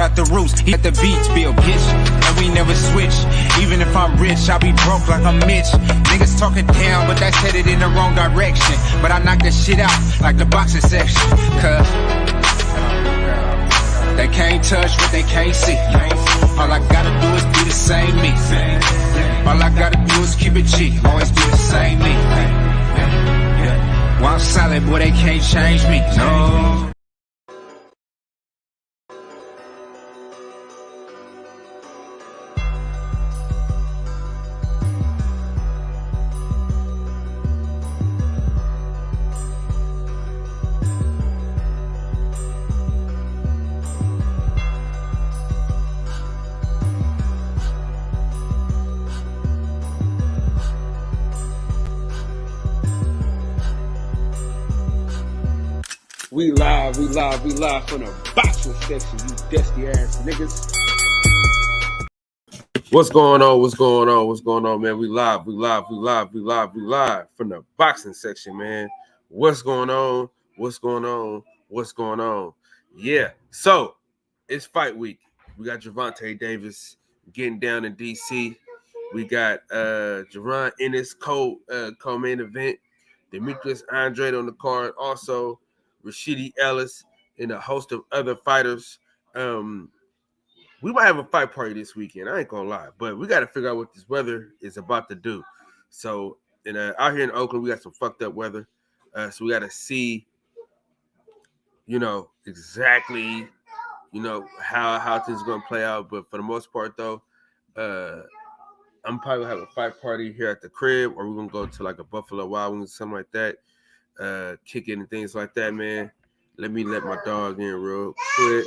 At the roots, he at the beats, Bill, bitch. And we never switch. Even if I'm rich, I'll be broke like I'm Mitch. Niggas talking down, but that's headed in the wrong direction. But I knock that shit out like the boxing section. Cause they can't touch what they can't see. All I gotta do is be the same me. All I gotta do is keep it G. Always be the same me. While I'm solid, boy, they can't change me. No. We live from the boxing section, you dusty ass niggas. What's going on, man? We live from the boxing section, man. What's going on? Yeah, so it's fight week. We got Gervonta Davis getting down in DC. We got Jerron Ennis co-main event. Demetrius Andrade on the card. Also, Rashidi Ellis and a host of other fighters. We might have a fight party this weekend. I ain't gonna lie, but we got to figure out what this weather is about to do. So, out here in Oakland, we got some fucked up weather. So we got to see, exactly, how things are gonna play out. But for the most part, though, I'm probably gonna have a fight party here at the crib, or we're gonna go to like a Buffalo Wild Wings, something like that. Kick it and things like that, man. Let me let my dog in real quick.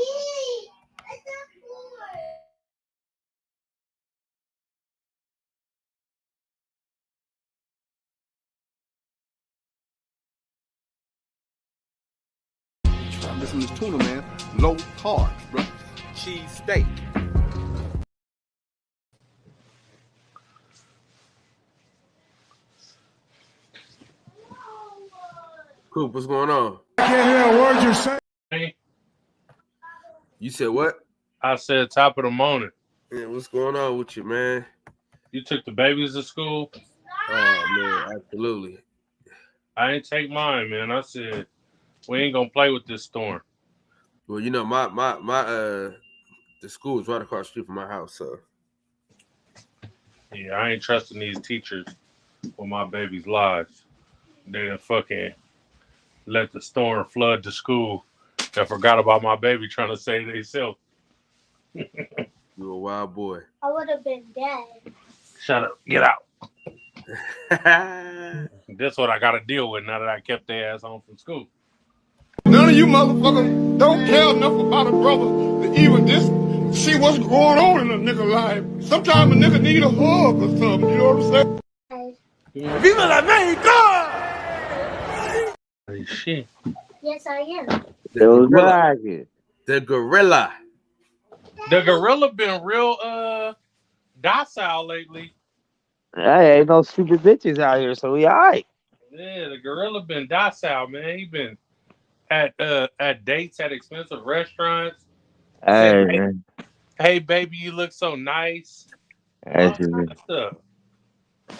I'm missing this tuna, man. Low carb, bro. Cheese steak. Coop, what's going on? I can't hear a word you're saying. You said what? I said top of the morning. Yeah, what's going on with you, man? You took the babies to school? Oh, man, absolutely. I ain't take mine, man. I said, we ain't gonna play with this storm. Well, the school is right across the street from my house, so. Yeah, I ain't trusting these teachers with my baby's lives. They done fucking let the storm flood the school and forgot about my baby trying to save themselves. You a wild boy. I would have been dead. Shut up. Get out. That's what I got to deal with now that I kept their ass home from school. None of you motherfuckers don't care enough about a brother to even just see what's going on in a nigga life. Sometimes a nigga need a hug or something, you know what I'm saying? Viva la Mexico! Shit. Yes, I am. The gorilla. The gorilla been real docile lately. Hey, ain't no stupid bitches out here, so we all right. Yeah, the gorilla been docile, man. He been at dates at expensive restaurants. Hey, Said, man. Hey, baby, you look so nice. All kind of stuff.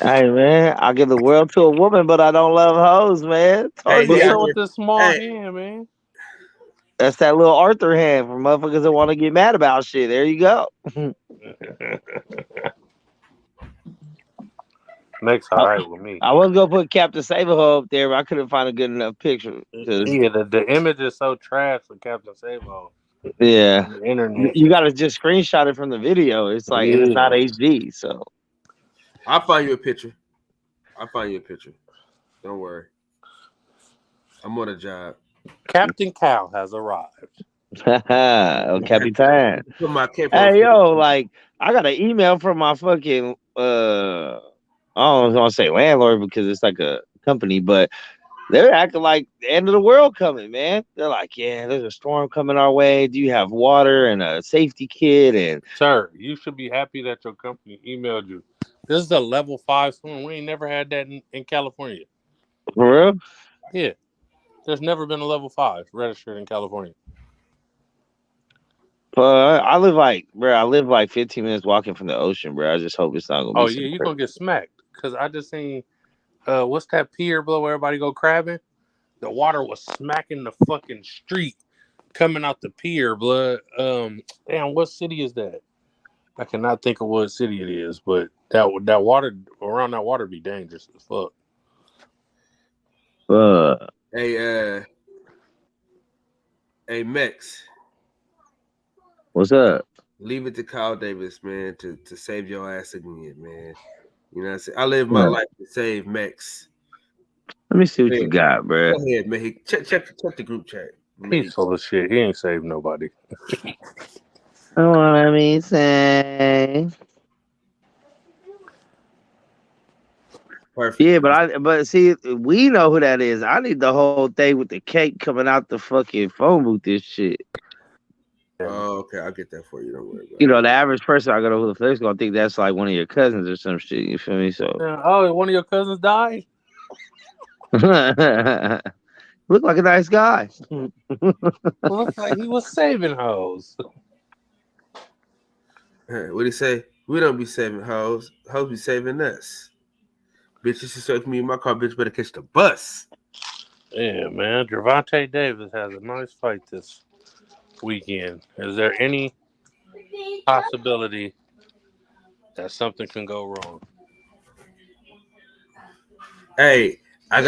Hey, man, I give the world to a woman, but I don't love hoes, man. What's up with this small hand, man? That's that little Arthur hand for motherfuckers that want to get mad about shit. There you go. Makes all right with me. I was gonna put Captain Save-A-Ho up there, but I couldn't find a good enough picture. Yeah, the image is so trash for Captain Save-A-Ho. Yeah, the internet. You gotta just screenshot it from the video. It's like it's not HD, so I'll find you a picture. Don't worry. I'm on a job. Captain Cow has arrived. Oh, Capitan. Hey, yo, like I got an email from my fucking I don't want to say landlord because it's like a company, but they're acting like the end of the world coming, man. They're like, yeah, there's a storm coming our way. Do you have water and a safety kit? And sir, you should be happy that your company emailed you. This is a level 5 storm. We ain't never had that in California. For real? Yeah. There's never been a level 5 registered in California. I live like 15 minutes walking from the ocean, bro. I just hope it's not gonna be Oh yeah, some you're crazy. gonna get smacked. Cause I just seen what's that pier below where everybody go crabbing? The water was smacking the fucking street coming out the pier, blood. Damn, what city is that? I cannot think of what city it is, but that water around that water be dangerous as fuck. Hey, Mex. What's up? Leave it to Kyle Davis, man, to save your ass again, man. You know what I'm saying? I live my life to save Mex. Let me see what you got, bro. Go ahead, man. Check the group chat. He's full of shit. He ain't saved nobody. Let me say. Perfect. Yeah, but see, we know who that is. I need the whole thing with the cake coming out the fucking phone booth. This shit. Oh, okay. I'll get that for you. Don't worry about it. You know, the average person I go to who the flake's gonna think that's like one of your cousins or some shit. You feel me? So. Oh, one of your cousins died? Look like a nice guy. Looks like he was saving hoes. What do you say? We don't be saving hoes. Hoes be saving us. Bitches just took me in my car. Bitch better catch the bus. Yeah, man. Gervonta Davis has a nice fight this weekend. Is there any possibility that something can go wrong? Hey, I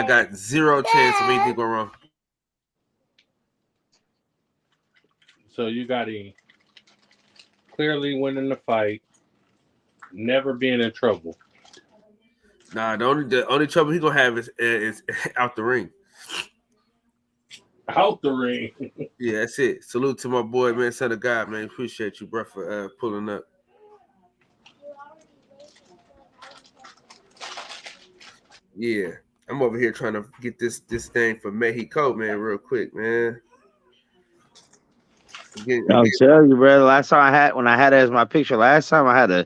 got zero chance of anything going wrong. So you got him clearly winning the fight, never being in trouble. Nah, the only trouble he gonna have is out the ring. Out the ring. Yeah, that's it. Salute to my boy, man, son of God, man. Appreciate you, bro, for pulling up. Yeah, I'm over here trying to get this thing for Mexico, man, real quick, man. I'm telling you, bro. Last time when I had it as my picture, last time I had to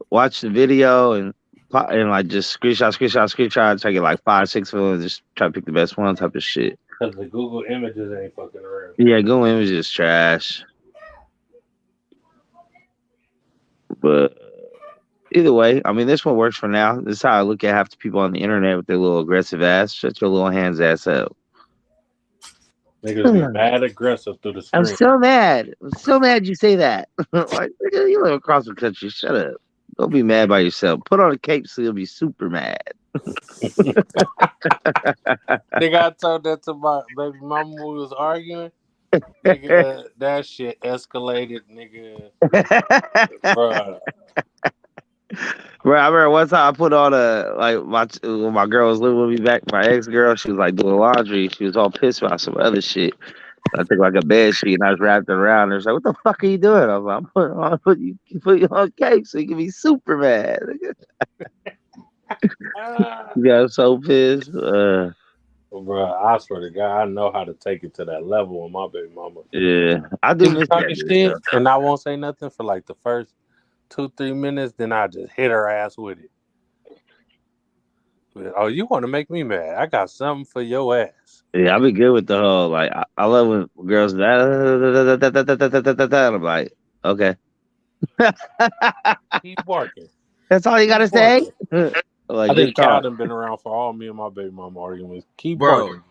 watch the video and like just screenshot, take it like 5-6 of them, just try to pick the best one type of shit. Because the Google images ain't fucking around. Yeah, Google Images is trash. But either way, I mean, this one works for now. This is how I look at half the people on the internet with their little aggressive ass. Shut your little hands ass up. Niggas be mad aggressive through the screen. I'm so mad. I'm so mad you say that. Like, you live across the country. Shut up. Don't be mad by yourself. Put on a cape so you'll be super mad. Nigga, I told that to my baby mama when we was arguing. Nigga, that shit escalated, nigga. Bruh. Bro, I remember one time I put on when my girl was living with me back, my ex girl, she was like doing laundry. She was all pissed about some other shit. I took like a bed sheet and I was wrapped it around her. She's like, "What the fuck are you doing?" I was like, "I'm put you on cape so you can be super mad." You got so pissed. Bro, I swear to God, I know how to take it to that level with my baby mama. Yeah, I do miss that shit, and I won't say nothing for like the first 2-3 minutes. Then I just hit her ass with it. But, oh, you want to make me mad? I got something for your ass. Yeah, I be good with the whole like I love when girls I'm like, okay. Keep working. That's all you gotta say. Like, I think Calvin been around for all me and my baby mama arguments. Keep working.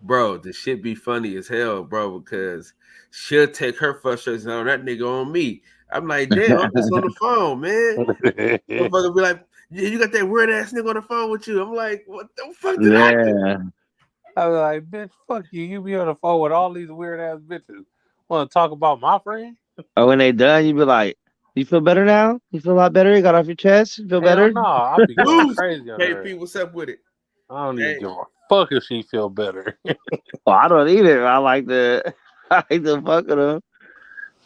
Bro, the shit be funny as hell, bro, because she'll take her frustration on that nigga on me. I'm like, damn, I'm just on the phone, man. Motherfucker be like, yeah, you got that weird ass nigga on the phone with you. I'm like, what the fuck did I do? I was like, bitch, fuck you. You be on the phone with all these weird ass bitches. Want to talk about my friend? Oh, when they done, you be like, you feel better now? You feel a lot better? You got off your chest? You feel better? No, I'll be going crazy on her. KP, what's up with it? I don't even give a fuck if she feel better. Well, I don't either. I like the fuck with them.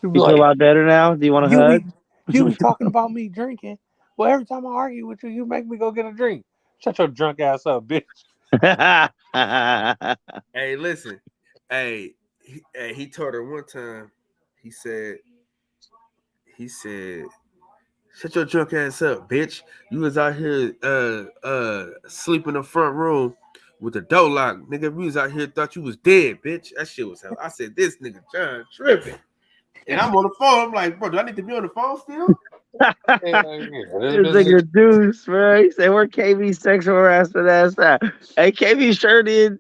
You feel a lot better now? Do you want a hug? You be talking about me drinking. Well, every time I argue with you, you make me go get a drink. Shut your drunk ass up, bitch. Hey, listen. Hey, he told her one time, he said, shut your drunk ass up, bitch. You was out here sleep in the front room. with the door lock. Nigga, we was out here thought you was dead, bitch. That shit was hell. I said, this nigga John tripping. And I'm on the phone. I'm like, bro, do I need to be on the phone still? This nigga Deuce, bro. He said, where KB sexual harassment ass at? Hey, KB sure did.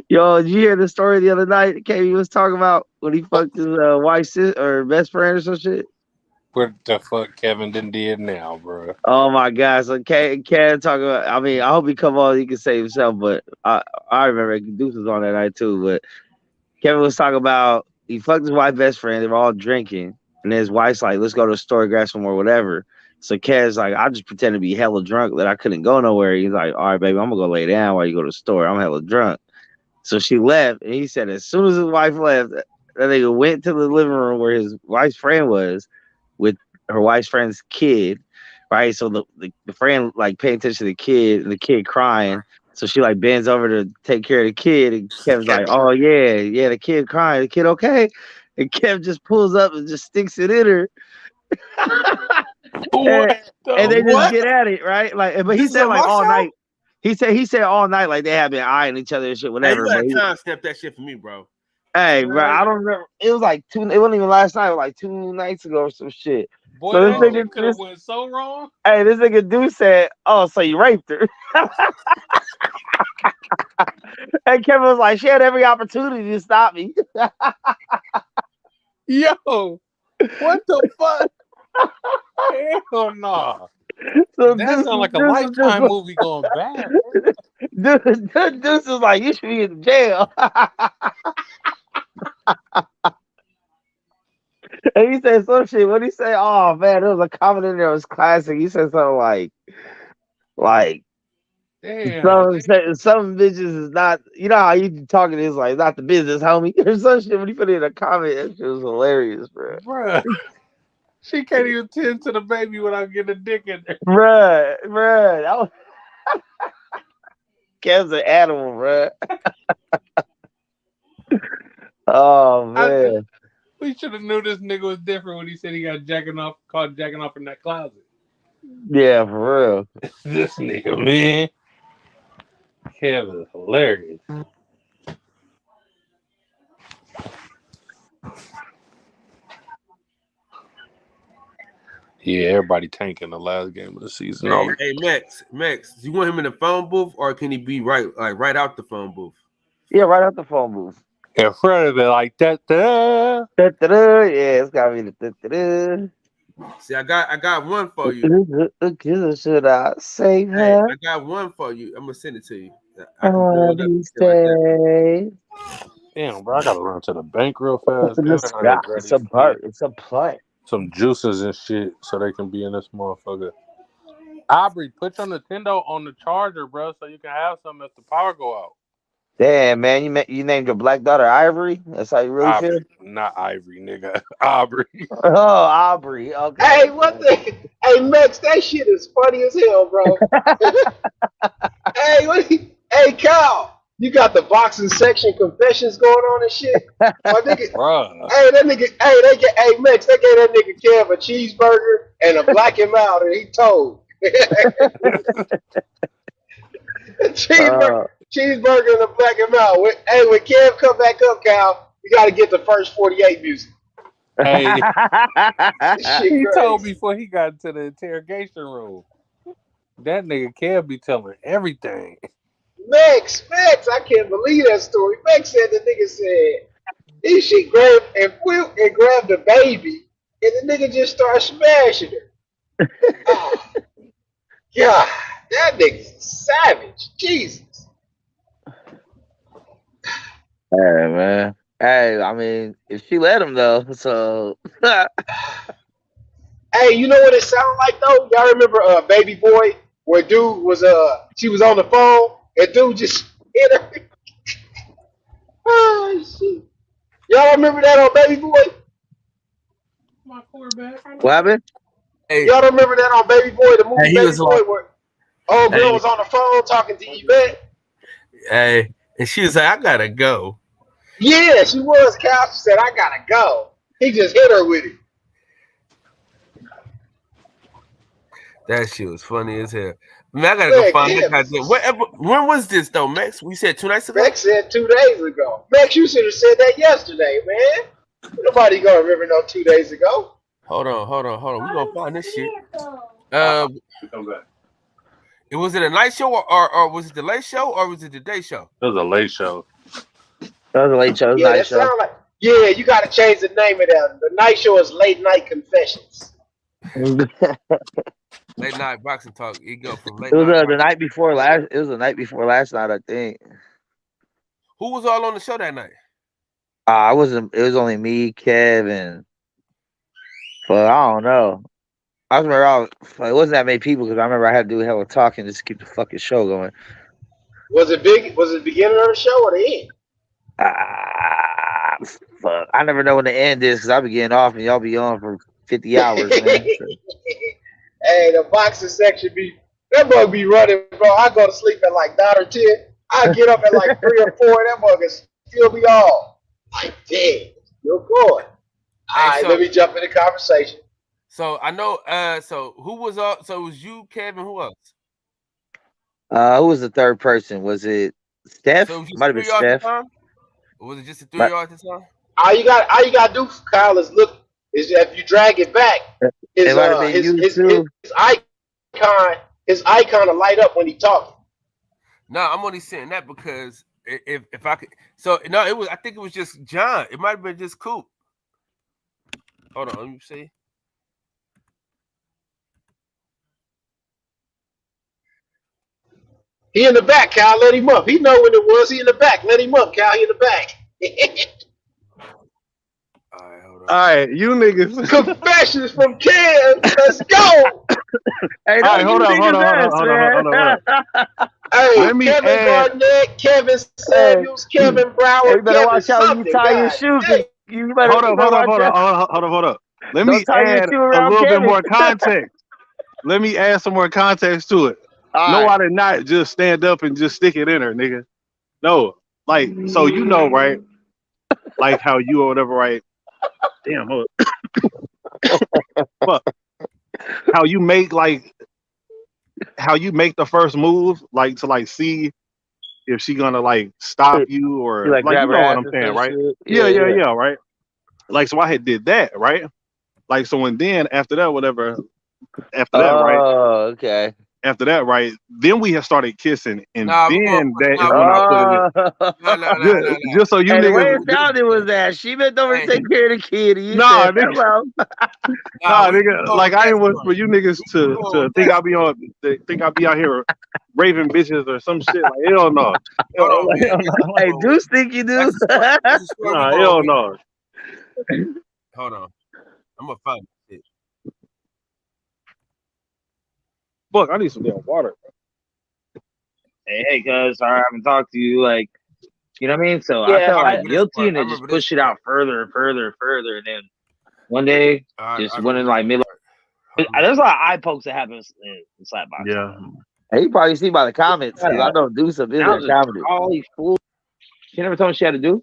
Yo, did you hear the story the other night KB was talking about when he fucked his wife or best friend or some shit? What the fuck Kevin did now, bro? Oh my God! So Ken talking about. I mean, I hope he come on. He can save himself, but I remember Deuce was on that night too. But Kevin was talking about he fucked his wife's best friend. They were all drinking, and his wife's like, "Let's go to the store, grab some more, whatever." So Ken's like, "I just pretend to be hella drunk that I couldn't go nowhere." He's like, "All right, baby, I'm gonna go lay down while you go to the store. I'm hella drunk." So she left, and he said as soon as his wife left, that nigga went to the living room where his wife's friend was with her wife's friend's kid, right? So the friend like paying attention to the kid and the kid crying. So she like bends over to take care of the kid, and Kevin's like, "Oh yeah, the kid crying, the kid okay?" And Kev just pulls up and just sticks it in her. and they just get at it, right? Like, but he said like all night. He said all night like they have been eyeing each other and shit, whatever. Hey, you gotta time stamp that shit for me, bro. Hey, bro, I don't remember. It was like it wasn't even last night. It was like 2 nights ago or some shit. Boy, so that nigga could have went so wrong. Hey, this nigga Deuce said, "Oh, so you raped her?" And Kevin was like, "She had every opportunity to stop me." Yo, what the fuck? Hell no. So that sounds like a Lifetime movie going bad. Deuce is like, "You should be in jail." And he said some shit. What did he say? Oh man, there was a comment in there. It was classic. He said something like, some bitches is not. You know how you talking is like not the business, homie, or some shit. When he put it in a comment, that shit was hilarious, bro. Bruh. She can't even tend to the baby without getting a dick in there. Bruh. That was Kev's an animal, bruh. Oh man. We should have knew this nigga was different when he said he got caught jacking off in that closet. Yeah, for real. This nigga, man. Kev is hilarious. Yeah, everybody tanking the last game of the season. Hey, Max, do you want him in the phone booth or can he be right out the phone booth? Yeah, right out the phone booth. In front of it, like that. Yeah, it's gotta be the. See, I got one for you. Should I save her? I got one for you. I'm gonna send it to you. Damn, bro, I gotta run to the bank real fast. It's a part. It's a play. Some juices and shit so they can be in this motherfucker. Aubrey, put your Nintendo on the charger, bro, so you can have some if the power go out. Damn, man, you named your black daughter Ivory? That's how you really Aubrey, feel? not Ivory, nigga. Aubrey. Oh, Aubrey. Okay. Hey, what the? Hey, Max, that shit is funny as hell, bro. Hey, Kyle, you got the boxing section confessions going on and shit. My nigga, bruh. Hey, Max, they gave that nigga Kev a cheeseburger and a black and mild, and he told. Cheeseburger and a black and mild. When Kev come back up, Kyle, you got to get the first 48 music. Hey, he told me before he got into the interrogation room. That nigga Kev be telling everything. Max, I can't believe that story. Max said the nigga said she grabbed and grabbed the baby, and the nigga just started smashing her. Oh, God, that nigga's savage. Jesus. Hey, man. Hey, I mean, if she let him though, so. Hey, you know what it sounded like though? Y'all remember Baby Boy, where dude was she was on the phone and dude just hit her. Oh shit! Y'all remember that on Baby Boy? My quarterback. What happened? Hey, y'all remember that on Baby Boy, the movie Baby Boy, where old girl was on the phone talking to Yvette? Hey, and she was like, "I gotta go." Yeah, she was, Cal. She said, "I gotta go." He just hit her with it. That shit was funny as hell. Man, I gotta go Man, find that Kev, goddamn. When was this though, Max? We said 2 nights ago. Max said 2 days ago. Max, you should have said that yesterday, man. Nobody gonna remember no 2 days ago. Hold on. We gonna find this shit. Come back. It was it a night show or was it the late show or was it the day show? It was a late show. That was a late show. Yeah, Night that show. sound like. Yeah, you gotta change the name of that. The night show is Late Night Confessions. Late night boxing talk. It go from late It was night. the night before last. It was the night before last night, I think. Who was all on the show that night? I wasn't. It was only me, Kev, and but I don't know. I remember it wasn't that many people because I remember I had to do hella talking just to keep the fucking show going. Was it big? Was it the beginning of the show or the end? Fuck. I never know when the end is because I'll be getting off and y'all be on for 50 hours, man. Hey, the boxing section that bug be running, bro. I go to sleep at like 9 or 10. I get up at like 3 or 4, and that bug is still be on. Like, damn, still going. All right, let me jump in the conversation. So I know. So who was up? So it was you, Kevin. Who else? Who was the third person? Was it Steph? So it Might have been Steph. Or was it just a 3 yard at the time? All you got to do, Kyle, is look. Is if you drag it back, his icon to light up when he talking. No, I'm only saying that because if I could. So no, it was. I think it was just John. It might have been just Coop. Hold on, let me see. He in the back, Kyle. Let him up. He know when it was. He in the back. Let him up, Kyle. He in the back. All right, hold on. All right, you niggas. Confessions from Ken. Let's go. Hey, all right, hold on. Hey, Kevin Garnett, Kevin Samuels, Kevin Brower. You better watch how you tie your shoe. You better hold up. Let me add a little bit more context. Let me add some more context to it. No, I did not just stand up and just stick it in her, nigga. No, like, so you know, right? Like how you or whatever, right? Damn, hold up. How you make the first move, like to like see if she gonna like stop you or like you know what I'm saying, right? Yeah, right. Like, so I had did that, right? Like, so and then after that, whatever, after that, right? Oh, okay. After that, right? Then we have started kissing, and then that is when I put it. Just so you niggas. The way it sounded was that she been over to take care of the kid. And you said, nigga. Nah, nigga. Like I ain't want for you niggas to think I'll be out here raving bitches or some shit. Like hell no. Hey, Deuce think you do. Nah, hell no. Hold on, I'm gonna find it. Fuck, I need some damn water. Hey, cuz sorry I haven't talked to you. Like, you know what I mean? So I felt like guilty and then just push it out further and further and further. And then one day, just went in like middle. There's a lot of eye pokes that happen in slap boxing. Yeah. Hey, you probably see by the comments because I don't do some business comedy. All these fools. She never told me she had to do.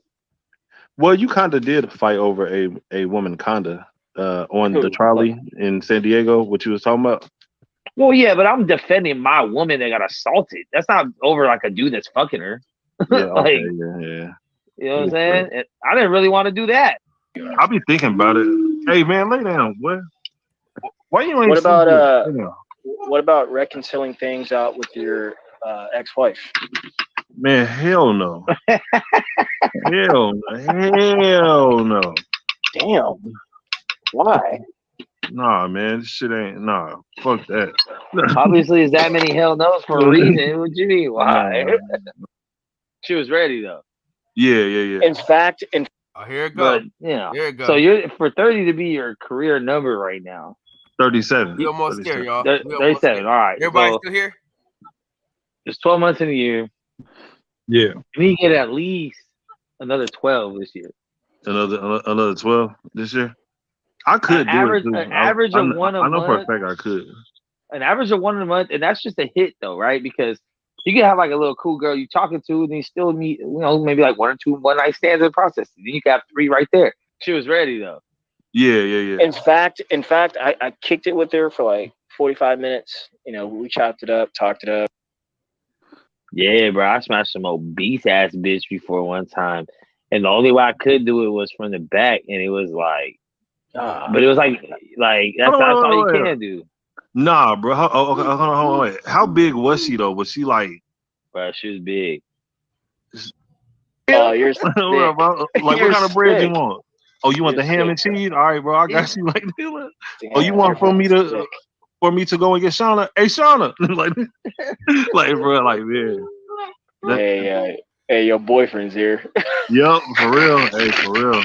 Well, you kind of did fight over a woman, kinda, on the trolley in San Diego. What you was talking about? Well, yeah, but I'm defending my woman that got assaulted. That's not over like a dude that's fucking her. Yeah, okay, yeah. You know what I'm saying? And I didn't really want to do that. I'll be thinking about it. Hey, man, lay down, boy. Why you ain't? What about reconciling things out with your ex-wife? Man, hell no. Hell no. Damn. Why? Nah, man, this shit ain't. Nah, fuck that. Obviously, it's that many hell no's for a reason. What you mean? Why? She was ready though. Yeah. In fact, here it goes. Here it goes. So you're for 30 to be your career number right now. 37. We almost scared, y'all. 37. All right. Everybody still here? There's 12 months in a year. Yeah. We get at least another 12 this year. Another 12 this year. I could an average of one a month. I know for a fact I could. An average of one a month, and that's just a hit though, right? Because you can have like a little cool girl you talking to, and you still meet, maybe like 1 or 2 one night stands in the process. And then you can have 3 right there. She was ready though. Yeah. In fact, I kicked it with her for like 45 minutes. You know, we chopped it up, talked it up. Yeah, bro. I smashed some obese ass bitch before one time, and the only way I could do it was from the back, and it was like, but it was like that's all you can do. Nah, bro. Hold on, wait. How big was she though? Was she like? Bro, she was big. Oh, you're sick. Like, what kind of bread you want? Oh, you want the ham and cheese? All right, bro. I got you. Like, oh, you want for me to go and get Shauna? Hey, Shauna. like, bro, like, man. Hey, your boyfriend's here. Yep, for real. Hey, for real.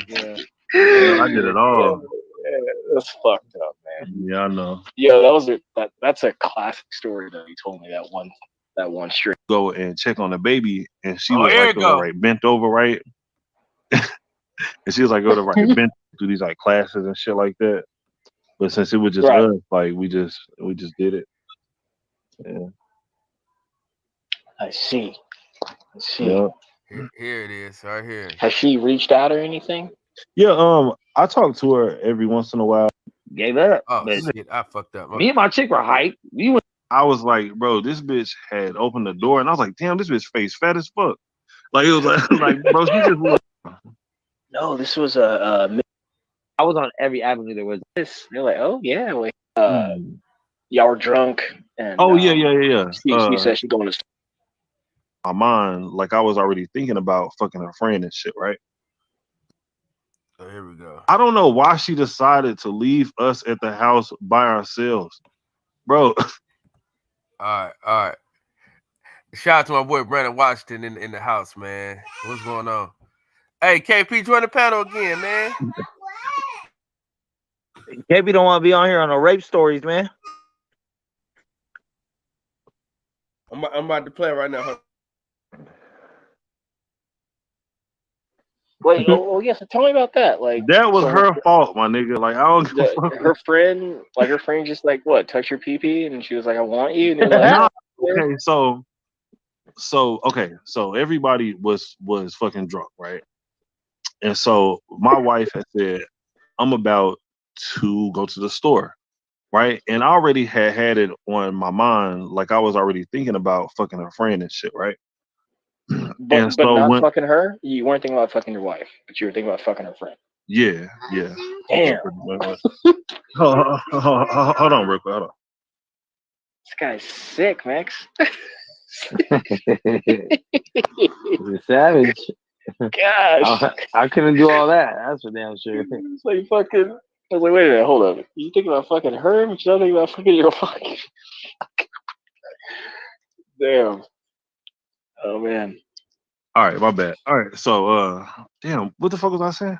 Yeah, I did it all. Yeah, that's fucked up, man. Yeah, I know. Yo, that's a classic story that you told me that one straight. Go and check on the baby, and she was like, right, bent over, right, and she was like, go to right, bent through these like classes and shit like that. But since it was just us, like we just did it. Yeah. I see. Yeah. Here it is, right here. Has she reached out or anything? Yeah, I talk to her every once in a while. Gave up. Oh shit, I fucked up. Me and my chick were hyped. I was like, bro, this bitch had opened the door, and I was like, damn, this bitch face fat as fuck. Like it was like bro, she just was. No, this was I was on every avenue there was. This. They're like, oh yeah, like y'all were drunk, and yeah. She said she's going to. My mind, like I was already thinking about fucking her friend and shit, right? Oh, here we go. I don't know why she decided to leave us at the house by ourselves, bro. All right. Shout out to my boy Brandon Washington in the house, man. What's going on? Hey, KP, join the panel again, man. KP don't want to be on here on no rape stories, man. I'm about to play right now. Wait, yeah. So tell me about that. Like that was her fault, my nigga. Like I don't give a fuck. Her friend just like what? Touch your pee-pee, and she was like, "I want you." And like, okay, so everybody was fucking drunk, right? And so my wife had said, "I'm about to go to the store," right? And I already had it on my mind, like I was already thinking about fucking her friend and shit, right? But not fucking her. You weren't thinking about fucking your wife, but you were thinking about fucking her friend. Yeah. Damn. Hold on, real quick. Hold on. This guy's sick, Max. Savage. Gosh. I couldn't do all that. That's for damn sure. It's like fucking. I was like, wait a minute, hold up. You thinking about fucking her, but you're not thinking about fucking your wife. Damn. Oh man. All right, my bad. All right, so damn, what the fuck was I saying?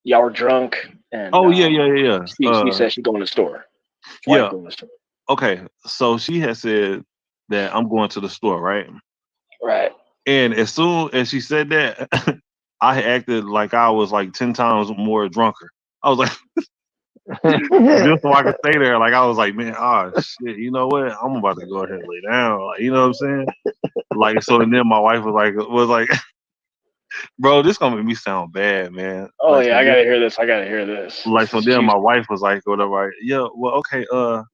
Y'all were drunk and yeah. She said she's going to the store. Yeah. Okay, so she had said that I'm going to the store, right? Right. And as soon as she said that, I acted like I was like 10 times more drunker. I was like, just so I could stay there. Like I was like, man, shit, you know what? I'm about to go ahead and lay down. Like, you know what I'm saying? Like, so and then my wife was like, bro, this gonna make me sound bad, man. Oh like, yeah, I gotta hear this. Like, so then my wife was like, whatever. Yeah, well, okay, I'm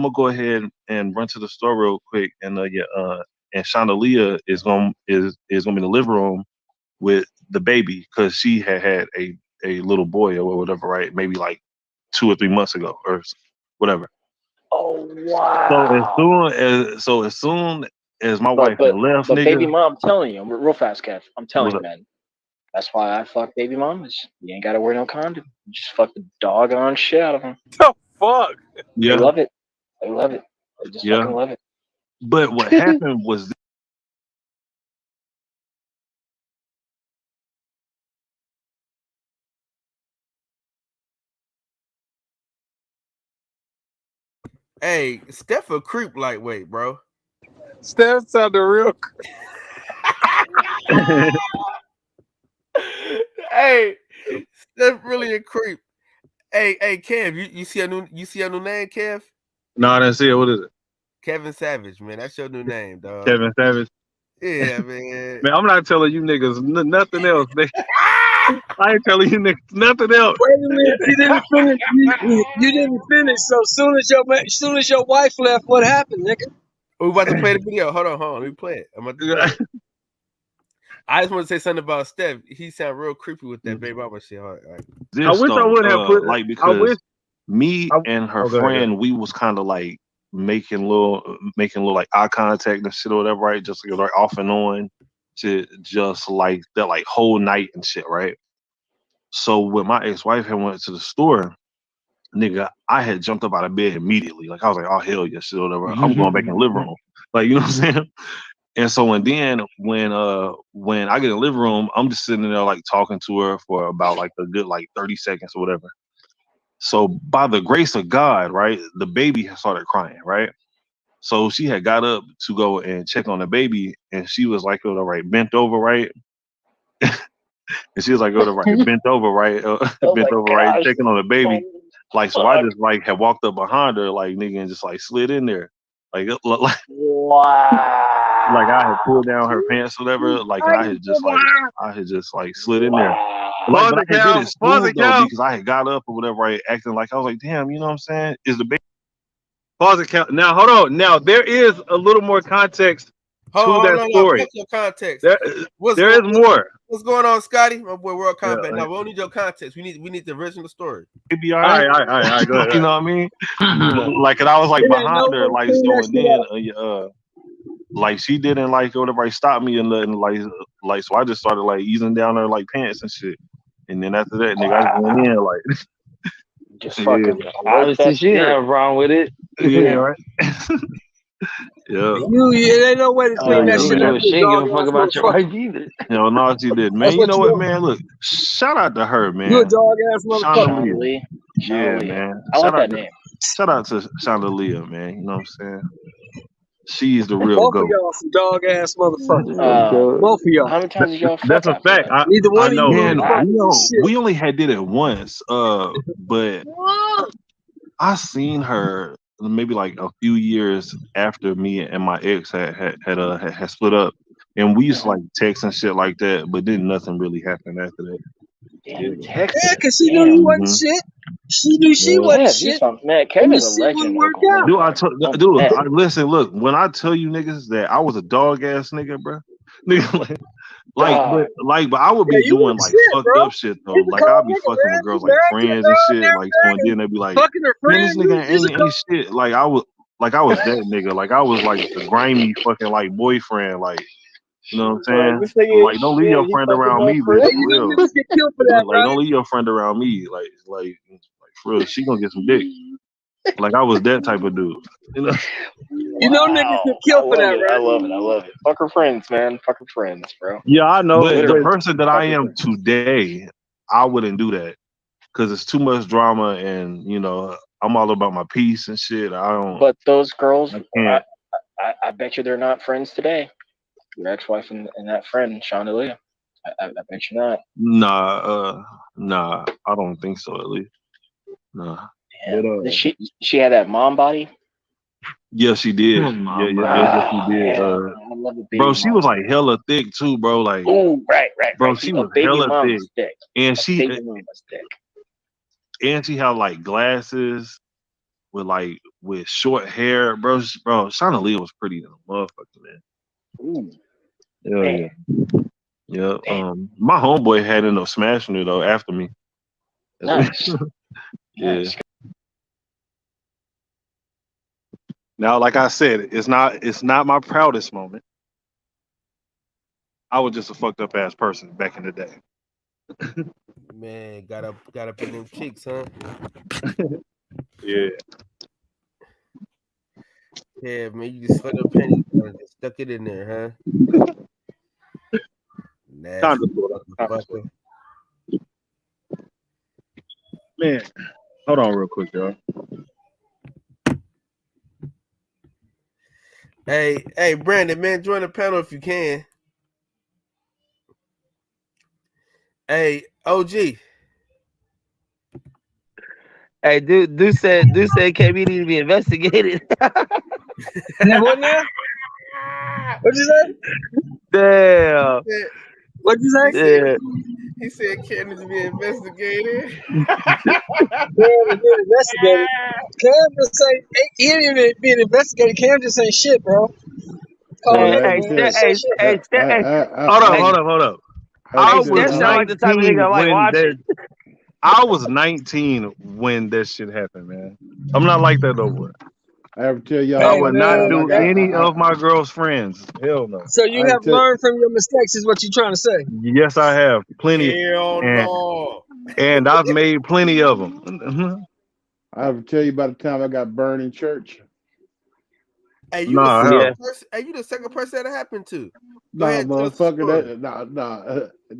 gonna go ahead and run to the store real quick, and and Shaunalia is gonna be in the living room with the baby because she had a little boy or whatever, right? Maybe like 2 or 3 months ago or whatever. Oh wow! So as soon as my wife had left, but nigga, baby mom, I'm telling you, real fast, Kev. I'm telling you, man. That's why I fuck baby mom. You ain't gotta wear no condom. You just fuck the doggone shit out of them. The fuck? Yeah. They love it. They just fucking love it. But what happened was. Hey, Steph a creep lightweight, bro. Steph sounded real. Hey, Steph really a creep. Hey, Kev, you see a new name, Kev? No, I didn't see it. What is it? Kevin Savage, man. That's your new name, dog. Kevin Savage. Yeah, man. Man, I'm not telling you niggas nothing else. I ain't telling you niggas nothing else. Wait a minute, you didn't finish. You didn't finish. So soon as your wife left, what happened, nigga? We about to play the video. Hold on. Let me play it. I'm about to play it. I just want to say something about Steph. He sound real creepy with that baby mama shit. All right. I wish I would have put like because me and her friend, we was kind of like making little like eye contact and shit or whatever, right? Just like off and on to just like that like whole night and shit, right? So when my ex-wife had went to the store, nigga, I had jumped up out of bed immediately. Like I was like, oh hell yeah, shit or whatever. I'm going back in the living room. Like, you know what I'm saying? And so when I get in the living room, I'm just sitting there like talking to her for about like a good like 30 seconds or whatever. So by the grace of God, right, the baby started crying, right? So she had got up to go and check on the baby, and she was like, right, bent over, right? And she was like, right, bent over, right? Bent over, right, checking on the baby. Like, so I just like had walked up behind her, like nigga, and just like slid in there. Like wow. Like I had pulled down her pants or whatever, like and I had just like slid in there. Like, but I did it smooth though because I had got up or whatever, right, acting like I was like, damn, you know what I'm saying? Is the baby pause the count. Now hold on. Now there is a little more context to that story. Fuck your context. There is more. What's going on, Scotty? My boy World Combat. Now we don't need your context. We need the original story. All right, go ahead. You know what I mean? Like, and I was like behind her, like so, and then like she didn't like whatever stop me and like so I just started like easing down her like pants and shit. And then after that, nigga, I just went in like just fucking. Obviously, she didn't have wrong with it. Yeah, right. Yeah. There ain't no way to clean that shit up. She ain't give a fuck about your wife either. No, she did. Man, you know what, man? Look, shout out to her, man. You a dog ass motherfucker. Yeah, man. I like that name. Shout out to Chandelier, man. You know what I'm saying? She's the real Both goat. of y'all some dog ass motherfuckers. Both of y'all. How many times did y'all fuck? That's a fact. Neither one I know. of you. We only had did it once. But I seen her maybe like a few years after me and my ex had split up, and we used to like text and shit like that, but then nothing really happened after that. Damn, yeah, cause she knew you wasn't shit. She knew she wasn't shit. Man, Kevin's a legend. Dude, listen, look, when I tell you niggas that I was a dog ass nigga, bro, nigga, but I would be doing like fucked up shit though. Like I'd be fucking with girls like friends and shit. Like so, and then they'd be like, man, this nigga ain't shit. Like I was that nigga. Like I was like the grimy fucking like boyfriend. Like, you know what I'm saying? Like don't leave your friend around me, bitch. For real. Like don't leave your friend around me. Like for real, she gonna get some dick. Like I was that type of dude. You know niggas get killed for that, right? I love it. Fuck her friends, man. Fuck her friends, bro. Yeah, I know. But the person that I am today, I wouldn't do that because it's too much drama, and you know I'm all about my peace and shit. I don't. But those girls, I bet you they're not friends today. Your ex-wife and that friend, Chandelier. I bet you not. Nah. I don't think so. At least, nah. Yeah. But, she had that mom body. Yeah, she did. Yeah, she did. Bro, she was like hella thick too, bro. Like, right. Bro, she was hella thick, and she had like glasses with short hair, bro. Chandelier was pretty than a motherfucker, man. Ooh. Yeah. My homeboy had ended up smashing her though after me. Nice. Yeah. Now, like I said, it's not my proudest moment. I was just a fucked up ass person back in the day. Man, got up in them cheeks, huh? Yeah. Yeah, man, you just sweat up pennies and stuck it in there, huh? Nasty motherfucker. Man, hold on real quick, y'all. Hey, Brandon, man, join the panel if you can. Hey, OG. Hey, dude said KB need to be investigated. What now? What'd you say? Damn. What'd you say? Yeah. He said Cam needs to be investigated. Cam is being investigated. Cam just ain't he ain't even being investigated. Cam just ain't shit, bro. Call Hey, him, Hey, hey, man. hey, Just say hey, shit. hey, Hold up. hey, I was Steph sound like the type of 19 nigga like when watching. I was 19 when that shit happened, man. I'm not like that no more. I ever tell y'all I Hey, would one not time man. I do got Hey, any of my girl's friends. Hell no. so you I ever have tell learned from your mistakes, is what you trying to say? Yes, I have plenty, Hell and no. I've made plenty of them. you about the time I got burned in church. Hey, you the Nah, second Yeah. hell. person. Hey, you the second person that happened to. Go Nah, ahead, tell us the motherfucker, story.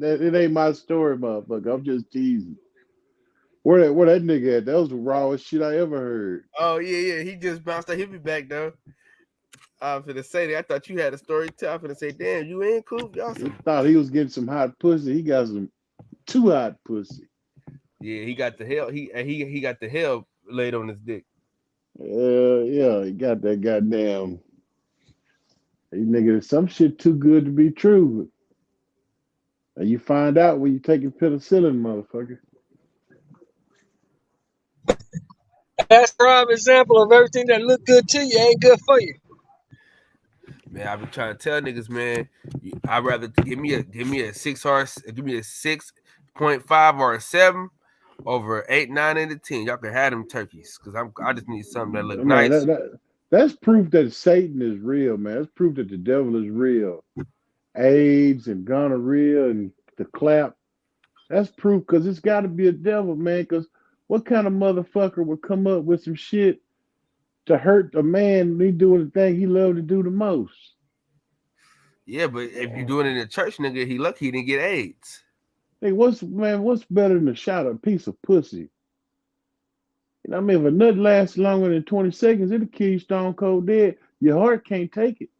it ain't my story, motherfucker. I'm just teasing. Where that nigga at? That was the rawest shit I ever heard. Oh yeah. He just bounced a hippie back though. I'm finna say that. I thought you had a story too. I'm finna say, damn, you ain't cool. Y'all He some. thought he was getting some hot pussy. He got some too hot pussy. Yeah, he got the hell. He got the hell laid on his dick. Yeah, he got that goddamn. He nigga, some shit too good to be true. And you find out when you taking penicillin, motherfucker. That's a prime example of everything that look good to you ain't good for you. Man, I've been trying to tell niggas, man. I'd rather give me a 6.5 or a 7 over 8, 9, and a 10. Y'all can have them turkeys because I just need something that look Man, nice. that's proof that Satan is real, man. That's proof that the devil is real. AIDS and gonorrhea and the clap. That's proof because it's got to be a devil, man. Because what kind of motherfucker would come up with some shit to hurt a man when he doing the thing he loved to do the most? Yeah, but if you're doing it in a church, nigga, he lucky he didn't get AIDS. Hey, what's better than a shot of a piece of pussy? You know what I mean? If a nut lasts longer than 20 seconds, it'll kill you stone cold dead. Your heart can't take it.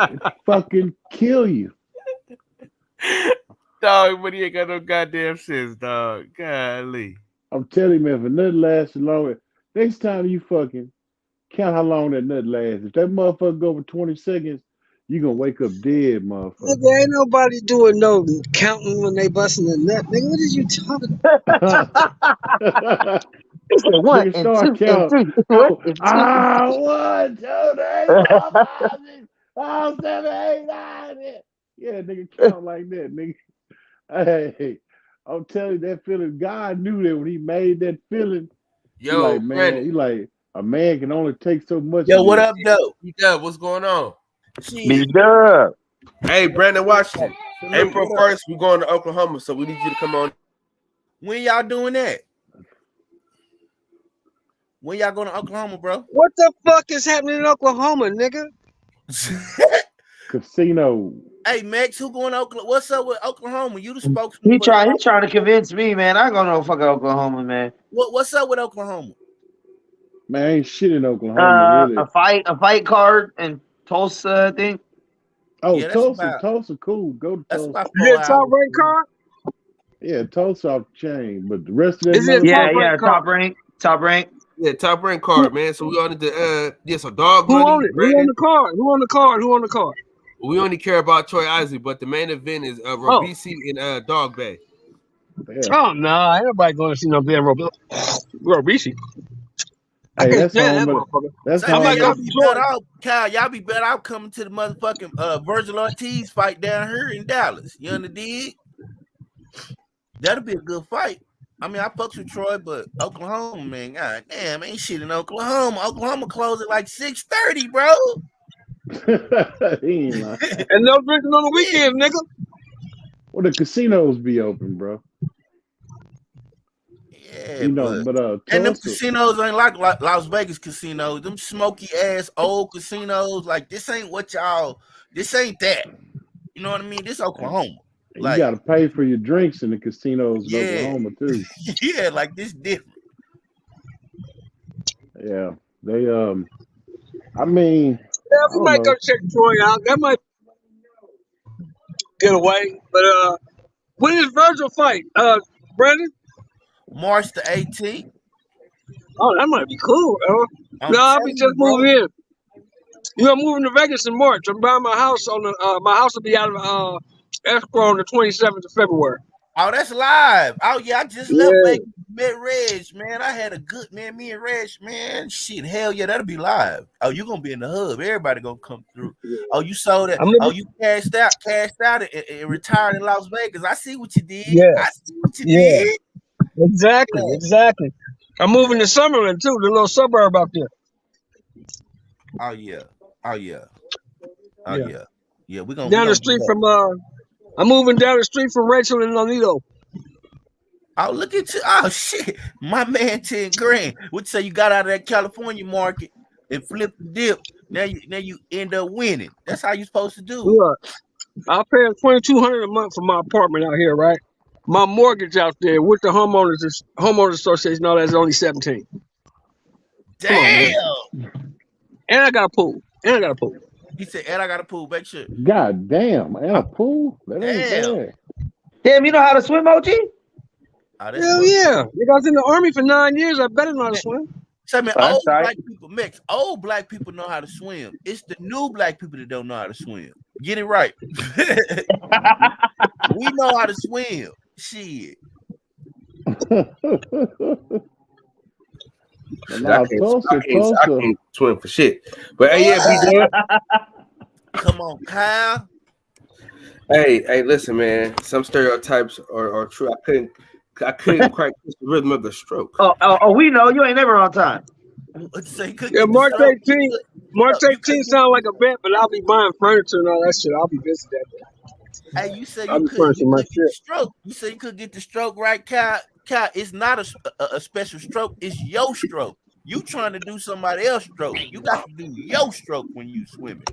It fucking kill you. Dog, but he ain't got no goddamn sense, dog. Golly. I'm telling you, man, if a nut lasts longer, next time you fucking count how long that nut lasts. If that motherfucker go over 20 seconds, you gonna wake up dead, motherfucker. Nigga, ain't nobody doing no counting when they busting the nut. Nigga, what is you talking He said one Nigga and start two and counting. three. One Oh, and two. 1, 2, 3, 4, 5, 6, 7, 8, 9. Yeah, nigga count like that, nigga. Hey, I'm telling you, that feeling, God knew that when he made that feeling. He Yo, like, man, Brandon. he like, a man can only take so much Yo, of what this. up, though? Yeah, what's going on? Be Shit. dub. Hey, Brandon Washington. Salute, April what up? 1st, we're going to Oklahoma, so we need you to come on. When y'all doing that? When y'all going to Oklahoma, bro? What the fuck is happening in Oklahoma, nigga? Casino. Hey, Max, who going to Oklahoma? What's up with Oklahoma? You the spokesman He for the trying to convince me, man. I ain't going to no fucking Oklahoma, man. What's up with Oklahoma? Man, ain't shit in Oklahoma, really. A fight card in Tulsa, I think. Oh, Yeah, that's Tulsa, about cool. Go to Tulsa. about Is it 4 a top hours. rank card? Yeah, Tulsa off the chain, but the rest of that Is it a top motherfucker, rank card? Top rank. Yeah, top rank Who, card, man. So we on the so dog who on money, it? Who on Brandon. the card? Who on the card? Who on the card? We only care about Troy Isley, but the main event is Oh, Robisi and Dog Bay. yeah. oh no, ain't nobody going to see no damn Robici. I Hey, can't that's stand that home, but motherfucker. that's Say, I man, might home. go y'all to be better Detroit. off, Kyle. Y'all be better off coming to the motherfucking Virgil Ortiz fight down here in Dallas. You understand? That'll be a good fight. I mean, I fucks with Troy, but Oklahoma, man, god damn, ain't shit in Oklahoma. Oklahoma closed at like 6:30, bro. He ain't lying. And no drinking on the Shit. weekend, nigga. Well, the casinos be open, bro. Yeah, You know, but but and them Tulsa, casinos ain't like Las Vegas casinos. Them smoky ass old casinos. Like this ain't what y'all. This ain't that. You know what I mean? This Oklahoma. you Like got to pay for your drinks in the casinos in yeah, Oklahoma too. yeah. Like this different. Yeah, they I mean, Yeah, I we don't might go know. check Troy out. That might get away. But when is Virgil fight? Brandon? March the 18th. Oh, that might be cool, bro. I'm No, I'll be telling just you, bro. moving in. You know, I'm moving to Vegas in March. I'm buying my house on the. My house will be out of Escrow on the 27th of February. Oh, that's live. Oh yeah, I just left Vegas. Met Reg, man. I had a good man. Me and Reg, man. Shit, hell yeah, that'll be live. Oh, you gonna be in the hub. Everybody gonna come through. Oh, you sold it. Oh, you cashed out and retired in Las Vegas. I see what you did. Yeah. I see what you did. Exactly. I'm moving to Summerlin too, the little suburb out there. Oh yeah. Yeah, we're gonna down the street from I'm moving down the street from Rachel and Lonito. Oh, look at you. Oh shit. My man 10 grand. What you say you got out of that California market and flipped the dip. Now you end up winning. That's how you supposed to do. Look, I pay $2,200 a month for my apartment out here, right? My mortgage out there with the homeowners association, all that's only 17. Damn. And I got a pool. He said, and I got a pool. Make sure. God damn, and a pool? That ain't bad. Damn, you know how to swim, OG? Hell yeah. You guys in the Army for 9 years. I better know how to swim. So, man, old black people mix. Old black people know how to swim. It's the new black people that don't know how to swim. Get it right. We know how to swim. Shit. I can't swim for shit. But hey, yeah, be there. Come on, Kyle. Hey, listen, man. Some stereotypes are true. I couldn't quite catch the rhythm of the stroke. Oh, we know you ain't never on time. Yeah, March 18th sound like a bet, but I'll be buying furniture and all that shit. I'll be busy that day. Hey, you said you could get the stroke. You said you could get the stroke right, Kyle. Kyle, it's not a special stroke. It's your stroke. You trying to do somebody else's stroke. You got to do your stroke when you swimming.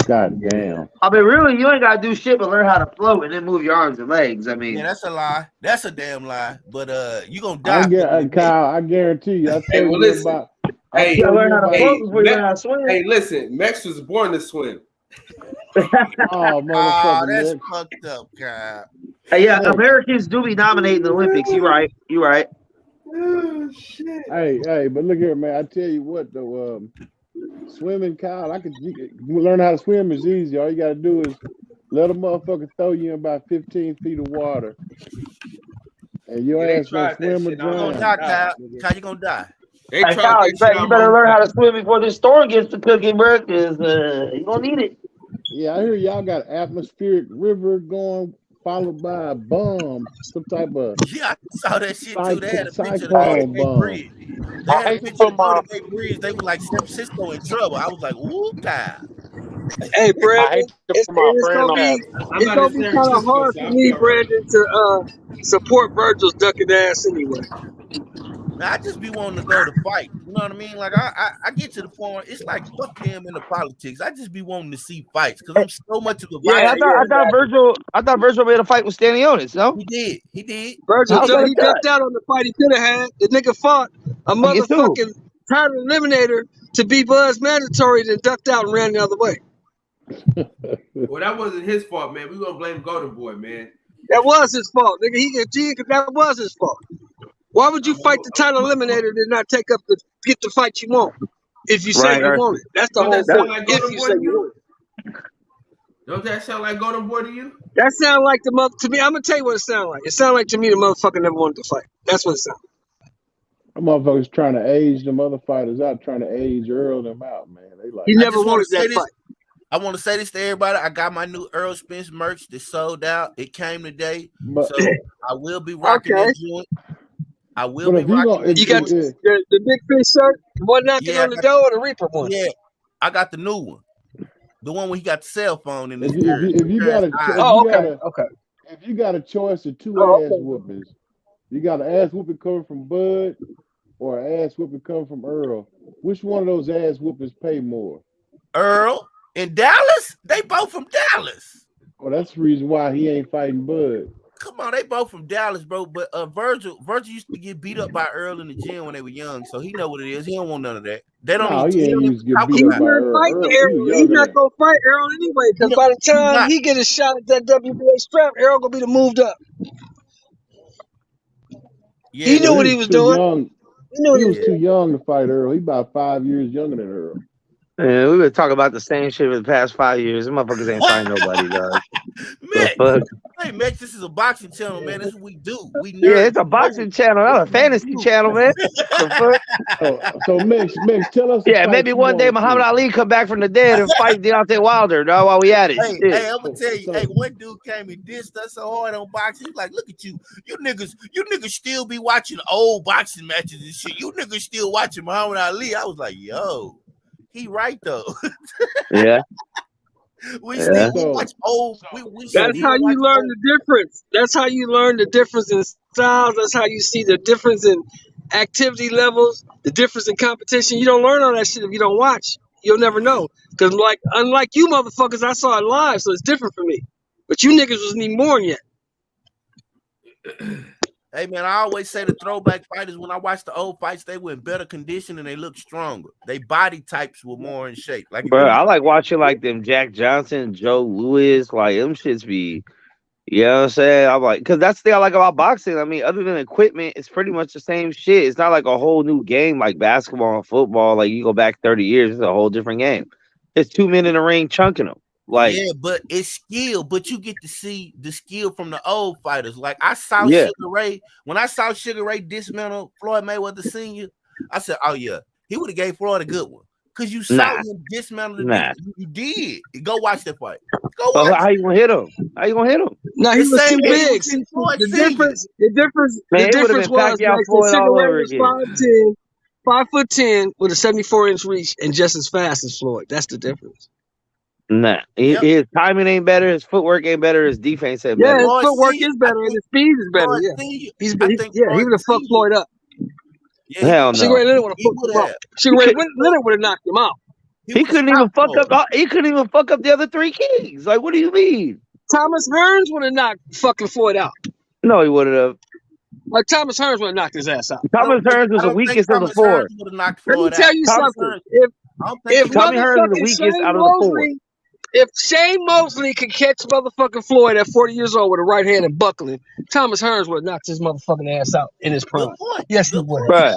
God damn. I mean, really, you ain't gotta do shit but learn how to float and then move your arms and legs. I mean, yeah, that's a lie. That's a damn lie. But you gonna die. Kyle, I guarantee you. I tell you about. Hey, listen, Max was born to swim. Oh, motherfucker, that's fucked up, Kyle. Hey, yeah, Americans do be nominating the Olympics. You right. Oh shit. Hey, but look here, man. I tell you what, though. Swimming, Kyle, learn how to swim is easy. All you gotta do is let a motherfucker throw you in about 15 feet of water, and your ass gonna swim or drown. You're gonna die, Kyle. Kyle, you're gonna die. Hey, Kyle, you better learn how to swim before this storm gets to cooking, bro, because you're gonna need it. Yeah, I hear y'all got an atmospheric river going, followed by a bomb, some type of I saw that shit too. They had a picture of cyclone the bomb. Breeze. They had a picture of the Breeze. They were like San Francisco in trouble. I was like, ooh, Kyle. Hey, Brandon, it's gonna be kind of hard for me, Brandon, to support Virgil's ducking ass anyway. Now, I just be wanting to go to fight. You know what I mean? Like I get to the point where it's like fuck him in the politics. I just be wanting to see fights because I'm so much of a I thought Virgil made a fight with Stanionis, no? He did. Virgil he ducked out on the fight he could have had. The nigga fought a motherfucking title eliminator to be Buzz mandatory, then ducked out and ran the other way. Well, that wasn't his fault, man. We gonna blame Golden Boy, man. That was his fault, nigga. He get G because that was his fault. Why would you fight the title eliminator and not take up get the fight you want? If you say you want it. That's the whole point. If you say you want it. Don't that sound like Golden Boy to you? That sound like the mother to me. I'm gonna tell you what it sound like. It sound like to me the motherfucker never wanted to fight. That's what it sounds like. The motherfuckers trying to age them other fighters out, trying to age Earl them out, man. They like he never wanted that fight. I want to say this to everybody. I got my new Earl Spence merch that sold out. It came today. So I will be rocking that joint. I will be rocking. You got the big fish shirt, the one knocking on the door, or the Reaper one? Yeah, I got the new one. The one where he got the cell phone in his if you got a choice of two ass whoopings, you got an ass whooping coming from Bud or an ass whooping coming from Earl. Which one of those ass whoopings pay more? Earl in Dallas? They both from Dallas. Well, that's the reason why he ain't fighting Bud. Come on, they both from Dallas, bro. But Virgil used to get beat up by Earl in the gym when they were young, so he know what it is. He don't want none of that. They don't. He's not gonna fight Earl anyway, because by the time he get a shot at that WBA strap, Earl gonna be moved up. Yeah, he knew what he was doing. He was too young to fight Earl. He about 5 years younger than Earl. Man, we've been talking about the same shit for the past 5 years. Them motherfuckers ain't find nobody, dog. Man, hey, Max, this is a boxing channel, man. That's what we do. We nerds. Yeah, it's a boxing channel, not a fantasy channel, man. The fuck? So Mix, tell us. Yeah, maybe one day Muhammad Ali come back from the dead and fight Deontay Wilder, dog, while we at it. Hey, I'm gonna tell you, one dude came and dissed us so hard on boxing. He's like, look at you niggas still be watching old boxing matches and shit. You niggas still watching Muhammad Ali. I was like, yo, he right though. Yeah. We still watch old. That's how you learn the difference. That's how you learn the difference in styles. That's how you see the difference in activity levels, the difference in competition. You don't learn all that shit if you don't watch. You'll never know. Because unlike you motherfuckers, I saw it live, so it's different for me. But you niggas wasn't even born yet. Hey man, I always say the throwback fighters, when I watch the old fights, they were in better condition and they look stronger. They body types were more in shape. Like, bro, I like watching like them Jack Johnson, Joe Louis, like them shits be, you know what I'm saying? I'm like, because that's the thing I like about boxing. I mean, other than equipment, it's pretty much the same shit. It's not like a whole new game like basketball and football. Like you go back 30 years, it's a whole different game. It's 2 men in the ring chunking them. Like, yeah, but it's skill, but you get to see the skill from the old fighters. Like I saw Sugar Ray, when I saw Sugar Ray dismantle Floyd Mayweather Sr., I said, oh yeah, he would have gave Floyd a good one. Because you saw him dismantle the You did. Go watch that fight. Go watch how you gonna hit him? How you gonna hit him? No, he was too big. The difference was like Sugar Ray was 5'10" with a 74-inch reach and just as fast as Floyd. That's the difference. Nah, his timing ain't better, his footwork ain't better, his defense ain't better. Yeah, his footwork is better and his speed is better. Yeah, he would have fucked Floyd up. Yeah, hell no. Sugar Ray Leonard would have fucked him up. Sugar Ray Leonard would have knocked him out. He couldn't even fuck up. He couldn't even fuck up the other three kings. Like, what do you mean? Thomas Hearns would have knocked fucking Floyd out. No, he wouldn't have. Like Thomas Hearns would have knocked his ass out. Thomas Hearns was the weakest of the four. Let me tell you something. If Tommy Hearns was the weakest out of the four. If Shane Mosley could catch motherfucking Floyd at 40 years old with a right hand and buckling, Thomas Hearns would have knocked his motherfucking ass out in his prime. Yes, he would have.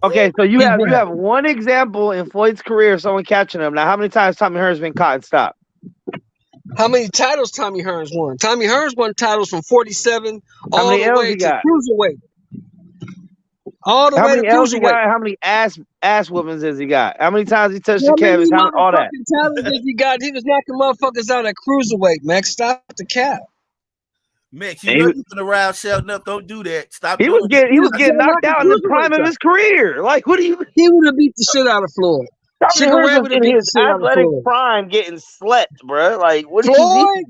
Okay, so you have one example in Floyd's career of someone catching him. Now, how many times Tommy Hearns been caught and stopped? How many titles Tommy Hearns won? Tommy Hearns won titles from 47 all the way to cruiserweight. All the way to cruiserweight. How many ass whoopings has he got? How many times he touched the canvas? All that. Titles has he got? He was knocking motherfuckers out at cruiserweight, Max. Stop the cap. Max, you know you've been around shouting up. Don't do that. Stop. He was getting knocked out in the prime of his career. Like, what do you? He would have beat the shit out of Floyd. Sugar Ray would have beat his athletic prime, getting slept, bro. Like, what? Floyd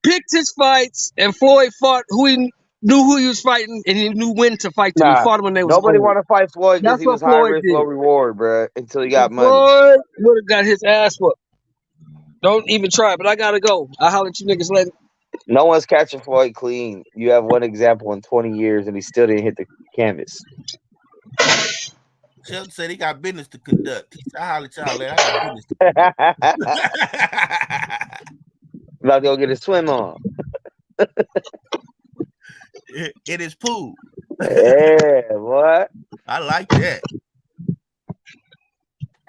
picked his fights, and Floyd fought who he knew who he was fighting, and he knew when to fight them. He fought him when they was nobody old. want to fight Floyd because he was high risk, low reward, bro. Until he got money. Floyd would have got his ass whooped. Don't even try. But I gotta go. I'll holler at you niggas later. No one's catching Floyd clean. You have one example in 20 years, and he still didn't hit the canvas. Sheldon said he got business to conduct. He said, I'll holler at y'all later. I got business to conduct. About to go get a swim on. In his pool. Yeah, what? I like that.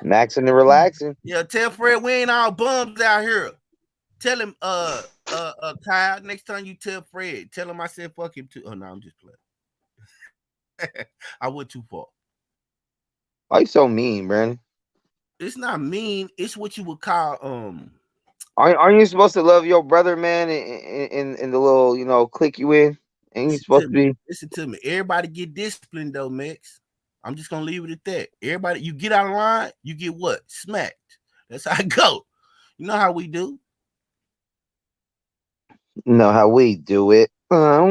Maxing and relaxing. Yeah, tell Fred we ain't all bums out here. Tell him, Kyle, next time you tell Fred, tell him I said fuck him too. Oh no, I'm just playing. I went too far. Why you so mean, Brandon? It's not mean. It's what you would call Aren't you supposed to love your brother, man? In the little clique you in? Ain't you supposed to be? Listen to me. Everybody get disciplined though, Max. I'm just gonna leave it at that. Everybody, you get out of line, you get what? Smacked. That's how I go. You know how we do. You know how we do it. Get out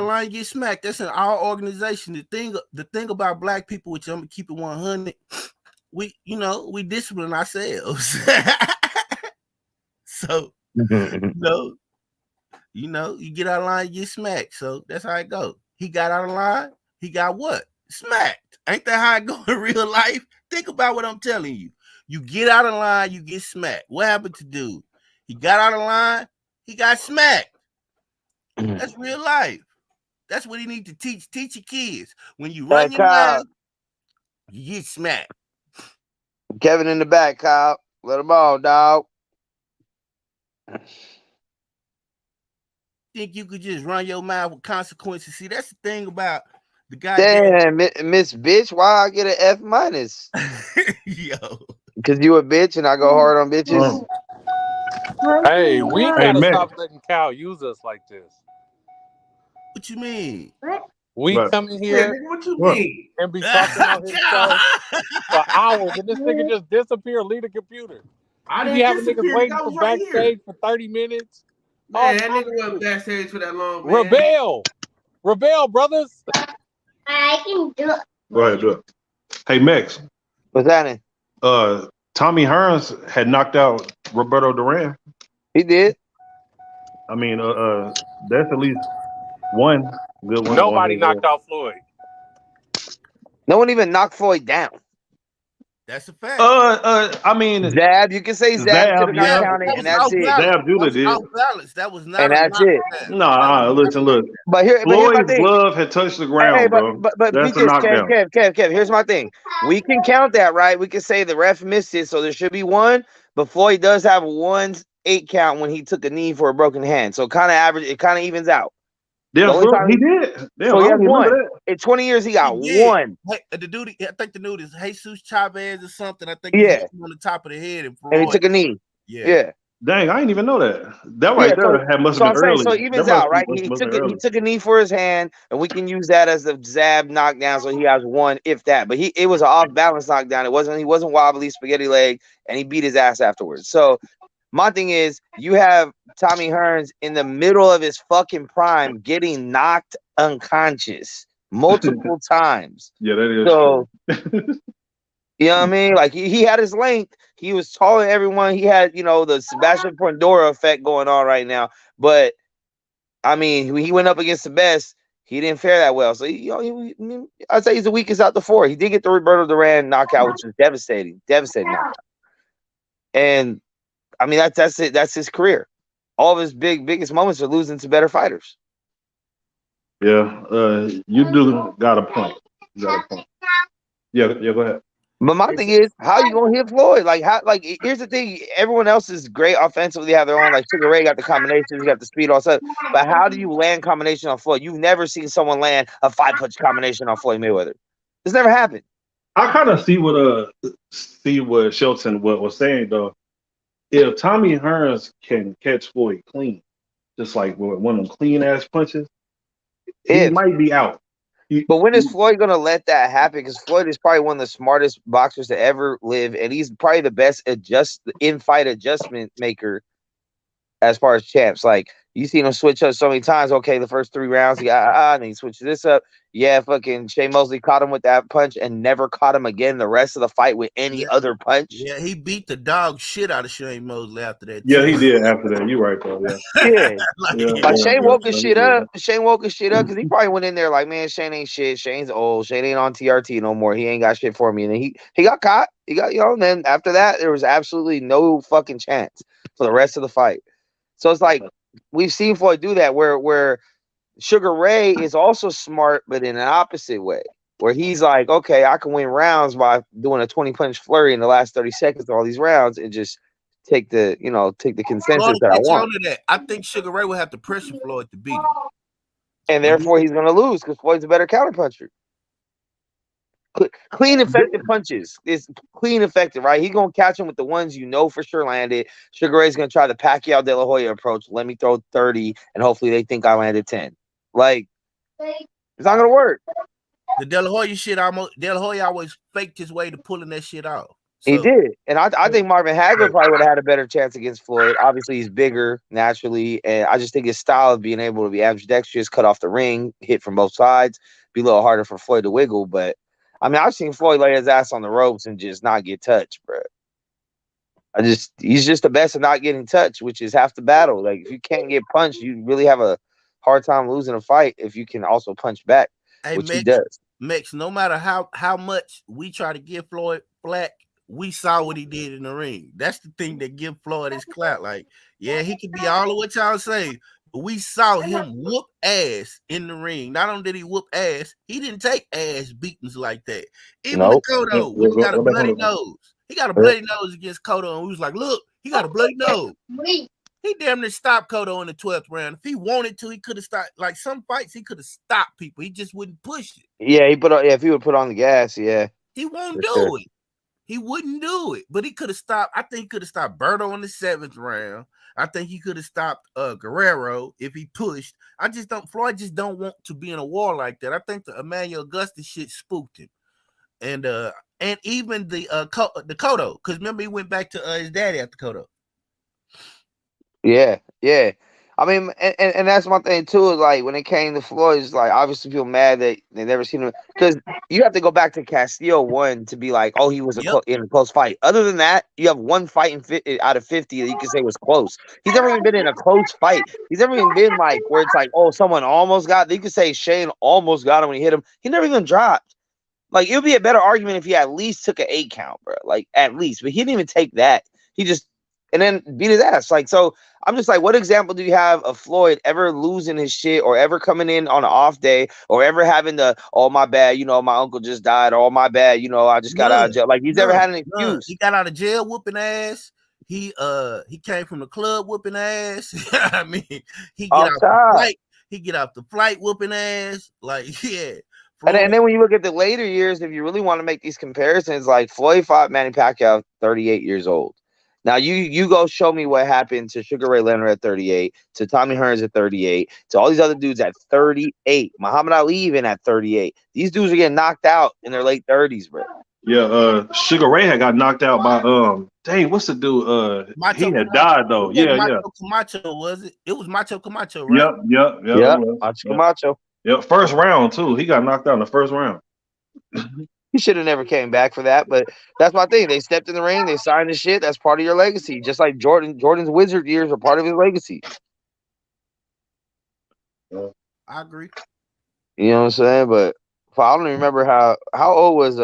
of line, you get smacked. That's in our organization. The thing about black people, which I'm gonna keep it 100, we discipline ourselves. So you get out of line, you get smacked. So that's how it goes. He got out of line, he got what? Smacked. Ain't that how it go in real life? Think about what I'm telling you. You get out of line, you get smacked. What happened to dude? He got out of line, he got smacked. That's real life. That's what he need to teach. Teach your kids. When you run your line, you get smacked. Kevin in the back, Kyle. Let him on, dog. Think you could just run your mouth with consequences? See, that's the thing about the guy. Damn, Miss Bitch, why I get an F minus? Yo, because you a bitch and I go hard on bitches. Hey, we gotta stop letting Cal use us like this. What you mean? We come in here what you mean? and be talking on his show for hours, and this nigga just disappear, leave the computer. I You didn't be having niggas disappear. waiting I for was right backstage here. for 30 minutes. Man, that nigga wasn't backstage for that long, man. Rebel, brothers. I can do it. Go ahead, do it. Hey, Max. What's happening? Tommy Hearns had knocked out Roberto Duran. He did. I mean, that's at least one good one. Nobody knocked out Floyd. No one even knocked Floyd down. That's a fact. I mean, Zab. You can say Zab could have not counted, and that's it. Zab Judah did. Off balance. That was not. And that's it. No, listen, look. But here's my Floyd's thing. glove had touched the ground, bro. But that's a because knockdown. Kev, here's my thing. We can count that, right? We can say the ref missed it, so there should be one. But Floyd does have 1-8 count when he took a knee for a broken hand, so kind of average. It kind of evens out. Damn, he did. Damn, so he I has don't one. remember that. In 20 years, he got one. Hey, the dude, I think the dude is Jesus Chavez or something. I think he hit him on the top of the head and he took a knee. Yeah. Dang, I didn't even know that. That right there must have been early. So it evens out, right? He took a knee for his hand, and we can use that as the Zab knockdown. So he has one, if that. But it was an off balance knockdown. He wasn't wobbly spaghetti leg, and he beat his ass afterwards. So my thing is, you have Tommy Hearns in the middle of his fucking prime getting knocked unconscious multiple times. Yeah, that is so. You know what I mean? Like he had his length. He was taller than everyone. He had, the Sebastian Pandora effect going on right now. But I mean, when he went up against the best, he didn't fare that well. So I'd say he's the weakest out the four. He did get the Roberto Duran knockout, which was devastating knockout. And I mean, that's it. That's his career. All of his biggest moments are losing to better fighters. Yeah, you do got a point. Yeah, go ahead. But my thing is, how you gonna hit Floyd? Here's the thing: everyone else is great offensively. They have their own. Like Sugar Ray got the combinations, you got the speed, all stuff. But how do you land combination on Floyd? You've never seen someone land a 5-punch combination on Floyd Mayweather. It's never happened. I kind of see what Shelton was saying though. If Tommy Hearns can catch Floyd clean, just like one of them clean ass punches, he might be out. But when is Floyd going to let that happen? Because Floyd is probably one of the smartest boxers to ever live, and he's probably the best in-fight adjustment maker as far as champs. Like, you seen him switch up so many times. Okay, the first 3 rounds, he got and he switches this up. Yeah, fucking Shane Mosley caught him with that punch and never caught him again the rest of the fight with any other punch. Yeah, he beat the dog shit out of Shane Mosley after that. Yeah, he did after that. You're right, though. Yeah. Shane woke his shit up. Shane woke his shit up because he probably went in there like, man, Shane ain't shit. Shane's old. Shane ain't on TRT no more. He ain't got shit for me. And then he got caught. He got, and then after that, there was absolutely no fucking chance for the rest of the fight. So it's like, we've seen Floyd do that where Sugar Ray is also smart, but in an opposite way, where he's like, okay, I can win rounds by doing a 20-punch flurry in the last 30 seconds of all these rounds and just take the consensus that I want. I think Sugar Ray will have to pressure Floyd to beat him. And therefore he's going to lose because Floyd's a better counterpuncher. Clean, effective punches. It's clean, effective, right? He's going to catch him with the ones for sure landed. Sugar Ray's going to try the Pacquiao De La Hoya approach. Let me throw 30, and hopefully they think I landed 10. Like, it's not going to work. The De La Hoya shit, De La Hoya always faked his way to pulling that shit off. So. He did. And I think Marvin Hagler probably would have had a better chance against Floyd. Obviously, he's bigger naturally, and I just think his style of being able to be ambidextrous, cut off the ring, hit from both sides, be a little harder for Floyd to wiggle, but I mean, I've seen Floyd lay his ass on the ropes and just not get touched, bro. He's just the best at not getting touched, which is half the battle. Like, if you can't get punched, you really have a hard time losing a fight if you can also punch back, which he does. Max, no matter how much we try to give Floyd flack, we saw what he did in the ring. That's the thing that give Floyd his clout. Like, yeah, he could be all of what y'all say, but we saw him whoop ass in the ring. Not only did he whoop ass, he didn't take ass beatings like that. Even the Kodo, when he got a bloody nose, He got a bloody nose against Cotto, and we was like, look, he got a bloody nose. He damn near stopped Cotto in the 12th round. If he wanted to, he could have stopped. Like some fights, he could have stopped people. He just wouldn't push it. Yeah, if he would put on the gas, yeah. He won't do it. He wouldn't do it. But he could have stopped. I think he could have stopped Berto in the 7th round. I think he could have stopped Guerrero if he pushed. Floyd just don't want to be in a war like that. I think the Emmanuel Augustus shit spooked him. And even the Cotto, because remember he went back to his daddy after Cotto. Yeah. I mean, and that's my thing too. Is like when it came to Floyd, it's like obviously people mad that they never seen him because you have to go back to Castillo 1 to be like, oh, he was in a close fight. Other than that, you have one fight out of 50 that you can say was close. He's never even been in a close fight. He's never even been like where it's like, oh, someone almost got. You could say Shane almost got him when he hit him. He never even dropped. Like it would be a better argument if he at least took an 8 count, bro. Like at least, but he didn't even take that. He just. And then beat his ass. Like, so I'm just like, what example do you have of Floyd ever losing his shit or ever coming in on an off day or ever having the, oh, my bad, my uncle just died, or oh, my bad, I just got out of jail. Like, he's never had an excuse. He got out of jail whooping ass. He came from the club whooping ass. I mean, he get off the flight whooping ass. Like, yeah. And then when you look at the later years, if you really want to make these comparisons, like Floyd fought Manny Pacquiao 38 years old. Now you go show me what happened to Sugar Ray Leonard at 38, to Tommy Hearns at 38, to all these other dudes at 38. Muhammad Ali even at 38. These dudes are getting knocked out in their late 30s, bro. Yeah, Sugar Ray had got knocked out by what's the dude? He had died though. Macho Camacho, was it? It was Macho Camacho, right? Yep. Macho Camacho. Yep, first round too. He got knocked out in the first round. He should have never came back for that, but that's my thing. They stepped in the ring, they signed the shit. That's part of your legacy. Just like Jordan's Wizard years are part of his legacy. I agree. You know what I'm saying? But I don't even remember how old was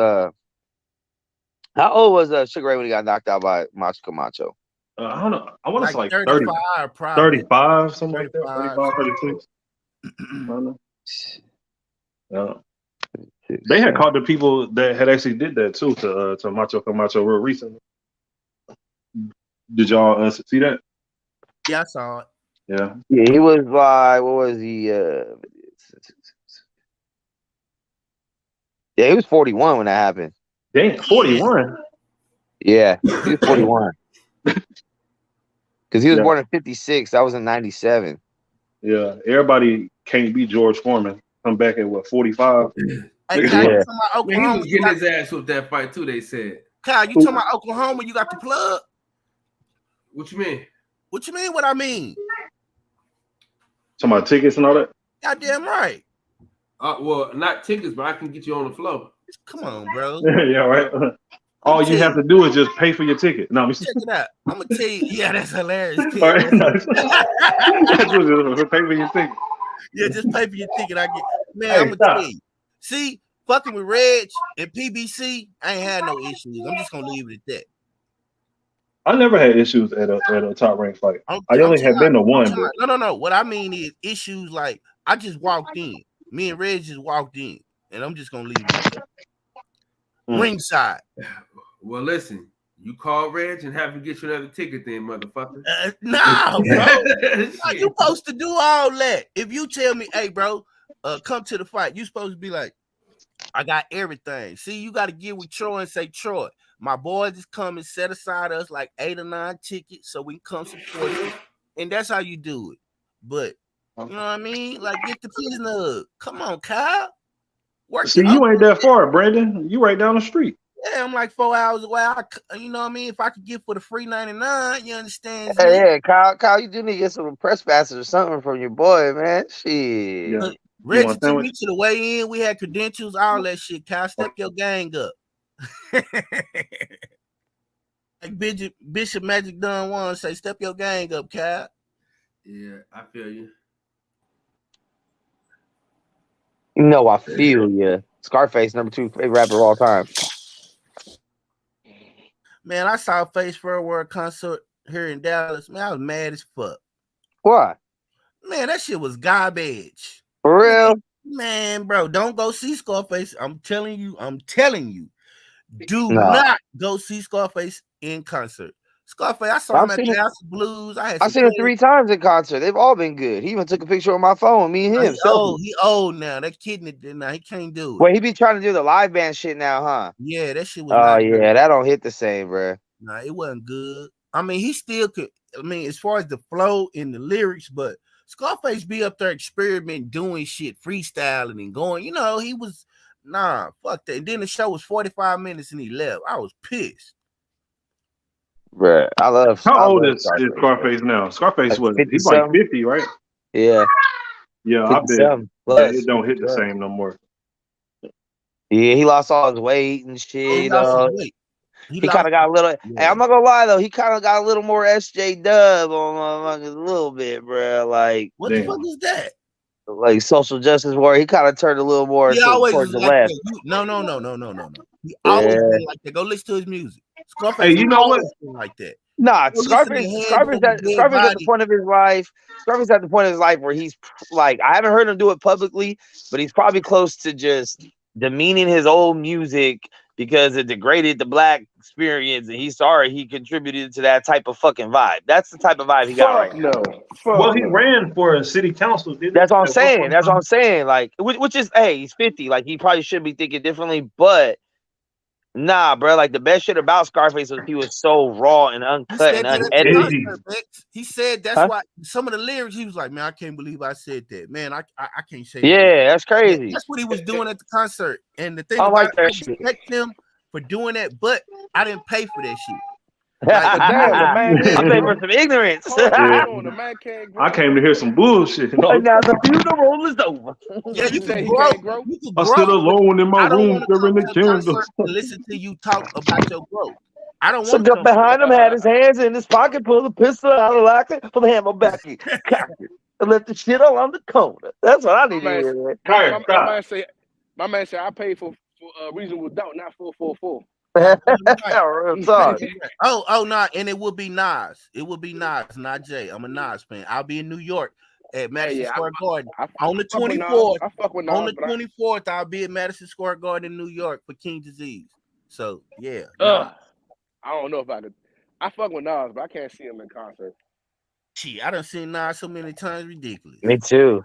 Sugar Ray when he got knocked out by Macho Camacho? I don't know. I want to say like 35, probably. 35, something like that. 35, 36. I don't know. Yeah. They had caught the people that had actually did that too to Macho Camacho real recently. Did y'all see that? Yeah, I saw it. Yeah, he was like, what was he? Yeah, he was 41 when that happened. Damn, 41. Yeah, he was 41. Because he was born in 56. That was in 97. Yeah, everybody can't be George Foreman. Come back at what, 45? Hey, Kyle, you talking about Oklahoma? He was getting his ass with that fight too. They said. Kyle, you talking about Oklahoma? You got the plug? What you mean? What you mean? What I mean? Talking about tickets and all that? Goddamn right. Well, not tickets, but I can get you on the floor. Come on, bro. Yeah, right. All you have to do is just pay for your ticket. No, check it out. I'm gonna tell you. Yeah, that's hilarious. All right. Pay for your ticket. Yeah, just pay for your ticket. I'm gonna tell you. See, fucking with Reg and PBC, I ain't had no issues. I'm just gonna leave it at that. I never had issues at a top ranked fight. I only have been to one. No. What I mean is issues like I just walked in. Me and Reg just walked in, and I'm just gonna leave it at that. Ringside. Well, listen. You call Reg and have him get you another ticket, then, motherfucker. Nah, bro. Like, you supposed to do all that. If you tell me, hey, bro, come to the fight, you supposed to be like, I got everything. See, you got to get with Troy and say, Troy, my boys just come and set aside us like 8 or 9 tickets so we can come support you. And that's how you do it. But, you know what I mean? Like, get the prisoner. Come on, Kyle. See, you ain't that far, Brandon. You right down the street. Yeah, I'm like 4 hours away. You know what I mean? If I could get for the free 99, you understand? Hey, Kyle, you do need to get some press passes or something from your boy, man. Shit. Yeah. Reggie took me to the weigh in. We had credentials, all that shit. Kyle, step your gang up. Like Bishop Magic Dunn one say, step your gang up, Kyle. Yeah, I feel you. No, I feel you. Scarface, number 2 favorite rapper of all time. Man, I saw Face for a World concert here in Dallas. Man, I was mad as fuck. Why? Man, that shit was garbage. For real? Man, bro, don't go see Scarface. I'm telling you. Do not go see Scarface in concert. Scarface, I saw him at the House of Blues. I seen him 3 times in concert. They've all been good. He even took a picture on my phone. Me and him. He old now. That kidney, now he can't do it. Well, he be trying to do the live band shit now, huh? Yeah, that shit was. Oh yeah, good. That don't hit the same, bro. Nah, it wasn't good. I mean, he still could. I mean, as far as the flow in the lyrics, but Scarface be up there experimenting, doing shit, freestyling and going. You know, he was fuck that. And then the show was 45 minutes and he left. I was pissed. Bruh, I love. How old is Scarface now? Scarface was he's like 50, right? Yeah. Yeah, I bet it don't hit the same no more. Yeah, he lost all his weight and shit. He kind of got a little. Yeah. Hey, I'm not gonna lie though, he kind of got a little more SJ Dub on a little bit, bro. Like, what the fuck is that? Like social justice warrior. He kind of turned a little more towards the left. No. He always been like that. Go listen to his music. Scarface, hey, you know what? Like that. Nah, Scarface at the point of his life. Scarface at the point of his life where he's like, I haven't heard him do it publicly, but he's probably close to just demeaning his old music because it degraded the black experience, and he's sorry he contributed to that type of fucking vibe. That's the type of vibe he got right now. Well, he ran for a city council, didn't he? That's what I'm saying. That's what I'm saying. Like, which is, hey, he's 50. Like, he probably should be thinking differently, but nah, bro. Like, the best shit about Scarface was he was so raw and uncut and unedited. He said that's why some of the lyrics, he was like, man, I can't believe I said that. Man, I can't say that. Yeah, that's crazy. That's what he was doing at the concert. And the thing I like that I respect him for doing that, but I didn't pay for that shit. Like, I paid for some ignorance. I came to hear some bullshit. And now the funeral is over. Yeah, you can grow. I stood alone in my room during the candles. Listen to you talk about your growth. I don't want to jump behind him, had his hands in his pocket, pulled the pistol out of locker, put the hammer back in, cocked it, and left the shit all on the corner. That's what I need to hear. My man said I paid for reasonable doubt, not 444. No, and it would be Nas. It would be Nas, not Jay. I'm a Nas fan. I'll be in New York at Madison Square Garden on the 24th. On the 24th, I'll be at Madison Square Garden in New York for King Disease. So yeah. I don't know if I could. I fuck with Nas, but I can't see him in concert. Gee, I done seen Nas so many times, ridiculous. Me too.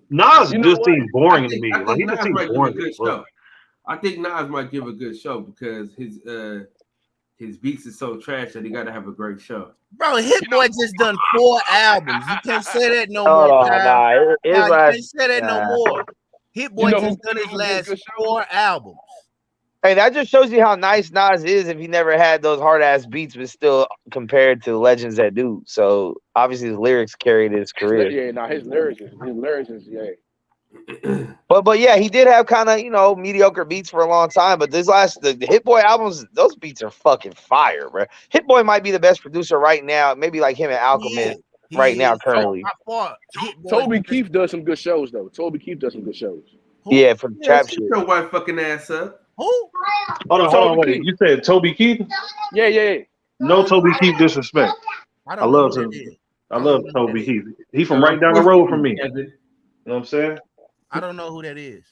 Nas just seems boring to me. Like, he just seems boring. I think Nas might give a good show because his beats is so trash that he got to have a great show. Bro, Hit Boy just done 4 albums. You can't say that no more. You can't say that no more. Hit Boy just done his last 4 albums. Hey, that just shows you how nice Nas is if he never had those hard ass beats, but still compared to the legends that do. So obviously his lyrics carried his career. Yeah, his lyrics is But yeah, he did have kind of mediocre beats for a long time. But the Hit Boy albums, those beats are fucking fire, bro. Hit Boy might be the best producer right now, maybe like him and Alchemist now currently. Toby Keith does some good shows though. Yeah, for trap shit. Your white fucking ass up. Who? Hold on, wait. You said Toby Keith? Yeah. No Toby Keith disrespect. I love him. I love Toby Keith. He from right down the road from me. You know what I'm saying? I don't know who that is.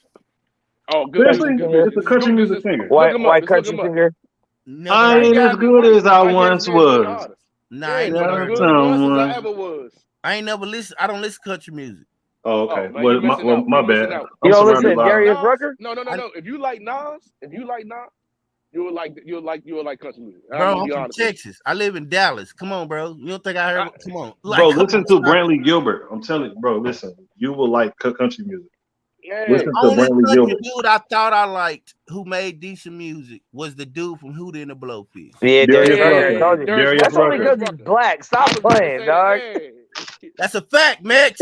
Oh, good. It's a country music singer. White country singer. I ain't as good as I once was. Nah, I ain't never as I ever was. I ain't never listen. I don't listen to country music. Oh, okay. Well, my bad. You don't listen to Darius Rucker? No. If you like Nas, you'll like country music. Bro, I'm from Texas. I live in Dallas. Come on, bro. You don't think I heard? Come on, bro. Listen to Brantley Gilbert. I'm telling you, bro. Listen, you will like country music. Yeah. Listen to Brantley Gilbert. Dude, I thought I liked who made decent music was the dude from Hootie and the Blowfish. Yeah, Darius Rucker. That's only because he's black. Stop playing, dog. That's a fact, Max.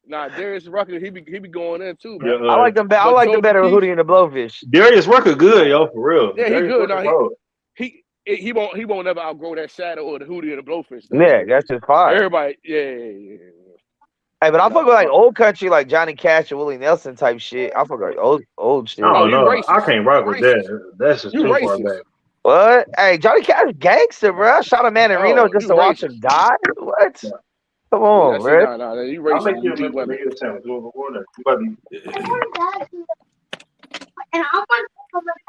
Nah, Darius Rucker, he be going in too, man. I like them. I like them better than Hootie and the Blowfish. Darius Rucker, good, yo, for real. Yeah, he good. No, he won't ever outgrow that shadow or the Hootie and the Blowfish. Though. Yeah, that's just fine. Everybody, yeah. Hey, but I fuck with like old country, like Johnny Cash and Willie Nelson type shit. I fuck with like old shit. Oh no, I can't rock with that. That's just too far back. What? Hey, Johnny Cash gangster, bro. I shot a man in Reno just to watch him die. What? Come on, bro. Nah, you racing. You keep letting me get a sandwich. You about to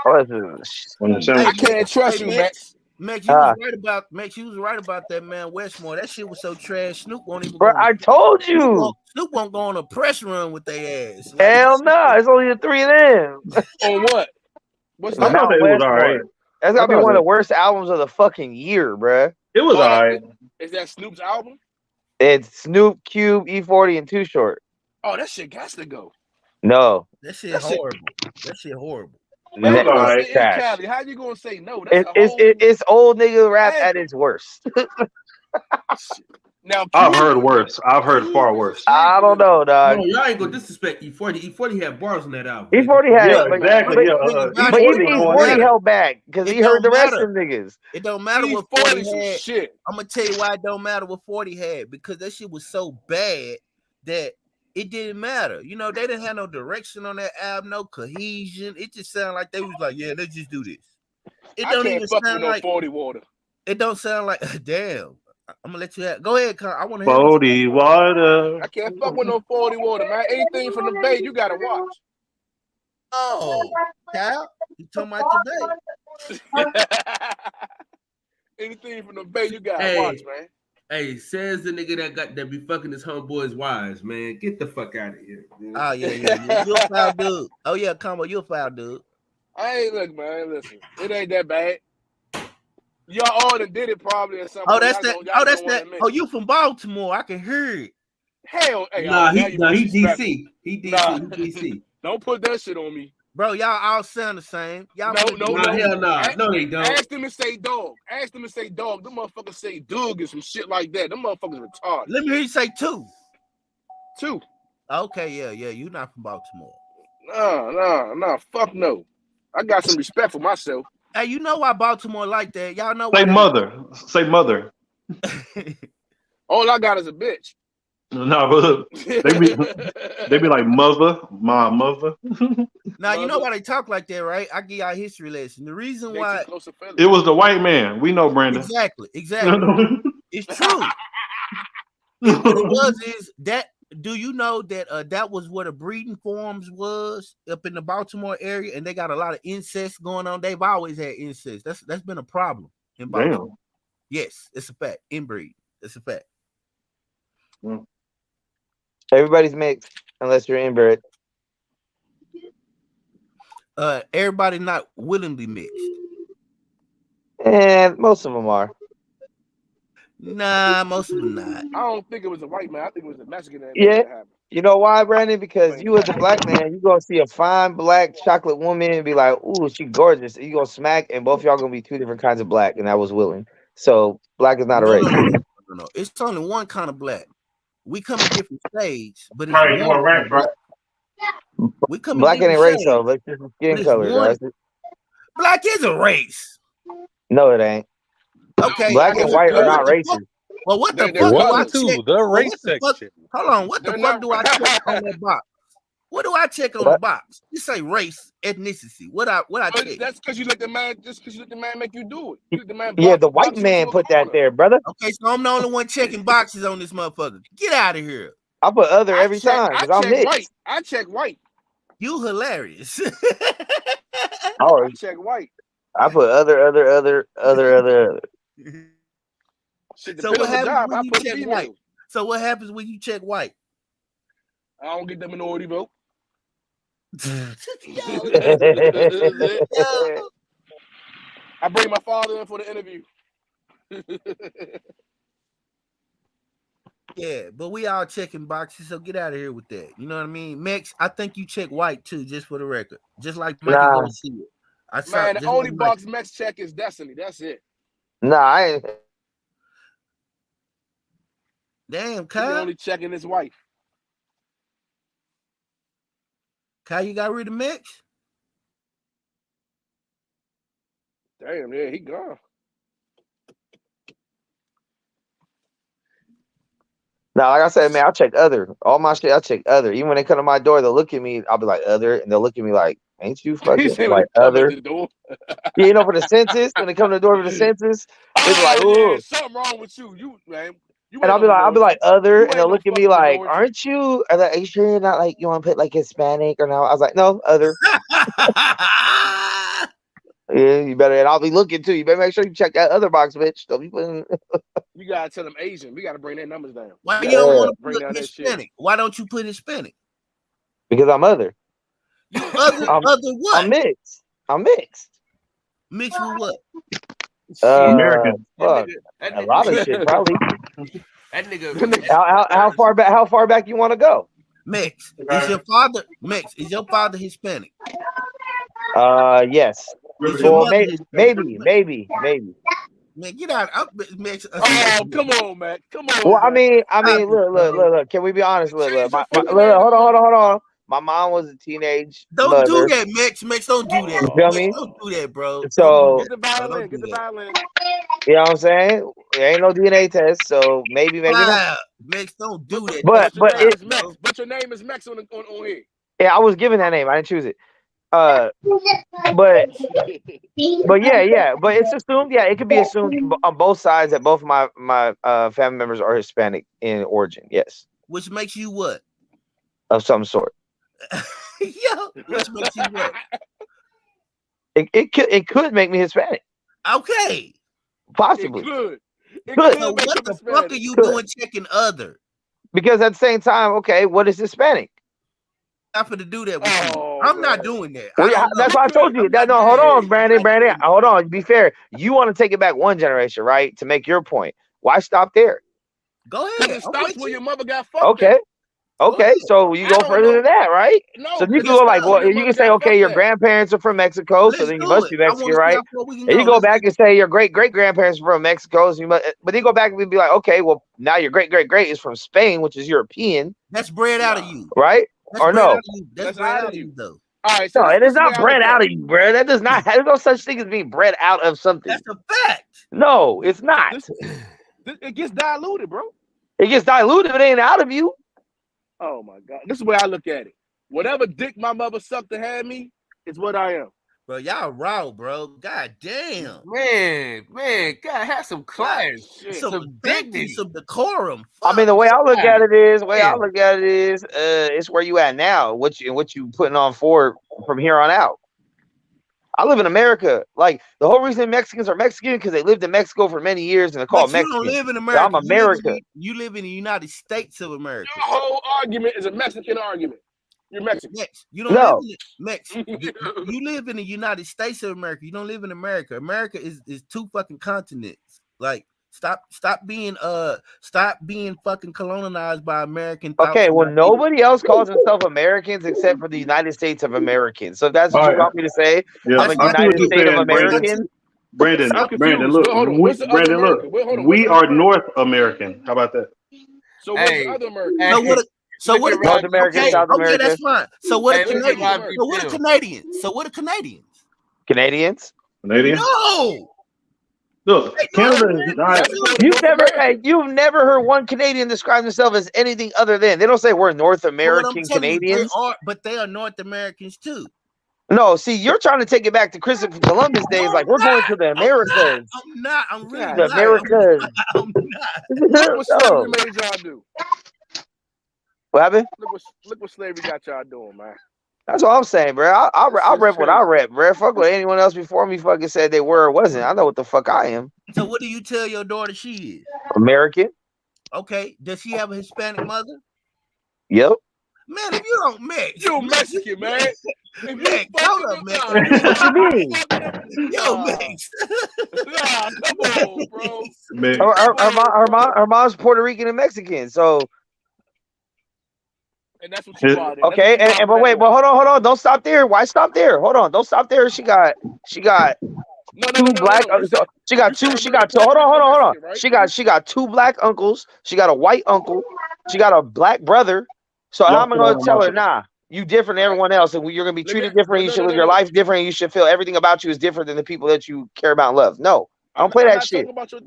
Hey, I can't trust you, Max. Max, you was right about that, man. Westmore, that shit was so trash. Snoop won't even bro, go. I told you. Snoop won't go on a press run with their ass. Like, hell no, it's only the three of them. On what? What's I thought Mount it was all right. Westmore. That's gotta be one of the worst albums of the fucking year, bro. It was all right. Is that Snoop's album? It's Snoop, Cube, E40, and Too Short. Oh, that shit got to go. No. That shit horrible. That shit horrible. Man, That was in trash. Cali. How you gonna say no? It's old nigga rap at its worst. Now I've heard worse. I've heard far worse. I don't know, dog. No, y'all ain't gonna disrespect E40. E40 had bars on that album. E40 had, exactly. But even E40 held back because he heard the rest of them niggas. It don't matter what 40 had. Shit. I'm gonna tell you why it don't matter what 40 had, because that shit was so bad that it didn't matter. You know, they didn't have no direction on that album, no cohesion. It just sounded like they was like, yeah, let's just do this. It don't even sound like 40 water. It don't sound like damn. I'm gonna let you have. Go ahead, Con. I want to. 40 water. I can't fuck with no 40 water, man. Anything from the Bay, you gotta watch. Oh, Kyle, you talking about your Bay? Anything from the Bay, you gotta watch, man. Hey, says the nigga that be fucking his homeboys' wives, man. Get the fuck out of here. Man. Oh yeah. You a foul dude. Oh yeah, Combo, you a foul dude. Look, man. Listen, it ain't that bad. Y'all all done did it probably or something. Oh, that's that. Oh, you from Baltimore? I can hear it. Hell, hey, he DC. He DC. Don't put that shit on me, bro. Y'all all sound the same. Y'all no, hell no. No, they don't. Ask them to say dog. Them motherfuckers say dug and some shit like that. Them motherfuckers retarded. Let me hear you say two. Okay, yeah. You not from Baltimore. No. Fuck no. I got some respect for myself. Hey, you know why Baltimore like that? Y'all know why. Say mother. All I got is a bitch. No, but they be like mother, my mother. Now you know why they talk like that, right? I give y'all a history lesson. The reason why it was the white man. We know, Brandon. Exactly. It's true. What it was is that. Do you know that that was where the breeding farms was up in the Baltimore area, and they got a lot of incest going on? They've always had incest. That's been a problem in Baltimore. Damn. Yes, it's a fact. Inbreed. It's a fact. Everybody's mixed unless you're inbred. Everybody not willingly mixed. And most of them are. Nah, most of them not. I don't think it was a white man. I think it was a Mexican man. Yeah. You know why, Brandon? Because you as a black man, you gonna see a fine black chocolate woman and be like, ooh, she gorgeous. You gonna smack, and both y'all gonna be two different kinds of black, and that was willing. So black is not a race. No. It's only one kind of black. We come in different shades, but it's right, you want ranch, right? We come black ain't a race though, but it's just skin color. Black is a race. No, it ain't. Okay. Black and white are not races. Well, what the fuck do I check? The race section. Hold on. What the fuck do I check on that box? What do I check on the box? You say race, ethnicity. What I check? That's because you let the man. Just because you let the man make you do it. You let the man the white man put that there, brother. Okay, so I'm the only one checking boxes on this motherfucker. Get out of here. I put other every time because I'm mixed. White. I check white. You hilarious. I check white. I put other. Shit, so what happens when you check white? So what happens when you check white? I don't get the minority vote. I bring my father in for the interview. Yeah, but we all checking boxes, so get out of here with that. You know what I mean? Max, I think you check white too, just for the record. Just like Mikey Garcia. Man, the only box Max check is Destiny. That's it. Nah, I ain't. Damn, Kyle. He's only checking his wife. Kyle, you got rid of Max? Damn, yeah, he gone. Now, like I said, man, I check other. All my shit, I check other. Even when they come to my door, they'll look at me. I'll be like, other. And they'll look at me like, ain't you fucking like other? Yeah, you know, for the census, when they come to the door for the census, they be like, ooh. Yeah, something wrong with you. You, man. And I'll be like other, and they'll look at me like, aren't you? Are you sure you're not like you want to put like Hispanic or no? I was like, no, other. Yeah, you better. And I'll be looking too. You better make sure you check that other box, bitch. Don't be putting. You gotta tell them Asian. We gotta bring their numbers down. Why you don't want to put Hispanic? Why don't you put Hispanic? Because I'm other. You other what? I'm mixed. I'm mixed. Mixed with what? American. Fuck. A lot of shit, probably. That nigga. How far back? How far back you want to go? Mix. Is your father mixed? Is your father Hispanic? Yes. Well, maybe. Man, get out. Mix. Oh, come on, man. Come on. Well, man. I mean, look. Can we be honest? Look. Hold on. My mom was a teenage. Don't do that, Mix. Don't do that. You feel me? Don't do that, bro. So get the violin. Get the violin. You know what I'm saying? There ain't no DNA test, so maybe not. Mix, don't do that. But your name is Max on here. Yeah, I was given that name. I didn't choose it. But yeah. But it's assumed. Yeah, it could be assumed on both sides that both of my family members are Hispanic in origin. Yes. Which makes you what? Of some sort. Yo, which makes you what? It could make me Hispanic. Okay. Possibly. It could. So what the fuck are you doing checking other? Because at the same time, okay, what is Hispanic? I'm going to do that with you. I'm not doing that. Well, that's why I told you. Hold on, Brandon. Hold on. Be fair. You want to take it back one generation, right? To make your point. Why stop there? Go ahead. It stops where your mother got fucked. Okay, so you go further than that, right? No, so you can go like, well, you can say, okay, your grandparents are from Mexico, so then you must be Mexican, right? And you go back and say your great grandparents are from Mexico, so you must, but then you go back and be like, okay, well, now your great is from Spain, which is European. That's bred out of you, right? Or no? That's bred out of you, though. All right, so no, it is not bred out of you, bro. That does not. There's no such thing as being bred out of something. That's a fact. No, it's not. It gets diluted, bro. It gets diluted, but it ain't out of you. Oh my God. This is the way I look at it. Whatever dick my mother sucked to have me is what I am. Bro, y'all raw, bro. God damn. Man, gotta have some class. Some dignity, some decorum. Fuck. I mean, the way I look at it is, it's where you at now. What you putting on forward from here on out. I live in America. Like, the whole reason Mexicans are Mexican because they lived in Mexico for many years and they're called Mexican. You don't live in America. I'm America. You live in the United States of America. Your whole argument is a Mexican argument. You're Mexican. You don't live in Mexico. You live in the United States of America. You don't live in America. America is two fucking continents. Like, stop being fucking colonized by American. Okay, well, nobody else calls themselves Americans except for the United States of Americans. So if that's what you want me to say, I'm a United States of American. Brandon, look, Brandon, look, we are North American. How about that? So what's the other American? So what? North America, South America. Okay, that's fine. So what? Canadians? So what are Canadians? Canadians? No. Look, Canada is not. You've never heard one Canadian describe themselves as anything other than. They don't say we're North American Canadians. But they are North Americans too. No, see, you're trying to take it back to Christopher Columbus days. Like, we're going to the Americas. I'm not. I'm really the Americas. I'm not. Look what slavery made y'all do. What happened? Look what slavery got y'all doing, man. That's what I'm saying, bro. I rep what I rep, bro. Fuck what anyone else before me fucking said they were or wasn't. I know what the fuck I am. So what do you tell your daughter she is? American. Okay. Does she have a Hispanic mother? Yep. Man, if you don't mix, you're Mexican, man. Mix, hold up, man. What you mean? Yo, mix. Nah, come on, bro. Her mom's Puerto Rican and Mexican, so. And that's what you are. Okay, but wait, hold on. Don't stop there. Why stop there? Hold on. Don't stop there. She got two black. She got two. Hold on. Right? She got two black uncles. She got a white uncle. She got a black brother. So how am I going to tell her, nah, you different than everyone else, and you're going to be treated different. You should live your life different. You should feel everything about you is different than the people that you care about and love. No, I don't play that shit. I'm not talking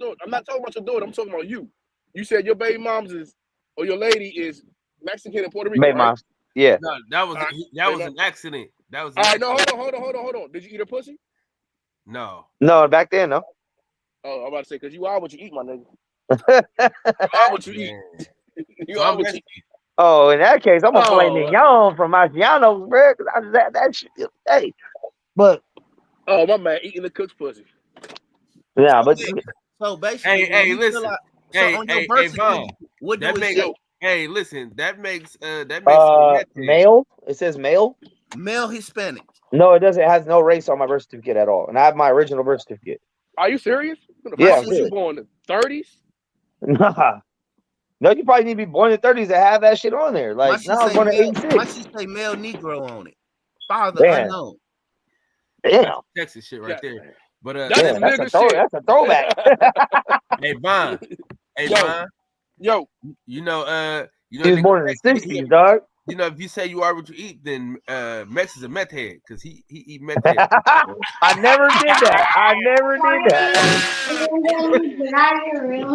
about your daughter. I'm talking about you. You said your baby mom's or your lady is Mexican and Puerto Rican. Baby moms. Yeah. No, that was an accident. That was. All right, no, hold on. Did you eat her pussy? No. No, back then, no. Oh, I'm about to say because you are what you eat, my nigga. All what you eat. You all what you eat. Oh, in that case, I'm a filet mignon from Marciano's, bro. Because I just had that shit the other day. But my man eating the cook's pussy. Yeah, but so basically, hey, listen. On your birth certificate, what do it say? Hey, listen. That makes male. It says male. Male Hispanic. No, it doesn't. It has no race on my birth certificate at all, and I have my original birth certificate. Are you serious? Yeah. Was you born in the 30s? Nah. No, you probably need to be born in the 30s to have that shit on there. Like, no, I was born in 86. Why she say male Negro on it? Father unknown. Damn. Texas shit right there. But that's a throwback. Hey, Von. Yo. You know, he was born in the 60s, dog. You know, if you say you are what you eat, then Mex is a meth head because he eat meth head. I never did that.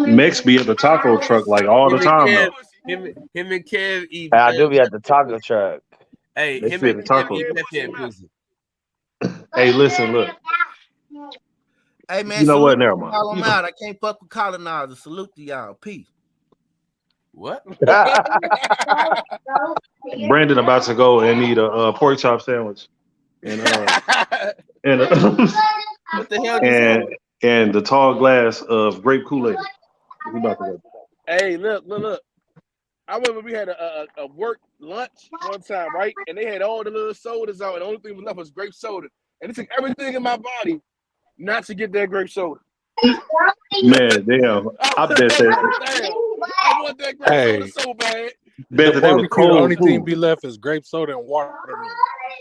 Mex be at the taco truck like all the time. Him and Kev eat. I do be at the taco truck. Hey, him and Kev eat meth head pussy. Hey, listen, look. Hey man, you know what? Never mind. Call them out. I can't fuck with colonizers. Salute to y'all. Peace. What? Brandon about to go and eat a pork chop sandwich, and what the hell? And the tall glass of grape Kool-Aid. We about to go. Hey, look. I remember we had a work lunch one time, right? And they had all the little sodas out, and the only thing left was grape soda. And it took everything in my body not to get that grape soda. Man, damn. I bet that. I want that grape soda so bad. Bet that they were cold. The only thing be left is grape soda and water.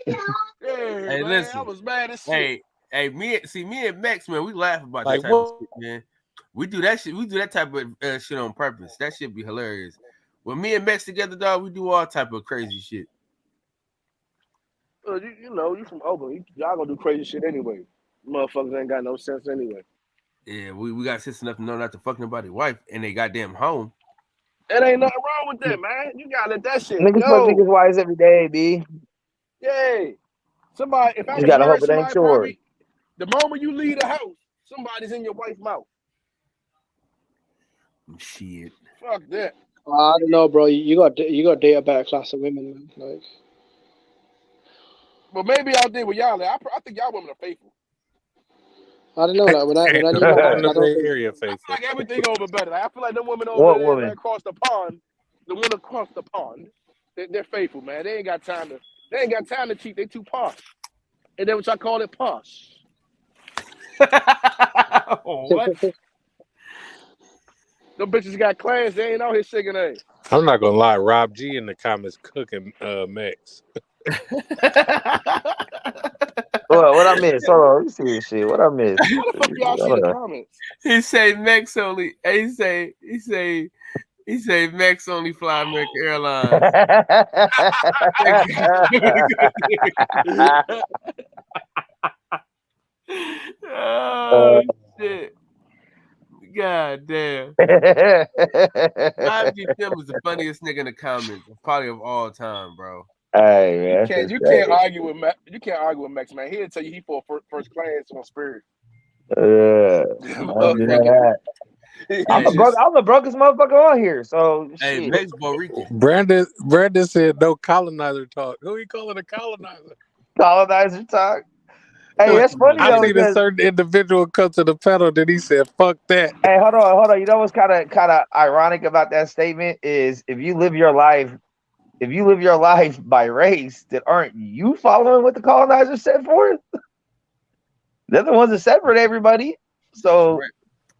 Hey, man, listen. I was mad as shit. Hey, me and Max, man, we laugh about like, that type of shit, man. We do that shit. We do that type of shit on purpose. That shit be hilarious. When me and Max together, dog, we do all type of crazy shit. You know, you from Oakland. Y'all gonna do crazy shit anyway. Motherfuckers ain't got no sense anyway. Yeah, we got sense enough to know not to fuck nobody's wife and they goddamn home. It ain't nothing wrong with that, man. You gotta let that shit niggas go. Niggas wives every day, B. Yeah. Somebody, if I you was gotta married hope it ain't yours. Probably, the moment you leave the house, somebody's in your wife's mouth. Shit. Fuck that. I don't know, bro. You got date a better class of women, man. Like, but maybe out there with y'all, I think y'all women are faithful. I don't know. Like when I do my I don't think like everything over better. Like, I feel like them women over there right across the pond, the one across the pond, they're faithful, man. They ain't got time to cheat. They too posh. And then what I call it posh. What? Them bitches got class. They ain't out here shaking ass. I'm not gonna lie. Rob G in the comments cooking Max. What I missed? Hold on, let me see this shit. What I missed? What the fuck y'all see the comments? He say Max only. He say Max only fly American Airlines. Oh shit. God damn. Rob G Tim was the funniest nigga in the comments, probably of all time, bro. Hey, man, you can't argue with Max. You can't argue with Max, man. He'll tell you he fought first class on Spirit. I'm the brokest motherfucker on here. So hey, Max Borican. Brandon said no colonizer talk. Who he calling a colonizer? Colonizer talk. Hey, that's funny. I seen a certain individual come to the panel that he said, "Fuck that." Hey, hold on. You know what's kind of ironic about that statement is if you live your life by race, then aren't you following what the colonizers said for? They're the ones that separate everybody. So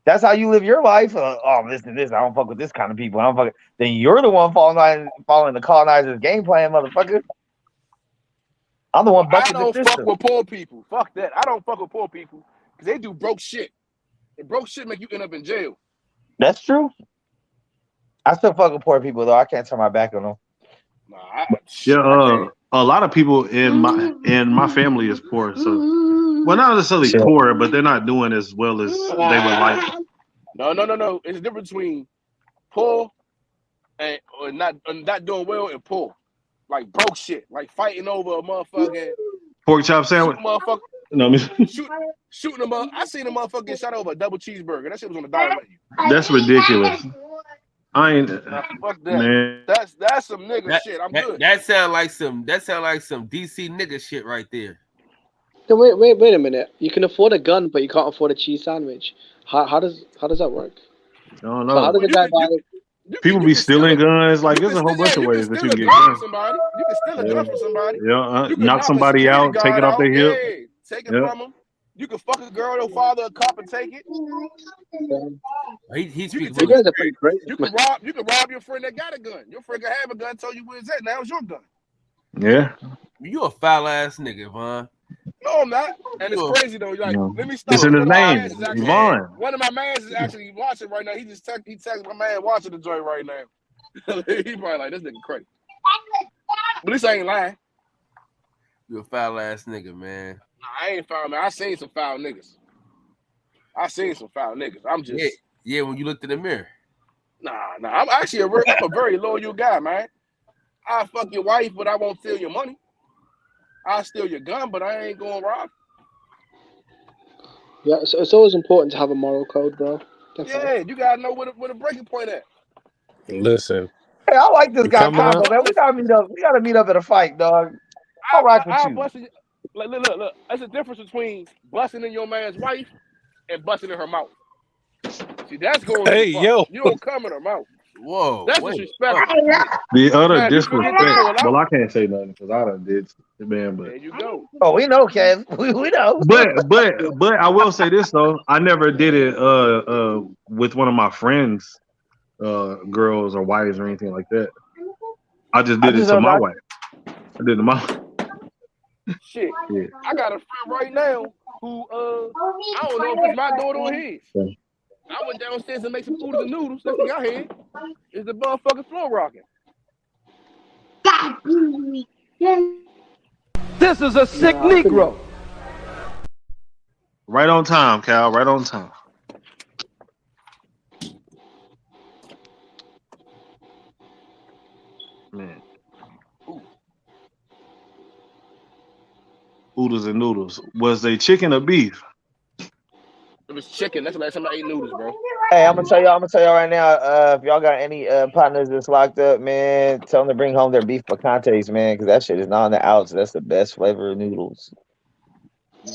that's how you live your life. Listen to this. I don't fuck with this kind of people. Then you're the one following the colonizers' game plan, motherfucker. I'm the one bucking the system. I don't fuck with poor people. Fuck that. I don't fuck with poor people because they do broke shit. And broke shit make you end up in jail. That's true. I still fuck with poor people though. I can't turn my back on them. A lot of people in my family is poor, so not necessarily poor, but they're not doing as well as they would like. No. It's a difference between poor and not doing well and poor. Like broke shit, like fighting over a motherfucking pork chop sandwich. Motherfucker, no, shooting them up. I seen a motherfucker get shot over a double cheeseburger. That shit was on the dollar menu. That's ridiculous. I ain't Fuck that. man. That's some nigga shit. I'm good. That sound like some DC nigga shit right there. No, wait a minute. You can afford a gun, but you can't afford a cheese sandwich. How does that work? I don't know. So how does the guy buy? People be stealing guns. Like there's a whole bunch of ways that you can get guns. Somebody. You can steal a gun from somebody. Yeah, You can knock somebody out, take it off their hip. Yeah, take it from them. You can fuck a girl, your father, a cop, and take it. He speaks. You guys are pretty crazy. You can rob your friend that got a gun. Your friend can have a gun, tell you where it's at. Now it's your gun. Yeah. You a foul ass nigga, Vaughn. No, I'm not. And it's crazy though. Like, let me stop. It's in his name, Vaughn. One of my mans is actually watching right now. He texted my man watching the joint right now. He probably like, this nigga crazy. But this ain't lying. You a foul ass nigga, man. Nah, I ain't foul, man. I seen some foul niggas. I'm just when you looked in the mirror. Nah. I'm actually I'm a very loyal guy, man. I'll fuck your wife, but I won't steal your money. I'll steal your gun, but I ain't going to rob. Yeah, so it's always important to have a moral code, bro. Definitely. Yeah, you gotta know where the breaking point at. Listen. Hey, I like this guy combo, man. We gotta meet up. We gotta meet up at a fight, dog. I'll rock with you. Look. There's a difference between busting in your man's wife and busting in her mouth. See, that's going. Hey, yo. You don't come in her mouth. Whoa, that's disrespectful. The other disrespect. Well, I can't say nothing because I done did, man. But there you go. Oh, we know, Kev. We know. But I will say this though. I never did it with one of my friends, girls or wives or anything like that. I just did it to my wife. I did it to my. Shit. Yeah. I got a friend right now who I don't know if it's my daughter or his. Yeah. I went downstairs and make some food and noodles. That's what I had. Is the motherfucking floor rocking. This is a sick Negro. Right on time, Cal. Right on time. Man. Oodles and noodles. Was they chicken or beef? It was chicken. That's the last time I ate noodles, bro. Hey, I'm gonna tell y'all right now. If y'all got any partners that's locked up, man, tell them to bring home their beef picantes, man, because that shit is not on the outs. That's the best flavor of noodles.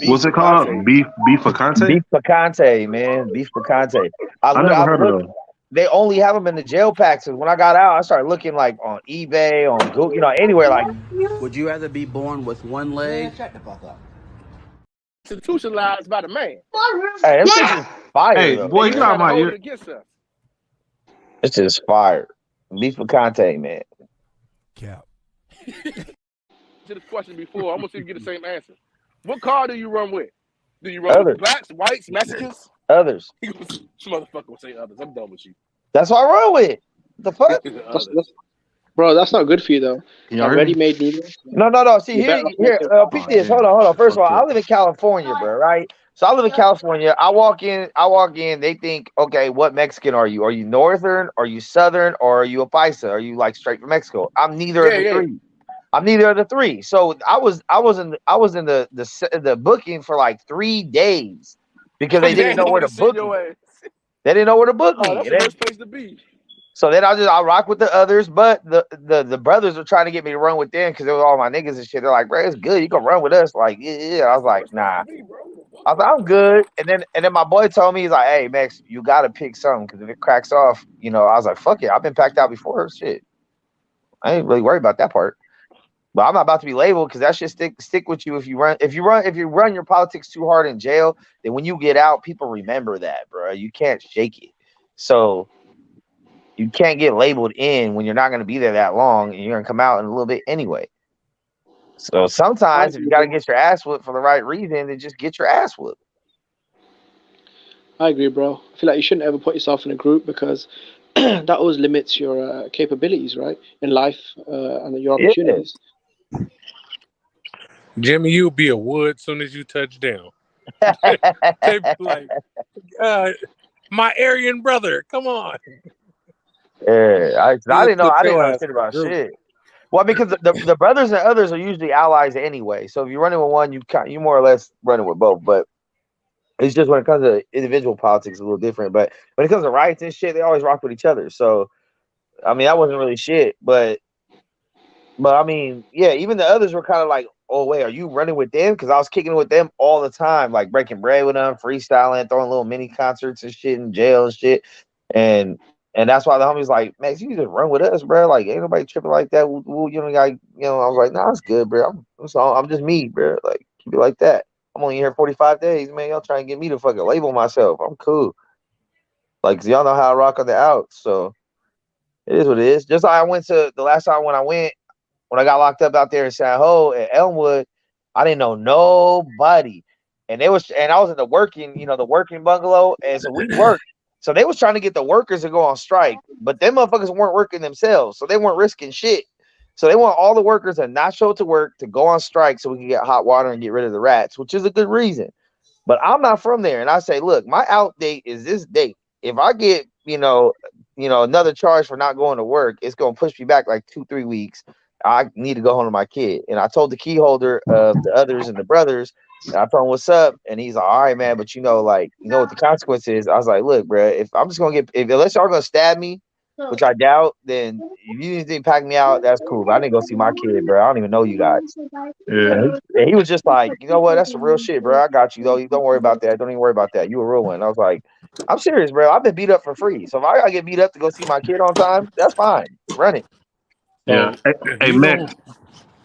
What's it called? Beef picante? Beef picante, man. Beef picante. I never heard of them. They only have them in the jail packs. So when I got out, I started looking like on eBay, on Google, anywhere. Like, would you rather be born with one leg? Shut the fuck up. Institutionalized by the man. Hey, them shit is fire. Hey, though. Boy, you got my ear. It's just fire. Beef picante, man. Cap. To the question before, I'm gonna see if you get the same answer. What car do you run with? Do you run with blacks, whites, Mexicans? Others. This motherfucker will say others. I'm done with you. That's what I run with. The fuck? Bro, that's not good for you though. Ready-made noodles. No. See, here. Pick this. Hold on. First of all, I live in California, bro. Right? So I live in California. I walk in. They think, okay, what Mexican are you? Are you Northern? Are you Southern? Or are you a paisa? Are you like straight from Mexico? I'm neither of the three. I'm neither of the three. So I was in the booking for like 3 days because they didn't know where to book me. They didn't know where to book me. That's the worst place to be. So then I rock with the others, but the brothers were trying to get me to run with them because they were all my niggas and shit. They're like, bro, it's good. You can run with us. Like, yeah. I was like, nah. I was like, I'm good. And then my boy told me, he's like, hey, Max, you got to pick something because if it cracks off, I was like, fuck it. I've been packed out before. Shit. I ain't really worried about that part. But I'm not about to be labeled because that shit stick with you if you run your politics too hard in jail, then when you get out, people remember that, bro. You can't shake it. So you can't get labeled in when you're not going to be there that long and you're going to come out in a little bit anyway. So sometimes if you got to get your ass whooped for the right reason, then just get your ass whooped. I agree, bro. I feel like you shouldn't ever put yourself in a group because that always limits your capabilities, right? In life and your opportunities. Yeah. Jimmy, you'll be a wood soon as you touch down. They be like, my Aryan brother, come on. Yeah, I didn't know shit about shit. Well, because the brothers and others are usually allies anyway. So if you're running with one, you more or less running with both. But It's just when it comes to individual politics, it's a little different. But when it comes to riots and shit, they always rock with each other. So, I mean, that wasn't really shit. But I mean, yeah, even the others were kind of like, oh, wait, are you running with them? Because I was kicking with them all the time, like breaking bread with them, freestyling, throwing little mini concerts and shit in jail and shit. And that's why the homies like, Max, you just run with us, bro. Like, ain't nobody tripping like that. You know, I was like, nah, it's good, bro. I'm just me, bro. Like, keep it like that. I'm only here 45 days, man. Y'all trying to get me to fucking label myself. I'm cool. Like, 'cause y'all know how I rock on the outs. So it is what it is. Just like I went to the last time when I got locked up out there in San Ho at Elmwood, I didn't know nobody. And I was in the working bungalow. And so we worked. So they was trying to get the workers to go on strike, but them motherfuckers weren't working themselves. So they weren't risking shit. So they want all the workers to not show up to work to go on strike so we can get hot water and get rid of the rats, which is a good reason. But I'm not from there. And I say, look, my out date is this date. If I get, another charge for not going to work, it's going to push me back like 2-3 weeks. I need to go home to my kid. And I told the key holder of the others and the brothers, and I told him what's up. And he's like, all right, man. But you know what the consequence is? I was like, look, bro, if I'm just going to unless y'all going to stab me, which I doubt, then if you didn't pack me out, that's cool. But I didn't go see my kid, bro. I don't even know you guys. Yeah. And he was just like, you know what? That's some real shit, bro. I got you, though. You don't worry about that. Don't even worry about that. You a real one. And I was like, I'm serious, bro. I've been beat up for free. So if I gotta get beat up to go see my kid on time, that's fine. Run it. Yeah. So, Hey, Max.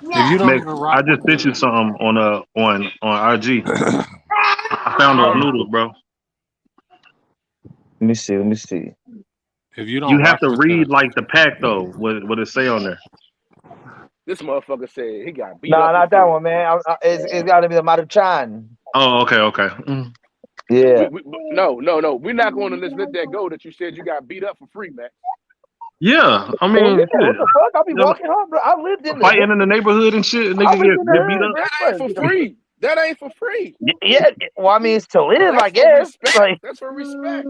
If you don't Max, even rock, I just sent you something on IG. I found those noodles, bro. let me see. if you You don't have rock to with read like the pack though. What it say on there? This motherfucker said he got beat Nah, up for not that free. one, man. It's got to be the Maruchan. Oh, okay. Yeah. No. We're not going to let that go that you said you got beat up for free, man. Yeah, I Hell mean, yeah. shit. What the fuck? I'll be You know, walking home, bro. I lived in the fighting hood. in the neighborhood and shit, I nigga lived in the get beat hood, up. bro. That ain't for free. That ain't for free. Yeah. Well, I mean, it's to live, I That's for guess. respect. Like, That's for respect.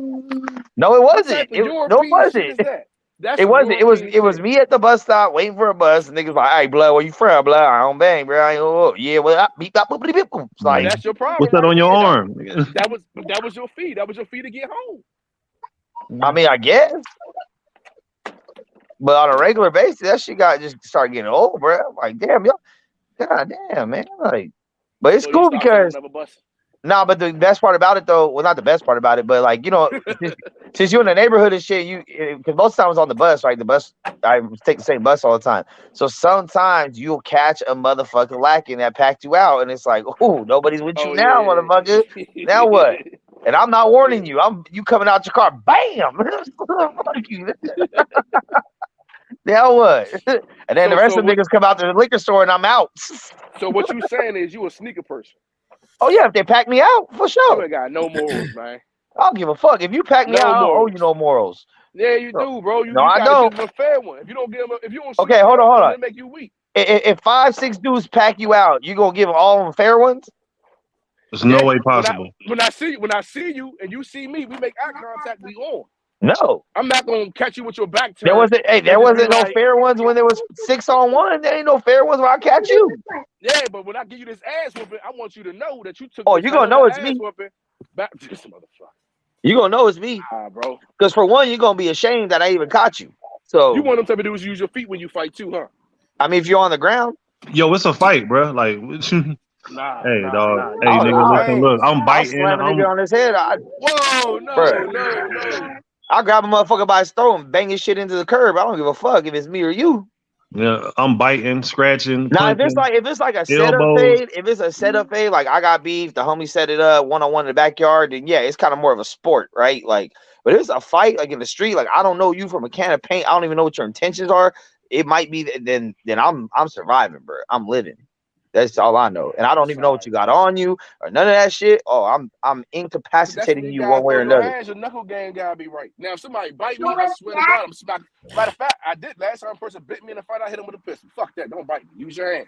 no, it What wasn't. type of No, it European shit wasn't. is that? That's It some wasn't. European It was shit. me at the bus stop waiting for a bus. And niggas like, hey, blood, where you from, blood? I don't bang, bro. I ain't, yeah, well, I beat up, boop, beep, boop. It's like, That's your What's problem that right on your there. arm? That was your fee. That was your fee to get home. I mean, I guess. But on a regular basis, that shit got just start getting old, bro. I'm like, damn, yo, god damn, man. Like, but it's So you cool start saying because never bust. nah, but the best part about it though, well, not the best part about it, but like, since you're in the neighborhood and shit, because most times on the bus, right? The bus, I take the same bus all the time. So sometimes you'll catch a motherfucker lacking that packed you out, and it's like, oh, nobody's with you Oh now, yeah. motherfucker. Now what? And I'm not warning you. You coming out your car, bam. Fuck you. Now what? And then the rest of the niggas come out to the liquor store, and I'm out. So what you saying is you a sneaker person? Oh yeah, if they pack me out, for You sure. ain't got no morals, man. I don't give a fuck. If you pack me out, I don't owe you no morals. Yeah, you do, bro. You No, I gotta give don't. them a fair one. If you don't give them, if you don't see Okay, them hold fair one, on. they make you weak. If 5-6 dudes pack you out, you gonna give them all them fair ones? There's no way possible. When I see you and you see me, we make eye contact. We on. No. I'm not gonna catch you with your back turned. There wasn't no fair ones when there was 6-on-1. There ain't no fair ones when I catch you. Yeah, but when I give you this ass whooping, I want you to know that you took. Oh, you gonna know it's me. Back this motherfucker. You gonna know it's me, bro. Because for one, you're gonna be ashamed that I even caught you. So you want them to do is use your feet when you fight too, huh? I mean, if you're on the ground, yo, it's a fight, bro. Like, hey, dog. Hey, nigga, look. I'm biting. I'll slam a nigga on his head. Whoa, no. I'll grab a motherfucker by his throat and bang his shit into the curb. I don't give a fuck if it's me or you. Yeah, I'm biting, scratching. Now, punching, if it's like a setup fade, like I got beef, the homie set it up 1-on-1 in the backyard, then yeah, it's kind of more of a sport, right? Like, but if it's a fight, like in the street, like I don't know you from a can of paint, I don't even know what your intentions are. It might be then I'm surviving, bro. I'm living. That's all I know, and I don't even know what you got on you or none of that shit. Oh, I'm incapacitating you one way or another. Your knuckle game gotta be right. Now, if somebody bite me, I swear to God, I'm smacking. Matter of fact, I did last time a person bit me in a fight. I hit him with a pistol. Fuck that. Don't bite me. Use your hands.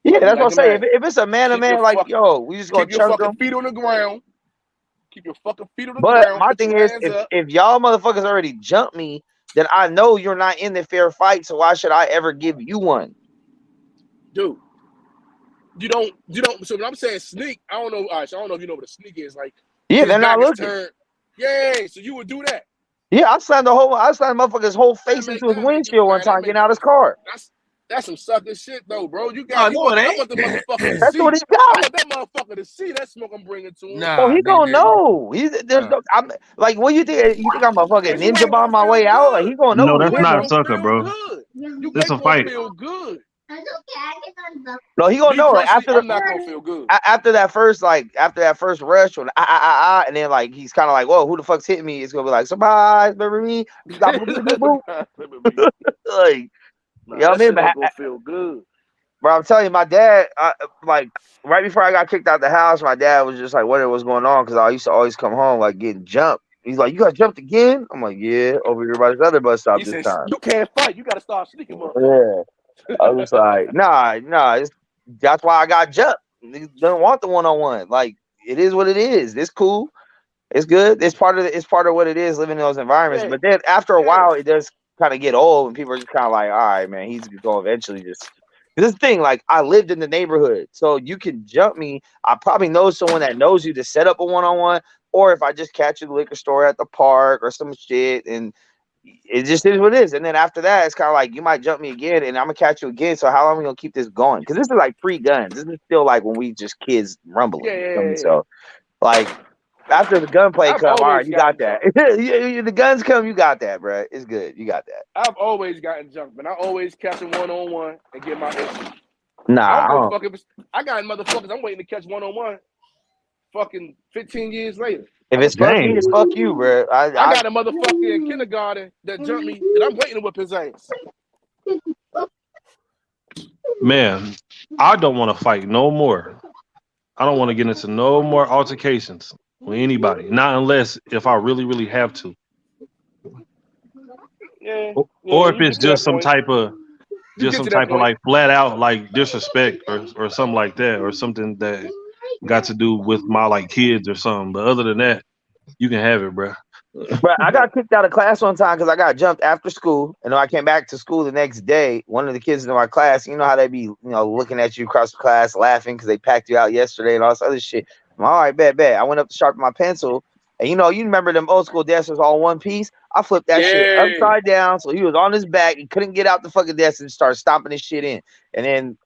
Yeah, that's what I'm saying. If it's a man to man, like yo, we just gonna keep your chunk fucking them. feet on the ground. Keep your fucking feet on the ground. But my thing is, if y'all motherfuckers already jumped me, then I know you're not in the fair fight. So why should I ever give you one, dude? You don't. So when I'm saying sneak, I don't know. I don't know if you know what a sneak is. Like, Yeah, his they're not back is looking. turned. Yeah, so you would do that. Yeah, I slammed motherfucker's whole face into his windshield one time getting out his car. That's some sucker shit though, bro. No, I want the motherfucker to That's see. what he I got. want that motherfucker to see that smoke I'm bringing to him. Nah, He gonna know. I'm like, what you think? You think I'm a fucking ninja bomb my way out? Like he gonna know. No, who that's he is. not sucker, bro. You It's a ain't gonna fight. feel good. No, he gonna Me know. Like personally, I'm not gonna feel good. After that first rush, when and then like he's kind of like, whoa, who the fuck's hitting me? It's gonna be like, surprise, remember me? Like, That shit ain't gonna feel good. Bro, I'm telling you, my dad, like right before I got kicked out the house, my dad was just like, wondering what's going on, because I used to always come home like getting jumped. He's like, you got jumped again? I'm like, yeah, over here by this other bus stop this time. You can't fight. You gotta start sneaking, Yeah. I was like, nah, that's why I got jumped. Niggas don't want the one-on-one. Like, it is what it is. It's cool. It's good. It's part of what it is living in those environments. But then after a while, it does kind of get old, and people are just kind of like, all right, man, he's going to eventually just. This thing, like, I lived in the neighborhood, so you can jump me. I probably know someone that knows you to set up a one-on-one, or if I just catch you at the liquor store at the park or some shit, and it just is what it is. And then after that, it's kind of like you might jump me again, and I'm gonna catch you again. So how long are we gonna keep this going? Because this is like pre-guns. This is still like when we just kids rumbling. Yeah. So, like, after the gunplay come, all right, you got that. The guns come, you got that, bro. It's good. You got that. I've always gotten jumped, but I always catch a one-on-one and get my issue. Nah, I got motherfuckers. I'm waiting to catch one-on-one. Fucking 15 years later. If it's fuck me, it's fuck you, bro. I got a motherfucker in kindergarten that jumped me, and I'm waiting to whip his ass. Man, I don't want to fight no more. I don't want to get into no more altercations with anybody. Not unless if I really, really have to. Or if it's just some type of like flat out like disrespect or something like that, or something that got to do with my like kids or something. But other than that, you can have it, bro. But I got kicked out of class one time because I got jumped after school, and then I came back to school the next day. One of the kids in my class, you know how they be, looking at you across the class, laughing because they packed you out yesterday and all this other shit. I'm all right, bet. I went up to sharpen my pencil, and you remember them old school desks was all one piece. I flipped that shit upside down, so he was on his back. He couldn't get out the fucking desk and start stomping his shit in, and then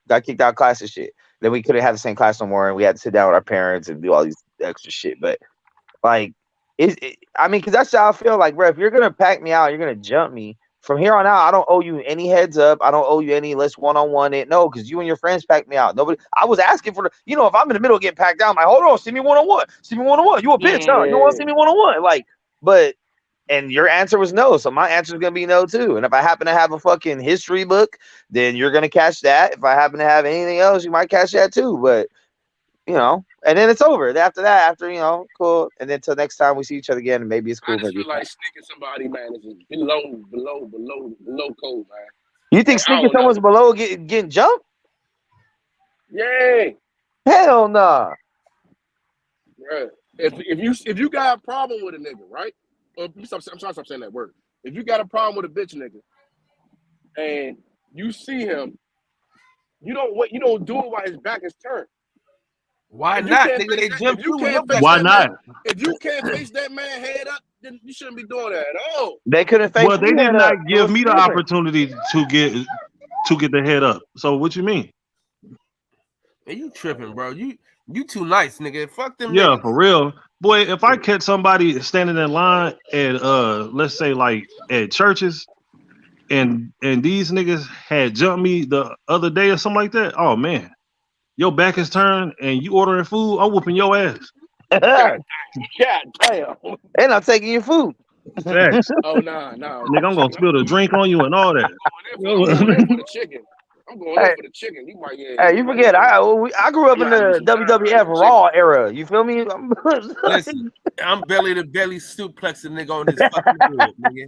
got kicked out of class and shit. Then we couldn't have the same class no more, and we had to sit down with our parents and do all these extra shit. But like. Because that's how I feel like, bro. If you're gonna pack me out, you're gonna jump me. From here on out, I don't owe you any heads up. I don't owe you any let's one-on-one it. No, because you and your friends packed me out. Nobody. I was asking for if I'm in the middle getting packed down, I'm like, hold on, see me one-on-one. See me one-on-one. You a bitch, huh? You want to see me one-on-one? Like, and your answer was no, so my answer is gonna be no too. And if I happen to have a fucking history book, then you're gonna catch that. If I happen to have anything else, you might catch that too. But and then it's over. After that, cool. And then till next time we see each other again, and maybe it's cool. I just feel like sneaking somebody, man, is below code, man. You think sneaking someone's below getting jumped? Yeah. Hell nah. Right. If you got a problem with a nigga, right? Or I'm trying to stop saying that word. If you got a problem with a bitch nigga, and you see him, you don't do it while his back is turned. Why not? Nigga, they jump you. Why not? If you can't face that man head up, then you shouldn't be doing that at all. They couldn't face. Well, they did not give me the opportunity to get the head up. So what you mean? Hey, you tripping, bro? You too nice, nigga. Fuck them. Yeah, niggas. for real, boy. If I catch somebody standing in line at let's say like at churches, and these niggas had jumped me the other day or something like that, oh man. Your back is turned and you ordering food, I'm whooping your ass. God damn. And I'm taking your food. Facts. Oh, no. Nigga, I'm going to spill the drink on you and all that. I'm going in for the chicken. I'm going in for the chicken. You might Hey, you forget, I grew up in the WWF Raw era. You feel me? Listen, I'm belly to belly suplexing nigga on this fucking good, nigga.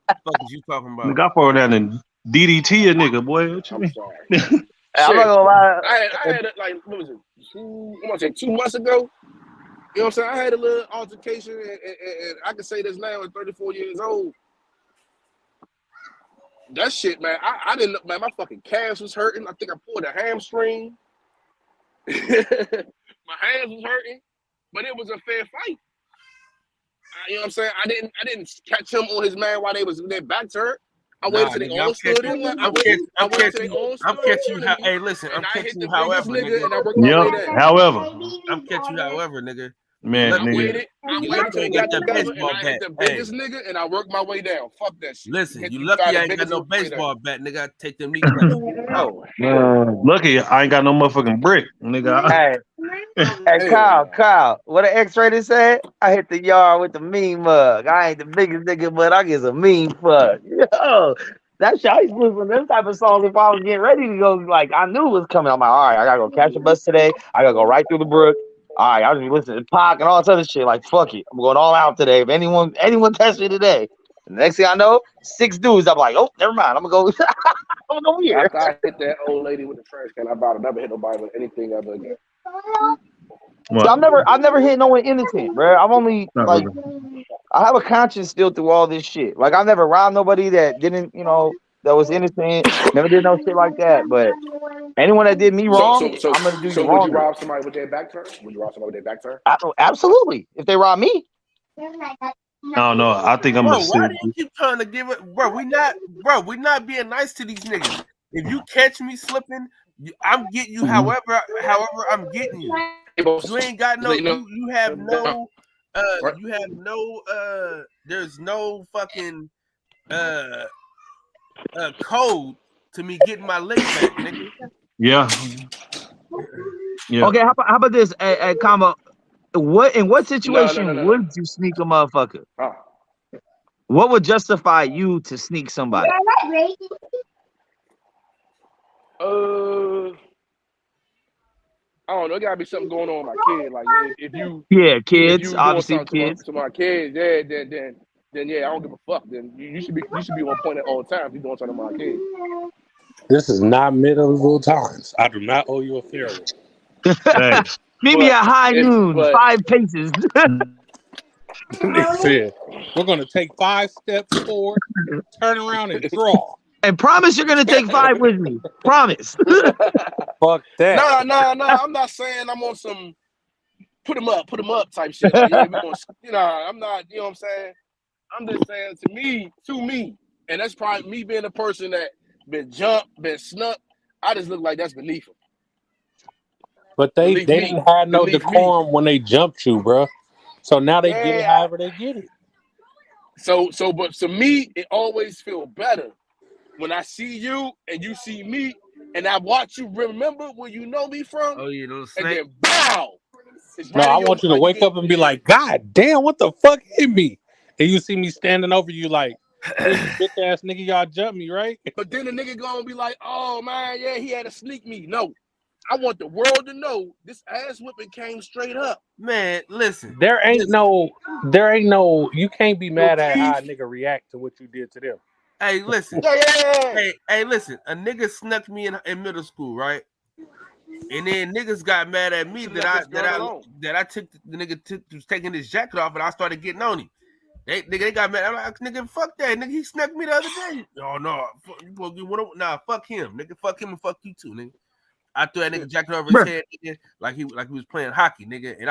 Fuck is you talking about? Nigga, I fall down and DDT a nigga, boy. What you mean? I'm not gonna lie. I had like, what was it? 2 months ago. You know what I'm saying? I had a little altercation, and I can say this now at 34 years old. That shit, man. I didn't know, man. My fucking calves was hurting. I think I pulled a hamstring. My hands was hurting, but it was a fair fight. You know what I'm saying? I didn't catch him on his man while their backs hurt. I waited till they all stood in. I waited till they all stood in. I'm catching you. Hey, listen, I'm catching you. However, nigga, and I worked my way down. However, I'm catching you. However, nigga. Man, I waited till they got together, and I hit the biggest hey. nigga, and I worked my way down. Fuck that shit. Listen, you lucky I ain't got no baseball bat, nigga. I take them knees. Oh, lucky I ain't got no motherfucking brick, nigga. Hey, Kyle, what an X-rated said? I hit the yard with the mean mug. I ain't the biggest nigga, but I get some mean fuck. Yo, that's how I used to listen to them type of songs if I was getting ready to go. Like, I knew it was coming. I'm like, all right, I gotta go catch a bus today. I gotta go right through the brook. All right, I'll just listen to Pac and all this other shit. Like, fuck it. I'm going all out today. If anyone catch me today. And the next thing I know, 6 dudes. I'm like, oh, never mind. I'm gonna go. I'm gonna go here. After I hit that old lady with the trash can, I about to never hit nobody with anything ever again. So I've never hit no one innocent, bro. I'm only like, I have a conscience still through all this shit. Like, I've never robbed nobody that didn't, that was innocent. Never did no shit like that. But anyone that did me wrong, I'm gonna do you wrong. Would you rob somebody with their back turn? Absolutely. If they rob me. I don't know. I think I'm bro, gonna why do you keep trying to give it, bro? We not being nice to these niggas. If you catch me slipping, I'm getting you. However, I'm getting you. You ain't got no. You have no. You have no. There's no fucking code to me getting my lick back, nigga. Yeah. Okay. How about this? Comma. In what situation would you sneak a motherfucker? What would justify you to sneak somebody? I don't know. There gotta be something going on with my kid. Like if you, kids, if you obviously doing kids. to my kids, then yeah, I don't give a fuck. Then you should be on point at all times. You doing something to my kids. This is not medieval times. I do not owe you a farewell. Meet me at high noon, 5 paces. They said, we're going to take 5 steps forward, turn around, and draw. And promise you're going to take 5 with me. Promise. Fuck that. No. I'm not saying I'm on some put them up type shit. Like, yeah, we gonna, I'm not, you know what I'm saying? I'm just saying to me, and that's probably me being a person that been jumped, been snuck. I just look like that's beneath them. But they didn't have no decorum when they jumped you, bro. So now they get it however they get it. So to me, it always feels better when I see you and you see me, and I watch you remember where you know me from. Oh, you little snake. And then bow. No, I want you to wake up and be like, God damn, what the fuck hit me? And you see me standing over you like, bitch ass nigga, y'all jumped me, right? But then the nigga gonna be like, oh man, yeah, he had to sneak me. No. I want the world to know this ass whipping came straight up. Man, listen. There ain't no, you can't be mad at how a nigga react to what you did to them. Hey, listen. Yeah. Hey, listen. A nigga snuck me in middle school, right? And then niggas got mad at me that I took the nigga was taking his jacket off and I started getting on him. They got mad. I'm like, nigga, fuck that. Nigga, he snuck me the other day. Oh no, fuck him. Nigga, fuck him and fuck you too, nigga. I threw that nigga jacket over his head, nigga, like he was playing hockey, nigga. And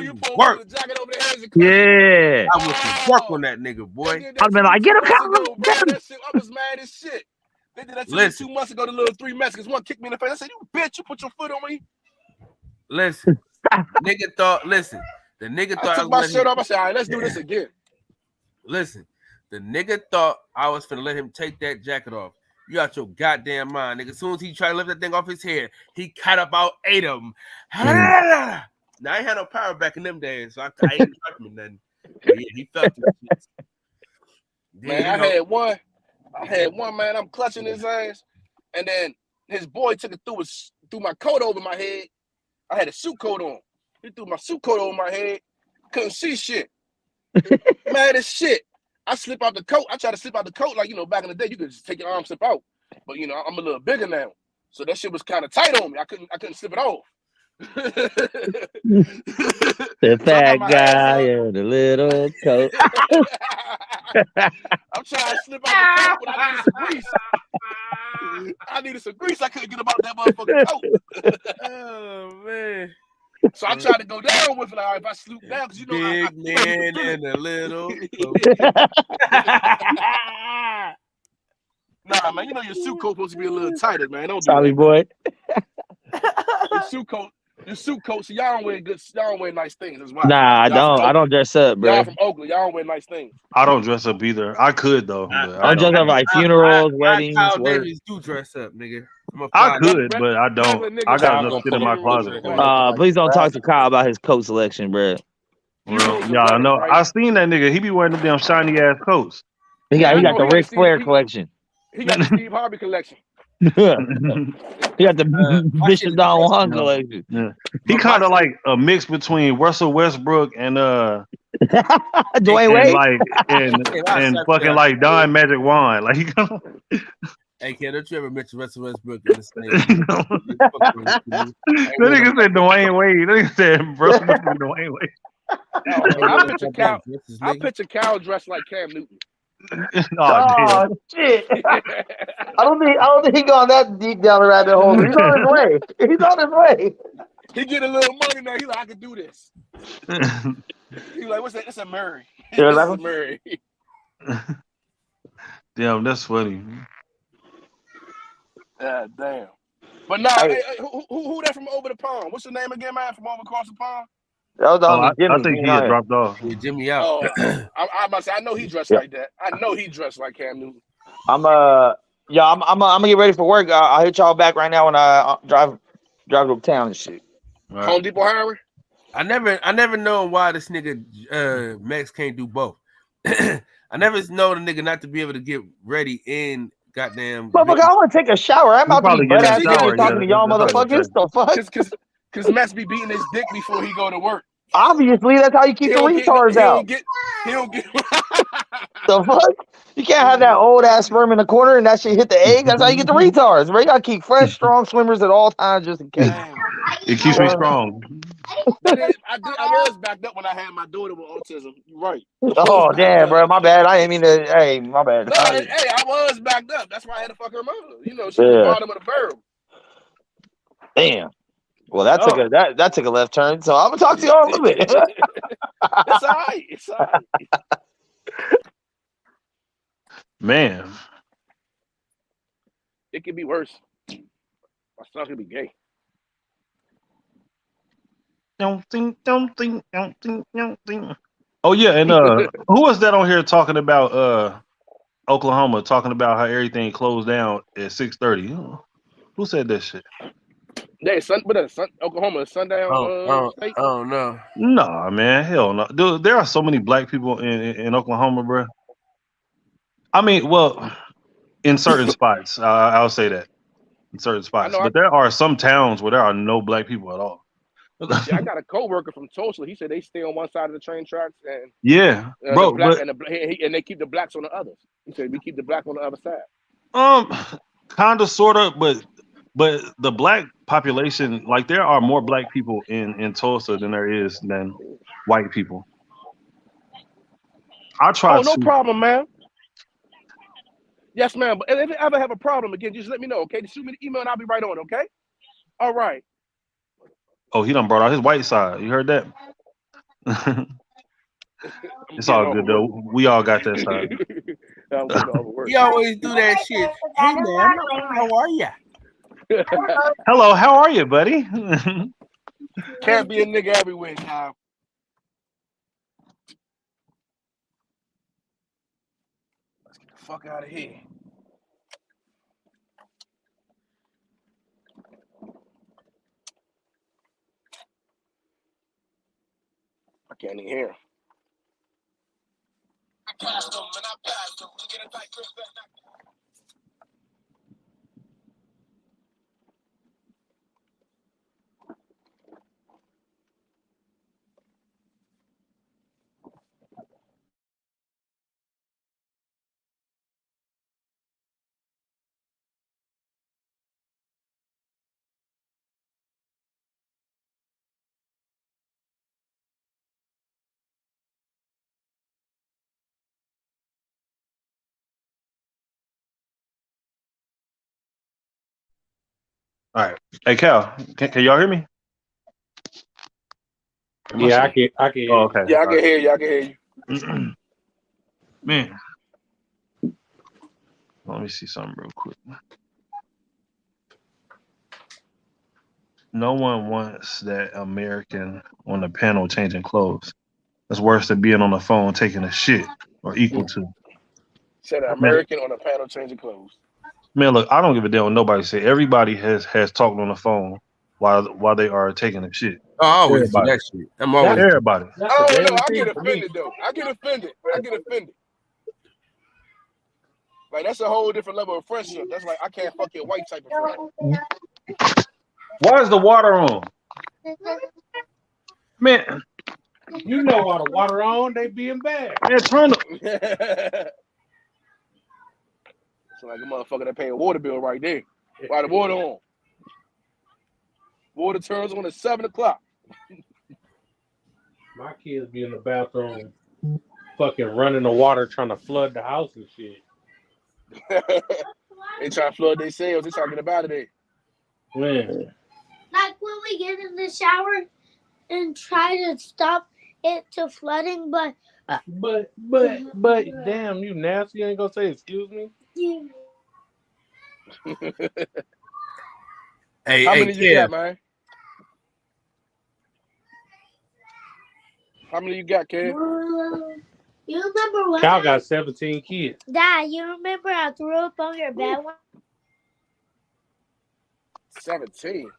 you put the jacket over the head. Yeah. I was to work on that nigga, boy. I've been like, get him, I was mad as shit. They did that to me 2 months ago, the little 3 Mexicans. One kicked me in the face. I said, you bitch, you put your foot on me. Listen, the nigga thought I took my shirt off. I said, all right, let's do this again. Listen, the nigga thought I was finna let him take that jacket off. You out your goddamn mind, nigga. As soon as he tried to lift that thing off his head, he cut about 8 of them. Now, I ain't had no power back in them days, so I ain't talking nothing. But yeah, he felt it. Man, I had one, man. I'm clutching his ass, and then his boy took it through my coat over my head. I had a suit coat on. He threw my suit coat over my head. Couldn't see shit. Mad as shit. I slip out the coat. I try to slip out the coat like, back in the day, you could just take your arm, slip out. But, I'm a little bigger now. So that shit was kind of tight on me. I couldn't slip it off. The fat guy in the little coat. I'm trying to slip out the coat, but I need some grease. I needed some grease. I couldn't get about that motherfucking coat. Oh man. So I tried to go down with it. Like, if I sloop down, because you know big man and a little. Nah, man, you know your suit coat supposed to be a little tighter, man. Don't do Sorry, that, boy. Your suit coat. So y'all don't wear y'all don't wear nice things. That's why. Nah, I don't dress up, bro. Y'all from Oakland. Y'all don't wear nice things. I don't dress up either. I could though, but I don't dress up like funerals, weddings. Kyle Davis do dress up, nigga. I could, but I don't. I got enough shit in my closet. Please don't talk to Kyle about his coat selection, bro. Well, yeah, I know. I seen that nigga. He be wearing them damn shiny ass coats. He got the Ric Flair collection. He got the Steve Harvey collection. He got the Bishop Don Juan collection. Yeah. He kind of like a mix between Russell Westbrook and Dwayne Wade, and fucking like Don Magic Wand. Like he kind of. Hey, kid, don't you ever mention Russell Westbrook in this thing? That nigga said Dwayne Wade. That nigga said Russell Westbrook Dwayne Wade. I picture Cal dressed like Cam Newton. Oh shit! I don't think he gone that deep down the rabbit hole. He's on his way. He's on his way. He get a little money now. He's like, I can do this. He's like, what's that? It's a Murray. It's a Murray. Damn, that's funny. God damn. But nah, hey, who that from over the pond? What's the name again, man? From over across the pond? That was Jimmy. I think he had dropped off. Yeah, Jimmy out. Oh, I must say, I know he dressed like that. I know he dressed like Cam Newton. I'm gonna get ready for work. I'll hit y'all back right now when I drive to town and shit. Right. Home Depot highway. I never know why this nigga Max can't do both. I never know the nigga not to be able to get ready in goddamn. Motherfucker, I want to take a shower. I'm about to be butt ass naked talking to y'all motherfuckers. The fuck? Because Max be beating his dick before he go to work. Obviously, that's how you keep the retards out. He don't get the fuck? You can't have that old ass sperm in the corner and that shit hit the egg. That's how you get the retards. Bro, you gotta keep fresh, strong swimmers at all times just in case. It keeps me strong. I was backed up when I had my daughter with autism. You're right. Oh damn, bro, my bad. I didn't mean to. Hey, my bad. No, I was backed up. That's why I had to fuck her mother. You know, she was the bottom of the barrel. Damn. Well, that took a left turn. So I'm gonna talk to y'all a little bit. It's all right. It's all right. Man, it could be worse. My son could be gay. Don't think. Oh yeah, and who was that on here talking about Oklahoma, talking about how everything closed down at 6:30? Who said that shit? Yeah, Oklahoma, sundown state. Oh no. Nah, man, hell no. Dude, there are so many black people in Oklahoma, bro. I mean, well, in certain spots, I'll say that. In certain spots. But there are some towns where there are no black people at all. Yeah, I got a coworker from Tulsa. He said they stay on one side of the train tracks and bro, and they keep the blacks on the others. He said we keep the black on the other side. Kind of, sort of, but the black population, like there are more black people in Tulsa than white people. I try. Oh, no problem, man. Yes, ma'am. But if you ever have a problem again, just let me know, okay? Just shoot me the email and I'll be right on, okay? All right. Oh, he done brought out his white side. You heard that? It's all good though. We all got that side. We always do that shit. Hey man, how are ya? Hello, how are you, buddy? Can't be a nigga everywhere now. Let's get the fuck out of here. I can't even hear. I passed them and I passed them. Get it back. All right. Hey, Cal, can y'all hear me? Yeah, I can hear you. Okay. Yeah, I can hear you. I can hear you. Man. Let me see something real quick. No one wants that American on the panel changing clothes. That's worse than being on the phone taking a shit or equal to. Said an Man, American on a panel changing clothes. man, look, I don't give a damn what nobody say. Everybody has talked on the phone while they are taking a shit. I always do Everybody. that shit. I'm always Everybody. Oh no, I get offended though. I get offended. Like that's a whole different level of friendship. That's like I can't fuck your wife type of friend. Why is the water on? Man, you know why the water on? They being bad. Man, turn the. So like a motherfucker that pay a water bill right there. Why the water on? Water turns on at 7:00. My kids be in the bathroom, fucking running the water, trying to flood the house and shit. They try to flood themselves. They try to get up out of there. Man. Like when we get in the shower and try to stop it to flooding, but damn, you nasty. You ain't gonna say excuse me? Hey, How many you got, man? How many you got, kid? You remember what? Cal got 17 kids. Dad, you remember I threw up on your bed one? 17.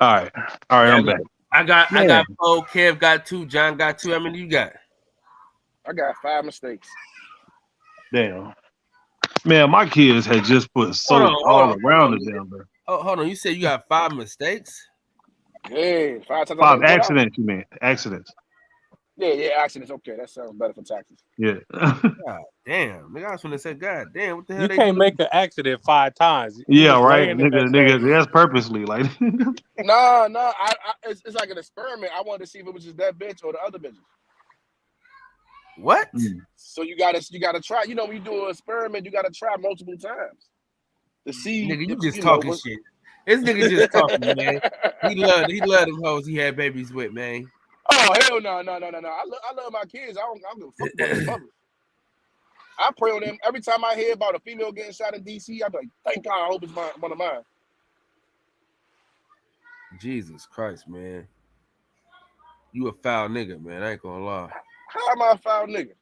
All right, I'm back. I got 4. Kev got 2. John got 2. How many you got? I got 5 mistakes. Damn. Man, my kids had just put soap all around the damn bed. Oh, hold on. You said you got 5 mistakes? Yeah, 5 times. 5 accidents, you mean? Accidents. Yeah, accidents. Okay, that sounds better for taxes. Yeah. God damn. Nigga, I was gonna say, God damn, what the hell You they can't doing? make an accident 5 times. Yeah, right. Nigga, that's purposely. Like No, it's like an experiment. I wanted to see if it was just that bitch or the other bitches. What? So you gotta try. You know, when you do an experiment, you gotta try multiple times to see. Nigga, you just talking shit. This nigga just talking, man. He loved them hoes he had babies with, man. Oh hell no. I love my kids. I don't give a fuck about their mothers. I pray on them every time I hear about a female getting shot in DC. I be like, thank God, I hope it's one of mine. Jesus Christ, man. You a foul nigga, man. I ain't gonna lie. How am I a foul nigga?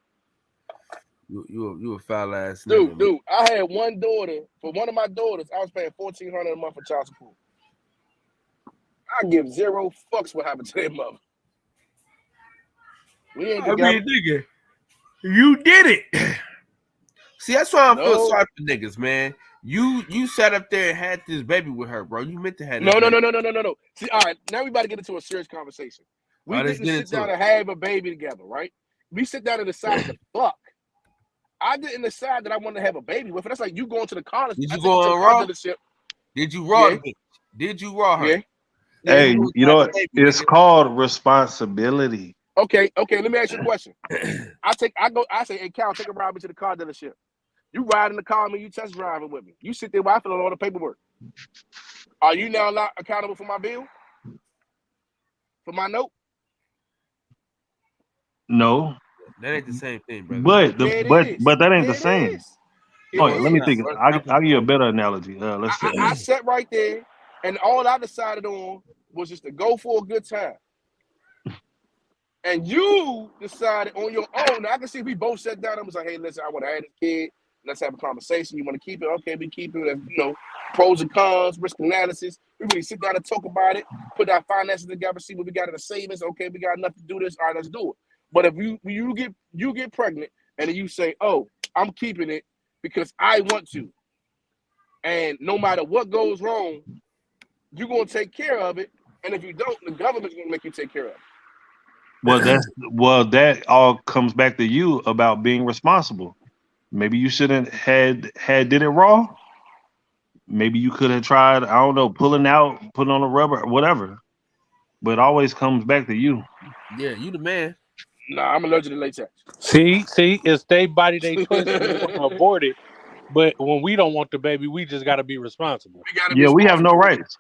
You a foul ass nigga. Dude, I had one daughter. For one of my daughters, I was paying $1,400 a month for child support. I give 0 fucks what happened to their mother. We ain't together. I mean, nigga, you did it. See, that's why I feel sorry for niggas, man. You sat up there and had this baby with her, bro. You meant to have this baby. No. See, all right, now we about to get into a serious conversation. We didn't sit down and have a baby together, right? We sit down and decided to fuck. I didn't decide that I wanted to have a baby with her. That's like you going to the college. Did you go on raw? Did you raw the bitch? Did you raw her? Yeah. Hey, you know what? It's called responsibility. Okay. Let me ask you a question. I say, hey, Cal, take a ride me to the car dealership. You ride in the car with me, you test driving with me. You sit there while I fill out all the paperwork. Are you now not accountable for my bill? For my note? No. That ain't the same thing, brother. But that ain't the same. Let me think. I'll give you a better analogy. Let's see. I sat right there, and all I decided on was just to go for a good time. And you decided on your own. Now, I can see we both sat down and was like, hey, listen, I want to have this kid. Let's have a conversation. You want to keep it? Okay, we keep it. Pros and cons, risk analysis. We really sit down and talk about it, put our finances together, see what we got in the savings. Okay, we got enough to do this. All right, let's do it. But if you get pregnant and then you say, oh, I'm keeping it because I want to. And no matter what goes wrong, you're going to take care of it. And if you don't, the government's going to make you take care of it. That all comes back to you about being responsible. Maybe you shouldn't had did it raw. Maybe you could have tried, I don't know, pulling out, putting on a rubber, whatever. But it always comes back to you. Yeah, you the man. Nah, I'm allergic to latex. See, it's they body, they choice. If you want to abort it, But when we don't want the baby, we just got to be responsible. We have no rights.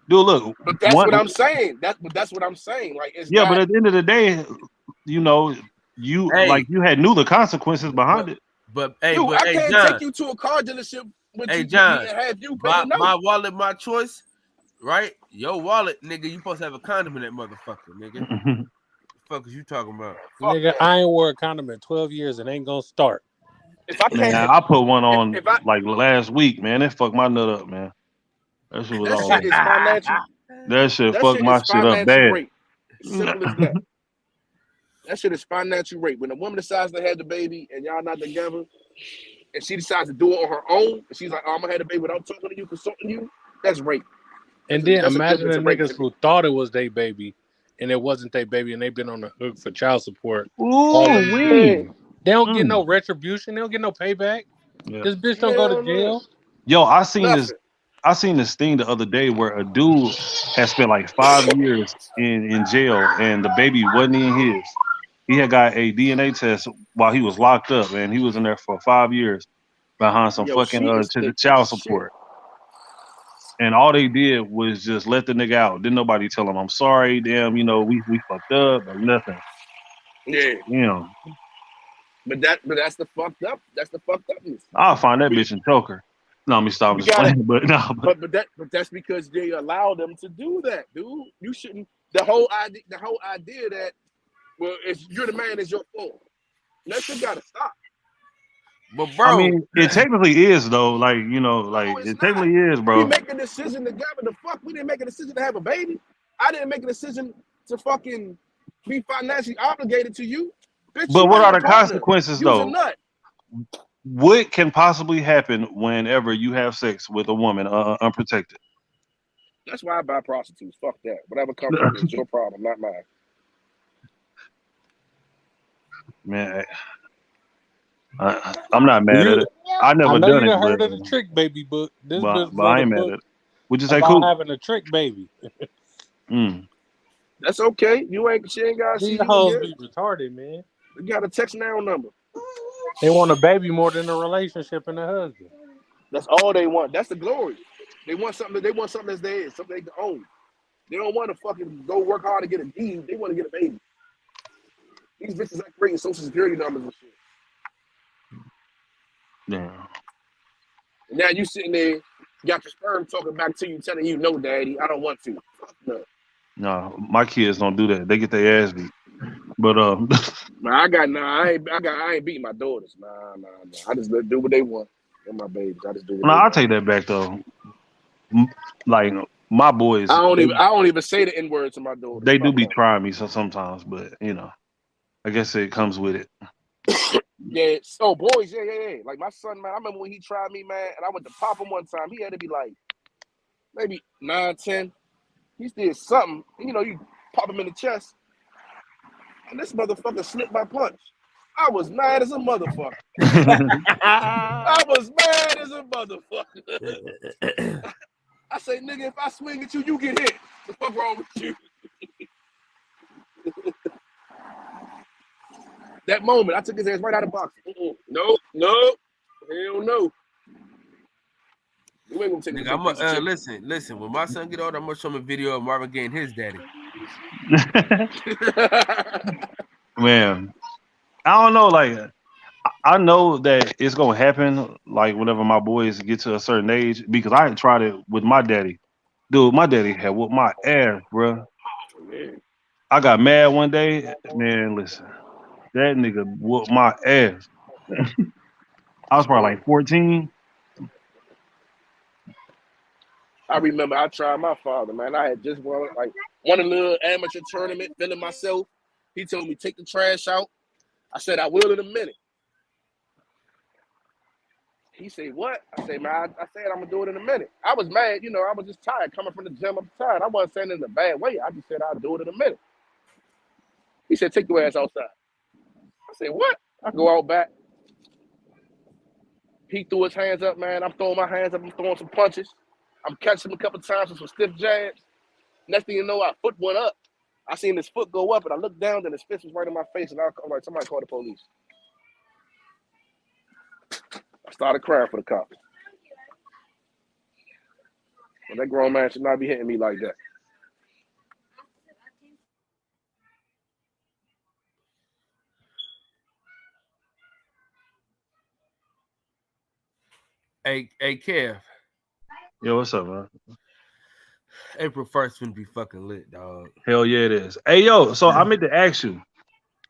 Dude, look. But that's what I'm saying. That's what I'm saying. Like, it's but at the end of the day, you knew the consequences behind it. But dude, I can't John, take you to a car dealership with you John, and have you pay the note. My wallet, my choice, right? Your wallet, nigga, you supposed to have a condom in that motherfucker, nigga. What the fuck is you talking about? Nigga, I ain't wore a condom in 12 years and ain't gonna start. If I can't, I put one on like last week, man. It fucked my nut up, man. That shit was all. Shit is financial. That shit fucked my shit up bad. Rape. Simple as that. That shit is financial rape. When a woman decides to have the baby and y'all not together, and she decides to do it on her own, and she's like, "Oh, I'm gonna have the baby without talking to you, consulting you," that's rape. And then imagine the niggas who thought it was their baby, and it wasn't their baby, and they've been on the hook for child support. Ooh, they don't get no retribution. They don't get no payback. Yeah. This bitch don't go to jail. Yo, I seen this thing the other day where a dude had spent like 5 years in jail, and the baby wasn't in his. He had got a DNA test while he was locked up, and he was in there for 5 years behind some child support. And all they did was just let the nigga out. Didn't nobody tell him, "I'm sorry, damn, we fucked up," or nothing. Yeah. But that's the fucked up. That's the fucked upness. I'll find that bitch and choke her. No, let me stop just playing. But that's because they allow them to do that, dude. You shouldn't. The whole idea that, well, if you're the man, it's your fault. That shit gotta stop. But bro, I mean, it technically is though. It technically is, bro. We make a decision together. The fuck, we didn't make a decision to have a baby. I didn't make a decision to fucking be financially obligated to you. Bitch, but what are the consequences though? What can possibly happen whenever you have sex with a woman unprotected? That's why I buy prostitutes. Fuck that. Whatever comes from me is your problem, not mine. Man, I'm not mad at it. I never done it. I heard of the trick baby book. This but I ain't mad at it. Would you say about cool? Having a trick baby. That's okay. She ain't gotta see these you hoes again. be retarded, man. You got a text now number. They want a baby more than a relationship and a husband. That's all they want. That's the glory. They want something. They want something that's theirs, something they can own. They don't want to fucking go work hard to get a deed. They want to get a baby. These bitches are creating social security numbers and shit. Yeah. And now you sitting there, got your sperm talking back to you, telling you, "No, daddy, I don't want to." Fuck no. No, my kids don't do that. They get their ass beat. But I ain't beating my daughters. Nah. I just let do what they want. They're my babies. I just do what I'll take that back though. Like my boys, I don't even say the N-word to my daughters. They do be trying me sometimes, but I guess it comes with it. Yeah. So boys, yeah. Like my son, man. I remember when he tried me, man, and I went to pop him one time. He had to be like maybe 9, 10. He did something. You pop him in the chest. And this motherfucker slipped my punch. I was mad as a motherfucker. I was mad as a motherfucker. I say, nigga, if I swing at you, you get hit. The fuck wrong with you? That moment, I took his ass right out of boxing. No. Hell no. You ain't gonna take nigga, listen. When my son get older, I'm gonna show him a video of Marvin Gaye and his daddy. Man, I don't know. Like, I know that it's gonna happen. Like, whenever my boys get to a certain age, because I had tried it with my daddy. Dude, my daddy had whooped my ass, bro. I got mad one day. Man, listen, that nigga whooped my ass. I was probably like 14. I remember I tried my father, man. I had just won a little amateur tournament, feeling myself. He told me, take the trash out. I said, I will in a minute. He said, what? I said, man, I said, I'm going to do it in a minute. I was mad. I was just tired. Coming from the gym, I'm tired. I wasn't saying it in a bad way. I just said, I'll do it in a minute. He said, take your ass outside. I said, what? I go out back. He threw his hands up, man. I'm throwing my hands up. I'm throwing some punches. I'm catching him a couple times with some stiff jabs. Next thing you know, our foot went up. I seen his foot go up, and I looked down, and his fist was right in my face, and I'm like, somebody call the police. I started crying for the cops. Well, that grown man should not be hitting me like that. Hey, Kev. Yo, what's up, man? April 1st gonna be fucking lit, dog. Hell yeah, it is. Hey, yo, so I meant to ask you.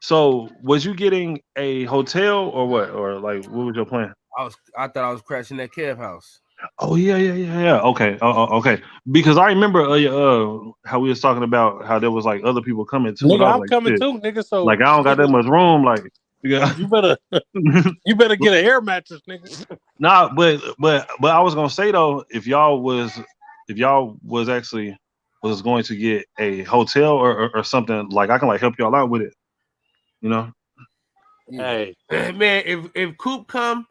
So, was you getting a hotel or what? Or like, what was your plan? I thought I was crashing that Kev house. Oh yeah. Okay, okay. Because I remember how we was talking about how there was like other people coming too. Nigga, and I was I'm like, coming shit. too, nigga. So Like I don't got that much room. Like, yeah. You better get an air mattress, nigga. Nah, but I was gonna say though, if y'all was actually was going to get a hotel or something, like I can like help y'all out with it, you know. Yeah. Hey man, if Coop come,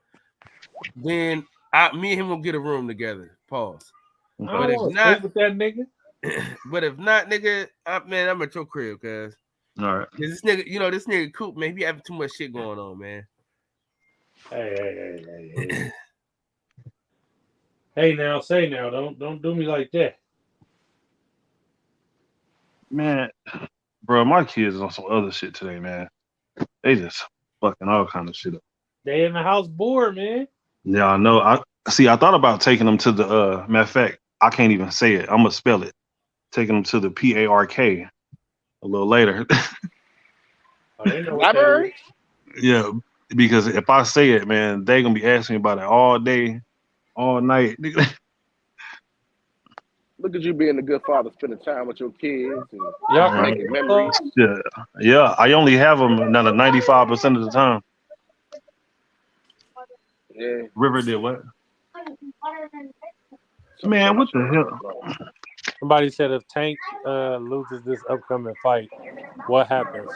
then me and him gonna get a room together. Pause. Okay. But if not, with that nigga. But if not, nigga, man, I'm at your crib, cuz. All right. This nigga, this nigga Coop, man, he having too much shit going on, man. Hey. Hey now, say now, don't do me like that. Man, bro, my kids is on some other shit today, man. They just fucking all kind of shit up. They in the house bored, man. Yeah, I know. I thought about taking them to the matter of fact, I can't even say it. I'm gonna spell it. Taking them to the PARK a little later. Library? Yeah, because if I say it, man, they gonna be asking me about it all day, all night. Look at you being a good father, spending time with your kids and making memories. Yeah. I only have them 95% of the time. Yeah. River did what? Man, what the hell? Somebody said if Tank loses this upcoming fight, what happens?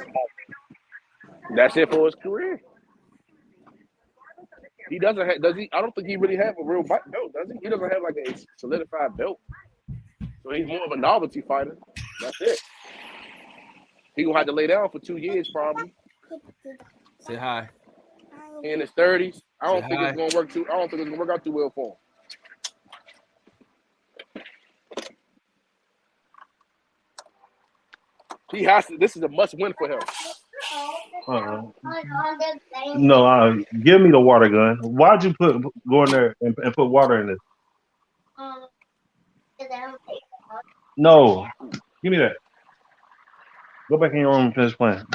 That's it for his career. He doesn't have, does he? I don't think he really have a real belt, does he? He doesn't have like a solidified belt. So he's more of a novelty fighter. That's it. He gonna have to lay down for 2 years probably. Say hi. In his 30s. I don't think it's gonna work out too well for him. He has to. This is a must win for him. No, give me the water gun. Why'd you go in there and put water in it? No, give me that. Go back in your room and finish playing.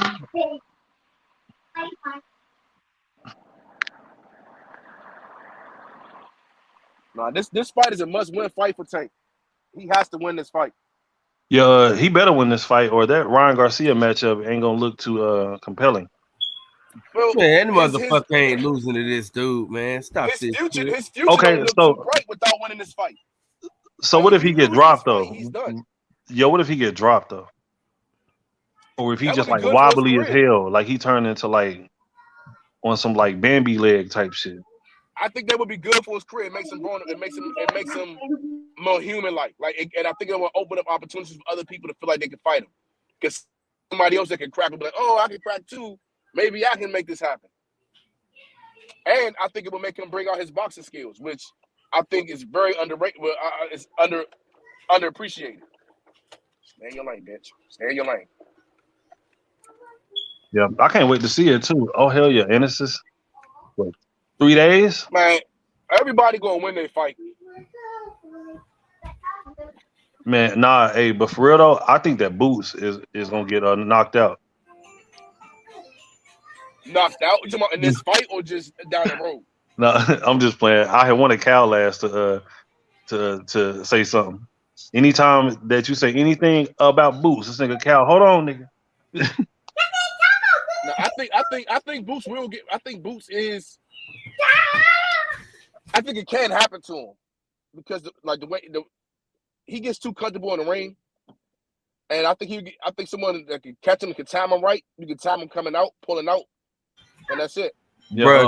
Nah, this fight is a must-win fight for Tank. He has to win this fight. Yeah, he better win this fight, or that Ryan Garcia matchup ain't gonna look too compelling. Well, man, that motherfucker ain't losing to this dude, man. Stop his this. Future okay, don't look too bright without winning this fight. So what if he get dropped though? He's done. Yo, what if he get dropped though? Or if he just like wobbly as hell, like he turned into like on some like Bambi leg type shit. I think that would be good for his career. It makes him more human-like. And I think it will open up opportunities for other people to feel like they can fight him. Because somebody else that can crack will be like, oh, I can crack too. Maybe I can make this happen. And I think it will make him bring out his boxing skills, which I think is very underrated. It's underappreciated. Stay in your lane, bitch. Stay in your lane. Yeah, I can't wait to see it too. Oh hell yeah, and it's just what, 3 days? Man, everybody gonna win their fight. Man, nah, hey, but for real though, I think that Boots is gonna get knocked out. Knocked out? You talking about in this fight or just down the road? No, I'm just playing. I had wanted Cal last to say something. Anytime that you say anything about Boots, this nigga Cal, hold on, nigga. No, I think Boots will get. I think Boots is. I think it can happen to him because the way he gets too comfortable in the ring, and I think someone that can catch him can time him right. You can time him coming out, pulling out, and that's it. Yeah,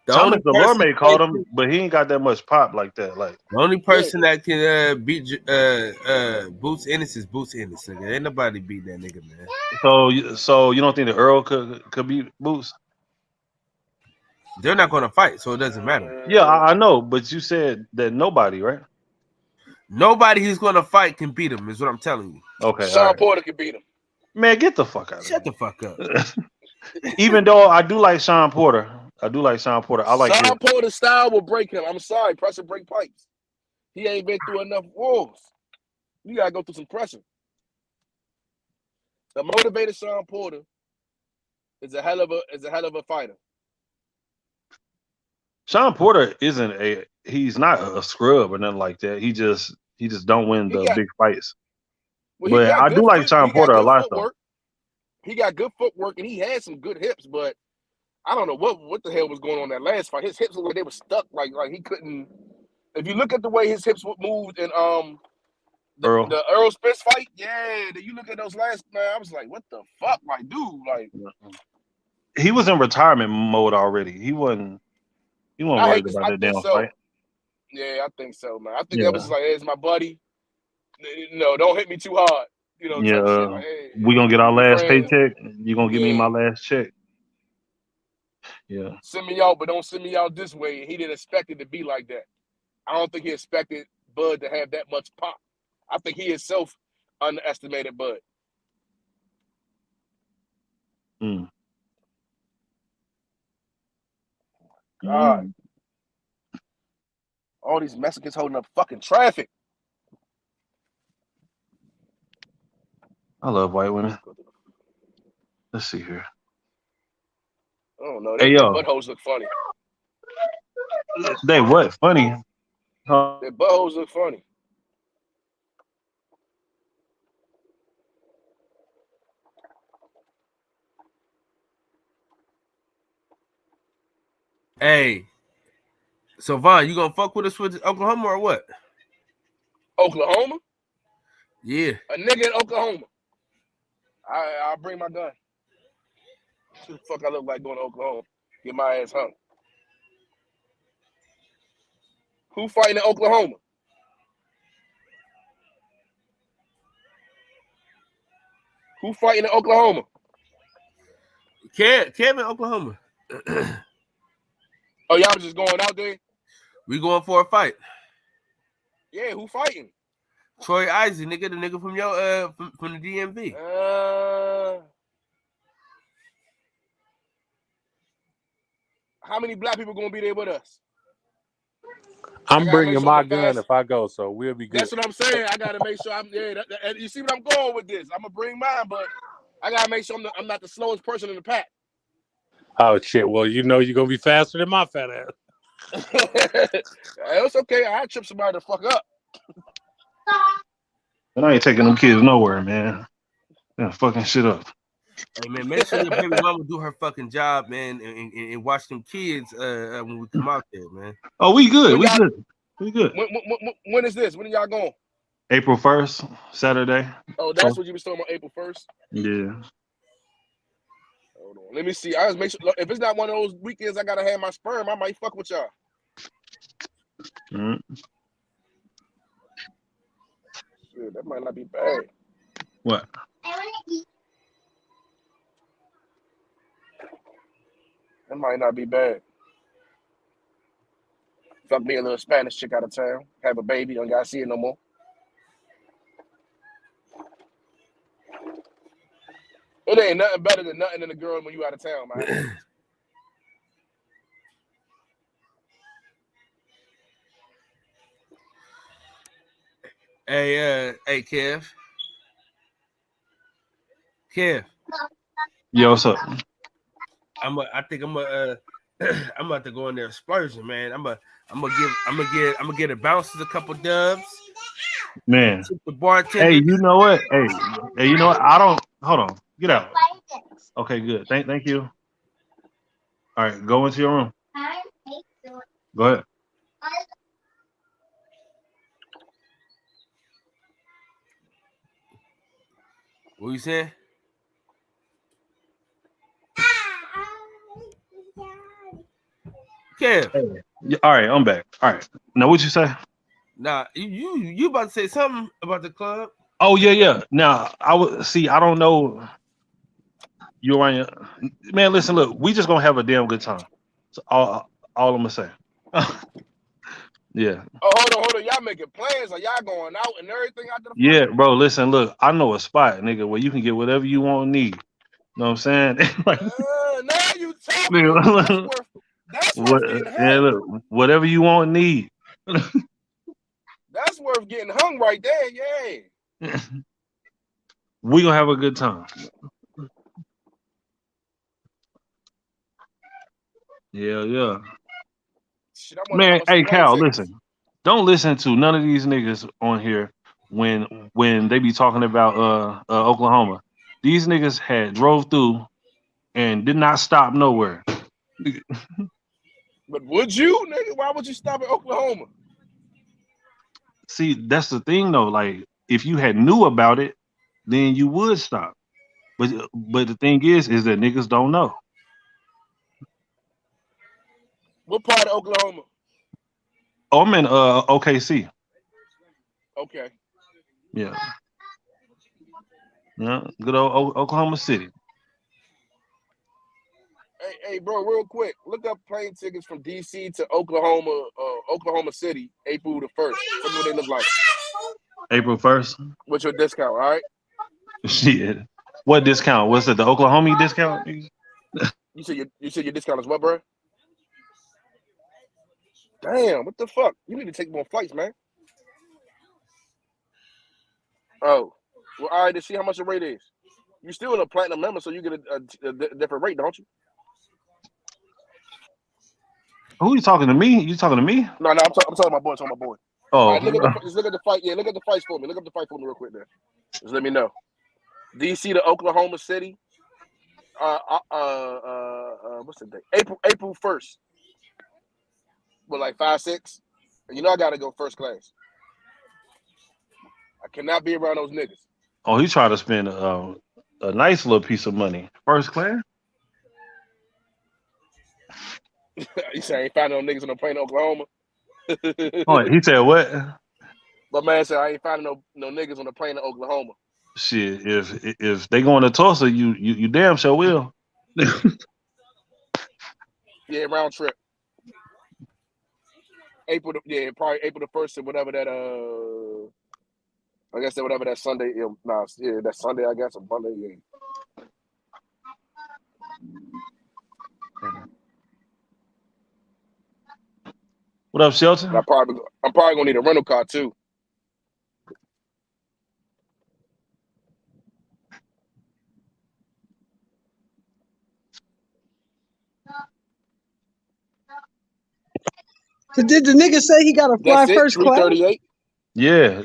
Thomas Delorme called him, but he ain't got that much pop like that. Like the only person that can beat Boots Ennis is Boots Ennis. Nigga. Ain't nobody beat that nigga, man. So you don't think that Earl could beat Boots? They're not going to fight, so it doesn't matter. Yeah, I know, but you said that nobody, right? Nobody who's going to fight can beat him, is what I'm telling you. Okay, Sean Porter can beat him. Man, get the fuck out of here. Shut the fuck up. Even though I do like Sean Porter. I like Sean his... Porter's style will break him. I'm sorry, pressure break pipes. He ain't been through enough wars. You gotta go through some pressure. The motivated Sean Porter is a hell of a fighter. Sean Porter he's not a scrub or nothing like that. He just don't win the big fights. Well, but I do like Sean Porter a lot though. He got good footwork and he had some good hips, but I don't know what the hell was going on that last fight. His hips looked like they were stuck, like he couldn't. If you look at the way his hips moved in the Earl Spence fight, you look at those last, man, I was like, what the fuck, like, dude, like. He was in retirement mode already. He wasn't worried about that damn fight. Yeah, I think so, man. I think that was just like, hey, it's my buddy. No, don't hit me too hard. You know, yeah, like, hey, we gonna get our last paycheck. You gonna give me my last check. Yeah. Send me out, but don't send me out this way. He didn't expect it to be like that. I don't think he expected Bud to have that much pop. I think he himself underestimated Bud. God. All these Mexicans holding up fucking traffic. I love white women. Let's see here. I don't know. Their buttholes look funny. They what? Funny? Their buttholes look funny. Hey, so Vaughn, you gonna fuck with us with Oklahoma or what? Oklahoma? Yeah. A nigga in Oklahoma. I'll bring my gun. What the fuck I look like going to Oklahoma? Get my ass hung. Who fighting in Oklahoma? Who fighting in Oklahoma? Cam in Oklahoma. Oh, y'all just going out there? We going for a fight. Yeah, who fighting? Troy Isaac, nigga, the nigga from your from the DMV. How many black people gonna be there with us? I'm bringing my gun if I go, so we'll be good. That's what I'm saying. I gotta make sure I'm you see what I'm going with this? I'm gonna bring mine, but I gotta make sure I'm not the slowest person in the pack. Oh shit! Well, you know you're gonna be faster than my fat ass. It's okay. I trip somebody to fuck up. And I ain't taking them kids nowhere, man. Yeah, fucking shit up. Hey man, make sure your baby mama do her fucking job, man, and watch them kids when we come out there, man. Oh, we good. We good. When is this? When are y'all going? April 1st, Saturday. Oh, that's what you was talking about, April 1st? Yeah. Hold on. Let me see. I just make sure if it's not one of those weekends I gotta have my sperm, I might fuck with y'all. Shit, that might not be bad. What? That might not be bad. Fuck me a little Spanish chick out of town. Have a baby. Don't gotta see it no more. It ain't nothing better than nothing in a girl when you out of town, man. Hey, Kev. Kev. Yo, what's up? I think I'm about to go in there splurging, man. I'm gonna get a bouncers a couple dubs. Man. The bartender. Hey, you know what? Hey, you know what? I don't hold on. Get out. Okay, good. Thank you. All right, go into your room. Go ahead. What you saying? Kev. Hey. All right, I'm back. All right. Now, what'd you say? Nah, you about to say something about the club? Oh yeah. Now I would see. I don't know. You on your man? Listen, look. We just gonna have a damn good time. That's all I'm gonna say. Yeah. Oh, hold on. Y'all making plans? Are y'all going out and everything after the fight? Yeah, bro. Listen, look, I know a spot, nigga, where you can get whatever you want and need. You know what I'm saying? Like, now you talking. nigga, That's worth getting hung. Yeah, look, whatever you want and need. That's worth getting hung right there. Yeah. We gonna have a good time. Yeah. Shit, Man, hey Cal, listen. Don't listen to none of these niggas on here when they be talking about Oklahoma. These niggas had drove through and did not stop nowhere. But would you, nigga? Why would you stop at Oklahoma? See, that's the thing though. Like, if you had knew about it, then you would stop. But the thing is that niggas don't know. What part of Oklahoma? Oh, I'm in OKC. Okay. Yeah. Good old Oklahoma City. Hey, bro, real quick, look up plane tickets from DC to Oklahoma City, April the 1st. Tell me what they look like. April 1st. What's your discount? All right. Shit. What discount? What's it? The Oklahoma discount? You said your discount is what, bro? Damn, what the fuck? You need to take more flights, man. Oh, well, all right. To see how much the rate is. You're still in a platinum member, so you get a different rate, don't you? Who you talking to me? You talking to me? No, I'm talking to my boy. Oh, all right, just look at the fight. Yeah, look at the fights for me. Look up the fight for me real quick there. Just let me know. DC to Oklahoma City. What's the date? April 1st. But like 5-6. And you know I gotta go first class. I cannot be around those niggas. Oh, he trying to spend a nice little piece of money. First class? You say I ain't finding no niggas on the plane to Oklahoma. Oh, he said what? But man said I ain't finding no niggas on the plane to Oklahoma. Shit, if they going to Tulsa, you damn sure will. Yeah, round trip. Probably April the 1st or whatever that I guess that whatever that Sunday. That Sunday I guess or Monday. Yeah. What up, Shelton? I'm probably gonna need a rental car too. So did the nigga say he got to fly first class? 338. Yeah.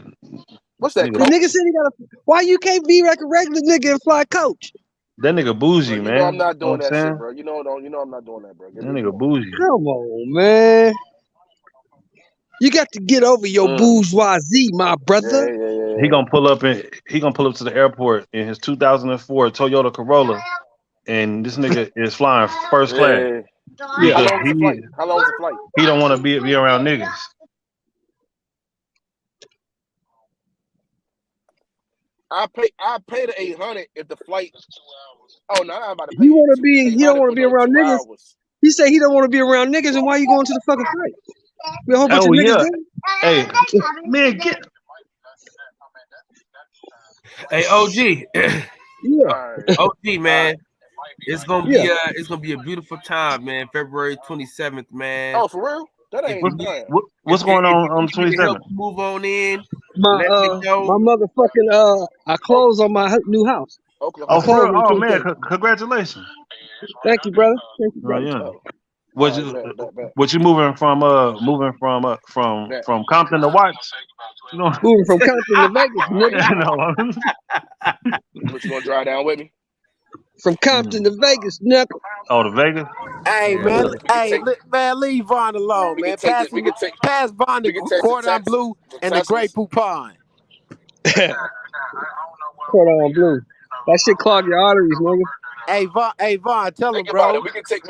What's that? The nigga said he got to. Why you can't be like a regular nigga and fly coach? That nigga bougie, bro, man. You know I'm not doing that shit, bro. You know I'm not doing that, bro. That nigga bougie. Come on, man. You got to get over your bourgeoisie, my brother. Yeah. He gonna pull up to the airport in his 2004 Toyota Corolla, and this nigga is flying first class. Yeah. How long is the flight? He don't want to be around niggas. I pay the $800 if the flight. Oh no, I'm about to pay. He don't want to be around niggas. Hours. He said he don't want to be around niggas, and why you going to the fucking fight? We a whole bunch of niggas there. Hey, man, get. Hey, OG. Yeah. OG, man. It's gonna be a beautiful time, man. February 27th, man. Oh, for real? That ain't what's going on the 27th? Move on in. My motherfucking I closed on my new house. Oh, for real? Oh man, congratulations. Thank you, brother. Thank you, brother. Yeah. What you moving from Compton to Watts? You know? Moving from Compton to Vegas, nigga. What, you gonna drive down with me? From Compton to Vegas, nigga. Oh, to Vegas? Hey, man. Man, leave Vaughn alone, man. Pass Vaughn the cordon bleu and the Grey Poupon. Cordon bleu. That shit clog your arteries, nigga. Hey Vaughn, tell him, bro. We can take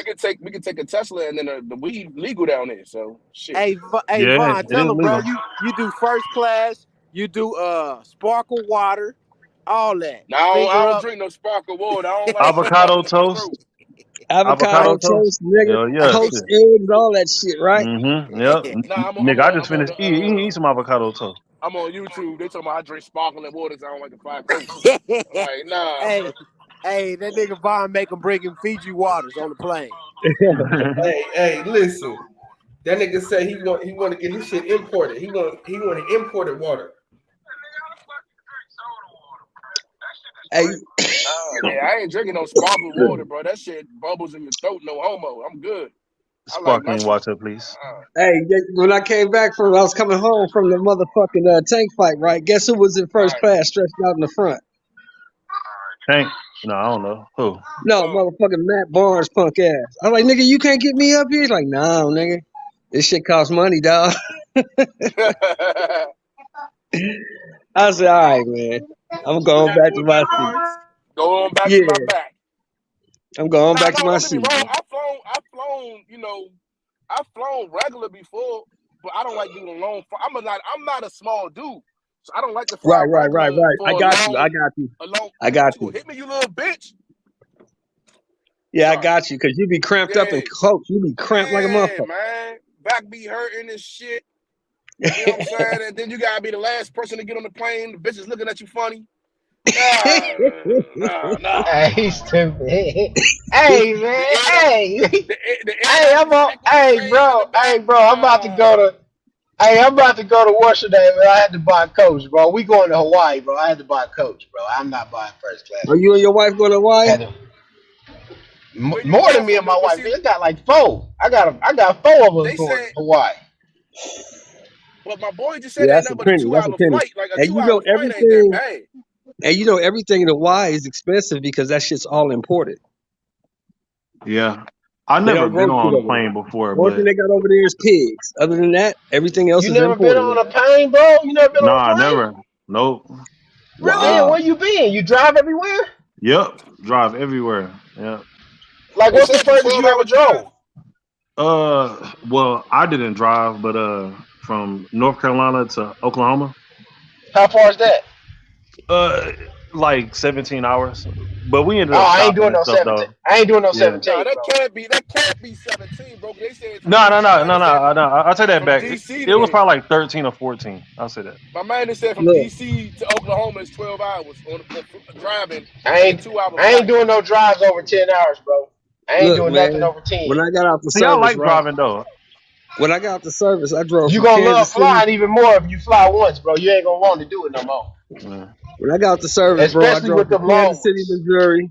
a Tesla and then the weed legal down there. So shit. Hey Vaughn, tell him, bro. You do first class. You do sparkle water, all that. No, I don't drink no sparkle water. I don't like avocado toast. Avocado toast, nigga. Toast eggs, all that shit, right? Mm-hmm. Yep. Nigga, I just finished eating some avocado toast. I'm on YouTube. They talking about I drink sparkling waters. I don't like the 5 Coast. I'm like, nah, bro. Hey, that nigga Vaughn make him bring him Fiji waters on the plane. hey, listen. That nigga said he want to get his shit imported. He want imported water. Hey, yeah, I ain't drinking no sparkling water, bro. That shit bubbles in your throat. No homo. I'm good. Sparkling water, please. Hey, when I came back I was coming home from the motherfucking tank fight, right? Guess who was in first class stretched out in the front? Tank? No, I don't know. Who? No, motherfucking Matt Barnes, punk ass. I'm like, nigga, you can't get me up here? He's like, no, nigga. This shit costs money, dog. I said, all right, man. I'm going back to my seat. Go on back to my back. I'm going back to my seat. I've flown regular before, but I don't like doing long. I'm not a small dude, so I don't like to fly regular. Right. I got you. Hit me, you little bitch. Yeah, I got you, because you be cramped up and close. You be cramped like a motherfucker. Man. Back be hurting and shit. You know what I'm saying? And then you gotta be the last person to get on the plane. The bitch is looking at you funny. Nah. Hey, stupid. Hey, man. Hey, bro. I'm about to go to work today, man. I had to buy a coach, bro. We going to Hawaii, bro. I had to buy a coach, bro. I'm not buying first class. Are you and your wife going to Hawaii? More than me and my wife. It's got like 4. I got 4 of us going to Hawaii. But my boy just said that's but a 2-hour flight. Like a 2-hour flight ain't that bad. And you know everything in Hawaii is expensive because that shit's all imported. Yeah. I've never been on a plane before. One thing they got over there is pigs. Other than that, everything else is imported. You never been on a plane, bro? You never been on a plane? Nah, never. Nope. Really? Wow. Where you been? You drive everywhere? Yep. Drive everywhere. Yeah. Like, what's the furthest you ever drove? Well, I didn't drive, but from North Carolina to Oklahoma. How far is that? Like 17 hours. But we ended up. I ain't doing no 17. I ain't doing no 17. No, that can't be 17, bro. They said no. I'll take that back. It was probably like 13 or 14. I'll say that. My man just said from DC to Oklahoma is 12 hours on driving. I ain't doing no drives over 10 hours, bro. I ain't doing nothing over 10. When I got out the service, I like driving though. When I got out the service, I drove. You gonna love flying even more if you fly once, bro. You ain't gonna want to do it no more. When I got out the service, especially bro, I drove from Kansas City, Missouri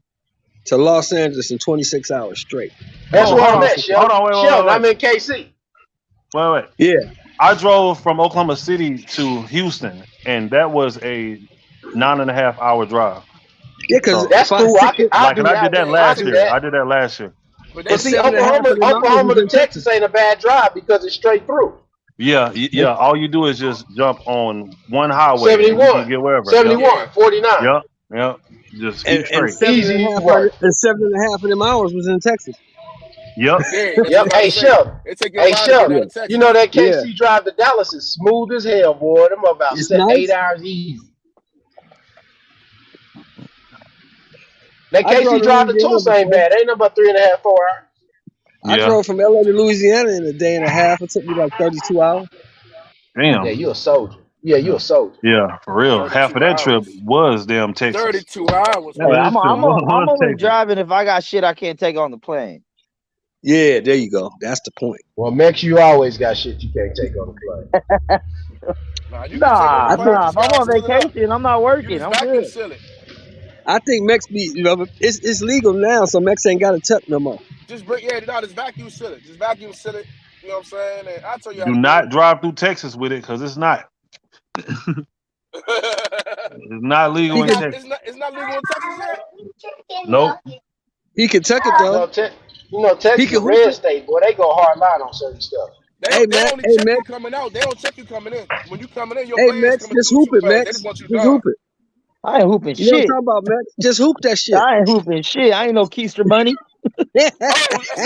to Los Angeles in 26 hours straight. That's where I'm at, Sheldon. I'm in KC. Wait. Yeah. I drove from Oklahoma City to Houston, and that was a 9.5 hour drive. Yeah, because that's cool. I did that last year. I did that last year. But see, Oklahoma to Texas ain't a bad drive because it's straight through. Yeah. All you do is just jump on one highway. 71. And get wherever. 71, 49. Yep. Just keep straight. Easy work. And 7.5 of them hours was in Texas. Yep. Hey, Sheldon. You know that KC drive to Dallas is smooth as hell, boy. Them about 8 hours easy. That KC drive to Tulsa ain't bad. Ain't no about 3.5, 4 hours. I drove from LA to Louisiana in a day and a half. It took me like 32 hours. Damn. Yeah, you a soldier. Yeah, for real. Half of that trip was damn Texas. 32 hours. Hey, I'm only driving if I got shit I can't take on the plane. Yeah, there you go. That's the point. Well, Max, you always got shit you can't take on the plane. Nah. If I'm on vacation, I'm not working. I'm good. I think Mex it's legal now, so Mex ain't got to tuck no more. Just vacuum seal it. Just vacuum seal it. You know what I'm saying? And I tell you, do not drive through Texas with it because it's not. It's not legal in Texas. It's not legal in Texas yet? Nope. He can tuck it though. Texas is a red state, boy. They go hard line on certain stuff. They only check you coming out. They don't check you coming in. When you coming in, your Max, just hoop it, Max. Just hoop it. I ain't hooping shit. You know what I'm talking about, Max? Just hoop that shit. I ain't hooping shit. I ain't no Keister bunny. That's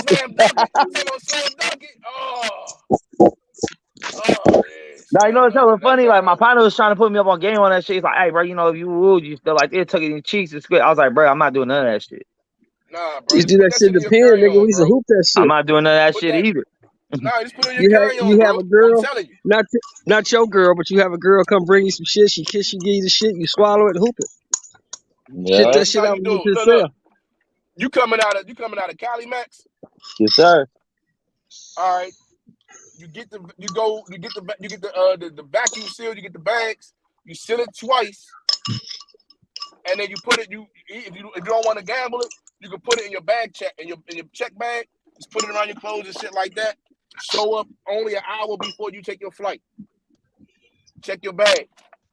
slam dunk it. Now, you know what's hella funny? Like, my partner was trying to put me up on game on that shit. He's like, hey, bro, if you feel like it, tuck it in your cheeks, it's good. I was like, bro, I'm not doing none of that shit. Nah, bro. Just Just do put that that shit shit in in your the pen, nigga. We carry-on, used to bro. hoop that I'm shit. not doing none of that Put shit that. either. Nah, just put it in your carry-on, You have bro. a I'm girl, telling you. not your girl, but you have a girl come bring you some shit. She kiss you, give you the shit. You swallow it, and hoop it. Ship Yeah. that This is shit how out you when do you it. get to the Look. sale. You coming out of Cali Max? Yes, sir. All right. You get the vacuum seal. You get the bags. You seal it twice, and then you put it. If you don't want to gamble it, you can put it in your bag check in your check bag. Just put it around your clothes and shit like that. Show up only an hour before you take your flight. Check your bag.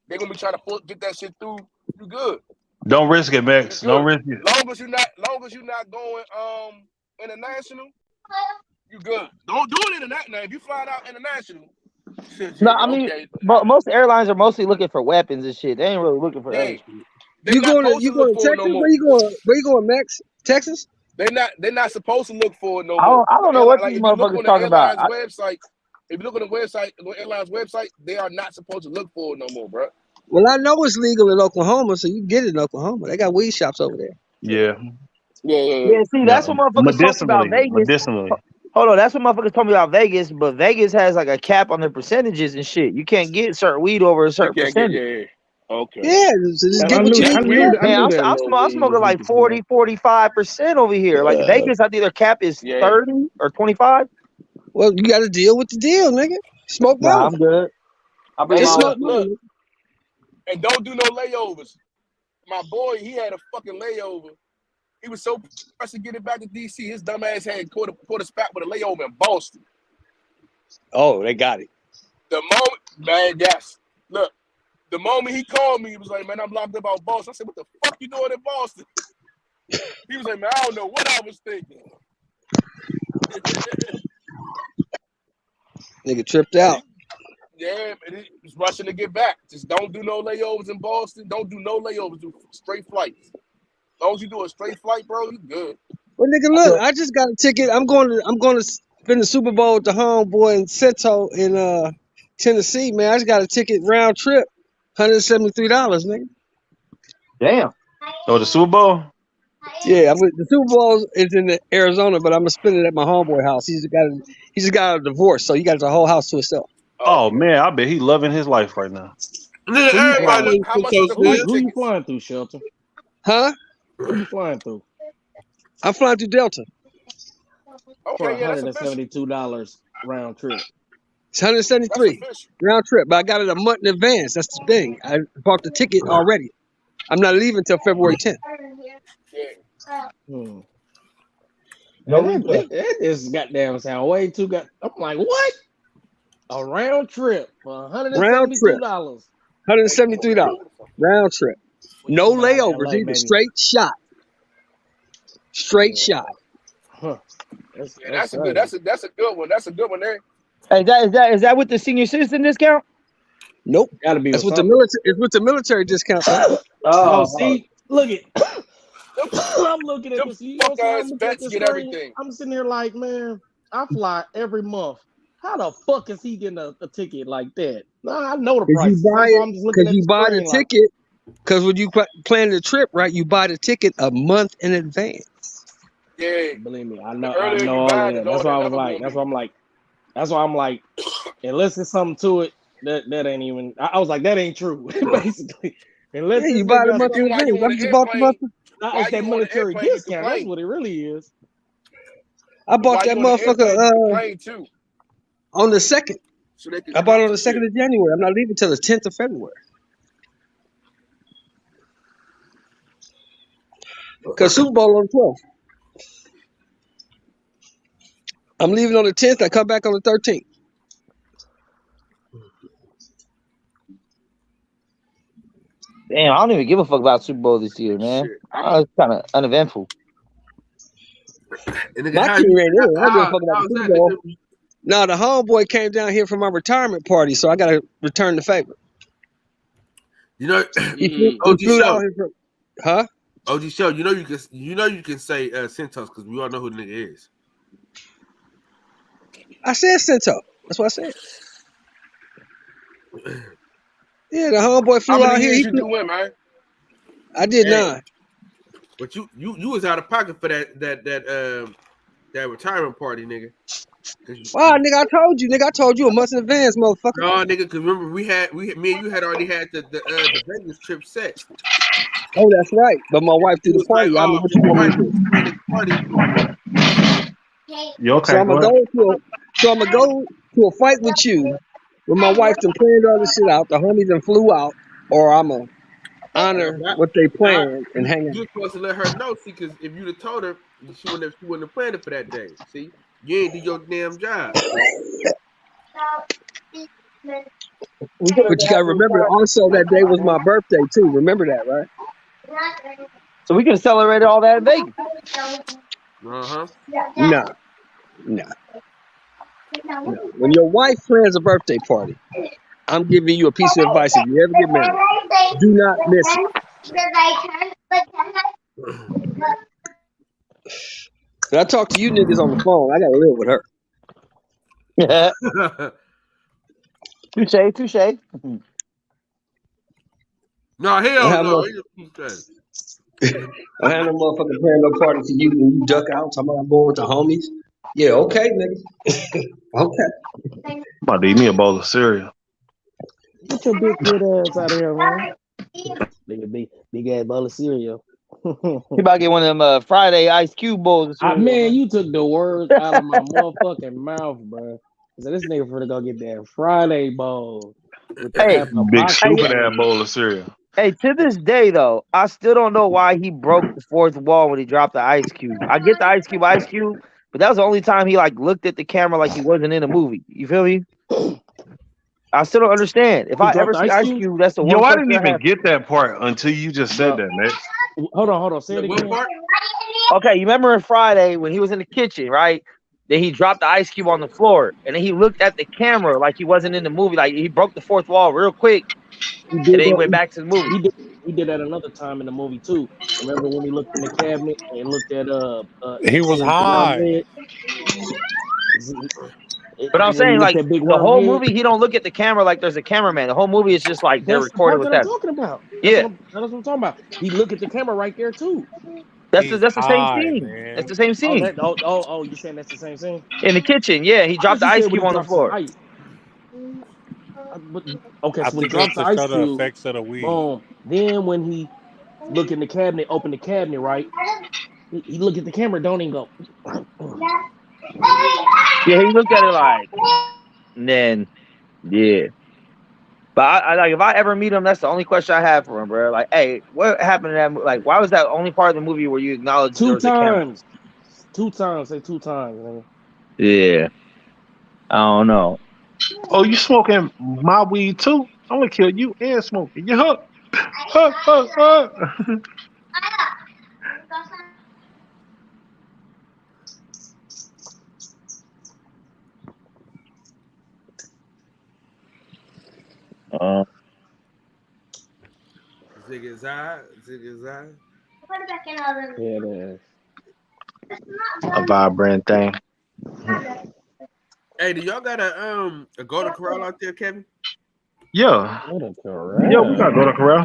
They're gonna be trying to get that shit through. You good? Don't risk it, Max. Don't risk it. Long as you're not going international, you good. Don't do it international. Now, if you fly out international, No, I mean, okay. but most airlines are mostly looking for weapons and shit. They ain't really looking for other shit. They're not supposed to look for it Texas? no more. Where you going, Max? Texas? They're not supposed to look for it no more. I don't know what these If you look motherfuckers on the talking about. airline's website, they are not supposed to look for it no more, bro. Well, I know it's legal in Oklahoma, so you can get it in Oklahoma. They got weed shops over there. Yeah. Yeah, see, that's what motherfuckers told me about Vegas. Medicinally. Hold on, that's what motherfuckers told me about Vegas, but Vegas has like a cap on their percentages and shit. You can't get certain weed over a certain percentage. Okay. Yeah, so just get what you need. Man, I'm smoking like 40, 45% over here. Like Vegas, I think their cap is 30 or 25. Well, you got to deal with the deal, nigga. Smoke more. Nah, I'm good. I'll bring my smoke look, and don't do no layovers. My boy, he had a fucking layover. He was so pressed to get it back to DC. His dumb ass had caught a spot with a layover in Boston. Oh, they got it. The moment, man, yes. Look, the moment he called me, he was like, man, I'm locked up out Boston. I said, what the fuck you doing in Boston? He was like, man, I don't know what I was thinking. Nigga tripped out. Yeah, and he was rushing to get back. Just don't do no layovers in Boston. Don't do no layovers. Do straight flights. As long as you do a straight flight, bro, you good. Well, nigga, look, I just got a ticket. I'm going to spend the Super Bowl with the homeboy in Cento in Tennessee, man. I just got a ticket round trip, $173, nigga. Damn. Oh, the Super Bowl? Yeah, the Super Bowl is in Arizona, but I'm gonna spend it at my homeboy house. He just got a divorce, so he got the whole house to himself. Oh man, I bet he loving his life right now. How much is the flight Who you flying through, Shelter? Huh? Who you flying through? I'm flying through Delta. For $172 round trip. It's 173 round trip, but I got it a month in advance. That's the thing. I bought the ticket already. I'm not leaving until February 10th. That just goddamn sound way too good. I'm like, what? A round trip for $172. $173 round trip. No layovers either. Straight shot. Straight shot. Huh. That's a good one. That's a good one there. Hey, is that with the senior citizen discount? Nope. Gotta be That's with the military. It's with the military discount. Oh, see, look at. I'm looking at this. You know, so I'm looking at this screen. Everything. I'm sitting here like, man, I fly every month. How the fuck is he getting a ticket like that? Nah, I know the price. Because you buy the ticket. Because when you plan the trip, right, you buy the ticket a month in advance. Yeah, believe me, I know all of that. That's why I was like, that's why I'm like, unless there's something to it, that ain't even. I was like, that ain't true, basically. Unless you buy the month in advance. I just bought the month. It's that military discount. That's what it really is. I bought that motherfucker too. On the 2nd. So I bought it on the 2nd of January. I'm not leaving till the 10th of February. Because Super Bowl on the 12th. I'm leaving on the 10th. I come back on the 13th. Damn, I don't even give a fuck about Super Bowl this year, man. It's kind of uneventful. My team ain't in it. I don't give a fuck about the Super Bowl. No, the homeboy came down here for my retirement party, so I got to return the favor. You know, he flew out here huh? OG Show, you know you can say Centos because we all know who the nigga is. I said Cento. That's what I said. Yeah, the homeboy flew out here. You do win, man? I did 9. But you was out of pocket for that retirement party, nigga. Wow, nigga, I told you a month in advance, motherfucker. No, nigga, because remember me and you had already had the Vegas trip set. Oh, that's right. But my wife threw the party. Like, I mean, what you want me to do? Party. You okay? So I'm gonna go to a fight with you when my wife done planned all this shit out. The homies done flew out, or I'm gonna honor what they planned and hang out. You're supposed to let her know, see, because if you'd have told her, she wouldn't have planned it for that day. See, you ain't do your damn job. But you gotta remember, also that day was my birthday too. Remember that, right? So we can celebrate all that in Vegas. Uh-huh. Nah. When your wife plans a birthday party, I'm giving you a piece of advice. If you ever get married, do not miss it. I talk to you niggas on the phone. I gotta live with her. Touche. No, hell no. I had no motherfucking plan no party for you when you duck out. Talking about I'm going with the homies. Yeah, okay, nigga. Okay. I'm about to eat me a bowl of cereal. Get your big kid ass out of here, man. Big ass bowl of cereal. You about to get one of them Friday Ice Cube bowls. Man, you took the words out of my motherfucking mouth, bro. So this nigga finna go get that Friday bowl. With the big stupid ass bowl of cereal. Hey, to this day though, I still don't know why he broke the fourth wall when he dropped the ice cube. I get the ice cube, but that was the only time he like looked at the camera like he wasn't in a movie. You feel me? I still don't understand. If I ever see Ice Cube, that's the one. Yo, I didn't even get that part until you just said that, man. Hold on. Say it again. Okay, you remember in Friday when he was in the kitchen, right? Then he dropped the ice cube on the floor, and then he looked at the camera like he wasn't in the movie. Like he broke the fourth wall real quick, and then he went back to the movie. He did that another time in the movie too. Remember when he looked in the cabinet and looked at he was high. But I'm saying, like, the whole movie, he don't look at the camera like there's a cameraman. The whole movie is just like they're recording with that. I'm talking about. Yeah, that's what I'm talking about. He look at the camera right there too. That's the same scene. Man. That's the same scene. You saying that's the same scene? In the kitchen, yeah. He dropped the ice cube on the floor. Okay, so when he drops the ice cube, effects of the weed. Boom. Then when he look in the cabinet, open the cabinet, right? He look at the camera, don't even go. Yeah, he looked at it like, and then, yeah. But I like if I ever meet him, that's the only question I have for him, bro. Like, hey, what happened to that? Like, why was that only part of the movie where you acknowledged there was a camera? 2 times. Say 2 times, man. Yeah, I don't know. Oh, you smoking my weed too? I'm gonna kill you and smoking. You hook. Zigazai. Put it back in the oven. Yeah, it is. A vibrant thing. Hey, do y'all got a Golden Corral out there, Kevin? Yeah. Golden Corral. Yeah, we got Golden Corral.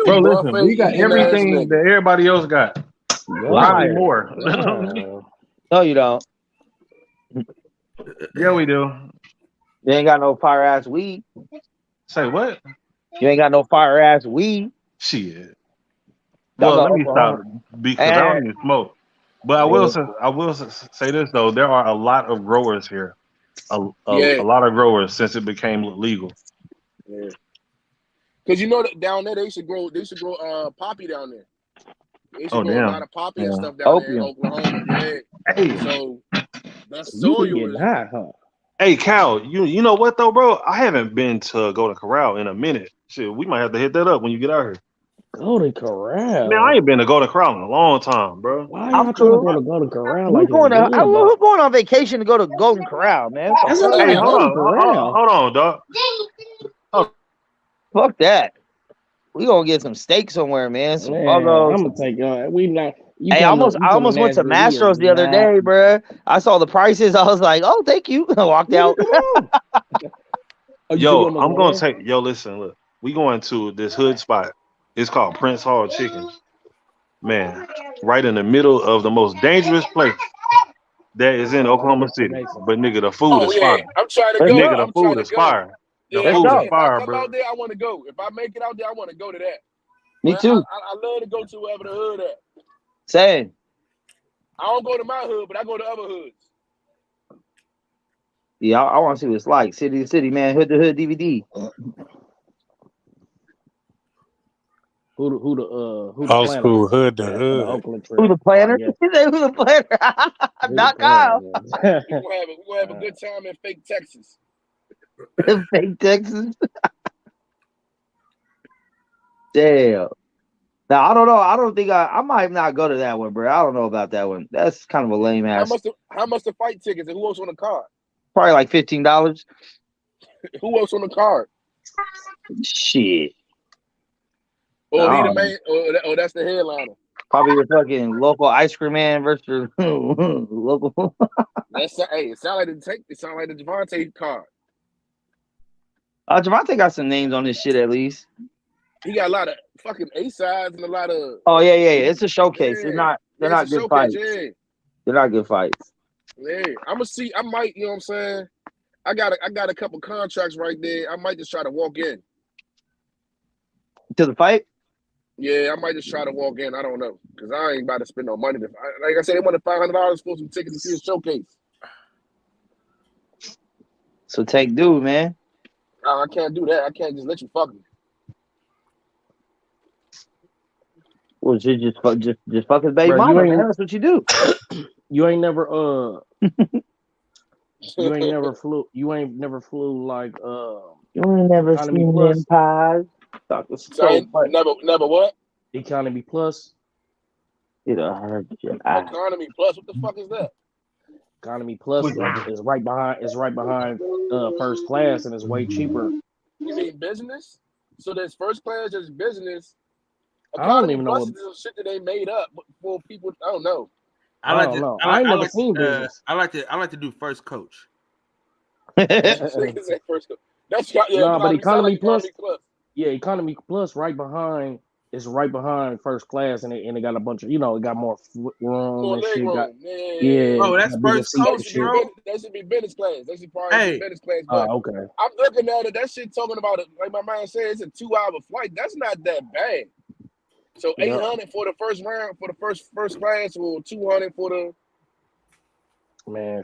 Bro, listen, we got everything that everybody else got. Probably more. No, you don't. Yeah, we do. You ain't got no fire ass weed. Say what? You ain't got no fire ass weed. Shit. Well, let me stop because I don't even smoke. But I will say this though: there are a lot of growers here. A lot of growers since it became legal. Yeah. Because you know that down there they used to grow poppy down there. They used to grow a lot of poppy and stuff down there in Oklahoma. Yeah. Hey. So that's soil. Hey Cal, you know what though, bro? I haven't been to Golden Corral in a minute. Shit, we might have to hit that up when you get out here. Golden Corral. Man, I ain't been to Golden Corral in a long time, bro. Why y'all trying to go to Golden Corral? Who's going on vacation to go to Golden Corral, man? Hey, hold on, dog. Fuck that. We gonna get some steak somewhere, man. Some I'm gonna take we not. Hey, I almost went to Mastro's the other day, bro. I saw the prices. I was like, "Oh, thank you." I walked out. Yo, I'm gonna take. Yo, listen, look. We going to this hood spot. It's called Prince Hall Chicken. Man, right in the middle of the most dangerous place that is in Oklahoma City. But nigga, the food is fire. I'm trying to go. Nigga, the food is fire. The food is fire, If I come bro. out there, I want to go. If I make it out there, I want to go to that. Me too. I love to go to wherever the hood at. Same. I don't go to my hood, but I go to other hoods. Yeah, I want to see what it's like. City to city, man. Hood to hood DVD. Who the old planner? school hood to hood. Oakland trip. Who the planner? Oh, Who the planner? Not Kyle. We're gonna have a good time in fake Texas. Fake Texas. Damn. Now I don't know. I don't think I might not go to that one, bro. I don't know about that one. That's kind of a lame ass. How much the fight tickets and who else on the card? Probably like $15. Who else on the card? Shit. Or he the main? Or that's the headliner. Probably your fucking local ice cream man versus local. It sound like the Javante card. Javante got some names on this shit at least. He got a lot of fucking A-sides and a lot of. Oh yeah. It's a showcase. Yeah. They're not good fights. Yeah. They're not good fights. Yeah, I'm gonna see. I might, you know what I'm saying. I got a couple contracts right there. I might just try to walk in to the fight. Yeah, I might just try to walk in. I don't know because I ain't about to spend no money. Like I said, they wanted $500 for some tickets to see a showcase. So take due, man. I can't do that. I can't just let you fuck me. Well, just fuck his baby mama, man. That's what you do. You ain't never you ain't never flew like you ain't never seen them pies. Never what? Economy Plus. It'll hurt your eye. Economy Plus, what the fuck is that? Economy Plus is right behind first class and it's way cheaper. You mean business? So there's first class, there's business. Economy I don't even Plus know. Is shit that they made up for people. I don't know. I never seen business. I like to do first coach. That's but Economy Plus. Yeah, Economy Plus right behind first class, and it got a bunch of it got more room and shit. Oh, that's first coach, bro. That should be business class. That should probably be business class. But okay. I'm looking at it. That shit talking about it. Like my man said, it's a 2-hour flight. That's not that bad. So $800 for the first round for the first class, or $200 for the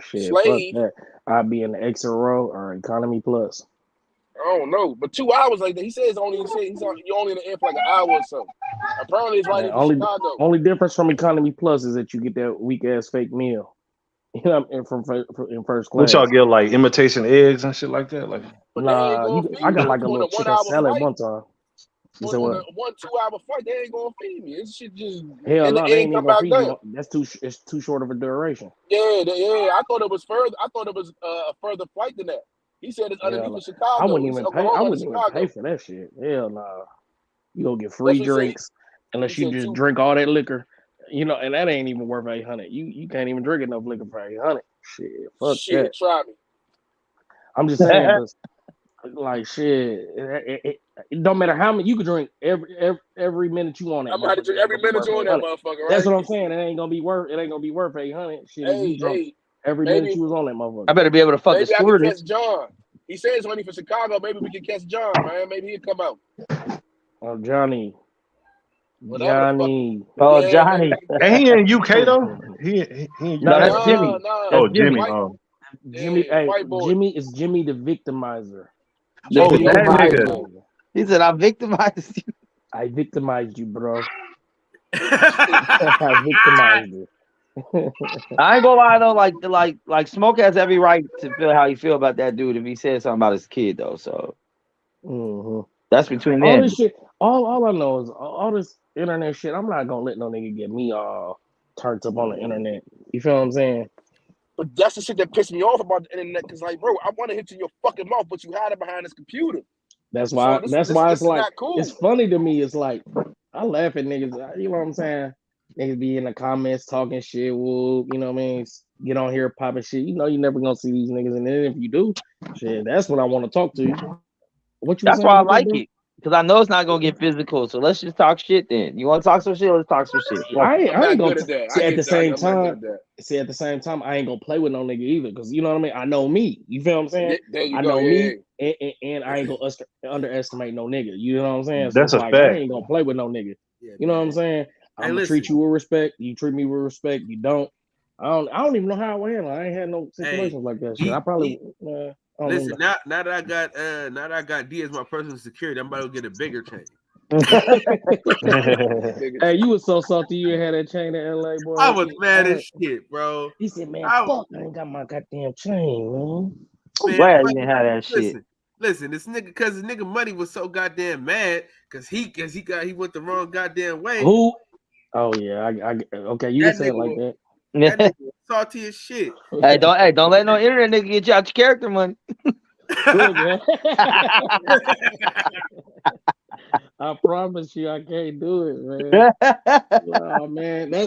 shit. Slave. Fuck that. I'd be in the extra row or Economy Plus. I don't know, but 2 hours like that. He says you're only in the air for like an hour or so. Apparently, it's right in Chicago. Only difference from Economy Plus is that you get that weak ass fake meal. In first class. What y'all get, like imitation eggs and shit like that? Like, nah, I got like a little chicken salad one time. On a 1-2 hour flight, they ain't gonna feed me. It should just hell no, they ain't even gonna feed you. It's too short of a duration. Yeah. I thought it was further. I thought it was a further flight than that. He said it's underneath of Chicago. I wouldn't even pay for that shit. Hell no. You gonna get free drinks unless you just drink all that liquor. And that ain't even worth $800. You can't even drink enough liquor for $800. Shit, fuck that. Try me. I'm just saying, like shit. It don't matter how many you can drink every minute you want. I'm gonna have to drink every minute you want that motherfucker. Right? That's what I'm saying. It ain't gonna be worth $800. Shit, you drunk every minute you was on that motherfucker. I better be able to fuck the stewardess. I can catch John. He says it's only for Chicago. Maybe we can catch John, man. Maybe he'll come out. Oh, Johnny. Oh, Johnny. And he in UK though? He no, that's Jimmy. No. Oh, Jimmy. Jimmy is Jimmy the victimizer. That nigga. He said, I victimized you. I victimized you, bro. I victimized you. I ain't gonna lie though, like Smoke has every right to feel how he feel about that dude if he said something about his kid though. So that's between them. All this shit, all I know is all this internet shit. I'm not gonna let no nigga get me all turned up on the internet. You feel what I'm saying? But that's the shit that pissed me off about the internet. Because like, bro, I want to hit you in your fucking mouth, but you hide it behind this computer. That's why. That's why it's like cool. It's funny to me. It's like I laugh at niggas. You know what I'm saying? Niggas be in the comments talking shit. Whoop, you know what I mean? Get on here popping shit. You never gonna see these niggas, and then if you do, shit, that's when I want to talk to you. What you? That's why I like it. Because I know it's not gonna get physical. So let's just talk shit then. You want to talk some shit? Let's talk some shit. I ain't I'm gonna not good at that. see I at the get that. same I'm not good time. at that. See, at the same time, I ain't gonna play with no nigga either. Because you know what I mean. I know me. You feel what I'm saying? There you I go. know Yeah. me, and I ain't gonna underestimate no nigga. You know what I'm saying? So That's it's a like I fact. ain't gonna play with no nigga. Yeah, You know what man. I'm saying? I'm gonna listen. treat you with respect. You treat me with respect. You don't. I don't even know how I would handle. I ain't had no situations like that shit. I probably. I don't Listen, know. now that I got D as my personal security, I'm about to get a bigger chain. Hey, you was so salty you had that chain in LA, boy. I was mad as shit, bro. He said, "Man, fuck, I ain't got my goddamn chain, man." I'm glad you didn't have that shit. Listen, this nigga Money was so goddamn mad because he went the wrong goddamn way. Who? Oh yeah, okay. You can say it like that. That nigga was salty as shit. Hey, don't let no internet nigga get you out your character money. Look, man. I promise you, I can't do it, man. Oh man, I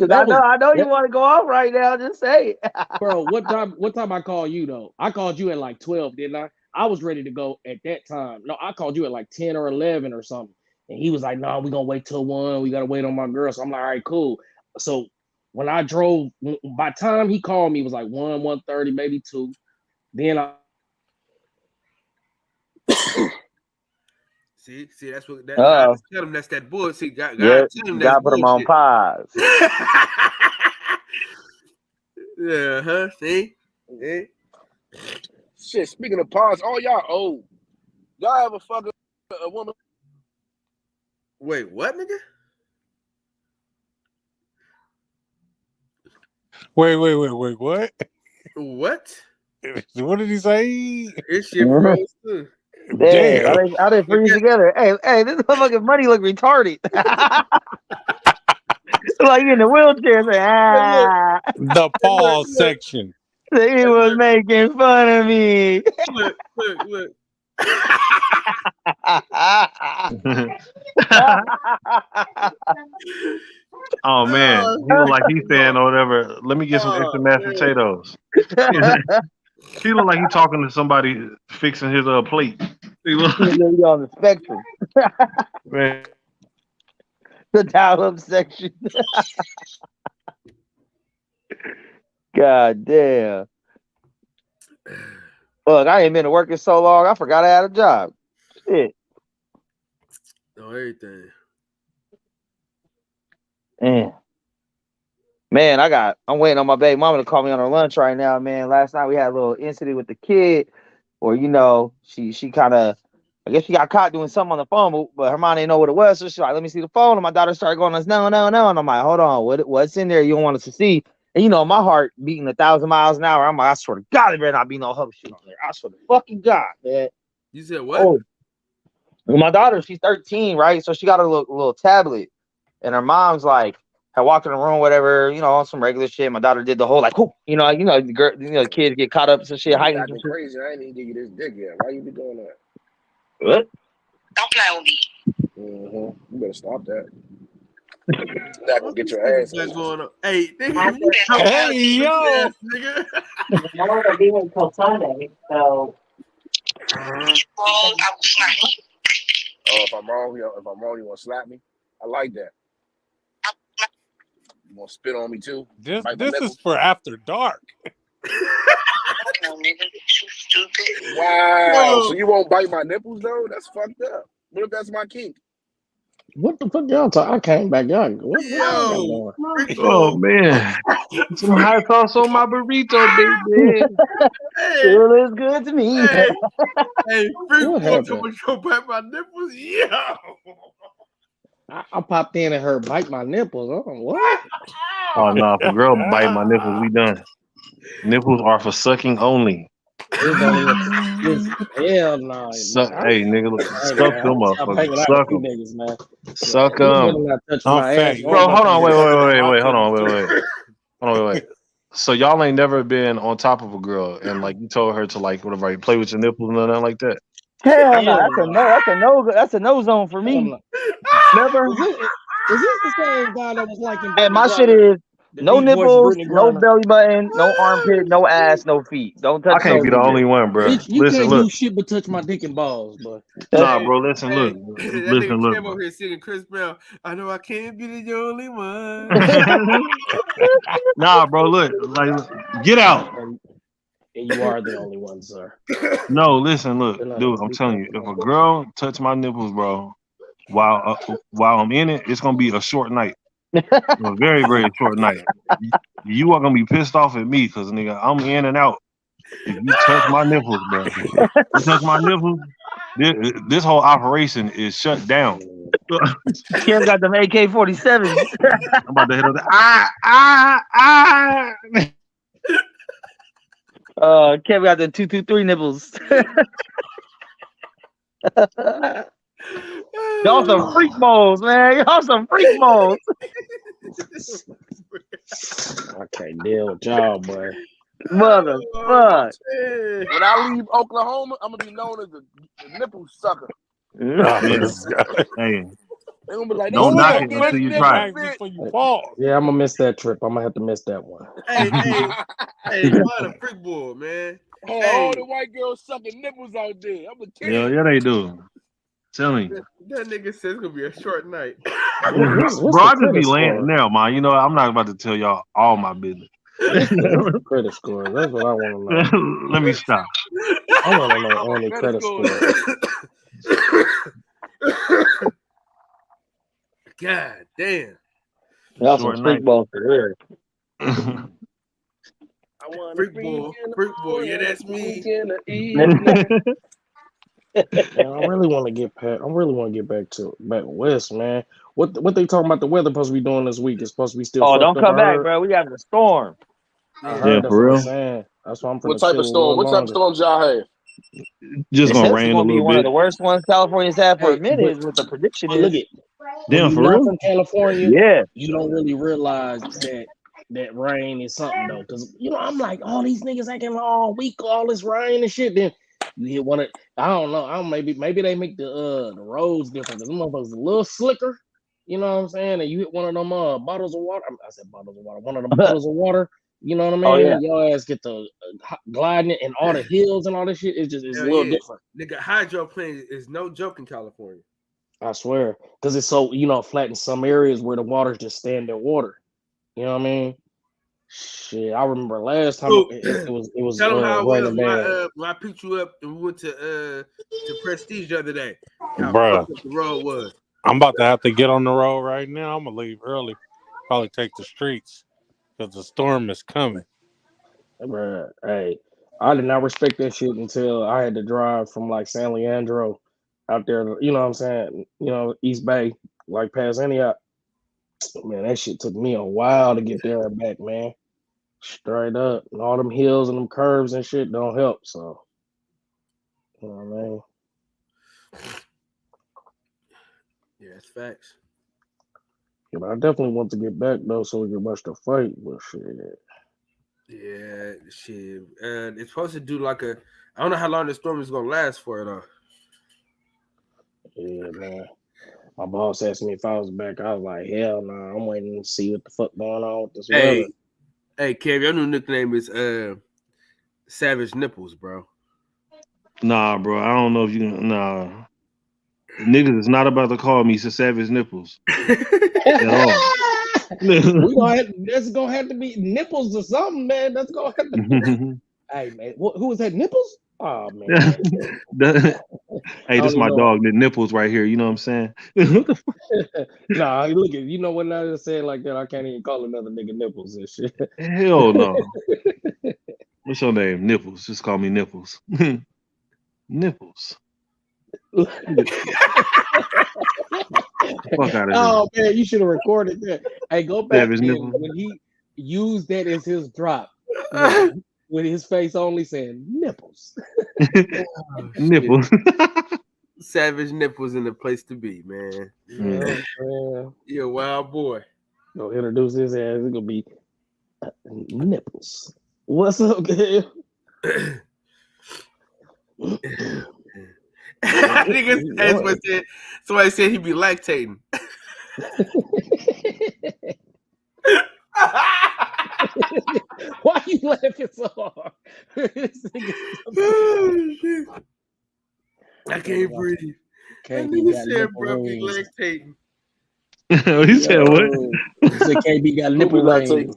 know you want to go off right now. Just say it. Bro, what time I called you though? I called you at like 12, didn't I? I was ready to go at that time. No, I called you at like 10 or 11 or something. And he was like, "No, we're gonna wait till 1. We gotta wait on my girl." So I'm like, "All right, cool." So when I drove, by the time he called me, it was like 1:30, maybe 2. Then I See, that's what that God tell him. That's that bullshit. God tell him that's put him on pause. Yeah, huh? See? Yeah. Shit. Speaking of pause, all y'all old. Y'all ever fuck a woman? Wait, what, nigga? Wait, what? What? What did he say? This shit froze too. Damn, how they freeze together? Hey, this motherfucking Money look retarded. Like you in the wheelchair, say, The pause section. He was making fun of me. Look. Oh man, he look like he's saying or whatever. Let me get some extra mashed potatoes. He look like he's talking to somebody fixing his plate. He look on the spectrum. Man. The dial-up section. God damn. Look, I ain't been to work in so long. I forgot I had a job. Shit. No, everything. Man, I'm waiting on my baby mama to call me on her lunch right now, man. Last night we had a little incident with the kid, or she kind of, I guess she got caught doing something on the phone, but her mom didn't know what it was, so she's like, "Let me see the phone." And my daughter started going, "No," and I'm like, "Hold on, what's in there? You don't want us to see?" And my heart beating 1,000 miles an hour. I'm like, I swear to God, there better not be no hub shit on there. I swear to fucking God, man. You said what? Oh, well, my daughter, she's 13, right? So she got a little tablet, and her mom's like, I walked in the room, whatever, on some regular shit. My daughter did the whole like, whoop, the girl, the kids get caught up some shit, hiding some shit. Crazy. I ain't even give you this dick yet. Why you be doing that? What? Don't play with me. You better stop that. Not gonna get your ass going on. Hey, nigga, yo, nigga. I don't want to be here until Sunday, so. Oh, if I'm wrong, you want to slap me? I like that. You want to spit on me too? This is for after dark. Wow. So you won't bite my nipples though? That's fucked up. What if that's my kink? What the fuck y'all talking? I came back. Y'all, what oh man, some hot sauce on my burrito, baby. Still is good to me. Hey, Freak boy, someone go bite my nipples. Yo. I popped in and heard bite my nipples. Oh, what? Oh no, if a girl bite my nipples, we done. Nipples are for sucking only. Hell no. Hey, nigga, suck them motherfuckers. Suck them. Niggas, man. Suck them. Bro, hold on. Wait. Hold on. Wait. So y'all ain't never been on top of a girl and like you told her to like whatever, play with your nipples and nothing like that? Hell no. That's a no zone for me. Never. Is this the same guy that was like in Hey, my shit is No nipples, no belly button, no armpit, no ass, no feet. Don't touch. I can't be the only one, bro. Bitch, you Listen, can't look. do shit but touch my dick and balls, bro. Nah, bro. Listen, look. That Listen, nigga look, Cam bro. over here singing Chris Brown. I know I can't be the only one. Nah, bro. Look, like, get out. And you are the only one, sir. No, listen, look, dude. I'm telling you, if a girl touch my nipples, bro, while I'm in it, it's gonna be a short night, a very, very short night. You are gonna be pissed off at me because, nigga, I'm in and out. If you touch my nipples, bro, you touch my nipples, this whole operation is shut down. Kim got them AK-47s. I'm about to hit up Kim got the 223 nipples. Y'all some freak moles, man. Y'all some freak moles. I can't deal with y'all, boy. Motherfucker. When I leave Oklahoma, I'm gonna be known as the nipple sucker. Hey, They're gonna be like, don't knock it until you try it. Yeah, I'm gonna miss that trip. I'm gonna have to miss that one. Hey, find a freak boy, man. All the white girls sucking nipples out there. I'm gonna kill Yeah, they do. Telling you. That nigga says it's gonna be a short night. Bro, I just be laying now, man. You know, I'm not about to tell y'all all my business. Credit score. That's what I want to know. Let me stop. I want to know only credit score. God damn. Y'all some freak balls for real. Freak boy, yeah, that's me. Man, I really want to get back west, man. What they talking about the weather supposed to be doing this week? It's supposed to be still. Oh, don't come back, bro. We got the storm. I heard that's what I'm saying. That's why I'm. What type of storm? What type of storms y'all have? Just gonna rain a little bit. One of the worst ones California's had for a minute is what the prediction is. Look at. Damn, for real? From California, yeah. You don't really realize that rain is something though, because I'm like, all these niggas acting all week, all this rain and shit. Then you hit one of, I don't know, maybe they make the roads different. Because them motherfuckers a little slicker. You know what I'm saying? And you hit one of them bottles of water. I said bottles of water. One of them bottles of water. You know what I mean? Oh, yeah. Your ass get the gliding and all the hills and all this shit. It's a little different. Nigga, hydroplane is no joke in California. I swear, because it's so flat in some areas where the water's just stand in water. You know what I mean? Shit, I remember last time it was. Tell them how it was when I picked you up and we went to Prestige the other day. How fucked up the road was. I'm about to have to get on the road right now. I'm gonna leave early. Probably take the streets because the storm is coming. Bruh, hey, I did not respect that shit until I had to drive from like San Leandro out there. You know what I'm saying? East Bay, like past Antioch. Man, that shit took me a while to get there and back, man. Straight up. And all them hills and them curves and shit don't help. So, you know what I mean? Yeah, it's facts. Yeah, but I definitely want to get back though so we can watch the fight. But shit. Yeah, shit. It's supposed to do like I don't know how long the storm is gonna last for though. Yeah, man. My boss asked me if I was back. I was like, hell no, I'm waiting to see what the fuck going on with this weather. Hey, Kev, your new nickname is Savage Nipples, bro. Nah, bro. I don't know if you nah. Niggas is not about to call me Savage Nipples. At all. That's gonna have to be nipples or something, man. That's gonna have to be. Hey, man, who was that? Nipples? Oh man. Hey, this is my dog, the Nipples right here. You know what I'm saying? Nah, look at when I just say it like that, I can't even call another nigga Nipples and shit. Hell no. What's your name? Nipples. Just call me Nipples. Nipples. Fuck out of here. Oh man, you should have recorded that. Hey, go back when he used that as his drop. With his face only saying nipples. Nipples. Savage Nipples in the place to be, man. Yeah. You're a wild boy. Go introduce his ass. It's gonna be Nipples. What's up, Gail? Somebody said he'd be lactating. Why you laughing so hard? I can't breathe. That KB nigga got said, nipple bro, be rings. lactating. He said what? He said KB got nipple rings.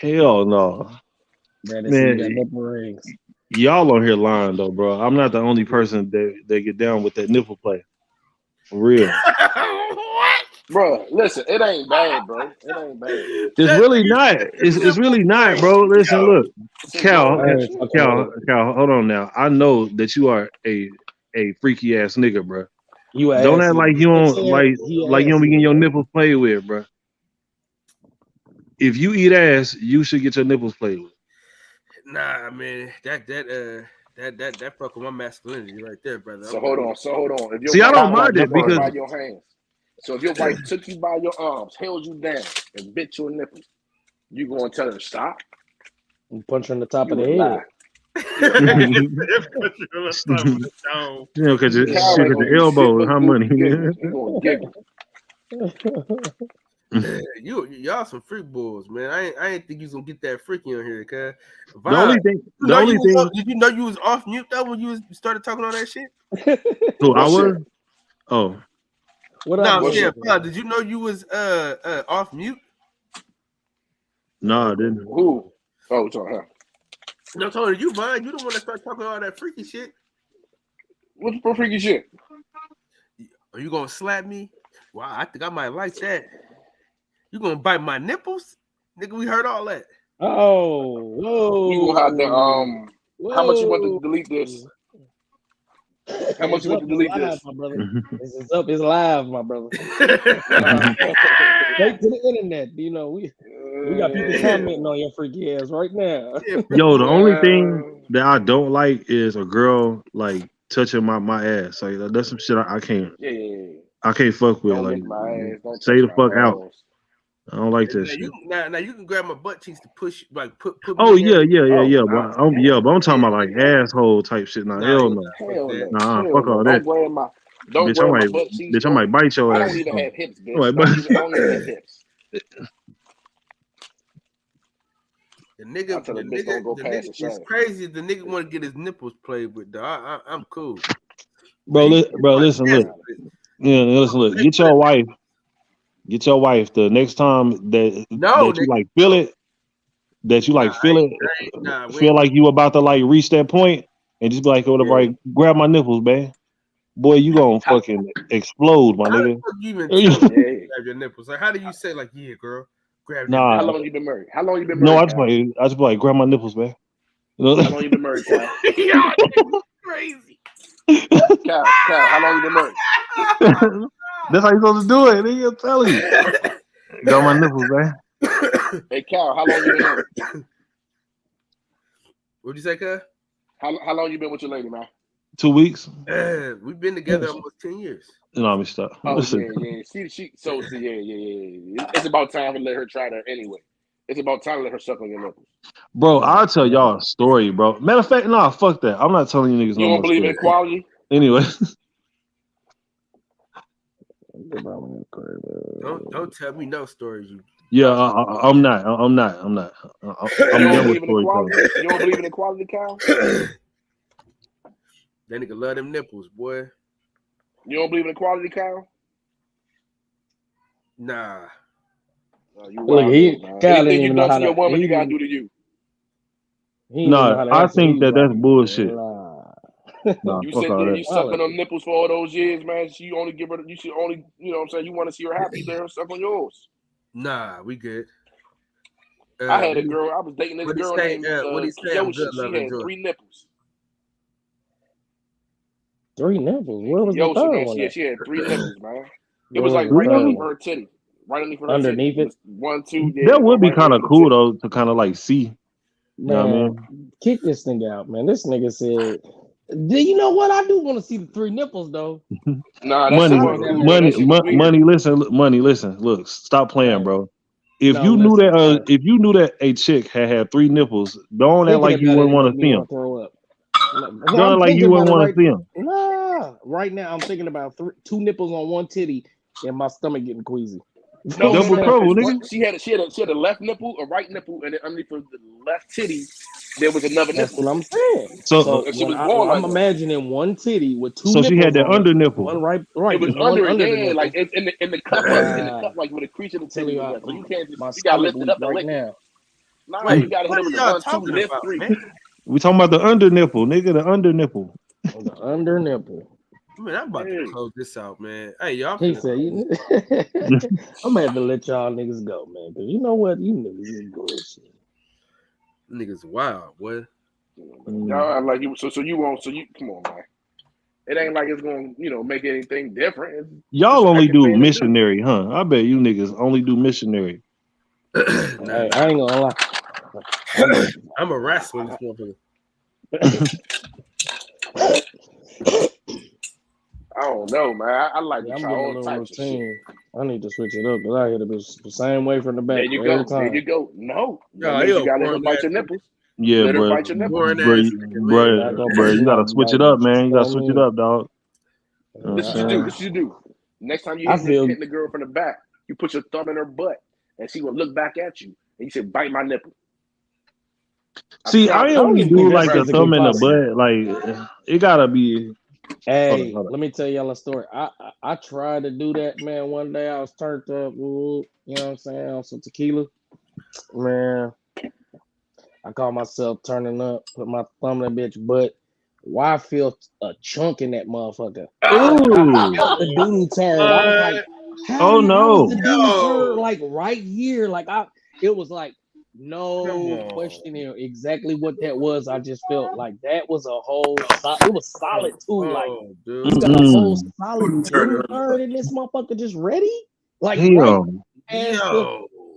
Hell no. Man, Man, got nipple rings. y'all on here lying though, bro. I'm not the only person that get down with that nipple play. For real. What? Bro, listen, it ain't bad, bro. It ain't bad. It's really not. It's really not, bro. Listen, look, Cal, hold on now. I know that you are a freaky ass nigga, bro. You don't act like you don't like you don't be getting your nipples played with, bro. If you eat ass, you should get your nipples played with. Nah, man, that fuck with my masculinity right there, brother. So hold on. If your See, I wife don't mind it because by your hands. So if your wife took you by your arms, held you down, and bit your nipples, you gonna tell her to stop? You punch her in the top of the head. You know, because shit at the elbow, how money? You gonna giggle. Y'all some freak bulls, man. I ain't think you was gonna get that freaky on here, cuz. The only thing, did you know you was off mute though when you started talking all that shit? Who I was? Oh, did you know you was off mute? No, I didn't. Who? Oh, sorry. No, Tony, you Vine. You don't want to start talking all that freaky shit. What's for freaky shit? Are you gonna slap me? Wow, I think I might like that. You gonna bite my nipples? Nigga, we heard all that. Oh, whoa. You gonna have to how much you want to delete this? How much you want to delete this? My brother. This is up, it's live, my brother. Straight to the internet. You know, we got people commenting on your freaky ass right now. Yo, the only thing that I don't like is a girl like touching my ass. Like that's some shit I can't. I can't fuck with. Like, say the fuck out. I don't like that shit. Now you can grab my butt cheeks to push, like put. Oh yeah. But I'm talking about like asshole type shit. Nah, hell no. Nah, fuck all that. Don't bitch, my butt cheeks. Bitch, I might bite your ass. I don't even have hips, bitch. I don't even have hips. The nigga it's crazy. The nigga want to get his nipples played with. Dog. I'm cool. Bro, listen, look. Yeah, listen, look. Get your wife the next time that you like feel it, feel like you about to like reach that point, and just be like, like, grab my nipples, man. Boy, you gonna fucking explode, my nigga. You even grab your nipples? Like, how do you say, like, yeah, girl, grab? How long you been married? No, I just be like, grab my nipples, man. How long you been married, Cal? Crazy. Cal, how long you been married? That's how you supposed to do it. Nigga, I'm telling you. Got my nipples, man. Hey, Cal, how long you been married? What'd you say, Cal? How long you been with your lady, man? 2 weeks. We've been together almost 10 years. No, let me stop. Oh, yeah. It's about time to let her try that anyway. It's about time to let her suck on your nipples. Bro, I'll tell y'all a story, bro. Matter of fact, nah, fuck that. I'm not telling you niggas no more. You don't believe in equality? Anyway. Don't tell me no stories. Yeah, I'm not. I'm done with storytelling. You don't believe in equality, Kyle? That nigga love them nipples, boy. You don't believe in equality, Kyle? Nah. Kyle didn't even know how to. Your woman, you gotta do to you. No, I think that's bullshit. No, you said you sucking on nipples for all those years, man. You only give her. You should only, you know what I'm saying. You want to see her happy, let her suck on yours. Nah, we good. I had a girl. I was dating this girl named Yoshi. She had 3 nipples. 3 nipples? Where was the third one? She had 3 nipples, man. It was like right underneath her titty. Right underneath her titty. It? 1, 2, yeah. That would be kind of cool though to kind of like see. You know what I mean? Kick this thing out, man. This nigga said, "Do you know what? I do want to see the 3 nipples though." Nah, money. Listen. Look, stop playing, bro. If you knew that a chick had 3 nipples, don't act like you wouldn't want to see them. Don't act like you wouldn't want to see them. Nah, right now I'm thinking about 2 nipples on one titty and my stomach getting queasy. No, Double trouble, no. nigga. She had a left nipple, a right nipple, and then underneath the left titty, there was another That's nipple. what I'm saying. So And she was I'm born like that. imagining one titty with two So she had nipples that on it. under nipple. One right, It was just one under under the yeah, nipple. like in the cup, like where the crease of the titty was at. So you can't just my you gotta stomach lift it weak up and right lick it. now. Nah, Wait, you gotta hit what it are with y'all 1, 2, talking lift, about, 3. man? We talking about the under nipple, nigga. The under nipple. The under nipple. Man, I'm about to close this out, man. Hey, y'all. He said, I'm gonna have to let y'all niggas go, man. Cause you know what? You niggas is bullshit. Niggas wild, what? Y'all like you so you won't come on, man. It ain't like it's gonna, make anything different. Y'all only do missionary, huh? I bet you niggas only do missionary. Hey, I ain't gonna lie. I'm a wrestler in this motherfucker. I don't know, man. I like to I'm try getting a all little types of shit. routine. I need to switch it up because I hit it the same way from the back There you every go. time. There you go. No, No, you gotta let her bite your nipples. Yeah, let her bro. bite your nipples. Bro, you gotta switch it up, man. You gotta switch it up, dog. This is what you do. Next time you hitting the girl from the back, you put your thumb in her butt, and she will look back at you, and you say, "Bite my nipple." See, I only do like the thumb in the butt. Like, it gotta be. Hey, let me tell y'all a story. I tried to do that, man. One day I was turned up, you know what I'm saying, on some tequila. Man, I caught myself turning up, put my thumb in that bitch butt. Why I feel a chunk in that motherfucker? I felt the doo-doo turn. I was like, how was the doo-doo turn like right here? Like it was like no questioning exactly what that was. I just felt like that was a whole it was solid too. Like you got a whole solid doo-doo turn in this motherfucker just ready? Like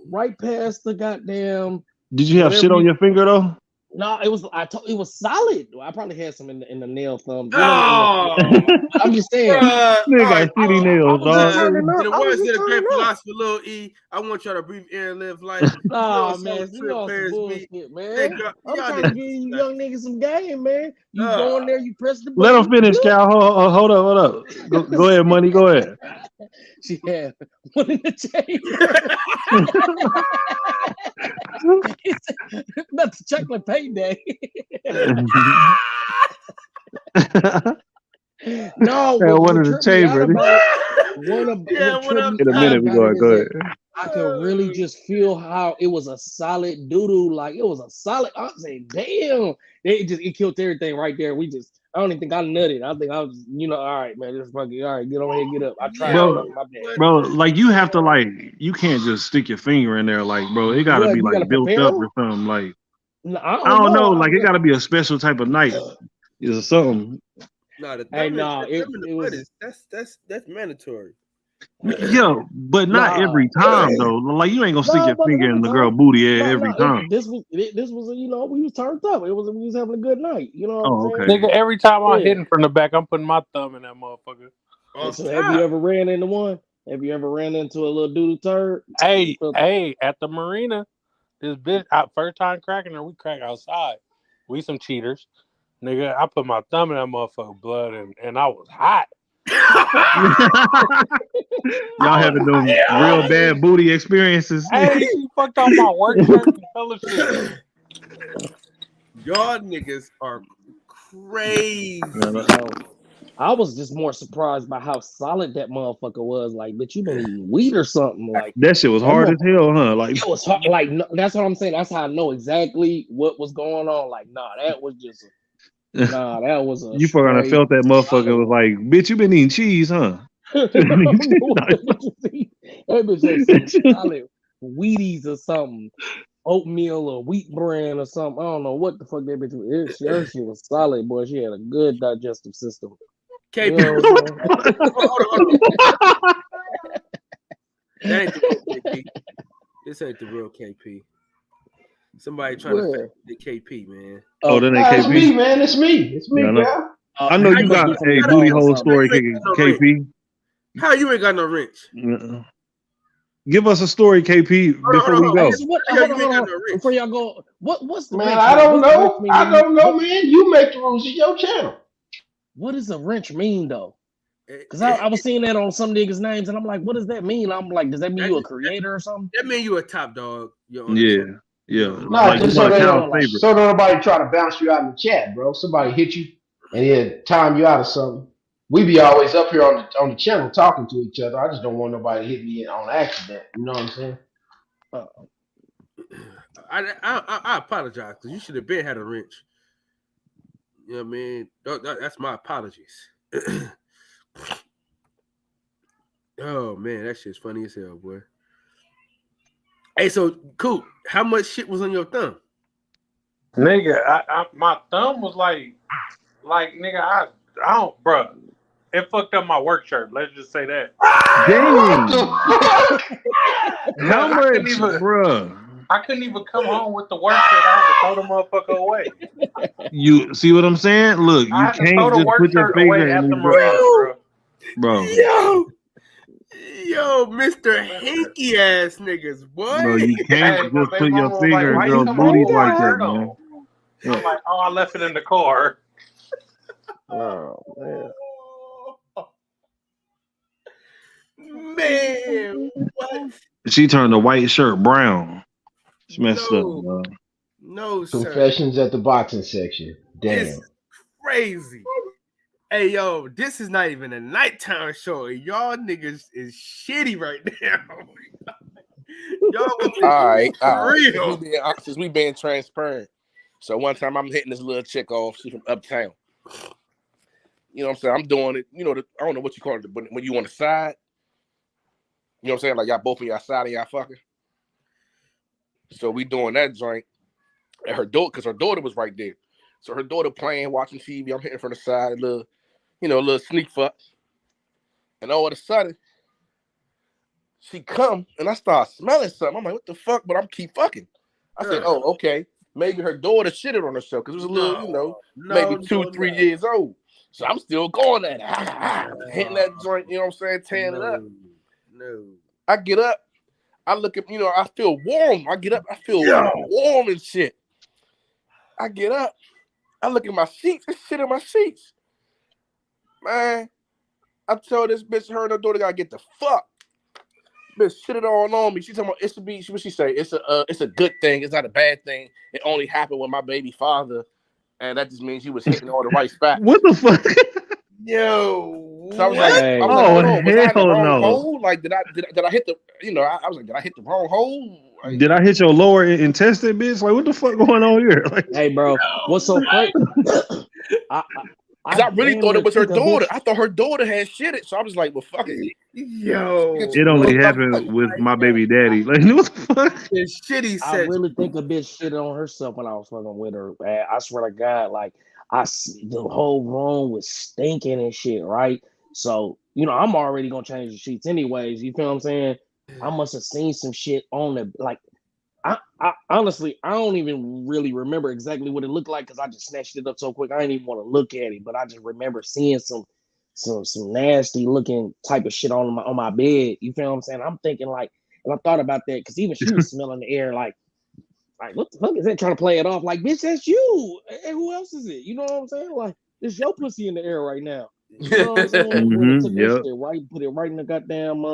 right past the goddamn. Did you have shit on your finger though? No, it was. It was solid. I probably had some in the nail thumb. I'm just saying. Nigga got shitty nails, dog. In the words of the great philosopher Lil E, I want y'all to breathe air and live life. Oh man, you on some bullshit, man. I'm trying to give you young niggas some game, man. You go in there, you press the button. Let him finish, Cal. Hold up. Go ahead, money. Go ahead. She had one in the chamber. Not the chocolate payday. No, one in the chamber. In a minute, we go ahead. I could really just feel how it was a solid doo-doo. Like it was a solid. I was saying, damn, it killed everything right there. I don't even think I nutted. I think I was, all right, man, just fucking, all right, get over here, get up. I tried, my bad. Bro, like you have to you can't just stick your finger in there, like, bro, it gotta be like built up or something, like. I don't know, like it gotta be a special type of night, or something. No, it was that's mandatory. Yo, but not every time though. Like you ain't gonna stick your finger in the girl booty every time. This was we was turned up. We was having a good night. You know what I'm saying? Nigga, every time I'm hitting from the back, I'm putting my thumb in that motherfucker. So have you ever ran into one? Have you ever ran into a little doodle turd? Hey, at the marina, this bitch first time cracking her, we crack outside. We some cheaters. Nigga, I put my thumb in that motherfucker blood and I was hot. Y'all having them real bad booty experiences. Hey, she fucked off my work shirt and hella shit. Y'all niggas are crazy. I was just more surprised by how solid that motherfucker was. Like, but you been eating weed or something? Like that shit was hard as hell, huh? Like it was hard. Like that's what I'm saying. That's how I know exactly what was going on. Like, that was just. That was a. You fucking felt that motherfucker was like, bitch, you been eating cheese, huh? That bitch had some solid Wheaties or something, oatmeal or wheat bran or something. I don't know what the fuck that bitch was. Her shit was solid, boy. She had a good digestive system. KP, that ain't the real KP. This ain't the real KP. Somebody trying to fake the KP, man. Oh, that ain't KP. It's me, man. It's me, bro. I know you got a booty hole story, KP. How you ain't got no wrench? Give us a story, KP, before we go. Before y'all go, what's the man? wrench? I don't know. I don't know, man. You make the rules of your channel. What does a wrench mean, though? Because I was seeing that on some niggas' names, and I'm like, what does that mean? I'm like, does that mean you a creator or something? That mean you a top dog. Yeah. No, Like just so nobody try to bounce you out in the chat, bro. Somebody hit you and then time you out or something. We be always up here on the channel talking to each other. I just don't want nobody to hit me on accident. You know what I'm saying? I apologize because you should have been had a wrench. You know what I mean? That's my apologies. Oh man, that shit's funny as hell, boy. Hey, so cool. How much shit was on your thumb? Nigga, my thumb was like nigga, I don't, bro. It fucked up my work shirt. Let's just say that. Dang. How much, bro? I couldn't even come home with the work shirt. I had to throw the motherfucker away. You see what I'm saying? Look, you can't just put your finger in the marina, bro. Yo, Mr. Hanky ass niggas, boy. Bro, you can't just put your finger in girls' booties like that, man. Yeah. I'm like, oh, I left it in the car. Oh man. Man, what? She turned the white shirt brown. It's messed up, bro. No, sir. Confessions at the boxing section. Damn. It's crazy. Hey, yo, this is not even a nighttime show. Y'all niggas is shitty right now. Y'all all right. Real. Since we being transparent. So one time I'm hitting this little chick off. She's from uptown. You know what I'm saying? I'm doing it. You know, I don't know what you call it, but when you on the side, you know what I'm saying? Like y'all both on your side and y'all fucking. So we doing that joint. And her daughter, because her daughter was right there. So her daughter playing, watching TV. I'm hitting from the side, a little sneak fuck. And all of a sudden, she come and I start smelling something. I'm like, what the fuck? But I'm keep fucking. I said, oh, okay. Maybe her daughter shitted on herself because it was a little, maybe 2-3 years old. So I'm still going at it. Hitting that joint, you know what I'm saying? Tearing it up. No. I get up. I look at, I feel warm. I get up. I feel warm and shit. I get up. I look at my sheets. There's shit in my sheets. Man, I told this bitch her and her daughter gotta get the fuck. Bitch shit it all on me. She talking about what she say? It's a good thing. It's not a bad thing. It only happened with my baby father. And that just means you was hitting all the right spots. What the fuck? Yo. So I was like, Hey. was I in the wrong no. hole? Like, did I hit the, I was like, did I hit the wrong hole? Like, did I hit your lower intestine, bitch? Like, what the fuck going on here? Like, hey, bro, what's so crazy? I really thought it was her daughter. I thought her daughter had shitted. So I was like, well, fuck it. Yo. It only happened with my baby daddy. Like, what the fuck? It's shitty. I really think a bitch shitted on herself when I was fucking with her. Man. I swear to God, like, the whole room was stinking and shit, right? So, I'm already gonna change the sheets anyways. You feel what I'm saying? I must have seen some shit on the, like, I honestly, I don't even really remember exactly what it looked like because I just snatched it up so quick. I didn't even want to look at it, but I just remember seeing some nasty looking type of shit on my bed. You feel what I'm saying? I'm thinking like, and I thought about that because even she was smelling the air like what the fuck is that? Trying to play it off like, bitch, that's you. And who else is it? You know what I'm saying? Like, it's your pussy in the air right now. You know what I'm saying? Took that shit right, put it right in the goddamn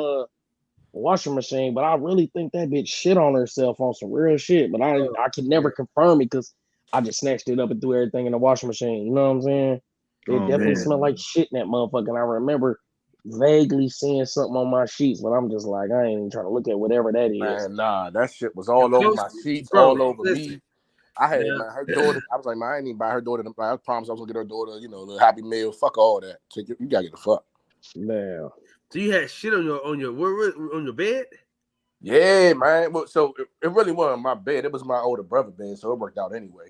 washing machine, but I really think that bitch shit on herself on some real shit. But I can never confirm it because I just snatched it up and threw everything in the washing machine. You know what I'm saying? It definitely smelled like shit in that motherfucker. And I remember vaguely seeing something on my sheets, but I'm just like, I ain't even trying to look at whatever that is. Man, nah, that shit was all over my sheets, all over me. I had her daughter. I was like, man, I ain't even buy her daughter. I promised I was gonna get her daughter, the Happy Meal. Fuck all that. You gotta get the fuck. Damn. So you had shit on your bed? Yeah, man. Well, so it really wasn't my bed. It was my older brother bed, so it worked out anyway.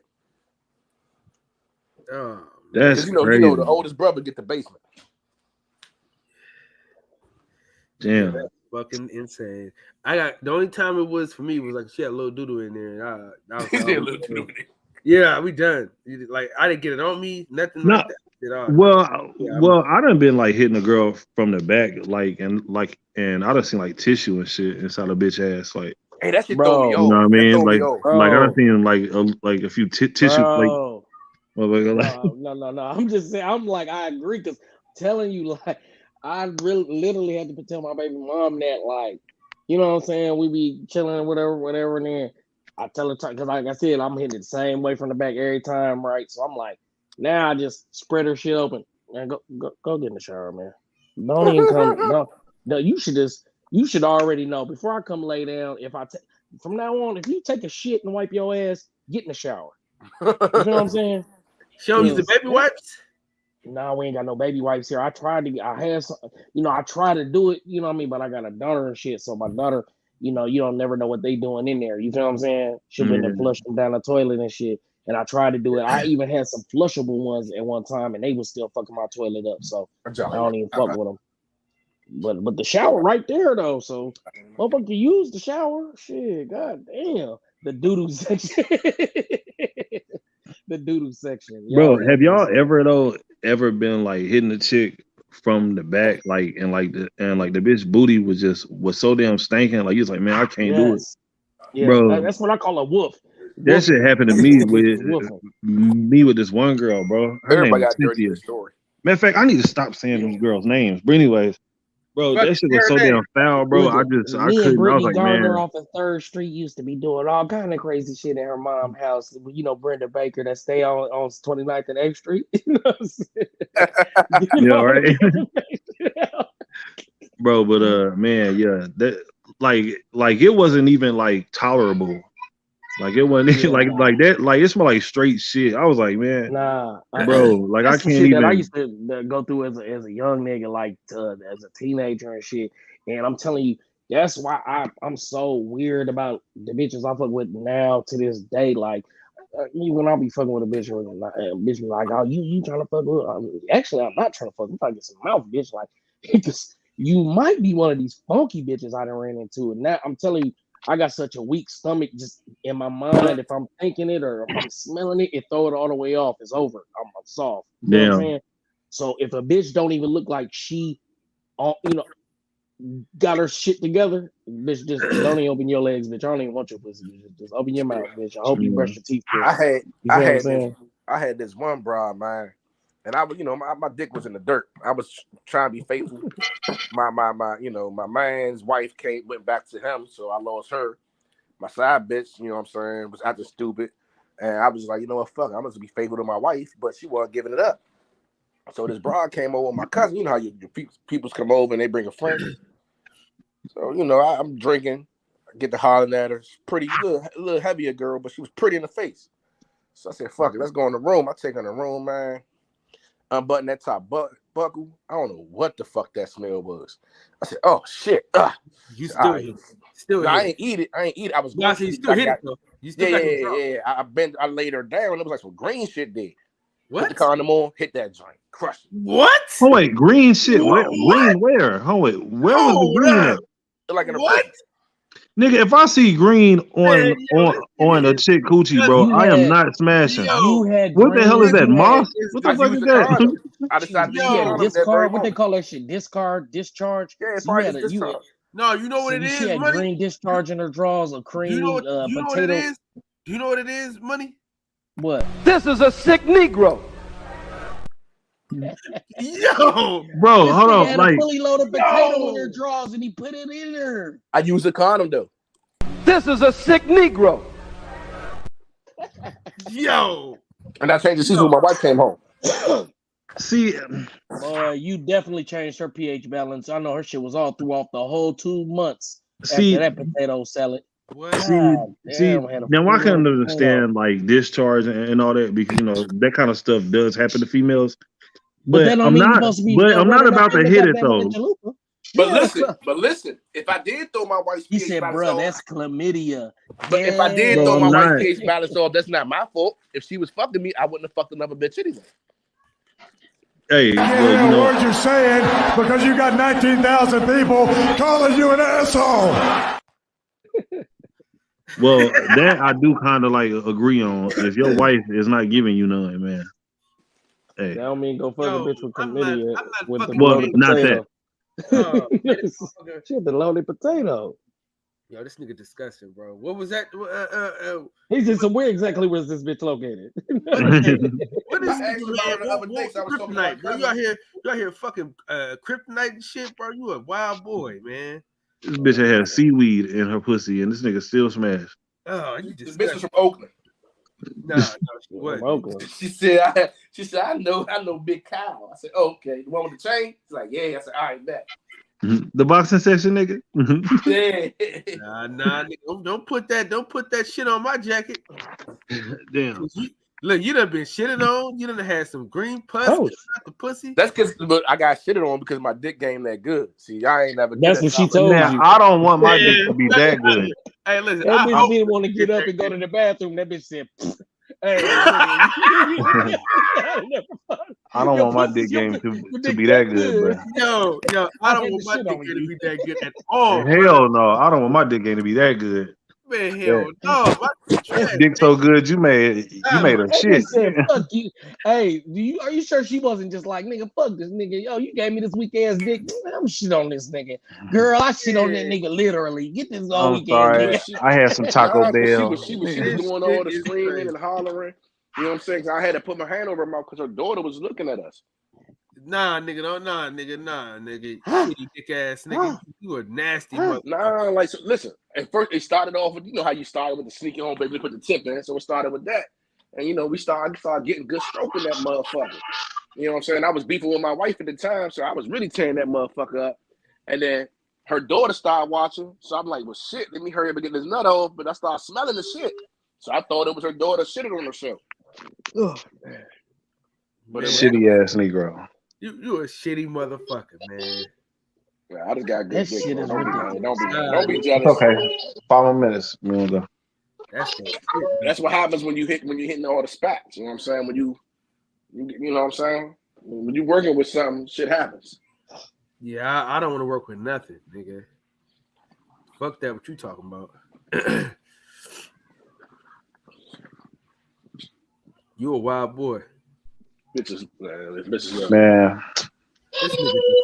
Oh, that's crazy. The oldest brother get the basement. Damn. That's fucking insane. The only time it was for me was like she had a little doodle in there, and I was yeah, we done. Like I didn't get it on me, nothing like that. Well, I done been like hitting a girl from the back, and I done seen like tissue and shit inside a bitch ass, like. Hey, that shit throw me off. You know what I mean? Like I done seen like a few tissue, No. I'm just saying. I'm like, I agree because telling you, like, I really literally had to tell my baby mom that, like, you know what I'm saying? We be chilling, whatever, and then I tell her, because like I said, I'm hitting it the same way from the back every time, right? So I'm like, now I just spread her shit open. Man, go get in the shower, man. Don't even come. No, you should already know before I come lay down. From now on, if you take a shit and wipe your ass, get in the shower. You know what I'm saying? She don't use the baby wipes? No, we ain't got no baby wipes here. I had some, I try to do it, you know what I mean? But I got a daughter and shit. So my daughter, you don't never know what they doing in there. You feel what I'm saying? She'll be to flush them down the toilet and shit. And I tried to do it. I even had some flushable ones at one time, and they was still fucking my toilet up. So I don't even fuck with them. But the shower right there though. So motherfucker use the shower. Shit, god damn. The doo-doo section. The doo-doo section. Bro, have y'all ever been like hitting a chick from the back, like and the bitch booty was so damn stinking, like you was like, man, I can't do it. Yeah, bro. That's what I call a woof. That shit happened to me with this one girl, bro. Her name was Cynthia. Matter of fact, I need to stop saying these girls' names. But anyways, bro, that shit was so damn foul, bro. I couldn't. I was like, Gardner man. Off of 3rd Street used to be doing all kind of crazy shit at her mom's house. You know, Brenda Baker that stay on 29th and 8th Street. You know what I'm saying? Right. Bro, but man, yeah, that like it wasn't even like tolerable. Like it wasn't like that. Like it smelled like straight shit. I was like, man, bro, like I can't even. That I used to go through as a young nigga, like as a teenager and shit. And I'm telling you, that's why I'm so weird about the bitches I fuck with now to this day. Like when I'll be fucking with a bitch, or bitch be like, oh, you trying to fuck with? Actually, I'm not trying to fuck. I'm trying to get some mouth, bitch. Like because you might be one of these funky bitches I done ran into. And now I'm telling you, I got such a weak stomach just in my mind. If I'm thinking it or if I'm smelling it, throw it all the way off. It's over. I'm soft. You know what I'm saying? So if a bitch don't even look like she, got her shit together, bitch, just don't even open your legs, bitch. I don't even want your pussy, bitch. Just open your mouth, bitch. I hope you brush your teeth. I had this one bra, man. And I was, my dick was in the dirt. I was trying to be faithful. My man's wife went back to him, so I lost her. My side bitch, you know what I'm saying, was acting stupid. And I was like, you know what, fuck, I'm gonna be faithful to my wife, but she wasn't giving it up. So this broad came over with my cousin. You know how your peoples come over and they bring a friend. So, I'm drinking. I get to hollering at her. She's pretty, a little heavier girl, but she was pretty in the face. So I said, fuck it, let's go in the room. I take her in the room, man. Unbutton that top buckle. I don't know what the fuck that smell was. I said, "Oh shit!" You still hit. I ain't eat it. I was. You still hit it though. You still yeah. I laid her down. It was like some green shit there. What? Put the condom on. Hit that joint. Crush it. What? Oh wait, green shit. Green where? Oh wait, where was the green at? Like in a what? Nigga, if I see green on a chick coochie, bro, I am not smashing. What the hell is that? Moss? What the fuck is that? I decided to discard. What they call that shit? Discard, discharge. Yeah, it's probably discharge. No, you know what it is. She had green discharge in her drawers, a cream potato. You know what it is? Do you know what it is, Money? What? This is a sick Negro. Yo, bro, hold on. Had a fully loaded potato in her drawers, and he put it in her. I use a condom though. This is a sick Negro. Yo, and I changed the season when my wife came home. See, boy, you definitely changed her pH balance. I know her shit was all throughout the whole 2 months after that potato salad. See, now I can understand like discharge and all that because that kind of stuff does happen to females. But I'm not about to hit it though. But listen. If I did throw my wife's pH balance off, that's chlamydia. But if I did throw my wife's pH balance off, that's not my fault. If she was fucking me, I wouldn't have fucked another bitch anyway. Hey, what you're saying because you got 19,000 people calling you an asshole. Well, that I do kind of like agree on. If your wife is not giving you none, man. Hey. That don't mean go fuck a bitch with chlamydia with the loaded potato. She had the loaded potato. Yo, this nigga disgusting, bro. What was that? He said, so where exactly was this bitch located? What is I asked him about it the other day, so I was talking to my kryptonite, bro? You out here fucking kryptonite and shit, bro. You a wild boy, man. This bitch had seaweed in her pussy, and this nigga still smashed. Oh, you The bitch was from Oakland. No, she wasn't. She said, I know Big Kyle. I said, okay. The one with the chain? She's like, yeah. I said, all right, bet. The boxing section, nigga. Yeah. Nah, nigga, don't put that shit on my jacket. Damn. Look, you done been shitted on. You done had some green pus out the pussy. That's because I got shitted on because my dick game that good. See, I ain't never. That's what she told you. I don't want my dick to be that good. Hey, listen, that bitch didn't want to get up and go to the bathroom. That bitch said, "Hey, I don't want my dick game to be that good, bro. Yo, I don't want my dick game to be that good at all. Hell no, I don't want my dick game to be that good. Man, hell no. Dick so good, you made her shit. Said, fuck you. Hey, are you sure she wasn't just like, nigga, fuck this nigga? Yo, you gave me this weak ass dick. I'm shit on this nigga. Girl, I shit on that nigga literally. Get this all weekend. Sorry. I had some Taco Bell. She was doing all the screaming and hollering. You know what I'm saying? I had to put my hand over her mouth because her daughter was looking at us. Nah, nigga. Shitty dick ass nigga. You a nasty mother. Nah, like, so, listen, at first it started off with, you know how you started with the sneaking home, baby, put the tip in. So it started with that. And, you know, we started getting good stroking that motherfucker. You know what I'm saying? I was beefing with my wife at the time, so I was really tearing that motherfucker up. And then her daughter started watching. So I'm like, well, shit, let me hurry up and get this nut off. But I started smelling the shit. So I thought it was her daughter shitting on herself. Oh, man. But shitty ass Negro. You a shitty motherfucker, man. Yeah, I just got good dick. Don't be jealous. It's okay. 5 more minutes. That's what happens when you're hitting all the spats. You know what I'm saying? When you know what I'm saying? When you're working with something, shit happens. Yeah, I don't want to work with nothing, nigga. Fuck that. What you talking about? You a wild boy. Bitches, man.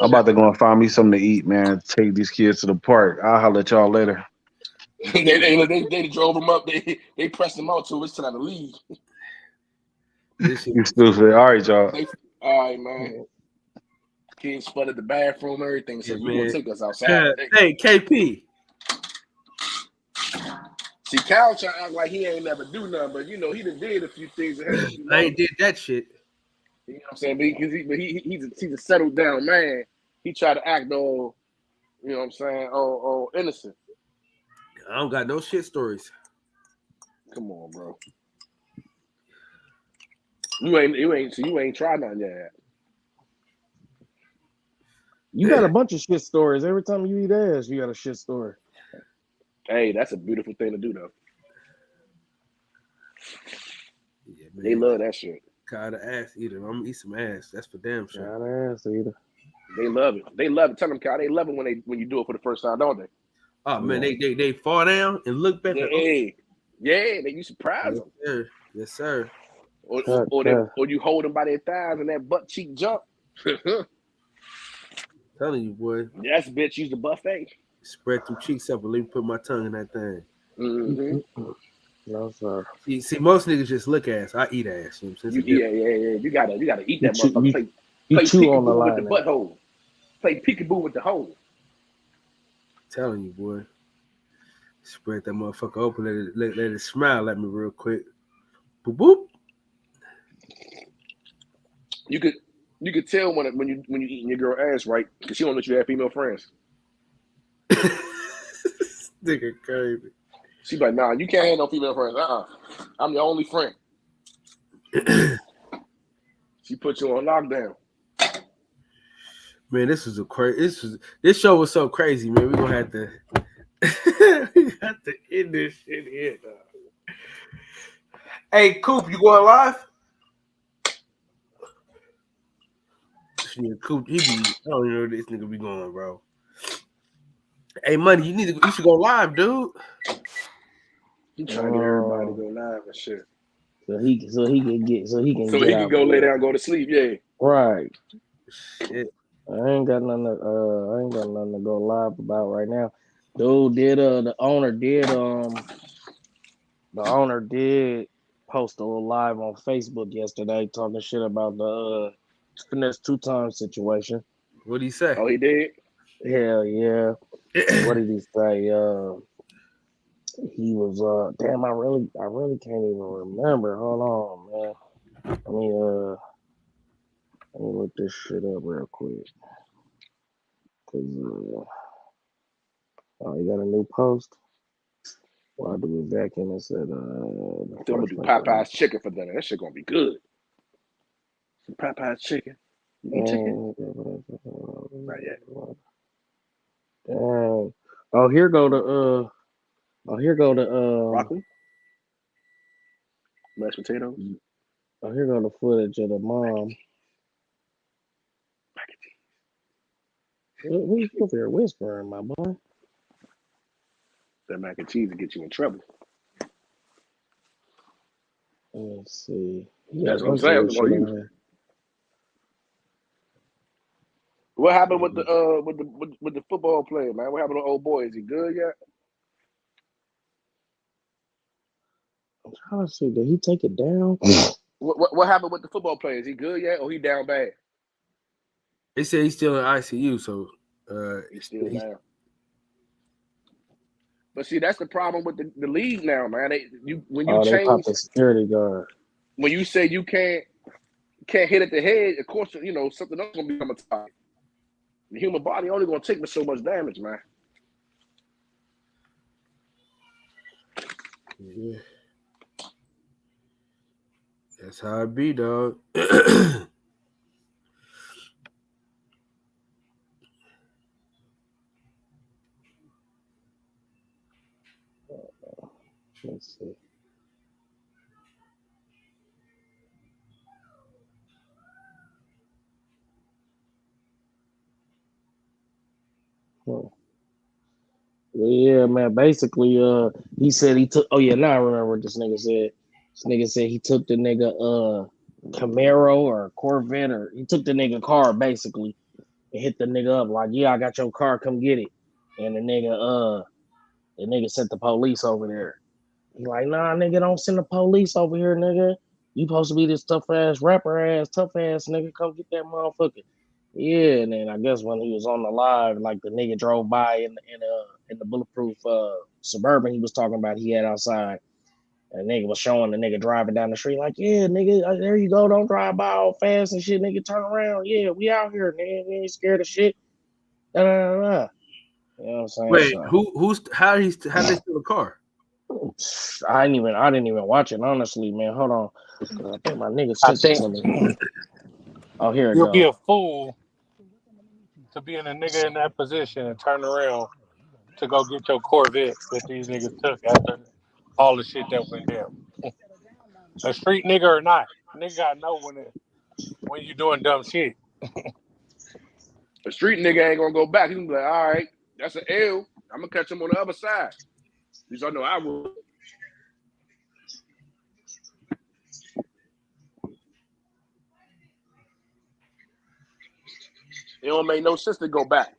I'm about to go and find me something to eat, man. Take these kids to the park. I'll holler at y'all later. they drove them up. They pressed them out, so it's time to leave. You stupid. All right, y'all. All right, man. Kids flooded the bathroom, everything. So you gonna take us outside? Hey, KP. See, Cal trying to act like he ain't never do nothing, but you know he done did a few things. I ain't did that shit. You know what I'm saying? But he's a settled down man. He tried to act all, you know what I'm saying, all innocent. I don't got no shit stories. Come on, bro. You ain't tried nothing yet. You got a bunch of shit stories. Every time you eat ass, you got a shit story. Hey, that's a beautiful thing to do, though. Yeah, man. They love that shit. Call the ass eater. I'm gonna eat some ass. That's for damn sure. Call the ass eater. They love it. They love it. Tell them, Kyle, they love it when you do it for the first time, don't they? Oh man, they fall down and look back. Yeah, you surprise them. Yes, sir. Or you hold them by their thighs and that butt cheek jump. Telling you, boy. Yes, bitch. Use the buffet. Spread them cheeks up and let me put my tongue in that thing. Mm-hmm. No, sir. See, most niggas just look ass. I eat ass. You know what I'm saying? Yeah. You gotta eat that motherfucker. Play chew on the line with the butthole. Play peekaboo with the hole. Telling you, boy. Spread that motherfucker open. Let it smile at me real quick. Boop boop. You could tell when you eating your girl ass, right? Because she don't let you have female friends. Nigga crazy. She's like, nah, you can't have no female friends. I'm your only friend. She put you on lockdown. Man, this show was so crazy, man. We're gonna have to we got to end this shit here, dog. Hey, Coop, you going live? Yeah, Coop, I don't know where this nigga be going, bro. Hey, Money, you should go live, dude. He trying to get everybody to go live and shit. So he can go lay down and go to sleep, yeah. Right. Shit. I ain't got nothing to go live about right now. Dude did the owner did post a little live on Facebook yesterday talking shit about the finesse 2 times situation. What'd he say? Oh, he did? Hell yeah. What did he say? He was damn, I really can't even remember. Hold on, man. Let me look this shit up real quick. Cause oh, you got a new post? Well, I do it back in and said I'm gonna do Popeye's chicken for dinner. That shit gonna be good. Some Popeye's chicken. You eat chicken? Not yet. Dang. Oh, here go the broccoli, mashed potatoes. Oh, here go the footage of the mom. Mac and cheese. Who's over there whispering, my boy? That mac and cheese will get you in trouble. Let's see. That's what I'm saying. What happened with the football player, man? What happened to the old boy? Is he good yet? I'm trying to see. Did he take it down? What happened with the football player? Is he good yet, or he down bad? They say he's still in ICU, so he's still down. But see, that's the problem with the league now, man. They popped the security guard. When you say you can't hit at the head, of course, you know something else gonna become a target. The human body only gonna take so much damage, man. Yeah. That's how it be, dog. Let's see. Well, yeah, man. Basically, he said he took. Oh yeah, now I remember what this nigga said. This nigga said he took the nigga Camaro or Corvette, or he took the nigga car basically and hit the nigga up like, yeah, I got your car, come get it. And the nigga sent the police over there. He like, nah, nigga, don't send the police over here, nigga. You supposed to be this tough ass rapper ass, tough ass nigga. Come get that motherfucker. Yeah, and then I guess when he was on the live, like the nigga drove by in the bulletproof Suburban he was talking about he had outside. And the nigga was showing the nigga driving down the street like, yeah, nigga, there you go. Don't drive by all fast and shit, nigga. Turn around. Yeah, we out here, nigga. We ain't scared of shit. Da, da, da, da. You know what I'm saying? Wait, how they steal the car? I didn't even watch it, honestly, man. Hold on. I think my nigga sent it to me. Oh, here it You'll goes. be a fool to be in a nigga in that position and turn around to go get your Corvette that these niggas took after all the shit that went down. A street nigga or not, nigga gotta know when you doing dumb shit. A street nigga ain't gonna go back. He's gonna be like, all right, that's an L. I'm gonna catch him on the other side. At least I know I will. It don't make no sense to go back.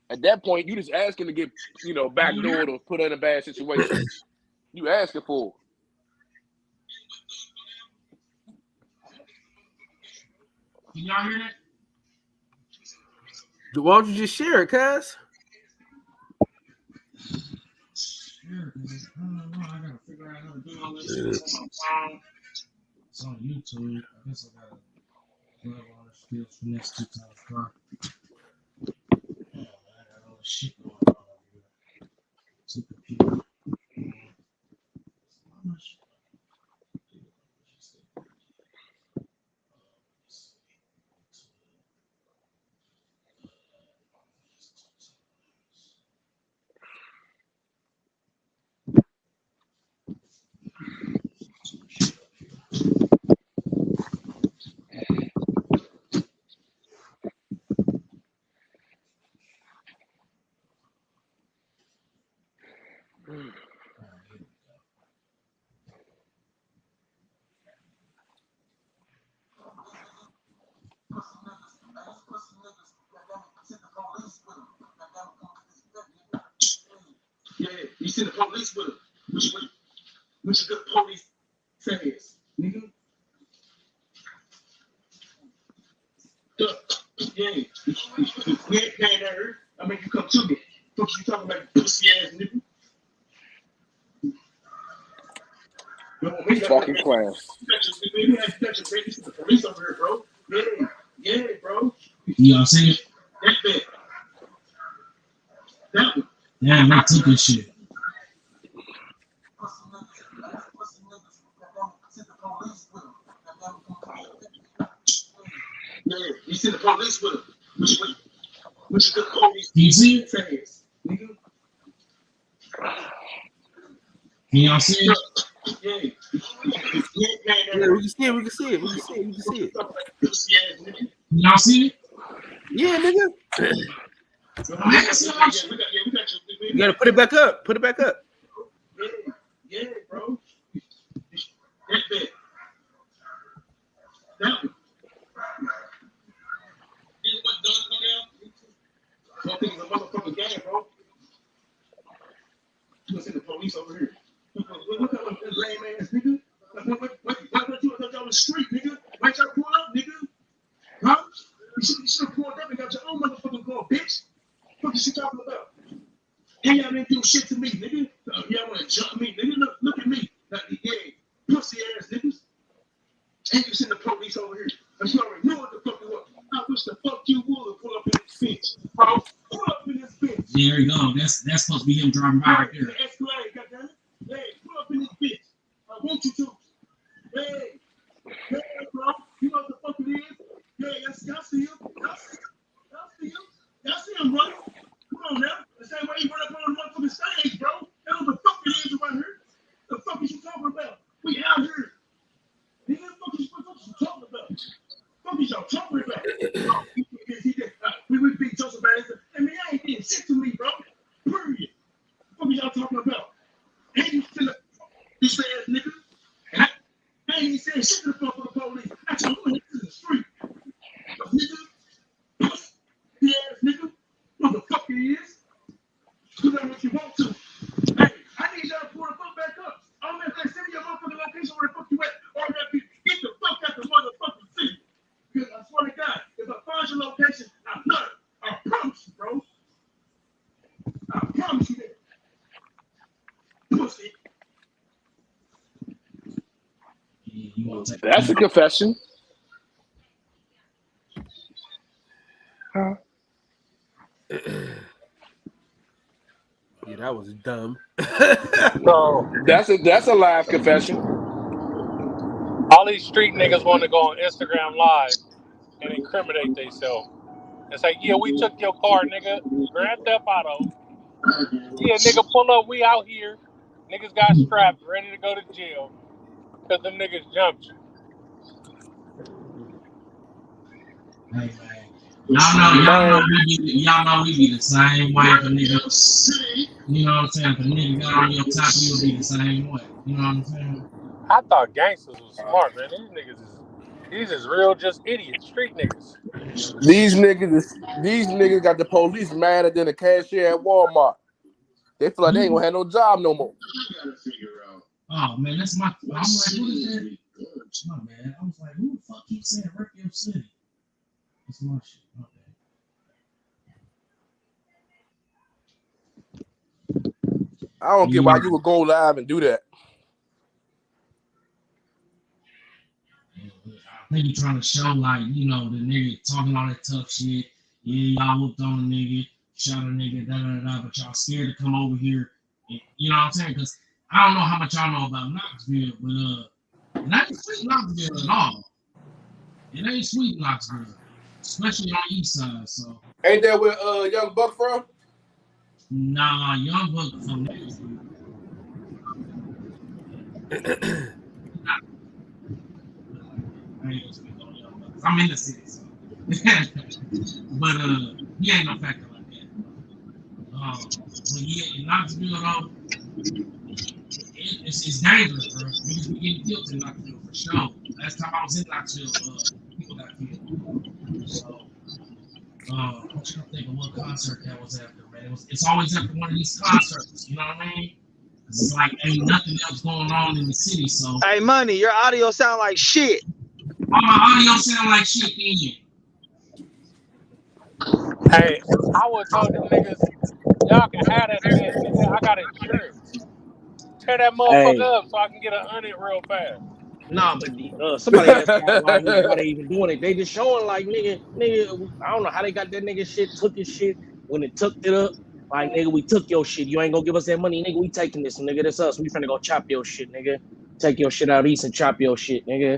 At that point, you just asking to get, backdoored or put in a bad situation. You asking for it. Can y'all hear that? Why don't you just share it, cuz? Sure, because I don't know. I gotta figure out how to do all this shit. It's on my phone. It's on YouTube. I guess I gotta level all the skills for next 2 times car. I got all this shit going on over here. It's a computer. How much? see the police with him. Which is good police says, nigga. Yeah. We ain't paying that hurt. I mean, you come to me. What you talking about, pussy ass nigga? Fucking class. You got your baby to the police over here, bro. Yeah, bro. You know what I'm saying? That bad. That one. Damn, they took this shit. Yeah, you see the police with him. Which is the police. Do you see it? Fast, nigga. Can y'all see it? Yeah. Yeah, we can see it. Y'all see it? Yeah, nigga. You gotta put it back up. Yeah, bro. That bad. That one. What does go down? I think it's a motherfucking game, bro. You gonna see the police over here. Look at that lame ass nigga. Why don't you on the street, nigga? Why y'all pull up, nigga? Huh? You should have pulled up and got your own motherfucking car, bitch. What is she talking about? And y'all didn't do shit to me, nigga. Y'all wanna jump me, nigga? Look at me. Yeah, pussy ass niggas. And you send the police over here. And you already know what the fuck you want. I wish the fuck you would pull up in this bitch, bro. Pull up in this bitch. There you go. That's supposed to be him driving by right there. Escalade, goddamn. Hey, pull up in this bitch. I want you to. Hey, bro. You know what the fuck it is? Yeah, y'all see him. Y'all see him, bro. Come on now. The same way he run up on the motherfucking stage, bro. That's what the fuck it is around here. The fuck is you talking about? We out here. Nigga, what the fuck is you talking about? What is y'all talking about? We would beat Joseph Banter. I mean, I ain't did shit to me, bro. Period. What are y'all talking about? Ain't you still you say ass nigga? I ain't even saying shit to the fuck with the police. I told you to the street. Nigga, pussy ass nigga. What the fuck it is? Do that what you want to. Hey, I need y'all to pull the fuck back up. I'm gonna send me your motherfucking location where the fuck you at. Or get the fuck out the motherfucking city. Because I swear to God, if I find your location, I'm not. I promise you, bro. I promise you that. Pussy. That's a confession. Yeah, that was dumb. No, that's a live confession. All these street niggas want to go on Instagram Live and incriminate themselves. And say, yeah, we took your car, nigga. Grand Theft Auto. Yeah, nigga, pull up. We out here. Niggas got strapped, ready to go to jail. Because them niggas jumped you. Hey, man. Y'all know we be the same way if a nigga, you know what I'm saying? If a nigga got on your top, you'll be the same way. You know what I'm saying? I thought gangsters was smart, man. These is real just idiots, street niggas. These niggas got the police madder than the cashier at Walmart. They feel like they ain't gonna have no job no more. Oh man, that's my. I'm like, what is that? My bad. I was like, who the fuck keeps saying Recounting City? That's my shit. My bad. I don't get why you would go live and do that. I think you're trying to show, like, you know, the nigga talking all that tough shit. Yeah, y'all whooped on a nigga, shot a nigga, but y'all scared to come over here. And, you know what I'm saying? Because I don't know how much y'all know about Knoxville, but it ain't sweet Knoxville at all. It ain't sweet Knoxville, especially on the east side. So ain't that where Young Buck from? Nah, Young Buck from Nashville. I'm in the city, so. But he ain't no factor like that. But yeah, in Knoxville though, it's dangerous, bro. Niggas be getting killed in Knoxville for sure. Last time I was in Knoxville, people got killed. So I'm trying to think of what concert that was after, man. It's always after one of these concerts, you know what I mean? It's like ain't nothing else going on in the city. So Hey, Money, your audio sound like shit. all my audio sound like shit in. Hey, I would told them niggas, y'all can have that event, nigga. I got insurance. Tear that motherfucker Hey, up so I can get on it real fast. nah, but somebody asked why they even doing it. They just showing like nigga. I don't know how they got that nigga shit, took his shit when it took it up. Like nigga, we took your shit. You ain't gonna give us that money, nigga. We taking this, nigga. That's us. We finna go chop your shit, nigga. Take your shit out east and chop your shit, nigga.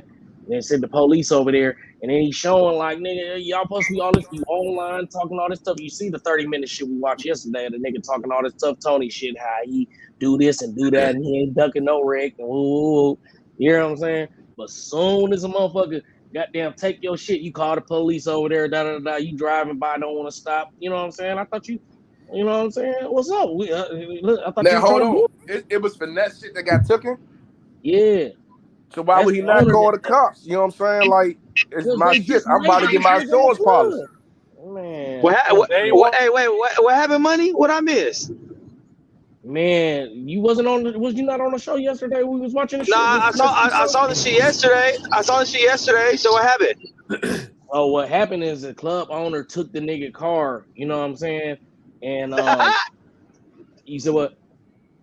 And then send the police over there, and then he's showing like nigga, y'all supposed to be all this. You online talking all this stuff. You see the 30-minute shit we watched yesterday. The nigga talking all this tough Tony shit. How he do this and do that, and he ain't ducking no wreck. And ooh. You know what I'm saying? But soon as a motherfucker goddamn take your shit, you call the police over there, you driving by, don't want to stop. You know what I'm saying? I thought you know what I'm saying? What's up? I thought Now, you hold trying on. to It was finesse shit that got taken? Yeah. So why would he not call the cops? You know what I'm saying? Like, it's my shit. I'm about to get my insurance policy. Man. What happened, Money? What I missed? Man, was you not on the show yesterday? We was watching the Nah, shit. I saw the shit yesterday. So what happened? Oh, what happened is the club owner took the nigga car, you know what I'm saying? And you said what?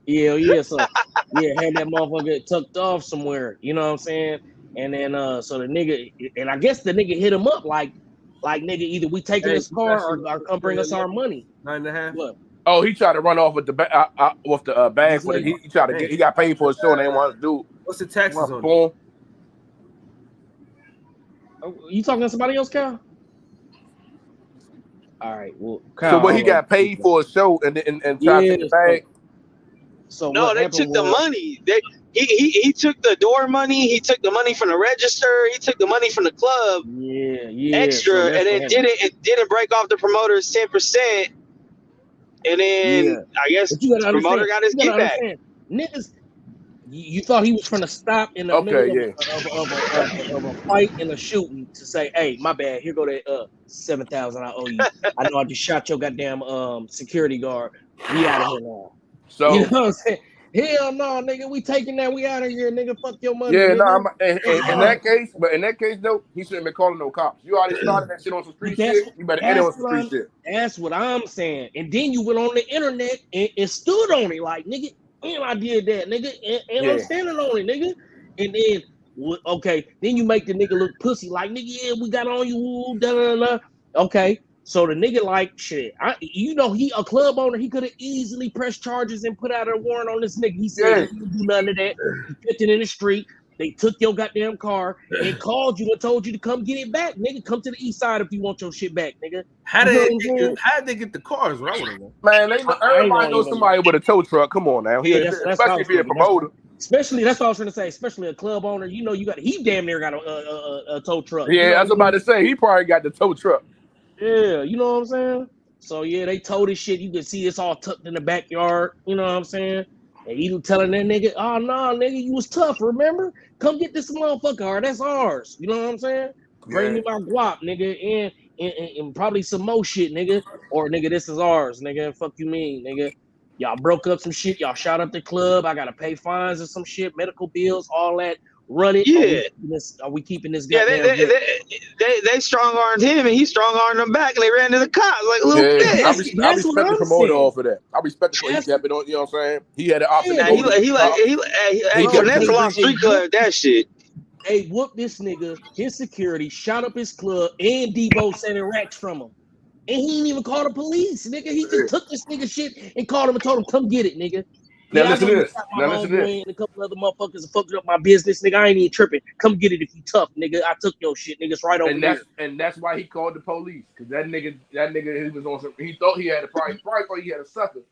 Yeah, so had that motherfucker tucked off somewhere, you know what I'm saying? And then so the nigga, and I guess the nigga hit him up like nigga, either we taking this car or come bring us our money. 9.5. What? Oh, he tried to run off with the bag for it. He tried to get. He got paid for his show and they didn't want to do. What's the taxes on boom. You talking to somebody else, Cal? All right, well, Kyle, so what he got paid for a show and tried to take the bag. So no, they took the money. He took the door money. He took the money from the register. He took the money from the club. Yeah. Extra, so and it didn't break off the promoter's 10%. And then I guess the promoter got his get back. Niggas, you thought he was trying to stop in the middle of a fight and a shooting to say, "Hey, my bad. Here go that $7,000 I owe you. I know I just shot your goddamn security guard. We out of here now." So you know what I'm saying? Hell no, nigga. We taking that. We out of here, nigga. Fuck your money. Yeah, nigga. in that case, though, he shouldn't be calling no cops. You already started that shit on some street shit. You better end it on some street shit. That's what I'm saying. And then you went on the internet and stood on it, like nigga. And I did that, nigga. And I'm standing on it, nigga. And then then you make the nigga look pussy, like nigga. Yeah, we got on you. Da da da. Okay. So the nigga like shit. He a club owner. He could have easily pressed charges and put out a warrant on this nigga. He said he didn't do none of that. He kept it in the street. They took your goddamn car and called you and told you to come get it back, nigga. Come to the east side if you want your shit back, nigga. How did they get the cars? What I want to know. Man, everybody knows somebody with a tow truck. Come on now, especially if you're a promoter. Especially that's what I was trying to say. Especially a club owner, you damn near got a tow truck. Yeah, I was about to say he probably got the tow truck. Yeah, you know what I'm saying? So yeah, they towed this shit. You can see it's all tucked in the backyard. You know what I'm saying? And he was telling that nigga, "Oh no, nigga, you was tough. Remember? Come get this motherfucker. Or that's ours." You know what I'm saying? Bring me my guap, nigga, and probably some more shit, nigga. Or nigga, this is ours, nigga. Fuck you mean, nigga? Y'all broke up some shit. Y'all shot up the club. I gotta pay fines or some shit, medical bills, all that. Run it. Yeah. Are we keeping this? Yeah, they strong armed him and he strong armed them back and they ran to the cops like a little bitch. I respect the promoter off of that. I respect the he kept it on. You know what I'm saying? He had an option. He finesse along street club that shit. Hey, whoop this nigga. His security shot up his club and Debo sending racks from him. And he didn't even call the police, nigga. He just took this nigga shit and called him and told him, "Come get it, nigga." Now listen to this. And a couple other motherfuckers are fucking up my business, nigga. I ain't even tripping. Come get it if you tough, nigga. I took your shit, niggas right over there. And that's why he called the police, because that nigga, he was on some. He thought he had a probably thought he had a sucker.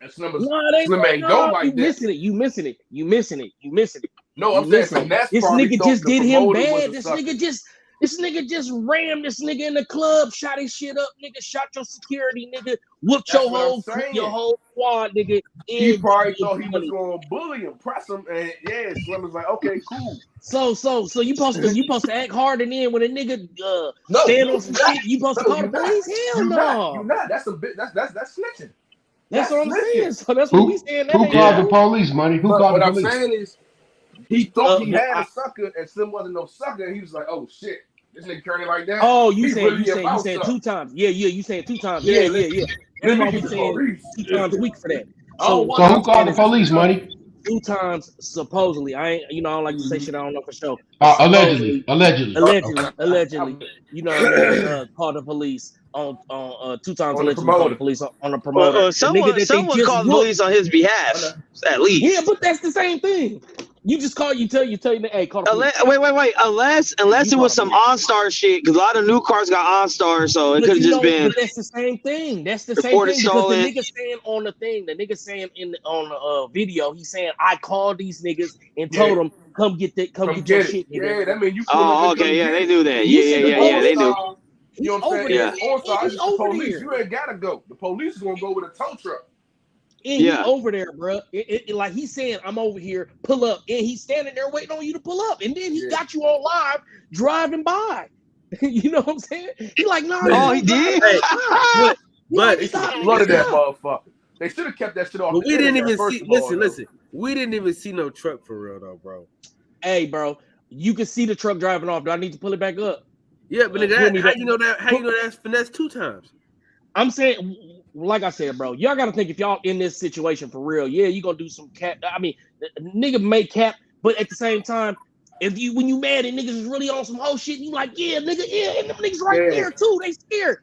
And Slim ain't go like that. You missing it. No, I'm saying this nigga just did him bad. This nigga just rammed this nigga in the club, shot his shit up, nigga, shot your security, nigga, whooped your whole squad, nigga. He probably thought he was going to bully him, press him, and Slim was like, okay, cool. So you supposed to act hard, and then when a nigga stand on some shit, you supposed to call the police? Hell no. You're not. That's snitching. That's what I'm snitching. saying. So that's what we saying. That Who ain't called the cool. police, money? Who called What the I'm police? saying is, he thought he had I- a sucker, and Sim wasn't no sucker. And he was like, "Oh shit, this nigga carrying like that." Oh, you He saying really about you saying something. 2 times. Yeah, you saying 2 times. Yeah, Yeah. That's let me why get we the saying police. 2 times weak for that. I don't So So want who called the police, money? 2 times supposedly. I ain't, I don't like to say shit I don't know for sure. But Allegedly. allegedly, Okay. you know what I mean, called the police on 2 times On the allegedly called the promoter. police on the promoter. Or The nigga that someone they just called the whooped. police on his behalf, at least. Yeah, but that's the same thing. You just call you tell hey, call the police. Wait. Unless it was some OnStar shit, because a lot of new cars got OnStar, so it could have just been. But that's the same thing. That's the same reported thing because stolen. the nigga saying on the thing, the nigga saying on the video, he's saying I called these niggas and told them come get your shit, nigga. Yeah, that mean you. Oh, okay, yeah, they do that. Yeah, they do. You know what I'm saying? There. On side, He's it's the over police. there. You ain't gotta go. The police is gonna go with a tow truck. And he over there, bro. Like he's saying, I'm over here, pull up. And he's standing there waiting on you to pull up. And then he got you on live driving by. You know what I'm saying? He like, nah. Oh, he did? But they should have flooded that motherfucker. They should have kept that shit off. But we didn't even see. Listen. We didn't even see no truck for real though, bro. Hey, bro, you can see the truck driving off. Do I need to pull it back up? Yeah, but how you know that? How you know that's finesse 2 times? I'm saying, like I said, bro, y'all got to think if y'all in this situation for real, yeah, you gonna do some cap. I mean, nigga may cap, but at the same time, when you mad and niggas is really on some whole shit, you like, yeah, nigga, yeah, and them niggas right there too. They scared.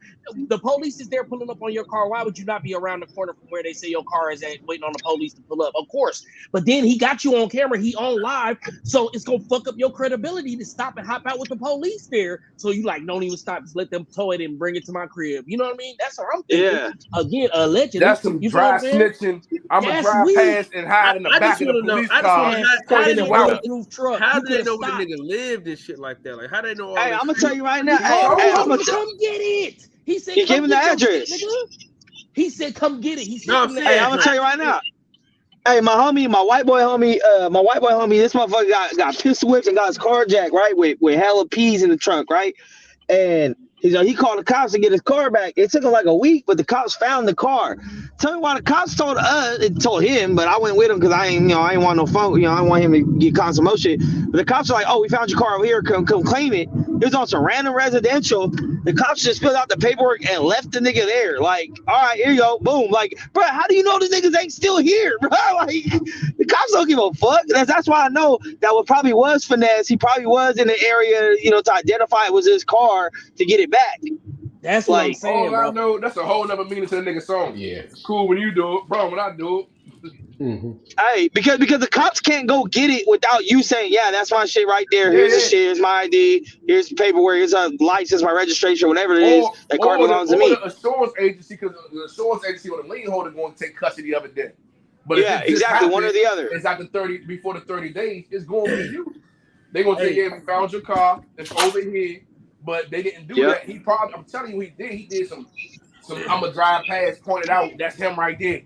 The police is there pulling up on your car. Why would you not be around the corner from where they say your car is at, waiting on the police to pull up? Of course. But then he got you on camera. He on live, so it's gonna fuck up your credibility to stop and hop out with the police there. So you like, don't even stop. Just let them tow it and bring it to my crib. You know what I mean? That's what I'm thinking. Yeah. Again, allegedly. That's some dry snitching. I'm gonna drive past and hide in the back of the police car. How do they know where the nigga lived and shit like that? Like, how they know all Hey, this I'm gonna shit? tell you right now. I'm gonna come get it. He said, he gave him the address. He said, come get it. He said, I'm gonna tell you right now. Hey, my white boy homie, this motherfucker got pistol whipped and got his car jacked, right? With hella peas in the trunk, right? And he called the cops to get his car back. It took him like a week, but the cops found the car. Tell me why the cops told him, but I went with him because I ain't want no phone. I didn't want him to get caught some more shit. But the cops are like, oh, we found your car over here. Come claim it. It was on some random residential. The cops just filled out the paperwork and left the nigga there. Like, all right, here you go. Boom. Like, bro, how do you know the niggas ain't still here, bro? Like, the cops don't give a fuck. That's why I know that what probably was finesse. He probably was in the area, to identify it was his car to get it back. That's what I'm saying, bro. I know, that's a whole nother meaning to the nigga song. Yeah. It's cool when you do it, bro. When I do it. Mm-hmm. Hey, because the cops can't go get it without you saying, yeah, that's my shit right there. Here's the shit. Here's my ID. Here's the paperwork. Here's a license, my registration, whatever it is. That car belongs to me. The assurance agency, because the assurance agency or the lien holder going to take custody of it then. But yeah, exactly, one or the other. It's after before the 30 days. It's going to be you. They're gonna say, yeah, we found your car. It's over here. But they didn't do that. He probably, I'm telling you, he did some I'm gonna drive past, pointed out. That's him right there.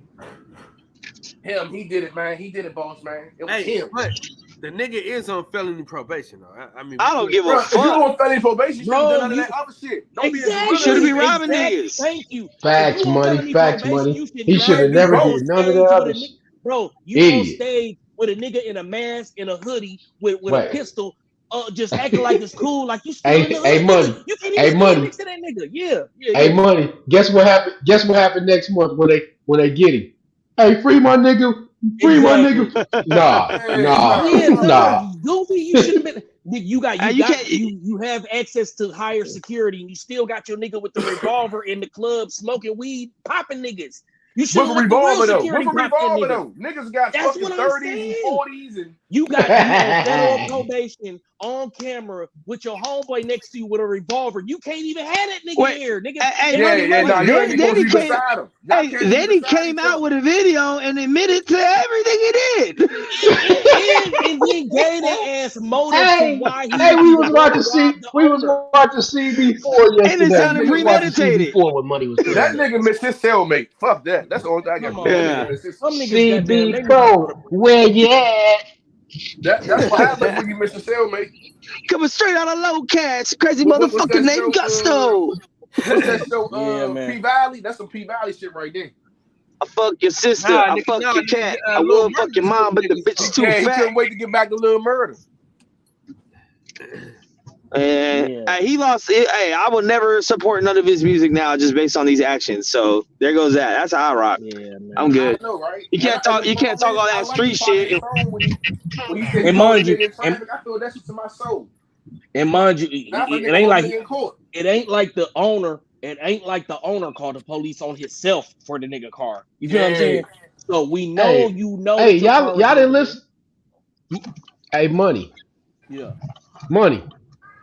He did it, man. He did it, boss, man. It was him. But the nigga is on felony probation, though. I mean, I don't give a fuck. If you on felony probation, you should have done none of that other shit. Don't exactly. Should be robbing niggas. Thank you. Facts, money. He should have never did none of that other shit. Bro, you on stage with a nigga in a mask and a hoodie with a pistol. Just acting like it's cool, like you still in the hood. Money. You can't even stand next to that nigga. Yeah. Hey, money. Guess what happened? Guess what happened next month when they get him? Hey, free my nigga. Free my nigga. Nah. Goofy, you should have been. You have access to higher security, and you still got your nigga with the revolver in the club smoking weed, popping niggas. You should have revolver though. Niggas got That's fucking 30s and 40s and you got federal probation on camera with your homeboy next to you with a revolver. You can't even have that nigga here, nigga. Then he came out with a video and admitted to everything he did. and then gave that ass motive to why he. We was about to see before yesterday. And it sounded premeditated. Before when money was that nigga missed his cellmate. Fuck that. That's the only thing I got. CB Pro, where you at? That's what happens when you miss a cellmate. Coming straight out of low cash, crazy motherfucker named Gusto. What's that show? P Valley. That's some P Valley shit right there. I fuck your sister. I fuck your cat. I would fuck your mom, but the bitch is too He fat. couldn't wait to get back to Little Murder. And he lost. Hey, I will never support none of his music now, just based on these actions. So there goes that. That's how I rock. Yeah, man. I'm good. I know, right? You can't talk. You can't talk all that street shit. When he said And mind you, I feel that shit to my soul. And mind you, it ain't like the owner. It ain't like the owner called the police on himself for the nigga car. You feel what I'm saying? So we know Hey, y'all didn't listen. Hey, Money. Yeah. Money.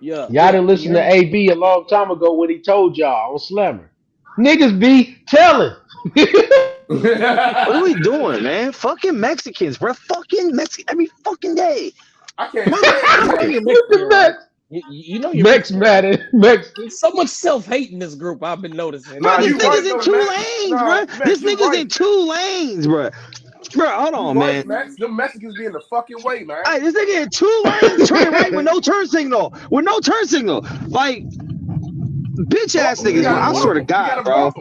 Yeah. Y'all didn't listen to AB a long time ago when he told y'all on Slammer. Niggas be telling. What are we doing, man? Fucking Mexicans, bro. Fucking Mexican every fucking day. I can't stand it. You know you're Mexican. So much self-hate in this group. I've been noticing. Bro, this nigga's in two lanes, bro. This nigga's in two lanes, bro. Bro, hold on, man. Them Mexicans be in the fucking way, man. Hey, this nigga in two lanes, turning right with no turn signal. Like, bitch ass niggas, bro. I swear to God, bro.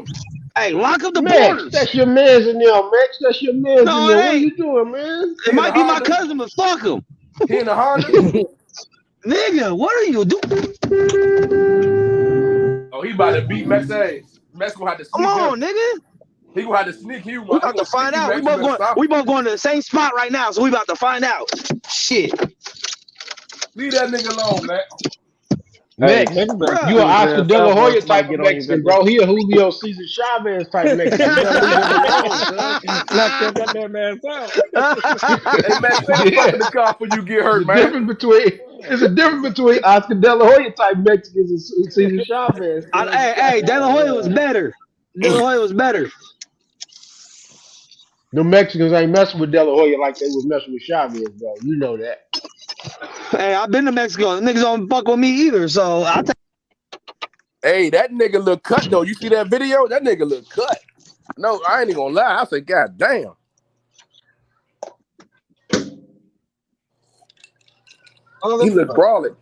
Hey, lock up the borders. That's your man's in there, Max. That's your man's in there. What are you doing, man? It might be my cousin, but fuck him. He in the Honda. Nigga, what are you doing? Oh, he about to beat Mex ass. Mex gonna have to sneak. Come on, nigga. He gonna have to sneak. We about to find out. We both going to the same spot right now, so we about to find out. Shit. Leave that nigga alone, man. Max, you an Oscar De La Hoya type of Mexican, bro. He a Julio Cesar Chavez type Mexican. You gotta leave him alone, Slap that damn ass out. Hey, man, stay fucking the car before you get hurt, man. There's a difference between Oscar De La Hoya type Mexicans and Cesar Chavez. Hey, De La Hoya was better. De La Hoya was better. The Mexicans ain't messing with De La Hoya like they was messing with Chavez, bro. You know that. Hey, I've been to Mexico. The niggas don't fuck with me either, so I'll take. Hey, that nigga look cut though. You see that video? That nigga look cut. No, I ain't even gonna lie. I say, God damn. He look brawling.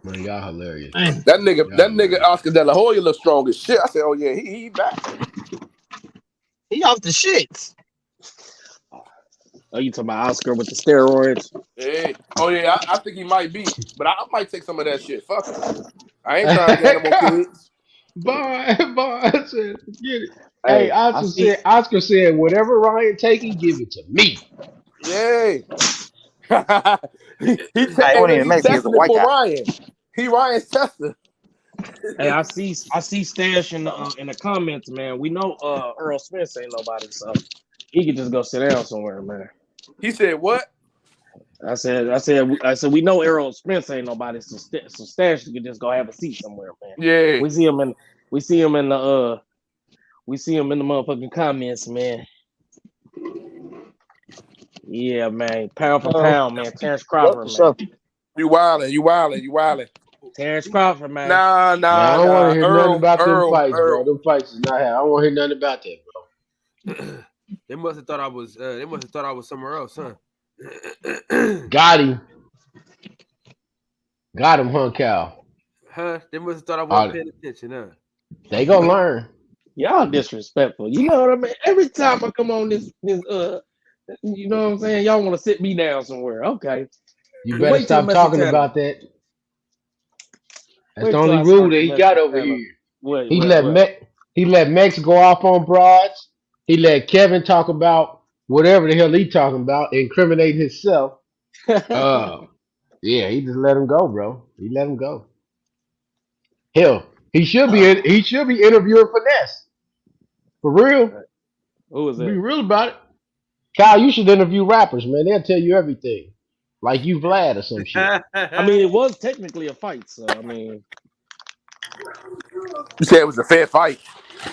Man, y'all hilarious. That nigga Oscar De La Hoya look strong as shit. I said, oh yeah, he back. He off the shits. Oh, you talking about Oscar with the steroids? Hey. Oh yeah, I think he might be, but I might take some of that shit. Fuck him. I ain't trying to get animal kids. Bye. I said, get it. Hey, Oscar said, whatever Ryan taking, give it to me. Yay. He's a white guy. Ryan. He Ryan's tester. Hey, I see Stash in the comments, man. We know Earl Smith ain't nobody, so he could just go sit down somewhere, man. He said what? I said we know Errol Spence ain't nobody, so Stash could just go have a seat somewhere, man. Yeah. We see him in the motherfucking comments, man. Yeah, man. Pound for pound, man. Terrence Crawford, man. You wildin'. Terrence Crawford, man. Nah. I don't want to hear nothing about them fights, bro. Them fights is not happening. I don't want to hear nothing about that, bro. They must have thought I was. Somewhere else, huh? Got him, huh, Cal? Huh? They must have thought I wasn't paying attention, huh? They gonna learn. Y'all disrespectful. You know what I mean? Every time I come on this, you know what I'm saying? Y'all want to sit me down somewhere. Okay. You better stop talking about that. That's the only rule that he got over here. He let Max go off on broads. He let Kevin talk about whatever the hell he talking about, incriminate himself. Yeah, he just let him go, bro. He let him go. Hell, he should be interviewing Finesse. For real. Who is that? Be real about it. Kyle, you should interview rappers, man. They'll tell you everything. Like you Vlad or some shit. I mean, it was technically a fight, so I mean. You said it was a fair fight.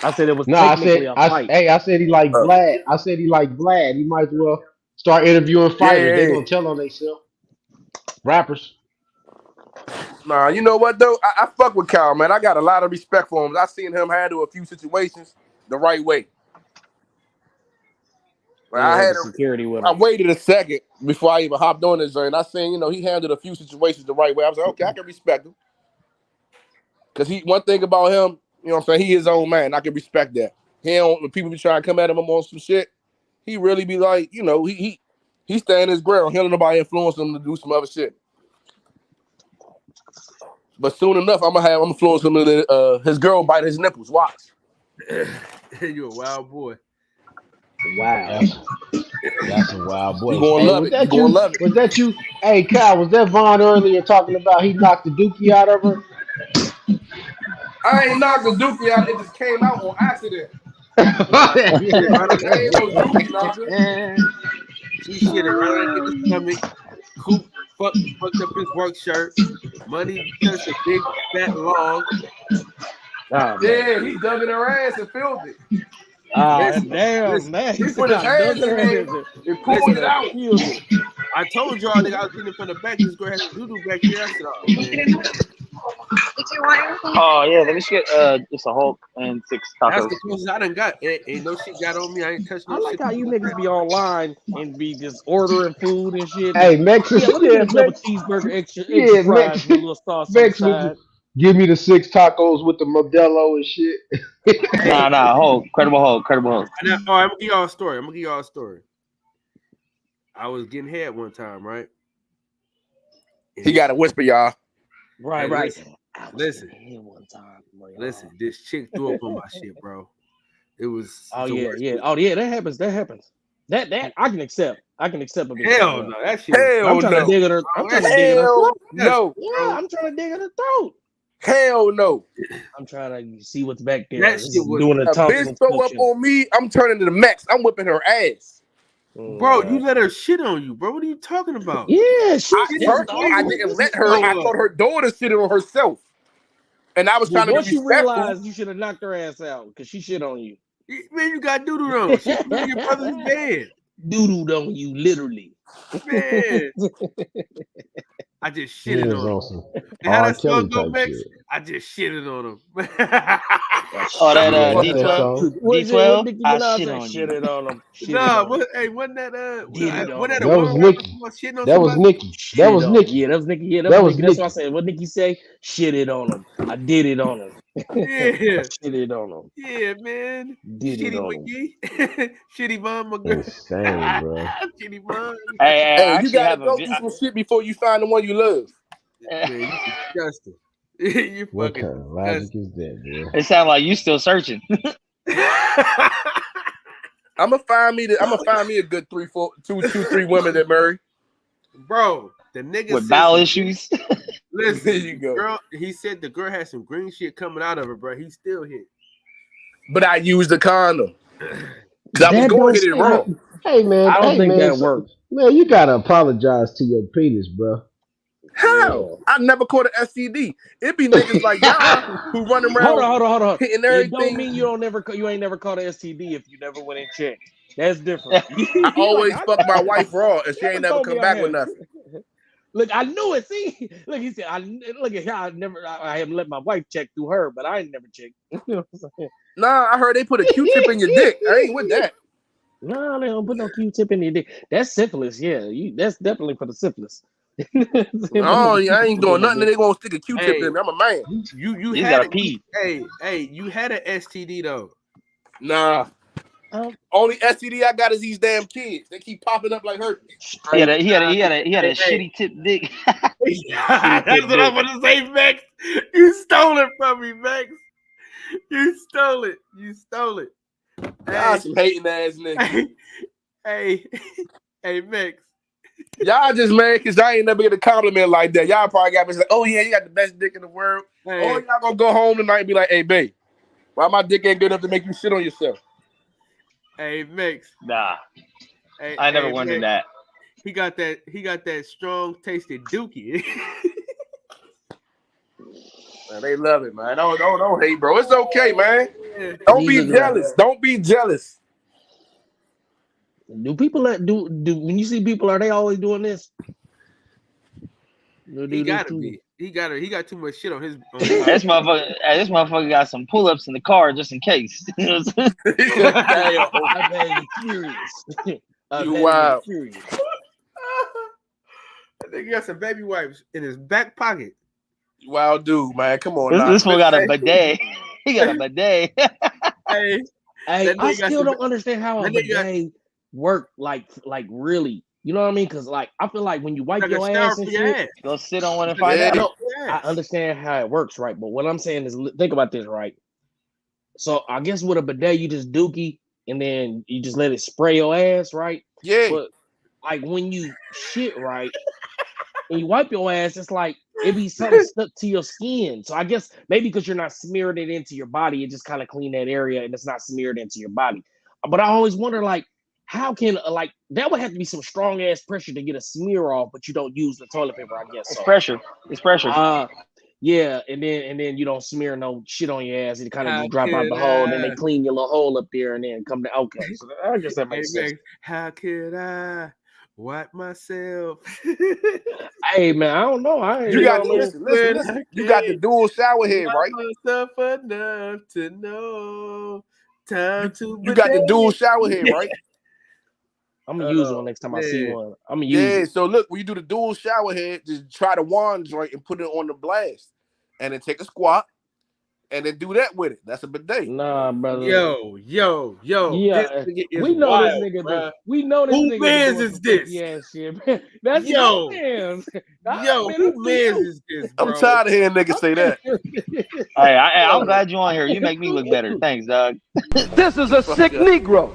I said it was technically a fight. I said he like Vlad. I said he like Vlad. He might as well start interviewing fighters. They're gonna tell on themselves. Rappers. Nah, you know what though? I fuck with Kyle, man. I got a lot of respect for him. I seen him handle a few situations the right way. I waited a second before I even hopped on this joint. I seen, he handled a few situations the right way. I was like, okay, I can respect him. Because one thing about him, you know what I'm saying, he his own man. I can respect that. He don't, when people be trying to come at him on some shit, he really be like, you know, he stand his ground. He don't let nobody influence him to do some other shit. But soon enough, I'm influence him to his girl bite his nipples. Watch. You a wild boy. Wow. That's a wild boy. You gonna love it. You gonna love it. Was that you? Hey, Kyle, was that Vaughn earlier talking about he knocked the dookie out of her? I ain't knocked the dookie out. It just came out on accident. Ain't no dookie knocker. She shit it right in the stomach. Coop fucked up his work shirt. Money touched a big fat log. Yeah, he dug in her ass and filled it. Damn, man. He put his hands in it and pulled it out. I told y'all nigga I was getting from the back. This girl had a doo-doo back there. I said, oh, man. Did you want anything? Oh, yeah. Let me just get just a Hulk and 6 tacos. That's the closest I done got. Ain't no shit got on me. I ain't touched no shit. I like how you niggas be online and be just ordering food and shit. Hey, Mexican. Yeah, let me get a double cheeseburger, extra fries with a little sauce on the side. Give me the 6 tacos with the Modelo and shit. Nah, Hulk. Credible Hulk. I'm gonna give y'all a story. I was getting head one time, right? He got a whisper, y'all. Right. Listen. This chick threw up on my shit, bro. It was. Oh yeah. That happens. That I can accept. I can accept a bit. Hell no, that shit. I'm trying to dig at her. I'm trying to dig at her throat. No. Yeah, I'm trying to dig at her throat. Hell no. I'm trying to see what's back there. That shit was doing a bitch throw up on me. I'm turning to the max. I'm whipping her ass. Bro, you let her shit on you, bro. What are you talking about? Yeah, I didn't let her. I told her daughter shit on herself. And I was trying to be once you respectful. realized you should have knocked her ass out because she shit on you. Man, you got doo-doo on. She in your brother's bed. Doo-doo on you, literally. Man. I just shitted on him. And how that song go, Max? I just shitted on him. Oh, that D12? D12? I shit on you. Shitted on him. Nah, wasn't that that was Nikki. That was Nikki. That was Nikki. Yeah, that was Nikki. Yeah, that was Nikki. That's what I said. What Nikki say? Shitted on him. I did it on him. Yeah. Shitted on him. Yeah, man. Shitty Wiki. Shitty Von, my girl. Insane, bro. Shitty Von. Hey, you gotta go through some shit before you find the one you love. Man, you disgusting. You what fucking kind of logic is that, bro? It sounds like you still searching. I'm gonna find me a good 3 women that marry. Bro, the nigga with bowel issues. Listen, there you go. Girl, he said the girl had some green shit coming out of her, bro. He still hit. But I used the condom. Cause I was going to hit it wrong. Hey man, I don't think that works. Man, you gotta apologize to your penis, bro. How? I never caught an STD. It be niggas like y'all who run around. Hold on. Hitting everything. It don't mean you ain't never caught an STD if you never went in check. That's different. I always fuck my wife raw and she ain't never come back with nothing. Look, I knew it. See, look, he said, look at how I haven't let my wife check through her, but I ain't never checked. You know what I'm saying? Nah, I heard they put a Q-tip in your dick. I ain't with that. No, they don't put no Q-tip in your dick. That's syphilis. Yeah, that's definitely for the syphilis. Oh, I ain't doing nothing. They gonna stick a Q-tip in me. I'm a man. You had gotta pee. Hey, you had an STD though. Nah. Only STD I got is these damn kids. They keep popping up like herpes. He had a shitty tip dick. That's what I'm gonna say, Max. You stole it from me, Max. You stole it. Y'all some hating ass niggas. Hey, Max. Y'all just mad because I ain't never get a compliment like that. Y'all probably got me like, oh yeah, you got the best dick in the world. Hey. Oh, y'all gonna go home tonight and be like, hey, babe, why my dick ain't good enough to make you shit on yourself? Hey, Max. Nah. Hey, I never wondered that. He got that strong tasted dookie. Man, they love it, man. Don't hate, bro. It's okay, man. Don't be jealous. Don't be jealous. Do people do when you see people, are they always doing this? He gotta be. He got too much shit on his. This motherfucker got some pull-ups in the car just in case. I bet you're curious. Wow. I think he got some baby wipes in his back pocket. Wild dude, man. Come on, This fool got a bidet. He got a bidet. Hey, I still don't understand how a bidet work. Like really. You know what I mean? Because like I feel like when you wipe your ass and shit, go sit on one and find out. No, I understand how it works, right? But what I'm saying is, think about this, right? So I guess with a bidet, you just dookie and then you just let it spray your ass, right? Yeah. But like when you shit, right, and you wipe your ass, it's like it be something stuck to your skin. So I guess maybe because you're not smearing it into your body, it just kind of clean that area and it's not smeared into your body. But I always wonder, like, how can like that would have to be some strong ass pressure to get a smear off, but you don't use the toilet paper, I guess. It's pressure. It's pressure. Yeah, and then you don't smear no shit on your ass. It kind of just drop out the hole. Then they clean your little hole up there, and then come to okay. So I guess that makes sense. How could I wipe myself? Hey man, I don't know. You got listen. You got the dual shower head, right? Myself enough to know time to. You got the dual shower head, right? I'm gonna use one next time I see one. I'm gonna use it. So look, when you do the dual shower head, just try the wand joint and put it on the blast, and then take a squat, and then do that with it. That's a bidet. Nah, brother. Yo. Yeah, this nigga is we know wild, this nigga. Bro. We know this who nigga. Who mans is this? Yeah, shit, man. That's yo, man. Who mans is this? Bro? I'm tired of hearing niggas say that. Hey, I'm glad you on here. You make me look better. Thanks, dog. This is a sick Negro.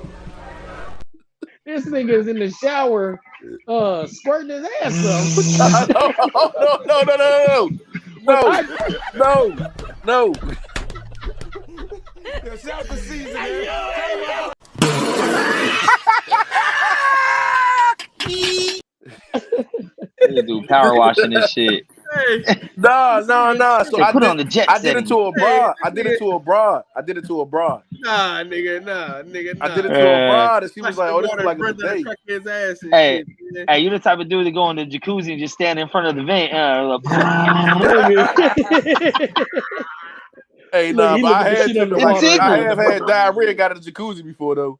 This nigga is in the shower, squirting his ass up. No. It's out the season. They do power washing this shit. No. So I put on the jet. I did it to a broad. I did it to a broad. Nah, nigga, nah. I did it to a broad, and she was like, "Oh, this is like a day." Hey, you the type of dude that go in the jacuzzi and just stand in front of the vent. Hey, nah, but I have had diarrhea. Got in the jacuzzi before though.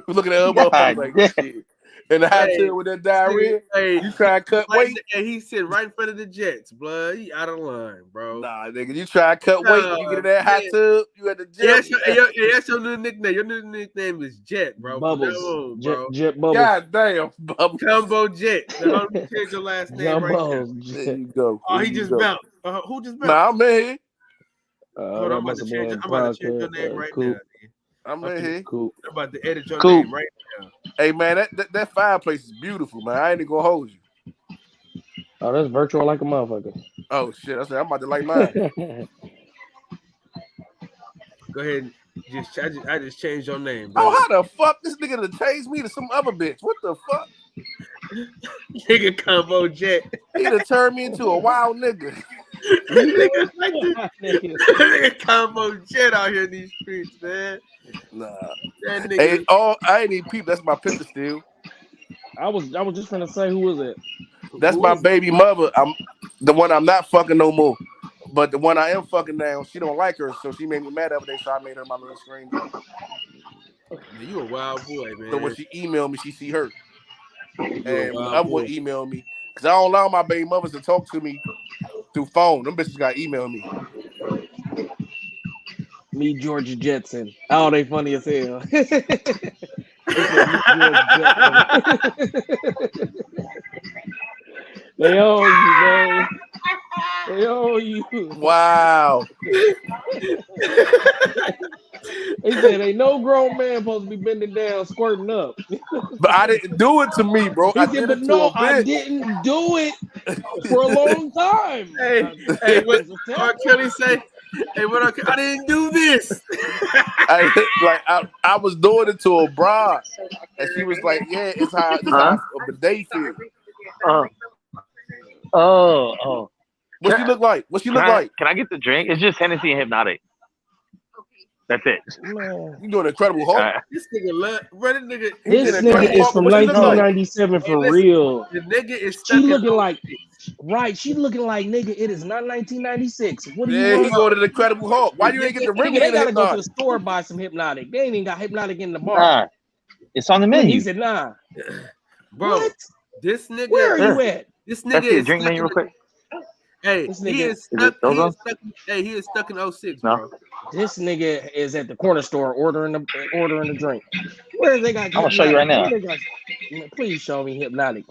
Looking at her motherfucker like shit. In the hot tub with that diarrhea, you try to cut weight. And he sit right in front of the Jets, blood. He out of line, bro. Nah, nigga, you try to cut weight. You get in that hot tub. You at the gym. That's your new nickname. Your new nickname is Jet, bro. Bubbles, on, bro. Jet Bubbles. God damn, Bubbles. Combo Jet. Change your last name right now. There you go. Oh, he just bounced. Who just bounced? Nah, I'm in here. Hold on, I'm about to change your name right now. I'm in here. Cool. I'm about to edit your name right now. Hey man, that fireplace is beautiful, man. I ain't even gonna hold you. Oh, that's virtual like a motherfucker. Oh shit! I said I'm about to like mine. Go ahead. I just changed your name, bro. Oh, how the fuck this nigga done changed me to some other bitch? What the fuck? Nigga combo Jet. He done turned me into a wild nigga. Nigga combo Jet out here in these streets, man. Nah. That nigga. Hey, I ain't even peep. That's my picture still. I was just gonna say, who was it? That's my baby mother. I'm the one I'm not fucking no more. But the one I am fucking now, she don't like her, so she made me mad the other day, so I made her my little screen. Man, you a wild boy, man. So when she emailed me, she see her. And the other one emailed me. Because I don't allow my baby mothers to talk to me through phone. Them bitches got email me. Me, Georgia Jetson. Oh, they funny as hell. They owe you, man. They owe you. Wow. They said ain't no grown man supposed to be bending down, squirting up. But I didn't do it to me, bro. I didn't do it for a long time. Hey, what R. Kelly say? Hey, I didn't do this. I was doing it to a broad, and she was like, "Yeah, it's how a bidet feel." Oh. What she look like? Can I get the drink? It's just Hennessy and Hypnotic. That's it. You doing Incredible Hulk? This nigga, This nigga is from 1997 for real. The nigga is. She looking like. Right, she looking like nigga. It is not 1996. What do you want? He go to the Incredible Hulk. Why you ain't get the ring? They gotta go to the store buy some Hypnotic. They ain't even got Hypnotic in the bar. Nah, it's on the menu. He said, nah. Bro, what? This nigga. Where are you at? This nigga is drink menu real quick. Hey, This he nigga, is stuck. He is stuck. Hey, he is stuck in 06, bro. this nigga is at the corner store ordering the drink. Where they got? I'm gonna show you right now. Where they got? Man, please show me Hypnotic.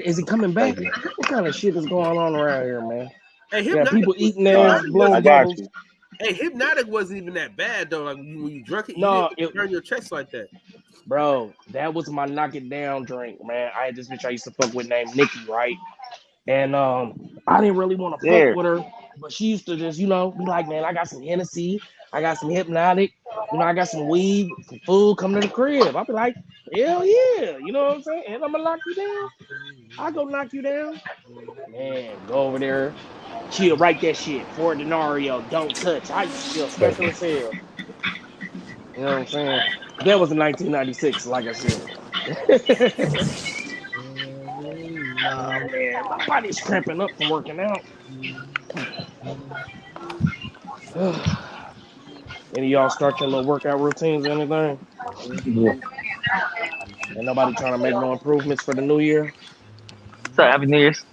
Is it coming back? What kind of shit is going on around here, man? Hey, Yeah, people eating Hypnotic blowing bubbles. Hey, Hypnotic wasn't even that bad though. Like when you drunk it, No, you didn't turn your chest like that. Bro, that was my knock it down drink, man. I had this bitch I used to fuck with named Nikki, right? And I didn't really want to fuck with her, but she used to just, be like, man, I got some Hennessy, I got some Hypnotic, I got some weed, some food, come to the crib. I'll be like, hell yeah, you know what I'm saying? And I'm gonna knock you down. I go knock you down. Man, go over there. She'll write that shit. $4 denario, don't touch. I used to feel special as hell. You know what I'm saying? That was in 1996, like I said. Oh man, my body's cramping up from working out. Any of y'all start your little workout routines or anything? Yeah. Ain't nobody trying to make no improvements for the new year. So happy New Year's.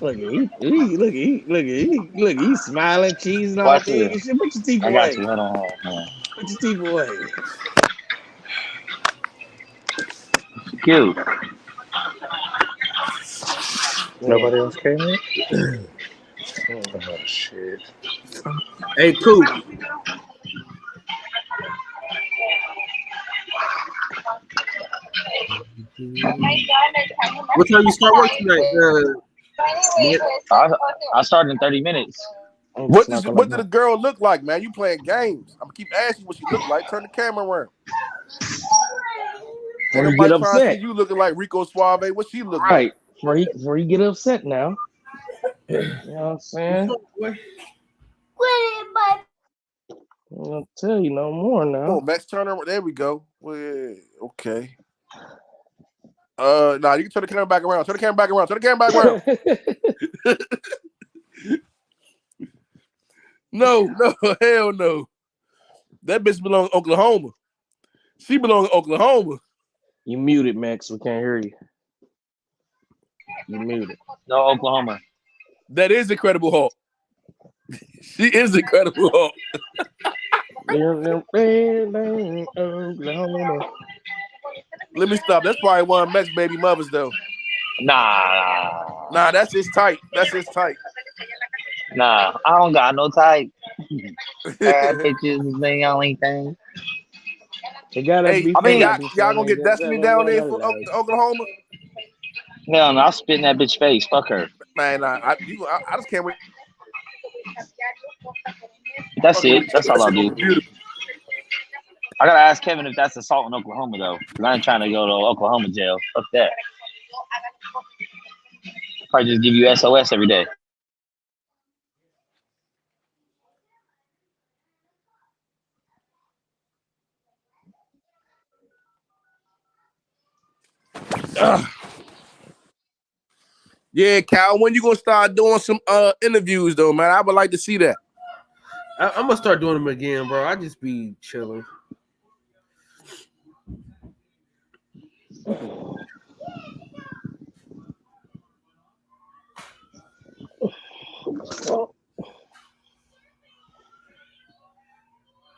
Look at he's smiling, cheesing all Watch big this. and shit. Put your teeth I got away. you. Hold on. Put your teeth away. Cute. Nobody else came in? Oh shit. Hey, cool. What time you start work tonight? I started in 30 minutes. What did the girl look like, man? You playing games. I'm gonna keep asking you what she look like. Turn the camera around. Before you get trying to upset. see you looking like Rico Suave. What she look Right. like? Before you get upset now. You know what I'm saying? I'll tell you no more now. Oh, Max Turner. There we go. Well, okay. Nah, you can turn the camera back around. Turn the camera back around. Turn the camera back around. No, hell no. That bitch belong in Oklahoma. She belong in Oklahoma. You muted, Max. We can't hear you. You muted. No, Oklahoma. That is Incredible Hulk. She is Incredible Hulk. Let me stop. That's probably one of Max baby mothers, though. Nah, that's his type. That's his type. Nah, I don't got no type. Bad bitches is the only thing. It gotta hey, be. Y'all gonna get Destiny down there for Oklahoma? Hell no, I'll spit in that bitch face. Fuck her. Man, I just can't wait. That's it. That's all I'll do. I gotta ask Kevin if that's assault in Oklahoma though, because I ain't trying to go to Oklahoma jail. Fuck that. Probably just give you SOS every day. Yeah, Cal, when you gonna start doing some interviews though, man? I would like to see that. I'm gonna start doing them again, bro. I just be chilling.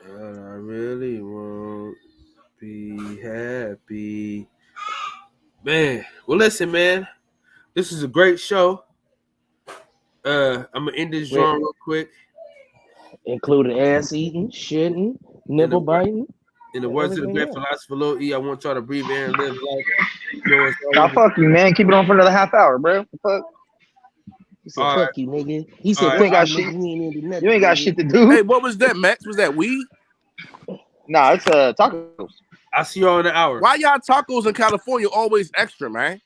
And I really won't be happy. Man, well, listen, man. This is a great show. I'm gonna end this drawing real quick. Including ass eating, shitting, nipple biting. In the words of the great philosopher Lil E, I want y'all to breathe air and live life. Nah, fuck you, man. Keep it on for another half hour, bro. Fuck. He said, "Fuck you, nigga." He said, "You ain't got shit. You ain't got shit to do." Hey, what was that, Max? Was that weed? Nah, it's tacos. I'll see y'all in an hour. Why y'all tacos in California always extra, man?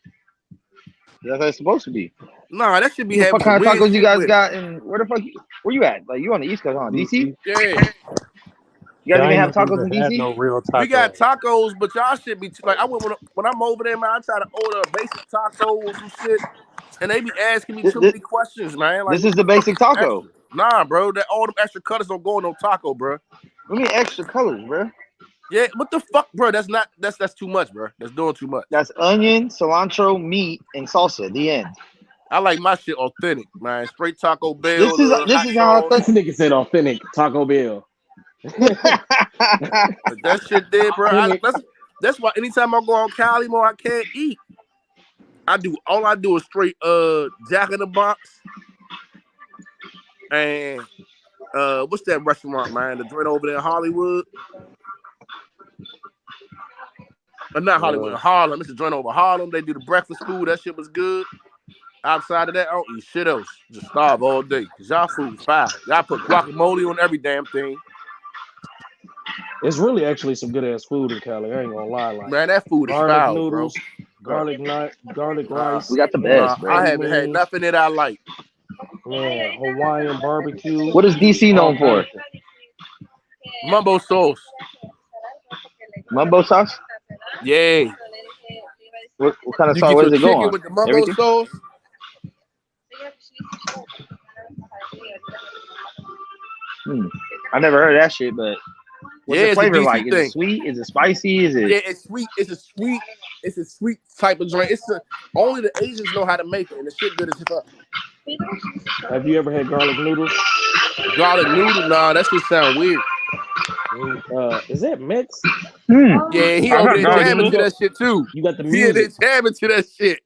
That's how it's supposed to be. Nah, that should be What having kind of tacos you guys with got? And where the fuck? Where you at? Like you on the East Coast, huh? DC? Yeah. You guys even have tacos in DC? No real tacos. We got tacos, but y'all should be like I went when I'm over there, man. I try to order a basic taco or some shit, and they be asking me too many questions, man. Like, this is the basic taco. Extra? Nah, bro. That all them extra colors don't go in no taco, bro. What mean extra colors, bro? Yeah, what the fuck, bro? That's too much, bro. That's doing too much. That's onion, cilantro, meat, and salsa. The end. I like my shit authentic, man. Straight Taco Bell. This is how this nigga said authentic Taco Bell. That shit did, bro. Authentic. That's why anytime I go on Cali, more I can't eat. All I do is straight Jack in the Box and what's that restaurant, man? The joint over there in Hollywood. Not Hollywood, in Harlem. It's a joint over Harlem. They do the breakfast food. That shit was good. Outside of that, I don't eat shit else. Just starve all day. Cause y'all food foul. Y'all put guacamole on every damn thing. It's really actually some good ass food in Cali. I ain't gonna lie. Like, man, that food is foul, noodles, bro. garlic rice. We got the best, bro. I haven't had nothing that I like. Man, Hawaiian barbecue. What is DC known for? Mumbo sauce. Mumbo sauce? Yeah. What kind of you sauce? Get What your does it go chicken on? with the mumbo Everything? sauce. I never heard of that shit, but what's the flavor like? Thing. Is it sweet? Is it spicy? Is it? Yeah, it's sweet. It's a sweet type of drink. Only the Asians know how to make it, and the shit good as fuck. Have you ever had garlic noodles? Garlic noodle? Nah, that shit sound weird. Is that Mex? Yeah, he over there jamming to that shit too. You got the music. He in there jamming to that shit.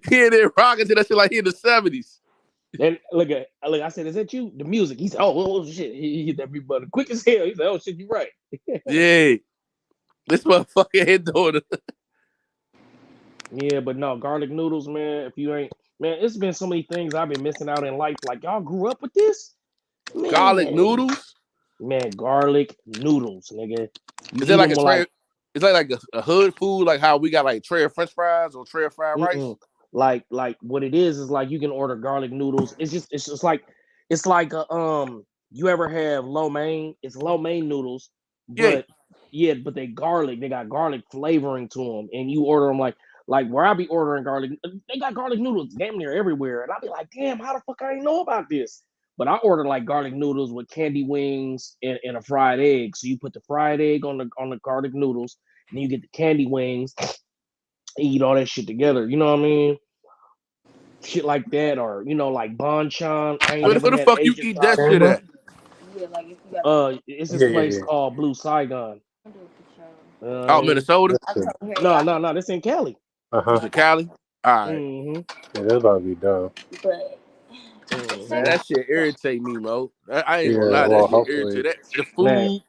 He in there rocking to that shit like he in the 70s. Then look, I said, "Is that you?" The music. He said, "Oh shit!" He hit that button quick as hell. He said, "Oh shit, you right." Yeah, this motherfucker head doing it. Yeah, but no garlic noodles, man. If you ain't, man, it's been so many things I've been missing out in life. Like y'all grew up with this, man. Garlic noodles. Man, garlic noodles, nigga. Is it like a tray? Is that like a hood food? Like how we got like tray of French fries or tray of fried rice? Like what it is like you can order garlic noodles. It's just like you ever have lo mein? It's lo mein noodles, but but they garlic. They got garlic flavoring to them, and you order them like where I be ordering garlic. They got garlic noodles damn near everywhere, and I be like, damn, how the fuck I didn't know about this? But I ordered like garlic noodles with candy wings and a fried egg. So you put the fried egg on the garlic noodles, and then you get the candy wings. Eat all that shit together, you know what I mean? Shit like that, or like banchan. I ain't Where never the had fuck Asian you eat that shit at? It's this place called Blue Saigon. Minnesota? No, this in Cali. It's in Cali? All right. Mm-hmm. Yeah, that's about to be dumb. Man, that shit irritate me, Mo. I ain't gonna lie, that shit irritate. The food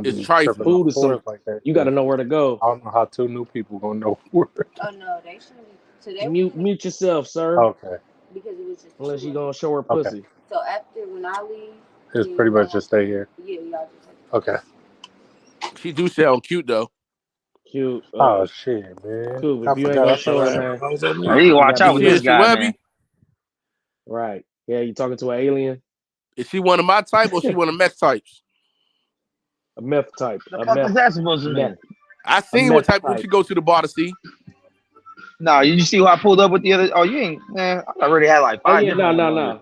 is trifling. Food is some, like that. You got to know where to go. I don't know how two new people gonna know where. Oh no, they shouldn't be. So they mute yourself, sir. Okay. Because it was just unless you gonna show her pussy. Okay. So after when I leave, it's pretty much just stay here. Yeah, y'all just. Okay. She do sound cute though. Cute. Oh shit, man! Cool. If you ain't gonna show her, man, you watch out with this guy, man. Right. Yeah, you talking to an alien? Is she one of my type or she one of meth types? A meth type. What is that supposed to mean? I seen what type when she go to the bar to see. No, you see who I pulled up with the other? Oh, you ain't, man. I already had like 5. No.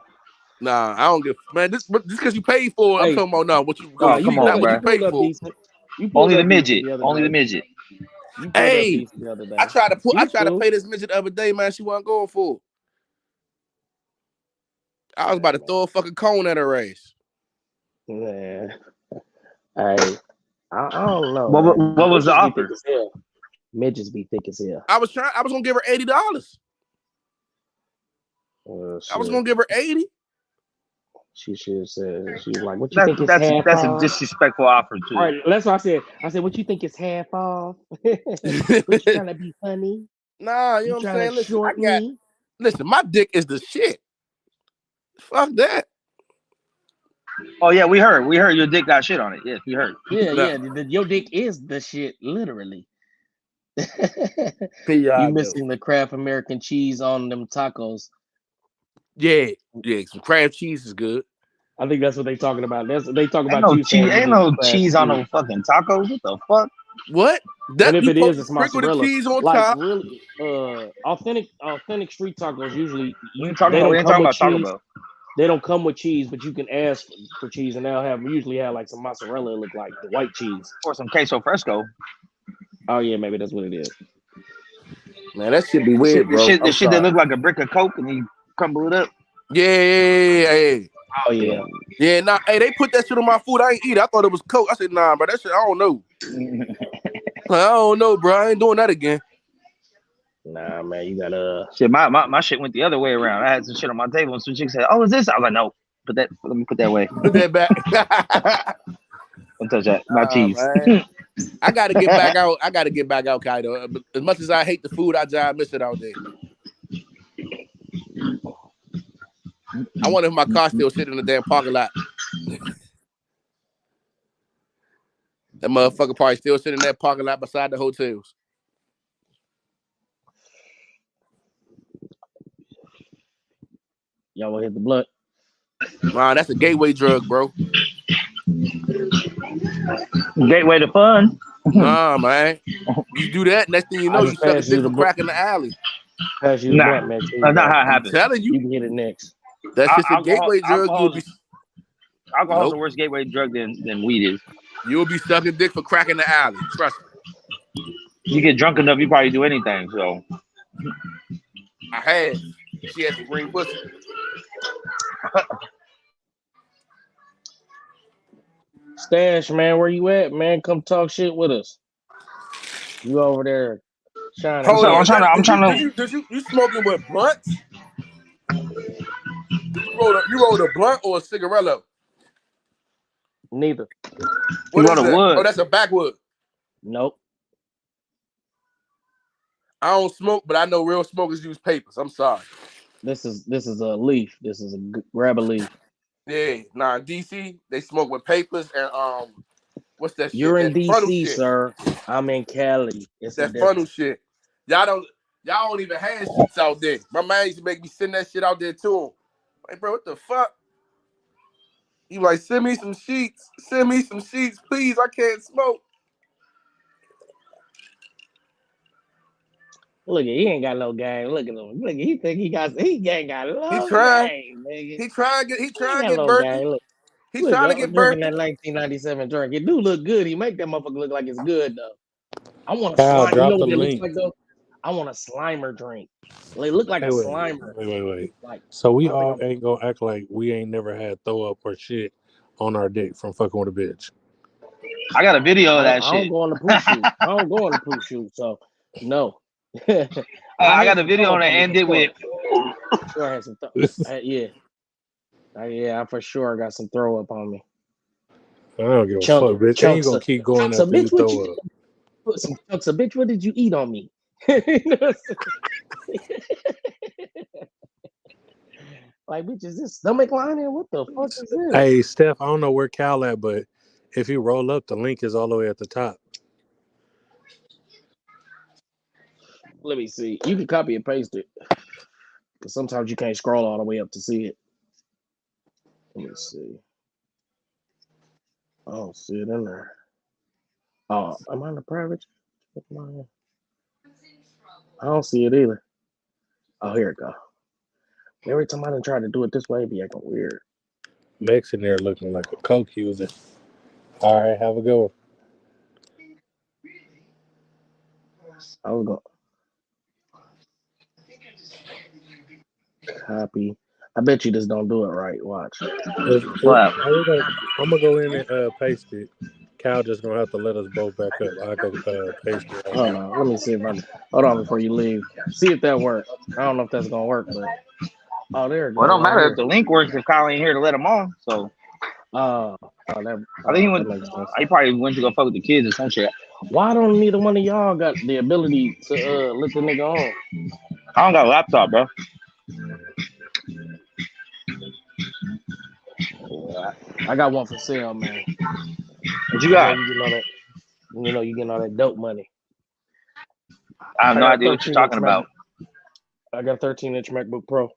Nah, I don't give, man. This because you paid for it. I'm talking about now. What you? Oh, come on, bro. What you paid for? Only the midget. Only the midget. Hey, I tried to pay this midget the other day, man. She wasn't going for it. I was about to throw a fucking cone at her ass. Yeah. I don't know. What was the offer? Midgets be thick as hell. I was gonna give her $80. I was gonna give her 80. She should have said, she was like, what you think is half that's off? a disrespectful offer too. All right, that's what I said. I said, what you think is half off? What you trying to be funny? Nah, you know what I'm saying? Listen, my dick is the shit. Fuck that. Oh yeah, we heard your dick got shit on it. Yes, we heard. Yeah. Your dick is the shit, literally. You missing the Kraft American cheese on them tacos. Yeah, some Kraft cheese is good. I think that's what they talking about. They talk about ain't no cheese on no fucking tacos. What the fuck? What? And if it is, it's mozzarella. The cheese on like top. Really, authentic street tacos usually we ain't talking about Taco Bell. They don't come with cheese, but you can ask for cheese, and they'll usually have like some mozzarella. It look like the white cheese or some queso fresco. Oh yeah, maybe that's what it is. Man, that shit be weird, bro. The shit that look like a brick of coke and you crumble it up. Yeah. Oh yeah. Yeah, nah, hey, they put that shit on my food. I ain't eat it. I thought it was coke. I said, nah, bro, that shit, I don't know. I don't know, bro. I ain't doing that again. Nah, man, you gotta. Shit, my shit went the other way around. I had some shit on my table, and some chick said, "Oh, is this?" I was like, "No, let me put that away. Put that back." Don't touch that. My cheese. I gotta get back out. Kaido. As much as I hate the food, I miss it out there. I wonder if my car still sitting in the damn parking lot. That motherfucker probably still sitting in that parking lot beside the hotels. Y'all wanna hit the blunt? Man, that's a gateway drug, bro. Gateway to fun. Nah, man. You do that, next thing you know, you suck a dick for crack in the alley. Pass you the blunt, man. That's not how it I'm happens. telling you. You can hit it next. That's just a gateway drug. Alcohol's a worse gateway drug than weed is. You'll be sucking dick for crack in the alley. Trust me. You get drunk enough, you probably do anything. So I have. She has some green pussy. Stash, man, where you at, man? Come talk shit with us. You over there shining. Hold on. Did you smoking with blunts? You rolled a blunt or a cigarello? Neither. What is that? Wood. Oh, that's a backwood. Nope. I don't smoke, but I know real smokers use papers. I'm sorry. This is a leaf. This is a grab a leaf. Yeah, nah, DC, they smoke with papers and what's that shit? You're in that DC, sir. I'm in Cali. It's that funnel shit. Y'all don't even have sheets out there. My man used to make me send that shit out there to him. Like, bro, what the fuck? He like, send me some sheets. Send me some sheets, please. I can't smoke. Look, he ain't got no game. Look at him. Look, he think he ain't got no game, nigga. He trying to get no birthy. He trying to get drinking birthy. that 1997 drink. It do look good. He make that motherfucker look like it's good though. I want a Kyle, slime. You know drop what the that looks link. like though? I want a Slimer drink. They look like a Slimer. Wait. Like, so we all ain't gonna act like we ain't never had throw up or shit on our dick from fucking with a bitch. I got a video of that shit. I don't go on the poop shoot. So no. I got a video on it ended with. Sure, I had some. Yeah, I for sure got some throw up on me. I don't give a fuck, bitch. Ain't you gonna keep going after you throw up? Put some chunks of bitch. What did you eat on me? Like, bitch, is this stomach lining? What the fuck is this? Hey, Steph, I don't know where Cal at, but if you roll up, the link is all the way at the top. Let me see. You can copy and paste it. Because sometimes you can't scroll all the way up to see it. Let me see. I don't see it in there. Oh, am I in the private? I don't see it either. Oh, here it go. Every time I done try to do it this way, it be acting weird. Max in there looking like a coke user. All right, have a good one. I was going copy. I bet you just don't do it right. Watch. I'm gonna go in and paste it. Cal just gonna have to let us both back up. I go paste it. Right hold on, let me see if I can. Hold on before you leave. See if that works. I don't know if that's gonna work, but there it goes. Well, it don't matter if the link works if Kyle ain't here to let him on. So. I think he went. He probably went to go fuck with the kids or some shit. Why don't neither one of y'all got the ability to let the nigga on? I don't got a laptop, bro. I got one for sale, man. What you got? You getting all that dope money. I have no idea what you're talking about. I got a 13-inch MacBook Pro.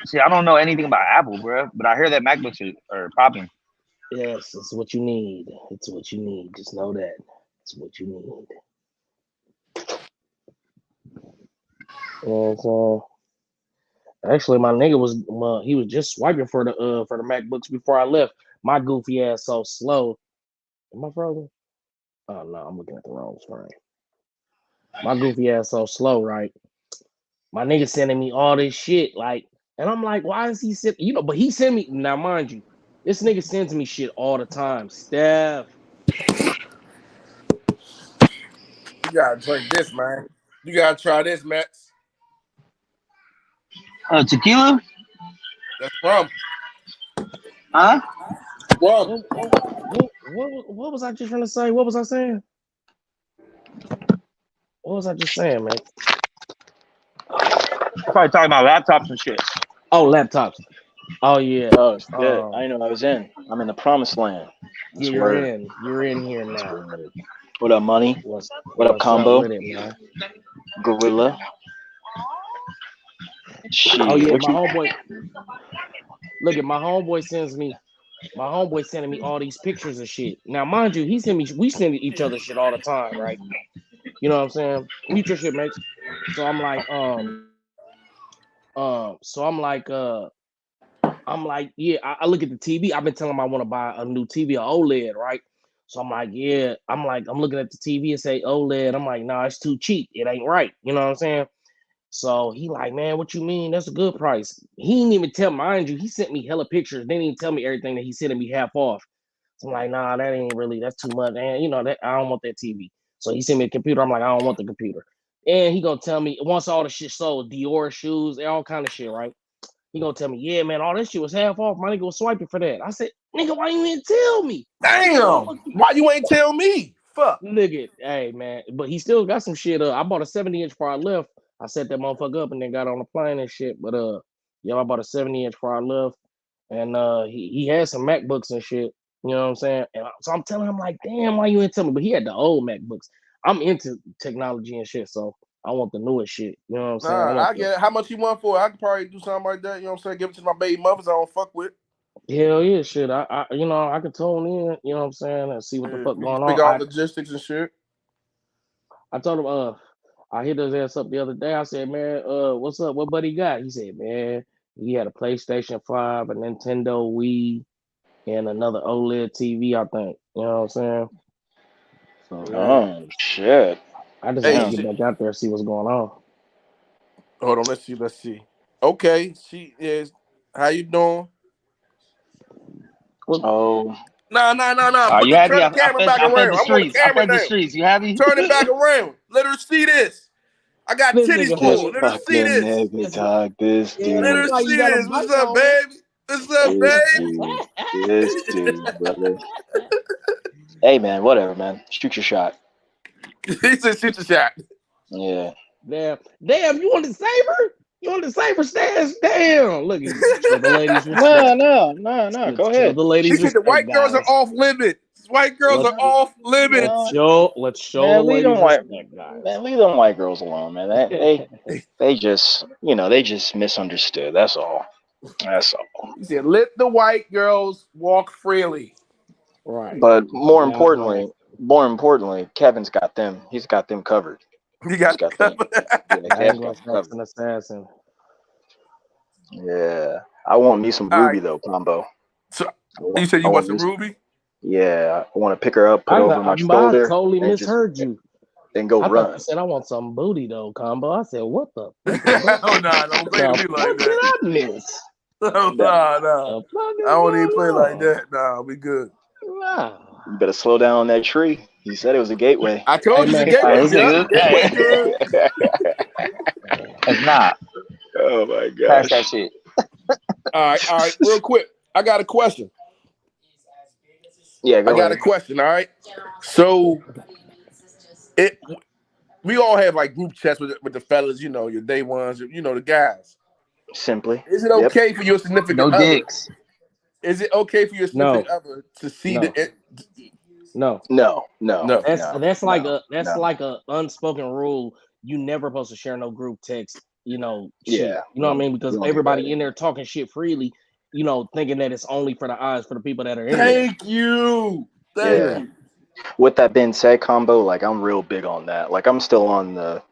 See, I don't know anything about Apple, bro, but I hear that MacBooks are popping. Yes, it's what you need. It's what you need. Just know that. It's what you need. So, actually, my nigga he was just swiping for the MacBooks before I left. My goofy ass so slow. Am I frozen? Oh no, I'm looking at the wrong screen. My goofy ass so slow, right? My nigga sending me all this shit, like, and I'm like, why is he sending? You know, but he sent me. Now, mind you, this nigga sends me shit all the time. Steph, You gotta drink this, man. You gotta try this, Max. Tequila? That's rum. Huh? Rum. what was I just trying to say? What was I saying? What was I just saying, man? Probably talking about laptops and shit. Oh, laptops. Oh yeah. Oh shit! I know I was in. I'm in the promised land. That's Yeah, you're where. in. You're in here now. What up, money? What up, What's up combo? with it, man? Gorilla. Shit. Oh yeah, What my you? homeboy. Look at my homeboy sends me. My homeboy sending me all these pictures of shit. Now, mind you, we send each other shit all the time, right? You know what I'm saying? Mutual shit makes. So I'm like, yeah. I look at the TV. I've been telling him I want to buy a new TV, an OLED, right? So I'm like, yeah. I'm looking at the TV and say OLED. I'm like, nah, it's too cheap. It ain't right. You know what I'm saying? So he like, man, what you mean? That's a good price. He didn't even tell, mind you, he sent me hella pictures. They didn't even tell me everything that he sent me half off. So I'm like, nah, that ain't really, that's too much. And you know, that I don't want that TV. So he sent me a computer. I'm like, I don't want the computer. And he gonna tell me, once all the shit sold, Dior shoes, all kind of shit, right? He gonna tell me, yeah, man, all this shit was half off. My nigga was swiping for that. I said, nigga, why you didn't tell me? Damn. Why you ain't tell me? Fuck. Nigga, hey, man. But he still got some shit. I bought a 70-inch before I left. I set that motherfucker up and then got on the plane and shit. But I bought a 70-inch before I left. And he had some MacBooks and shit. You know what I'm saying? And so I'm telling him, like, damn, why you ain't tell me? But he had the old MacBooks. I'm into technology and shit, so I want the newest shit. You know what I'm saying? I get it. How much you want for it? I could probably do something like that. You know what I'm saying? Give it to my baby mothers I don't fuck with. Hell yeah, shit. I I can tune in, you know what I'm saying, and see what the fuck We can going figure out on. logistics and shit. I told him, I hit his ass up the other day. I said, man, what's up? What buddy got? He said, man, he had a PlayStation 5, a Nintendo Wii, and another OLED TV, I think. You know what I'm saying? So Oh shit! I just want to get back out there and see what's going on. Hold on, let's see. Okay, she is. How you doing? Oh. No. You happy? Turn the camera back around. I want the camera the now. streets. You happy? Turn it back around. Let her see this. I got titties full. Let her see this. This dude. Let her see this. What's up, baby? What's up, baby? This dude, brother. Hey, man, whatever, man. Shoot your shot. He said, shoot your shot. Yeah. Damn, you want the saber? You want the saber stash? Damn, look at the ladies. No. Go ahead. The ladies. He said the white girls are off limit. White girls are off limit. Let's show man, the ladies respect, guys. Man, leave them white girls alone, man. They just, they just misunderstood. That's all. He said, let the white girls walk freely. Right. But more importantly, Kevin's got them. He's got them covered. He's got them. An assassin. Yeah. I want me some Ruby though, combo. So you said you want some Ruby? Yeah, I want to pick her up, put her over my shoulder. I totally misheard you. Then go run. Thought you said I want some booty though, combo. I said, what the? Oh no, don't play with me like that. Did I miss? No. I don't even play like that. Nah, we good. Nah. You better slow down on that tree. He said it was a gateway. I told you the gateway. Gateway good. It's not. Oh my gosh. Pass that shit. All right. Real quick. I got a question. Yeah, go ahead. I got a question, all right? So we all have like group chats with the fellas, your day ones, the guys. Simply. Is it okay for your significant other? Dicks. Is it okay for your significant other to see No. That's like a unspoken rule. You never supposed to share no group text, shit. Yeah. You know what I mean? Because everybody in there talking shit freely, thinking that it's only for the eyes for the people that are in there. Thank you. With that being said, combo, like I'm real big on that. Like I'm still on the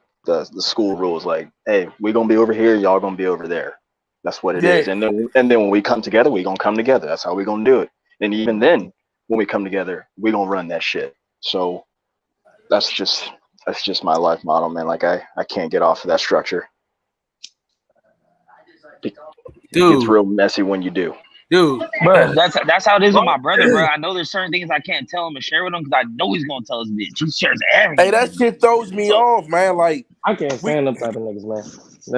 school rules. Like, hey, we're gonna be over here, y'all gonna be over there. That's what it is. And then when we come together, we gonna come together. That's how we gonna do it. And even then, when we come together, we gonna run that shit. So that's That's just my life model, man. Like I can't get off of that structure. It gets real messy when you do. Dude, bro, that's how it is with my brother, bro. I know there's certain things I can't tell him and share with him because I know he's gonna tell his bitch. He shares everything. Hey, that shit throws me off, man. Like I can't stand them type of niggas, man.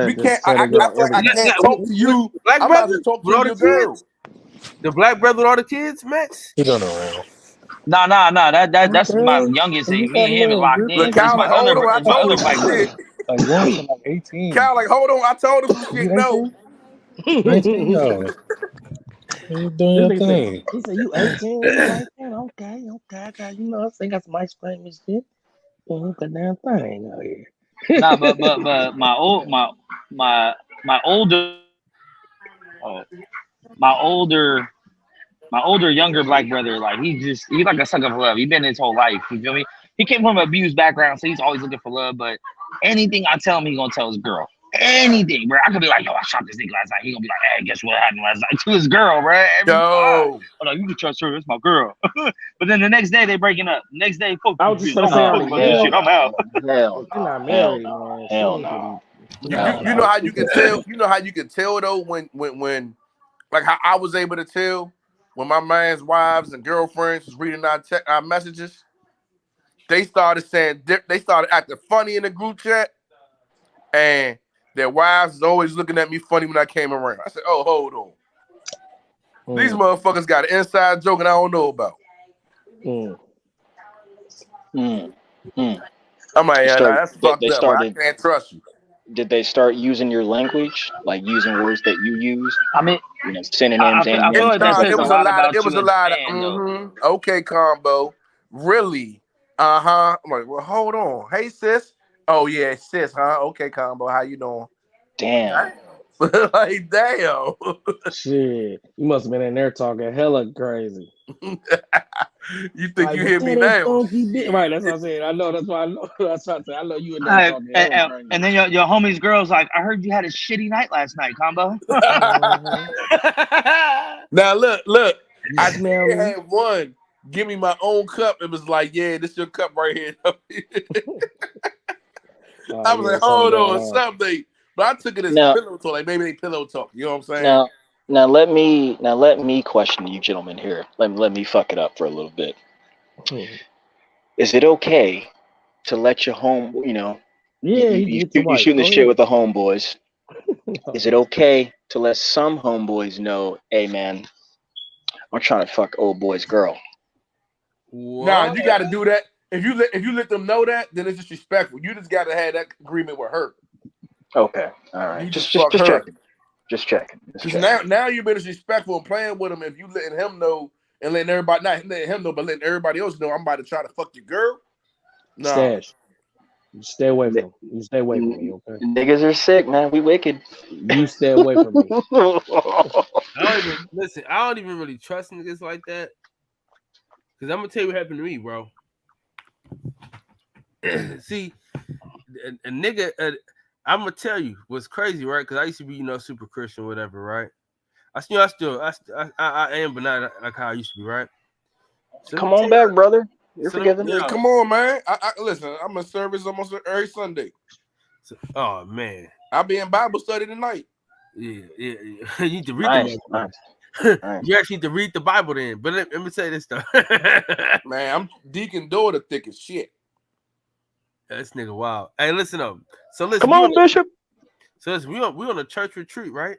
We can't. I feel like I can't talk to you. Black I'm about brother to talk with to all your the girl. kids. The black brother with all the kids, Max. He don't know around. Nah. That's my youngest. Me and him is locked in. Look, Kyle, like, hold on. I told him some shit. Like young to like 18. Kyle, like, hold on. I told him some shit. No. 19, no. You doing your thing. He said, "You 18? You like that? Okay. I got, I think I got some ice cream and shit. Look at damn thing out here." Nah, but my older younger black brother, like he's like a sucker for love. He's been his whole life. You feel me? He came from an abused background, so he's always looking for love. But anything I tell him, he gonna tell his girl. Anything, bro. I could be like, yo, I shot this nigga last night. He gonna be like, hey, guess what happened last night to his girl, bro. Every time. Oh no, you can trust her. It's my girl. But then the next day they breaking up. Next day, fuck. I was just gonna say, I'm out. Hell, you're not married, man. Hell no. You know how you can tell. You know how you can tell though when like how I was able to tell when my man's wives and girlfriends was reading our messages. They started saying they started acting funny in the group chat, and their wives is always looking at me funny when I came around. I said, "Oh, hold on, these motherfuckers got an inside joke and I don't know about." I'm like, yeah, that's fucked up. I can't trust you. Did they start using your language, like using words that you use? I mean, synonyms and I feel like that says it was a lot about it was you a lot as a man, of okay, combo. Really? I'm like, well, hold on. Hey, sis. Oh yeah, sis, huh? Okay, combo. How you doing? Damn. Like, damn. Shit, you must have been in there talking hella crazy. You think you hear me now? Right, that's what I'm saying. I know. That's why I know. That's what I'm saying. I know you in there talking hella crazy. And then your homie's girl's like, I heard you had a shitty night last night, combo. Now look. I did have one. Give me my own cup. It was like, yeah, this your cup right here. I was like, hold on, something. But I took it as pillow talk, like maybe they pillow talk. You know what I'm saying? Now let me question you gentlemen here. Let me fuck it up for a little bit. Is it okay to let your home, you shooting this shit with the homeboys? Is it okay to let some homeboys know, hey man, I'm trying to fuck old boy's girl? Nah, you got to do that. If you let them know that, then it's disrespectful. You just got to have that agreement with her. Okay, all right. Just checking. Now you've been disrespectful and playing with him. If you letting him know and letting everybody, not letting him know, but letting everybody else know, I'm about to try to fuck your girl. Nah. Stash. You stay away from him. You stay away from me, okay? Niggas are sick, man. We wicked. You stay away from me. I don't even really trust niggas like that. Because I'm going to tell you what happened to me, bro. See, a nigga, I'm going to tell you what's crazy, right? Because I used to be, super Christian, whatever, right? I am, but not like how I used to be, right? So come on back, brother. You're forgiven. Yeah, come on, man. Listen, I'm in service almost every Sunday. Oh, man. I'll be in Bible study tonight. Yeah. You need to read the Bible. Nice. You actually need to read the Bible then. But let me say this stuff. Man, I'm Deacon Daughter thick as shit. This nigga wild. Hey, listen up. So listen. Come on, Bishop. So listen, we on a church retreat, right?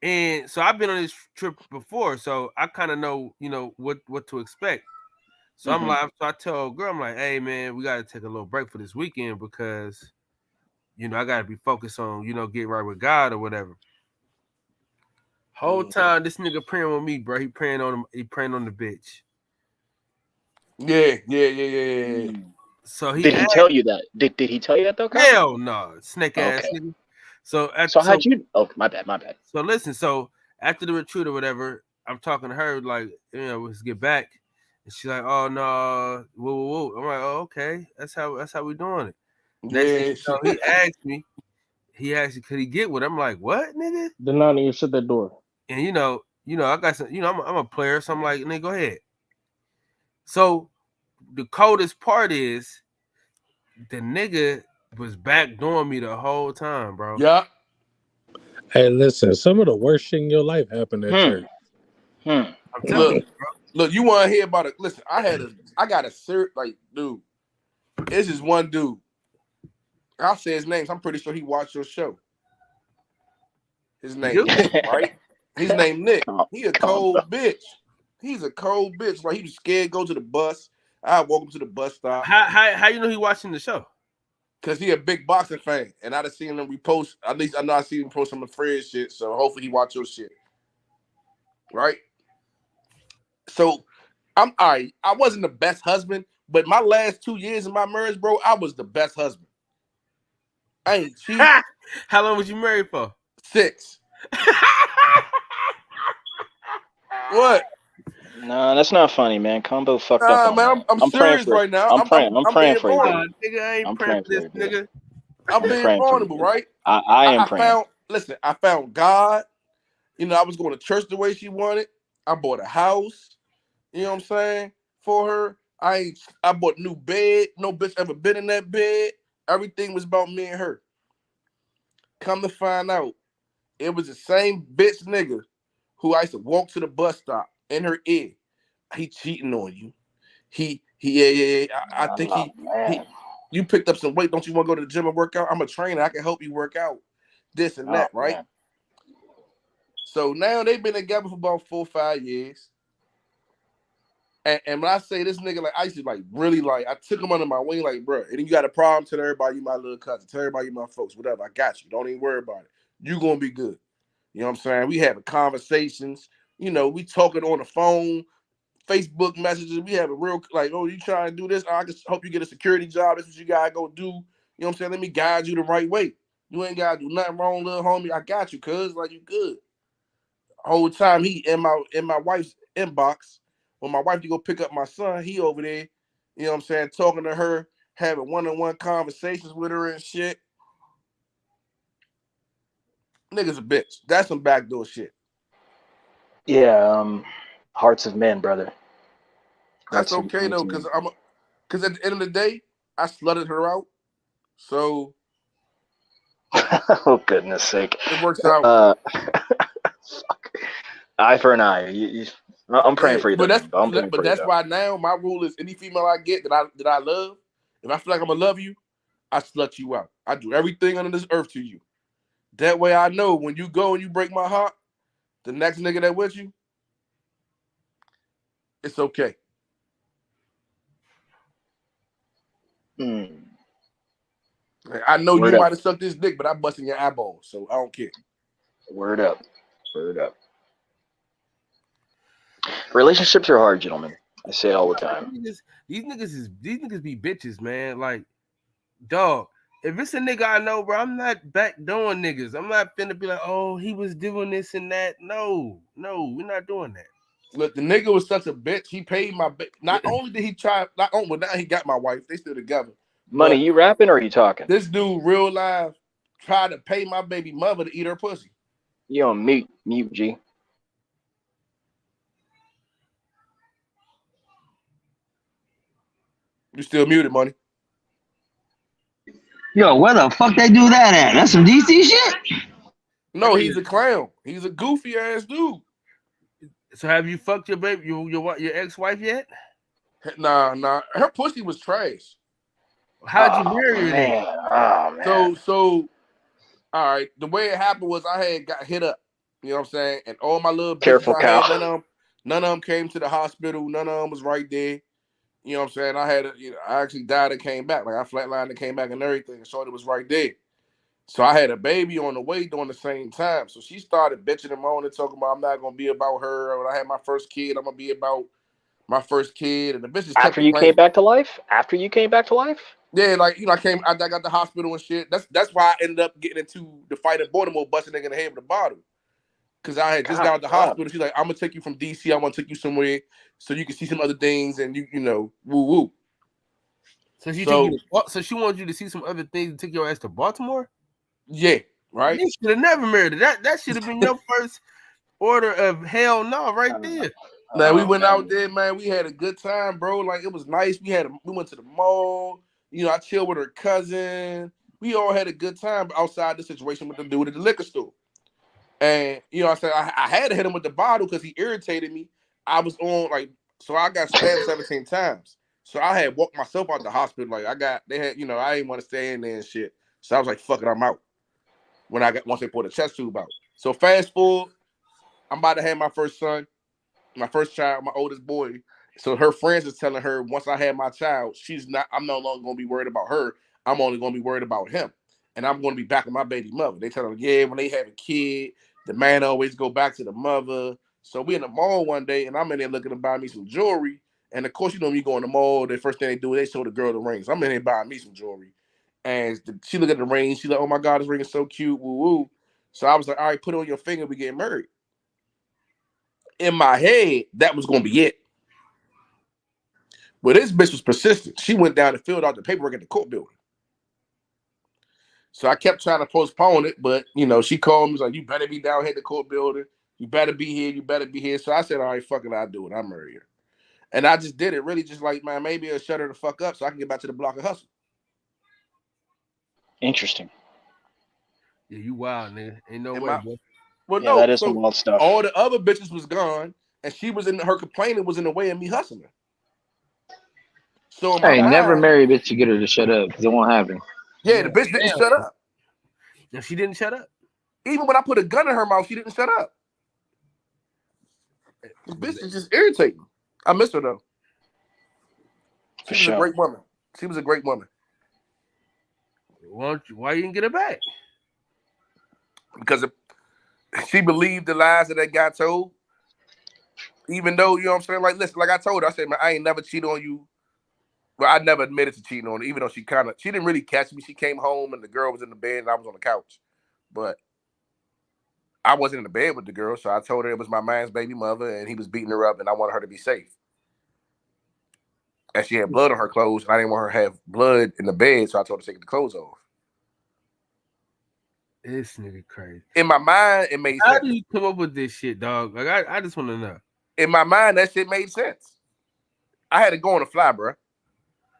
And so I've been on this trip before, so I kind of know, what to expect. So I'm like, so I tell a girl, I'm like, hey man, we gotta take a little break for this weekend because, I gotta be focused on, getting right with God or whatever. Whole time this nigga praying on me, bro. He praying on the bitch. Yeah. So did he tell you that? Did he tell you that though? Kyle? Hell no, snake ass nigga. So how'd you? Oh, my bad. So listen, so after the retreat or whatever, I'm talking to her like, let's get back, and she's like, oh no, whoa. I'm like, oh okay, that's how we doing it. Next thing he asked me, could he get with? I'm like, what, nigga? Denani, you shut that door. And I got some, I'm a player, so I'm like, nigga, go ahead. So the coldest part is the nigga was backdooring me the whole time, bro. Yeah. Hey, listen, some of the worst shit in your life happened at church. I'm telling you, bro. Look, you want to hear about it? Listen, I got a cert, like, dude. This is one dude. I'll say his name. I'm pretty sure he watched your show. His name Nick, right? His name Nick. He a cold bitch. He's a cold bitch. Like, he was scared to go to the bus. I walk him to the bus stop. How you know he watching the show? Cause he a big boxing fan, and I'd have seen him repost. At least I know I seen him post some of Fred's shit. So hopefully he watch your shit, right? So I'm all right. I wasn't the best husband, but my last 2 years in my marriage, bro, I was the best husband. I ain't cheat. How long was you married for? 6. What? No, that's not funny, man. Combo fucked up on man, that. I'm serious right now. I'm praying for you, dude. Nigga, I ain't praying for this nigga. I'm being vulnerable, right? I am praying. I found God. You know, I was going to church the way she wanted. I bought a house. You know what I'm saying? For her. I bought a new bed. No bitch ever been in that bed. Everything was about me and her. Come to find out, it was the same bitch nigga who I used to walk to the bus stop in her ear. He cheating on you. Yeah. I think you picked up some weight. Don't you want to go to the gym and work out? I'm a trainer. I can help you work out. This and that, right? Man. So now they've been together for about 4 or 5 years. And when I say this nigga, like, I used to, like, really, like, I took him under my wing, like, bro, and then you got a problem, tell everybody you my little cousin, tell everybody you my folks, whatever, I got you. Don't even worry about it. You gonna be good. You know what I'm saying? We having conversations. You know, we talking on the phone, Facebook messages. We have a real, like, oh, you trying to do this? I can help you get a security job. That's what you gotta go do. You know what I'm saying? Let me guide you the right way. You ain't gotta do nothing wrong, little homie. I got you, cuz, like, you good. Whole time he in my wife's inbox. When my wife to go pick up my son, he over there, you know what I'm saying, talking to her, having one-on-one conversations with her and shit. Nigga's a bitch. That's some backdoor shit. Yeah, hearts of men, brother. That's okay though, because at the end of the day, I slutted her out. So oh goodness sake. It works out. Eye for an eye. I'm praying for you. But that's why now my rule is any female I get that I love, if I feel like I'm gonna love you, I slut you out. I do everything under this earth to you. That way I know when you go and you break my heart, the next nigga that with you, it's okay. I know you might have sucked this dick, but I'm busting your eyeball, so I don't care. Word up. Relationships are hard, gentlemen. I say it all the time. These niggas be bitches, man. Like, dog, if it's a nigga I know, bro, I'm not back doing niggas. I'm not finna be like, oh, he was doing this and that. No, we're not doing that. Look, the nigga was such a bitch. He paid my not only did he try, now he got my wife. They still together. Money, you rapping or are you talking? This dude, real life, tried to pay my baby mother to eat her pussy. You on mute, G. You still muted, Money. Yo, where the fuck they do that at? That's some DC shit? No, he's a clown. He's a goofy ass dude. So have you fucked your baby, your ex-wife yet? Nah. Her pussy was trash. How'd you marry her then? Oh, man. So, all right. The way it happened was I had got hit up. You know what I'm saying? And all my little careful bitches, cow. None of them came to the hospital. None of them was right there. You know what I'm saying? I actually died and came back. Like, I flatlined and came back and everything. And Shorty was right there. So I had a baby on the way during the same time. So she started bitching and moaning, talking about I'm not gonna be about her. When I had my first kid, I'm gonna be about my first kid. And the bitches After you came back to life? Yeah, like, you know, I got the hospital and shit. That's why I ended up getting into the fight in Baltimore, busting nigga in the head with a bottle. Because I had just got out the hospital. She's like, I'm gonna take you from DC. I want to take you somewhere so you can see some other things and you know, woo. So she wanted you to see some other things and took your ass to Baltimore? Yeah, right. You should have never married her. That should have been your first order of hell no right there. Now we went out there, man. We had a good time, bro. Like, it was nice. We went to the mall. You know, I chilled with her cousin. We all had a good time outside the situation with the dude at the liquor store. And, you know, I said I had to hit him with the bottle because he irritated me. I was on, like, so I got stabbed 17 times. So I had walked myself out the hospital. Like, they had, you know, I didn't want to stay in there and shit. So I was like, fuck it, I'm out. Once they pulled the chest tube out. So fast forward, I'm about to have my first son, my first child, my oldest boy. So her friends is telling her, once I have my child, I'm no longer going to be worried about her. I'm only going to be worried about him. And I'm going to be back with my baby mother. They tell her, yeah, when they have a kid, the man always go back to the mother. So we in the mall one day, and I'm in there looking to buy me some jewelry. And of course, you know, when you go in the mall, the first thing they do is they show the girl the rings. I'm in there buying me some jewelry. And she looked at the ring. She's like, oh my God, this ring is so cute. Woo woo. So I was like, all right, put it on your finger. We getting married. In my head, that was going to be it. But this bitch was persistent. She went down and filled out the paperwork at the court building. So I kept trying to postpone it, but, you know, she called me, was like, you better be down here at the court building. You better be here. You better be here. So I said, all right, fuck it, I'll do it. I'll marry her. And I just did it, really just like, man, maybe it'll shut her the fuck up so I can get back to the block and hustle. Interesting. Yeah, you wild, nigga. Ain't no way, boy. Well, yeah, no, that is some wild stuff. All the other bitches was gone, and her complaining was in the way of me hustling. So hey, never marry a bitch to get her to shut up because it won't happen. Yeah, the bitch didn't shut up. No, she didn't shut up. Even when I put a gun in her mouth, she didn't shut up. The bitch is just irritating. I miss her though. She was a great woman. She was a great woman. Why you didn't get her back? Because she believed the lies that guy told. Even though, you know what I'm saying? Like, listen, like I told her, I said, man, I ain't never cheated on you. Well, I never admitted to cheating on her, even though she didn't really catch me. She came home and the girl was in the bed and I was on the couch. But I wasn't in the bed with the girl, so I told her it was my man's baby mother and he was beating her up and I wanted her to be safe. And she had blood on her clothes and I didn't want her to have blood in the bed, so I told her to take the clothes off. This nigga crazy. In my mind, it made sense. How do you come up with this shit, dog? Like, I just want to know. In my mind, that shit made sense. I had to go on the fly, bro.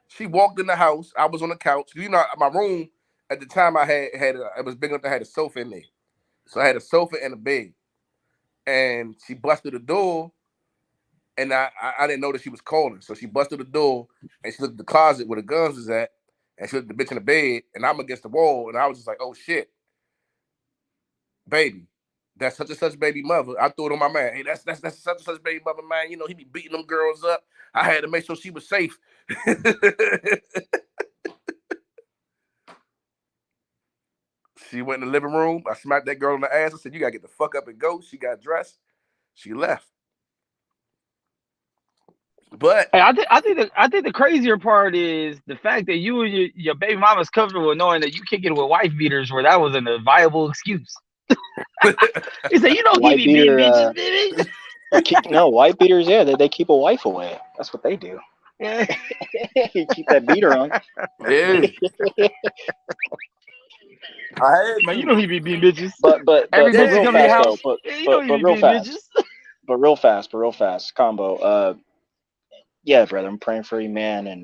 She walked in the house. I was on the couch. You know, my room at the time I had it was big enough to have a sofa in there. So I had a sofa and a bed. And she busted the door, and I didn't know that she was calling. So she busted the door, and she looked at the closet where the guns was at, and she looked at the bitch in the bed, and I'm against the wall, and I was just like, oh shit, baby. That's such and such baby mother. I threw it on my man. Hey, that's such and such baby mother, man. You know, he be beating them girls up. I had to make sure she was safe. She went in the living room. I smacked that girl in the ass. I said, you gotta get the fuck up and go. She got dressed. She left. But hey, I think the crazier part is the fact that you and your baby mama's comfortable knowing that you kick it with wife beaters where that wasn't a viable excuse. He said, you know, he be beating bitches, baby. No, wife beaters, yeah, they keep a wife away. That's what they do. Yeah. You keep that beater on. Yeah. Man, you know he be beating bitches. But every bitch real come to your fast house. though. But real fast. Bitches. But real fast. Combo. Yeah, brother, I'm praying for you, man. And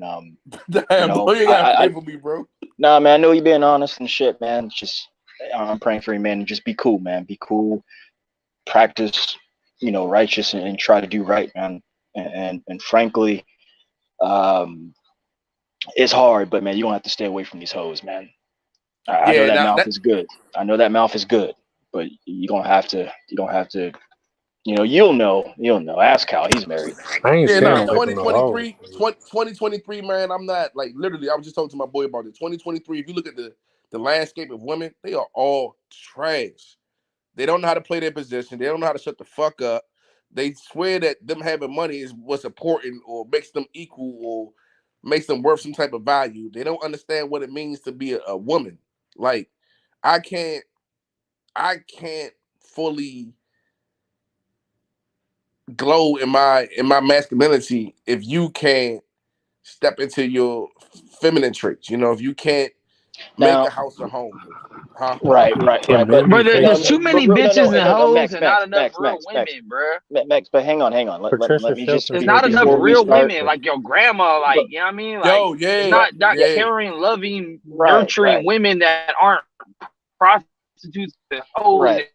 damn, boy, you gotta pray for me, bro. Nah, man, I know you being honest and shit, man. Just I'm praying for you, man. Just be cool, man. Be cool. Practice, you know, righteous and try to do right, man. And frankly, it's hard, but man, you don't have to stay away from these hoes, man. I know that mouth is good. I know that mouth is good, but you don't have to. You know, you'll know. Ask Cal. He's married. I ain't yeah, saying 2023, man. I'm not like literally. I was just talking to my boy about it. 2023. If you look at the landscape of women, they are all trash. They don't know how to play their position. They don't know how to shut the fuck up. They swear that them having money is what's important or makes them equal or makes them worth some type of value. They don't understand what it means to be a woman. Like, I can't fully glow in my masculinity if you can't step into your feminine traits. You know, if you can't make a house a home. Huh? Right. Can But men be fake? there's too many bitches and hoes and not enough real women, bruh. Max, but hang on. Patricia Let me just Shelton There's speak said not she enough before hates we real start. women like your grandma, like, you know what I mean? Like, Yo, it's yeah, not yeah. caring, loving, Right. nurturing women that aren't prostitutes and hoes. Right.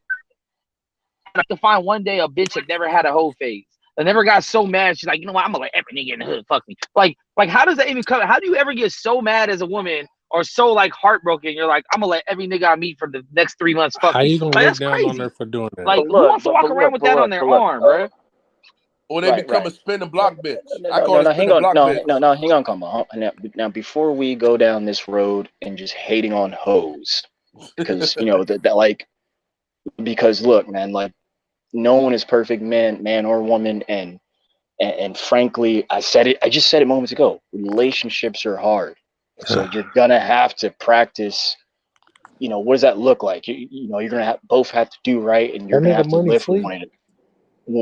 I have to find one day a bitch that never had a hoe phase. I never got so mad. She's like, you know what? I'm gonna let every nigga in the hood fuck me. Like, how does that even come? How do you ever get so mad as a woman or so like heartbroken? You're like, I'm gonna let every nigga I meet for the next 3 months fuck How me. you gonna Like, look that's down on her crazy. for doing that? Like, who wants to walk around with that on their arm, bro? Or they become a spin and block bitch. I call it No, spin hang and on. block bitch. No, hang on, combo. Now, before we go down this road and just hating on hoes, because that like, because look, man, like, no one is perfect, man or woman, and frankly, I just said it moments ago. Relationships are hard, so you're gonna have to practice. What does that look like? You're gonna both have to do right, and you're That gonna nigga have to money live for sleep. one another.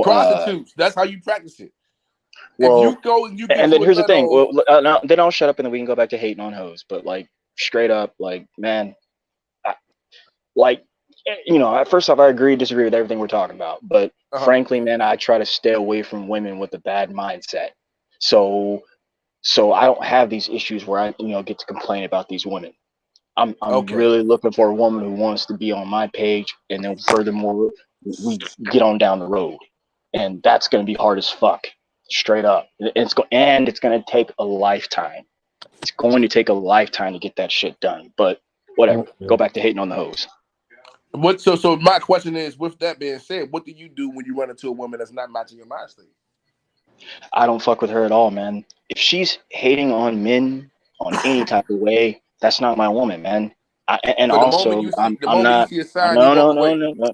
Prostitutes. That's how you practice it. If Well, you go and you get and to then here's the another thing. hoe, Well, no, then I'll shut up, and then we can go back to hating on hoes. But like, straight up, like, man, like, first off, I agree, disagree with everything we're talking about. But frankly, man, I try to stay away from women with a bad mindset. So I don't have these issues where I, get to complain about these women. I'm really looking for a woman who wants to be on my page, and then furthermore, we get on down the road, and that's gonna be hard as fuck, straight up. It's gonna take a lifetime. It's going to take a lifetime to get that shit done. But whatever. Go back to hating on the hoes. So my question is, with that being said, what do you do when you run into a woman that's not matching your mind state? I don't fuck with her at all, man. If she's hating on men on any type of way, that's not my woman, man. And So the also, moment you see not. a sign, you walk away. No.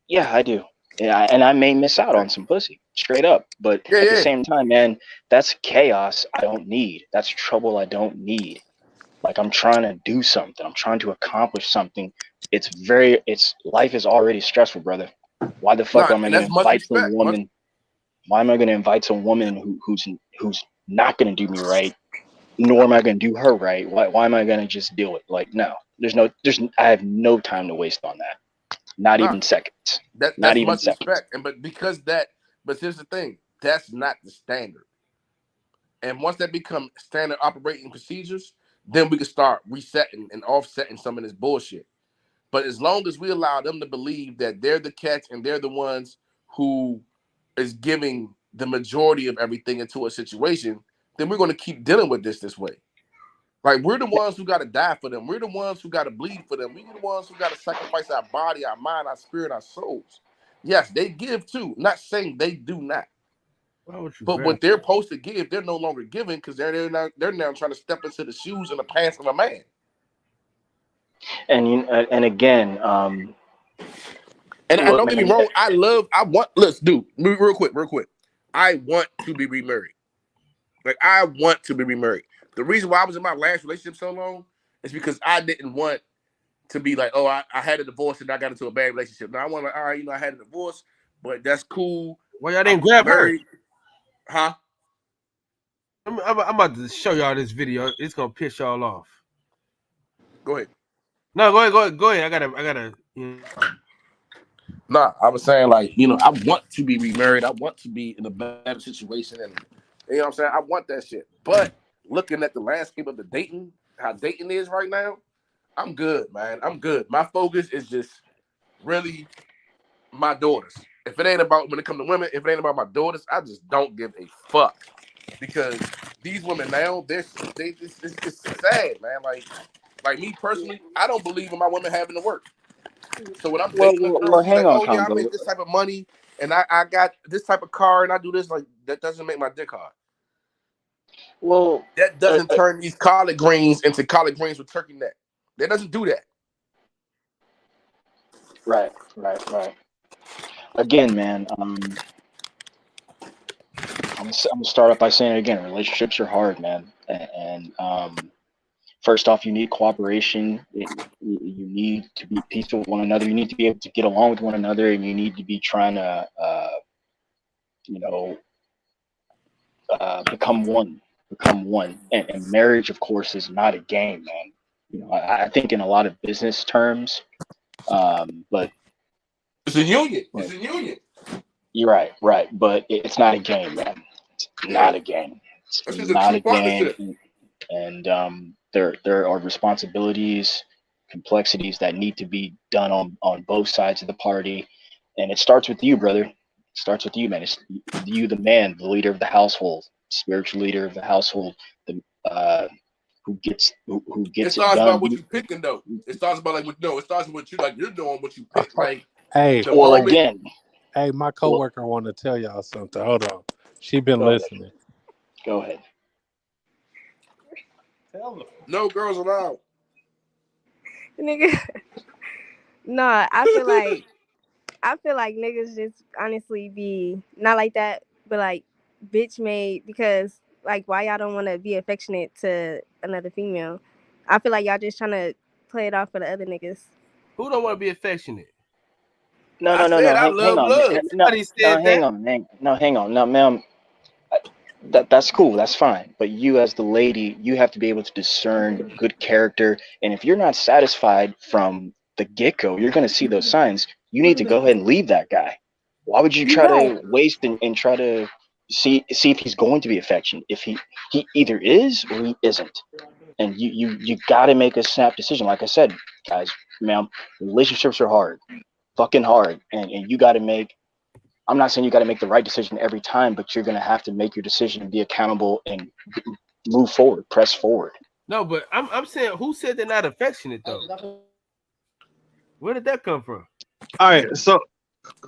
Yeah, I do. Yeah, and I may miss out on some pussy, straight up. But at the same time, man, that's chaos I don't need. That's trouble I don't need. Like, I'm trying to do something. I'm trying to accomplish something. Life is already stressful, brother. Why the fuck am I And going to that's much invite some respect. woman? Why am I going to invite some woman who's not going to do me right? Nor am I going to do her right. Why am I going to just deal with it? Like, no, I have no time to waste on that. Not even seconds. Not That's even much seconds. respect. But here's the thing, that's not the standard. And once that become standard operating procedures, then we can start resetting and offsetting some of this bullshit. But as long as we allow them to believe that they're the catch and they're the ones who is giving the majority of everything into a situation, then we're going to keep dealing with this way. Like, we're the ones who got to die for them. We're the ones who got to bleed for them. We're the ones who got to sacrifice our body, our mind, our spirit, our souls. Yes, they give too. Not saying they do not. But what they're supposed to give, they're no longer giving because they're now trying to step into the shoes and the pants of a man. And again, and don't get me wrong, let's do real quick. I want to be remarried. Like, I want to be remarried. The reason why I was in my last relationship so long is because I didn't want to be like, oh, I had a divorce and I got into a bad relationship. Now I want to, all right, I had a divorce, but that's cool. Well, y'all didn't grab her. Huh? I'm about to show y'all this video. It's gonna piss y'all off. Go ahead. No, go ahead. I gotta. Nah, I was saying, like, I want to be remarried. I want to be in a better situation, and you know what I'm saying. I want that shit. But looking at the landscape of how dating is right now, I'm good, man. I'm good. My focus is just really my daughters. If it ain't about, when it comes to women, if it ain't about my daughters, I just don't give a fuck. Because these women now, it's sad, man. Like me personally, I don't believe in my women having to work. So when I'm dating a girl, she's like, oh yeah, I make this type of money and I got this type of car and I do this, like, that doesn't make my dick hard. Well, that doesn't turn these collard greens into collard greens with turkey neck. That doesn't do that. Right. Again, man, I'm gonna start off by saying it again. Relationships are hard, man, and first off, you need cooperation. You need to be peaceful with one another. You need to be able to get along with one another, and you need to be trying to, become one. And marriage, of course, is not a game, man. I think in a lot of business terms, but it's a union. It's a union. You're right. But it's not a game, man. It's not a game. It's This is a not true a game, partnership. and there are responsibilities, complexities that need to be done on both sides of the party, and it starts with you, brother. It starts with you, man. It's you, the man, the leader of the household, spiritual leader of the household, the who gets It it starts about done. what you picking though. It starts about it starts with what you like. You're doing what you pick. Like Hey, the moment. Hey, my coworker want to tell y'all something. Hold on, she been listening. Go ahead. Tell them. No girls allowed. Nigga. No, I feel like niggas just honestly be not like that, but like bitch made because like why y'all don't want to be affectionate to another female? I feel like y'all just trying to play it off for the other niggas. Who don't want to be affectionate? No. Hang on. Hang on. No, ma'am. That's cool. That's fine. But you, as the lady, you have to be able to discern good character. And if you're not satisfied from the get-go, you're going to see those signs. You need to go ahead and leave that guy. Why would you try to waste and try to see if he's going to be affectionate? If he either is or he isn't. And you got to make a snap decision. Like I said, guys, ma'am, relationships are hard, fucking hard, and you got to make. I'm not saying you got to make the right decision every time, but you're going to have to make your decision and be accountable and move forward, press forward. No, but I'm saying, who said they're not affectionate though? Where did that come from? All right, so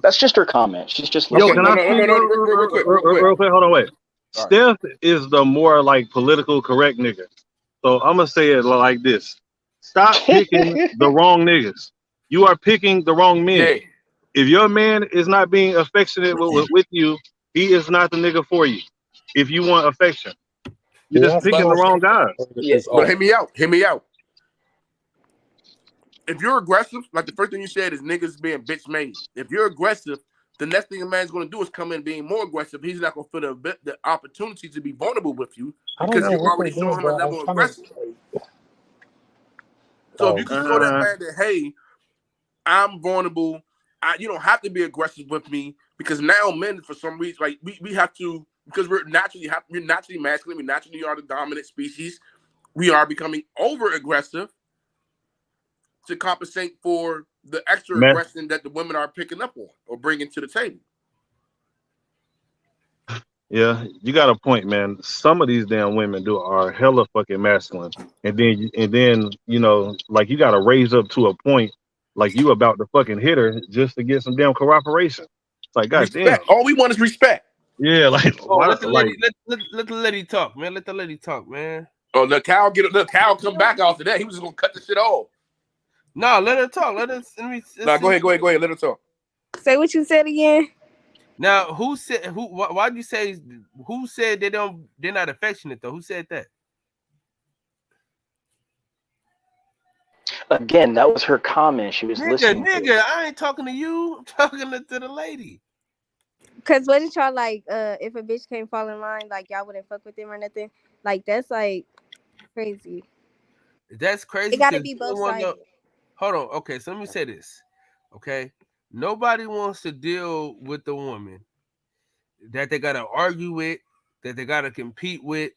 that's just her comment. She's just real quick. Hold on, wait. Steph is the more like political correct nigga, so I'm gonna say it like this: stop picking the wrong niggas. You are picking the wrong men. Yeah. If your man is not being affectionate with you, he is not the nigga for you. If you want affection, you're just picking the wrong guys. Yes, but hear me out. If you're aggressive, like the first thing you said is niggas being bitch made. If you're aggressive, the next thing a man's going to do is come in being more aggressive. He's not going to feel the opportunity to be vulnerable with you because you've already shown him a level of aggression. So if you can show that man that, hey, I'm vulnerable, you don't have to be aggressive with me, because now men, for some reason, like we have to, because we're naturally masculine, we naturally are the dominant species. We are becoming over aggressive to compensate for the extra aggression that the women are picking up on or bringing to the table. Yeah, you got a point, man. Some of these damn women are hella fucking masculine, and then you know, like, you got to raise up to a point like you about to fucking hit her just to get some damn cooperation. It's like, goddamn. All we want is respect. Yeah, like, let the lady talk, man. Let the lady talk, man. Oh, look, Cal come back after that. He was just gonna cut the shit off. No, let her talk. Go ahead. Let her talk. Say what you said again. Now, who said who? Why do you say? Who said they're not affectionate though? Who said that? Again, that was her comment. She was listening. Nigga, I ain't talking to you. I'm talking to the lady. Cause wasn't y'all like, if a bitch can't fall in line, like y'all wouldn't fuck with them or nothing? Like that's like crazy. That's crazy. It gotta be both sides. Hold on. Okay, so let me say this. Okay, nobody wants to deal with the woman that they gotta argue with, that they gotta compete with.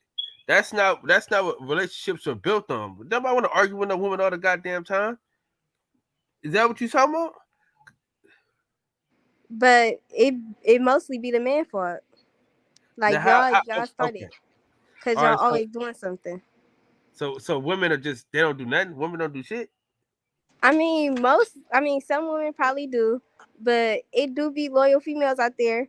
That's not what relationships are built on. Nobody want to argue with a woman all the goddamn time. Is that what you talking about? But it mostly be the man fault. Like y'all started because y'all always doing something. So women are just, they don't do nothing. Women don't do shit. Some women probably do, but it do be loyal females out there,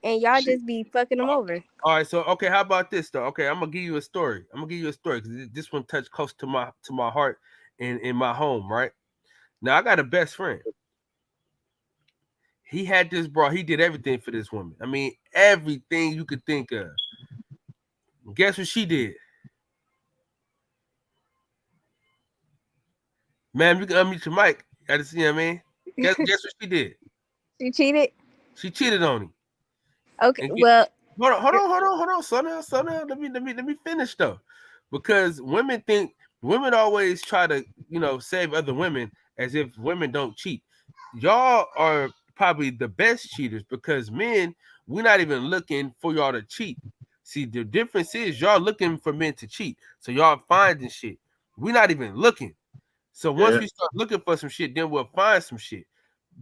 and y'all just be fucking them over. All right, so okay, how about this though? Okay, I'm gonna give you a story. Because this one touched close to my heart and in my home, right? Now I got a best friend. He had this bro. He did everything for this woman. I mean, everything you could think of. Guess what she did? Man, you can unmute your mic. I just, you know what I mean? Guess what she did? She cheated? She cheated on him. Okay, well, hold on. Slow down. Let me finish though. Because women think women always try to, save other women as if women don't cheat. Y'all are probably the best cheaters because men, we're not even looking for y'all to cheat. See, the difference is y'all looking for men to cheat. So y'all finding shit. We're not even looking. So once we start looking for some shit, then we'll find some shit.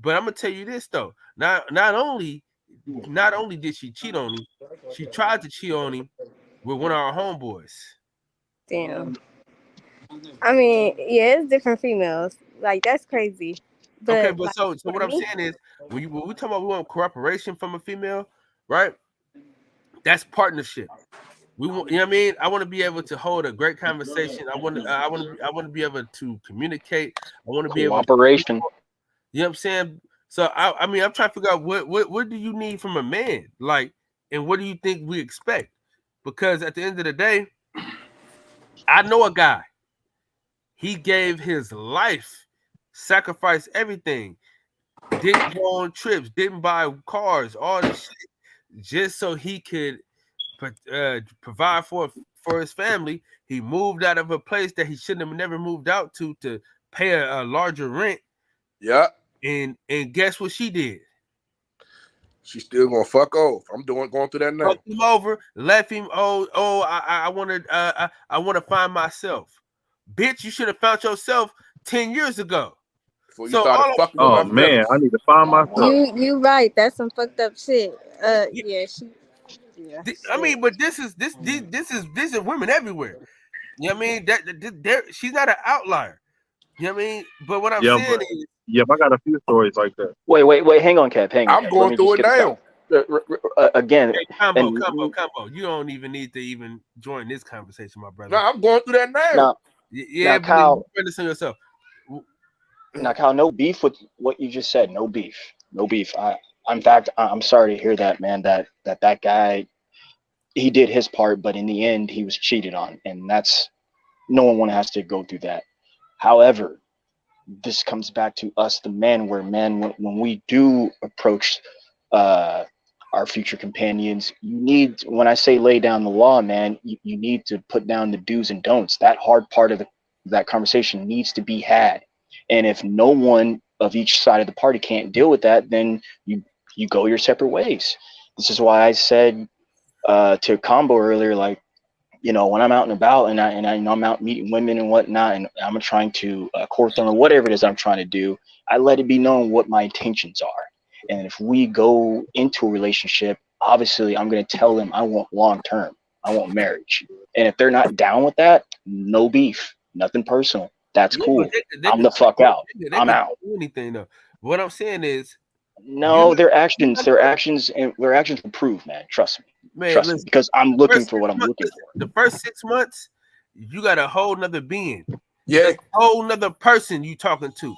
But I'm gonna tell you this though. Not only did she cheat on him, she tried to cheat on him with one of our homeboys. Damn. I mean, yeah, it's different females. Like that's crazy. Okay, But but like so for what I'm me, saying is when we talk about we want cooperation from a female, right? That's partnership. We want, what I mean. I want to be able to hold a great conversation. I want to be able to communicate. I want to be able to, Cooperation. you know what I'm saying? So I mean, I'm trying to figure out what do you need from a man, like, and what do you think we expect? Because at the end of the day, I know a guy. He gave his life, sacrificed everything, didn't go on trips, didn't buy cars, all this shit, just so he could provide for his family. He moved out of a place that he shouldn't have never moved out to pay a larger rent. Yeah. And guess what she did? She's still gonna fuck off. I'm going through that now. Fucked him over, left him. I want to find myself. Bitch, you should have found yourself 10 years ago. Before you So started all fucking with Oh my man, I feelings. need to find myself. you right. That's some fucked up shit. Yeah, I mean, but this is women everywhere. You know what I mean? That she's not an outlier. You know what I mean? But what I'm saying is, I got a few stories like that. Wait, hang on, Cap, hang on. I'm Let going me through just it get this now. out. Again, hey, combo. and You don't even need to even join this conversation, my brother. No, I'm going through that now. now, Yeah, now, but you Kyle, understand yourself. now, Kyle, no beef with what you just said. No beef, no beef. In fact, I'm sorry to hear that, man. That guy, he did his part, but in the end, he was cheated on, and that's no one has to go through that. However, this comes back to us, the men, where men, when we do approach uh, our future companions, you need, when I say lay down the law, man, you need to put down the do's and don'ts. That hard part of that conversation needs to be had. And if no one of each side of the party can't deal with that, then you go your separate ways. This is why I said to Combo earlier, like, when I'm out and about and I'm out meeting women and whatnot, and I'm trying to court them or whatever it is I'm trying to do, I let it be known what my intentions are. And if we go into a relationship, obviously I'm going to tell them I want long term, I want marriage. And if they're not down with that, no beef, nothing personal. That's cool. I'm the fuck out. I'm out. Do anything though. What I'm saying is, no, their actions will prove, man. Trust me. Man, Trust me, because I'm looking for what I'm looking for. The first 6 months, you got a whole nother being. Yeah. That's a whole nother person you talking to.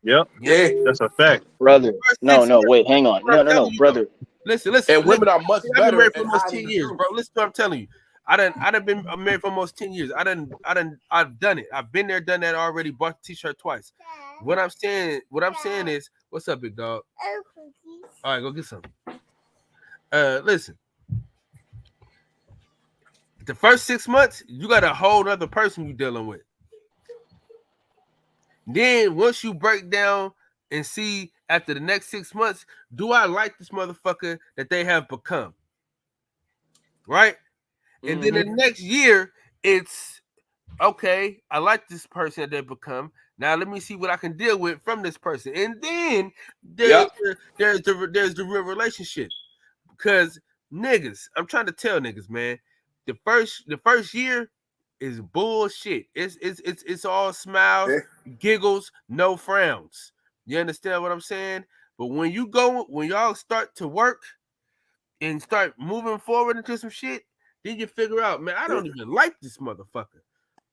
Yep. Yeah. That's a fact. Brother. No, wait, hang on. No, brother. Listen. And women are much I've been better married for at almost hiding 10 the years, truth. bro. Listen to what I'm telling you. I've been married for almost 10 years. I've done it. I've been there, done that already, bought the t-shirt twice. What I'm saying is, what's up, big dog? All right, go get some. Listen. The first 6 months, you got a whole other person you dealing with. Then once you break down and see after the next 6 months, do I like this motherfucker that they have become? Right? And then the next year, it's okay, I like this person that they become. Now let me see what I can deal with from this person. And then there's the real relationship. Because niggas, I'm trying to tell niggas, man, the first year is bullshit. It's all smiles, giggles, no frowns. You understand what I'm saying? But when y'all start to work and start moving forward into some shit, then you figure out, man, I don't even like this motherfucker.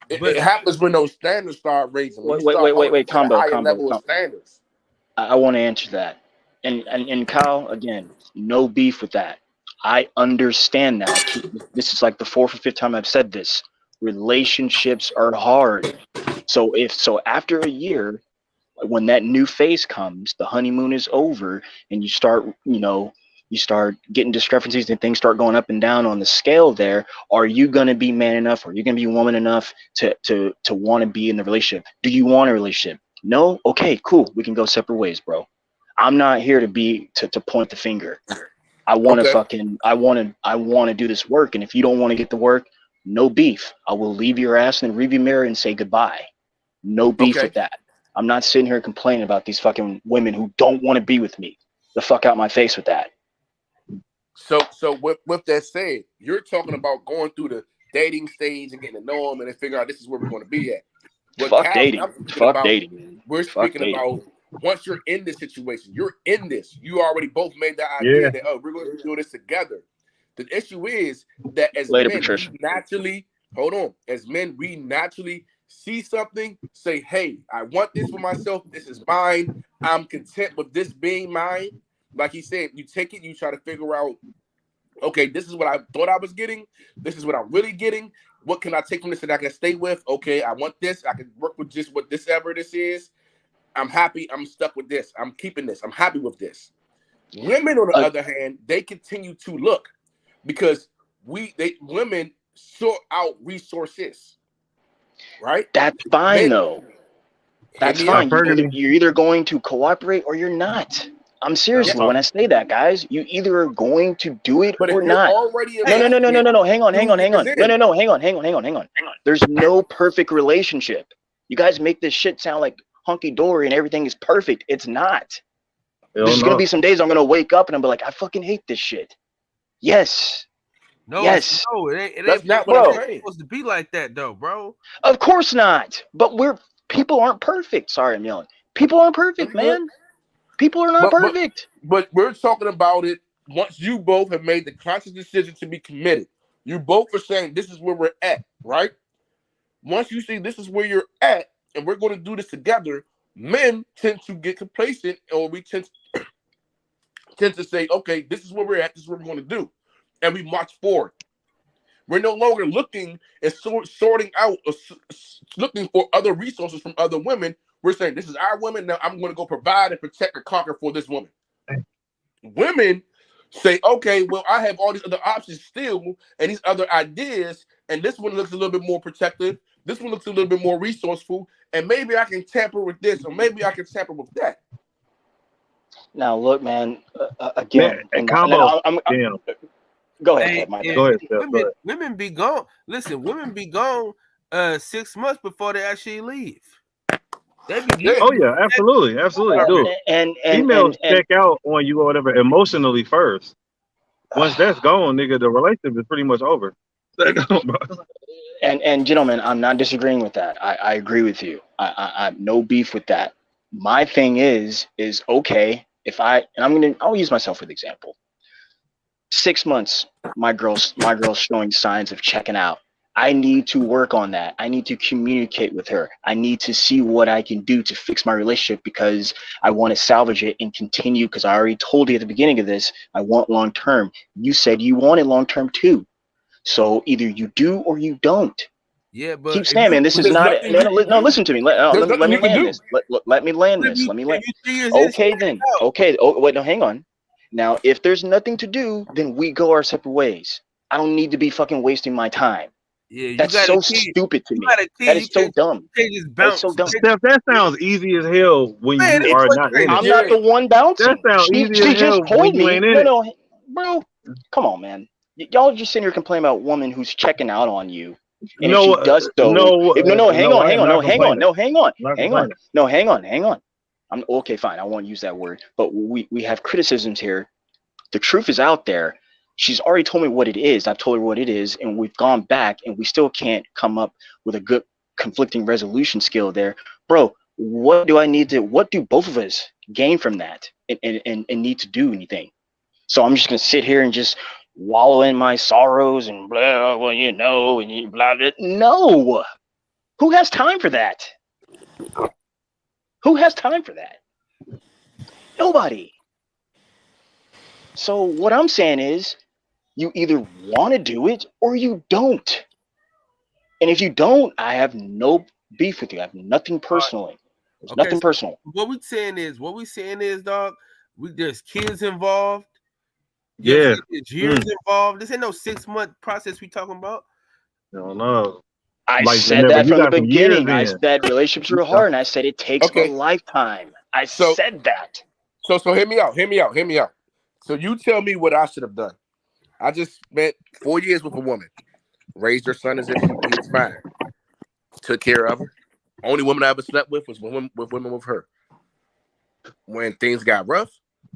It happens when those standards start raising. When Wait, combo, a higher combo. level of standards. I want to answer that. And Kyle, again, no beef with that. I understand that. This is like the fourth or fifth time I've said this. Relationships are hard. So after a year, when that new phase comes, the honeymoon is over, and you start, you start getting discrepancies and things start going up and down on the scale there, are you going to be man enough, or are you going to be woman enough to want to be in the relationship? Do you want a relationship? No? Okay, cool. We can go separate ways, bro. I'm not here to point the finger. I want to do this work. And if you don't want to get the work, no beef. I will leave your ass in the rearview mirror and say goodbye. No beef with that. I'm not sitting here complaining about these fucking women who don't want to be with me. The fuck out my face with that. So with that said, you're talking about going through the dating stage and getting to know them and then figure out this is where we're going to be at. Fuck dating. Fuck dating, man. We're speaking about once you're in this situation, you're in this. You already both made the idea that, oh, we're going to do this together. The issue is that as men, we naturally, as men, we naturally see something, say, hey, I want this for myself. This is mine. I'm content with this being mine. Like he said, you take it, you try to figure out, okay, this is what I thought I was getting. This is what I'm really getting. What can I take from this that I can stay with? Okay, I want this. I can work with just what this ever this is. I'm happy. I'm stuck with this. I'm keeping this. I'm happy with this. Women, on the other hand, they continue to look because women sort out resources, right? That's fine, though. That's fine. You're either going to cooperate or you're not. I'm serious when I say that, guys. You either are going to do it or not. No. Hang on. No. Hang on. There's no perfect relationship. You guys make this shit sound like hunky dory and everything is perfect. It's not. There's gonna be some days I'm gonna wake up and I'm like, I fucking hate this shit. Yes. No, yes. No, it ain't not what I'm saying. Supposed to be like that though, bro. Of course not. But people aren't perfect. Sorry, I'm yelling. People aren't perfect, man. People are not perfect. But we're talking about it once you both have made the conscious decision to be committed. You both are saying this is where we're at, right? Once you see this is where you're at and we're going to do this together, men tend to get complacent, or we tend to say, okay, this is where we're at, this is what we're going to do. And we march forward. We're no longer looking and sorting out, looking for other resources from other women. We're saying, this is our woman, now I'm going to go provide and protect and conquer for this woman. Women say, okay, well, I have all these other options still and these other ideas, and this one looks a little bit more protective. This one looks a little bit more resourceful, and maybe I can tamper with this, or maybe I can tamper with that. Now, look, man, again, combo. Go ahead, Go ahead. Women be gone. Listen, women be gone 6 months before they actually leave. Oh yeah, absolutely, dude. And females check out on you or whatever emotionally first. Once that's gone, nigga, the relationship is pretty much over. And gentlemen, I'm not disagreeing with that. I agree with you. I have no beef with that. My thing is okay if I'll use myself for the example. 6 months, my girl's showing signs of checking out. I need to work on that. I need to communicate with her. I need to see what I can do to fix my relationship because I want to salvage it and continue, because I already told you at the beginning of this, I want long term. You said you wanted long term too. So either you do or you don't. Yeah, but keep saying, man, this is not no, listen to me. Let me land this. Let me land this. Okay then. Okay. Oh wait, no, hang on. Now, if there's nothing to do, then we go our separate ways. I don't need to be fucking wasting my time. Yeah, that's so stupid to me. That is so dumb. That's so dumb. Steph, that sounds easy as hell when you are not in it. I'm not the one bouncing. That sounds easy as hell when you ain't in it. No, bro, come on, man. Y'all just sitting here complaining about a woman who's checking out on you. And if she does so, hang on. I'm okay, fine. I won't use that word. But we have criticisms here. The truth is out there. She's already told me what it is. I've told her what it is, and we've gone back, and we still can't come up with a good conflicting resolution skill there. Bro, what do both of us gain from that and need to do anything? So I'm just going to sit here and just wallow in my sorrows and blah, well, and you blah, blah. No. Who has time for that? Who has time for that? Nobody. So what I'm saying is, you either want to do it or you don't. And if you don't, I have no beef with you. I have nothing personally. There's nothing personal. What we saying is, dog, there's kids involved. Yeah. It's years involved. This ain't no 6-month process we talking about. No. I Like, said remember, that you from the got some years beginning. I in. said relationships are hard, and I said it takes a lifetime. I said that. So hear me out. So you tell me what I should have done. I just spent 4 years with a woman, raised her son as if he was mine, took care of her. Only woman I ever slept with was women with her. When things got rough,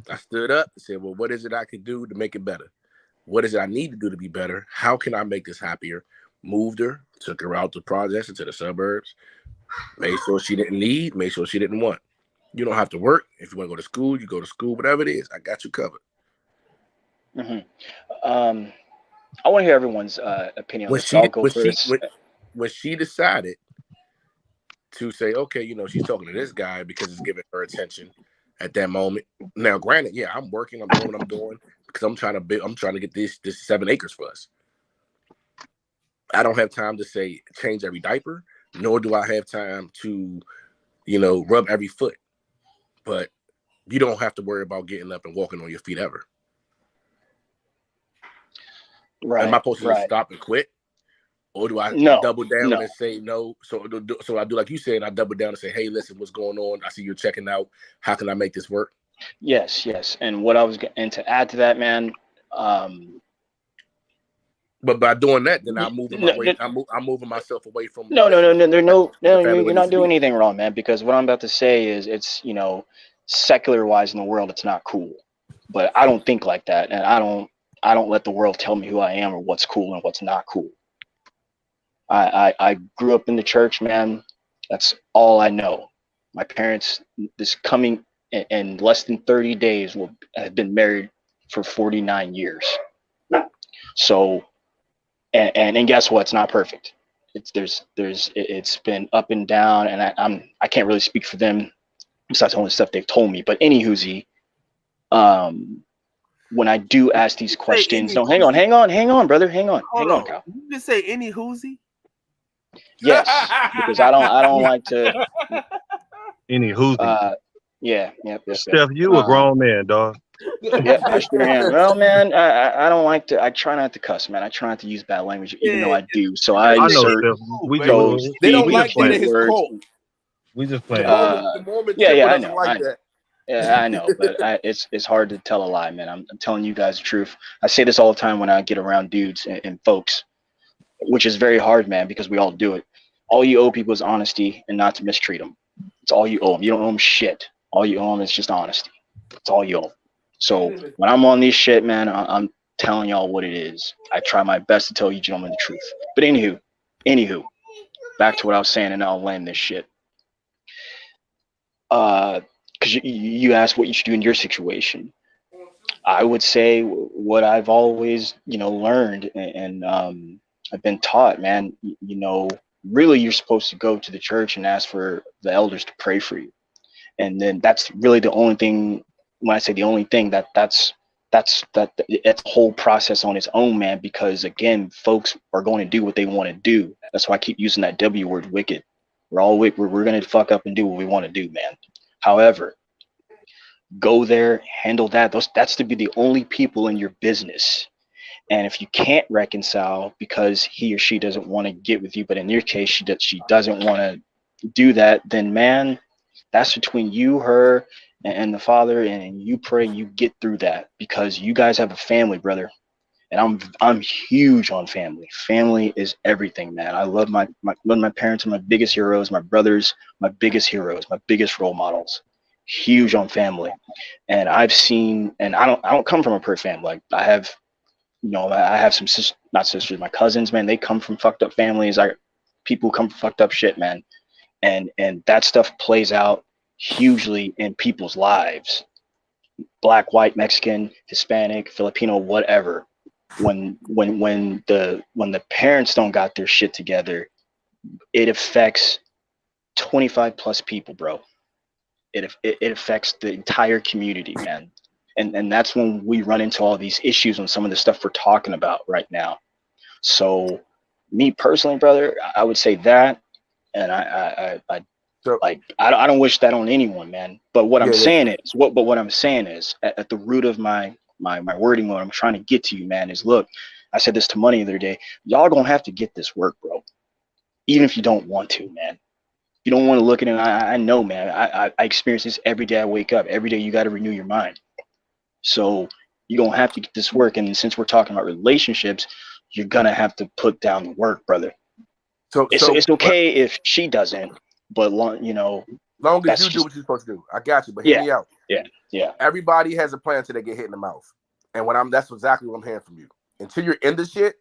I stood up and said, well, what is it I can do to make it better? What is it I need to do to be better? How can I make this happier? Moved her, took her out to projects into the suburbs, made sure she didn't need, made sure she didn't want. You don't have to work. If you want to go to school, you go to school, whatever it is. I got you covered. Mm-hmm. I want to hear everyone's opinion on this. So I'll go first. When she decided to say, okay, you know, she's talking to this guy because it's giving her attention at that moment. Now, granted, yeah, I'm working, I'm doing what I'm doing because I'm trying to get this 7 acres for us. I don't have time to say change every diaper, nor do I have time to, you know, rub every foot. But you don't have to worry about getting up and walking on your feet ever. Right. Am I supposed to just stop and quit? Or do I double down and say no? So I do like you said, I double down and say, hey, listen, what's going on? I see you're checking out. How can I make this work? Yes. And what I was and to add to that, man. But by doing that, then I'm moving my way. I'm moving myself away from. No. You're not doing anything wrong, man. Because what I'm about to say is, it's, you know, secular wise in the world, it's not cool. But I don't think like that, and I don't let the world tell me who I am or what's cool and what's not cool. I grew up in the church, man. That's all I know. My parents, this coming in less than 30 days, will have been married for 49 years. So, and guess what? It's not perfect. It's been up and down, and I can't really speak for them besides all the stuff they've told me. But anywho, when I do ask these questions, no, hang on, brother, hang on, Kyle. You just say any whoozy? Yes, because I don't like to. Any whoozy? Yeah. Steph, you a grown man, dog. Yeah, I sure am. Well, man, I don't like to. I try not to cuss, man. I try not to use bad language, even though I do. So I insert those. They don't like that in his cult. We just playing. The Mormon I know. Like that. Yeah, I know, but it's hard to tell a lie, man. I'm telling you guys the truth. I say this all the time when I get around dudes and folks, which is very hard, man, because we all do it. All you owe people is honesty and not to mistreat them. It's all you owe them. You don't owe them shit. All you owe them is just honesty. That's all you owe them. So when I'm on this shit, man, I'm telling y'all what it is. I try my best to tell you gentlemen the truth. But anywho, back to what I was saying, and I'll land this shit. Because you asked what you should do in your situation. I would say what I've always, learned and I've been taught, man. Really, you're supposed to go to the church and ask for the elders to pray for you, and then that's really the only thing. When I say the only thing, that's it's a whole process on its own, man. Because again, folks are going to do what they want to do. That's why I keep using that W word, wicked. We're all wicked. We're going to fuck up and do what we want to do, man. However, go there, handle that. That's to be the only people in your business. And if you can't reconcile because he or she doesn't want to get with you, but in your case, she doesn't want to do that, then man, that's between you, her, and the Father, and you pray you get through that, because you guys have a family, brother. And I'm huge on family. Family is everything, man. I love my parents are my biggest heroes, my brothers, my biggest heroes, my biggest role models. Huge on family. And I've seen, and I don't come from a perfect family. Like I have some not sisters, my cousins, man, they come from fucked up families. People who come from fucked up shit, man. And that stuff plays out hugely in people's lives. Black, white, Mexican, Hispanic, Filipino, whatever. When the parents don't got their shit together, it affects 25 plus people, bro. It affects the entire community, man. And that's when we run into all these issues on some of the stuff we're talking about right now. So me personally, brother, I would say that, and I don't wish that on anyone, man. But what I'm saying is at the root of my my wording, what I'm trying to get to you, man, is look, I said this to Money the other day. Y'all gonna have to get this work, bro. Even if you don't want to, man. You don't want to look at it. I know, man. I experience this every day I wake up. Every day you got to renew your mind. So you're going to have to get this work. And since we're talking about relationships, you're going to have to put down the work, brother. So it's okay if she doesn't, but, you know. Long as you do what you're supposed to do. I got you, but hear me out. Yeah. Everybody has a plan until they get hit in the mouth. And that's exactly what I'm hearing from you. Until you're in the shit,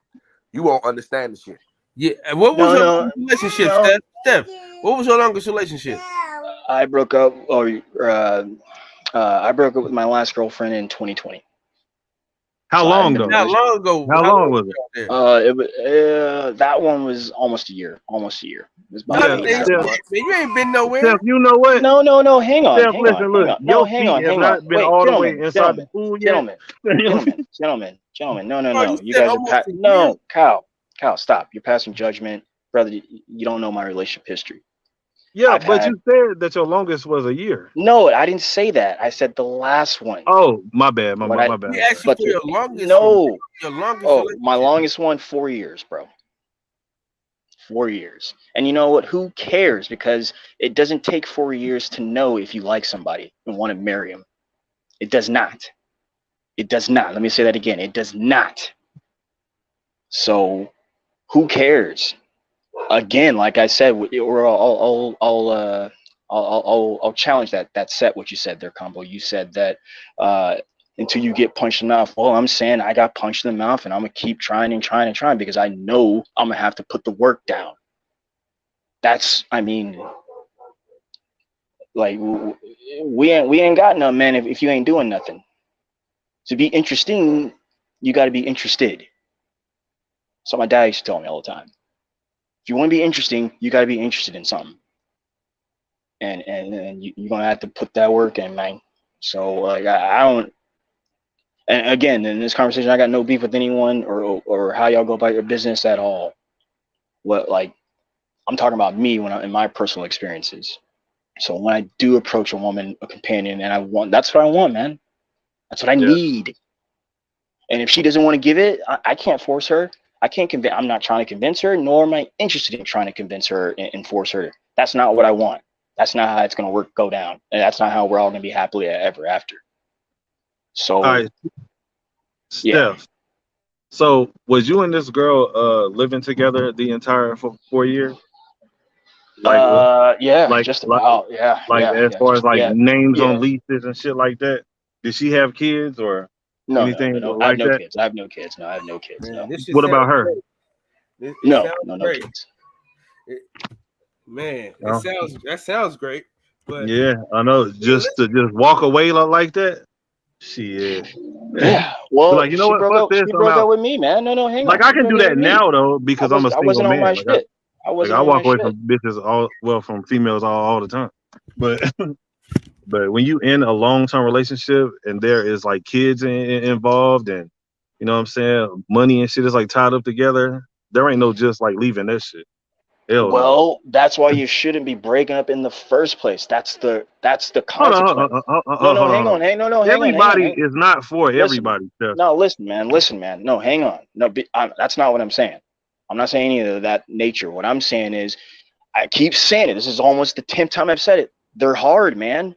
you won't understand the shit. Yeah. What was your longest relationship, Steph? What was your longest relationship? I broke up I broke up with my last girlfriend in 2020. How long though? How long ago? How long was it? That one was almost a year. It was about you ain't been nowhere. Steph, you know what? No. Hang on. Steph, listen, look. No, your hang feet on. have not been Wait, all the way inside the pool yet. Gentlemen. No. You guys are Kyle, stop. You're passing judgment, brother. You don't know my relationship history. Yeah, but you said that your longest was a year. No, I didn't say that. I said the last one. Oh, my bad. My bad. We asked you for your longest. No. Your longest. My longest one, 4 years, bro. 4 years. And you know what? Who cares? Because it doesn't take 4 years to know if you like somebody and want to marry them. It does not. It does not. Let me say that again. It does not. So, who cares? Again, like I said, I'll challenge that set. What you said there, Combo. You said that until you get punched in the mouth. Well, I'm saying I got punched in the mouth, and I'm gonna keep trying because I know I'm gonna have to put the work down. Like we ain't got none, man. If you ain't doing nothing, to be interesting, you got to be interested. So my dad used to tell me all the time. If you want to be interesting, you got to be interested in something, and you're gonna have to put that work in, man. So like I don't. And again, in this conversation, I got no beef with anyone or how y'all go about your business at all. I'm talking about me in my personal experiences. So when I do approach a woman, a companion, and that's what I want, man. That's what I need. And if she doesn't want to give it, I can't force her. I can't convince. I'm not trying to convince her, nor am I interested in trying to convince her and force her. That's not what I want. That's not how it's going to go down. And that's not how we're all going to be happily ever after. So, all right. Steph, so was you and this girl living together the entire 4 years? Just about. As far as names on leases and shit like that. Did she have kids or anything like I have no that? kids. I have no kids. No, I have no kids. Man, no. What about her? No kids. That sounds great. But yeah, I know. To walk away like that. Shit. Yeah. Well, like, you know what? She broke up with me, man. No, hang on. Like I can do that now though because I'm a single man. On my shit. I walk away from bitches from females all the time. But when you in a long-term relationship and there is like kids involved and you know what I'm saying, money and shit is like tied up together, there ain't no just like leaving that shit. Well, that's why you shouldn't be breaking up in the first place. That's the consequence. Hang on. Everybody is not for everybody. No, listen, man. No, hang on. No, that's not what I'm saying. I'm not saying any of that nature. What I'm saying is, I keep saying it. This is almost the 10th time I've said it. They're hard, man.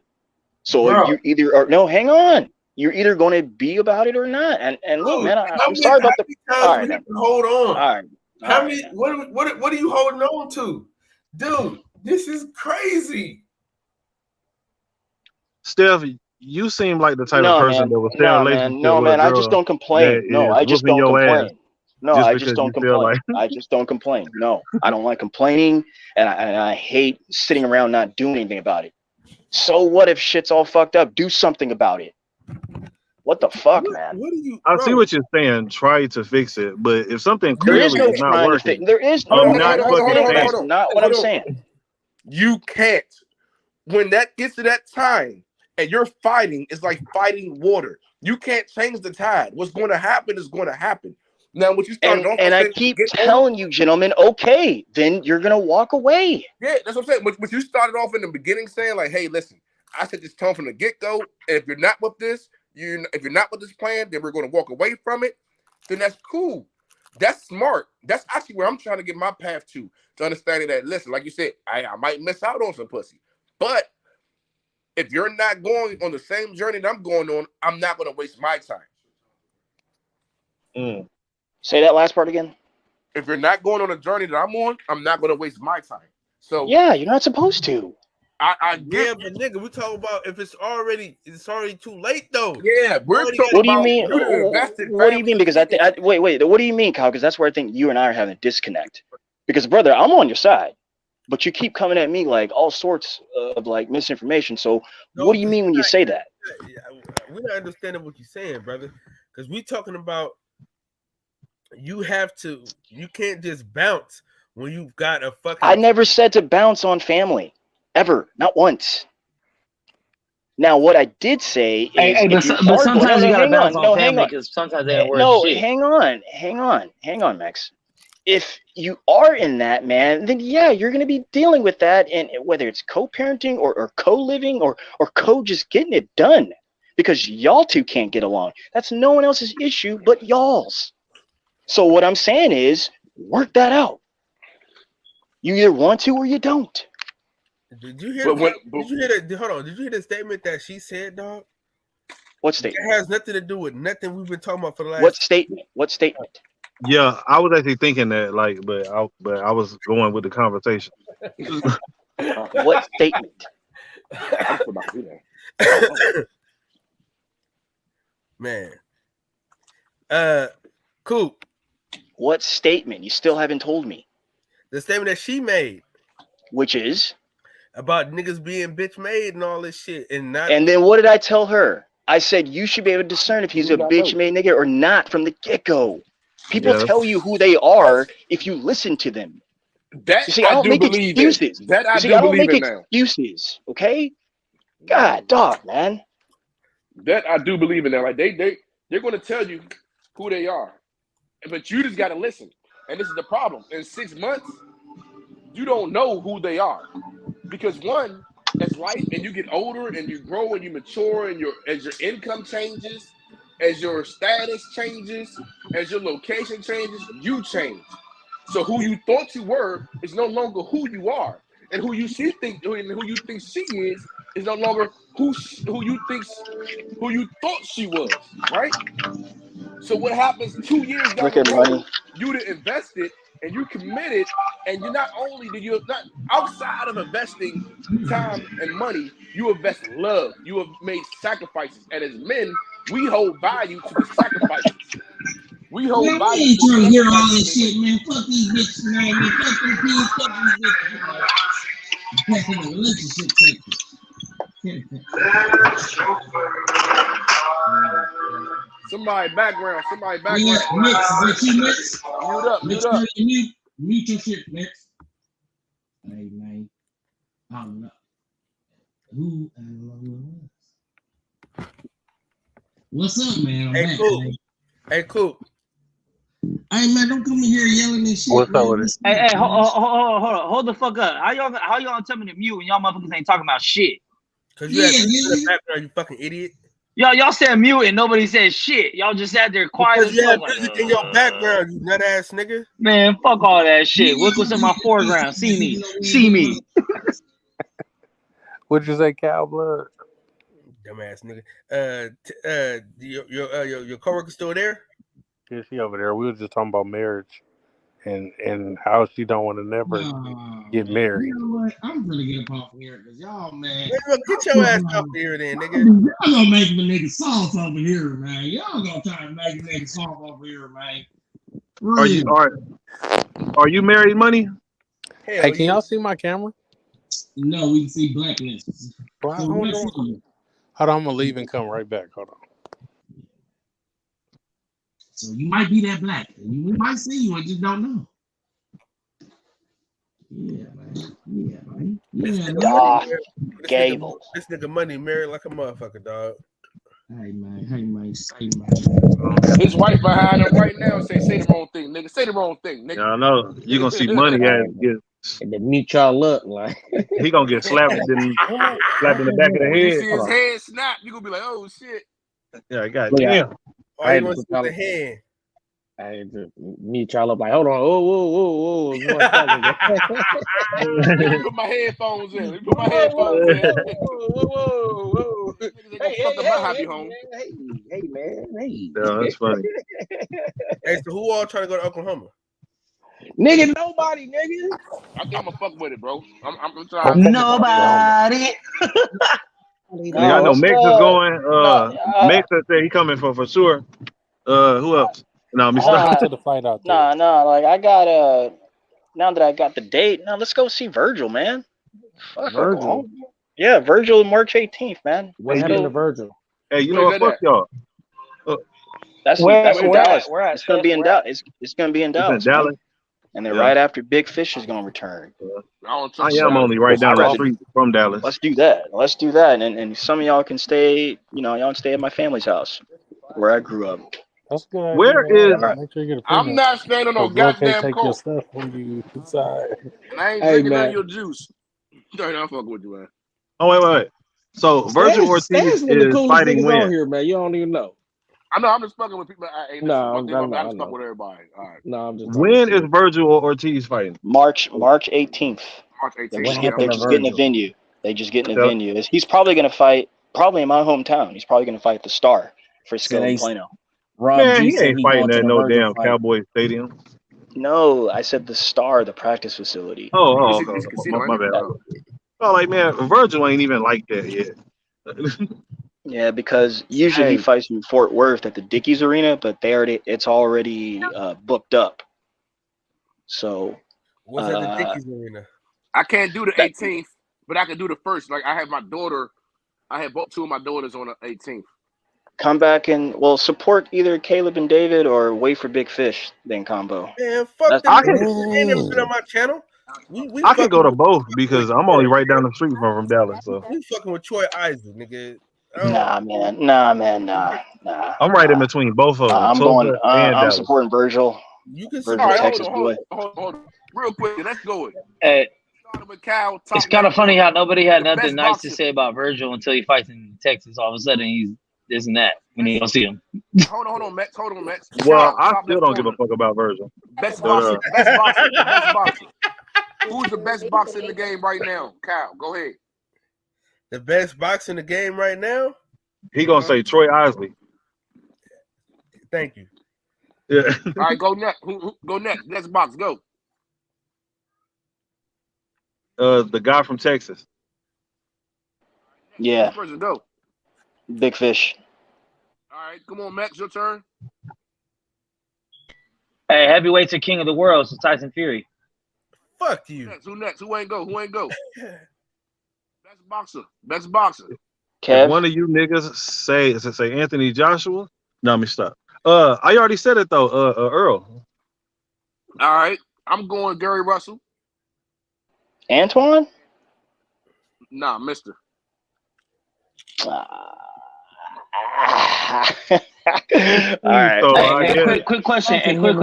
So you either are. No, hang on. You're either going to be about it or not. And look, man, I'm sorry about the. All right, hold on. All right. How many? What are you holding on to, dude? This is crazy. Steph, you seem like the type of person that will stay in a relationship. No, man, I just don't complain. No, I just don't complain. No, I just don't complain. I just don't complain. No, I don't like complaining, and I hate sitting around not doing anything about it. So what if shit's all fucked up? Do something about it. What the fuck, man? I see what you're saying. Try to fix it, but if something clearly is not working, there is no. That's not what I'm saying. You can't. When that gets to that time and you're fighting, it's like fighting water. You can't change the tide. What's going to happen is going to happen. Now, what you started off, and I keep telling you, gentlemen, okay, then you're gonna walk away. Yeah, that's what I'm saying. But you started off in the beginning saying, like, hey, listen, I set this tone from the get-go, and if you're not with this, if you're not with this plan, then we're going to walk away from it. Then that's cool. That's smart. That's actually where I'm trying to get my path to understanding that, listen, like you said, I might miss out on some pussy. But if you're not going on the same journey that I'm going on, I'm not going to waste my time. Say that last part again. If you're not going on a journey that I'm on, I'm not going to waste my time. So yeah, you're not supposed to. But nigga, we talk about if it's already too late though. Yeah, we're talking what do you about mean? What do you mean? Because wait. What do you mean, Kyle? Because that's where I think you and I are having a disconnect. Because brother, I'm on your side, but you keep coming at me like all sorts of like misinformation. So what do you mean when you say that? We're not understanding what you're saying, brother. Because we talking about you can't just bounce when you've got a fucking. I never said to bounce on family. Ever, not once. Now, what I did say is, but sometimes you gotta bounce on family because sometimes they don't work shit. Hang on, Max. If you are in that, man, then yeah, you're gonna be dealing with that, and whether it's co-parenting or co-living or just getting it done, because y'all two can't get along. That's no one else's issue but y'all's. So what I'm saying is, work that out. You either want to or you don't. Did you hear? Hold on. Did you hear the statement that she said, dog? What statement? It has nothing to do with nothing we've been talking about for the last. What statement? Yeah, I was actually thinking that, like, but I was going with the conversation. What statement? Man. Cool. What statement? You still haven't told me. The statement that she made. Which is? About niggas being bitch made and all this shit. And then what did I tell her? I said you should be able to discern if he's a bitch made nigga or not from the get-go. People tell you who they are if you listen to them. That you see, I don't make excuses. I don't make excuses. Okay? God, dog, man. That I do believe in that. Like they're going to tell you who they are, but you just got to listen. And this is the problem. In 6 months, you don't know who they are, because one, as life and you get older and you grow and you mature and as your income changes, as your status changes, as your location changes, you change. So who you thought you were is no longer who you are, and who you think she is no longer who you thought she was, right? So what happens 2 years down the road? You'd have invested and you committed, and you not only did you not outside of investing time and money, you invest love. You have made sacrifices, and as men, we hold value to the sacrifices. We hold value. I ain't trying to hear all this shit, man. Fuck these bitches, man. Fuck them kids, fuck these bitches. Back in the relationship section. Somebody background. Yeah, Mix, is that you, Mix? Mute up. Mute your shit, Mix. Hey, man. I don't know. Who? I don't know who it was. What's up, man? Hey, cool. Man. Hey, cool. Hey, man, don't come in here yelling and shit. What's up with it? Hey, hold on. Hold the fuck up. How y'all tell me to mute when y'all motherfuckers ain't talking about shit? Because you have in the background, you fucking idiot. Y'all said mute and nobody said shit. Y'all just sat there quiet. Because you have music in your background, you nut ass nigga. Man, fuck all that shit. Look what's in my foreground. See me. What'd you say, Cow Blood? Dumbass nigga. Your coworker still there? Yeah, she over there. We were just talking about marriage and how she don't want to never get married. You know what? I'm gonna get up off here because y'all, man. Get your ass off here then, nigga. Y'all gonna make the nigga soft over here, man. Y'all gonna try to make the nigga soft over here, man. Are you married, Money? Hey, can y'all see my camera? No, we can see blackness. Well, hold on, I'm gonna leave and come right back. Hold on. So you might be that black. We might see you, I just don't know. Yeah, man. Yeah, man. Gable. This nigga Money married like a motherfucker, dog. Hey, man. His wife behind him right now say the wrong thing, nigga. Say the wrong thing, nigga. I know. You're going to see Money get... And then mute y'all up, like. He going to get slapped in the back of the head. You see his head snap, you going to be like, oh, shit. Yeah, God Look, damn. All he wants is the hand. I had to meet y'all up like, hold on, whoa, it's one second. Let me put my headphones in. Whoa. Niggas ain't gonna fuck up my happy home. Hey, man. Yeah, that's funny. Hey, so who all trying to go to Oklahoma? Nigga, nobody, nigga. I think I'm gonna fuck with it, bro. I'm trying. Nobody. Nigga, I know Mex is going. Mex said he coming for sure. Who else? No, me stop. To the fight out there. Like I got now that I got the date, now let's go see Virgil, man. Fuck Virgil. Yeah, Virgil, March 18th, man. What happened to Virgil? Hey, you know what? Fuck y'all. That's in Dallas. It's gonna be in Dallas. It's gonna be in Dallas. It's in Dallas. And then right after Big Fish is gonna return. I am only right down the street from Dallas. Let's do that. And some of y'all can stay, y'all can stay at my family's house where I grew up. That's good. Where is? Make sure you get a I'm not staying on no goddamn take court. your stuff when you decide. And I ain't drinking none of your juice. I'm fucking with you, man. Oh wait. So Virgil Ortiz is fighting when? Here, man. You don't even know. I know. I'm just fucking with people. I just fuck with everybody. All right. No, I'm just. When is Virgil Ortiz fighting? March 18th. March 18th. They're just getting a venue. He's probably gonna fight. Probably in my hometown. He's probably gonna fight the Star for Frisco and Plano. Man, he ain't fighting at no damn Cowboy Stadium. No, I said the Star, the practice facility. Oh, my bad. Oh, like man, Virgil ain't even like that yet. Yeah, because usually he fights in Fort Worth at the Dickies Arena, but it's already booked up. So what's at the Dickies Arena? I can't do the 18th, but I can do the first. Like I have my daughter. I have both two of my daughters on the 18th. Come back and support either Caleb and David or wait for Big Fish then combo. Man, fuck them. They ain't never been on my channel. I can go to both because I'm only right down the street from Dallas. So we fucking with Troy Isaac, nigga. Nah, man. I'm right in between both of them. I'm supporting Virgil. You can Virgil, Texas boy. Hold on. Real quick, let's go. Hey, it's kind of funny how nobody had nothing nice to say about Virgil until he fights in Texas. All of a sudden, he's this and that when you don't see him. Hold on, Max. Well, I still don't give a fuck about Virgil. Best boxer. Who's the best boxer in the game right now? Kyle, go ahead. The best boxer in the game right now? He gonna say Troy Isley. Thank you. Yeah. All right, go next. Go next. Next box, go. The guy from Texas. Yeah. Next person, go. Big Fish. All right, come on, Max, your turn. Hey, heavyweights are king of the world, so Tyson Fury. Fuck you. Who next? Who ain't go? Best boxer. If one of you niggas say Anthony Joshua, no, let me stop. I already said it though. Earl. All right, I'm going Gary Russell. Antoine? Nah, Mister. All right. So quick question. Quick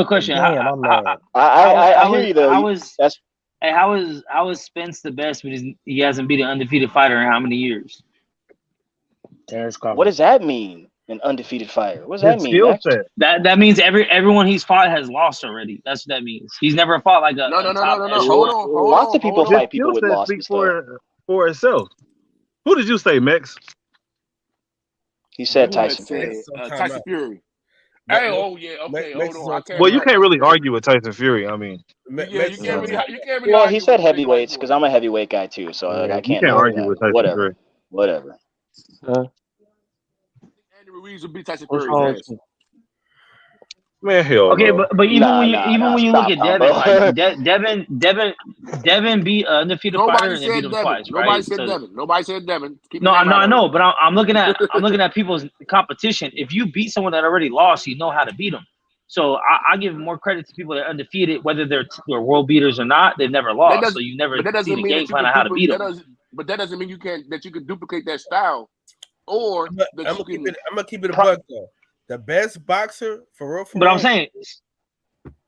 question. I hear you though. How is Spence the best, but he hasn't beat an undefeated fighter in how many years? What does that mean? An undefeated fighter. What does that mean? That means everyone he's fought has lost already. That's what that means. He's never fought like a no. Hold on. Lots of people fight people with losses for itself. Who did you say, Max? He said Tyson Fury. Tyson Fury. Hey, okay. Hold on. Well, you can't really argue with Tyson Fury. I mean, you can't really. Well, he said heavyweights because I'm a heavyweight guy too, so I can't. You can't argue with Tyson Fury. Whatever. Andy Ruiz will beat Tyson Fury's ass. Man, hell. Okay, no. but even when you look at Devin, like Devin beat an undefeated fighter and they beat him twice, right? Nobody said Devin. I know, but I'm looking at people's competition. If you beat someone that already lost, you know how to beat them. So I give more credit to people that are undefeated, whether they're world beaters or not. They've never lost, so you never see the game plan of how to beat them. But that doesn't mean you can duplicate that style, or I'm gonna keep it a buck though. The best boxer for real. But I'm saying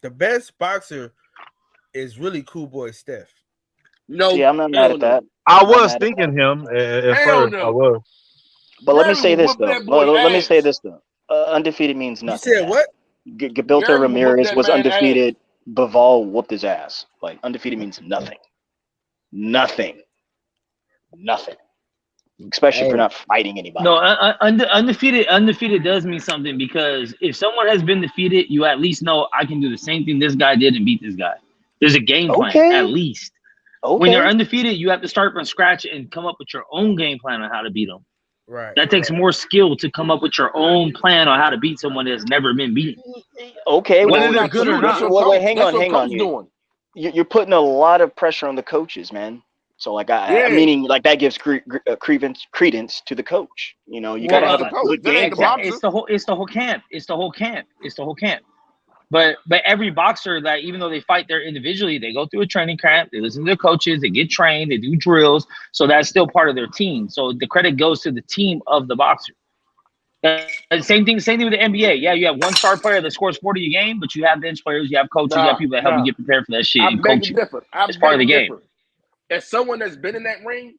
the best boxer is really Cool Boy Steph. No, yeah, I'm not mad at that. I was thinking him at first. No. I was. But let me Gary say will this whoop though. that boy Let me say ass. this though. Undefeated means You nothing, said man. what? Gilberto Gary will whoop Ramirez that was man ass. undefeated. Bivol whooped his ass. Like undefeated means nothing. Nothing. Nothing. Especially if you're not fighting anybody. No, undefeated does mean something, because if someone has been defeated, you at least know I can do the same thing this guy did and beat this guy. There's a game plan, at least. When you're undefeated, you have to start from scratch and come up with your own game plan on how to beat them. Right. That takes more skill to come up with your own plan on how to beat someone that's never been beaten. Okay, whether well, they're good or not. Hang on. You're putting a lot of pressure on the coaches, man. So like, meaning like that gives credence to the coach. You know, you got to have a good game plan. It's the whole camp. But every boxer, that even though they fight there individually, they go through a training camp, they listen to their coaches, they get trained, they do drills. So that's still part of their team. So the credit goes to the team of the boxer. Same thing with the NBA. Yeah, you have one star player that scores 40 a game, but you have bench players, you have coaches, you have people that help you get prepared for that shit and coach you. It's part of the game. As someone that's been in that ring,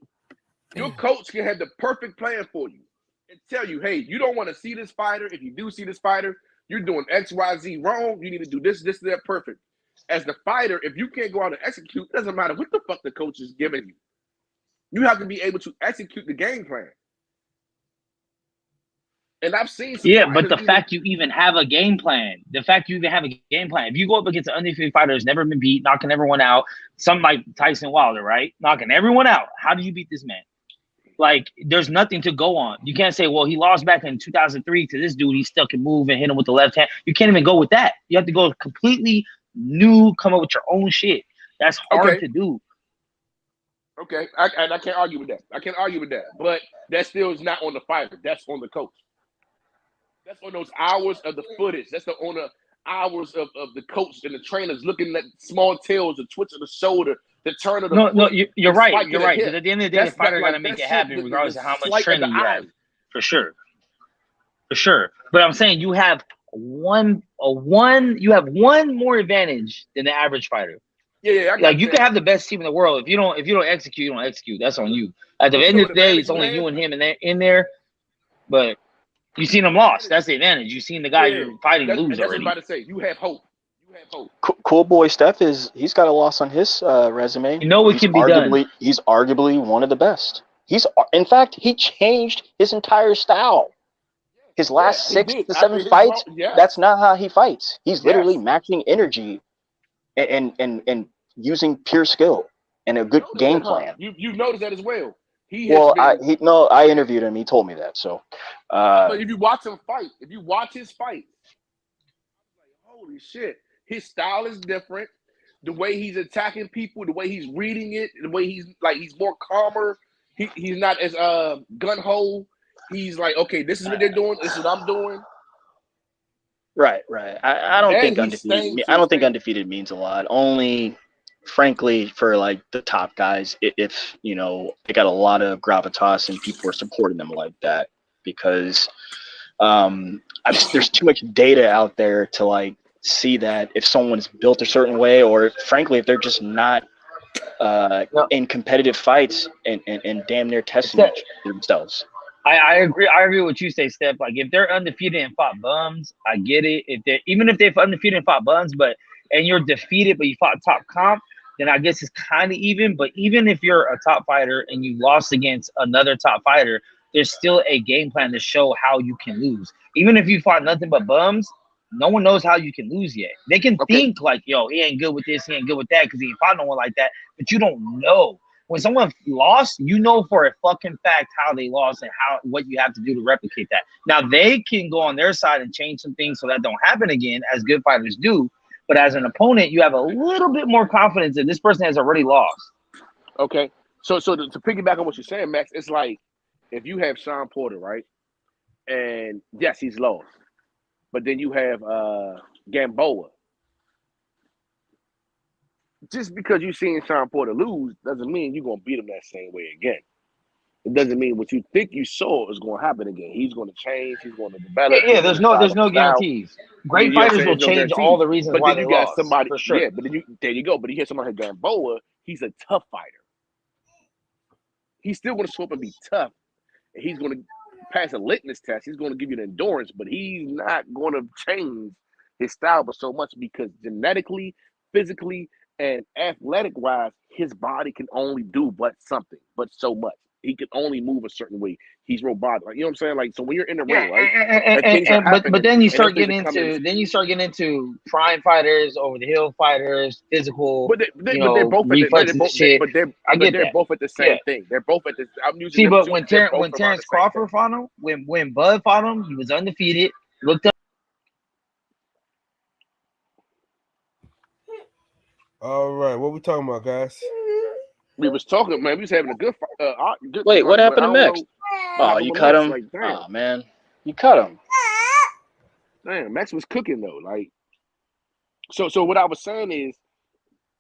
your coach can have the perfect plan for you and tell you, hey, you don't want to see this fighter. If you do see this fighter, you're doing X, Y, Z wrong. You need to do this, that, perfect. As the fighter, if you can't go out and execute, it doesn't matter what the fuck the coach is giving you. You have to be able to execute the game plan. And I've seen some but the fact you even have a game plan, if you go up against an undefeated fighter who's never been beat, knocking everyone out, something like Tyson Wilder, right? Knocking everyone out. How do you beat this man? Like, there's nothing to go on. You can't say, well, he lost back in 2003 to this dude. He still can move and hit him with the left hand. You can't even go with that. You have to go completely new, come up with your own shit. That's hard to do. Okay, I can't argue with that. But that still is not on the fighter. That's on the coach. That's on those hours of the footage. That's on the hours of the coach and the trainers looking at small tails, the twitch of the shoulder, the turn of the foot. No, you're right. You're right. Because at the end of the day, the fighter got to make it happen regardless of how much training you have. For sure. But I'm saying you have one more advantage than the average fighter. Yeah. Like, you can have the best team in the world. If you don't execute, you don't execute. That's on you. At the end of the day, it's only you and him in there. But you seen him lost. That's the advantage. You seen the guy you're fighting lose already. That's what I'm about to say. You have hope. Cool boy Steph he's got a loss on his resume. You know it can be done. He's arguably one of the best. In fact, he changed his entire style. His last 6 to 7 fights, that's not how he fights. He's literally matching energy and using pure skill and a good game plan. You noticed that as well. I interviewed him. He told me that. So, but if you watch him fight, his fight, holy shit, his style is different. The way he's attacking people, the way he's reading it, the way he's more calmer. He's not as gun ho. He's like, okay, this is what they're doing. This is what I'm doing. Right. I don't think undefeated. I don't think undefeated means a lot. Only, frankly, for like the top guys, if you know they got a lot of gravitas and people are supporting them like that, because there's too much data out there to like see that if someone's built a certain way, or frankly, if they're just not in competitive fights and damn near testing themselves. I agree with what you say, Steph. Like, if they're undefeated and fought bums, I get it. Even if they're undefeated and fought bums, and you're defeated but you fought top comp, then I guess it's kind of even. But even if you're a top fighter and you lost against another top fighter, there's still a game plan to show how you can lose. Even if you fought nothing but bums, no one knows how you can lose yet. They can think like, yo, he ain't good with this, he ain't good with that, because he ain't fought no one like that. But you don't know. When someone lost, you know for a fucking fact how they lost and what you have to do to replicate that. Now, they can go on their side and change some things so that don't happen again, as good fighters do. But as an opponent, you have a little bit more confidence that this person has already lost. Okay. So to piggyback on what you're saying, Max, it's like if you have Sean Porter, right? And yes, he's lost. But then you have Gamboa. Just because you've seen Sean Porter lose doesn't mean you're going to beat him that same way again. It doesn't mean what you think you saw is going to happen again. He's going to change. He's going to develop. Yeah, there's no guarantees. Great fighters will change all the reasons why they lost. Somebody, for sure. Yeah, but then there you go. But you get somebody like Gamboa. He's a tough fighter. He's still going to show up and be tough. And he's going to pass a litmus test. He's going to give you the endurance, but he's not going to change his style but so much because genetically, physically, and athletic-wise, his body can only do but something, but so much. He can only move a certain way. He's robotic. Like, you know what I'm saying? Like, so when you're in the ring, right, and things are happening, but then you and those start things getting are coming. into prime fighters, over the hill fighters, physical, But they're both reflexes and shit. I get they're that. both at the same thing. They're both at the. I'm using See, them but two. They're both when around the Terrence same thing. Crawford fought him, when Bud fought him, he was undefeated. Looked up. All right, what we talking about, guys? We was talking, man. We was having a good good Wait, what talk, but happened I to don't Max? know. Oh, you cut him? Like, damn. Oh man, you cut him. Damn, Max was cooking though. Like, so what I was saying is,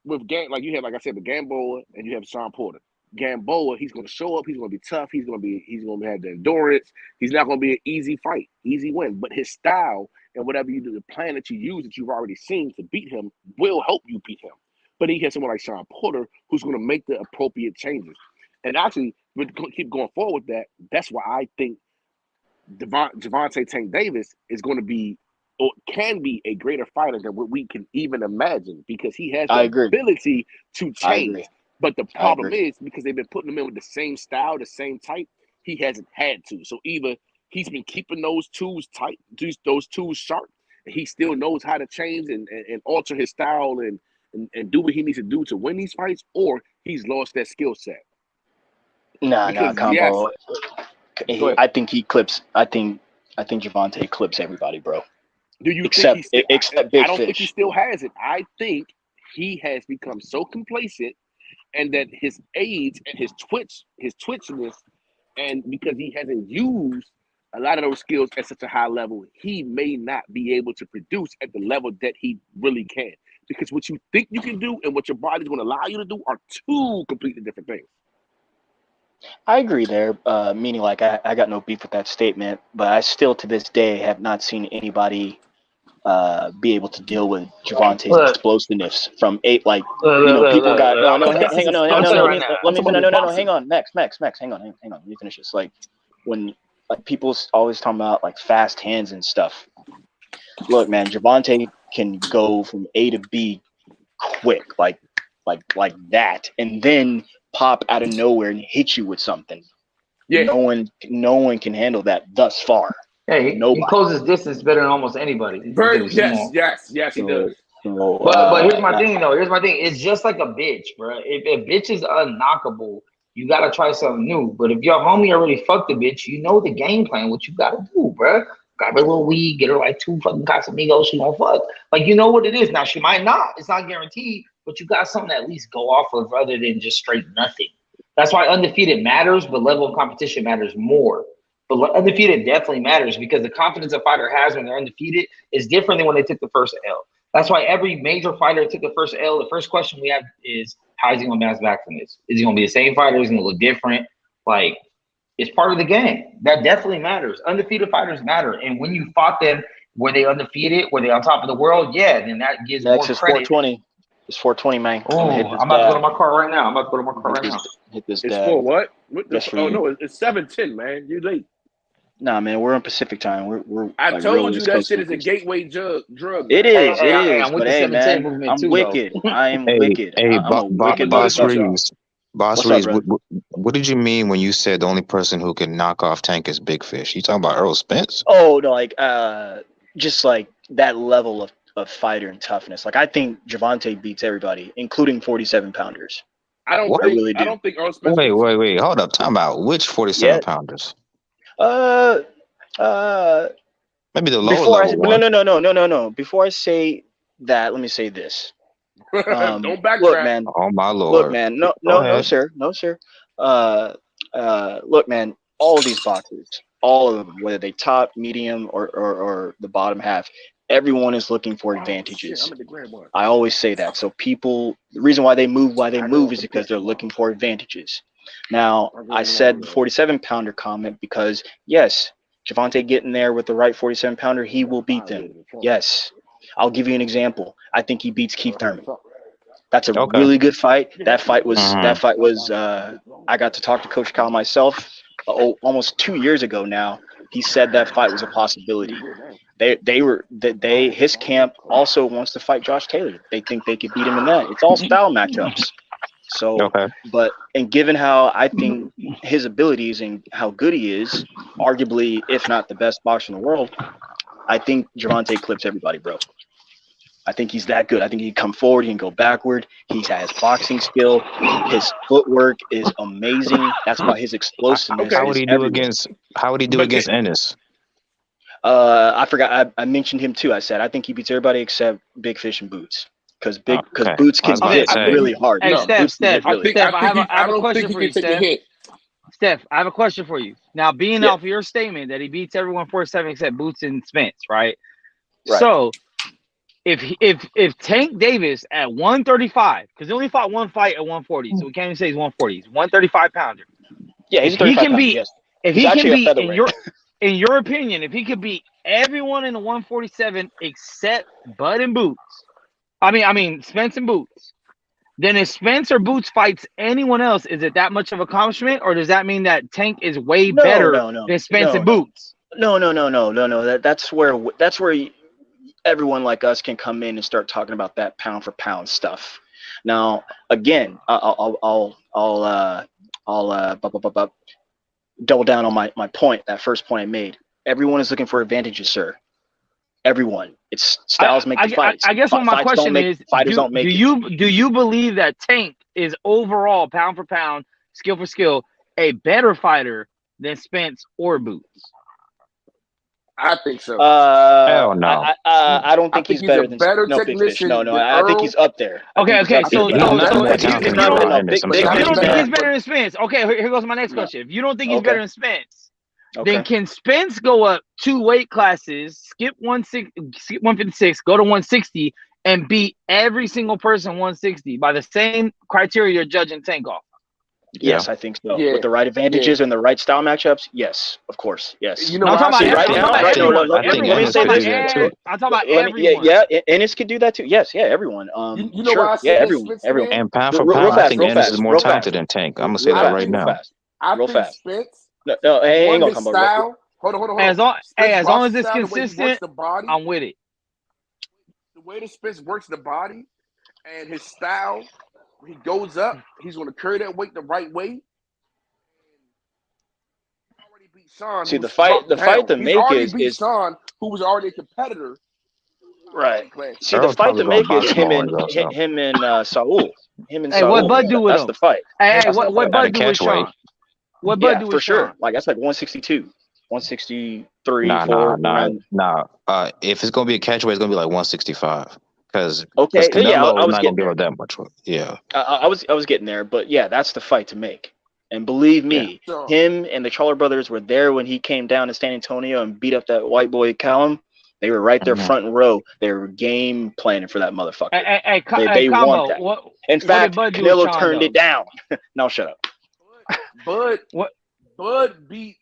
with like you have, like I said, the Gamboa and you have Sean Porter. Gamboa, he's going to show up. He's going to be tough. He's going to have the endurance. He's not going to be an easy fight, easy win. But his style and whatever you do, the plan that you use that you've already seen to beat him will help you beat him. But he has someone like Sean Porter who's going to make the appropriate changes. And actually, we keep going forward with that. That's why I think Gervonta Tank Davis is going to be or can be a greater fighter than what we can even imagine because he has the ability to change. But the problem is because they've been putting him in with the same style, the same type, he hasn't had to. So either he's been keeping those tools tight, those tools sharp, and he still knows how to change and alter his style and do what he needs to do to win these fights, or he's lost that skill set. Nah, combo. Yes, I think he clips. I think Gervonta clips everybody, bro. Do you except think except Big I don't Fish. think he still has it. I think he has become so complacent, and that his age and his twitchiness, and because he hasn't used a lot of those skills at such a high level, he may not be able to produce at the level that he really can. Because what you think you can do and what your body's going to allow you to do are two completely different things. I agree there, meaning like I got no beef with that statement, but I still to this day have not seen anybody be able to deal with Gervonta's explosiveness from people got hang on, hang on, Max, hang on, let me finish this. Like when people always talking about like fast hands and stuff. Look, man, Gervonta can go from A to B quick, like that, and then pop out of nowhere and hit you with something. Yeah. No one can handle that thus far. Hey, he closes distance better than almost anybody. Yes, he does. But here's my thing, though. It's just like a bitch, bro. If a bitch is unknockable, you gotta try something new. But if your homie already fucked the bitch, you know the game plan. What you gotta do, bro? Grab her a little weed, get her like 2 fucking Casamigos, she won't fuck. Like, you know what it is. Now, she might not. It's not guaranteed. But you got something to at least go off of other than just straight nothing. That's why undefeated matters, but level of competition matters more. But undefeated definitely matters because the confidence a fighter has when they're undefeated is different than when they took the first L. That's why every major fighter took the first L. The first question we have is, how is he going to bounce back from this? Is he going to be the same fighter? Is he going to look different? Like, it's part of the game. That definitely matters. Undefeated fighters matter. And when you fought them, were they undefeated? Were they on top of the world? Yeah, then that gives more credit. 420. It's 420, man. Oh, I'm about to go to my car right now. Hit this it's dab. For what? No, it's 7:10, man. You late. Nah, man, we're on Pacific time. We're I like told you that shit is a gateway drug. It is. But hey, man, I'm wicked. I am wicked. Hey, Boss Reeves. Boss Reeves, what did you mean when you said the only person who can knock off Tank is Big Fish? You talking about Earl Spence? Oh no, like just like that level of fighter and toughness. Like I think Gervonta beats everybody, including 47-pounders. I don't think Earl Spence. Wait. Hold up. Talking about which 47-pounders? Maybe the lower level one. No. Before I say that, let me say this. Don't backtrack. Look, man. Oh my lord. Look, man. No, sir. Look, man. All of these boxers, all of them, whether they top, medium, or the bottom half, everyone is looking for advantages. I always say that. So the reason why they move is because they're looking for advantages. Now, I said the 47-pounder comment because, yes, Gervonta getting there with the right 47-pounder, he will beat them. Yes. I'll give you an example. I think he beats Keith Thurman. That's a really good fight. That fight was I got to talk to Coach Kyle myself almost 2 years ago now. He said that fight was a possibility. His camp also wants to fight Josh Taylor. They think they could beat him in that. It's all style matchups. So, and given how I think his abilities and how good he is, arguably, if not the best boxer in the world, I think Gervonta clips everybody, bro. I think he's that good. I think he can come forward, he can go backward. He has boxing skill. His footwork is amazing. That's why his explosiveness. How would he do against Ennis? I forgot. I mentioned him too. I said I think he beats everybody except Big Fish and Boots, because Boots can hit really hard. Hey, Steph, I have a question for you, Steph. Steph, I have a question for you. Now, being off your statement that he beats everyone 4-7 except Boots and Spence, right? So, if Tank Davis at 135, because he only fought one fight at 140, so we can't even say he's 140. He's 135 pounder. Yeah, he's a 35 pounder. Yes. If he can beat, in your opinion, if he could beat everyone in the 147 except Bud and Boots, I mean Spence and Boots, then if Spence or Boots fights anyone else, is it that much of an accomplishment, or does that mean that Tank is way better than Spence and Boots? No. That's where everyone like us can come in and start talking about that pound for pound stuff. Now, again, I'll double down on my point. That first point I made. Everyone is looking for advantages, sir. Everyone. It's styles make the fights. I guess what my question is: fighters don't make it. Do you believe that Tank is overall, pound for pound, skill for skill, a better fighter than Spence or Boots? I think so. Hell no. I don't think he's better than Big Fish. No. I think he's up there. Okay. So you don't think he's better than Spence? Okay, here goes my next question. If you don't think he's better than Spence, then can Spence go up 2 weight classes, skip 156, go to 160, and beat every single person 160 by the same criteria you're judging Tank off? Yes, I think so. With the right advantages and the right style matchups, yes, of course, yes. You know, I'm talking about let me say this. I'm talking about everyone. Yeah, Ennis could do that too. Yes, everyone. You know why I say everyone. And pound for pound, I think Ennis is more talented than Tank. I'm gonna say that right now. Real fast. Spence. No, ain't gonna come style. Hold on. As long as it's consistent, I'm with it. The way that Spence works the body and his style. He goes up. He's going to carry that weight the right way. Already beat Sean. See, the fight to make is Sean, who was already a competitor. Right. See, the fight to make is him and Saul. What Bud do with him? That's the fight. Hey, what Bud do with Sean? What Bud do with for sure. Sean? Like that's like 162, 163. Nah. If it's gonna be a catchweight, it's gonna be like 165. Because I was not gonna give her that much. Yeah, I was getting there, but yeah, that's the fight to make. And believe me, him and the Charler brothers were there when he came down to San Antonio and beat up that white boy Callum. They were right there, front row. They were game planning for that motherfucker. They want that. In fact, Canelo turned it down. No, shut up. Bud beat.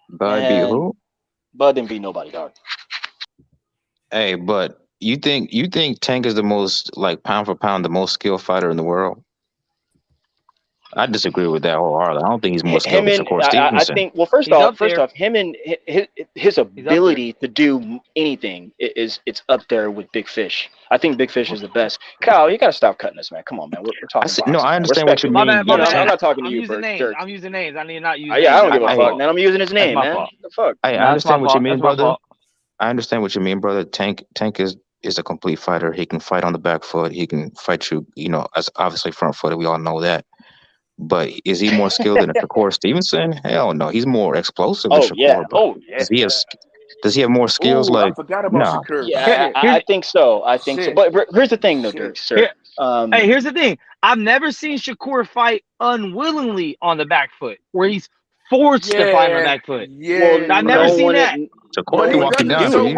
Bud beat who? Bud didn't beat nobody, dog. Hey, but you think Tank is the most, like, pound for pound, the most skilled fighter in the world? I disagree with that wholeheartedly. I don't think he's more skilled than Shakur Stevenson. I think, well, first off, him and his ability to do anything it's up there with Big Fish. I think Big Fish is the best. Kyle, you gotta stop cutting this, man. Come on, man. We're talking. No, I understand what you mean. I'm not talking to you, Bert. I'm using names. I need not use. Yeah, I don't give a fuck, man. I'm using his name, man. What the fuck? I understand what you mean, brother. I understand what you mean, brother. Tank is a complete fighter. He can fight on the back foot. He can fight you, as obviously front footed. We all know that. But is he more skilled than Shakur Stevenson? Hell no. He's more explosive than Shakur. Yeah. Does he have more skills? I forgot about Shakur. Yeah, I think so. But here's the thing, though, Dirk, sir. Hey, here's the thing. I've never seen Shakur fight unwillingly on the back foot, where he's forced to fight on the back foot. Yeah, I've never seen that. Shakur walking down.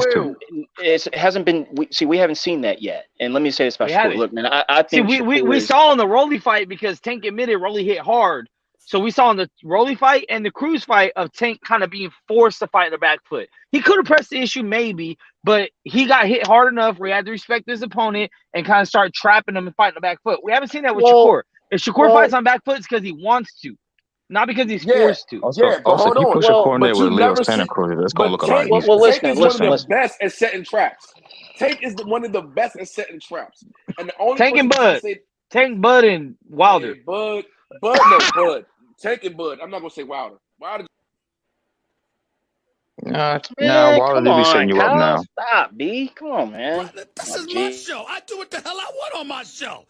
It hasn't been. We haven't seen that yet. And let me say this about Shakur. Look, man, I think we saw in the Rolly fight, because Tank admitted Rolly hit hard. So we saw in the Rolly fight and the Cruz fight of Tank kind of being forced to fight in the back foot. He could have pressed the issue maybe, but he got hit hard enough where he had to respect his opponent and kind of start trapping him and fighting the back foot. We haven't seen that with Shakur. If Shakur fights on back foot, it's because he wants to. not because he's Yeah, forced to. Also, yeah, but hold if you on. put Shakur But there with you Leo never Santa see. Cruz, it's gonna But look a lot Tank, easier. Tank is one of the listen. best at setting traps. Tank is one of the best at setting traps, and the only Tank and person that can Bud, say, Tank, Bud, and Wilder. "Hey, Bud, Tank and Bud." I'm not gonna say Wilder. Wilder. Nah, Man, Wilder come did be setting on, you up Kyle. now. Stop, B. Come on, man. This Come on, is my G. show. I do what the hell I want on my show.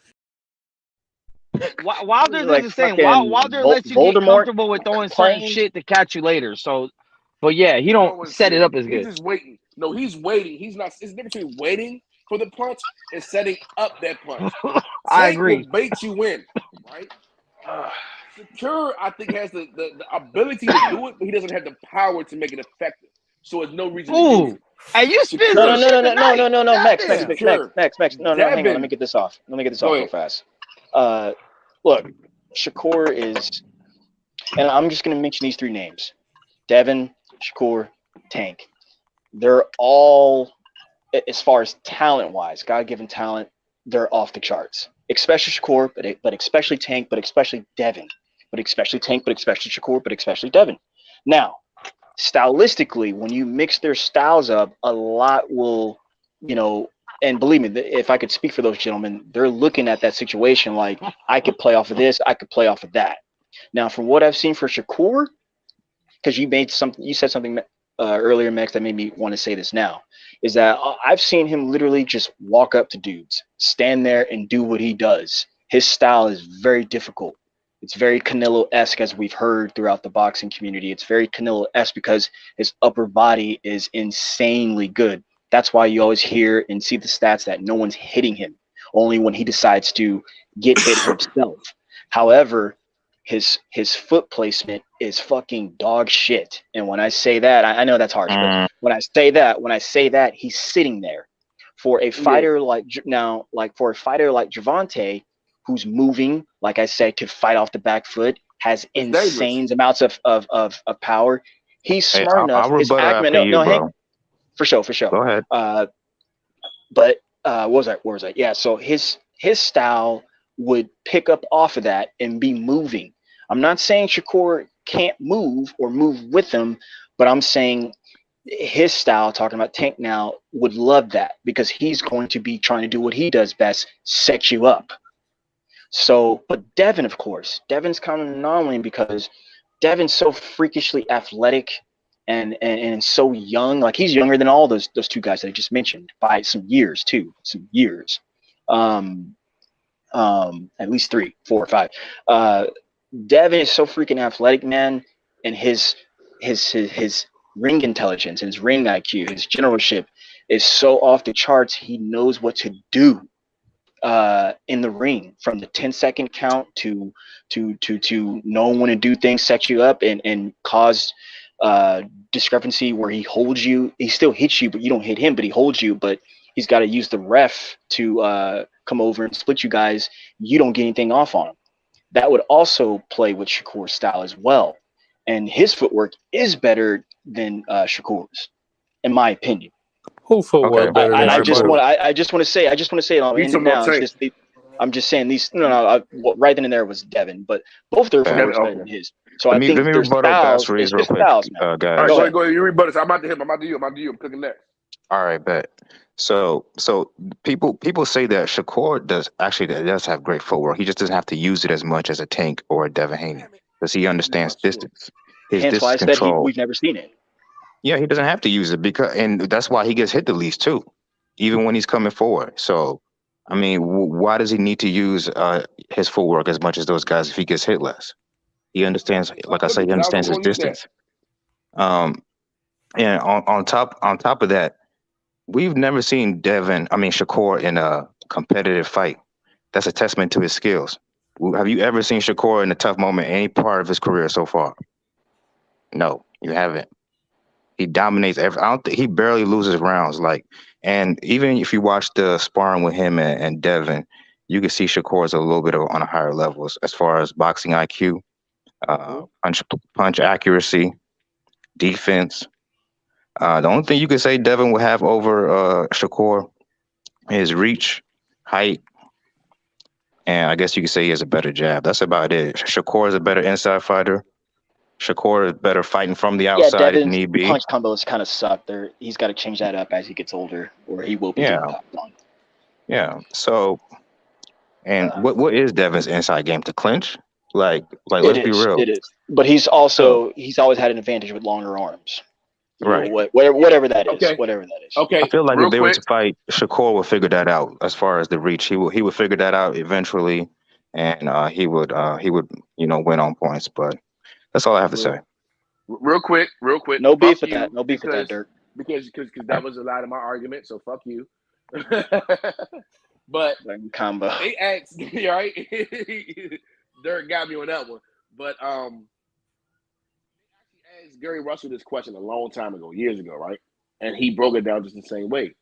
Wilder does Like the same. fucking Wilder lets you get Voldemort comfortable with throwing certain playing. shit to catch you later. So, but yeah, he I don't wouldn't set say it that. up as He's good. just waiting. No, he's waiting. He's not. It's the difference between waiting for the punch and setting up that punch. I Tank will agree. bait you in, right? Secure, I think, has the ability to do it, but he doesn't have the power to make it effective. So there's no reason to use Ooh, it. and you spit No, some no, Secure, no, shit no, no, no, tonight. no, no, Max. Goddamn. No, no, hang on. Let me Devin. get this off. Let me get this Go off real ahead. fast. Look, Shakur is, and I'm just gonna mention these three names: Devin, Shakur, Tank. They're all, as far as talent-wise, God-given talent, they're off the charts. Especially Shakur, but especially Tank, but especially Devin, but especially Tank, but especially Shakur, but especially Devin. Now, stylistically, when you mix their styles up, a lot will, and believe me, if I could speak for those gentlemen, they're looking at that situation like, I could play off of this, I could play off of that. Now, from what I've seen for Shakur, because you said something earlier, Max, that made me want to say this now, is that I've seen him literally just walk up to dudes, stand there and do what he does. His style is very difficult. It's very Canelo-esque, as we've heard throughout the boxing community. It's very Canelo-esque because his upper body is insanely good. That's why you always hear and see the stats that no one's hitting him, only when he decides to get hit himself. However, his foot placement is fucking dog shit. And when I say that, I know that's harsh, but when I say that, he's sitting there. For a fighter like Gervonta, who's moving, like I said, could fight off the back foot, has insane amounts of power. He's smart enough. I'll His rebut acumen. after you, Hank, bro. for sure. Go ahead. But what was I? Yeah. So his style would pick up off of that and be moving. I'm not saying Shakur can't move or move with him, but I'm saying his style, talking about Tank now, would love that because he's going to be trying to do what he does best, set you up. So, but Devin, of course, Devin's kind of an anomaly because Devin's so freakishly athletic and so young. Like, he's younger than all those two guys that I just mentioned by some years too. At least 3, 4, or 5. Devin is so freaking athletic, man, and his ring intelligence, his ring IQ, his generalship is so off the charts. He knows what to do in the ring, from the 10-second count to knowing when to do things, set you up, and cause discrepancy where he holds you. He still hits you, but you don't hit him, but he holds you. But he's got to use the ref to come over and split you guys. You don't get anything off on him. That would also play with Shakur's style as well. And his footwork is better than Shakur's, in my opinion. Who footwork better than I just want Shakur? to say, and I'll end it now. It's just I'm just saying these. Right then and there was Devin, but both their footwork's better than his. So I think their styles, it's just styles, man. guys. All right, go ahead. You rebut us. I'm about to him. I'm about to you. I'm cooking next. All right, bet. So people say that Shakur does have great footwork. He just doesn't have to use it as much as a Tank or a Devin Haney because he understands distance. His Hence why I distance said control. we've never seen it. Yeah, he doesn't have to use it and that's why he gets hit the least too, even when he's coming forward. So, I mean, why does he need to use his footwork as much as those guys if he gets hit less? He understands, like I said, he understands his distance. And on top of that, we've never seen Shakur in a competitive fight. That's a testament to his skills. Have you ever seen Shakur in a tough moment any part of his career so far? No, you haven't. He dominates he barely loses rounds. And even if you watch the sparring with him and Devin, you can see Shakur is a little bit on a higher level as far as boxing IQ, punch accuracy, defense. The only thing you could say Devin will have over Shakur is reach, height, and I guess you could say he has a better jab. That's about it. Shakur is a better inside fighter. Shakur is better fighting from the outside if Devin's need be. punch combos kind of suck. He's got to change that up as he gets older, or he will be getting popped on. Yeah. So, and what is Devin's inside game to clinch? Like let's be real. It is. But he's always had an advantage with longer arms. Right. Whatever that is. Okay. Whatever that is. Okay. I feel like real if they quick. were to fight, Shakur would figure that out as far as the reach. He would figure that out eventually, and he would win on points. But that's all I have to say. Real quick. No beef with that. No beef with that, Dirk. Because that was a lot of my argument. So fuck you. But combo. They asked, right? Dirk got me on that one. But they actually asked Gary Russell this question a long time ago, years ago, right? And he broke it down just the same way.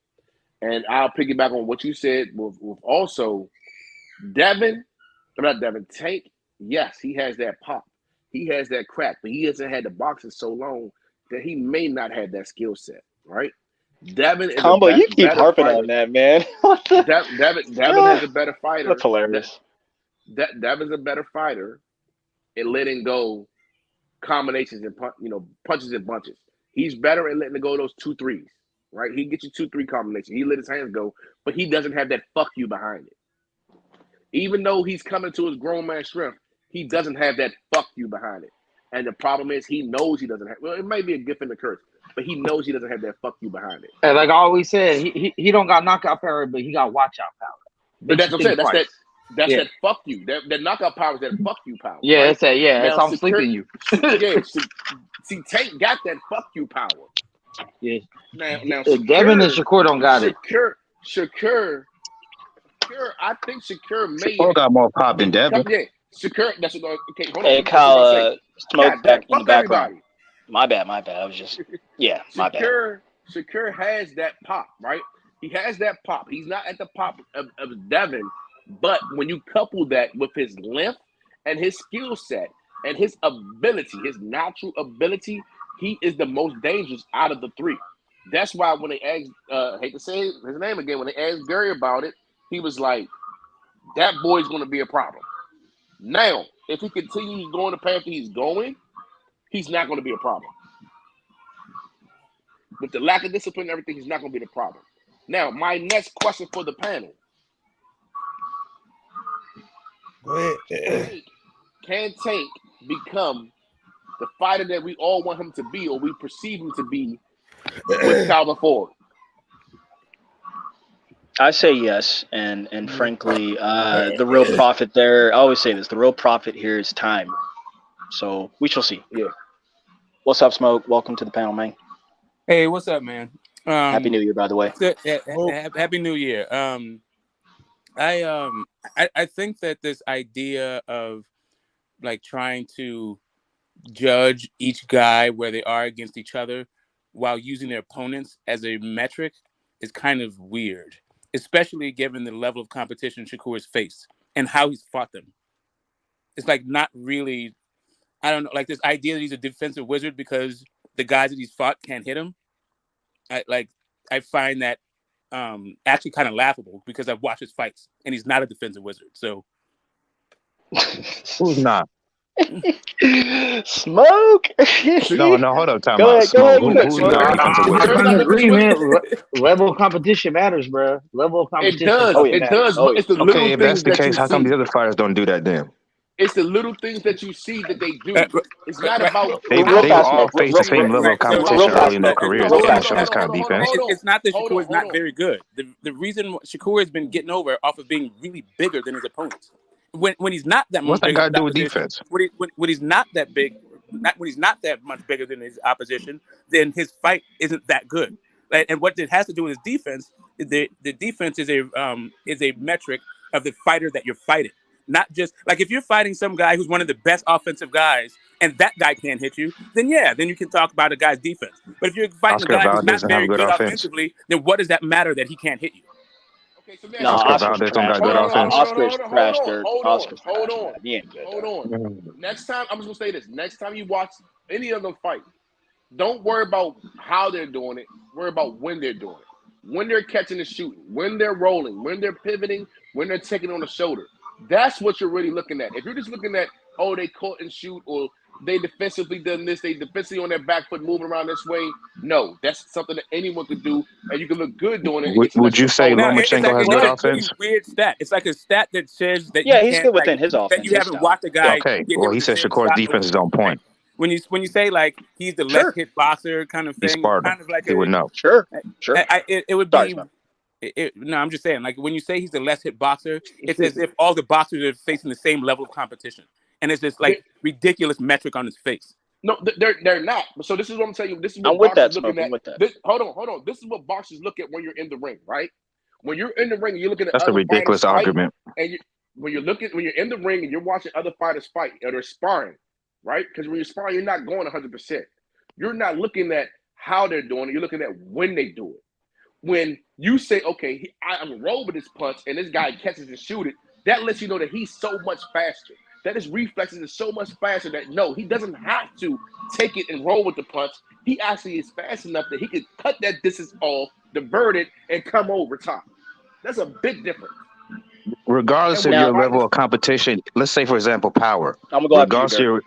And I'll piggyback on what you said with also Tank. Yes, he has that pop. He has that crack, but he hasn't had the boxing so long that he may not have that skill set, right? Devin is combo. You keep harping on that, man. Devin has a better fighter. That's hilarious. Devin's a better fighter at letting go combinations and punches and bunches. He's better at letting go those 2-3s, right? He gets you 2-3 combinations. He let his hands go, but he doesn't have that fuck you behind it. Even though he's coming to his grown man strength, he doesn't have that fuck you behind it. And the problem is he knows he doesn't have. Well, it might be a gift and a curse, but he knows he doesn't have that fuck you behind it. And like I always said, he don't got knockout power, but he got watch out power. But that's what I'm saying. That's that fuck you. That knockout power is that fuck you power. Yeah, right? it's that. Yeah, it's I'm sleeping you. Yeah, see, Tank got that fuck you power. Yeah. Now Devin and Shakur don't got it. Shakur, I think Shakur may. Shakur got more pop than Devin. Yeah, Shakur. That's what. Okay, hold on. Hey, Kyle, smoke back in the background. Everybody. My bad. I was just my bad. Shakur has that pop, right? He has that pop. He's not at the pop of Devin, but when you couple that with his length and his skill set and his ability, his natural ability, he is the most dangerous out of the three. That's why when they asked, hate to say his name again, when they asked Gary about it, he was like, that boy's going to be a problem. Now, if he continues going the path that he's going, he's not going to be a problem. With the lack of discipline and everything, he's not going to be the problem. Now, my next question for the panel. Go ahead. Can Tank become the fighter that we all want him to be or we perceive him to be with Calvin Ford? I say yes, and frankly, the real profit there, I always say this, the real profit here is time. So we shall see. Yeah. What's up, Smoke? Welcome to the panel, man. Hey, what's up, man? Happy New Year, by the way. Happy New Year. I think that this idea of like trying to judge each guy where they are against each other while using their opponents as a metric is kind of weird, especially given the level of competition Shakur's faced and how he's fought them. It's like not really, I don't know, like this idea that he's a defensive wizard because the guys that he's fought can't hit him. I find that actually kind of laughable because I've watched his fights and he's not a defensive wizard. So who's not? Smoke. No, hold up, time Go out. ahead. Who's not a defensive wizard? I agree, man. Level of competition matters, bro. Level of competition. It does. But it's the little Okay, if things that's the that case, you how come see. the other fighters don't do that then? It's the little things that you see that they do. It's not about. They all face the same level of competition early in their careers. They can't show this kind of defense. It's not that Shakur is not very good. The reason Shakur has been getting over off of being really bigger than his opponents. When he's not that much. What's that got to do with defense? When he's not that big, when he's not that much bigger than his opposition, then his fight isn't that good. Right? And what it has to do with his defense, the defense is a metric of the fighter that you're fighting. Not just like if you're fighting some guy who's one of the best offensive guys and that guy can't hit you, then you can talk about a guy's defense. But if you're fighting a guy who's not very good offensively, then what does that matter that he can't hit you? Okay, so no, Oscar's trash. Oscar's trash. Hold on. Next time, I'm just gonna say this. Next time you watch any of them fight, don't worry about how they're doing it. Worry about when they're doing it. When they're catching and shooting, when they're rolling, when they're pivoting, when they're taking on the shoulder. That's what you're really looking at. If you're just looking at, oh, they caught and shoot, or they defensively done this, they defensively on their back foot moving around this way. No, that's something that anyone could do, and you can look good doing it and get you Would you extra say bonus. No, it's Lomachenko like has it's good a really offense? weird stat. It's like a stat that says that you Yeah, he's can't good within his that offense, you his haven't style. watched a guy Okay. get Well, hit he with the said same Shakur's shot defense over is and on over again. point. When you say like he's the less Sure. hit boxer kind of He thing, it's sparred him. kind of like He would know. Sure. it would Sorry, be. man. No, I'm just saying, like when you say he's the less hit boxer, it's as if all the boxers are facing the same level of competition, and it's this like ridiculous metric on his face. No, they're not. So this is what I'm telling you. This is what I'm with that, boxers looking Smoke. at. I'm with that. Hold on. This is what boxers look at when you're in the ring, right? When you're in the ring, you're looking at That's a other ridiculous fighters fight, argument. and when you're in the ring and you're watching other fighters fight or they're sparring, right? Because when you're sparring, you're not going 100%. You're not looking at how they're doing it. You're looking at when they do it. When you say, okay, I'm rolling with this punch, and this guy catches and shoot it, that lets you know that he's so much faster. That his reflexes is so much faster that no, he doesn't have to take it and roll with the punch. He actually is fast enough that he can cut that distance off, divert it, and come over top. That's a big difference. Regardless of your level of competition, let's say, for example, power. I'm gonna go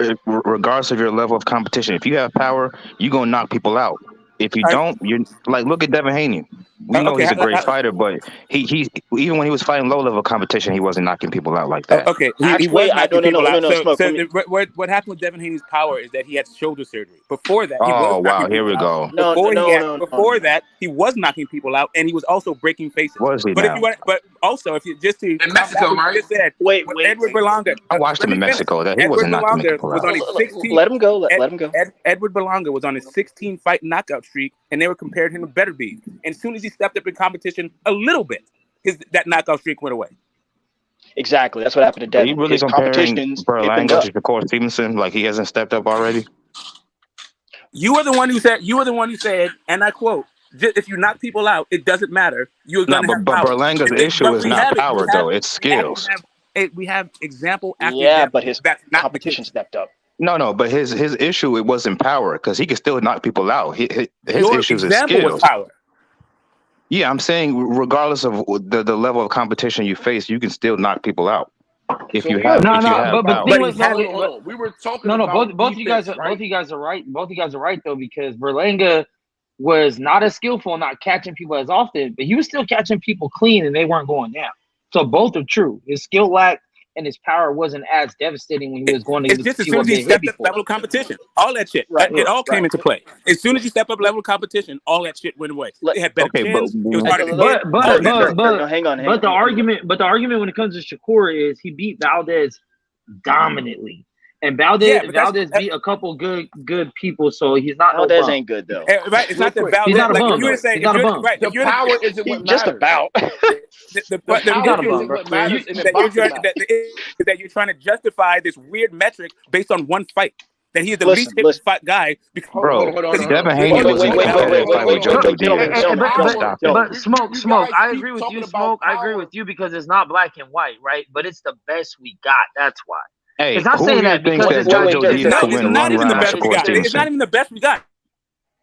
Regardless of your level of competition, if you have power, you're gonna knock people out. If you don't, you're like, look at Devin Haney. We know he's a great fighter, but he even when he was fighting low level competition, he wasn't knocking people out like that. Okay, he was knocking people out. What happened with Devin Haney's power is that he had shoulder surgery. Before that, he was knocking people out. Before that, he was knocking people out, and he was also breaking faces. Was he? But also, if you just to in Mexico, right? Just said, Edward Berlanga. I watched him in Mexico. That he wasn't knocking people out. Let him go. Let him go. Edward Berlanga was on a 16-fight knockout streak, and they were comparing him to Beterbiev. And as soon as he stepped up in competition a little bit, that knockout streak went away. Exactly. That's what happened to Devin. Are you really comparing Berlanga to Shakur Stevenson? Like he hasn't stepped up already? You were the one who said, and I quote, if you knock people out, it doesn't matter. You're going to have power. But Berlanga's issue is not power, though. It's skills. We have example after example. But his competition stepped up. No, but his issue, it wasn't power, because he could still knock people out. His issues is skills. Was power. Yeah, I'm saying regardless of the level of competition you face, you can still knock people out. If you have power. We were talking about both you guys are right. Both you guys are right though, because Berlanga was not as skillful, not catching people as often, but he was still catching people clean and they weren't going down. So both are true. His skill lack and his power wasn't as devastating when he was going to It's just as soon as he stepped up level of competition, all that shit, it all came into play. As soon as you step up level of competition, all that shit went away. They had better chins. It was harder to hit. But the argument when it comes to Shakur is he beat Valdez dominantly. And Valdez beat a couple good people, so he's not. Valdez ain't good though. Right, it's not that Valdez. He's not a bum. Like, you would say, he's not a bum. Right, the power isn't what matters. Just about. The power isn't what matters in the boxing match. That you're trying to justify this weird metric based on one fight. That he's the least hit fight guy. Bro, Devin Haney was in that fight with Jojo Diaz. But Smoke, I agree with you, Smoke. I agree with you because it's not black and white, right? But it's the best we got. That's why. Hey, it's not saying that because it's not even the best we got. It's not even the best we got.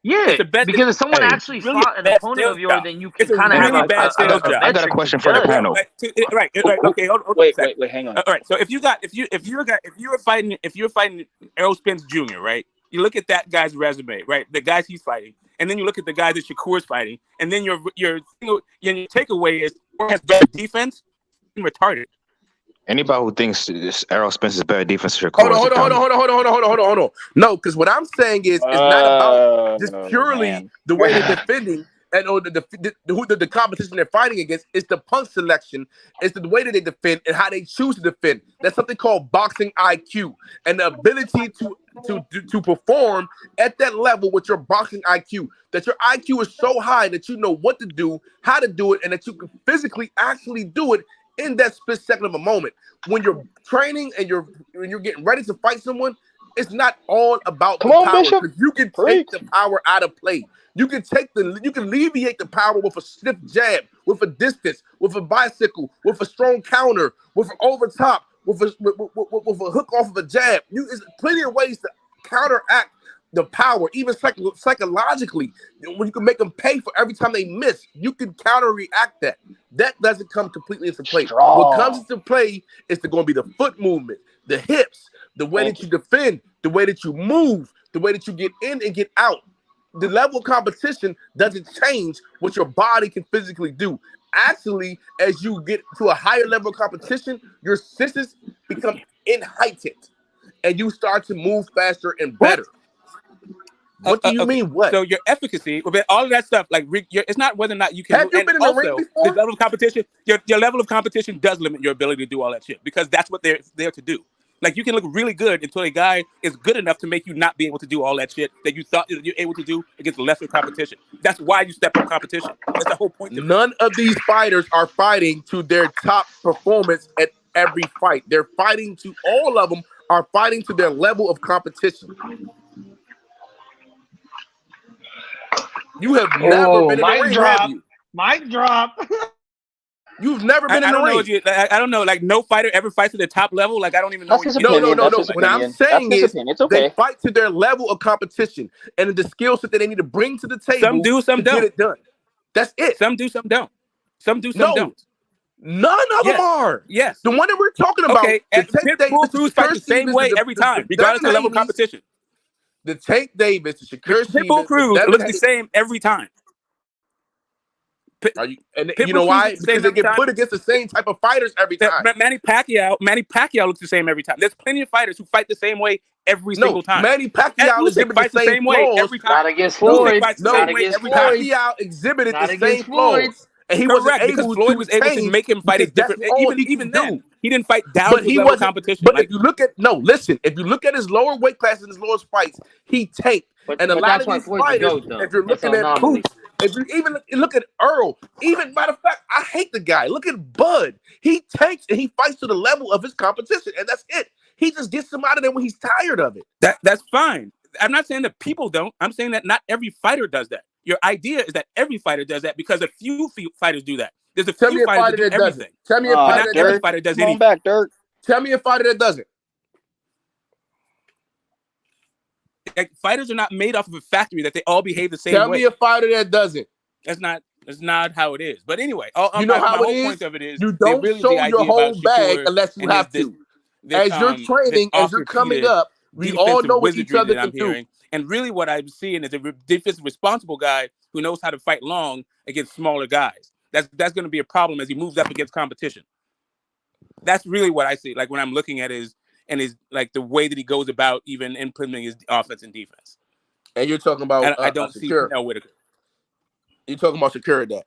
Yeah, it's the best because if someone actually fought an opponent of yours, then you can kind of have a bad sales job. I got a question for the panel. Right. Okay, hold wait, hang on. All right. So if you were fighting Errol Spence Jr., right? You look at that guy's resume, right? The guys he's fighting, and then you look at the guys that Shakur's fighting, and then your takeaway is or has better defense, retarded. Anybody who thinks Errol Spence is better defense than Shakur. Hold on. No, because what I'm saying is it's not about just purely the way they're defending and or the competition they're fighting against. It's the punch selection, it's the way that they defend and how they choose to defend. That's something called boxing IQ and the ability to perform at that level with your boxing IQ. That your IQ is so high that you know what to do, how to do it, and that you can physically actually do it in that split second of a moment. When you're training and when you're getting ready to fight someone, it's not all about the power. Bishop. You can take the power out of play. You can alleviate the power with a stiff jab, with a distance, with a bicycle, with a strong counter, with an over top, with a hook off of a jab. There's plenty of ways to counteract the power, even psychologically, when you can make them pay for every time they miss, you can counteract that. That doesn't come completely into play. What comes into play is going to be the foot movement, the hips, the way that you defend, the way that you move, the way that you get in and get out. The level of competition doesn't change what your body can physically do. Actually, as you get to a higher level of competition, your senses become heightened, and you start to move faster and better. What do you mean? What? So your efficacy, all of that stuff, like it's not whether or not you can. Have you been in the ring before? The level of competition, your level of competition does limit your ability to do all that shit because that's what they're there to do. Like you can look really good until a guy is good enough to make you not be able to do all that shit that you thought you're able to do against lesser competition. That's why you step up competition. That's the whole point. None of these fighters are fighting to their top performance at every fight. They're fighting to all of them are fighting to their level of competition. You have never been in the ring, have you? Mic drop. You've never been in the ring. I don't know. Like no fighter ever fights to the top level. Like I don't even know. No. What I'm saying is they fight to their level of competition and the skill set that they need to bring to the table. Some do, some don't. Get it done. That's it. Some do, some don't. Some do, some don't. None of them are. Yes. The one that we're talking about. Okay. Pitbull crews fight the same way every time, regardless of the level of competition. The Tank Davis, the Shakur Pitbull crews looks the same every time. You know why? Because they get put against the same type of fighters every time. Manny Pacquiao looks the same every time. There's plenty of fighters who fight the same way every single time. Manny Pacquiao exhibited the same way every time. Not against Floyd. Pacquiao exhibited the same flaws. And he wasn't able because Floyd was able to make him fight a different. Even then, he didn't fight down to his level of competition. But if you look at if you look at his lower weight class and his lowest fights, he tanked. And a lot of these fighters, if you're looking at Poots, if you even look at Earl, even matter of fact, I hate the guy. Look at Bud. He tanks and he fights to the level of his competition, and that's it. He just gets him out of there when he's tired of it. That's fine. I'm not saying that people don't. I'm saying that not every fighter does that. Your idea is that every fighter does that because a few fighters do that. There's a few fighters that do everything. Tell me a fighter not every fighter does anything. Back, Dirk. Tell me a fighter that doesn't. Like, fighters are not made off of a factory that they all behave the same way. Tell me a fighter that doesn't. That's not how it is. But anyway, you know how it is? Point of it is you don't show your whole bag unless you have to. As you're training, as you're coming up, we all know what each other can do. And really what I'm seeing is a defensive responsible guy who knows how to fight long against smaller guys. That's going to be a problem as he moves up against competition. That's really what I see. Like when I'm looking at his like the way that he goes about even implementing his offense and defense. And you're talking about I don't see Pernell Whitaker. You're talking about Shakur that.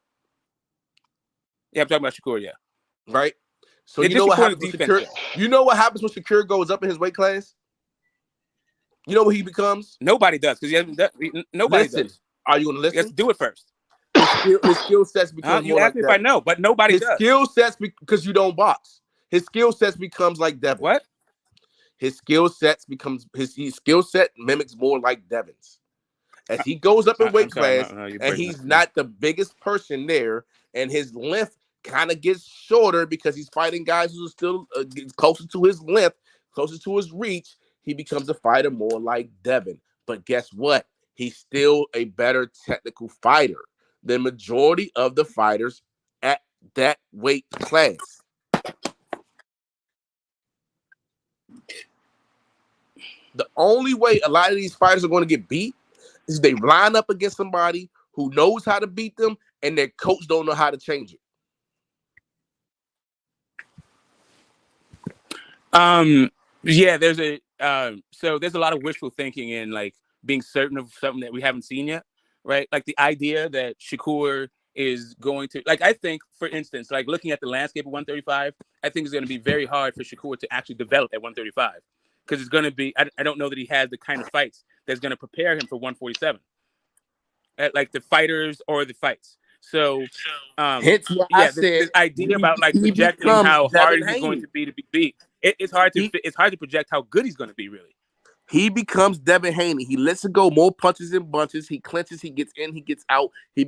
Yeah, I'm talking about Shakur, yeah. Right? So you know what happens with Shakur? You know what happens when Shakur goes up in his weight class? You know what he becomes? Nobody does because he hasn't done. Nobody does. Are you going to listen? Let's do it first. His skill sets become you asked me if I know, but nobody does. His skill sets because you don't box. His skill sets becomes like Devin. What? His skill sets his skill set mimics more like Devin's. As he goes up in weight class, and he's not the biggest person there, and his length kind of gets shorter because he's fighting guys who are still closer to his length, closer to his reach. He becomes a fighter more like Devin. But guess what? He's still a better technical fighter than majority of the fighters at that weight class. The only way a lot of these fighters are going to get beat is they line up against somebody who knows how to beat them and their coach don't know how to change it. Yeah, there's a lot of wishful thinking in like being certain of something that we haven't seen yet, right? Like the idea that Shakur is going to, like, I think, for instance, like looking at the landscape of 135, I think it's going to be very hard for Shakur to actually develop at 135 because it's going to be, I don't know that he has the kind of fights that's going to prepare him for 147, like the fighters or the fights. So, this idea about like projecting how hard he's going to be beat. It's hard to project how good he's going to be, really. He becomes Devin Haney. He lets it go more punches and bunches. He clinches, he gets in, he gets out. He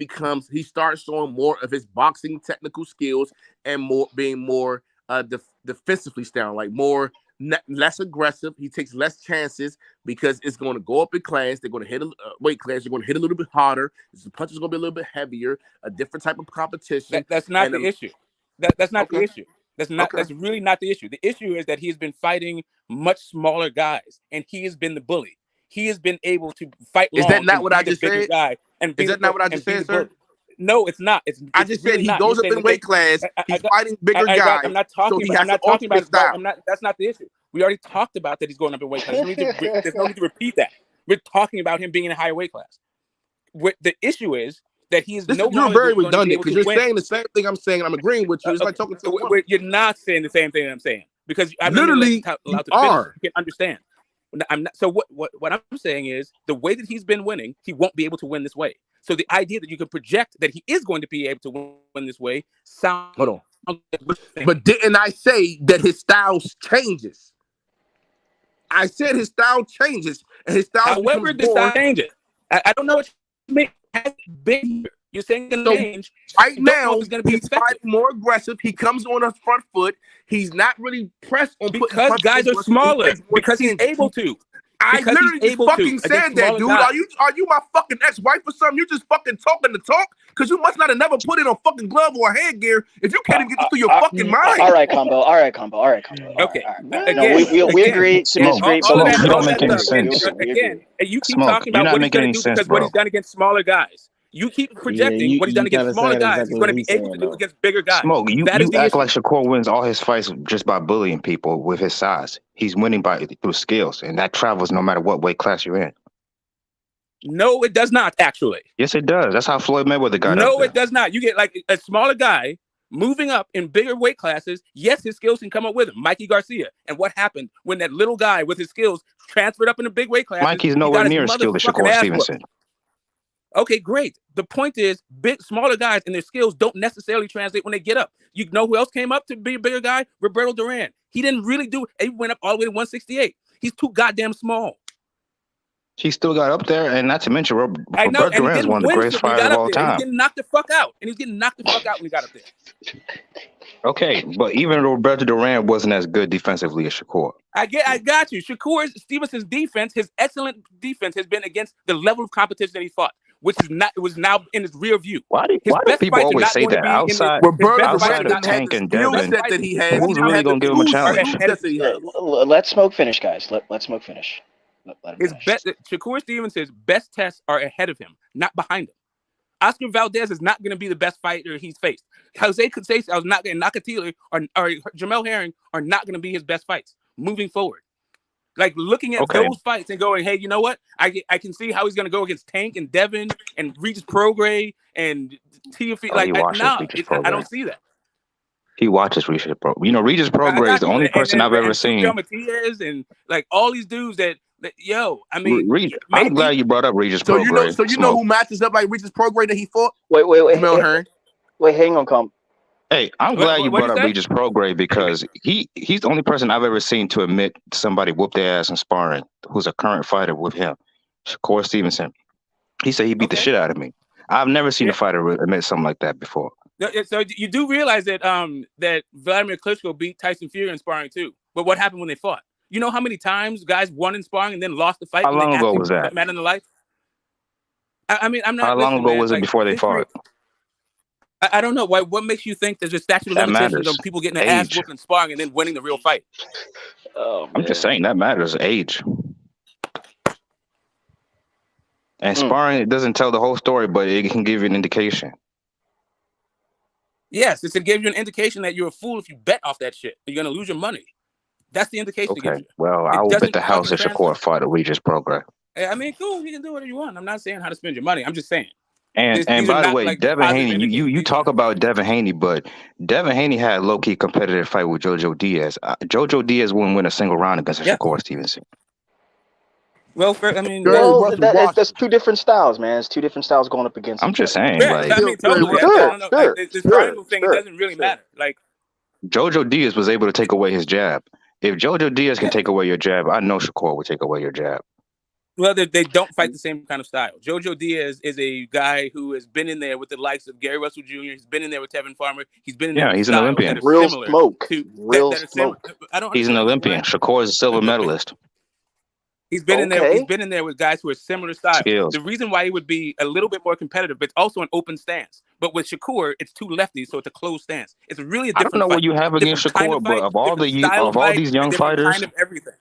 starts showing more of his boxing technical skills and being more defensively sound, like more less aggressive. He takes less chances because it's going to go up in class. They're going to hit a weight class. You're going to hit a little bit harder. The punch is going to be a little bit heavier. A different type of competition. That's not the issue. That's not the issue. That's really not the issue. The issue is that he's been fighting much smaller guys, and he has been the bully. He has been able to fight long. Is that not and what be I the just bigger said? guy and be Is that not what I just said, sir? No, it's not. I just said he goes up in weight class. He's fighting bigger guys. I'm not talking. So he has I'm not to talking alter his about. style. I'm not. That's not the issue. We already talked about that he's going up in weight class. There's no need to repeat that. We're talking about him being in a higher weight class. The issue is that he is no longer. You're very going to be redundant able because to you're win. saying the same thing I'm saying, and I'm agreeing with you. It's like talking to a woman. You're not saying the same thing that I'm saying because I'm literally not allowed to are. finish. You can understand. I'm not. So what I'm saying is the way that he's been winning, he won't be able to win this way. So the idea that you can project that he is going to be able to win this way sounds. Hold on. But didn't I say that his style changes? I said his style changes, and his style However, the style changes. I don't know what you mean. It hasn't been here. You're saying it's going to change. Right now, he's going to be he's fighting more aggressive. He comes on a front foot. He's not really pressed on because guys are smaller. Because he's able to. I literally just fucking said that, dude. Guys. Are you my fucking ex-wife or something? You just fucking talking the talk? Because you must not have never put it on fucking glove or headgear if you can't even get this through your fucking mind. All right, combo. Okay. No, we agree to disagree. You don't make any sense. Again, you keep Smoke, talking about what he's going to do because bro. what he's done against smaller guys. You keep projecting what he's done against smaller guys. He's going to be able to do against bigger guys. Smoke, you act like Shakur wins all his fights just by bullying people with his size. He's winning through skills, and that travels no matter what weight class you're in. No, it does not, actually. Yes, it does. That's how Floyd Mayweather got No, it does not. You get like a smaller guy moving up in bigger weight classes. Yes, his skills can come up with him. Mikey Garcia. And what happened when that little guy with his skills transferred up in a big weight class? Mikey's nowhere near as skilled as Shakur Stevenson. Okay, great. The point is, smaller guys and their skills don't necessarily translate when they get up. You know who else came up to be a bigger guy? Roberto Duran. He didn't really do it. He went up all the way to 168. He's too goddamn small. He still got up there, and not to mention, Roberto Duran is one of the greatest fighters of all time. He's getting knocked the fuck out, and he's getting knocked the fuck out when he got up there. Okay, but even Roberto Duran wasn't as good defensively as Shakur. I got you. Shakur Stevenson's defense, his excellent defense, has been against the level of competition that he fought, which is not. It was now in his rear view. Why do people always say that? Outside of Tank and Devin, who's really going to give him a challenge? Let Smoke finish, guys. Let Smoke finish. Shakur Stevenson's best tests are ahead of him, not behind him. Oscar Valdez is not going to be the best fighter he's faced. Jose Conceição, Nakatila, or Jamel Herring are not going to be his best fights moving forward. Like looking at those fights and going, hey, you know what? I can see how he's going to go against Tank and Devin and Regis Prograis and Teofimo. I don't see that. He watches Regis Prograis. You know, Regis Prograis is the only person I've ever seen. Matias and like all these dudes that I mean, I'm glad you brought up Regis Prograis. So you know who matches up like Regis Prograis that he fought? Wait, hang on, Com. Hey, I'm glad you brought up Regis Prograis because he's the only person I've ever seen to admit somebody whooped their ass in sparring who's a current fighter with him. Shakur Stevenson. He said he beat the shit out of me. I've never seen a fighter admit something like that before. So you do realize that that Vladimir Klitschko beat Tyson Fury in sparring too. But what happened when they fought? You know how many times guys won in sparring and then lost the fight? How long ago was that? Man in the life. I mean, I'm not. How long ago was it before they fought? I don't know. What makes you think there's a statute of limitations on people getting their ass whooped in sparring and then winning the real fight? I'm just saying that matters. Age. And sparring, it doesn't tell the whole story, but it can give you an indication. Yes, it's to give you an indication that you're a fool if you bet off that shit. You're going to lose your money. That's the indication. Okay, well, I will bet the house if Shakur fought a Regis Prograis. I mean, cool. You can do whatever you want. I'm not saying how to spend your money. I'm just saying. And by the way, like Devin Haney, you talk about Devin Haney, but Devin Haney had a low-key competitive fight with Jojo Diaz. Jojo Diaz wouldn't win a single round against Shakur Stevenson. Well, I mean, that's two different styles, man. It's two different styles going up against. I'm just saying, like, I mean, totally. This triangle thing, it doesn't really matter. Like, Jojo Diaz was able to take away his jab. If Jojo Diaz can take away your jab, I know Shakur will take away your jab. Well, they don't fight the same kind of style. Jojo Diaz is a guy who has been in there with the likes of Gary Russell Jr. He's been in there with Tevin Farmer. He's been in there Yeah, with he's an styles that Olympian. are Real similar smoke. to Real that are similar. smoke. I don't He's an understand. Olympian. Shakur is a silver medalist. He's been in there. He's Okay. been in there with guys who are similar styles. Skills. The reason why he would be a little bit more competitive, but it's also an open stance. But with Shakur, it's two lefties, so it's a closed stance. It's really a I don't different know what fight, you have against different kind of Shakur, but fight, different style of of all fight, these a young different fighters, kind of everything.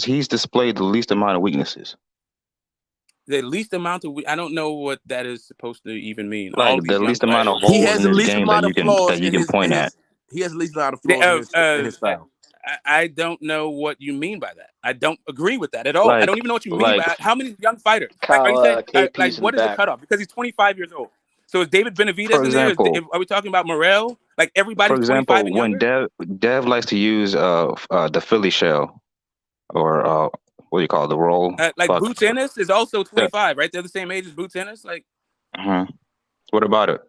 he's displayed the least amount of weaknesses. The least amount of I don't know what that is supposed to even mean. Like All these the young least amount of fighters. He holes has in the his least game amount of flaws that you in can point at. He has the least amount of flaws in his style. I don't know what you mean by that. I don't agree with that at all. I Like don't even know what you mean by how many young fighters. Like, are you Kyle, saying like KP's in the what is the back. cutoff? Because he's 25 years old. So is David Benavidez for in there? example, Are we talking about Morel? Like for everybody's 25 example, and when younger? Dev likes to use the Philly shell or what do you call it, the roll? Like Fuck. Boots Ennis is also Yeah. 25, right? They're the same age as Boots Ennis. Like, What about it?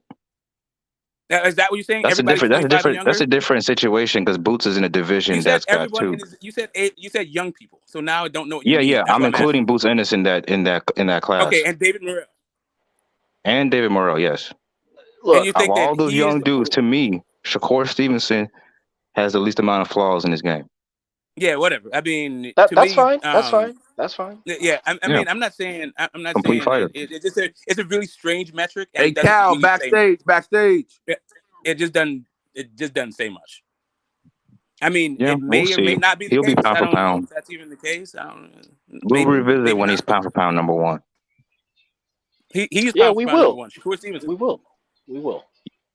is that what you're saying? That's a Everybody's different. 25 and younger. That's a different situation because Boots is in a division You said that's got everyone, two. and you said young people. So now I don't know what you Yeah, mean. yeah. That's I'm what I'm including asking. Boots Ennis in that class. Okay, and David Morel. And David Morrell, yes. Look, and you Of think all that those he young is? dudes, to me, Shakur Stevenson has the least amount of flaws in his game. Yeah, whatever. I mean, to that's me, fine. That's fine. That's fine. Yeah, I mean, I'm not saying Complete fighter. it's just it's a really strange metric, and Hey, it doesn't Cal, really say backstage. it just doesn't say much. I mean, Yeah, it we'll may or may see. not be the He'll be case. pound I for don't know pound. if that's even the case. I don't. We'll Maybe, revisit maybe when not. he's pound for pound number one. He's Yeah, pound we for pound number will. one. Shakur Stevenson. We will. We will.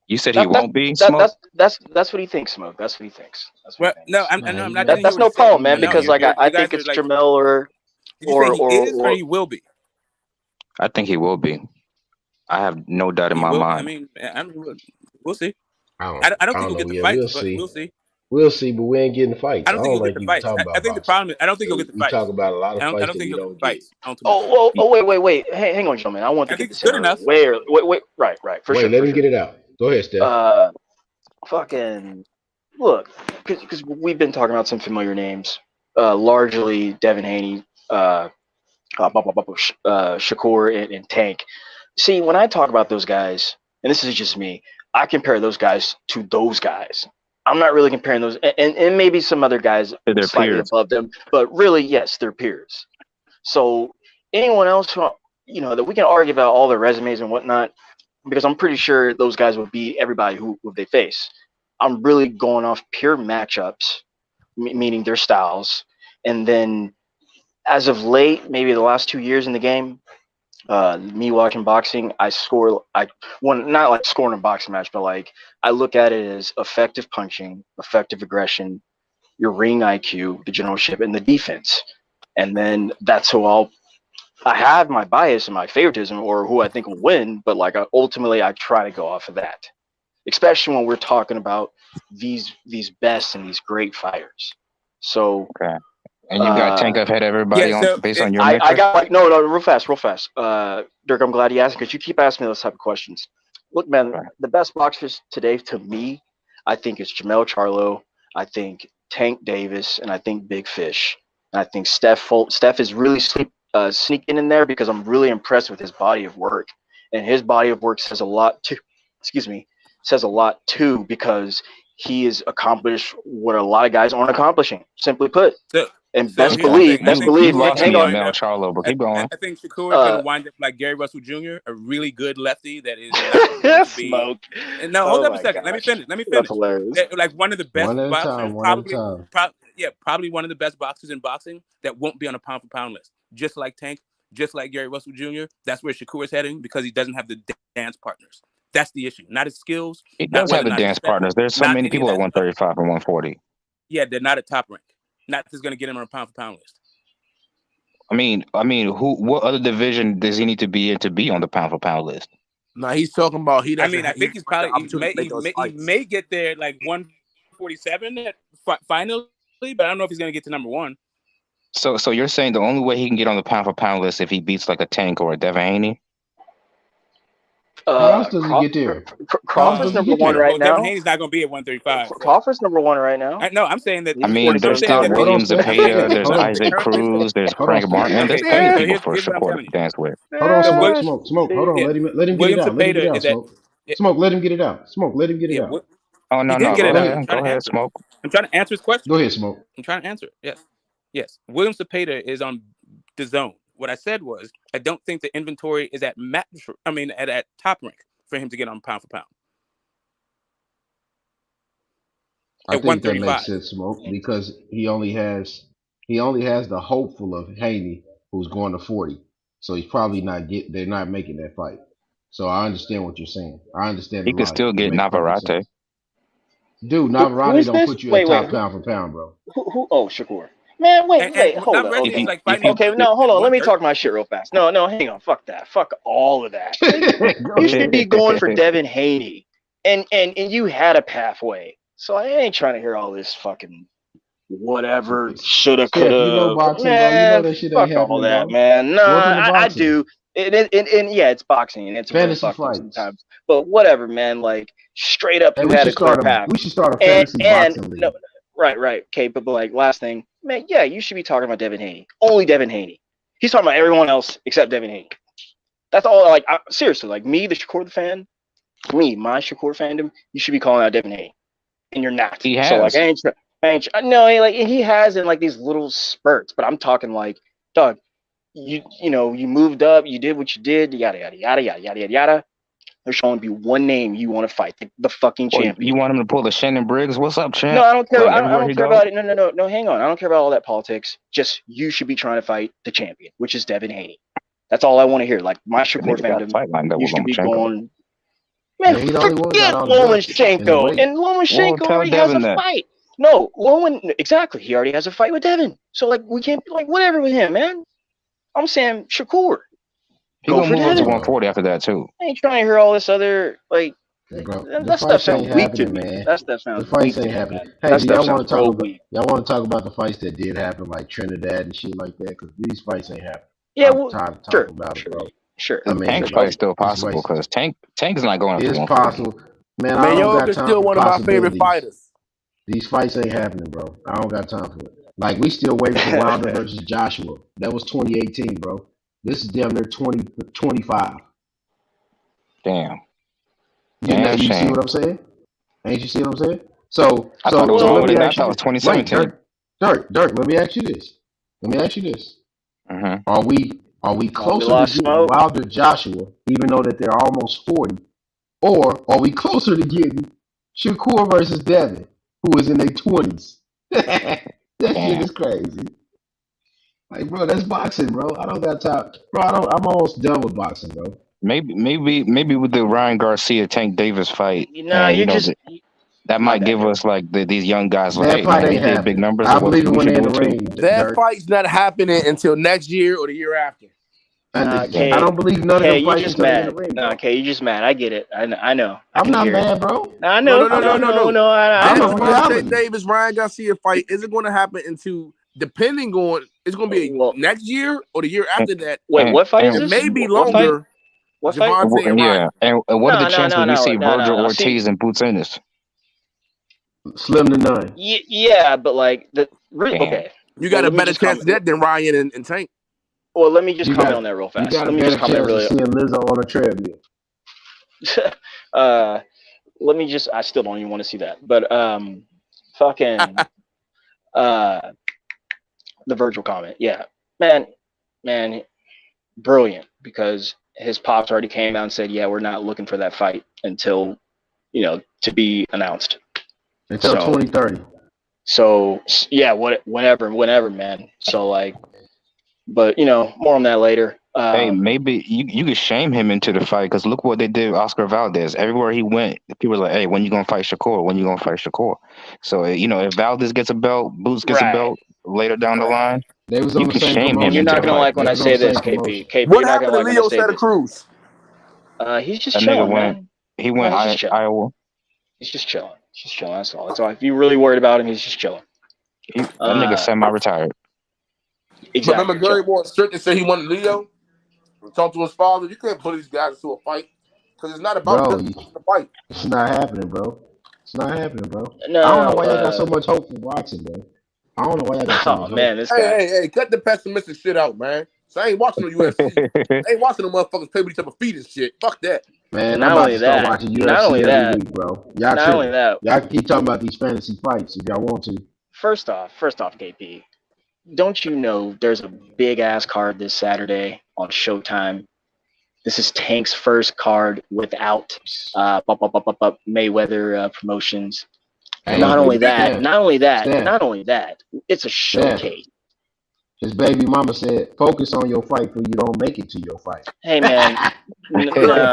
You said he won't be Smoke? That's what he thinks, Smoke. That's what he thinks. That's what he thinks. No, I'm not. I didn't hear That's what he no said. problem, man. But no, Because like you I guys think are it's like. Jamel or Did you say he is or or he will be? I think he will be. I have no doubt in He my will be. I mind. mean, we'll see. I I don't think don't he'll know. get the Yeah, fights, we'll but see. we'll see. We'll see, but we ain't getting fights. I I don't think don't he'll get like the even fights. talking I about think the boxing. problem is I don't think he'll get the We talk fights. about a lot of I fights don't that think we he'll get don't the get. fights ultimately. Wait. Hang on, gentlemen. I want to I get think this he's in good enough. wait. Right. For Wait, sure. let For him sure. get it out. Go ahead, Steph. Fucking look, because we've been talking about some familiar names, largely Devin Haney, Shakur, and Tank. See, when I talk about those guys, and this is just me, I compare those guys to those guys. I'm not really comparing those, and maybe some other guys They're slightly peers. above them, but really, yes, they're peers. So anyone else who, that we can argue about all their resumes and whatnot, because I'm pretty sure those guys would beat everybody who they face. I'm really going off pure matchups, meaning their styles, and then as of late, maybe the last 2 years in the game, me watching boxing, not like scoring a boxing match, but like I look at it as effective punching, effective aggression, your ring IQ, the generalship, and the defense. And then that's who I have my bias and my favoritism or who I think will win, but like ultimately I try to go off of that, especially when we're talking about these best and these great fighters. So okay. And you got Tank ahead of everybody based on your metric? I got like no, real fast. Dirk, I'm glad you asked because you keep asking me those type of questions. Look, man, the best boxers today to me, I think it's Jamel Charlo, I think Tank Davis, and I think Big Fish. And I think Steph is really sneaking in there because I'm really impressed with his body of work. And his body of work says a lot too, because he has accomplished what a lot of guys aren't accomplishing, simply put. And best believe, you lost hang me on. at Mel Charlo, but keep going. I think Shakur is going to wind up like Gary Russell Jr., a really good lefty that is not going to be. Smoke. No, hold up a second. Let me finish. That's hilarious. Like one of the best One at a boxers, time. One at a time. probably one of the best boxers in boxing that won't be on a pound for pound list. Just like Tank, just like Gary Russell Jr. That's where Shakur is heading because he doesn't have the dance partners. That's the issue. Not his skills. He does have the dance partners. There's so many people at 135 and 140. Yeah, they're not at top rank. Not just going to get him on a pound for pound list. I mean, what other division does he need to be in to be on the pound for pound list? No, he's talking about he doesn't. I think he's probably he may get there like 147 finally, but I don't know if he's going to get to number one. So you're saying the only way he can get on the pound for pound list if he beats like a Tank or a Devin Haney? How else does he get there? How else Crawford's does he number get one there? right Well, Devin now. Haney's not going to be at 135. So. Crawford's number one right now. No, I'm saying that. I mean, I'm there's saying still that. Hold on, William Smoke. I'm saying Zepeda, that. there's Hold on. Isaac Cruz, there's Hold on, Frank Smoke. Martin, and there's Okay, plenty of so people for here's what I'm Shakur telling to you. dance with. Hold on, So Smoke. Will, Smoke. Hold on. yeah, Let him get it William out. Let him get it Zepeda out, is at. Smoke. Smoke, let him get it out. Smoke, let him get it Yeah, out. Oh, he no, didn't no, get go it out. ahead. I'm Go trying to ahead, answer. Smoke. I'm trying to answer his question. Go ahead, Smoke. I'm trying to answer. Yes. William Zepeda is on the zone. What I said was I don't think the inventory is at at top rank for him to get on pound for pound I at think that makes 135. sense, Smoke, because he only has the hopeful of Haney, who's going to 40. So he's probably they're not making that fight. So I understand what you're saying. I understand He the could still logic. It get makes perfect Navarrete. sense. Dude, Who Navarrete is don't this? put you at Wait. top pound for pound, bro. Who? Oh, Shakur. Man, wait. And Hold up. Navarrete Okay. is like If fighting you, Okay. at No, hold on. Let me 130. talk my shit real fast. No, hang on. Fuck that. Fuck all of that. Go You should ahead. be going for Devin Haney, and you had a pathway. So I ain't trying to hear all this fucking whatever shoulda, Chef, you know coulda. boxing, bro. You know Man, that shit ain't fuck all happening, that, bro. man. Nah, Welcome to I boxing. do. And yeah, it's boxing and it's really Fantasy fucked up fights. sometimes. But whatever, man. Like straight up, Hey, you had a clear path. we should start a And fantasy boxing no, league. right. Okay, but like last thing, man. Yeah, you should be talking about Devin Haney. Only Devin Haney. He's talking about everyone else except Devin Haney. That's all. Like seriously, like me, the Shakur fan. My Shakur fandom, you should be calling out Devin Haney, and you're not. he So like, has. no, like he has in like these little spurts, but I'm talking like, dog, you moved up, you did what you did, yada yada yada yada yada yada yada. There's showing you one name you want to fight, the fucking Well, you champion. want him to pull the Shannon Briggs? What's up, No, champ? I don't care. Like I everywhere he don't care goes. about it. No. Hang on. I don't care about all that politics. Just you should be trying to fight the champion, which is Devin Haney. That's all I want to hear. Like my The Shakur nigga got a fandom, fight lined up you with should be Lomachenko. going. Man, Yeah, he the only one got forget all the belts in the Lomachenko. weight. And Well, Lomachenko tell already has a Devin that. fight. No, exactly. He already has a fight with Devin. So like we can't be like whatever with him, man. I'm saying Shakur. He Go gonna for move up to Devin. 140 after that too. I ain't trying to hear all this other like Hey, bro, the that stuff fights ain't sounds weak to happening, me. man. That stuff The sounds fights weak ain't to me, happening. man. Hey, That do stuff y'all sounds want to talk real about weak. the fights that did happen, like Trinidad and shit like that? Because these fights ain't happening. Yeah, I'm well, tired of sure, talking about it, bro. sure. I The mean, Tank fight's still possible because Tank's not going for it's 140. possible, man. I don't got Mayorga's time still for one of my favorite possibilities. fighters. These fights ain't happening, bro. I don't got time for it. Like we still waiting for Wilder versus Joshua. That was 2018, bro. This is damn near 2025. Damn. You see Shame. what I'm saying? Ain't you see what I'm saying? So I thought it was let already. me I ask thought you it was this. Wait, 2017. Dirk, let me ask you this. Mm-hmm. Are we We closer to lost getting smoke. Wilder Joshua, even though that they're almost 40? Or are we closer to getting Shakur versus Devin, who is in their 20s? That shit is crazy. Like, bro, that's boxing, bro. I don't got time. Bro, I'm almost done with boxing, bro. Maybe with the Ryan Garcia Tank Davis fight, Nah, and you're just that my might bad, give Dirk. us like these young guys like, That hey fight man, he ain't did big happening. numbers. I Of what believe it we when should they're in do the it too. ring, That Dirk. fight's not happening until next year or the year after. Nah, And I don't believe none of K, them you're fights just until they're in the mad. ring, Nah, bro. K, you're just mad. I get it. I know. I I'm can not hear it. mad, bro. I No. know. I This I'm a know. Devontae reality. Davis Ryan Garcia fight isn't going to happen until depending on it's going to be Well, next year or the year after that. wait, what fight is It this? may be What fight? longer. What fight? Javante and Yeah, Ryan. and what are the chances we see Virgil No. See, Ortiz and Boots Ennis? Slim to none. yeah, but like Damn. okay. You Well, got a let me better just chance comment. of that than Ryan and Tank. Well, let me just You comment got on that real you fast. got a Let me just better comment chance of really. seeing Lizzo on a treadmill. Let me just. I still don't even want to see that, but fucking the Virgil comment. Yeah, man, brilliant because his pops already came out and said, yeah, we're not looking for that fight until to be announced Until 2030. So yeah, whenever, man. So like, but more on that later. Hey, maybe you could shame him into the fight because look what they did with Oscar Valdez. Everywhere he went, people were like, "Hey, when you gonna fight Shakur? When you gonna fight Shakur?" So if Valdez gets a belt, Boots gets a belt later down the line, They was you on the could same shame him You're into not the promotion. gonna fight. like when They I was on say the this, same KP. promotion. KP, What you're not happened gonna to like when I Leo say Santa this. Cruz? He's just That nigga chilling, went. man. He went He's just chilling. Iowa. He's just chilling. That's all. That's all. If you really worried about him, he's just chilling. That nigga semi-retired. But remember, Exactly. Gary Chilling. Moore strict and said he wanted Leo. Talk to his father. You can't put these guys into a fight. because it's not about just the fight. It's not happening, bro. It's not happening, bro. No, I don't know why y'all got so much hope for boxing, bro. I don't know why y'all got so much hope. This guy. Hey, cut the pessimistic shit out, man. So I ain't watching the UFC. I ain't watching the motherfuckers play with each other feet and shit. Fuck that. Man, I'm about to start watching UFC every week, bro. Y'all not only that, y'all can keep talking about these fantasy fights if y'all want to. First off, KP, don't you know there's a big ass card this Saturday on Showtime? This is Tank's first card without Mayweather promotions. Hey, not only that, it's a showcase. His baby mama said, "Focus on your fight, for you don't make it to your fight." Hey man,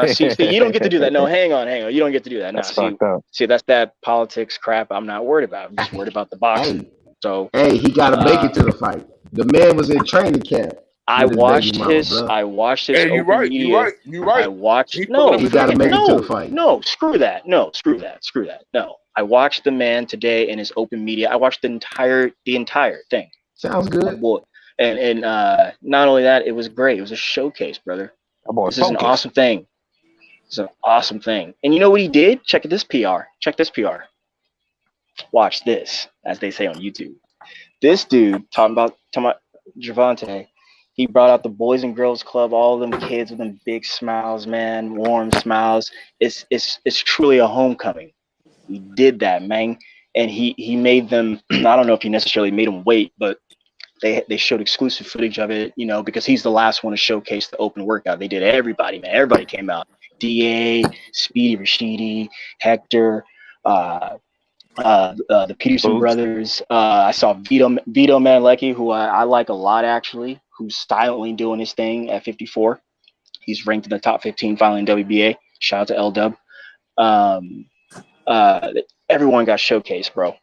see, you don't get to do that. No, hang on. You don't get to do that. See, that's that politics crap. I'm not worried about. I'm just worried about the boxing. So he got to make it to the fight. The man was in training camp. I watched his Hey, open media. You're right. I watched. He got to make it to the fight. No, screw that. No. I watched the man today in his open media. I watched the entire thing. Sounds good. And not only that, it was great. It was a showcase, brother. This is an awesome thing. It's an awesome thing. And you know what he did? Check this PR. Watch this, as they say on YouTube. This dude talking about Gervonta. He brought out the Boys and Girls Club, all of them kids with them big smiles, man, warm smiles. It's truly a homecoming. He did that, man, and he made them. I don't know if he necessarily made them wait, but they showed exclusive footage of it, you know, because he's the last one to showcase the open workout. They did everybody, man. Everybody came out. Da, Speedy Rashidi, Hector, the Peterson brothers. I saw Vito Manlecki, who I like a lot, actually, who's silently doing his thing at 54. He's ranked in the top 15 finally in WBA. Shout out to L-Dub. Everyone got showcased, bro.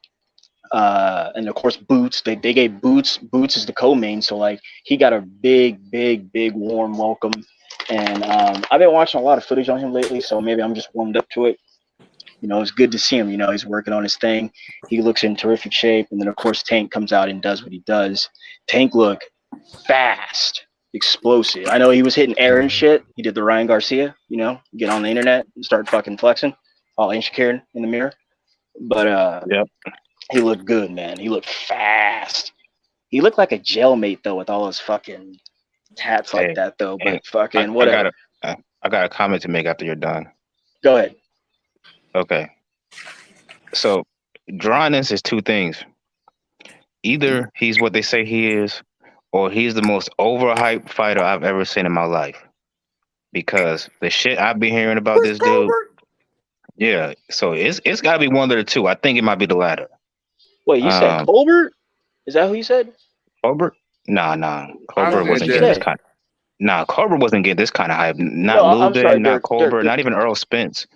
And of course, Boots. They gave Boots as the co-main, so like he got a big warm welcome. And I've been watching a lot of footage on him lately, so maybe I'm just warmed up to it. You know, it's good to see him. You know, he's working on his thing. He looks in terrific shape. And then, of course, Tank comes out and does what he does. Tank look fast, explosive. I know he was hitting air and shit. He did the Ryan Garcia, you know, get on the internet and start fucking flexing, all Shakir in the mirror. But he looked good, man. He looked fast. He looked like a jailmate, though, with all his fucking tats like that, though. But fucking whatever. I got a comment to make after you're done. Go ahead. Okay. So, dryness is two things. Either he's what they say he is, or he's the most overhyped fighter I've ever seen in my life. Because the shit I've been hearing about this dude, yeah. So it's got to be one of the two. I think it might be the latter. Wait, you said Colbert? Is that who you said? Colbert? Nah. Colbert wasn't getting this kind. Colbert wasn't getting this kind of hype. Not Lou, not Colbert, not even Earl Spence.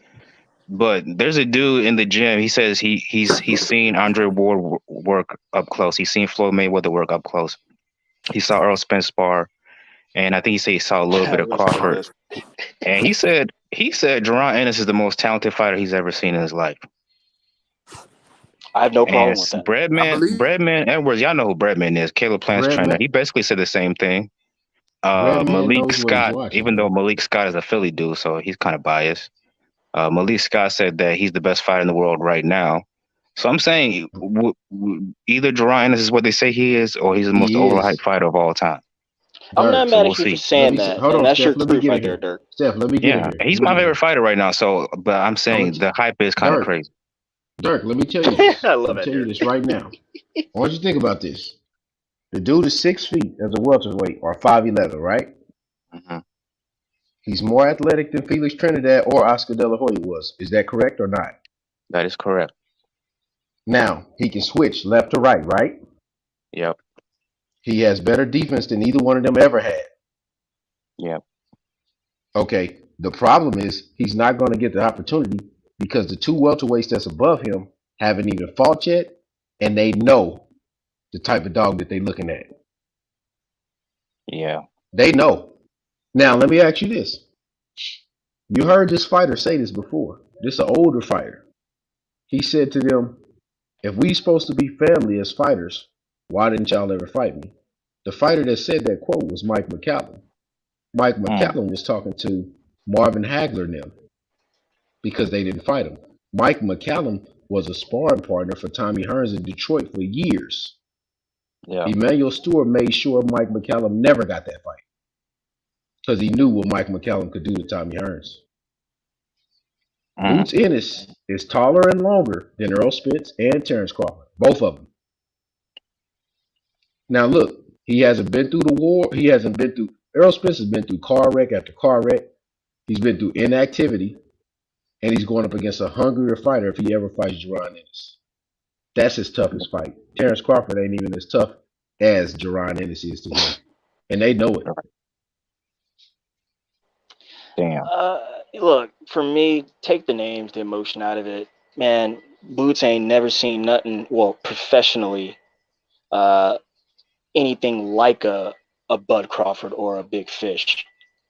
But there's a dude in the gym. He says he's seen Andre Ward work up close. He's seen Floyd Mayweather work up close. He saw Earl Spence spar, and I think he said he saw a little bit of Crawford. And he said Jaron Ennis is the most talented fighter he's ever seen in his life. I have no problem with that. Breadman Edwards, y'all know who Breadman is. Caleb Plant's trainer. He basically said the same thing. Malik Scott, even though Malik Scott is a Philly dude, so he's kind of biased. Malik Scott said that he's the best fighter in the world right now. So I'm saying either Jaron Ennis is what they say he is, or he's the most overhyped fighter of all time. I'm not mad at you for saying that. Hold on, that's Steph, your truth right there, Dirk. Steph, let me get in here. He's my favorite fighter right now. So, but I'm saying the hype is kind of crazy. Dirk, let me tell you this. I love tell you this right now. I want you to think about this. The dude is 6 feet as a welterweight, or 5'11", right? Mm-hmm. He's more athletic than Felix Trinidad or Oscar De La Hoya was. Is that correct or not? That is correct. Now, he can switch left to right, right? Yep. He has better defense than either one of them ever had. Yep. Okay, the problem is he's not going to get the opportunity because the two welterweights that's above him haven't even fought yet, and they know the type of dog that they're looking at. Yeah. They know. Now, let me ask you this. You heard this fighter say this before. This is an older fighter. He said to them, if we supposed to be family as fighters, why didn't y'all ever fight me? The fighter that said that quote was Mike McCallum. Mike McCallum was talking to Marvin Hagler and them. because they didn't fight him. Mike McCallum was a sparring partner for Tommy Hearns in Detroit for years. Yeah. Emmanuel Stewart made sure Mike McCallum never got that fight because he knew what Mike McCallum could do to Tommy Hearns. Boots Ennis is taller and longer than Earl Spence and Terrence Crawford, both of them. Now look, he hasn't been through the war. He hasn't been through. Earl Spence has been through car wreck after car wreck. He's been through inactivity, and he's going up against a hungrier fighter if he ever fights Jerron Ennis. That's his toughest fight. Terrence Crawford ain't even as tough as Jerron Ennis is to him, and they know it. Damn. Look, for me, take the names, the emotion out of it. Man, Boots ain't never seen nothing, well, professionally, anything like a Bud Crawford or a Big Fish.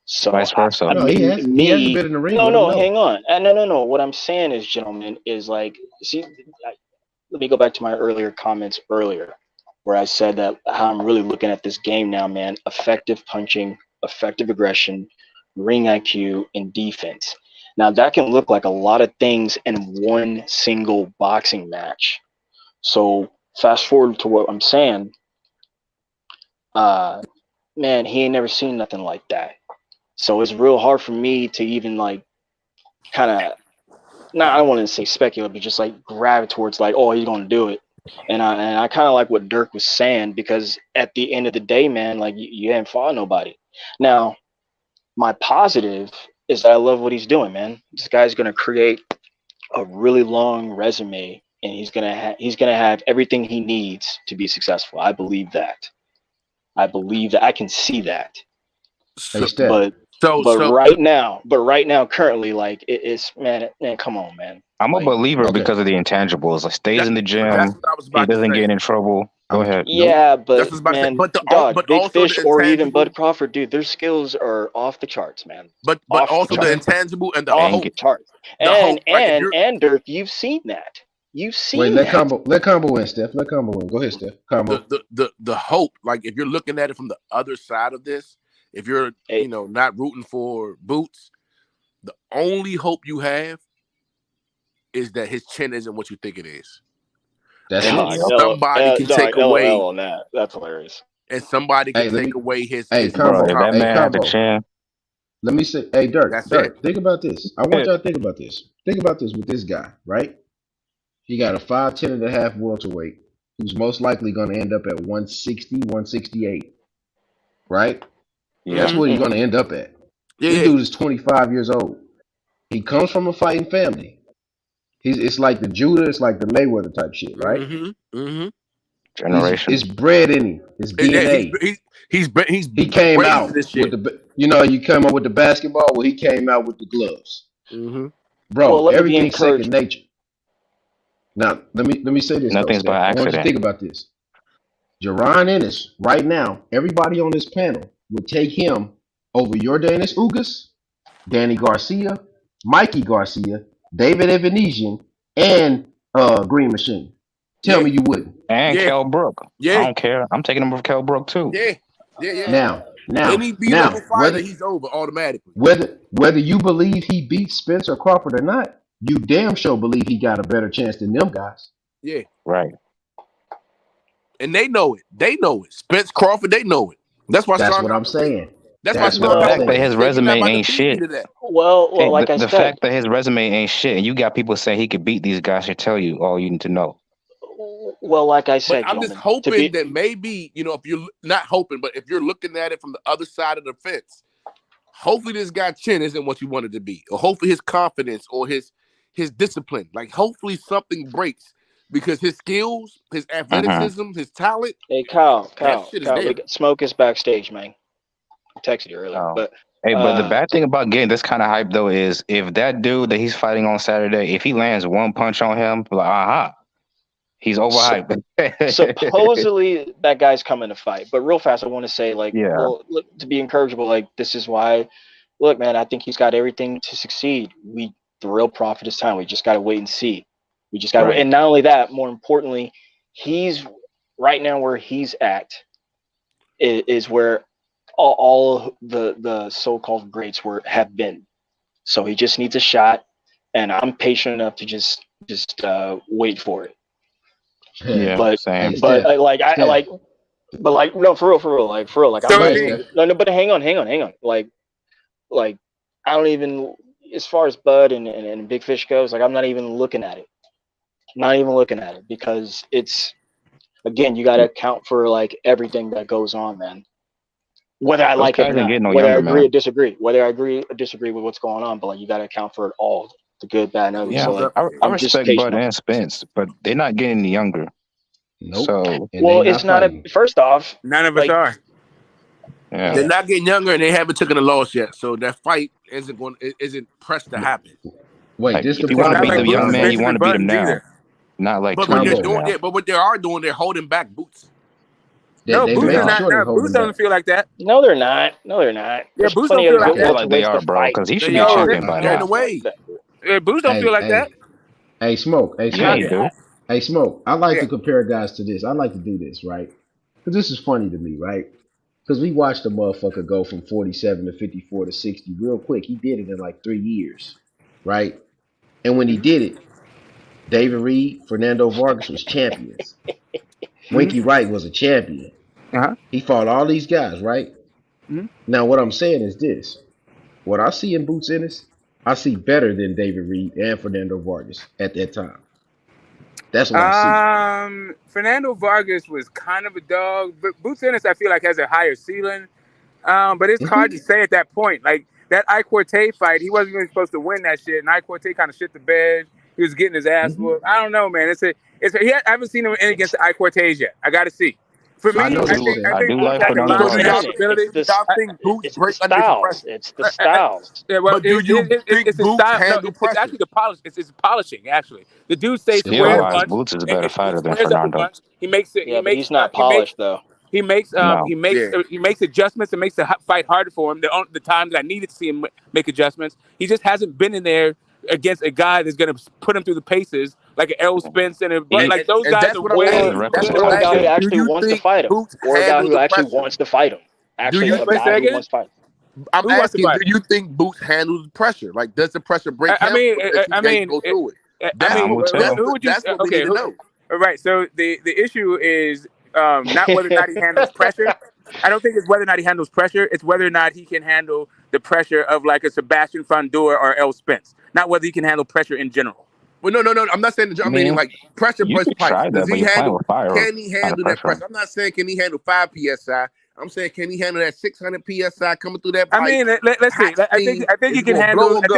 So Vice versa. No, he hasn't been in the ring with him. No, hang on. No. What I'm saying is, gentlemen, is like, see, let me go back to my earlier comments earlier, where I said that how I'm really looking at this game now, man. Effective punching, effective aggression, ring IQ, and defense. Now that can look like a lot of things in one single boxing match. So fast forward to what I'm saying, man, he ain't never seen nothing like that. So it's real hard for me to even like kind of, I don't want to say speculate, but just like grab towards like, oh, he's gonna do it. And I kind of like what Dirk was saying, because at the end of the day, man, like you haven't fought nobody. Now, my positive is that I love what he's doing, man. This guy's gonna create a really long resume, and he's gonna have everything he needs to be successful. I believe that. I can see that. But right now, currently, like it's man, come on, man. I'm a believer because of the intangibles. Like stays in the gym, he doesn't get in trouble. Go ahead. Yeah, but man, Big Fish or even Bud Crawford, dude, their skills are off the charts, man. But also the intangible and the off hope. Charts. And Dirk, you've seen that. You've seen Let that. Combo in, Steph. Let Combo in. Go ahead, Steph. Combo. The hope, like if you're looking at it from the other side of this, if you're not rooting for Boots, the only hope you have is that his chin isn't what you think it is. That's somebody can take away on that. That's hilarious. And somebody can take away his Combo. If that man had the chin. Let me say, hey, Dirk, think about this. I want y'all to think about this. Think about this with this guy, right? He got a 5'10.5" welterweight who's most likely going to end up at 160, 168, right? Yeah. That's what he's going to end up at. This dude is 25 years old. He comes from a fighting family. It's like the Judah, it's like the Mayweather type shit, right? Generation. It's bred in him. It's DNA. He came out with the, you come up with the basketball. Well, he came out with the gloves. Bro, everything's second nature. Now, let me say this. Nothing's by accident. I want you to think about this. Jerron Ennis, right now, everybody on this panel would take him over Yordanis Ugas, Danny Garcia, Mikey Garcia, David Evanesian, and Green Machine. Tell me you wouldn't. And Kell Brook. I don't care. I'm taking him over Kell Brook too. Now, any beatable fighter, he's over automatically. Whether you believe he beat Spencer Crawford or not, you damn sure believe he got a better chance than them guys. Yeah. Right. And they know it. Spence Crawford, they know it. That's why. That's what I'm saying. That's why the fact that his resume ain't shit. Well, like I said, the fact that his resume ain't shit, and you got people saying he could beat these guys should tell you all you need to know. Well, like I said, I'm just hoping that maybe, if you're not hoping, but if you're looking at it from the other side of the fence, hopefully this guy chin isn't what you wanted to be, or hopefully his confidence or his discipline, like hopefully something breaks, because his skills, his athleticism, his talent. Hey, Kyle, Smoke is backstage, man. I texted you earlier, but the bad thing about getting this kind of hype though is if that dude that he's fighting on Saturday, if he lands one punch on him, like he's overhyped. Supposedly that guy's coming to fight, but real fast, I want to say well, look, to be encourageable, like this is why. Look, man, I think he's got everything to succeed. The real prophet is time. We just got to wait and see. We just got to wait. And not only that, more importantly, he's right now where he's at is where all the so-called greats have been. So he just needs a shot, and I'm patient enough to just wait for it. Yeah, But same. but Steph, no, for real, like I'm So not go ahead, even Steph. no, but hang on, like I don't even, as far as Bud and Big Fish goes, like I'm not even looking at it. Not even looking at it, because it's, again, you got to account for like everything that goes on, man. Whether I Those like it or guys ain't not, getting no whether I younger, agree or man. disagree, whether I agree or disagree with what's going on, but like you got to account for it all, the good, bad, and ugly. Yeah, So like I I'm just respect Bud patient. and Spence, but they're not getting any younger. Nope. So And they Well, not it's not a. fighting. First off, none of us like, are. yeah, They're not getting younger, and they haven't taken a loss yet. So that fight isn't pressed to happen. Wait, like this the if you want It's to not problem beat like though, the Boots young and man, Combo. you Spencer want and to beat him Buttons now, either. not like But 2 what they're years from Combo. doing, now. yeah, but what they are doing, they're holding back Boots. No, They Boots making is No, not. sure they No, holding Boots back. doesn't feel like that. no, they're not. No, they're not. Yeah, There's Boots don't plenty feel of I like good feel that. like they welterweights are, to bro, fight. because he should They be a are. champion No, by They're in now. the way. Yeah, Boots don't feel like Hey, that. hey, Smoke. Hey, Yeah, Not he Smoke. yet. do. Hey, Smoke. I like Yeah. to compare guys to this. I like to do this, right? Because this is funny to me, right? Because we watched the motherfucker go from 47 to 54 to 60 real quick. He did it in like 3 years, right? And when he Mm-hmm. did it, David Reed, Fernando Vargas was champions. Winky Wright was a champion. Uh-huh. He fought all these guys, right? Mm-hmm. Now, what I'm saying is this. What I see in Boots Ennis, I see better than David Reed and Fernando Vargas at that time. That's what I see. Fernando Vargas was kind of a dog, but Boots Ennis I feel like has a higher ceiling. But it's hard to Hmm. say at that point. Like that Icorte fight, he wasn't even supposed to win that shit, and Icorte kind of shit the bed. He was getting his ass Hmm. whooped. I don't know, man. I haven't seen him in against the Icortes yet. I got to see. For So, I me, know I what you're do. I I saying. think do Boots like has a Fernando lot do of y'all Vargas. natural ability. do y'all I, think Boots it's the break under some styles. pressure? It's the styles. Yeah, well, But do you think it's his Boots style. No, handle it's pressure? actually the polish. It's polishing. Actually, the dude stays It's Skill square a what? wise, bunch. Boots is a better He fighter than squares up a Fernando. bunch. He makes it. Yeah, but he's not polished though. No, Yeah. He makes adjustments and makes the fight harder for him. The times I needed to see him make adjustments, he just hasn't been in there against a guy that's going to put him through the paces like an Errol Spence but he like those And guys that's are what I'm has way a asking. That's what repertoire I'm Or a guy asking. who too. Do actually you wants to think fight him. Boots Or a guy handles who the actually pressure? wants to fight him. Do Actually, you a Wait, guy say who again. wants to fight him. I'm Who wants to asking, do fight? you think Boots handles the pressure? Like, does the pressure break I him, mean, or does he I like mean, go through it? That's Time I mean, what will tell. who would you? that's what we need Okay, to know. all right. So the issue is not whether or not he handles pressure. I don't think it's whether or not he handles pressure. It's whether or not he can handle the pressure of like a Sebastian Fundor or El Spence. Not whether he can handle pressure in general. Well, no. I'm not saying the. I I mean, mean, like pressure you burst could pipes. try Does that, but he you're playing handle? with fire Can he kind of handle that pressure. pressure? I'm not saying can he handle 5 psi. I'm saying can he handle that 600 psi coming through that I pipe? mean, let's see. Hot steam. I think Is he it can going to blow handle. or go?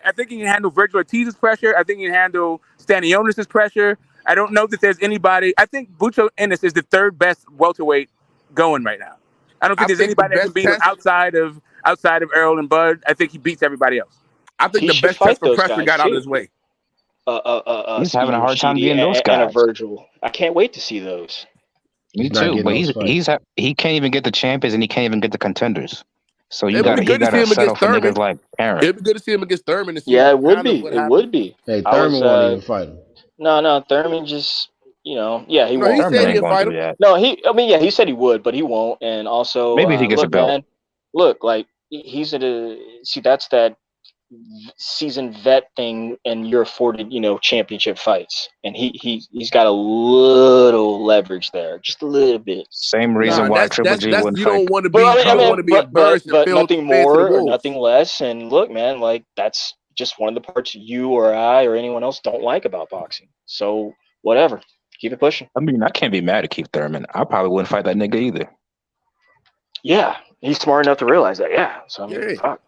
I think he can handle Virgil Ortiz's pressure. I think he can handle Stanionis' pressure. I don't know that there's anybody. I think Bucho Ennis is the third best welterweight going right now. I don't think I there's think the anybody that can best beat him test. outside of Earl and Bud. I think he beats everybody else. I think He the should best test fight for those pressure guys got out of too. his way. He's having a Speedy hard time Rashidi getting those and a guys. Virgil. I can't wait to see those. Me He's not too, getting but those fights. he can't even get the champions and he can't even get the contenders. So It would be he good to see gotta him settle against for niggas Thurman. like Parent. It'd be good to see him against Thurman to see Yeah, it would kind of be. what It would happens. be. Hey, I was Thurman won't even fight him. no, Thurman just, yeah, he No, he won't. Thurman said ain't he'll gonna fight do him. that. No, he said he would, but he won't. And also, Maybe if he gets a look, belt. man, look, like he's in a see that's that seasoned vet thing, and you're afforded, championship fights, and he's got a little leverage there, just a little bit. Same reason Nah, why that's Triple that's G that's wouldn't you fight don't want to But be you I don't mean, want to be embarrassed and but feel nothing fed to the more or wolves. nothing less. And look, man, like that's just one of the parts you or I or anyone else don't like about boxing. So whatever, keep it pushing. I mean, I can't be mad at Keith Thurman. I probably wouldn't fight that nigga either. Yeah, he's smart enough to realize that. Yeah, so I mean, Yeah. fuck.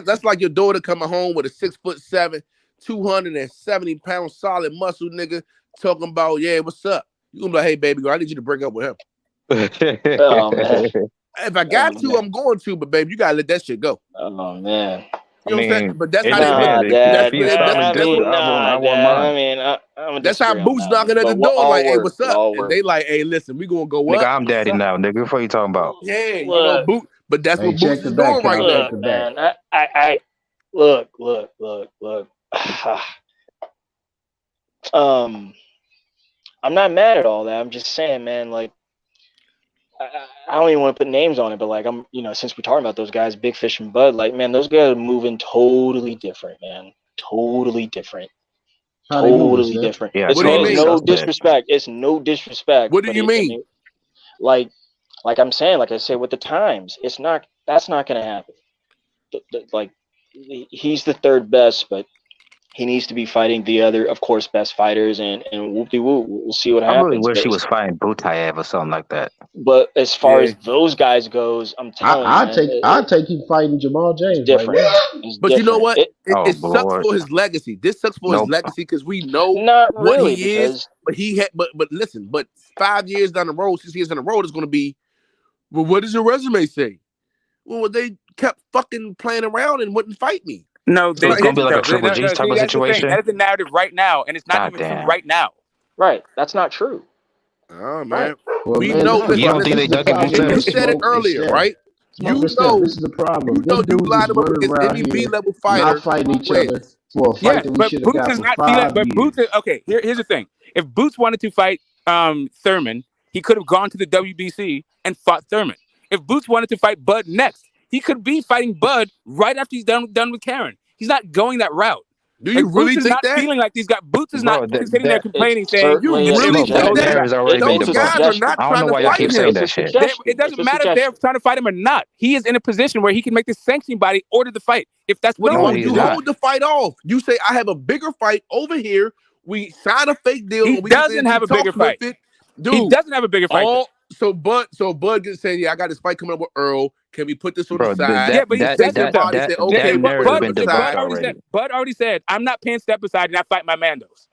That's like your daughter coming home with a 6'7", 270-pound solid muscle nigga talking about, yeah, what's up? You gonna be like, hey baby girl, I need you to break up with him. Oh man. If I got to, I'm going to, but baby, you gotta let that shit go. Oh man. I You know what I'm saying? mean, But that's it how they but Nah, depends. If Dad. he a solid I that's dude, what mean, I nah, wouldn't Dad. I mind. mean, I'm gonna that's how disagree on Boots that one. knocking at the But door, all like, hey, work, what's up? all And work. they like, hey, listen, we gonna go Nigga, up. I'm daddy now, nigga. What are you talking about? Yeah, Look, Boot, but that's Hey, what Boots check the is back, doing right Cal. now. Check look, the back. man. I look. I'm not mad at all that. I'm just saying, man. Like, I don't even want to put names on it, but like since we're talking about those guys, Big Fish and Bud, like man, those guys are moving totally different, man. Totally different. How they moving, Totally Steph? different. What do you It's mean? no disrespect. It's no disrespect. What do But you mean? like I'm saying, like I said, with the times, that's not gonna happen. Like he's the third best, but he needs to be fighting the other, of course, best fighters, and whoop-de-whoop. We'll see what I really happens. wish he was fighting Butayev or something like that. But as far as those guys goes, I'm telling you, man, I'd take him fighting Jamal it's James right different. now. It's But you know different. what? It sucks Lord. for his legacy. This sucks for his Nope. legacy because we know Not what really, he is. because But he had. But listen. But 5 years down the road, 6 years down the road, is going to be. Well, what does your resume say? Well, they kept fucking playing around and wouldn't fight me. No, So it's gonna be like a Triple G type of that's the thing. situation. That is the narrative right now, and it's not God even true damn. right now. right, that's not true. Oh man, Right. Well, we man, know. this is the You don't Listen, think problem. they This is the dug in and problem you with Boots' said it Smoke and earlier, Steph. right? Smoke and Steph, this is the problem. You know, Them you dudes lied is about running because around any here B-level fighter not fighting each wins. other for a fight Yes, that we but should have Boots got is for not 5 feeling. But years. Boots is okay. Here's the thing: if Boots wanted to fight Thurman, he could have gone to the WBC and fought Thurman. If Boots wanted to fight Bud next, he could be fighting Bud right after he's done with Karen. He's not going that route. Do you really Boots is think not that? feeling like these guys. Boots is not Bro, sitting there It's complaining, saying, You certainly a really "Smoke, think that hold that? your narrative has already been Those it's a guys are debunked. not suggestion. I don't trying know to why y'all fight keep him. saying It's a that shit. suggestion. It doesn't It's a matter if they're suggestion. trying to fight him or not. He is in a position where he can make the sanctioning body order the fight if that's what he No, wants to he's you do. not. hold the fight off. You say I have a bigger fight over here. We sign a fake deal He and we get doesn't have into a bigger talks with fight. it, He dude. doesn't have a bigger fight. So Bud gets saying, yeah, I got this fight coming up with Earl. Can we put this on the Bro, side? Yeah, but he that doesn't Sanctioning though. body say, Yeah, okay, we'll put narrative it Bud on been the side. debunked Bud already said, I'm not paying step aside and I fight my Mandos.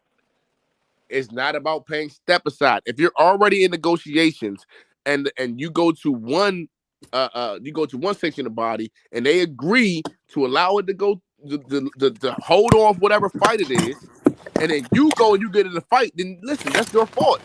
It's not about paying step aside. If you're already in negotiations and you go to one section of the body and they agree to allow it to go to hold off whatever fight it is, and then you go and you get in the fight, then listen, that's your fault.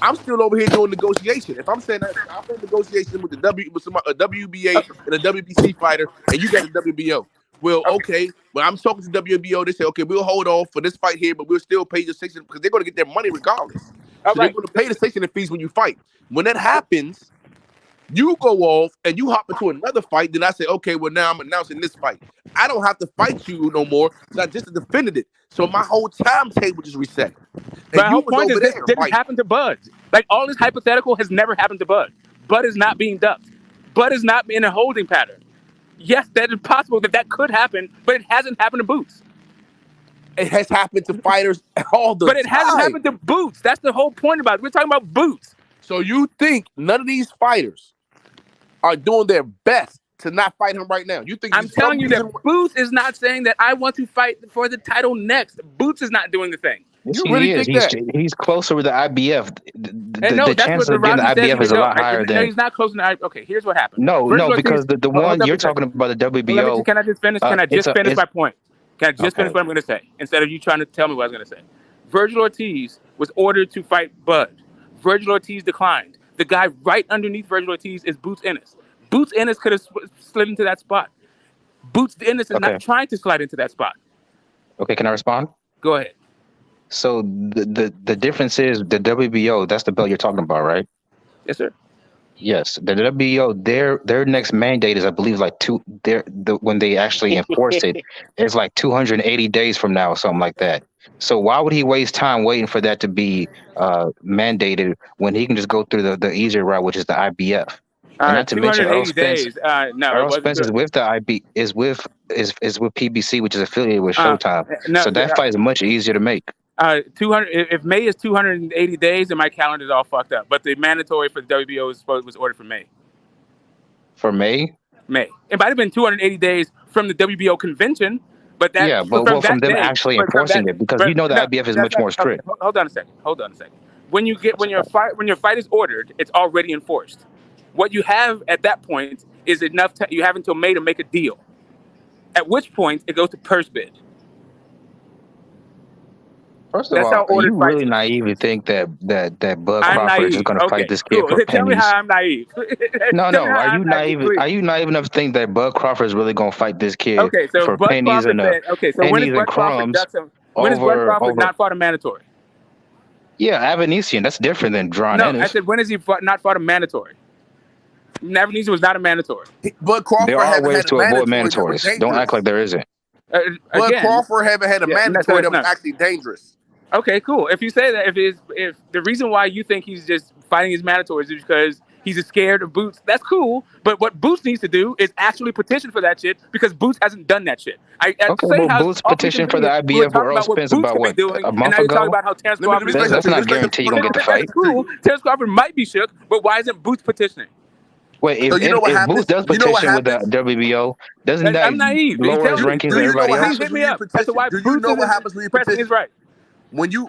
I'm still over here doing negotiation. If I'm saying that I'm in negotiation with a WBA and a WBC fighter, and you got a WBO. Well, okay. When I'm talking to WBO, they say, okay, we'll hold off for this fight here, but we'll still pay your sanction because they're going to get their money regardless. So they're going to pay the sanctioning fees when you fight. When that happens, you go off and you hop into another fight. Then I say, okay, well now I'm announcing this fight. I don't have to fight you no more because I just defended it. So my whole timetable just reset. And My you whole was point over is this there didn't fighting. happen to Bud. Like all this hypothetical has never happened to Bud. Bud is not being ducked. Bud is not in a holding pattern. Yes, that is possible that could happen, but it hasn't happened to Boots. It has happened to fighters all the time. But it hasn't happened to Boots. That's the whole point about it. We're talking about Boots. So you think none of these fighters are doing their best to not fight him right now? You think I'm telling you that Boots is not saying that I want to fight for the title next. Boots is not doing the thing. Yes, You he really is. think that? He's closer with the IBF. The That's chance what the of getting the Rousey says. IBF is a lot higher No, than. he's not close enough. Okay, here's what happened. No, because the one you're talking about, the WBO. Can I just finish? Can I just finish my point? Can I just finish what I'm going to say instead of you trying to tell me what I was going to say? Virgil Ortiz was ordered to fight Bud. Virgil Ortiz declined. The guy right underneath Virgil Ortiz is Boots Ennis. Boots Ennis could have slid into that spot. Boots Ennis is not trying to slide into that spot. Okay, can I respond? Go ahead. So the difference is the WBO. That's the belt you're talking about, right? Yes, sir. Yes, the WBO. Their next mandate is, I believe, like when they actually enforce it, it's like 280 days from now, or something like that. So why would he waste time waiting for that to be mandated when he can just go through the easier route, which is the IBF? And not to mention Earl Spence. Days. No, Earl Spence is with the IB is with PBC, which is affiliated with Showtime. So that fight is much easier to make. 200. If May is 280 days, then my calendar's all fucked up. But the mandatory for the WBO was ordered for May. For May? May. It might have been 280 days from the WBO convention, but that from them actually enforcing it, because the IBF is much more strict. Okay, hold on a second. When your fight is ordered, it's already enforced. What you have at that point is enough. You have until May to make a deal. At which point it goes to purse bid. First of all, are you really naive to think that Bud Crawford is just going to fight this kid for pennies? Tell me how I'm naive. No. Are you naive? Are you naive enough to think that Bud Crawford is really going to fight this kid for Bud pennies Crawford and when is Bud crumbs? When is Bud Crawford not fought a mandatory? Yeah, Avanesian. That's different than Drawn Ennis. I said when has he not fought a mandatory? Navigation was not a mandatory. Bud There Crawford are haven't ways had a to avoid mandatory that was mandatories. Don't act dangerous. like there isn't. Bud Again, Crawford haven't had a mandatory that was actually dangerous. Okay, cool. If you say that, if the reason why you think he's just fighting his mandatories is because he's scared of Boots, that's cool. But what Boots needs to do is actually petition for that shit because Boots hasn't done that shit. At the Okay, same well, house, Boots awfully petitioned for the convenient. We were IBF with talking Earl about what Spence Boots about could be what, doing, a and month now you're talking ago. about how Terrence Let me Crawford is explain That's something. not guarantee you're gonna get the fight. That's cool. Terrence Crawford might be shook, but why isn't Boots petitioning? Wait, So you know what if Boots happens? does You know what petition with the happens? WBO, doesn't that I'm naive. lower his Tell me. rankings Do than you know everybody what else? Please happens hit when me you up as to petition? why Do you Boots know what isn't happens when you pressing his petition? right.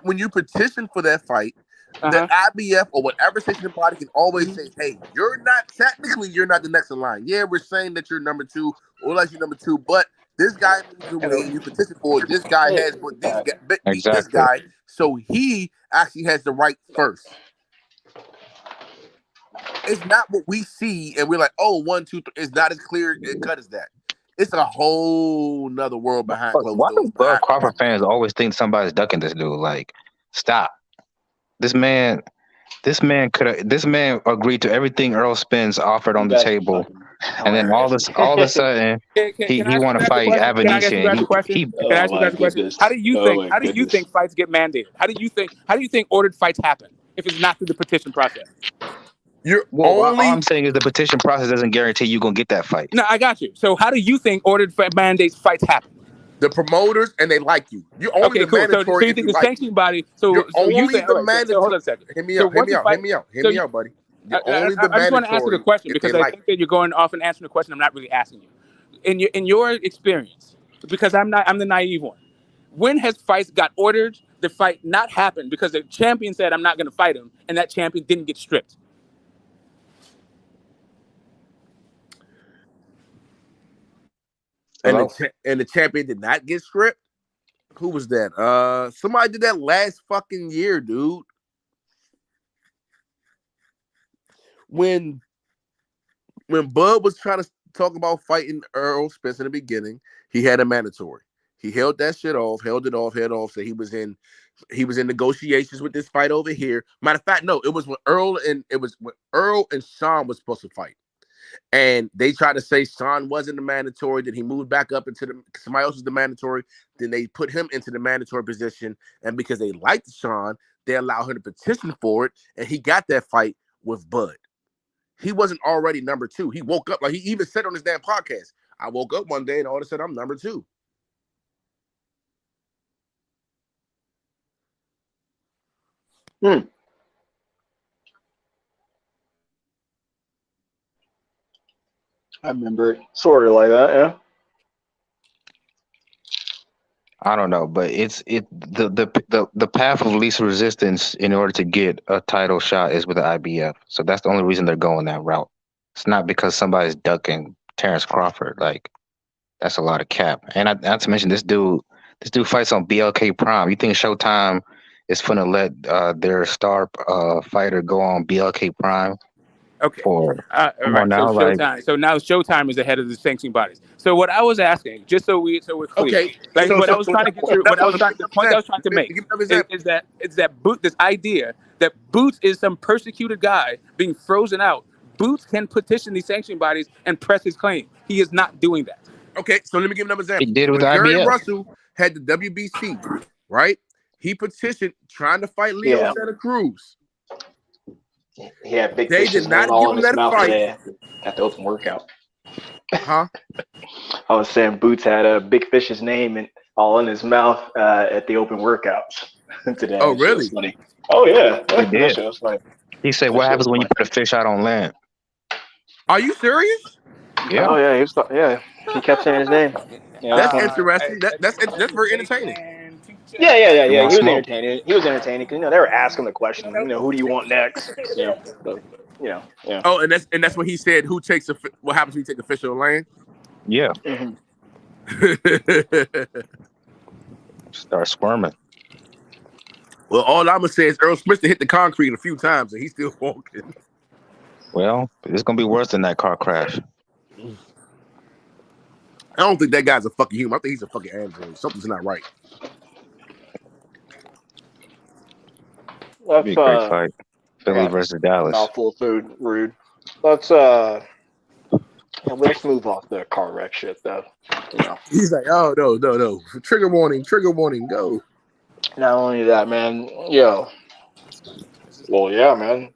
When you petition for that fight, the IBF or whatever sanctioning body can always say, "Hey, you're not the next in line. Yeah, we're saying that you're number 2 or like you're number 2, but this guy moves the weight and you petition for it. This guy has beat this Exactly. guy, so he actually has the right first. It's not what we see, and we're like, oh, 1, 2, 3. It's not as clear cut as that. It's a whole nother world behind closed Why doors. do Bud Crawford fans always think somebody's ducking this dude? Like, stop. This man agreed to everything Earl Spence offered on the table, and then all of a sudden Can I he ask you want to guys a fight question? Can I ask you guys a Avenicia. question? He Can I ask you guys a question? How do you think fights get mandated? How do you think ordered fights happen if it's not through the petition process? all I'm saying is the petition process doesn't guarantee you're gonna get that fight. No, I got you. So how do you think ordered mandates fights happen? The promoters and they like you. You're only the Cool. mandatory So you if think you the like sanctioning you. body? You're So you only think? the All right, so mandatory. hold on a second. Hear me So out. Hear once me a out. Hear fight, me out. Hear so me out, buddy. You're only I the just want to answer the mandatory question if they because I like think that you're going off and answering a question I'm not really asking you. In your experience, because I'm the naive one. When has fights got ordered, the fight not happened because the champion said I'm not going to fight him, and that champion didn't get stripped? and the champion did not get stripped. Who was that? Somebody did that last fucking year, dude. When Bud was trying to talk about fighting Earl Spence in the beginning, he had a mandatory. He held that shit off, held it off. So he was in negotiations with this fight over here. Matter of fact, no, it was when Earl and Sean was supposed to fight. And they tried to say Sean wasn't the mandatory. Then he moved back up into somebody else was the mandatory. Then they put him into the mandatory position. And because they liked Sean, they allowed him to petition for it. And he got that fight with Bud. He wasn't already number 2. He woke up, like he even said on his damn podcast, I woke up one day and all of a sudden I'm number 2. I remember it sort of like that, yeah. I don't know, but the path of least resistance in order to get a title shot is with the IBF. So that's the only reason they're going that route. It's not because somebody's ducking Terrence Crawford. Like, that's a lot of cap. And not to mention this dude fights on BLK Prime. You think Showtime is gonna let their star fighter go on BLK Prime? Okay. Come Right. on now, So Showtime. So now Showtime is ahead of the sanctioning bodies. So what I was asking, just so we're clear, Okay. like So what I was trying to get through, the point I was trying to make is that this idea that Boots is some persecuted guy being frozen out. Boots can petition these sanctioning bodies and press his claim. He is not doing that. Okay, so let me give another example. He did with when the Jerry IBF. Russell had the WBC, right? He petitioned trying to fight Leo Santa Cruz. He had Big They Fish's did not name all give in him his that mouth fight. today at the open workout. Huh? I was saying Boots had Big Fish's name and all in his mouth at the open workouts today. Oh, really? Funny. Oh yeah, He did. that shit was funny. He said, "What happens when you put a fish out on land?" Are you serious? Yeah. Oh yeah, he kept saying his name. Yeah, that's interesting. That's very entertaining. Yeah. You He want was smoke? entertaining. He was entertaining because they were asking the question. Who do you want next? Yeah. Oh, and that's when he said, "Who takes what happens when you take a fish on land?" Yeah. Mm-hmm. Start squirming. Well, all I'm gonna say is Earl Smith hit the concrete a few times and he's still walking. Well, it's gonna be worse than that car crash. I don't think that guy's a fucking human. I think he's a fucking android. Something's not right. Be a great fight. Philly versus Dallas. Mouthful of food, rude. let's move off the car wreck shit though. You know. He's like, oh no. Trigger warning, go. Not only that, man. Yo. Well, yeah, man.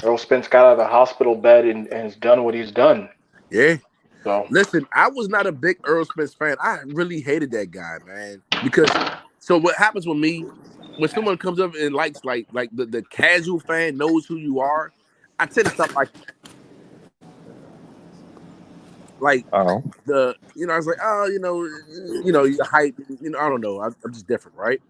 Earl Spence got out of the hospital bed and has done what he's done. Yeah. So listen, I was not a big Earl Spence fan. I really hated that guy, man. Because so what happens with me when someone comes up and likes like the casual fan knows who you are, I tend to stop like the I was like, oh, you hype, I don't know. I'm just different, right?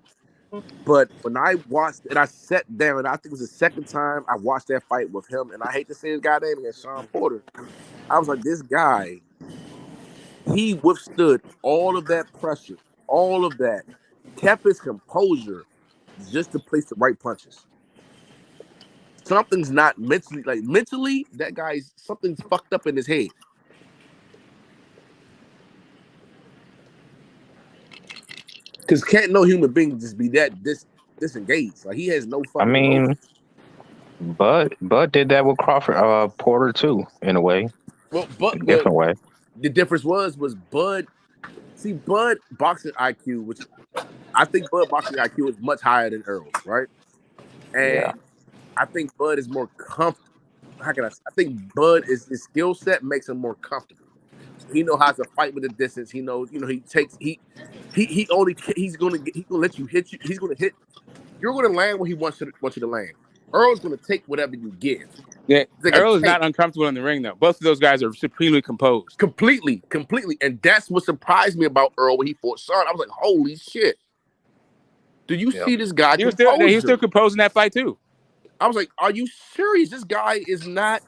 But when I watched and I sat down, and I think it was the second time I watched that fight with him, and I hate to say his guy name against Sean Porter, I was like, this guy, he withstood all of that pressure, all of that, kept his composure just to place the right punches. Something's not mentally, that guy's something's fucked up in his head. Because can't no human being just be that disengaged. Like he has no fucking emotion. Bud did that with Crawford, Porter too, in a way. Well, different way. The difference was Bud. See, Bud boxing IQ, which I think Bud boxing IQ is much higher than Earl's, right? And I think Bud is more comfortable. How can I say? I think Bud is his skill set makes him more comfortable. So he knows how to fight with the distance. He knows, he's gonna let you hit you. He's gonna hit. You're gonna land where he wants you to land. Earl's gonna take whatever you give. Yeah, Earl is not uncomfortable in the ring though. Both of those guys are supremely composed. Completely. And that's what surprised me about Earl when he fought Sean. I was like, holy shit. Do you see this guy? He was still composed in that fight too. I was like, are you serious? This guy is not.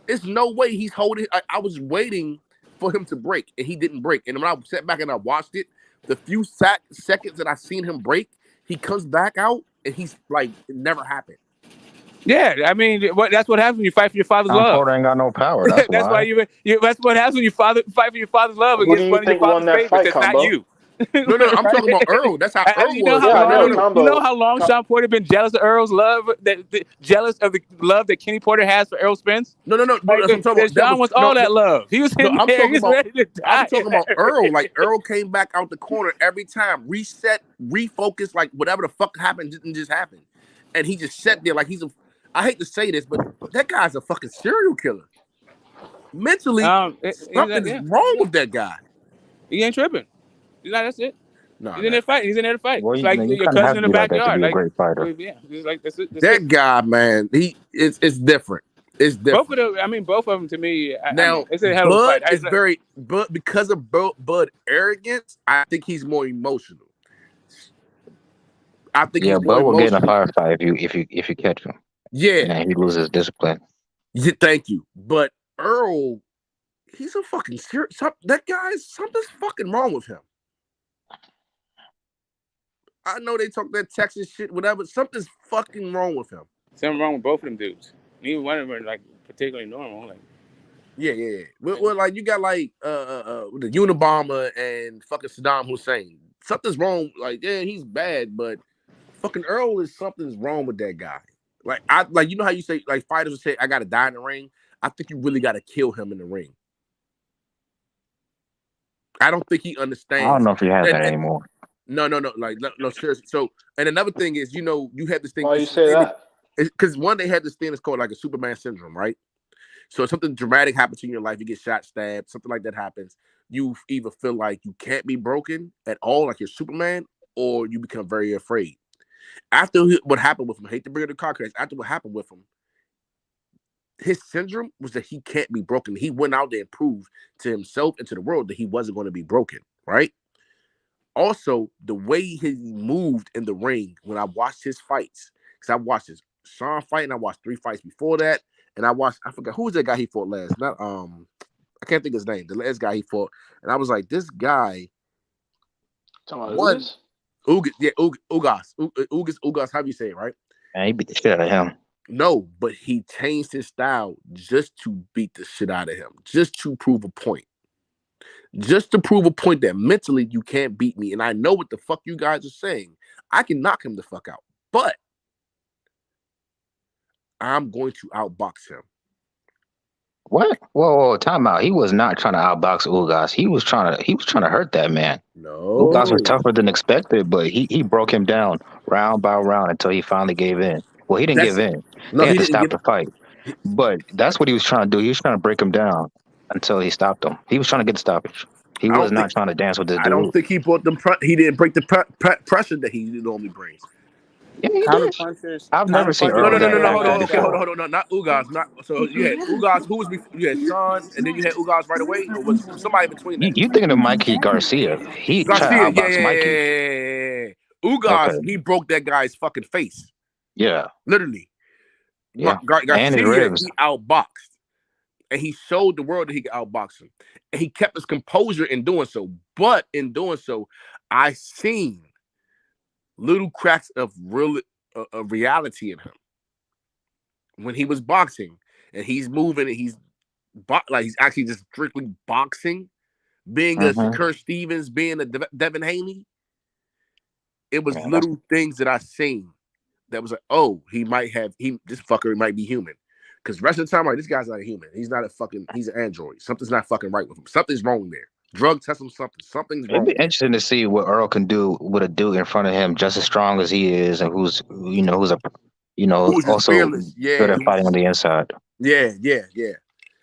There's no way he's holding. I was waiting for him to break, and he didn't break. And when I sat back and I watched it, the few seconds that I seen him break, he comes back out, and he's like, it never happened. Yeah, I mean, that's what happens when you fight for your father's love. Porter ain't got no power. That's why that's what happens when you fight for your father's love against one of your father's favorites. That's not you. No, I'm talking about Earl. That's how Earl you know was. You know how long Sean Porter been jealous of Earl's love, jealous of the love that Kenny Porter has for Earl Spence? No. That's what I'm talking about. Sean wants all that love. He was in there. He's ready to die. I'm talking about Earl. Like Earl came back out the corner every time, reset, refocus, like whatever the fuck happened didn't just happen, and he just sat there like he's a. I hate to say this, but that guy's a fucking serial killer. Mentally, something's wrong with that guy. He ain't tripping. That's it. No, he's in there fighting. He's in there to fight. Well, it's like your cousin in the backyard. Like, a great fighter. Yeah, like that's it. That guy, man, it's different. It's different. Both of them to me. It's a hell of a fight. But because of Bud arrogance, I think he's more emotional. I think Bud will get in a firefight if you catch him. Yeah, and he loses discipline. Yeah, thank you. But Earl, he's a fucking serious. That guy, something's fucking wrong with him. I know they talk that Texas shit, whatever. Something's fucking wrong with him. Something wrong with both of them dudes. Neither one of them are like particularly normal. Like, yeah. Well, like you got like the Unabomber and fucking Saddam Hussein. Something's wrong. Like, yeah, he's bad, but fucking Earl is something's wrong with that guy. Like you know how you say like fighters will say, I gotta die in the ring. I think you really gotta kill him in the ring. I don't think he understands. I don't know if he has that anymore. No, like no, seriously. So, and another thing is, you had this thing. Why you say that? Because one, they had this thing that's called like a Superman syndrome, right? So if something dramatic happens in your life, you get shot, stabbed, something like that happens, you either feel like you can't be broken at all, like you're Superman, or you become very afraid. After what happened with him, I hate to bring up the car crash. After what happened with him, his syndrome was that he can't be broken. He went out there and proved to himself and to the world that he wasn't going to be broken, right? Also, the way he moved in the ring when I watched his fights, because I watched his Sean fight and I watched 3 fights before that, and I forgot who was that guy he fought last. I can't think of his name. The last guy he fought, and I was like, this guy. Ugas. Ugas. How do you say it, right? Man, he beat the shit out of him. No, but he changed his style just to beat the shit out of him, just to prove a point. Just to prove a point that mentally you can't beat me. And I know what the fuck you guys are saying. I can knock him the fuck out. But I'm going to outbox him. What? Whoa, time out. He was not trying to outbox Ugas. He was trying to hurt that man. Ugas was No. tougher than expected, but he broke him down round by round until he finally gave in. Well, he didn't give That's in. no, They he had to didn't stop give. the fight. But that's what he was trying to do. He was trying to break him down until he stopped him. He was trying to get the stoppage. He I was don't think. not trying to dance with this I don't dude. think he brought them. He didn't break the pressure that he normally brings. Yeah, he Counter did. punchers. I've Counter never seen punchers No, Earl no, is no, a no, get no. real like Hold that on. Okay, hold on, before. anecdote. hold on. Not Ugas. Not so. You had Ugas. Who was before? You had Sean, and then you had Ugas right away, or was somebody between that? You thinking of Mikey Garcia? He tried Garcia. to Yeah, outbox yeah, yeah, Mikey. yeah, yeah, yeah. Ugas. Okay. He broke that guy's fucking face. Yeah. Literally. Yeah. And his Garcia. ribs. He outboxed, and he showed the world that he could outbox him, and he kept his composure in doing so. But in doing so, I seen little cracks of reality in him when he was boxing, and he's moving, and he's like he's actually just strictly boxing, being a Mm-hmm. Shakur Stevens, being a Devin Haney. It was Yeah, that's little things that I seen that was like, oh, this fucker might be human. Because the rest of the time, like, this guy's not a human. He's not a fucking, he's an android. Something's not fucking right with him. Something's wrong there. Drug test him something. Something's it'd wrong be there. interesting to see what Earl can do with a dude in front of him just as strong as he is, and who's Who was just also fearless? good Yeah, at fighting on the inside. yeah, yeah, yeah.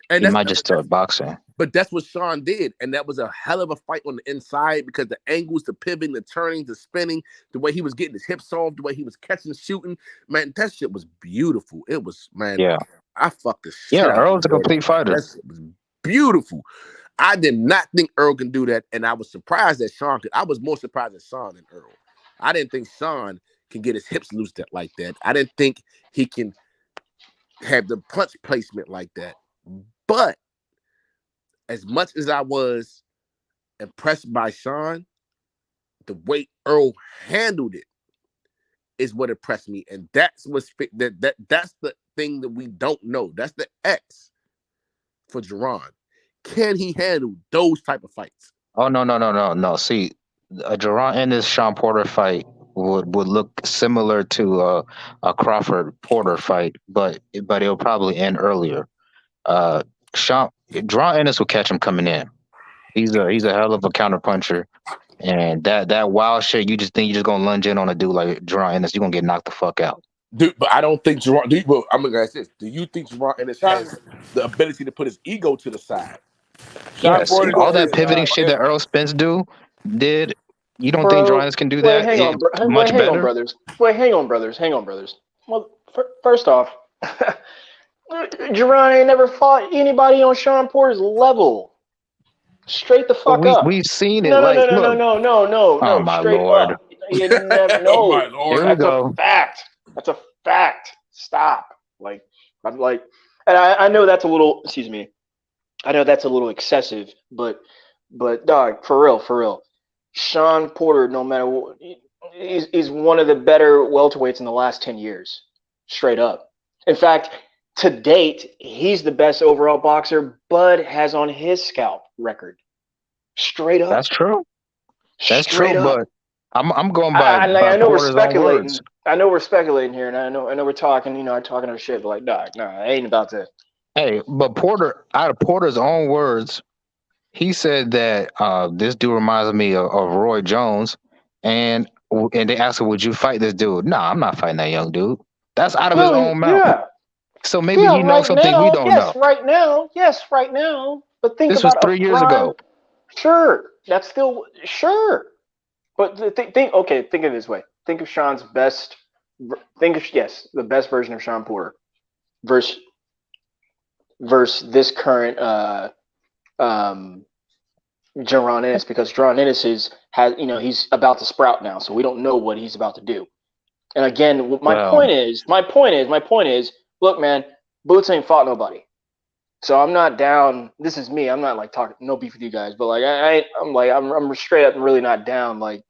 And He might just start boxing. but that's what Sean did, and that was a hell of a fight on the inside because the angles, the pivoting, the turning, the spinning, the way he was getting his hips off, the way he was catching, shooting, man, that shit was beautiful. It was, man, Yeah. I fucked the Yeah, shit out of Earl's a that. complete fighter. That shit was beautiful. I did not think Earl can do that, and I was surprised that Sean could. I was more surprised at Sean than Earl. I didn't think Sean can get his hips loose like that. I didn't think he can have the punch placement like that. But as much as I was impressed by Sean, the way Earl handled it is what impressed me, and that's that's the thing that we don't know. That's the X for Jerron. Can he handle those type of fights? Oh no. See, a Jerron Ennis Sean Porter fight would look similar to a Crawford Porter fight, but it'll probably end earlier. Sean Jerron Ennis will catch him coming in. He's a hell of a counter puncher. And that wild shit, you just think you're just gonna lunge in on a dude like Jerron Ennis, you're gonna get knocked the fuck out. Dude, but I don't think Jerron. Well, I'm gonna ask this: do you think Jerron Ennis has the ability to put his ego to the side? Sean Yes, Porter all does that it. pivoting shit that Earl Spence did. You don't think Jerron Bro, Ennis can do wait, that hang on, much hang on, better? brothers. Wait, hang on, brothers. Hang on, brothers. Well, first off, Jerron ain't never fought anybody on Sean Porter's level. Straight the But fuck up. we've seen it. No, no, Like, no, no, no, look. no, no, no, Oh no. my Straight lord. up. You never Oh my know. lord! Here we That's a go. fact. That's a fact. Stop. Like, I'm like, and I know that's a little. Excuse me. I know that's a little excessive, but dog, for real. Sean Porter, no matter what, is one of the better welterweights in the last 10 years. Straight up. In fact, to date, he's the best overall boxer Bud has on his scalp record. Straight up. That's true. That's Straight true, up. but I'm going I know we're Porter's own speculating. words. I know we're speculating here, and I know we're talking, talking our shit, but like, dog, nah, it ain't about that. Hey, but Porter, out of Porter's own words, he said that this dude reminds me of Roy Jones, and they asked him, "Would you fight this dude?" Nah, I'm not fighting that young dude. That's out of his No, own mouth. yeah. So maybe he knows Right something we now, don't know. right now. But think This was about a 3 years prime. ago. Sure, that's still sure. But think of it this way. Think of Sean's best. The best version of Sean Porter versus this current Jerron Ennis, because Jerron Ennis he's about to sprout now, so we don't know what he's about to do. And again, my point is, look, man, Boots ain't fought nobody. So I'm not down. This is me. I'm not like talking no beef with you guys, but like I'm straight up and really not down like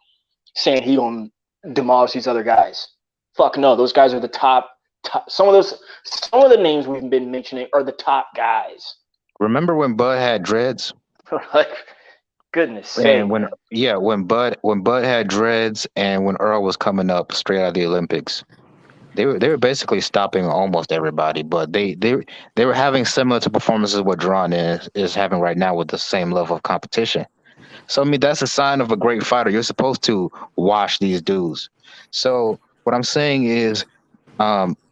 saying he gonna demolish these other guys. Fuck no, those guys are the top. Some of the names we've been mentioning are the top guys. Remember when Bud had dreads? Like, goodness sake. And when Bud had dreads, and when Earl was coming up straight out of the Olympics. They were basically stopping almost everybody, but they were having similar to performances what Drawn is having right now with the same level of competition. So I mean that's a sign of a great fighter. You're supposed to wash these dudes. So what I'm saying is,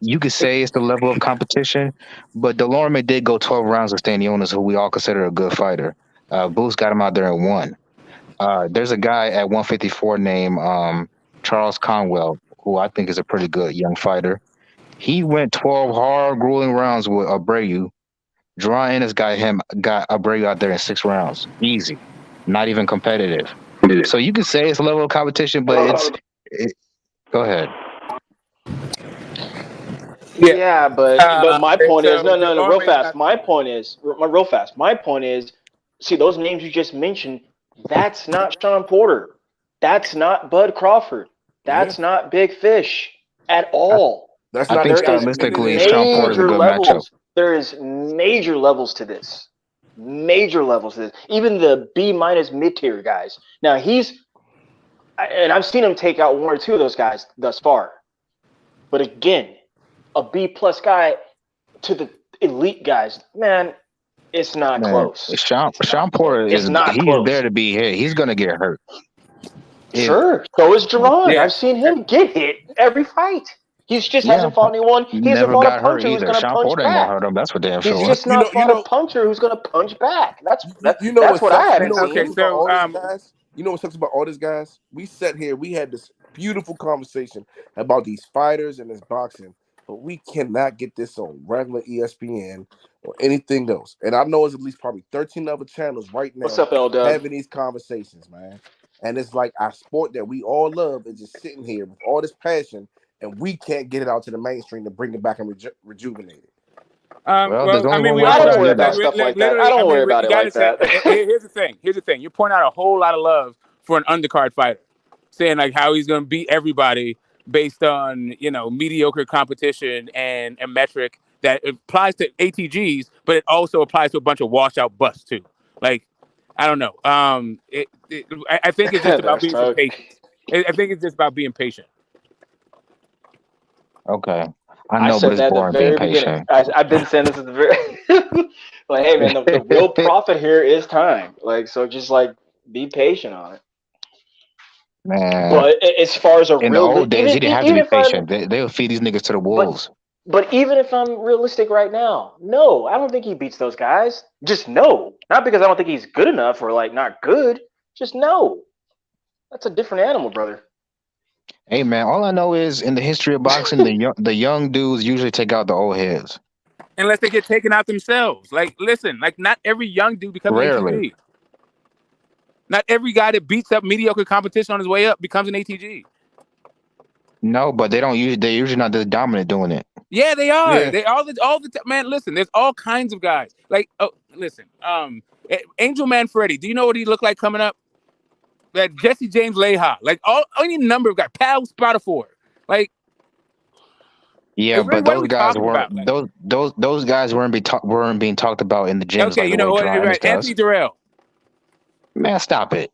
you could say it's the level of competition, but Delorme did go 12 rounds with Stanionis, who we all consider a good fighter. Boost got him out there and won. There's a guy at 154 named Charles Conwell, who I think is a pretty good young fighter. He went 12 hard, grueling rounds with Abreu. Drawing this guy got Abreu out there in 6 rounds, easy, not even competitive. So you could say it's a level of competition, but go ahead. Yeah, but my point is So no, real Delorme fast. got My point is real fast. My point is, see those names you just mentioned. That's not Sean Porter. That's not Bud Crawford. That's not Big Fish at all. That's I not think the There is stylistically, Sean Porter's a major good matchup. levels. There is major levels to this. Major levels to this. Even the B- mid tier guys. Now and I've seen him take out one or two of those guys thus far. But again, a B+ guy to the elite guys, man, it's not Man, close. Sean Porter It's not he's there close. to be hit. He's gonna get hurt. If Sure. So is Jerron. yeah. I've seen him get hit every fight. He's just Yeah, hasn't fought anyone. he He hasn't never fought a got hurt puncher who's either. gonna Sean punch Porter ain't gonna back. hurt him. That's for damn He's sure. just not fought a puncher who's gonna punch back. You know what That's what I sucks? You haven't know what Okay, sucks seen. about so all these guys? You know what sucks about all these guys? We sat here, we had this beautiful conversation about these fighters and this boxing, but we cannot get this on regular ESPN or anything else. And I know there's at least probably 13 other channels right What's now up, L Dub? having these conversations, man. And it's like our sport that we all love is just sitting here with all this passion, and we can't get it out to the mainstream to bring it back and rejuvenate it. Well, there's Well, I only mean, one we way I for also us don't to worry do about that. stuff like that. I literally. I don't mean, worry about you it got to like say. that. Here's the thing. Here's the thing. You point out a whole lot of love for an undercard fighter, saying like how he's going to beat everybody based on mediocre competition and a metric that applies to ATGs, but it also applies to a bunch of washout busts too. Like, I don't know. I think it's just about That's being some tough. patience. I think it's just about being patient. Okay, I I know, but said it's that at the boring being very beginning. patient. I've been saying this at the very like, hey man, the real profit here is time. Like, so just like be patient on it. Man, But as far as a in the real, old days, you didn't have to even be if I'm, patient. They would feed these niggas to the but wolves. even if I'm realistic right now, no, I don't think he beats those guys. Just no, not because I don't think he's good enough or like not good. Just no, that's a different animal, brother. Hey man, all I know is in the history of boxing, the young dudes usually take out the old heads. Unless they get taken out themselves. Like, listen, like not every young dude becomes an Rarely. ATG. Not every guy that beats up mediocre competition on his way up becomes an ATG. No, but they don't usually. They're usually not the dominant doing it. Yeah, they are. Yeah. They all the man. Listen, there's all kinds of guys. Like, listen, Angel Man Freddy. Do you know what he looked like coming up? That Jesse James Leha. Like any number of guys. Pal Spotify. Like, Yeah, really, but what are those we guys talking weren't about? Like, those guys weren't being talked about in the gyms okay, like you the know way what? Dry Right, does. Anthony Durrell. Man, stop it.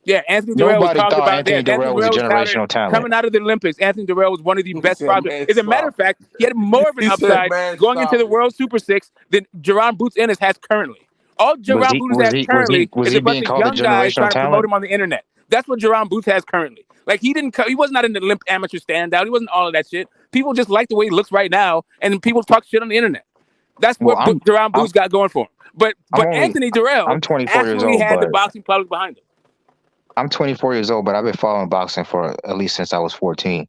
Yeah, Anthony Durrell was Nobody talked thought about. Yeah, Anthony Anthony Durrell was a Durrell was touted generational talent. coming out of the Olympics. Anthony Durrell was one of the He best said, prospects. man, As a matter of stop fact, he it. had more of an He said, upside man, going into stop the it. World Super Six than Jerron Boots Ennis has currently. All Jerron Boots has currently was is he a bunch being of called a young guys generational trying to promote talent? him on the internet. That's what Jerron Boots has currently. Like he was not an Olymp amateur standout. He wasn't all of that shit. People just like the way he looks right now, and people talk shit on the internet. That's Well, what Jerron Boots got going for him. But Anthony Durrell I'm 24 years actually old, had the but boxing public behind him. I'm 24 years old, but I've been following boxing for at least since I was 14.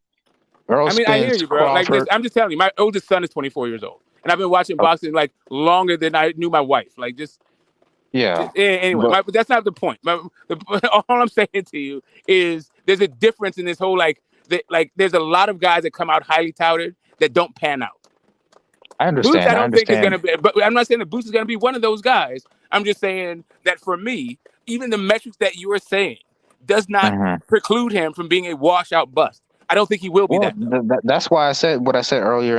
Earl I mean, I hear Spence, you, bro. Like this, Crawford. I'm just telling you, my oldest son is 24 years old, and I've been watching Oh, boxing like longer than I knew my wife. Like yeah, anyway, but but that's not the point. All I'm saying to you is there's a difference in this whole there's a lot of guys that come out highly touted that don't pan out. I Boots, I understand. I don't think is going understand. to be, but I'm not saying that Boots is going to be one of those guys. I'm just saying that for me, even the metrics that you are saying does not Hmm. preclude him from being a washout bust. I don't think he will be Well, that though. that's why I said what I said earlier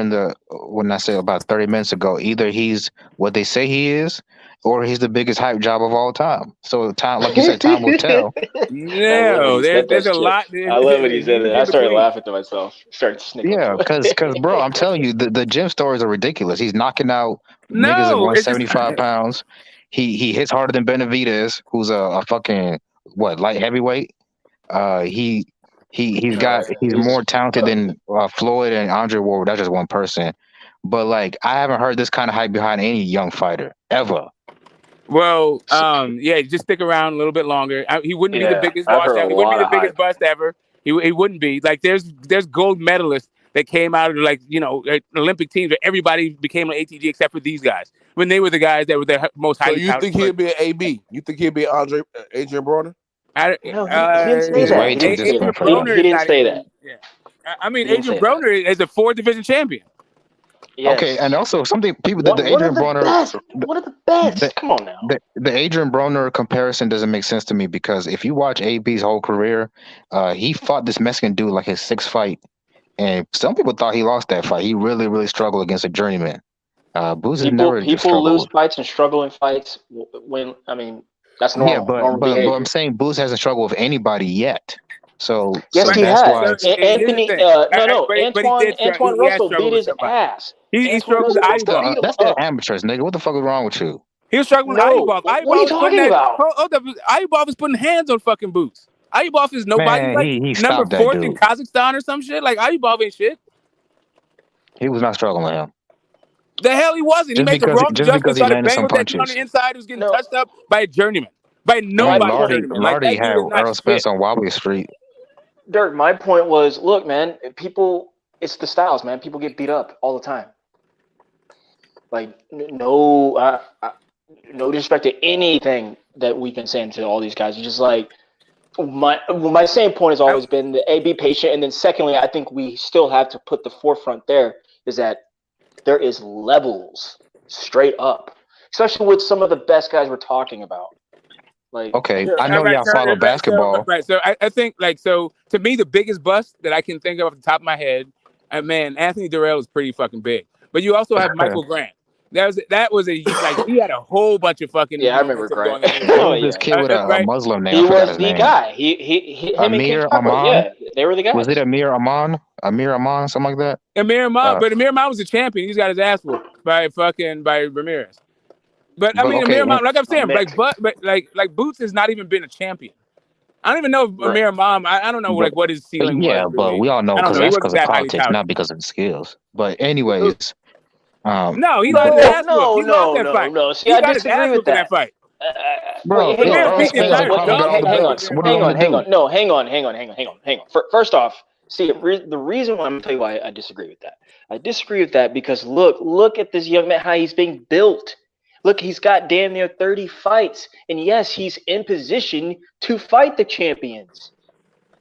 when I said about 30 minutes ago. Either he's what they say he is, or he's the biggest hype job of all time. So time, like you said, time will tell. I love when No, he said there's that a shit. lot. I love when he said He's that. in I started between. laughing to myself. Started snickering Yeah, to because bro, I'm it. telling you, the gym stories are ridiculous. He's knocking out niggas at No, it's just 175 pounds. He hits harder than Benavidez, who's a fucking what light heavyweight. He he's more talented than Floyd and Andre Ward. That's just one person. But like I haven't heard this kind of hype behind any young fighter ever. well, So, yeah. Just stick around a little bit longer. He wouldn't be the Yeah, biggest I've boss heard a ever. He wouldn't be lot the of biggest hype. bust ever. He wouldn't be like there's gold medalists that came out of like Olympic teams where everybody became an ATG except for these guys when they were the guys that were the most So highly you touted. think he'll be an AB? You think he'll be Adrian Broner? No, he didn't say he's that. way He too didn't say Adrian that. disciplined for Broner that. He is didn't not say that. even. Yeah, I mean He didn't Adrian say that. Broner is a 4 division champion. Okay, and Yes. also something people the One of Adrian the Broner best. One of the the best. Come on now. the Adrian Broner comparison doesn't make sense to me because if you watch AB's whole career, he fought this Mexican dude like his sixth fight, and some people thought he lost that fight. He really struggled against a journeyman. Boots has never just People lose struggled. fights and struggle in fights when I mean that's Yeah, normal but I'm behavior. saying Boots hasn't struggled with anybody yet. So Yes, he Right. that's why has. So it's here's the Anthony, thing. no, But he did. Antoine He has Russell struggled beat with his somebody. ass. He Antoine struggled Russell with that's Ayubal. the amateurs, nigga. What the fuck is wrong with you? He was struggling with No, Ayubal. what are Ayubal you was putting talking that. about? Hold up. Ayubal was putting hands on fucking Boots. Ayubal is nobody. He's Man, like he number stopped that fourth in dude. Kazakhstan or some shit. Like Ayubal ain't shit. He was not struggling with him. The hell he wasn't. He made the wrong Just because adjustment, he started landed banging some with that dude on punches. the inside who's getting No, touched up by a journeyman. By I mean, my nobody's point, Lardy journeyman. Like Lardy that dude had is not Earl shit. Spence on Wobbly Street. Dirk. My point was, look, man, people. It's the styles, man. People get beat up all the time. Like no disrespect to anything that we've been saying to all these guys. It's just like my same point has I, always been the be patient, and then secondly, I think we still have to put the forefront there is that there is levels straight up, especially with some of the best guys we're talking about. Like, Okay, I All know right, y'all follow basketball. so I think like so to me the biggest bust that I can think of off the top of my head, man, Anthony Durrell is pretty fucking big. But you also have Michael Grant. That was a like he had a whole bunch of fucking yeah, I remember momentum Grant. going into his What career. was this Yeah, kid with a Right? Muslim name? he I forgot was his the name. guy. Him and King Amir Chocolate. Aman? Yeah, they were the Was it guys. Amir Aman? Amir Aman, something like that? Amir Ahmad, Uh, but Amir Ahmad was a champion. He just got his ass whooped by Ramirez. But I but mean, okay, Amir Ahmad, like I'm saying, Mick. but like Boots has not even been a champion. I don't even know if Right. Amir Ahmad. I don't know but like what his ceiling was yeah, but really. we all know I don't because know. He that's wasn't because of that highly politics, touted. not because of the skills. But anyways, No, he got his the, ass whooped. He lost that fight. No. See, He I got his disagree ass with whooped in that. that fight. bro, Wait, hang yo, on. Ramirez Earl beat the Spence entire called him dog all the shit out of best. Amir What do you hang want Ahmad. me to on. do? No, hang on. First off, see, the reason why I'm gonna tell you why I disagree with that. I disagree with that because look at this young man, how he's being built. Look, he's got damn near 30 fights, and yes, he's in position to fight the champions.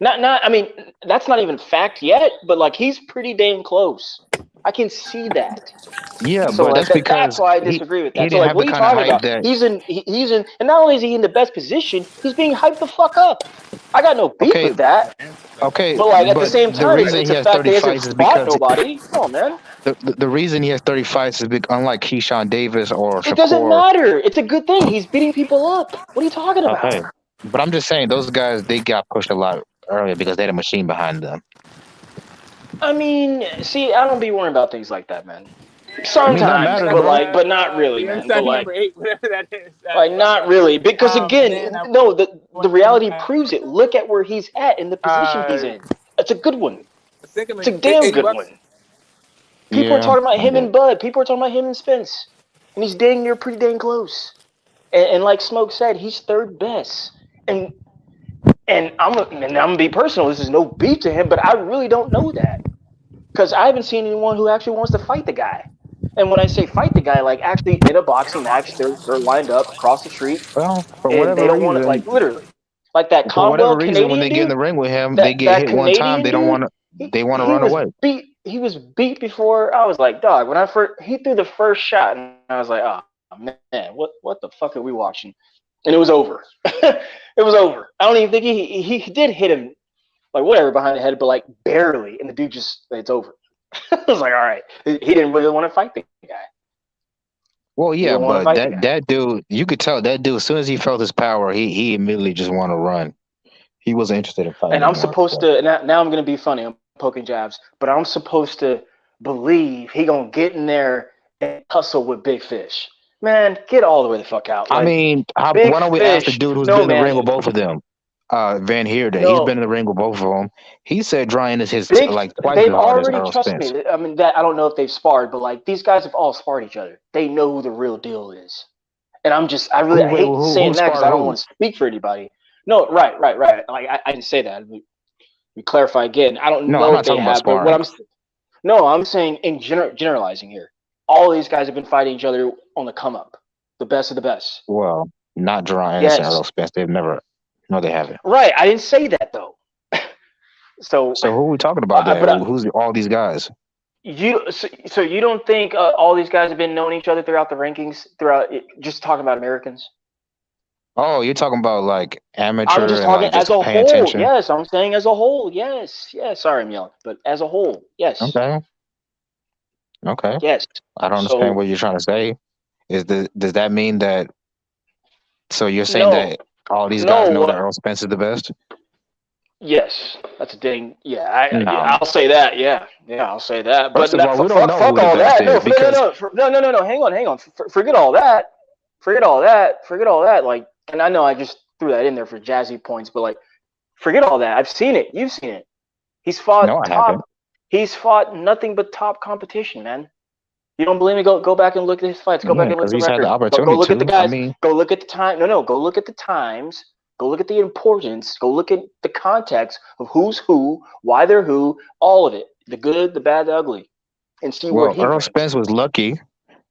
I mean, that's not even fact yet, but like he's pretty damn close. I can see that. Yeah, So but like that's that's because why I he disagree with he that. So didn't like, have the what are you kind of talking hype about? that. He's in, and not only is he in the best position, he's being hyped the fuck up. I got no beef Okay, with that. okay, But like at the but same the time, reason it's he a has fact 30 that he hasn't fights is fought because nobody. Come on, man. the reason he has 30 fights is unlike Keyshawn Davis or It doesn't Shakur. matter. It's a good thing. He's beating people up. What are you talking about? Okay, but I'm just saying those guys they got pushed a lot earlier because they had a machine behind them. I mean, see, I don't be worrying about things like that, man. I mean that Sometimes, matters, but bro. like, but not really, The man. But inside like, number 8, whatever that is. not really, because Man, again, I no, the reality I proves it. Look at where he's at in the position he's I in. It's a good one. think I'm It's a in damn good $8. one. People are Yeah, talking about I him get it. and Bud. People are talking about him and Spence, and he's dang near pretty dang close. And like Smoke said, he's third best. And I'm gonna be personal. This is no beat to him, but I really don't know that because I haven't seen anyone who actually wants to fight the guy. And when I say fight the guy, like actually in a boxing match, they're lined up across the street, Well, for and they whatever don't want it, reason, like literally, like that for whatever Conwell reason, when Canadian they get in dude. the ring with him, they get That hit one time. Canadian They don't dude, want to. They want to run away. he was beat before. I was like, dog, when he threw the first shot, and I was like, oh man, what the fuck are we watching? And it was over. It was over. I don't even think he did hit him like whatever behind the head, but like barely, and the dude just it's over. I was like, all right, he didn't really want to fight the guy. Well, yeah, but that dude, you could tell that dude as soon as he felt his power, he immediately just want to run. He wasn't interested in fighting And I'm anymore. supposed to now I'm gonna be funny. I'm poking jabs, but I'm supposed to believe he gonna get in there and tussle with Big Fish. Man, get all the way the fuck out. I Like mean, Big why don't we ask the Fish, dude who's no been in the ring man, with both of them? Van Heerden. He's no. been in the ring with both of them. He said Dryan is his Big, like twice as they've hard as already Earl trust Spence. me. I mean, that I don't know if they've sparred, but like these guys have all sparred each other. They know who the real deal is. And I hate saying Who that because sparred I don't who? want to speak for anybody. No, right. Like I didn't say that. We clarify again. I don't No, I'm know if not they talking about have, but what sparring. I'm saying in generalizing here. All these guys have been fighting each other on the come up. The best of the best. Well, not Dryan and Yes. Earl Spence. They've never. No, they haven't. Right. I didn't say that though. So, So who are we talking about then? but Who's all these guys? so you don't think all these guys have been knowing each other throughout the rankings, just talking about Americans? Oh, you're talking about like I'm amateur just and talking like as just a paying whole. attention. Yes, I'm saying as a whole. Yes. Sorry, I'm yelling, but as a whole, yes. Okay. Yes. I don't understand So what you're trying to say. Does that mean that? So you're saying no, that all these guys know that no. Earl Spence is the best? Yes, that's a dang. Yeah, No. I'll say that. Yeah, I'll say that. But First of all, we don't know fuck who the all best that. No, is because no. Hang on. Forget all that. Forget all that. Like, and I know I just threw that in there for jazzy points, but like, forget all that. I've seen it. You've seen it. He's no, fought I haven't. top. He's fought nothing but top competition, man. You don't believe me? Go back and look at his fights. Go Yeah, back and look because at the he's had the record. Go opportunity look at the to. I guys. mean, Go look at the time. No. Go look at the times. Go look at the importance. Go look at the context of who's who, why they're who, all of it. The good, the bad, the ugly. And see what well, he Earl brings. Spence was lucky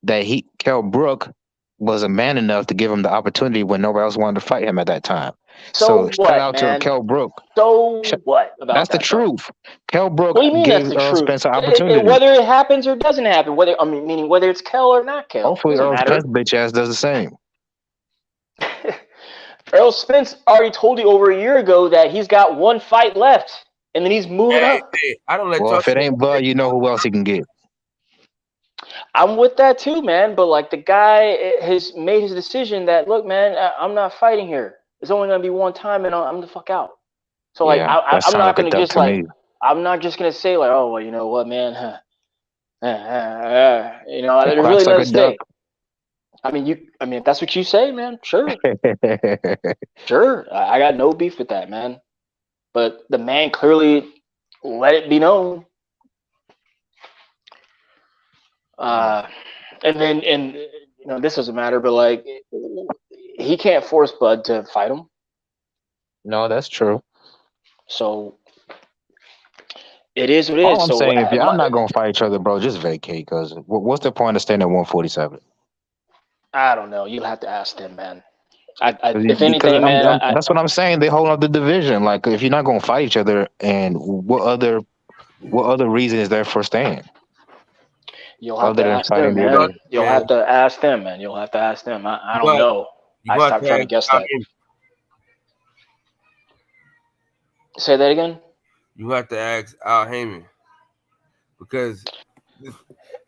that Kell Brook was a man enough to give him the opportunity when nobody else wanted to fight him at that time. So So shout what, out to man? Kell Brook. So what about That's the that, though? truth. Kell Brook What do you mean that's gave the Earl truth? Spence an opportunity. Whether it happens or doesn't happen, meaning whether it's Kell or not Kell, Hopefully, doesn't Earl matter. Spence bitch ass does the same. Earl Spence already told you over a year ago that he's got one fight left, and then he's moving up. I don't let Well, y'all if it say ain't Bud, you know who else he can get. I'm with that too, man. But like the guy has made his decision that look, man, I'm not fighting here. It's only gonna be one time, and I'm the fuck out. So like, Yeah, that I'm sounds not like a gonna duck just to like, me. I'm not just gonna say like, oh well, you know what, man, you know, It there's really quacks like nothing a to duck. say. I mean, if that's what you say, man, sure, sure. I got no beef with that, man. But the man clearly let it be known. And you know, this doesn't matter, but like, he can't force Bud to fight him. No, that's true. So it is what it All is. I'm So saying, if y'all not gonna fight each other, bro, just vacate. Because what's the point of staying at 147? I don't know. You'll have to ask them, man. If Because anything, man, that's what I'm saying. They hold up the division. Like, if you're not gonna fight each other, and what other reason is there for staying you'll have other to than ask them, fighting the man. other? You'll have to ask them, man. You'll have to ask them. I don't know. You I got stopped trying to guess that. Say that again. You have to ask Al Heyman because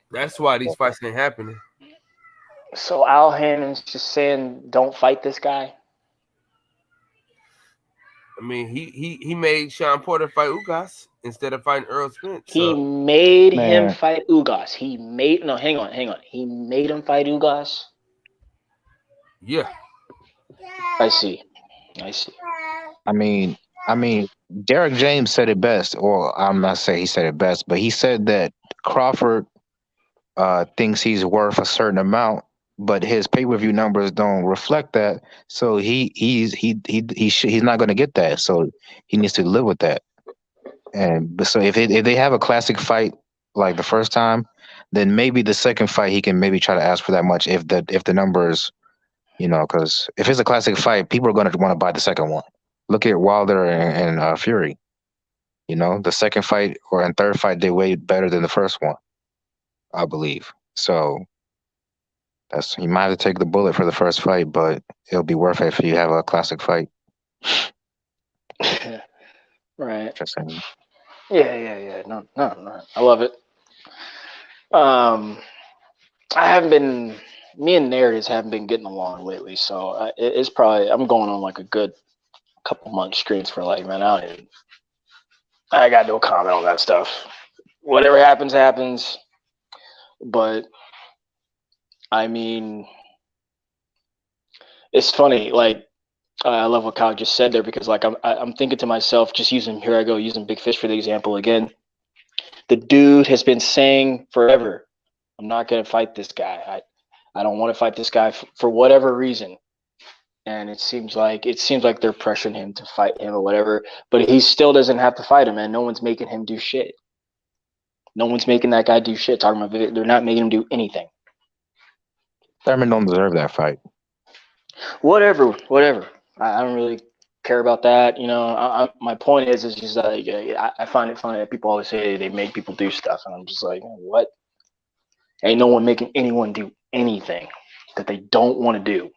that's why these fights ain't happening. So Al Heyman's just saying, don't fight this guy. I mean, he made Sean Porter fight Ugas instead of fighting Earl Spence. He made him fight Ugas. Hang on. He made him fight Ugas. Yeah. I see. I mean, Derek James said it best. Or I'm not saying he said it best, but he said that Crawford thinks he's worth a certain amount, but his pay-per-view numbers don't reflect that. So he's not going to get that. So he needs to live with that. And so if they have a classic fight like the first time, then maybe the second fight he can maybe try to ask for that much if the numbers, you know, because if it's a classic fight, people are going to want to buy the second one. Look at Wilder and Fury. You know, the second fight and third fight did way better than the first one, I believe. So you might have to take the bullet for the first fight, but it'll be worth it if you have a classic fight. Right. Just saying. Yeah. No. I love it. I haven't been. Me and Narratives haven't been getting along lately, so it's probably I'm going on like a good couple months streams for like, man, I got no comment on that stuff. Whatever happens, happens. But I mean, it's funny. Like I love what Kyle just said there because like I'm thinking to myself, just using Big Fish for the example again. The dude has been saying forever, I'm not gonna fight this guy. I don't want to fight this guy for whatever reason. And it seems like they're pressuring him to fight him or whatever, but he still doesn't have to fight him, and no one's making him do shit. No one's making that guy do shit. Talking about they're not making him do anything. Thurman don't deserve that fight. Whatever. I don't really care about that. You know, my point is just like I find it funny that people always say they make people do stuff, and I'm just like, what? Ain't no one making anyone do anything that they don't want to do.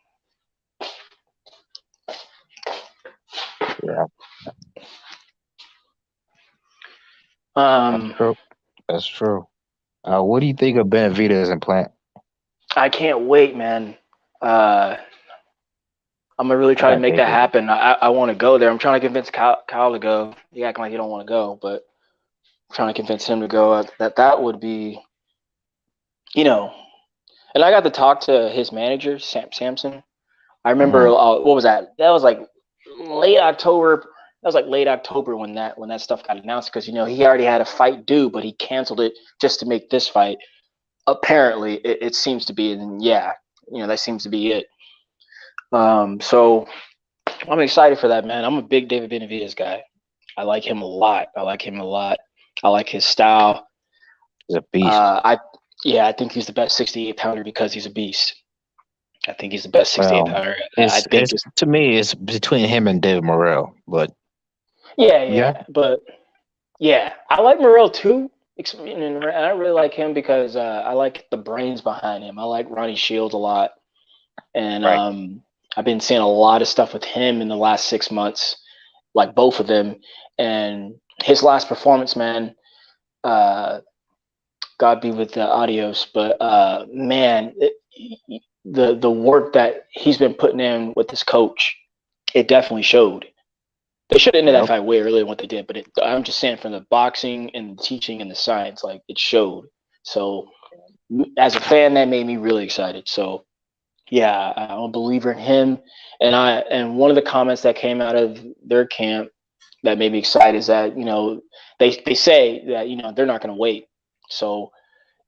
Yeah. That's true. That's true. What do you think of Benavidez implant? I can't wait, man. I'm gonna really try to make that happen. I want to go there. I'm trying to convince Kyle to go. He acting like he don't want to go, but I'm trying to convince him to go. That would be, you know. And I got to talk to his manager, Samson. I remember what was that? That was like late October. That was like late October when that stuff got announced because he already had a fight due, but he canceled it just to make this fight. Apparently, it seems to be, and that seems to be it. So I'm excited for that, man. I'm a big David Benavidez guy. I like him a lot. I like his style. He's a beast. I think he's the best 68 pounder because he's a beast. I think he's the best 68 pounder. To me, it's between him and David Morrell, but but I like Morrell too. And I really like him because I like the brains behind him. I like Ronnie Shields a lot, and I've been seeing a lot of stuff with him in the last 6 months, like both of them. And his last performance, man, God be with the adios, but man, the work that he's been putting in with his coach, it definitely showed. They should have ended that fight way earlier than what they did, but I'm just saying from the boxing and the teaching and the science, like it showed. So as a fan, that made me really excited. So yeah, I'm a believer in him. And one of the comments that came out of their camp that made me excited is that, they say that, they're not going to wait. So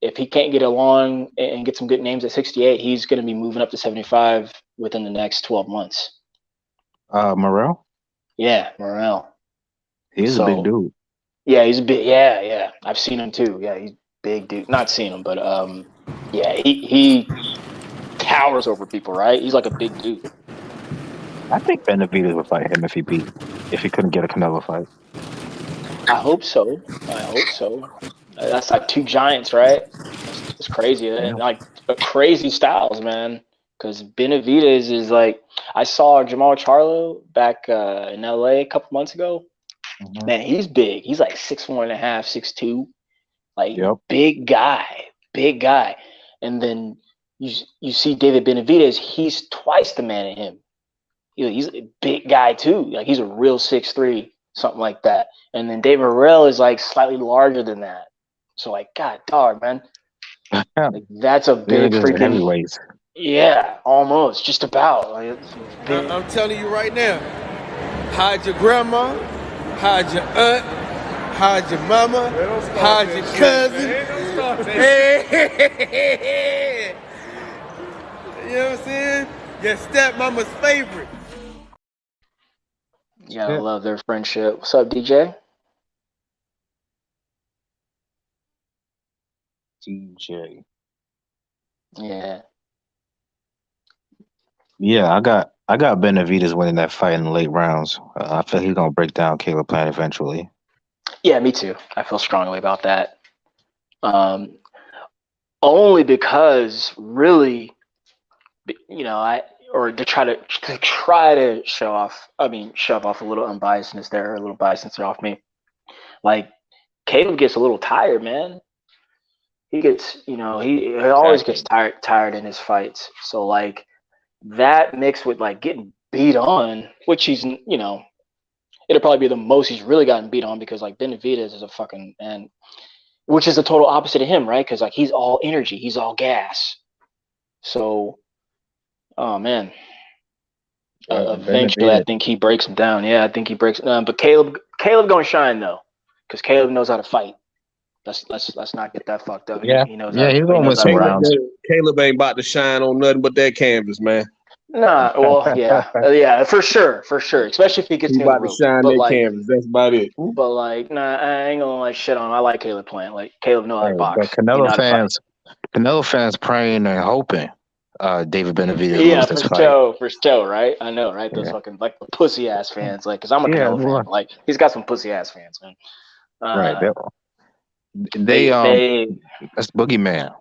if he can't get along and get some good names at 68, he's going to be moving up to 75 within the next 12 months. Morrell? Yeah, Morrell. He's a big dude. Yeah, he's a big. Yeah. I've seen him too. Yeah, he's a big dude. Not seen him, but he towers over people. Right? He's like a big dude. I think Benavidez would fight him if he couldn't get a Canelo fight. I hope so. That's like two giants, right? It's crazy. And like crazy styles, man. Because Benavidez is like, I saw Jamal Charlo back in LA a couple months ago. Man, he's big. He's like 6'1.5", 6'2", like big guy. And then you see David Benavidez, he's twice the man in him. He's a big guy too. Like he's a real 6'3", something like that. And then David Morrell is like slightly larger than that. So like, God dog, man. Like, that's a big freaking heavyweights. Yeah, almost, just about. Like, I'm telling you right now, hide your grandma, hide your aunt, hide your mama, hide your cousin. Hey, you know what I'm saying? Your stepmama's favorite. Yeah, I love their friendship. What's up, DJ? DJ. Yeah. Yeah, I got Benavidez winning that fight in the late rounds. I feel he's gonna break down Caleb Plant eventually. Yeah, me too. I feel strongly about that. Only because really, or to try to show off. I mean, shove off a little unbiasedness there, a little biasness off me. Like Caleb gets a little tired, man. He gets, he always gets tired in his fights. So like that mixed with like getting beat on, which he's, it'll probably be the most he's really gotten beat on, because like Benavidez is a fucking, and which is the total opposite of him, right? Because like he's all energy, he's all gas. So, oh man, eventually I think he breaks him down. Yeah, I think he breaks him down. But Caleb gonna shine though, because Caleb knows how to fight. Let's not get that fucked up. Yeah, he knows he's going to win some rounds. Caleb ain't about to shine on nothing but that canvas, man. Nah, well, yeah, for sure, especially if he gets near the rope. Shine but that like, canvas. That's about it. But like, nah, I ain't gonna like shit on him. I like Caleb Plant. Like Caleb know how to box. But Canelo fans praying and hoping David Benavidez lose this fight. For show, right? I know, right? Those fucking like the pussy ass fans, like, because I'm a Canelo fan. Like he's got some pussy ass fans, man. Right. They that's Boogeyman,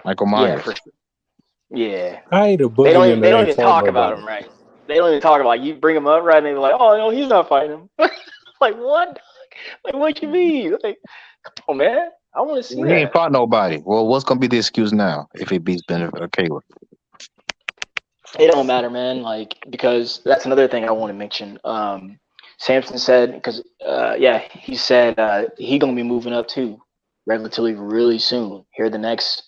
Michael Myers. Yeah. I ain't a They Boogeyman. don't even talk about him, right? They don't even talk about, you bring him up, right? And they're like, oh no, he's not fighting him. Like what? Like what you mean? Like, come on, man. I want to see that. He ain't fought nobody. Well, what's gonna be the excuse now if he beats Caleb? It don't matter, man. Like, because that's another thing I want to mention. Samson said, because he said he gonna be moving up too, relatively really soon. Here the next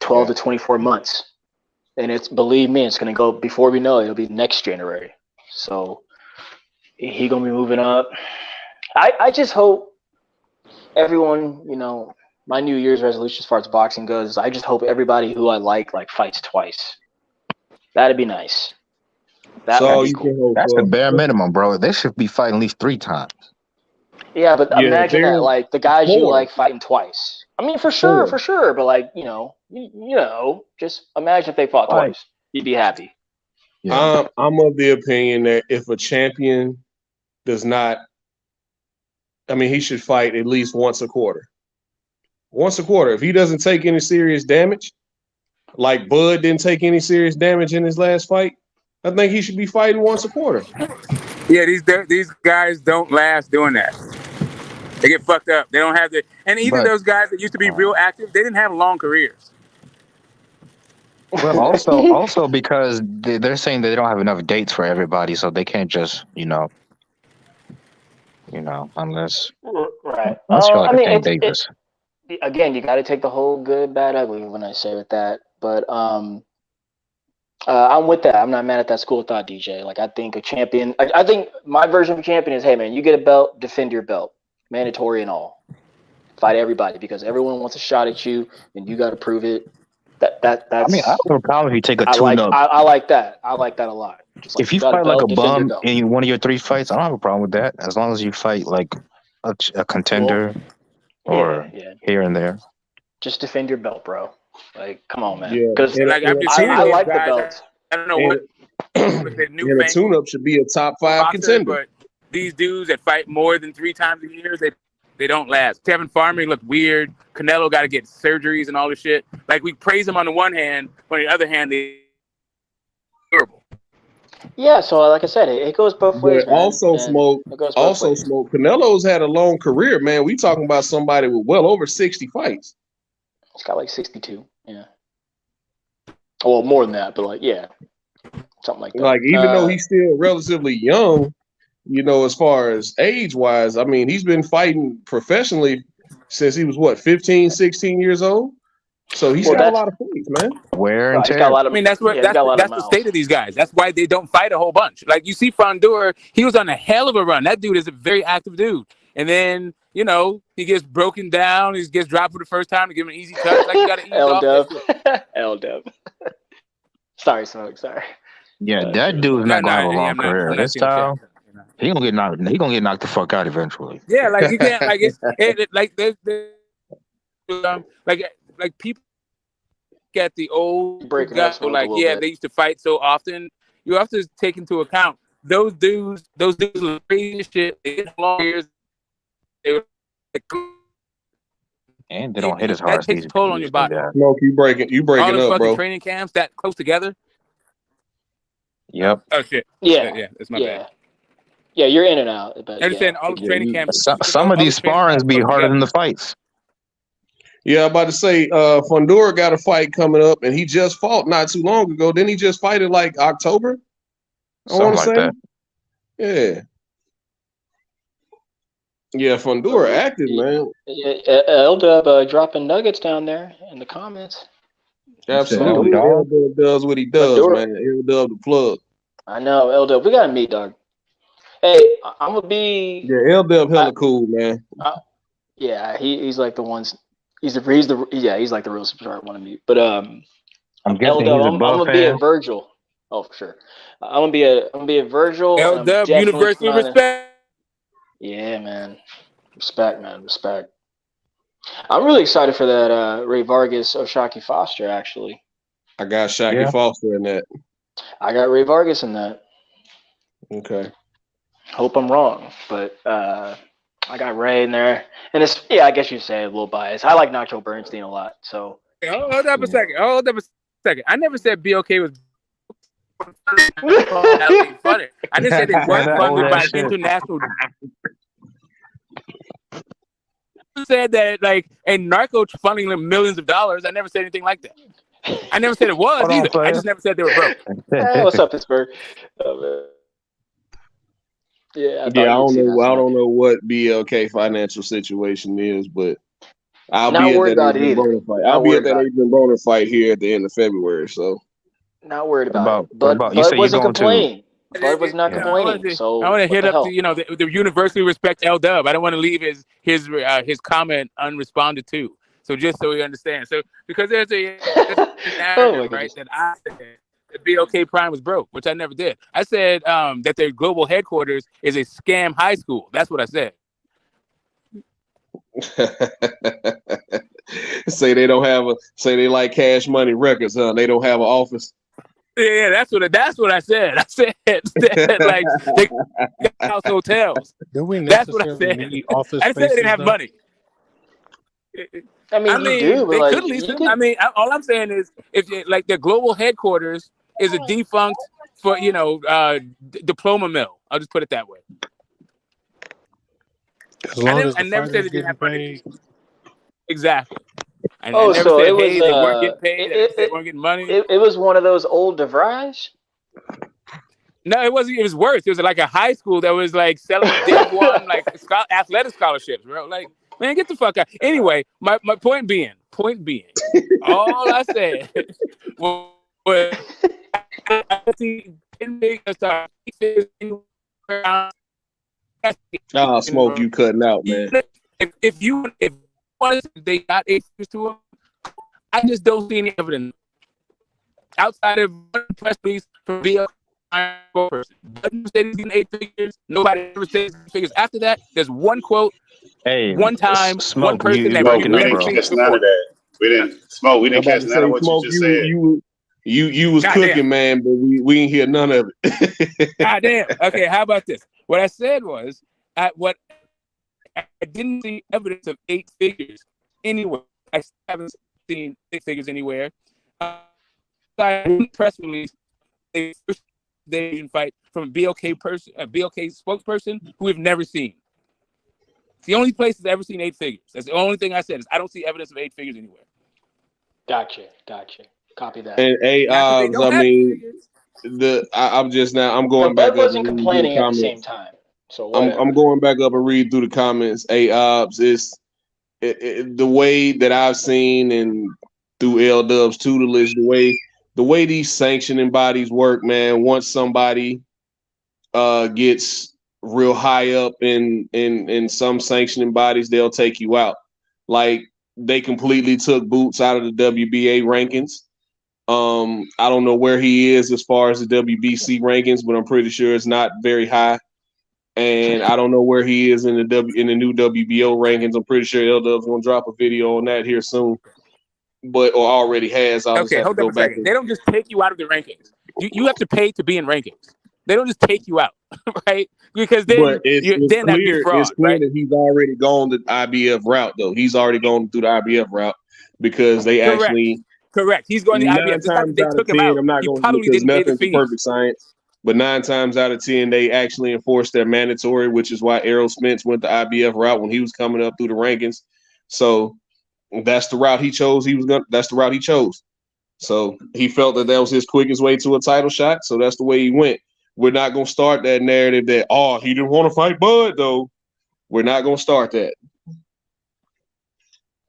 12 to 24 months, and believe me, it's gonna go, before we know it, it'll be next January. So he gonna be moving up. I just hope everyone, my New Year's resolution as far as boxing goes, I just hope everybody who I like fights twice. That'd be nice. That would be cool. That's the bare minimum, bro. They should be fighting at least 3 times. Yeah, but imagine that, like the guys you like fighting twice. I mean, for sure. But like, just imagine if they fought twice. You'd be happy. Yeah. I'm of the opinion that if a champion does not, he should fight at least once a quarter. Once a quarter. If he doesn't take any serious damage, like Bud didn't take any serious damage in his last fight, I think he should be fighting once a quarter. Yeah, these guys don't last doing that. They get fucked up. They don't have and even those guys that used to be real active, they didn't have long careers. Well, also because they're saying that they don't have enough dates for everybody, so they can't just, unless right. Davis. Again, you got to take the whole good, bad, ugly when I say with that. But I'm with that. I'm not mad at that school of thought, DJ. Like, I think a champion. I think my version of a champion is, hey man, you get a belt, defend your belt, mandatory and all. Fight everybody, because everyone wants a shot at you, and you got to prove it. That's. I don't have a problem if you take a tune-up. I like that. I like that a lot. Just if you fight like a bum in one of your 3 fights, I don't have a problem with that, as long as you fight like a contender or here and there. Just defend your belt, bro. Like, come on, man. Yeah, because I like the belts. I don't know what the new a tune-up should be a top 5 contender. But these dudes that fight more than 3 times a year, they don't last. Kevin Farmer looked weird. Canelo got to get surgeries and all this shit. Like, we praise him on the one hand, but on the other hand, they're terrible. Yeah, so like I said, it goes both ways. Man. Smoke. Canelo's had a long career, man. We talking about somebody with well over 60 fights. He's got like 62. Yeah. Well, more than that, but like, yeah, something like that. Like, even though he's still relatively young, as far as age-wise, he's been fighting professionally since he was, 15, 16 years old? So he's got a lot of fights, man. Wear and tear. That's the state of these guys. That's why they don't fight a whole bunch. Like, you see Fondor, he was on a hell of a run. That dude is a very active dude. And then, he gets broken down. He gets dropped for the first time to give him an easy touch. Like, you got to ease off. L-Dub. Sorry, Smoke. Sorry. Yeah, that dude's not going to have a long career. This style, he gonna get knocked. He gonna get knocked the fuck out eventually. Yeah, like you can't. Like like there's like people get the old guys. Like they used to fight so often. You have to take into account those dudes look crazy as shit. They get long years. And they don't hit as hard. That takes a toll on your body. Smoke, you breaking all up, bro. Training camps that close together. Yep. Oh shit. Yeah, Yeah, that's my bad. yeah, you're in and out. But I understand yeah, all the training camps. Some of these sparrings be harder than the fights. Yeah, I'm about to say, Fundora got a fight coming up, and he just fought not too long ago. Didn't he just fight in like October? I want to say. That. Yeah. Yeah, Fundora active, man. L-Dub dropping nuggets down there in the comments. Absolutely. L-Dub does what he does, man. L-Dub the plug. I know, L-Dub. We gotta meet, dog. Hey, I'm gonna be. Yeah, L-Dub hella cool, man. Yeah, he's like the ones. He's like the real superstar I want to meet. But I'm guessing L-Dub, he's a I'm gonna be at Virgil. Oh, for sure. I'm gonna be at Virgil. L-Dub, universal respect. Yeah, man. Respect, man. Respect. I'm really excited for that Ray Vargas Oshaki Foster, actually. I got Shaki Foster in that. I got Ray Vargas in that. Okay. Hope I'm wrong, but I got Ray in there. And it's, I guess you'd say a little biased. I like Nacho Bernstein a lot, so. Hold up a second. I never said BOK was funny. I didn't say they weren't funded by international. Said that and narco funding them millions of dollars. I never said anything like that. I never said it was either. I just never said they were broke. Hey, what's up, Pittsburgh? I don't know what BLK financial situation is, but I'll be at that Adrian Broner fight. I'll be at that Adrian Broner fight here at the end of February. So not worried about it. But Bud wasn't complaining. Bud was not complaining. So I want to hit up the universally respect L-Dub. I don't want to leave his comment unresponded to. So just so we understand. So because there's a narrative, right, that I said that BOK Prime was broke, which I never did. I said that their global headquarters is a scam high school. That's what I said. Say they they like Cash Money Records, huh? They don't have an office. Yeah, that's what I said. I said like they got house hotels. That's what I said. I said they didn't have money. I mean, you do, they but could lease them. I mean, all I'm saying is if their global headquarters is a defunct diploma mill. I'll just put it that way. I never said they didn't have money. Exactly. And I never said, it was, they weren't getting paid. They weren't getting money. It was one of those old DeVries? No, it wasn't. It was worse. It was like a high school that was like selling Div 1 athletic scholarships, bro. Like, man, get the fuck out. Anyway, my point being, all I said was Smoke, you cutting out, man. If they got access to them, I just don't see any evidence outside of one press release from BL person. Doesn't say he's in 8 figures. Nobody ever says 8 figures. After that, there's one quote, one time, one person that we didn't catch none of that. We didn't catch none of what you just said. You was cooking, man, but we didn't hear none of it. God damn. Okay, how about this? What I said was, I didn't see evidence of 8 figures anywhere. I haven't seen 6 figures anywhere. Press release, a first Asian fight from a BLK person, a BLK spokesperson who we've never seen. It's the only place that's ever seen 8 figures. That's the only thing I said is I don't see evidence of 8 figures anywhere. Gotcha. Copy that. And I'm going back. Bud wasn't complaining at the same time. So I'm going back up and read through the comments. It's the way that I've seen and through L-Dub's tutelage, the way these sanctioning bodies work, man. Once somebody gets real high up in some sanctioning bodies, they'll take you out. Like they completely took Boots out of the WBA rankings. I don't know where he is as far as the WBC rankings, but I'm pretty sure it's not very high. And I don't know where he is in the new WBO rankings. I'm pretty sure L-Dub's gonna drop a video on that here soon, or already has. Okay, hold on a second. They don't just take you out of the rankings. You have to pay to be in rankings. They don't just take you out, right? Because then it's clear that he's already gone the IBF route, though. He's already gone through the IBF route because they actually. Correct. He's going to IBF. Times they took him out. I'm not going to because nothing's perfect science. But 9 times out of 10, they actually enforced their mandatory, which is why Errol Spence went the IBF route when he was coming up through the rankings. So that's the route he chose. That's the route he chose. So he felt that was his quickest way to a title shot. So that's the way he went. We're not going to start that narrative that, he didn't want to fight Bud, though. We're not going to start that.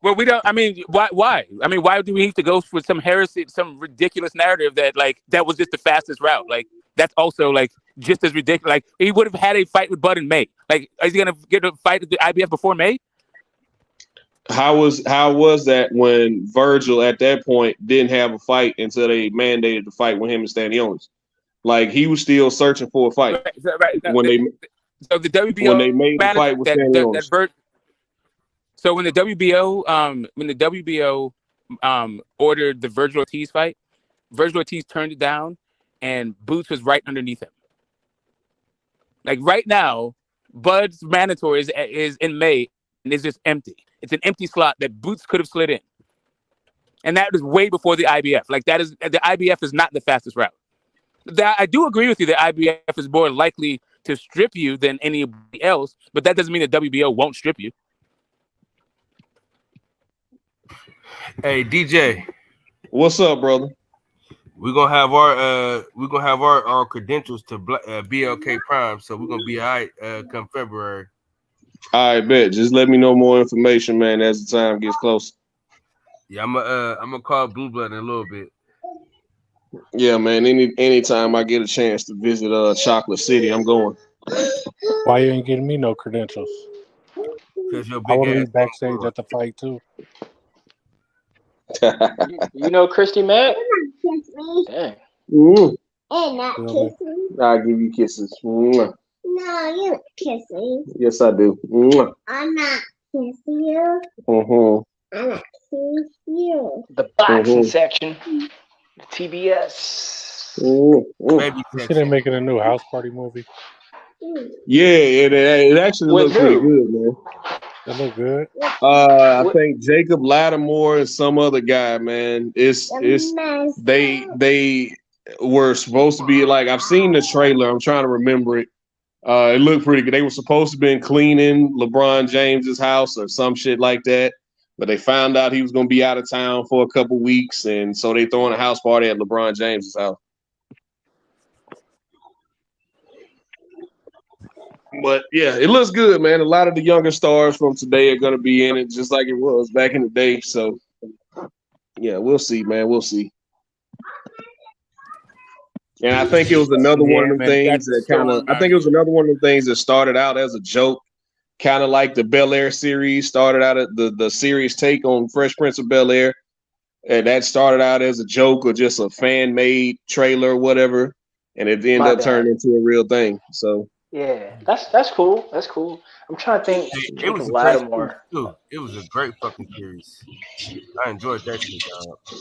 Well, we don't. I mean, why? I mean, why do we need to go for some heresy, some ridiculous narrative that that was just the fastest route? Like, that's also just as ridiculous. Like, he would have had a fight with Bud in May. Like, is he gonna get a fight at the IBF before May? How was that when Virgil at that point didn't have a fight until they mandated the fight with him and Stanionis? Like, he was still searching for a fight when they WBO when they made the fight with Stanionis. So when the WBO ordered the Virgil Ortiz fight, Virgil Ortiz turned it down, and Boots was right underneath him. Like, right now, Bud's mandatory is in May, and it's just empty. It's an empty slot that Boots could have slid in, and that was way before the IBF. Like, the IBF is not the fastest route. I do agree with you that IBF is more likely to strip you than anybody else, but that doesn't mean that WBO won't strip you. Hey DJ, what's up, brother? We're gonna have our credentials to BLK Prime, so we're gonna be all right come February. All right, bet. Just let me know more information, man, as the time gets closer. Yeah, I'm gonna call Blue Blood in a little bit. Yeah, man. Anytime I get a chance to visit Chocolate City, I'm going. Why you ain't getting me no credentials? Because your I big want to ass be backstage at the fight too. You know Christy Mack? Dang. I'll give you kisses. No, you don't kiss me. Yes, I do. I'm not kissing you. I'm not kissing you. The boxing section. The TBS. You see they're making a new House Party movie. Yeah, it actually looks pretty good, man. It look good. I think Jacob Lattimore and some other guy, man. They were supposed to be like, I've seen the trailer. I'm trying to remember it. It looked pretty good. They were supposed to have been cleaning LeBron James's house or some shit like that, but they found out he was going to be out of town for a couple weeks, and so they throwing a house party at LeBron James's house. But yeah, it looks good, man. A lot of the younger stars from today are going to be in it, just like it was back in the day. So yeah, we'll see, man. We'll see. And I think it was another one of them things that that started out as a joke, kind of like the Bel Air series started out at the serious take on Fresh Prince of Bel Air. And that started out as a joke or just a fan-made trailer or whatever. And it ended up turning into a real thing. So yeah, that's cool. That's cool. I'm trying to think. It was Lattimore too. It was a great fucking series. I enjoyed that shit.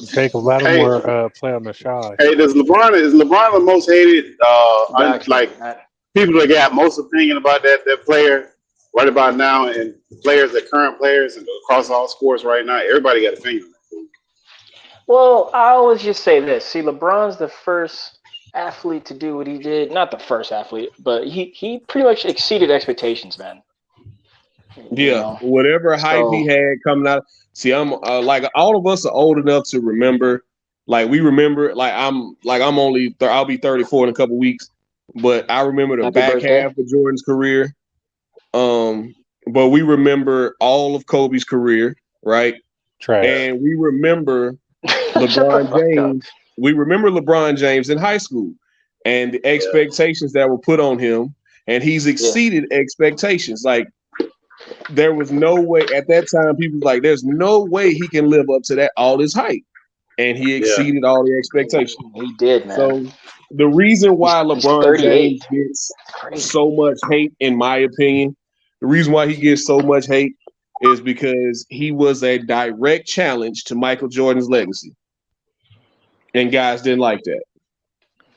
Jacob Lattimore play on the Shy. Hey, is LeBron the most hated? People that got most opinion about that player right about now, and players, the current players, and across all sports right now. Everybody got opinion. Well, I always just say this. See, LeBron's the first athlete to do what he did. Not the first athlete, but he pretty much exceeded expectations, man. Whatever hype he had coming out. See, I'm like, all of us are old enough to remember. Like, we remember. Like, I'll be 34 in a couple weeks, but I remember the back half of Jordan's career. But we remember all of Kobe's career, right? Trash. And we remember LeBron James. We remember LeBron James in high school and the expectations that were put on him, and he's exceeded expectations. Like, there was no way at that time. People were like, there's no way he can live up to that all this hype, and he exceeded all the expectations. He did, man. So the reason why LeBron James gets so much hate, in my opinion, the reason why he gets so much hate is because he was a direct challenge to Michael Jordan's legacy. And guys didn't like that.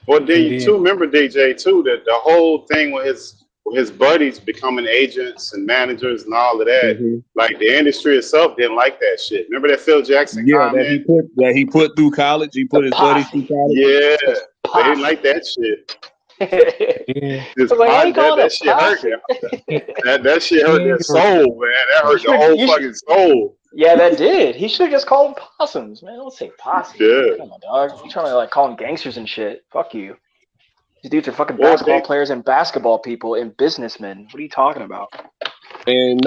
Well, then you too remember, DJ, too, that the whole thing with his buddies becoming agents and managers and all of that, like the industry itself didn't like that shit. Remember that Phil Jackson comment? that he put through college. He put his buddies through college. Yeah, they didn't like that shit. It's like, why you calling that it shit hurt. possum? That shit hurt their soul, man. That hurt the whole fucking soul. Yeah, that did. He should have just called them possums, man. Don't say possums. Yeah. Come on, dog. You trying to like call them gangsters and shit? Fuck you. These dudes are fucking basketball players and basketball people and businessmen. What are you talking about? And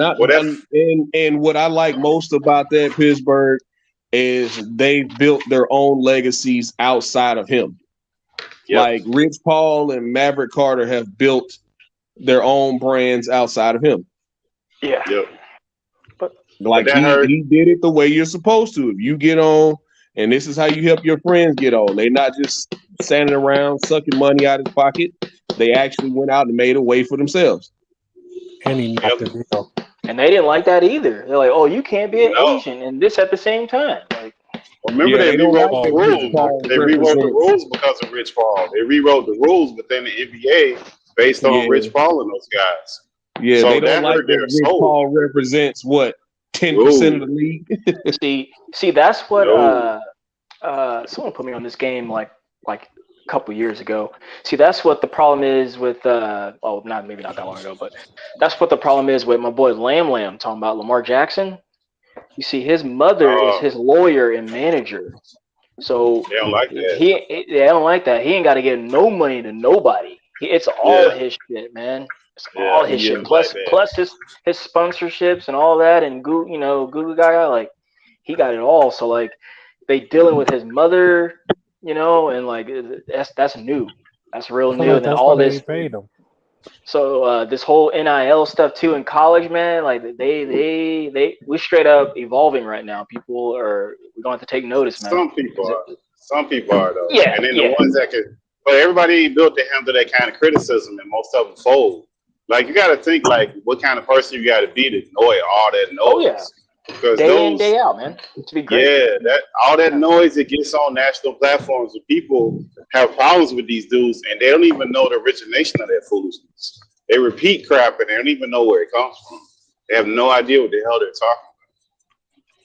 and what I like most about that Pittsburgh is they built their own legacies outside of him. Yep. Like Rich Paul and Maverick Carter have built their own brands outside of him. Yeah. Yep. Like he did it the way you're supposed to. If you get on, and this is how you help your friends get on. They're not just standing around sucking money out of his pocket. They actually went out and made a way for themselves. And he knocked the deal. And they didn't like that either. They're like, "Oh, you can't be an Asian and this at the same time." Like, remember they rewrote the rules. They rewrote the rules because of Rich Paul. They rewrote the rules within the NBA based on Rich Paul and those guys. Yeah, so they don't like that Rich Paul represents what 10% of the league. see, that's what someone put me on this game like a couple years ago. See, that's what the problem is with maybe not that long ago, but that's what the problem is with my boy Lamb talking about Lamar Jackson. You see, his mother is his lawyer and manager, so they don't like that. They don't like that. He ain't got to give no money to nobody. It's all his shit, man. It's all his shit. Plus his sponsorships and all that, and Google Gaga, like he got it all. So like they dealing with his mother, and like that's new. That's real new. And then all this. Paid him. So this whole NIL stuff too in college, man, like we straight up evolving right now. We're going to have to take notice, man. Some people are though. Yeah. And then the ones that could, but everybody ain't built to handle that kind of criticism, and most of them fold. Like you got to think like what kind of person you got to be to annoy all that noise. Oh yeah. Because day in, day out, man. To be great. Yeah, all that noise that gets on national platforms, and people have problems with these dudes, and they don't even know the origination of that foolishness. They repeat crap, and they don't even know where it comes from. They have no idea what the hell they're talking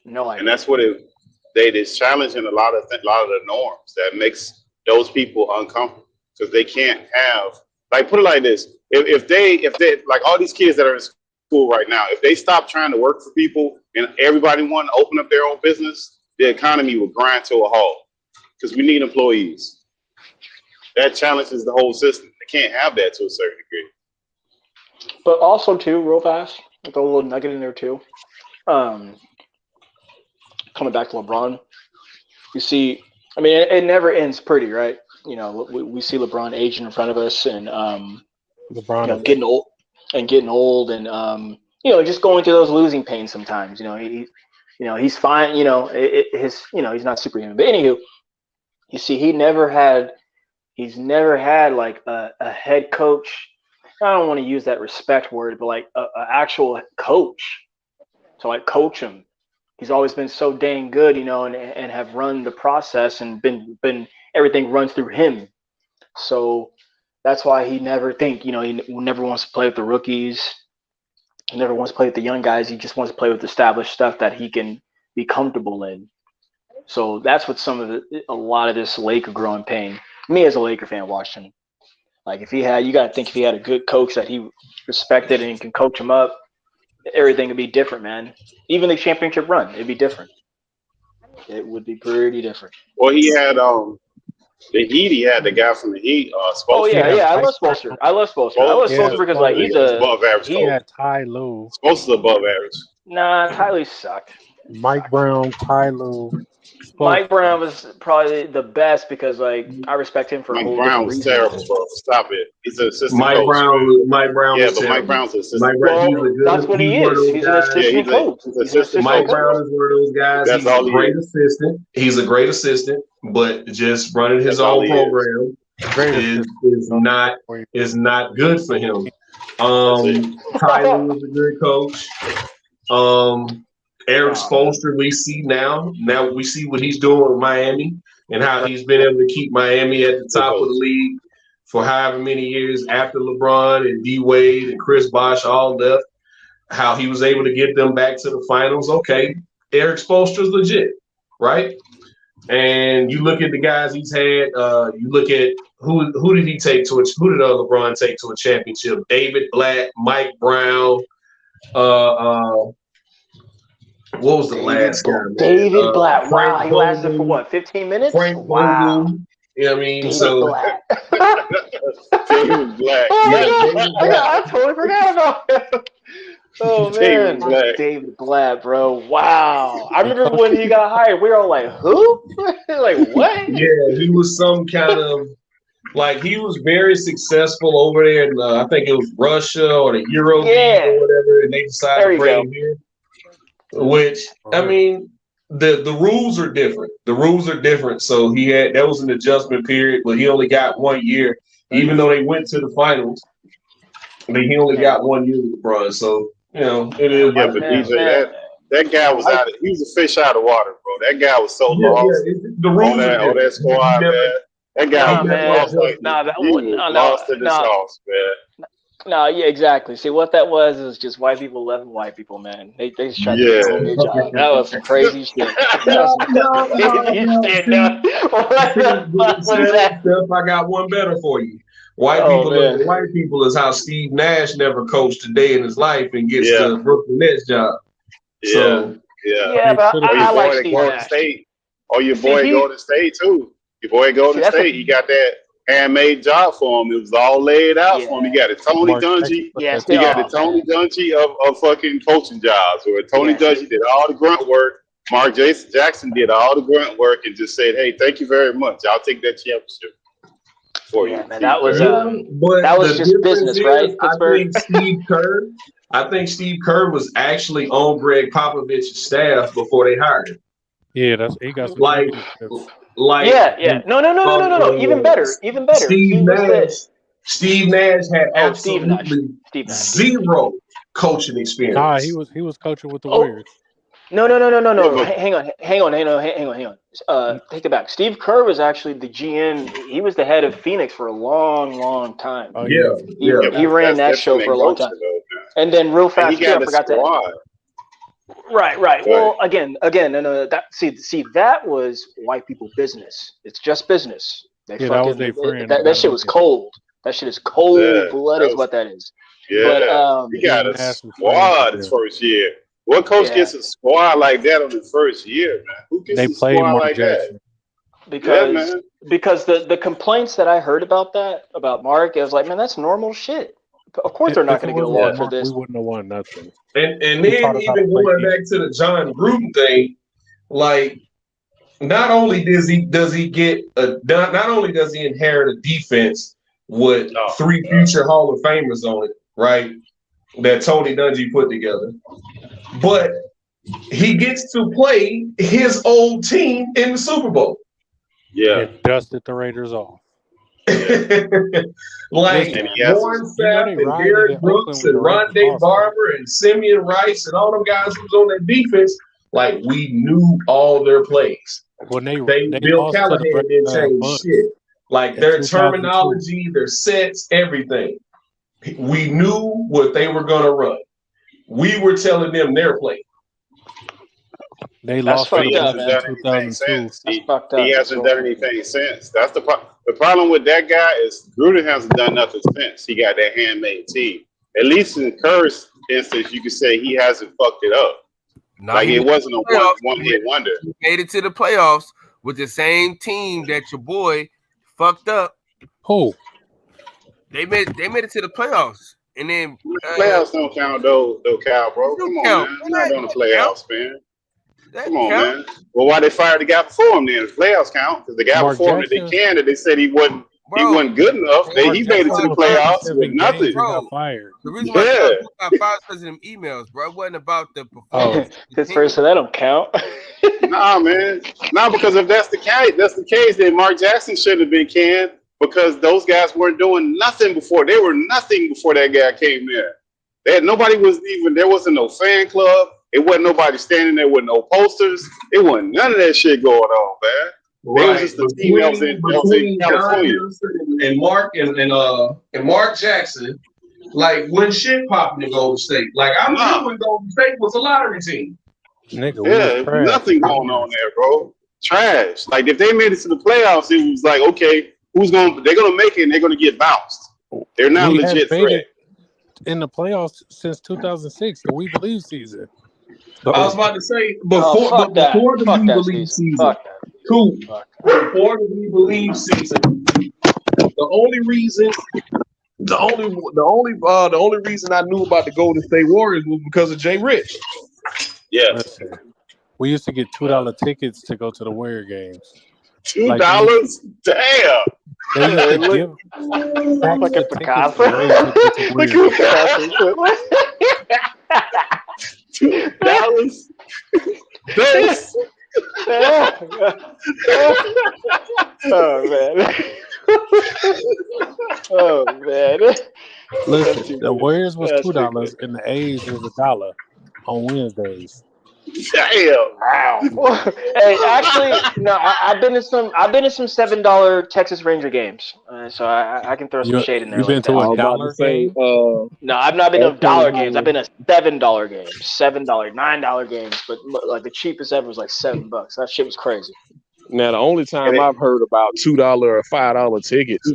about. No idea. And that's what it's challenging a lot of the norms that makes those people uncomfortable because they can't have put it like this: if they like all these kids that are in school right now, if they stop trying to work for people and everybody want to open up their own business, the economy will grind to a halt because we need employees. That challenges the whole system. They can't have that to a certain degree. But also too, real fast, throw a little nugget in there too. Coming back to LeBron, you see, I mean, it never ends pretty, right? We see LeBron aging in front of us and LeBron getting old and just going through those losing pains sometimes. He's fine. He's not superhuman. But anywho, you see, he's never had like a head coach. I don't want to use that respect word, but like a actual coach to like coach him. He's always been so dang good, and have run the process and been everything runs through him. So that's why he never he never wants to play with the rookies. He never wants to play with the young guys. He just wants to play with established stuff that he can be comfortable in. So that's what a lot of this Laker growing pain. Me as a Laker fan watching, like if he had a good coach that he respected and can coach him up, everything would be different, man. Even the championship run, it'd be different. It would be pretty different. Well, he had the Heat. He had the guy from the Heat. I love Spoelstra. I love Spoelstra because like he's above average. He had Ty Lue. Spoelstra's above average. Nah, Ty Lue sucked. Mike Brown, Ty Lue. Mike Brown was probably the best because like I respect him for Mike Brown was terrible, bro. Stop it. He's an assistant Mike coach. Mike Brown. Yeah, was but terrible. Mike Brown's an assistant. Mike Brown, that's what he is. He's an assistant coach. Mike Brown is one of those guys. That's He's a great assistant. He's a great assistant, but just running his own program is not good for him. Tyler was a good coach. Eric Spoelstra, we see now we see what he's doing with Miami and how he's been able to keep Miami at the top of the league for however many years after LeBron and D Wade and Chris Bosh all left. How he was able to get them back to the finals. Okay, Eric Spoelstra's legit, right? And you look at the guys he's had. You look at who did he take to who did LeBron take to a championship? David Black, Mike Brown. What was the last guy, man? David Black. Frank Wow, he lasted for Vogel. what, 15 minutes? Frank Wow. Vogel. You know what I mean? David So Black. David Black. Oh my yeah, God. David Black. I totally forgot about him. Oh man, David Black. David Black, bro. Wow. I remember when he got hired, we were all like, who? Like, what? Yeah, he was some kind of like he was very successful over there in I think it was Russia or the Euro League or whatever, and they decided to bring him here. Which I mean, the rules are different. The rules are different. So that was an adjustment period, but he only got 1 year, even though they went to the finals. I mean, he only got 1 year with LeBron. So it is. Yeah, but DJ, that guy was he was a fish out of water, bro. That guy was so lost. The rules on that squad, man. That guy was lost in the sauce, man. No, yeah, exactly. See, what that was just white people loving white people, man. They just tried to get their job. That was some crazy shit. Steph, I got one better for you. White people look at white people is how Steve Nash never coached a day in his life and gets the Brooklyn Nets job. So but I like Steve Nash. Or your boy Golden State too. Your boy Golden State, he got that handmade job for him. It was all laid out for him. He got a Tony Dungy. He got a Tony Dungy of fucking coaching jobs. Or Tony Dungy did all the grunt work. Mark Jackson did all the grunt work and just said, "Hey, thank you very much. I'll take that championship for you." Man, that was just business, right? I think Steve Kerr was actually on Greg Popovich's staff before they hired him. Yeah, he got some No. Even better. Steve Nash had absolutely zero coaching experience. Nah, he was coaching with the Warriors. No. Hang on. Take it back. Steve Kerr was actually the GM. He was the head of Phoenix for a long time. Oh, He ran that show for a long time. And then real fast, I forgot to. Right. Well, again, no. That was white people business. It's just business. That was their friend. That shit was cold. That shit is cold blood, is what that is. Yeah, but, he got a squad his first year. What coach gets a squad like that on the first year, man? Who gets a squad like that? Because the complaints that I heard about Mark, I was like, man, that's normal shit. Of course they're not going to get along for this. We wouldn't have won nothing. And then even going back to the John Gruden thing, like not only does he inherit a defense with 3 future Hall of Famers on it, right? That Tony Dungy put together, but he gets to play his old team in the Super Bowl. Yeah, and dusted the Raiders off. Like Warren Sapp and Derek Brooks and Rondé Barber and Simeon Rice and all them guys who was on that defense, like we knew all their plays. When they Bill Callahan didn't change shit. Like their terminology, their sets, everything. We knew what they were gonna run. We were telling them their play. They lost in 2002. He hasn't done anything since. That's the problem with that guy is Gruden hasn't done nothing since he got that handmade team. At least in Kerr's instance, you could say he hasn't fucked it up. It wasn't a one-hit wonder. He made it to the playoffs with the same team that your boy fucked up. Who? They made it to the playoffs. And then playoffs don't count though, Cal, bro. Come on, man. You're not on the playoffs, man. Come on, man. Well, why they fired the guy before him then? The playoffs count because the guy before him they said he wasn't good enough. He made it to the playoffs with nothing. The reason why I fired because of them emails, bro. It wasn't about the performance. His first, so that don't count. Nah, man. Nah, because if that's the case, then Mark Jackson should have been canned because those guys weren't doing nothing before. They were nothing before that guy came there. There wasn't no fan club. It wasn't nobody standing there with no posters. It wasn't none of that shit going on, man. Right. It was just the team that was in California. And Mark Jackson, like when shit popped in Golden State. Like I remember when Golden State was a lottery team. Nothing going on there, bro. Trash. Like if they made it to the playoffs, it was like, okay, They're gonna make it and they're gonna get bounced. They're not We legit have made threat. it in the playoffs since 2006, the We Believe season. So, I was about to say fuck before that. the Fuck We that Believe season. season. Fuck that. Cool. Fuck. Before the We Believe season, the only reason I knew about the Golden State Warriors was because of Jay Rich. Yeah. Listen, we used to get $2 tickets to go to the Warrior games. $2? Damn. They used to give stacks of tickets away to get to Warrior games. $2? Thanks. Oh man. Oh man. Listen, the Warriors was $2 and the A's was $1 on Wednesdays. Damn! Wow. Hey, actually, no. I've been to some $7 Texas Ranger games, so I can throw some shade in there. You been to a dollar game? No, I've not been to dollar games. I've been to $7 games, $7, $9 games, but like the cheapest ever was like $7. That shit was crazy. Now the only time I've heard about $2 or $5 tickets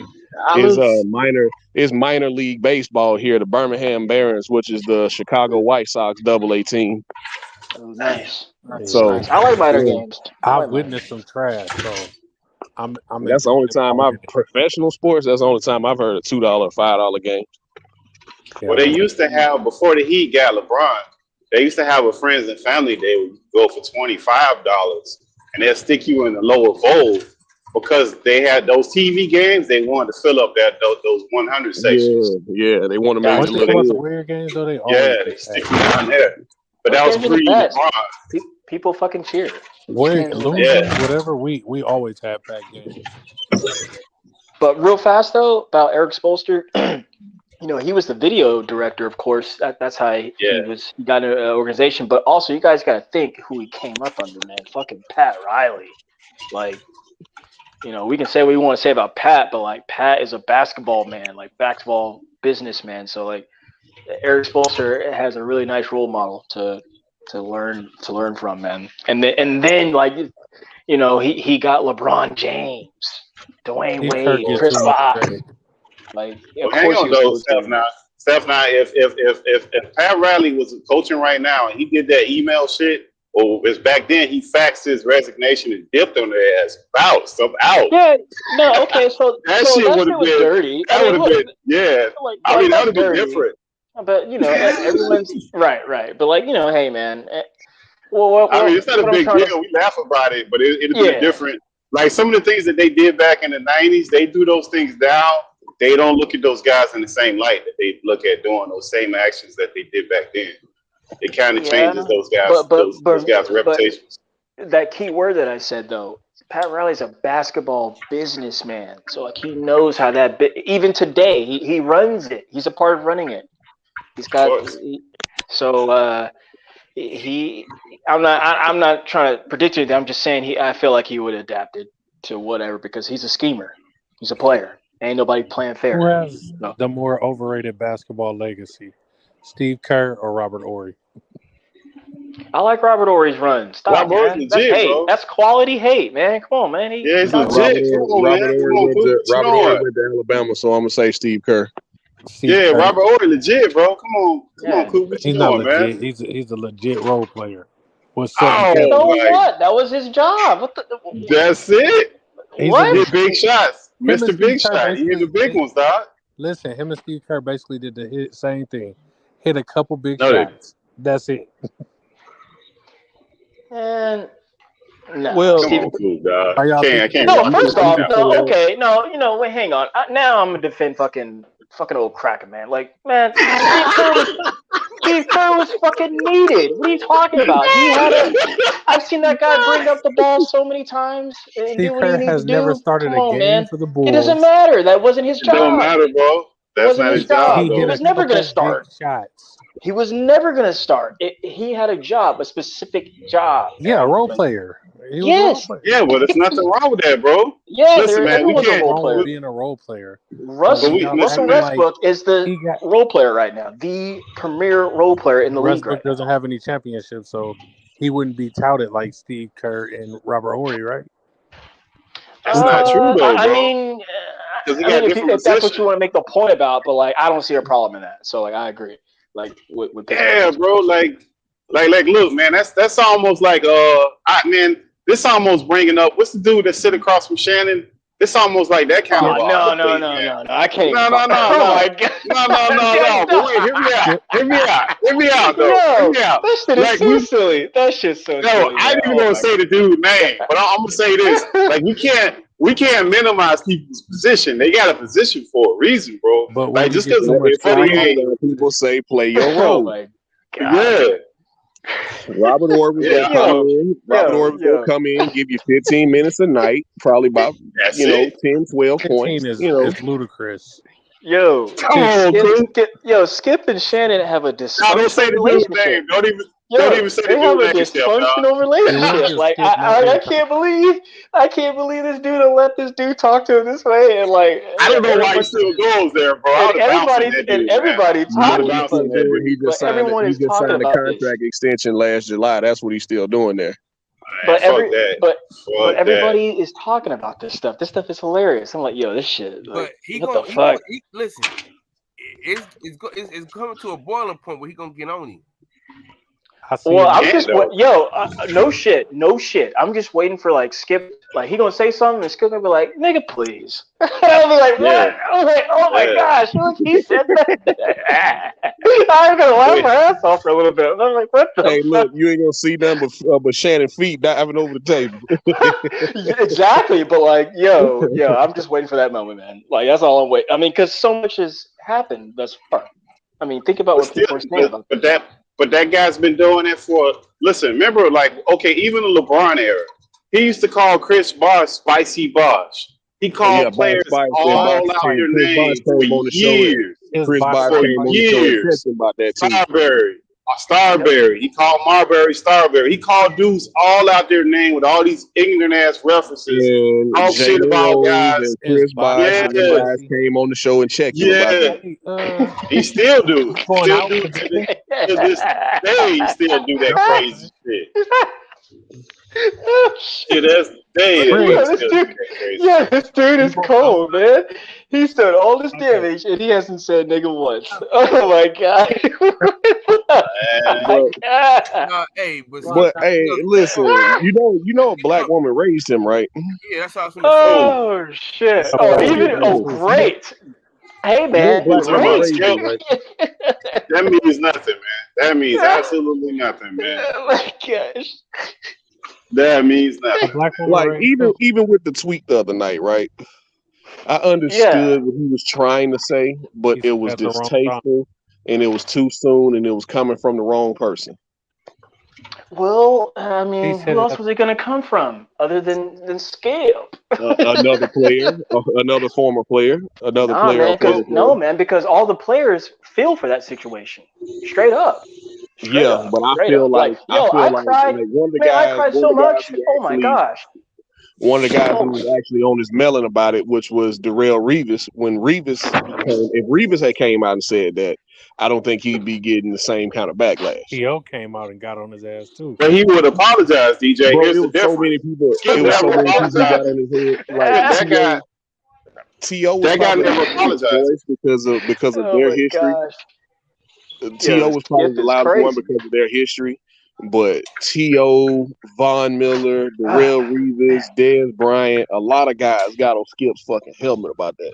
is minor league baseball here, the Birmingham Barons, which is the Chicago White Sox Double-A team. Oh, nice. So nice. I like minor games. I've witnessed some trash, so I'm that's the only time professional sports. That's the only time I've heard a $2 or $5 game. Well, they used to have before the Heat got LeBron. They used to have a friends and family. They would go for $25, and they'll stick you in the lower bowl because they had those TV games. They wanted to fill up those 100 sections. Yeah, they want to make the Warrior games, though, they they stick you down there. But that was pre-LeBron. People fucking cheer. Warrior losing, whatever. We always have packed games. But real fast though about Eric Spoelstra. He was the video director, of course. That's how he got an organization. But also, you guys got to think who he came up under, man. Fucking Pat Riley. Like, we can say what we want to say about Pat, but like Pat is a basketball man, like basketball businessman. So like Eric Spoelstra has a really nice role model to learn from, man. And then like he got LeBron James, Dwayne Wade, Chris Bosh. Like, hang on though, Steph. Now, if Pat Riley was coaching right now and he did that email shit, or as back then he faxed his resignation and dipped on their ass, out. Yeah, no, okay, so that shit would have been dirty. That would have been, yeah. I mean, that would have been different. But everyone's right. But like, hey, man. I mean, it's not a big deal. We laugh about it, but it'd be different. Like some of the things that they did back in the 90s, they do those things now. They don't look at those guys in the same light that they look at doing those same actions that they did back then. It kind of changes those guys, those guys' reputations. That key word that I said though, Pat Riley's a basketball businessman, so like he knows how that. Even today, he runs it. He's a part of running it. He's got I'm not trying to predict anything. I'm just saying I feel like he would have adapted to whatever because he's a schemer. He's a player. Ain't nobody playing fair. Who has the more overrated basketball legacy, Steve Kerr or Robert Horry? I like Robert Horry's run. Stop, Robert man. Legit, That's hate. bro. That's quality hate, man. Come on, man. He's legit. Robert Horry went to Alabama, so I'm gonna say Steve Kerr. Robert Horry legit, bro. Come on, Coop. What you He's not doing, legit. man? He's a legit role player. What? That was his job. That's it. He hit big shots. Mr. Big Shot. He hit the big ones, dog. Listen, him and Steve Kerr basically did the same thing. Hit a couple big shots. That's it. And no. Well, Steve, dog. I can't. No, first off, no. Okay, no. Wait, hang on. Now I'm gonna defend fucking old cracker, man. Like, man, Steve Kerr was fucking needed. What are you talking about? I've seen that guy bring up the ball so many times and Steve do what Kerr he needs has to do. never started a game for the Bulls. It doesn't matter. That wasn't his job. It don't matter, bro. That's not his job. He was never going to start. He was never going to start. He had a job, a specific job. Yeah, a role player. Yes. Yeah, well, there's nothing wrong with that, bro. Yeah, listen, man, we can't. Being a role player. Russell Westbrook is the role player right now, the premier role player in the league right now. Doesn't have any championships, so he wouldn't be touted like Steve Kerr and Robert Horry, right? That's not true though, I bro. mean, Because he got different if that's what positions. you want to make the point about, but like, I don't see a problem in that. So like, I agree. Like with Yeah, bro. Like, look, man. That's almost like man. This almost bringing up. What's the dude that sit across from Shannon? It's almost like that kind of no, debate, no, man. no, no. I can't. No. Oh my god. No. But wait, hear me out, though. Hear Yo, me out. that shit is Like so silly. That shit's so silly. No, I didn't even gonna say the dude's name, but I'm gonna say this: like we can't minimize people's position. They got a position for a reason, bro. But like just because people say play your Oh role. my god. Yeah. Robert Orr was gonna come in. Robert Orr was gonna come in, give you 15 minutes a night, probably about 10, 12 points. 15 is ludicrous. Yo, Skip and Shannon have a dysfunctional relationship. Don't even say the they have dude's a name, Steph, dysfunctional relationship. Like I can't believe this dude will let this dude talk to him this way, and like I don't know why he still goes there, bro. Everybody talking about it. He just signed a contract extension last July. That's what he's still doing there. But everybody is talking about this stuff. This stuff is hilarious. I'm like, yo, this shit. Like, what the fuck? Listen, it's coming to a boiling point where he gonna get on him. Well, I'm just no shit. I'm just waiting for like Skip, like he gonna say something and Skip gonna be like, nigga, please. I'll be like, what? I'm like, oh my gosh, look, he said that. I'm gonna laugh my ass off for a little bit. I'm like, what the fuck? Look, you ain't gonna see nothing but Shannon feet diving over the table. Exactly, but like, yo, I'm just waiting for that moment, man. Like that's all I'm waiting. I mean, because so much has happened thus far. I mean, think about what people are saying about this. But that guy's been doing it for. Listen, remember, like, okay, even the LeBron era, he used to call Chris Bosh Spicy Bosh. He called players all out their names for years. Chris Bosh came on the show and said about that too. Starberry. He called Marbury Starberry. He called dudes all out their name with all these ignorant ass references. All shit about guys. Chris Bosh and the guys came on the show and checked him about that. He still do. To this day, he still do that crazy shit. This dude is cold, man. He said all this damage and he hasn't said nigga once. Oh my god. But listen, you know a black woman raised him, right? Yeah, that's how I was gonna say. Shit. Great. Hey man, that means nothing, man. That means absolutely nothing, man. Oh my gosh. That means nothing. Like even with the tweet the other night, right? I understood what he was trying to say, but it was distasteful and it was too soon and it was coming from the wrong person. Well, I mean, who else was it going to come from other than Skip? Another player, another former player, another player. Man, because all the players feel for that situation. Straight up. But I feel like one of the guys. I cried so much. Oh my gosh. One of the guys who was actually on his melon about it, which was Darrell Revis. When if Revis had came out and said that, I don't think he'd be getting the same kind of backlash. T.O. came out and got on his ass too. But he would apologize, DJ. Bro, Here's it the was difference. so many people. It was so many people who got on his head. Like that guy. T.O. That guy never apologized because of their history. T.O. was probably the loudest one because of their history. But T.O., Von Miller, Darrell Revis, Dez Bryant, a lot of guys got on Skip's fucking helmet about that.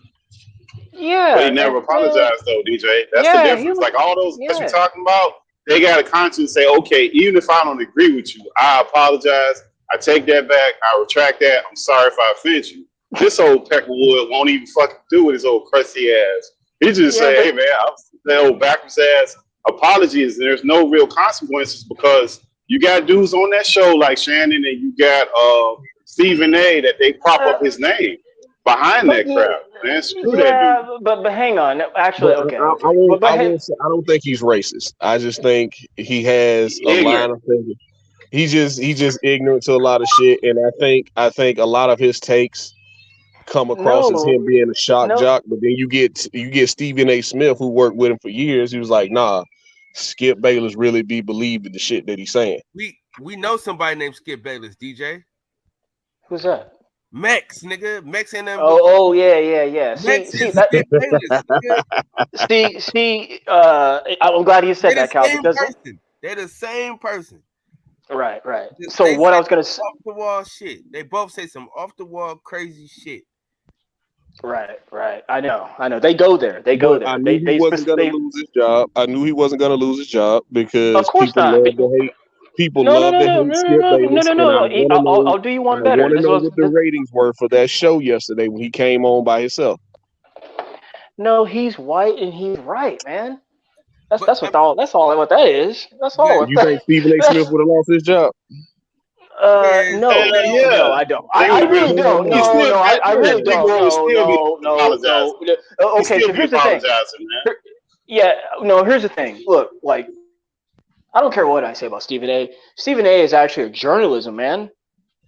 Yeah. But he never apologized, though, DJ. That's the difference. Like, all those guys you're talking about, they got a conscience and say, okay, even if I don't agree with you, I apologize. I take that back. I retract that. I'm sorry if I offend you. This old Peckerwood won't even fucking do with his old crusty ass. He just say, hey, man, I'm that old backwards ass apologies. There's no real consequences because you got dudes on that show like Shannon and you got Stephen A. that they prop up his name behind that crowd. Man, screw that dude. But hang on. Actually, okay. I don't think he's racist. I just think he has a line of things. He's just ignorant to a lot of shit, and I think a lot of his takes come across as him being a shock jock. But then you get Stephen A. Smith, who worked with him for years. He was like, nah, Skip Bayless really be believed in the shit that he's saying. We know somebody named Skip Bayless, DJ. Who's that? Mex, nigga. Mex ain't nothing Oh, yeah. Mex See is that. Skip Bayless, See. I'm glad you said They're that, the Cal, same because person. They're the same person. right. Just, So they what I say was gonna some say. off the wall shit. They both say some off the wall crazy shit. Right. I know. They go there. But I knew he wasn't gonna They. lose his job. I knew he wasn't gonna lose his job Of because course people not. love to hate. People No. love to hate Skip Bayless, and I want to know. I'll do you I one better. want to This know was what the ratings were for that show yesterday when he came on by himself. No, he's white and he's right, man. That's all what that is. That's all what You that. think Stephen A. Smith would have lost his job? No, I don't. I really don't. No, I really don't. No. Okay, Still so be here's the thing. apologizing, man. Yeah, no, here's the thing. Look, like, I don't care what I say about Stephen A. Stephen A. is actually a journalism man.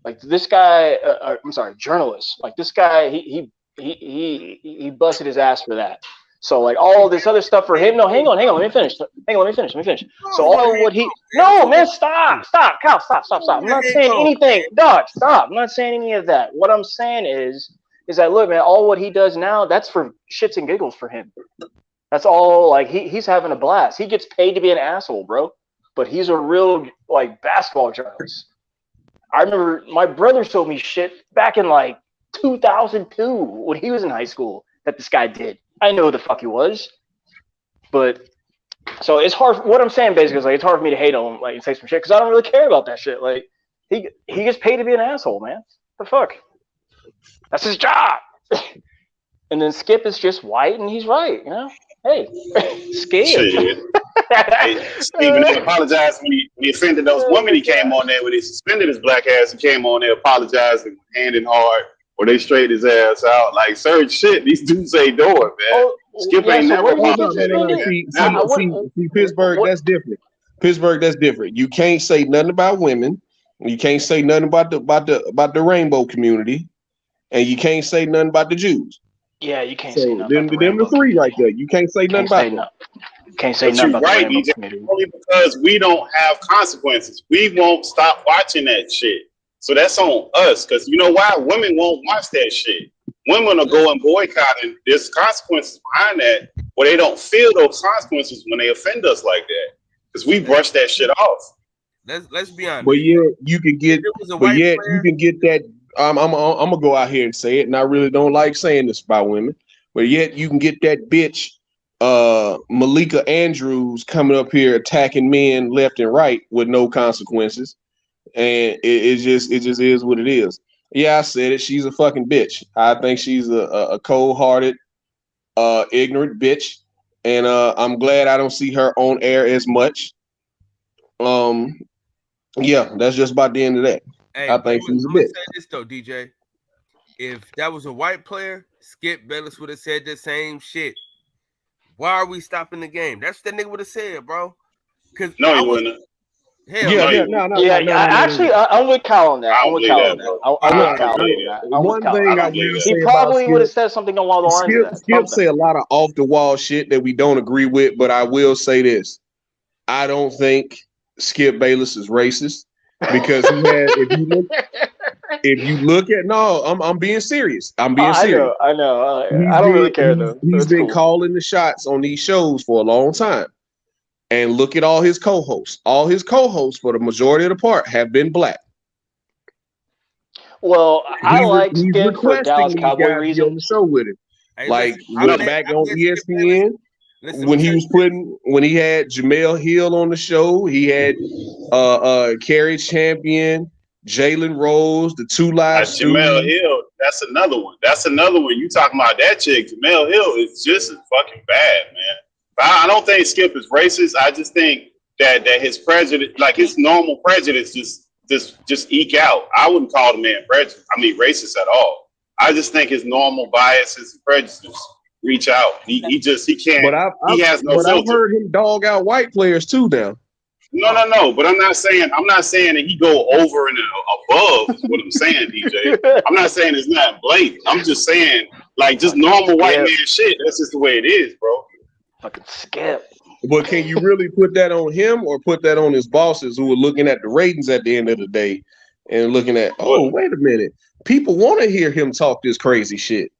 Like this guy, I'm sorry, journalist. Like this guy, he busted his ass for that. So like all this other stuff for him. No, hang on. Let me finish. So all what he. No, man, stop, Cal, stop. I'm not saying anything, dog. Stop. I'm not saying any of that. What I'm saying is that look, man, all what he does now, that's for shits and giggles for him. That's all. Like he's having a blast. He gets paid to be an asshole, bro. But he's a real like basketball journalist. I remember my brother showed me shit back in like 2002 when he was in high school that this guy did. I know who the fuck he was, but so it's hard. What I'm saying basically is like it's hard for me to hate on him, like and say some shit because I don't really care about that shit. Like he gets paid to be an asshole, man. The fuck? That's his job. And then Skip is just white and he's right, you know. Hey, Skip. Shit. Hey, Stephen A. apologized when he offended those women. He came on there when he suspended his black ass. He came on there apologizing, handing hard, or they straightened his ass out. Like certain shit, these dudes ain't doing, man. Skip ain't never apologized. See, Pittsburgh, that's different. Pittsburgh, that's different. You can't say nothing about women. You can't say nothing about the rainbow community, and you can't say nothing about the Jews. Yeah, you can't say nothing about the them the three right there. You can't say nothing about them. Can't say nothing about right, the DJ, only because we don't have consequences. We won't stop watching that shit. So that's on us. Because you know why? Women won't watch that shit. Women will go and boycott, and there's consequences behind that, where they don't feel those consequences when they offend us like that. Because we brush that shit off. Let's be honest. But yeah, you can get. But yet you can get that. I'm gonna go out here and say it, and I really don't like saying this about women. But yet you can get that bitch. Malika Andrews coming up here attacking men left and right with no consequences, and it just is what it is. Yeah, I said it. She's a fucking bitch. I think she's a cold-hearted, ignorant bitch, and I'm glad I don't see her on air as much. Yeah, that's just about the end of that. Hey, I think she's a I'm gonna bitch. say this though, DJ. If that was a white player, Skip Bayless would have said the same shit. Why are we stopping the game? That's what that nigga would have said, bro. Because no, he wouldn't. Actually, I'm with Kyle on that. I'm with Kyle on that. He probably would have said something along the lines of that. Skip say a lot of off the wall shit that we don't agree with, but I will say this: I don't think Skip Bayless is racist because he had. If you look at I'm being serious. I'm being serious. I know. I don't really care though. He's been calling the shots on these shows for a long time. And look at all his co-hosts. All his co-hosts, for the majority of the part, have been black. Well, I like Skip for Dallas Cowboy reasons. On the show with him, like back on ESPN when he had Jamel Hill on the show. He had Kerry Champion, Jalen Rose, the two live Jamel Hill. That's another one. You talking about that chick? Jamel Hill is just as fucking bad, man. I don't think Skip is racist. I just think that his prejudice, like his normal prejudice, just eke out. I wouldn't call the man racist at all. I just think his normal biases and prejudices reach out. He can't. He has no filter. I've heard him dog out white players too now. No. But I'm not saying that he go over and above. Is what I'm saying, DJ. I'm not saying it's not blatant. I'm just saying like just normal white man shit. That's just the way it is, bro. Fucking Skip. But can you really put that on him or put that on his bosses who are looking at the ratings at the end of the day and looking at, oh, wait a minute, people want to hear him talk this crazy shit.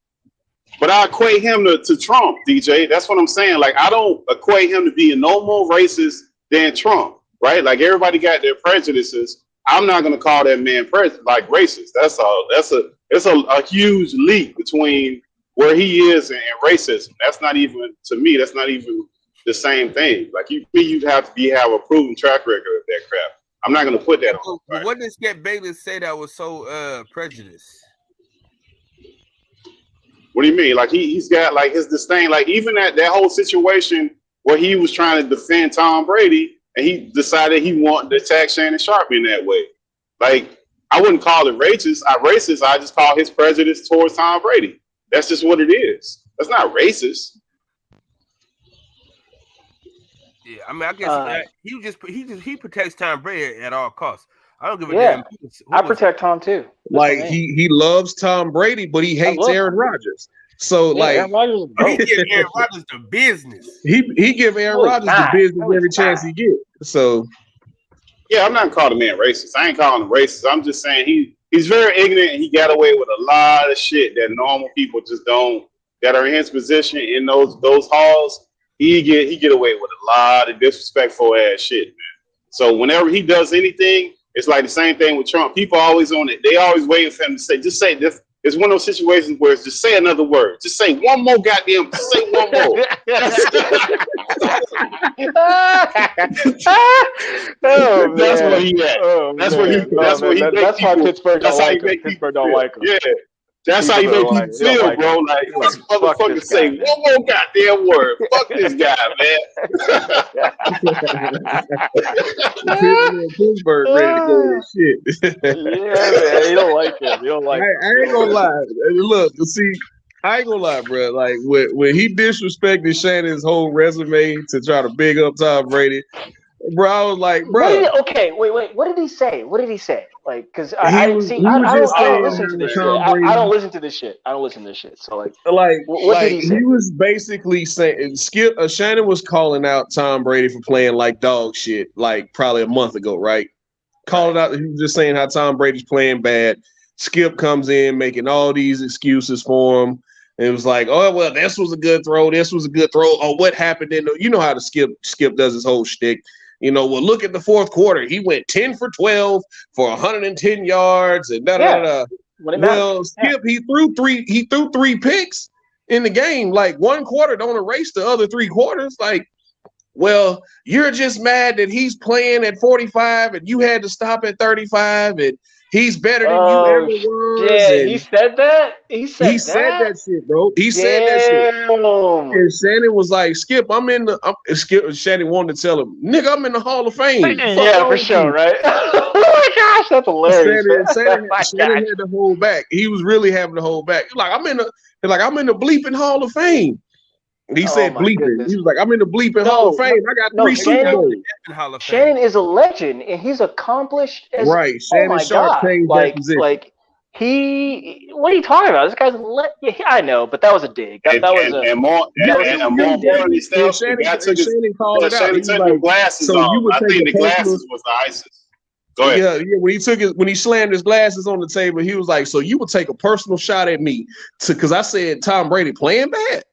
But I equate him to Trump, DJ. That's what I'm saying. Like, I don't equate him to being no more racist than Trump, right? Like, everybody got their prejudices. I'm not going to call that man racist. That's all. It's a huge leap between where he is and racism. That's not even, to me, that's not even the same thing. Like, you'd have to have a proven track record of that crap. I'm not going to put that on. Right? What did Skip Bayless say that was so prejudiced? What do you mean? Like, he's got like his disdain. Like, even that whole situation where he was trying to defend Tom Brady and he decided he wanted to attack Shannon Sharpe in that way. Like, I wouldn't call it racist. I just call his prejudice towards Tom Brady. That's just what it is. That's not racist. Yeah, I mean, I guess he protects Tom Brady at all costs. I don't give a damn. I protect Tom too. Like he loves Tom Brady, but he hates Aaron Rodgers. So like Aaron Rodgers he give Aaron Rodgers the business. He give Aaron Rodgers the business every chance he get. So yeah, I'm not calling the man racist. I ain't calling him racist. I'm just saying he's very ignorant and he got away with a lot of shit that normal people just don't. That are in his position in those halls. He get away with a lot of disrespectful ass shit, man. So whenever he does anything. It's like the same thing with Trump. People always on it. They always waiting for him to say this. It's one of those situations where it's just say another word. Just say one more goddamn. Just say one more. That's where he at. That's where he. That's how Pittsburgh don't like him. Pittsburgh don't like him. Yeah. That's how you make people feel, bro. Like, this motherfucker say one more goddamn word. Fuck this guy, man. Pittsburgh ready to go with shit. Yeah, man. You don't like him. You don't like him. I ain't gonna lie. Look, see, I ain't gonna lie, bro. Like, when he disrespected Shannon's whole resume to try to big up Tom Brady, bro, I was like, bro. Wait. What did he say? Like, because I don't listen to this shit. I don't listen to this shit. So like what did he say? He was basically saying Shannon was calling out Tom Brady for playing like dog shit, like probably a month ago, right? Calling out. He was just saying how Tom Brady's playing bad. Skip comes in making all these excuses for him. And it was like, oh well, this was a good throw. Oh, what happened in you know how the Skip does his whole shtick. You know, well, look at the fourth quarter. He went 10 for 12 for 110 yards and da. Well, Skip, he threw three picks in the game. Like, one quarter don't erase the other 3 quarters. Like, well, you're just mad that he's playing at 45 and you had to stop at 35 and he's better than you ever was. Yeah, he said that? He said that shit, bro. He said that shit. And Shannon was like, Skip, Shannon wanted to tell him, nigga, I'm in the Hall of Fame. Yeah, for sure, right? Oh my gosh, that's hilarious. Shannon had to hold back. He was really having to hold back. Like, I'm in the bleeping Hall of Fame. He said bleeping. Goodness. He was like, I'm in the bleeping Hall of Fame. I got 3 Super Bowls. Shannon is a legend, and he's accomplished. Right. Shannon Sharpe changed that position. What are you talking about? This guy's I know, but that was a dig. That was a more importantly, Shannon called it out. Shannon took the glasses on. I think the glasses was the ISIS. Go ahead. Yeah. When he slammed his glasses on the table, he was like, so you would take a personal shot at me because I said Tom Brady playing bad?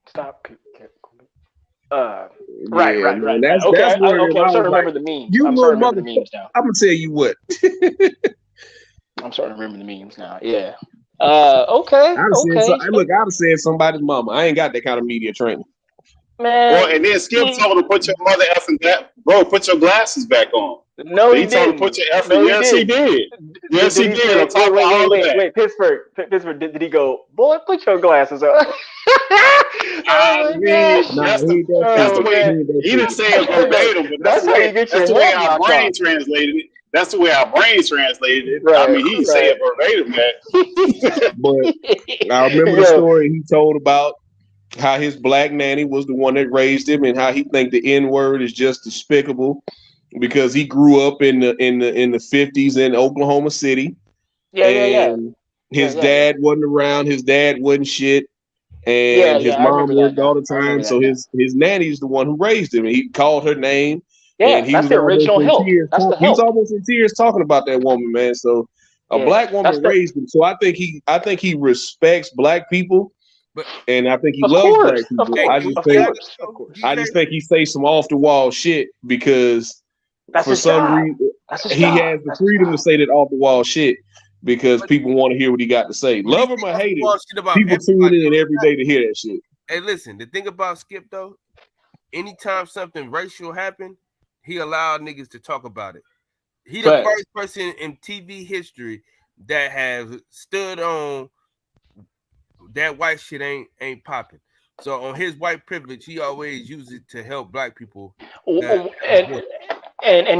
Stop. Right. That's where I'm starting to remember the memes. I'm starting to remember the memes now. I'm gonna tell you what. I'm starting to remember the memes now. Yeah. Okay. I'd have said somebody's mama. I ain't got that kind of media training. Man. Well, and then Skip told him to put your mother effing bro, put your glasses back on. No, he told him to put your effing. Yes, he did. Yes, he did. Wait, Pittsburgh. Did he go, boy, put your glasses on? That's the way he didn't say it verbatim, but that's the way our brain translated it. That's the way our brain translated it. Right, I mean, he didn't say it verbatim, man. But I remember the story he told about how his black nanny was the one that raised him and how he think the N-word is just despicable because he grew up in the 50s in Oklahoma City. His dad wasn't around. His dad wasn't shit. And his mom worked all the time. So his nanny's the one who raised him. And he called her name and he that's was the almost original in help. tears. That's the He was help. almost in tears talking about that woman, man. So a black That's woman the. raised him. So I think he respects black people, But and I think he Of loves black course, of people. course, of course, of course. I just think he says some off the wall shit because That's for his some job. reason That's his he job. has the freedom to say that off the wall shit because people want to hear what he got to say. But he Love him say or off the hate him, wall shit about people tune everybody. in every day to hear that shit. Hey, listen, the thing about Skip though, anytime something racial happened, he allowed niggas to talk about it. He the Facts. first person in TV history that has stood on that white shit ain't popping. So on his white privilege, he always used it to help black people. And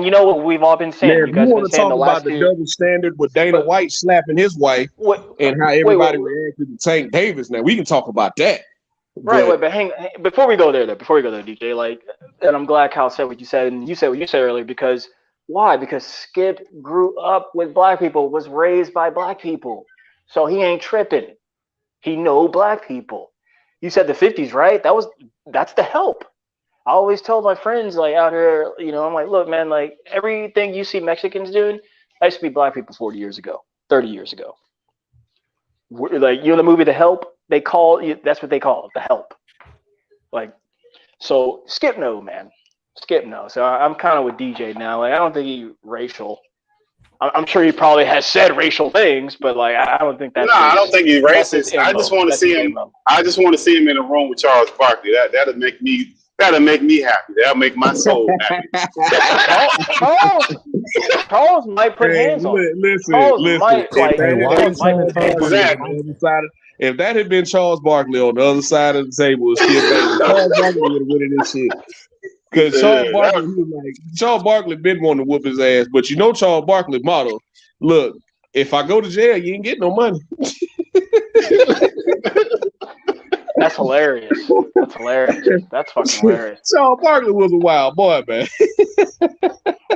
you know what we've all been saying. Man, You if you guys have been want to saying talk the about last the two. double standard with Dana White slapping his wife and how everybody reacted to Tank Davis, now we can talk about that. Right, but hang before we go there, DJ. Like, and I'm glad Kyle said what you said, and you said what you said earlier. Because why? Because Skip grew up with black people, was raised by black people, so he ain't tripping. He know black people. You said the 50s, right? That's the help. I always tell my friends like out here, I'm like, look, man, like everything you see Mexicans doing, that used to be black people 40 years ago, 30 years ago. Like the movie The Help, that's what they call it, The Help. Like, so Skip no, man. Skip no. So I'm kind of with DJ now. Like, I don't think he's racial. I'm sure he probably has said racial things, but like I don't think that's. I don't think he's racist. I just want to see him. MO. I just want to see him in a room with Charles Barkley. That'll make me happy. That'll make my soul happy. Charles might put hands on him. Charles might like. If that had been Charles Barkley on the other side of the table, Charles Barkley would have winning this shit. Because Charles Barkley been wanting to whoop his ass, but Charles Barkley motto, look, if I go to jail, you ain't getting no money. That's hilarious. That's hilarious. That's fucking hilarious. Charles Barkley was a wild boy, man.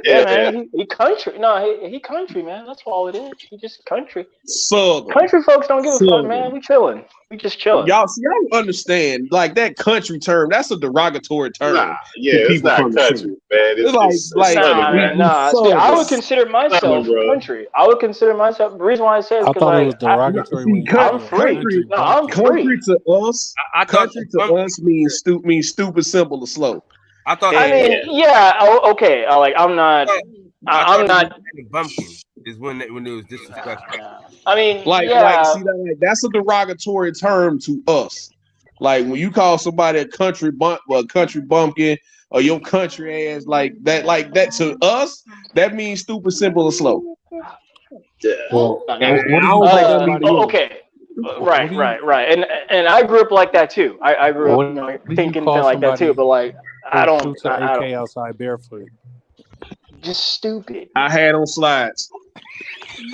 Yeah, man. He country. No, he country, man. That's all it is. He just country. Southern. Country folks don't give a fuck, man. We chilling. We just chilling. Y'all understand, like that country term, that's a derogatory term. Nah, it's not country, man. It's like I would consider myself country. I would consider myself. The reason why I say it is because it was derogatory when I'm free. I'm free. Country to us, country to us means stupid, simple, or slow. I mean, yeah. Okay. Like I'm not. I'm not. Bumpkin is when it was disrespectful. I mean, that's a derogatory term to us. Like when you call somebody a country bumpkin, or your country ass, like that to us, that means stupid, simple, or slow. Yeah. Well, okay. Right. And I grew up like that too. I grew up thinking like that too. But like, I don't. AK outside barefoot. Just stupid. I had on slides.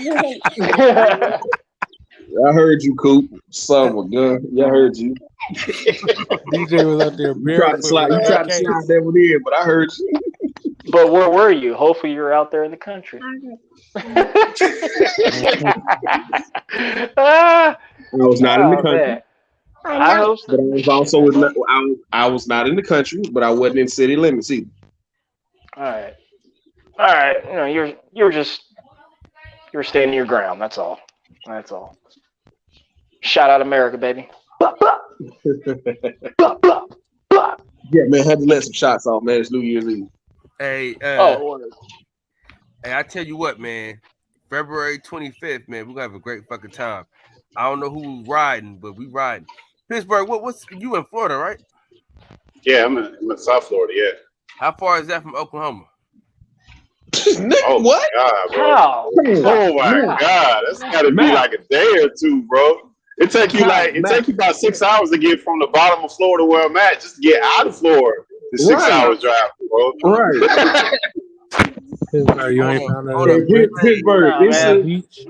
I heard you, Coop. Son of a gun. Yeah, I heard you. DJ was out there barefoot. You tried to slide that one in, but I heard you. But where were you? Hopefully you were out there in the country. I was not in the country. Man. I hope so. But I was also I was not in the country, but I wasn't in city limits either. All right. You're standing your ground. That's all. Shout out America, baby. Yeah, man, had to let some shots off, man. It's New Year's Eve. Hey, I tell you what, man. February 25th, man, we're gonna have a great fucking time. I don't know who's riding, but we riding. Pittsburgh, what's you in Florida, right? Yeah, I'm in South Florida, yeah. How far is that from Oklahoma? Oh what? My God, bro. How? Oh my God. That's gotta be like a day or two, bro. It take you about 6 hours to get from the bottom of Florida where I'm at just to get out of Florida. It's 6 hours drive, bro. Right. Pittsburgh, you ain't found that. Pittsburgh,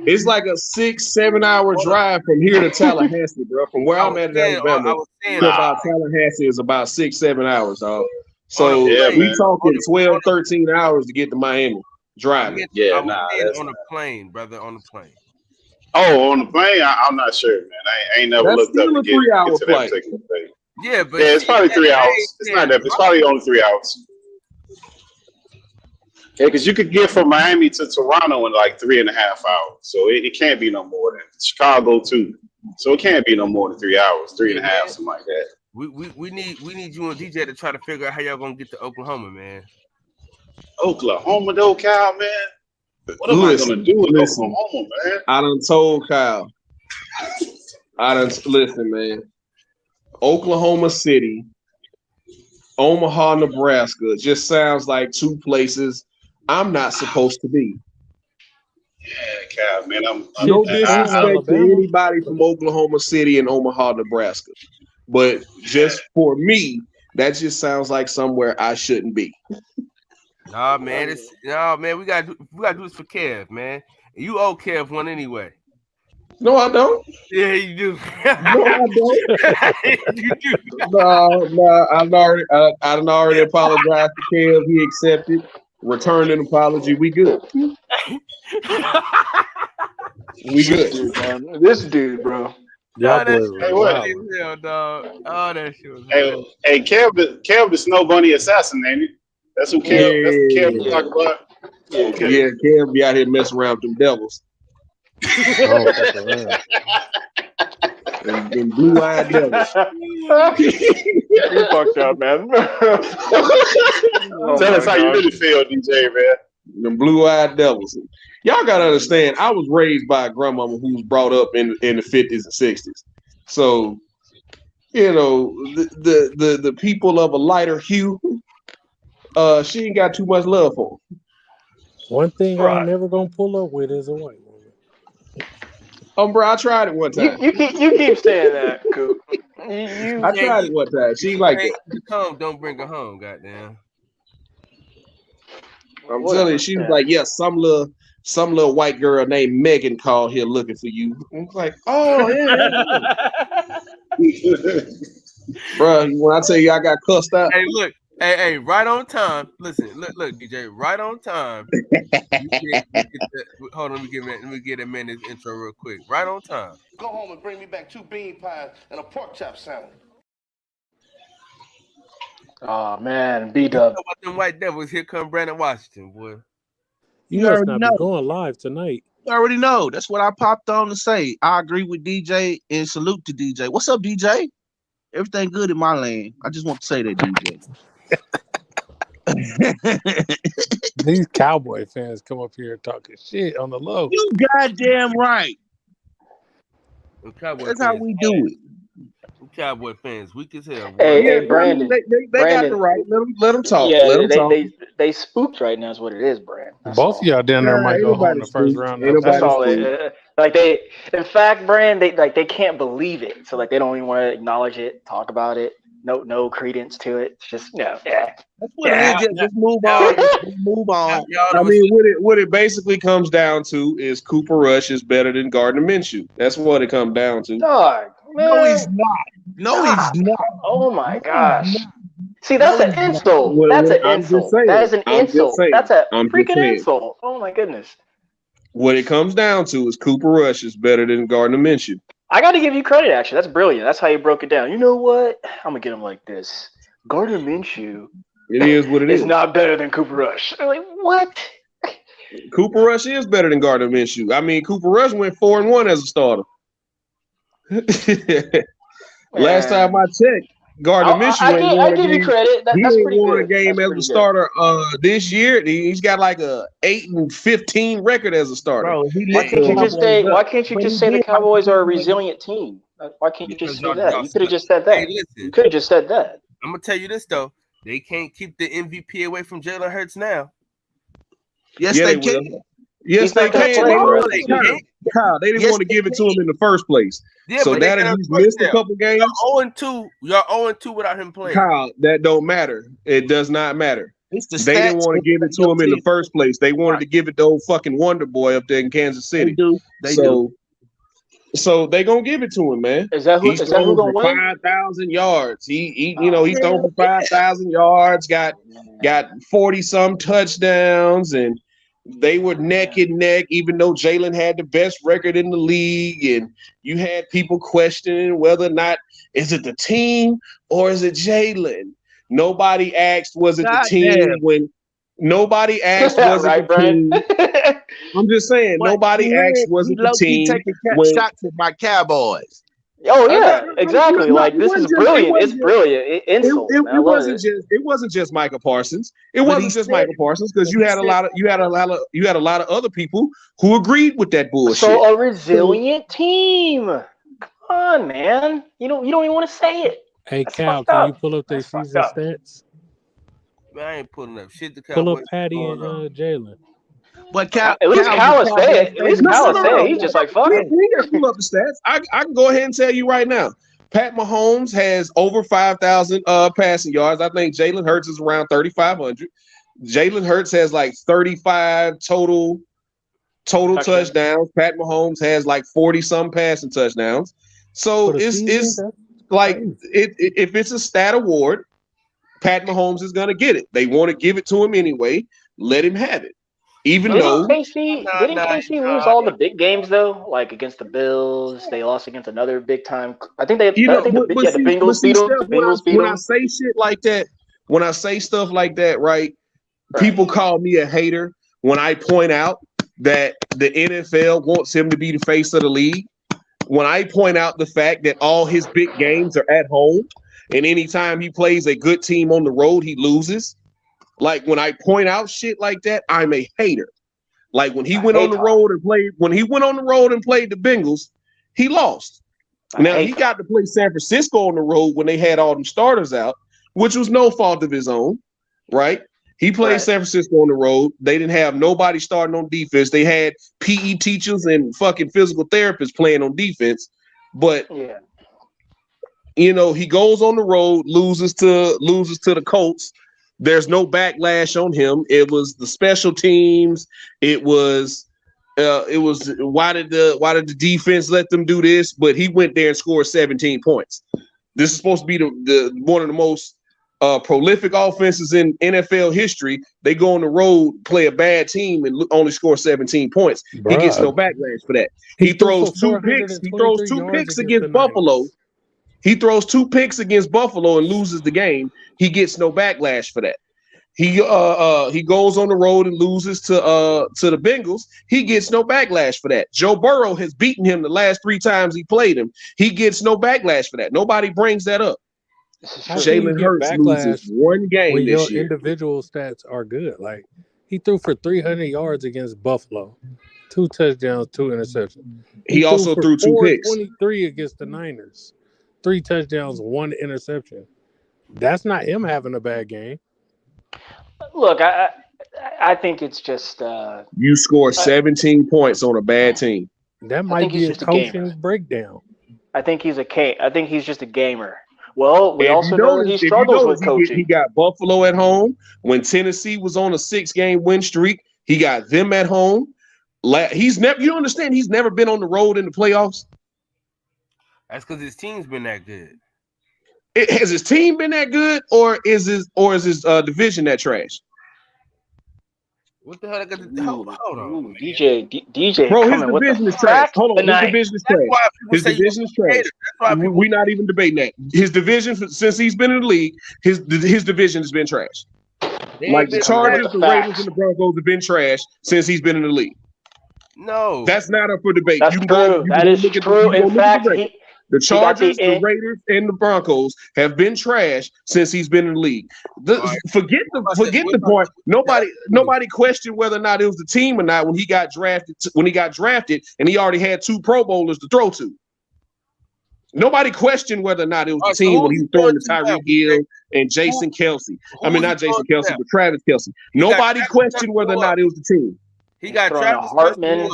it's like a 6-7 hour drive from here to Tallahassee, bro. From where I'm at in Alabama to about Tallahassee is about 6-7 hours, dog. So we talking 12-13 hours to get to Miami driving. On a plane, brother, on the plane. Oh, on the plane? I'm not sure, man. I ain't never looked up to get to that particular thing. Yeah, but it's probably 3 hours. It's not that. It's probably only 3 hours. Yeah, because you could get from Miami to Toronto in like 3.5 hours. So it can't be no more than Chicago too. So it can't be no more than 3 hours, 3.5, something like that. We need you and DJ to try to figure out how y'all gonna get to Oklahoma, man. Oklahoma though, Kyle, man. What am I gonna do in Oklahoma, man? I done told Kyle. Listen, man. Oklahoma City, Omaha, Nebraska just sounds like two places I'm not supposed to be. Yeah, Kyle, man. No disrespect to anybody from Oklahoma City and Omaha, Nebraska, but just for me, that just sounds like somewhere I shouldn't be. Nah, man. We gotta do this for Kev, man. You owe Kev one anyway. No, I don't. Yeah, you do. No, I don't. You do. No, I already apologized to Kev. He accepted. Returned an apology. We good. We good. This dude, bro. Y'all boys hey, what? Hell, dog. Oh, that shit was Hey, Kev the Snow Bunny assassin, ain't he? That's who Kev. That's the Kev we talk about. Okay. Yeah, Kev be out here messing around with them devils. and blue-eyed devils. You fucked up, man. Tell us how you really feel, DJ, man. Them blue-eyed devils. Y'all gotta understand, I was raised by a grandmama who was brought up in the 50s and 60s. So, you know, the people of a lighter hue, she ain't got too much love for them. One thing I ain't never gonna pull up with is a white woman. Bro, I tried it one time. You keep saying that, Coop. I tried it one time. She like that. Don't bring her home, goddamn. I'm telling you, she was like, yeah, some little white girl named Megan called here looking for you. I was like, oh yeah. Bro, when I tell you I got cussed out. Hey, look. Hey, right on time. Listen, look, DJ, right on time. Hold on, let me get him in his intro real quick. Right on time. Go home and bring me back 2 bean pies and a pork chop sandwich. Oh man, B-Dub. About them white devils, here come Brandon Washington, boy. You must not be going live tonight. You already know. That's what I popped on to say. I agree with DJ and salute to DJ. What's up, DJ? Everything good in my lane. I just want to say that, DJ. These Cowboy fans come up here talking shit on the low. You goddamn right. That's how we do it. Cowboy fans, weak as hell. Hey, Brandon. They got the right. Let them talk. Yeah, let them talk. They spooked right now is what it is, Brand. Both of y'all down there might go home in the first round. That's all. In fact, Brand, they can't believe it. So like they don't even want to acknowledge it, talk about it. No credence to it. It's just yeah. That's what it is. Just move on. Move on. I mean, what it basically comes down to is Cooper Rush is better than Gardner Minshew. That's what it comes down to. Dog, man. No, he's not. No, he's not. Oh my gosh. See, that's an insult. That's an insult. That is an insult. That's a freaking insult. Oh my goodness. What it comes down to is Cooper Rush is better than Gardner Minshew. I got to give you credit, actually. That's brilliant. That's how you broke it down. You know what? I'm going to get him like this. Gardner Minshew it is what it is. Not better than Cooper Rush. I'm like, what? Cooper Rush is better than Gardner Minshew. I mean, Cooper Rush went 4-1 as a starter. Last time I checked, Gardner Minshew ain't won a game. I give you credit. That's pretty good. He won a game as a starter this year. He's got like a 8-15 record as a starter. Bro, why can't you just say the Cowboys are a resilient team? Why can't you just say that? You could have just said that. You could have just said that. I'm gonna tell you this though. They can't keep the MVP away from Jalen Hurts now. Yes, they can. Yes, they can. Kyle, they didn't want to give it to him in the first place. Yeah, so now that he's missed a couple games. Y'all 0-2 without him playing. Kyle, that don't matter. It does not matter. They didn't want to give it to him in the first place. They wanted to give it to old fucking Wonder Boy up there in Kansas City. They do. So they gonna give it to him, man. Is that who gonna win? 5,000 yards. He's throwing for 5,000 yards. Got 40-some touchdowns, and they were neck and neck. Even though Jalen had the best record in the league, and you had people questioning whether or not is it the team or is it Jalen. Nobody asked was it the team Nobody asked was Right, it the Brian? team. I'm just saying, But nobody asked was he it the low key team taking when shots at my Cowboys. Oh no, yeah, exactly. no, Like this is brilliant. It's brilliant. Insults, man. I love it. it wasn't just Michael Parsons. It But wasn't just Michael Parsons because you had a lot of other people who agreed with that bullshit. So a resilient team. Come on, man. You don't even want to say it. Hey, That's Cal, fucked can you up. pull up their That's fucked season up. stats? Man, I ain't pulling up shit. The Pull up Cowboys Patty and Jalen. But At least Cal will say it. At least Cal will say it. He's just like, fuck it. We got to pull up the stats. I can go ahead and tell you right now. Pat Mahomes has over 5,000 passing yards. I think Jalen Hurts is around 3,500. Jalen Hurts has like 35 total touchdowns. Pat Mahomes has like 40-some passing touchdowns. So it's like if it's a stat award, Pat Mahomes is going to get it. They want to give it to him anyway. Let him have it. Even though Didn't KC lose all the big games though? Like against the Bills, they lost against another big time. I think the Bengals beat them. The Bengals beat them. When I say shit like that, when I say stuff like that, right? People call me a hater when I point out that the NFL wants him to be the face of the league. When I point out the fact that all his big games are at home, and anytime he plays a good team on the road, he loses. Like when I point out shit like that, I'm a hater. Like when he went on the road and played the Bengals, he lost. Now he got to play San Francisco on the road when they had all them starters out, which was no fault of his own, right? He played San Francisco on the road. They didn't have nobody starting on defense. They had PE teachers and fucking physical therapists playing on defense. But you know, he goes on the road, loses to the Colts. There's no backlash on him. It was the special teams. It was why did the defense let them do this? But he went there and scored 17 points. This is supposed to be the one of the most prolific offenses in NFL history. They go on the road, play a bad team, and only score 17 points. Bruh. He gets no backlash for that. He throws 2 picks. He throws 2 picks against Buffalo. He throws 2 picks against Buffalo and loses the game. He gets no backlash for that. He goes on the road and loses to the Bengals. He gets no backlash for that. Joe Burrow has beaten him the last 3 times he played him. He gets no backlash for that. Nobody brings that up. Jalen Hurts loses 1 game when this your year. individual stats are good. Like he threw for 300 yards against Buffalo, 2 touchdowns, 2 interceptions. He also threw 2 picks. 423 against the Niners, 3 touchdowns, 1 interception. That's not him having a bad game. Look, I think it's just you score 17 points on a bad team. That might be a coaching breakdown. I think he's just a gamer. Well, we also know that he struggles with coaching. He got Buffalo at home. When Tennessee was on a 6-game win streak, he got them at home. You understand he's never been on the road in the playoffs? That's because his team's been that good. Has his team been that good, or is his division that trash? What the hell? I got to hold on, DJ. Bro, his division is trash. Hold on, his division is trash. His division is trash. We're not even debating that. His division, since he's been in the league, his division has been trash. Like the Chargers, the Raiders, and the Broncos have been trash since he's been in the league. No, that's not up for debate. That's true. That is true. In fact, the Chargers, the Raiders, and the Broncos have been trash since he's been in the league. Forget the point. Nobody questioned whether or not it was the team or not when he got drafted. And he already had 2 Pro Bowlers to throw to. Nobody questioned whether or not it was the team when he was throwing to Tyreek Hill and Jason Kelce. I mean, not Jason Kelce, but Travis Kelce. Nobody questioned whether or not it was the team. He got Travis Hartman.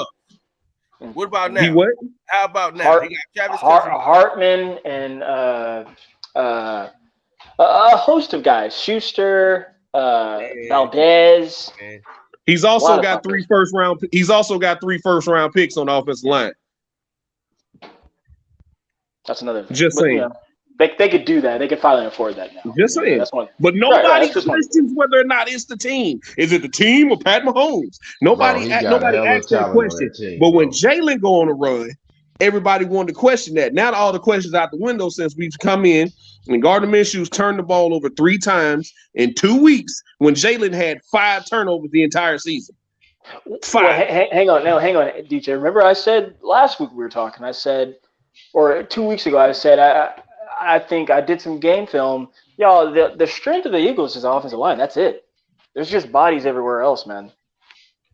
What about now? He what? How about now? He got Travis Hartman and a host of guys. Schuster, Valdez. He's also got 3 first round. He's also got 3 first round picks on the offensive line. That's another thing. Just saying. You know, they could do that. They could finally afford that now. Just saying. But nobody questions whether or not it's the team. Is it the team or Pat Mahomes? Nobody asked that question. But when Jalen go on a run, everybody wanted to question that. Now all the questions out the window since we've come in and Gardner Minshew's turned the ball over 3 times in 2 weeks when Jalen had 5 turnovers the entire season. 5. Well, hang on, DJ. Remember I said last week we were talking, I said, or 2 weeks ago, I said, I think I did some game film. Y'all, the strength of the Eagles is the offensive line. That's it. There's just bodies everywhere else, man.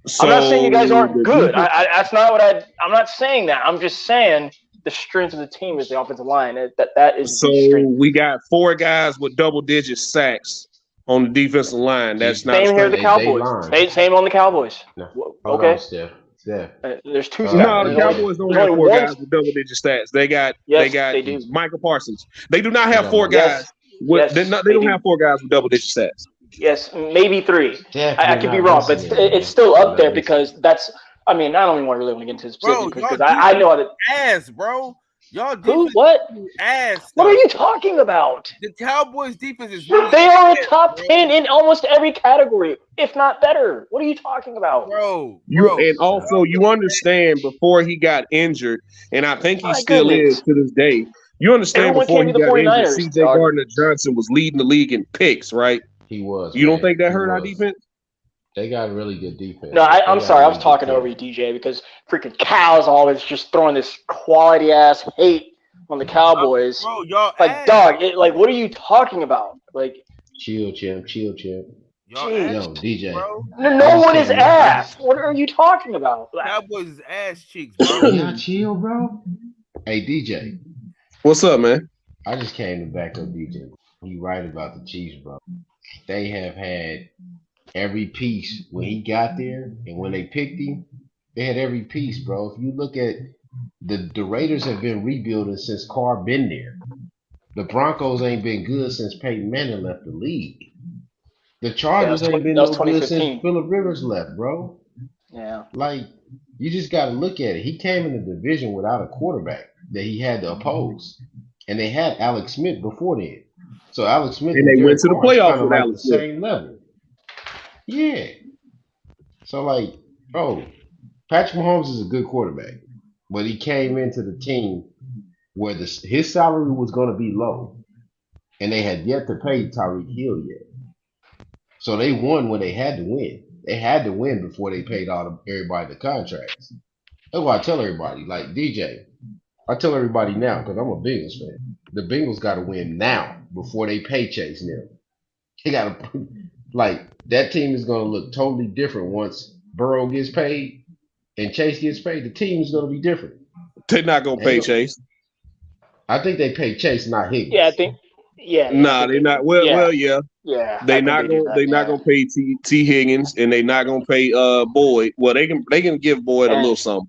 So, I'm not saying you guys aren't good. That's not what I'm not saying that. I'm just saying the strength of the team is the offensive line. That is so the strength. We got 4 guys with double-digit sacks on the defensive line. That's not same here. The Cowboys. Same on the Cowboys. No. Okay. Steph. There's 2 sacks. No, the Cowboys don't have 4 guys with double-digit stats. They got they do. Michael Parsons. They do not have 4 guys. They don't have 4 guys with double-digit stats. Yes, maybe 3. I could be wrong, but it's still up there because that's. I mean, I don't even really want to get into the specifics because I know how to ass, bro. Y'all defense what? Ass. What are you talking about? The Cowboys defense is really they are a top 10 in almost every category, if not better. What are you talking about, bro? And also you understand before he got injured, and I think he still is to this day. You understand before he got injured, C.J. Gardner-Johnson was leading the league in picks, right? He was. You don't think that hurt our defense? They got a really good defense. No, I'm sorry. I was talking over you, DJ, because freaking Cal's always just throwing this quality ass hate on the Cowboys. Bro, y'all like, dog, what are you talking about? Like, chill. Y'all no, DJ. Bro. No one is ass. What are you talking about? Cowboys is ass cheeks, bro. Y'all chill, bro. Hey, DJ. What's up, man? I just came to back up DJ. He right about the Chiefs, bro. They have had every piece when he got there, and when they picked him, they had every piece, bro. If you look at the Raiders have been rebuilding since Carr been there. The Broncos ain't been good since Peyton Manning left the league. The Chargers ain't been no good since Phillip Rivers left, bro. Yeah. Like, you just got to look at it. He came in the division without a quarterback that he had to oppose, and they had Alex Smith before then. So Alex Smith and they went to the playoffs with Alex Smith. Same level. Yeah. So, like, bro, Patrick Mahomes is a good quarterback, but he came into the team where his salary was going to be low, and they had yet to pay Tyreek Hill yet. So they won when they had to win. They had to win before they paid everybody the contracts. That's why I tell everybody, like, DJ, I tell everybody now, because I'm a Bengals fan, the Bengals got to win now before they pay Chase now. They got to, like, that team is going to look totally different once Burrow gets paid and Chase gets paid. The team is going to be different. They're not going to pay Chase. I think they pay Chase, not Higgins. Yeah, I think. Yeah. Nah, they're not. Well, yeah. Yeah. They're not gonna pay T. Higgins, and they're not gonna pay Boyd. Well, they can give Boyd a little something,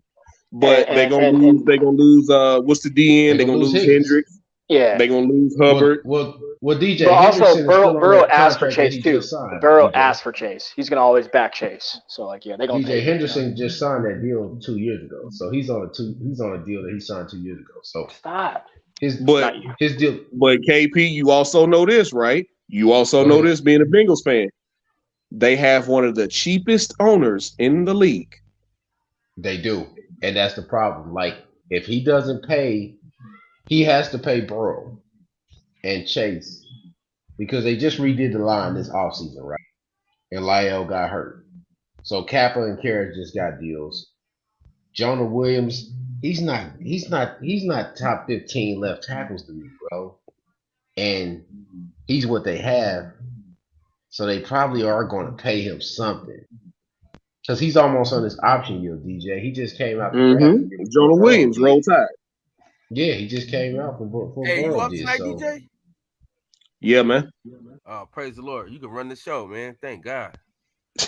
but they're gonna lose. They're gonna lose. What's the DN? They're gonna lose Hendricks. Yeah. They're gonna lose Hubbard. Well, DJ. But also, Burrow asked for Chase too. Burrow asked for Chase. He's gonna always back Chase. So, like, yeah, they're gonna. DJ Henderson just signed that deal 2 years ago, so he's on a deal that he signed 2 years ago. So stop. His deal. But KP, you also know this, right? You also know this being a Bengals fan. They have one of the cheapest owners in the league. They do. And that's the problem. Like, if he doesn't pay, he has to pay Burrow and Chase because they just redid the line this offseason, right? And Lyle got hurt. So Kappa and Carrick just got deals. Jonah Williams, he's not top 15 left tackles to me, bro. And he's what they have. So they probably are going to pay him something. Because he's almost on his option year, DJ. He just came out. Jonah Williams, roll tide. Yeah, he just came out from Hey, you up tonight, DJ? Yeah, man. Oh, praise the Lord. You can run the show, man. Thank God.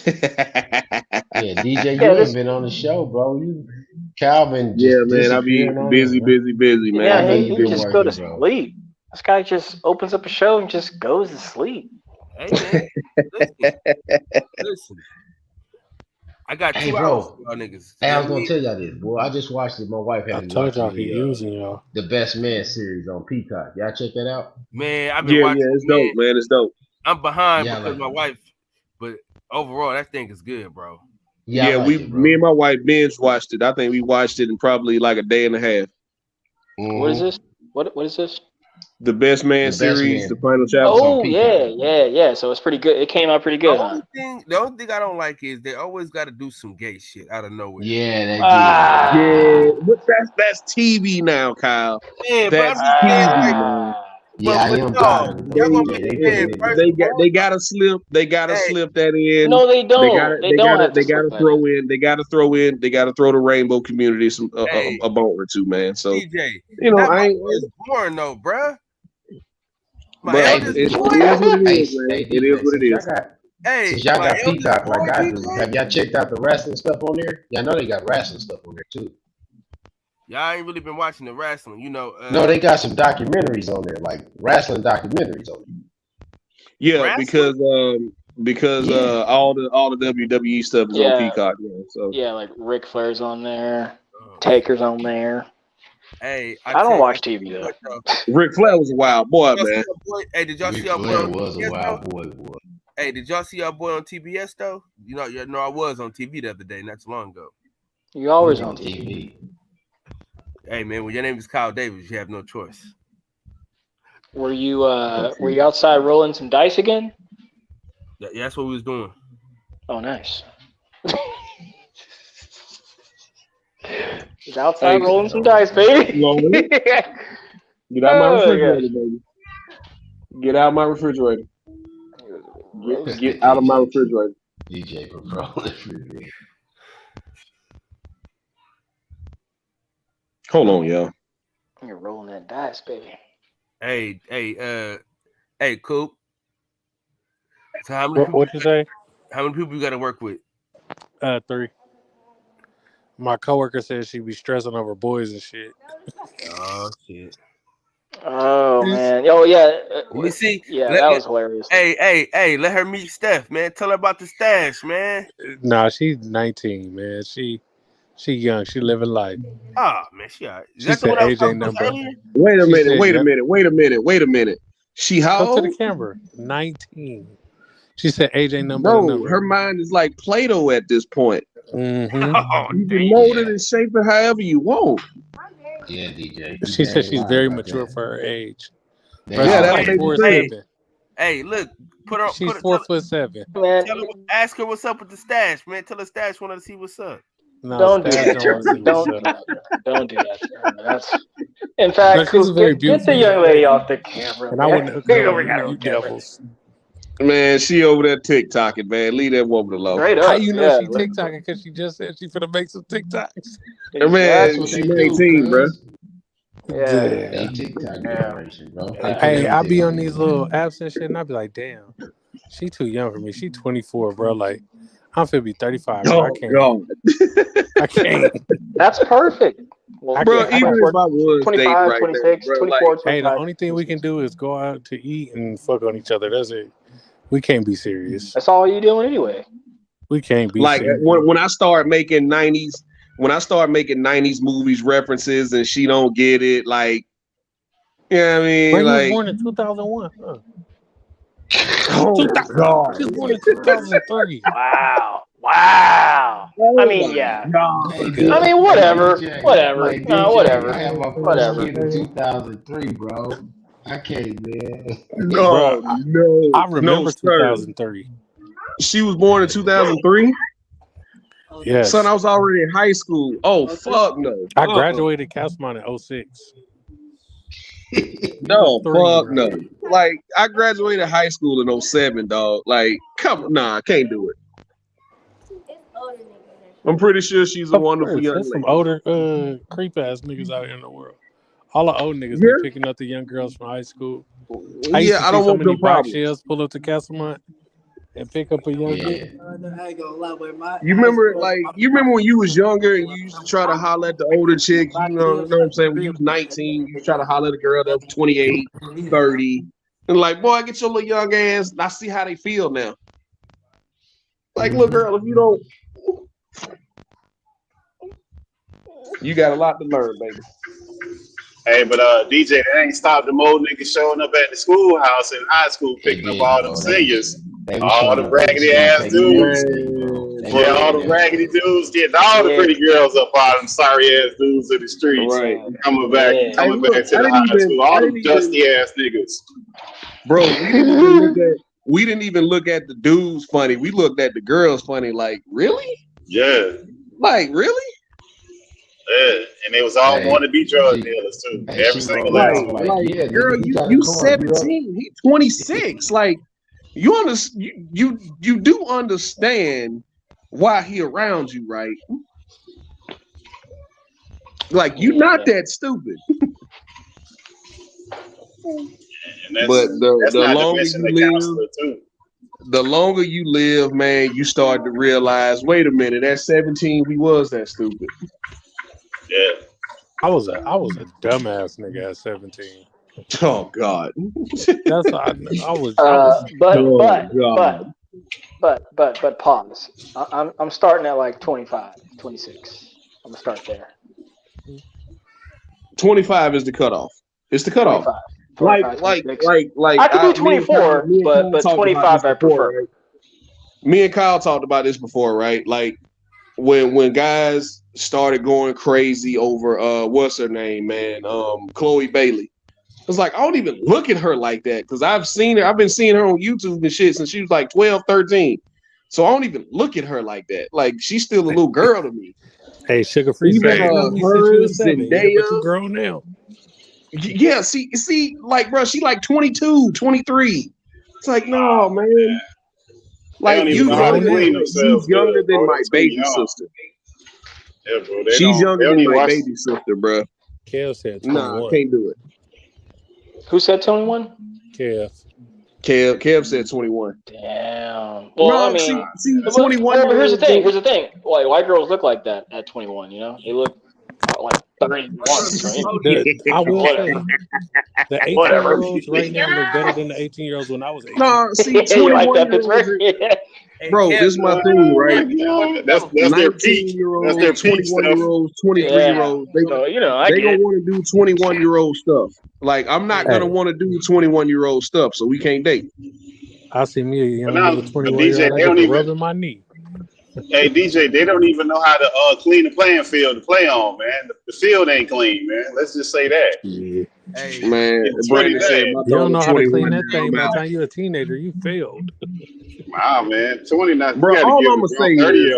Yeah, DJ, you ain't been on the show, bro. Calvin just man, I be busy, man. Yeah, he just go to sleep. This guy just opens up a show and just goes to sleep. Hey, man. Listen. I got 2 hours for y'all niggas. Hey, I was gonna tell y'all this, boy. I just watched it. My wife had I told y'all he using y'all. The Best Man series on Peacock. Y'all check that out? Man, I've been watching. Yeah, it's dope, man. It's dope. I'm behind because my wife, but overall, that thing is good, bro. Yeah, me and my wife binge watched it. I think we watched it in probably like a day and a half. What is this? What is this? The Best Man The Best series, the Man. final chapter. Oh yeah. So it's pretty good. It came out pretty good, huh? The only thing I don't like is they always got to do some gay shit out of nowhere. Yeah, they do. Yeah, but that's TV now, Kyle. Man, That's but I'm just saying, like, TV. Yeah, I am tired. y'all gonna be saying first They gotta slip. They gotta slip that in. No, they don't. They don't have to They slip gotta that throw in. They gotta throw the rainbow community some a bone or two, man. So DJ, you know, I ain't. was born though, bruh. But it is what it is, man. It is what it is. Since y'all got Peacock like I do, have y'all checked out the wrestling stuff on there? Yeah, I know they got wrestling stuff on there too. Y'all ain't really been watching the wrestling, you know. No, they got some documentaries on there, like wrestling documentaries on there. Yeah, because all the WWE stuff is on Peacock now. So yeah, like Ric Flair's on there, Taker's on there. Hey, I don't watch TV though. Ric Flair was a wild boy, man. Hey, did y'all see our boy? Flair was a wild boy. Hey, did y'all see our boy on TBS though? You know, I was on TV the other day, not too long ago. You always on TV. Hey man, when your name is Kyle Davis, you have no choice. Were you outside rolling some dice again? Yeah, that's what we was doing. Oh, nice. He's outside rolling some dice, baby. Get out my refrigerator, baby. Get out my refrigerator. Get out of my refrigerator. DJ refrigerator. Hold on, y'all. You're rolling that dice, baby. Hey, Coop. So how many? What you say? How many people you got to work with? 3. My coworker says she be stressing over boys and shit. Oh shit. Oh man. Oh yeah. Let me see. Yeah, that was hilarious. Hey, let her meet Steph, man. Tell her about the stash, man. Nah, she's 19, man. She young. She living life. Oh man, she all right. She said AJ number. Wait a minute. She how Come old? to the camera. 19. She said AJ number. Her mind is like Play-Doh at this point. Mm-hmm. You can mold it and shape it however you want. Yeah, DJ. She said she's very mature for her age. Yeah, that's 4'7". Hey, look, put her. She's 4'7". Ask her what's up with the stash, man. Tell her stash wanted to see what's up. No, don't do that. Don't do that. That's in fact, get the young lady off the camera. And I wouldn't hook up you devils. Man, she over there TikToking, man. Leave that woman alone. How you know she TikToking? Because she just said she finna make some TikToks. Man, she 19, bro. Yeah. TikTok generation, bro. Hey, I be on these little apps and shit, and I be like, damn, she too young for me. She 24, bro. Like, I'm finna be 35. Bro. I can't. I can't. That's perfect. Well, bro, even if I was 25, right 26, there, bro, 24, like, 25. Hey, the only thing we can do is go out to eat and fuck on each other. That's it. We can't be serious. That's all you doing anyway. We can't be like serious. when I start making 90s. When I start making 90s movies references and she don't get it, like, you know what I mean? Bro, you like, was born in 2001. Huh? Oh, God. You was born in 2003. Wow. I mean, yeah. I mean, whatever. Whatever. No, whatever. I had my first kid in 2003, bro. I can't, man. No, no. I remember 2003. She was born in 2003? Yes. Son, I was already in high school. Oh, fuck no. I graduated Castlemont in 06. No, fuck no. Like, I graduated high school in 07, dog. Like, come on. Nah, I can't do it. I'm pretty sure she's a wonderful young lady. There's some older creep-ass niggas out here in the world. All the old niggas be picking up the young girls from high school. I used to see so many black shells pull up to Castlemont and pick up a young girl. You remember when you was younger and you used to try to holler at the older chicks, you know what I'm saying? When you was 19, you try to holler at a girl that was 28, 30. And like, boy, get your little young ass. I see how they feel now. Like, little girl, if you don't, you got a lot to learn, baby. Hey, but DJ, that ain't stopped them old niggas showing up at the schoolhouse in high school, picking up all them seniors. All the raggedy ass dudes. Yeah, all the raggedy dudes getting all the pretty girls up out of them sorry ass dudes in the streets. Right. Coming back to the high school. All them dusty ass niggas. Bro, we didn't even look at the dudes funny. We looked at the girls funny. Like, really? Yeah. Like, really? Yeah. And they was all want to be drug dealers too. Every single last one. Like, girl, you 17, he 26. Like, you do understand why he around you, right? Like, you're not that stupid. But the longer you live, man, you start to realize, wait a minute, at 17, we was that stupid. Yeah. I was a dumbass nigga at 17. Oh God. That's I was But pause. I'm starting at like 25, 26. I'm gonna start there. 25 is the cutoff. It's the cutoff. 25, like I could do 24, but 25 I prefer. Right? Me and Kyle talked about this before, right? Like when guys started going crazy over what's her name, man? Chloe Bailey. It's like I don't even look at her like that because I've been seeing her on YouTube and shit since she was like 12, 13. So I don't even look at her like that. Like she's still a little girl to me. Hey, Sugar Free said you 7, but you grown now. Yeah, see, like, bro, she like 22, 23. It's like, no, man. Like, she's younger than my baby sister. Yeah, bro. She's younger than my baby sister, bro. Kev said 21. Nah, can't do it. Who said 21? Kev said 21. Damn. Well, I mean, see 21. But here's the thing. Like, white girls look like that at 21. You know, they look like 31. I will say, the 18-year-olds right now look better than the 18-year-olds when I was 18. No, see, 21-year-olds. Bro, this is my thing, right? That's their peak. That's their peak 21-year-olds, 23-year-olds. They gonna want to do 21-year-old stuff. Like, I'm not gonna want to do 21-year-old stuff, so we can't date. I see me a young 21-year-old rubbing my knee. Hey DJ, they don't even know how to clean the playing field to play on, man. The field ain't clean, man. Let's just say that. Yeah. Hey, man, Brandon said, you don't know how to clean that thing. By the time you're a teenager, you failed. Wow, man, 29. Bro, all I'm gonna say is,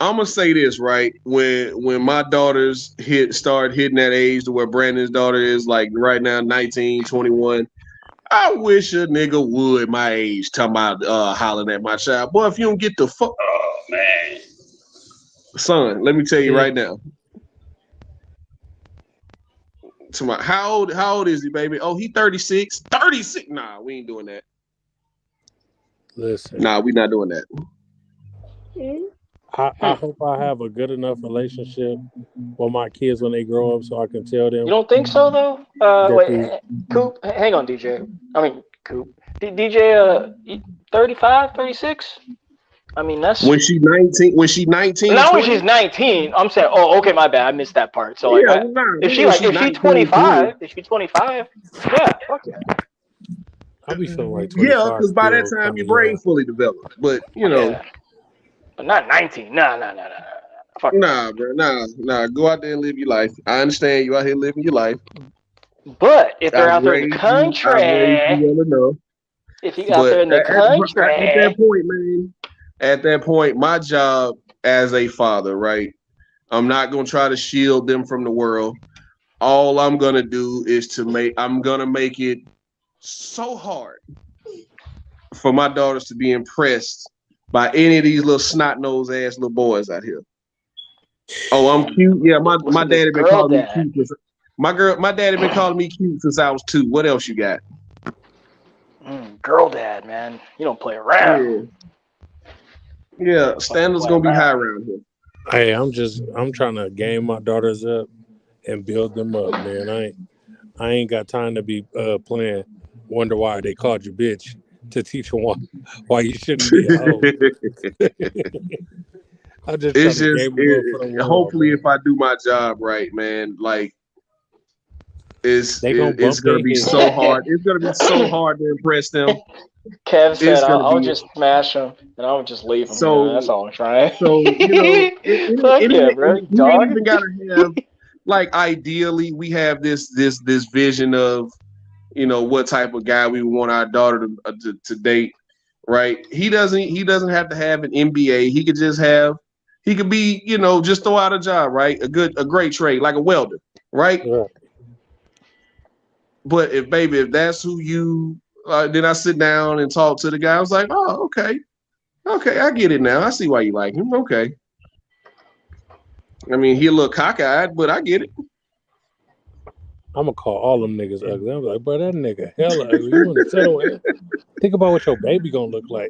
I'm gonna say this, right? When my daughters start hitting that age to where Brandon's daughter is like right now 19, 21. I wish a nigga would my age talking about hollering at my child. Boy, if you don't get the fuck. Oh man. Son, let me tell you right now. How old is he, baby? Oh, he 36. 36. Nah, we ain't doing that. Listen. Nah, we not doing that. I hope I have a good enough relationship with my kids when they grow up so I can tell them. You don't think so, though? Wait, Coop, hang on, DJ. I mean, Coop. DJ, 35, 36? I mean, that's... When she's 19, Not 20? When she's 19. I'm saying, oh, okay, my bad. I missed that part. So, like, if she's 25, yeah, fuck yeah. I'll be feeling like 25. Yeah, because by that time your brain fully developed. But, you know... Yeah. But not 19. Nah. Nah, bro. Nah. Go out there and live your life. I understand you out here living your life. But if they're out there in the country, if you out there in the country, at that point, my job as a father, right? I'm not gonna try to shield them from the world. All I'm gonna do is I'm gonna make it so hard for my daughters to be impressed by any of these little snot-nosed ass little boys out here. Oh, I'm cute. Yeah, my daddy been calling me cute. My daddy been calling me cute since I was 2. What else you got? Girl dad, man. You don't play around. Yeah, standards gonna be high around here. Hey, I'm trying to game my daughters up and build them up, man. I ain't got time to be playing Wonder Why They Called You Bitch to teach them why you shouldn't be at home. Hopefully, if I do my job right, man, like it's gonna be so hard. It's gonna be so hard to impress them. Kev said, it's gonna I'll be just smash him and I'll just leave him. That's so. all I'm trying. So Fuck yeah, bro, we ain't dog. even gotta have like ideally we have this vision of what type of guy we want our daughter to date, right? He doesn't have to have an MBA. He could be just throw out a job, right? A great trade like a welder, right? Yeah. But if that's who you then I sit down and talk to the guy. I was like, oh, okay, I get it now. I see why you like him. Okay. I mean, he a little cockeyed, but I get it. I'm gonna call all them niggas ugly. I'm like, bro, that nigga hella ugly. You want to settle in? Think about what your baby gonna look like.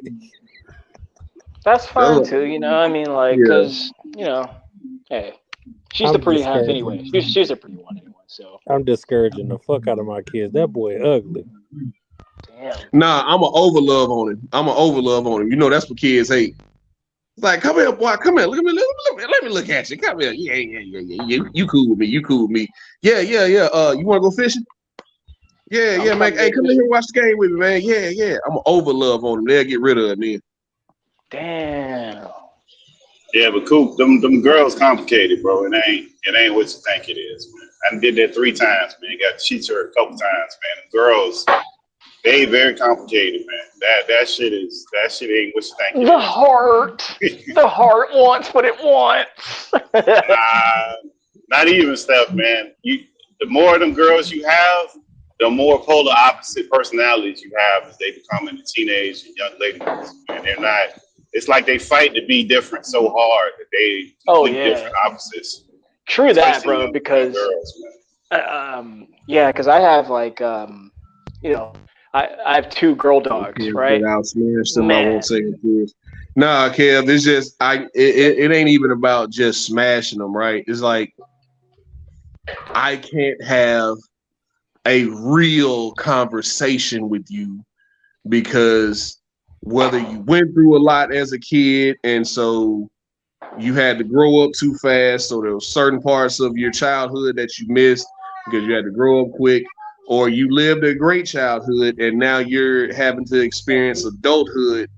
That's fine too, I mean, like, because hey, she's the pretty half anyway. She's a pretty one anyway. So I'm discouraging the fuck out of my kids. That boy ugly. Damn. Nah, I'm an overlove on him. You know that's what kids hate. It's like, come here, boy. Come here. Let me look at you. Come here. Yeah. You cool with me. Yeah. You want to go fishing? Yeah, man. Hey, come in here and watch the game with me, man. Yeah. I'm an overlove on them. They'll get rid of it then. Damn. Yeah, but Coop, them girls complicated, bro. It ain't what you think it is, man. I did that 3 times, man. Got cheated her a couple times, man. The girls, they very complicated, man. That shit ain't what you think it is. The heart wants what it wants. Not even stuff, man. The more of them girls you have, the more polar opposite personalities you have as they become in the teenage and young ladies. And they're not. It's like they fight to be different so hard that they different opposites. True that, bro. Because because I have like I have 2 girl dogs, right? I won't say it. Nah, Kev, it's just it ain't even about just smashing them, right? It's like I can't have a real conversation with you because whether you went through a lot as a kid and so you had to grow up too fast, so there were certain parts of your childhood that you missed because you had to grow up quick, or you lived a great childhood and now you're having to experience adulthood.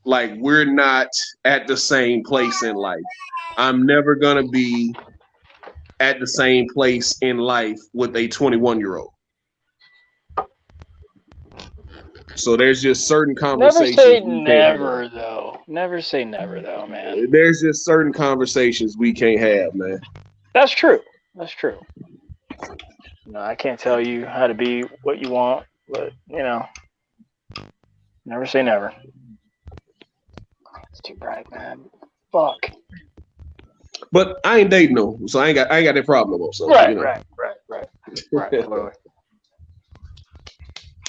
Like, we're not at the same place in life. I'm never gonna be at the same place in life with a 21-year-old. So there's just certain conversations. Never say never, though. Never say never, though, man. There's just certain conversations we can't have, man. That's true. I can't tell you how to be what you want, but never say never. It's too bright, man. Fuck. But I ain't dating no, so I ain't got that problem no more. So Right.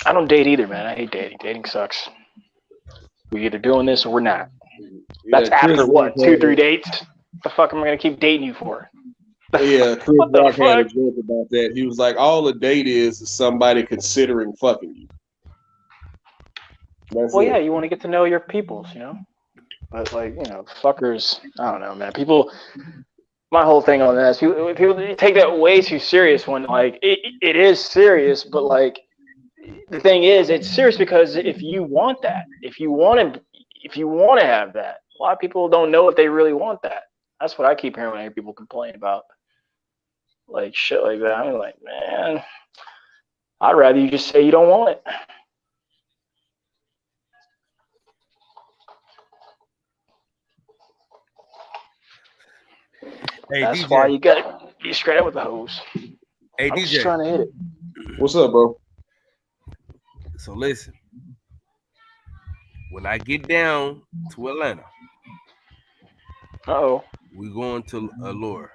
I don't date either, man. I hate dating. Dating sucks. We're either doing this or we're not. That's after what, 2-3 dates? The fuck am I gonna keep dating you for? Yeah, Chris Rock had a joke about that. He was like, all a date is somebody considering fucking you. Yeah, you want to get to know your peoples, But fuckers, I don't know, man. People, my whole thing on that is people take that way too serious when it is serious, but the thing is, it's serious because if you want that, if you want to have that, a lot of people don't know if they really want that. That's what I keep hearing when I hear people complain about shit like that. I'm like, man, I'd rather you just say you don't want it. Hey, that's DJ. why you gotta be straight up with the hose. Hey, I'm DJ. just trying to hit it. What's up, bro? So listen, when I get down to Atlanta, we're going to Allure.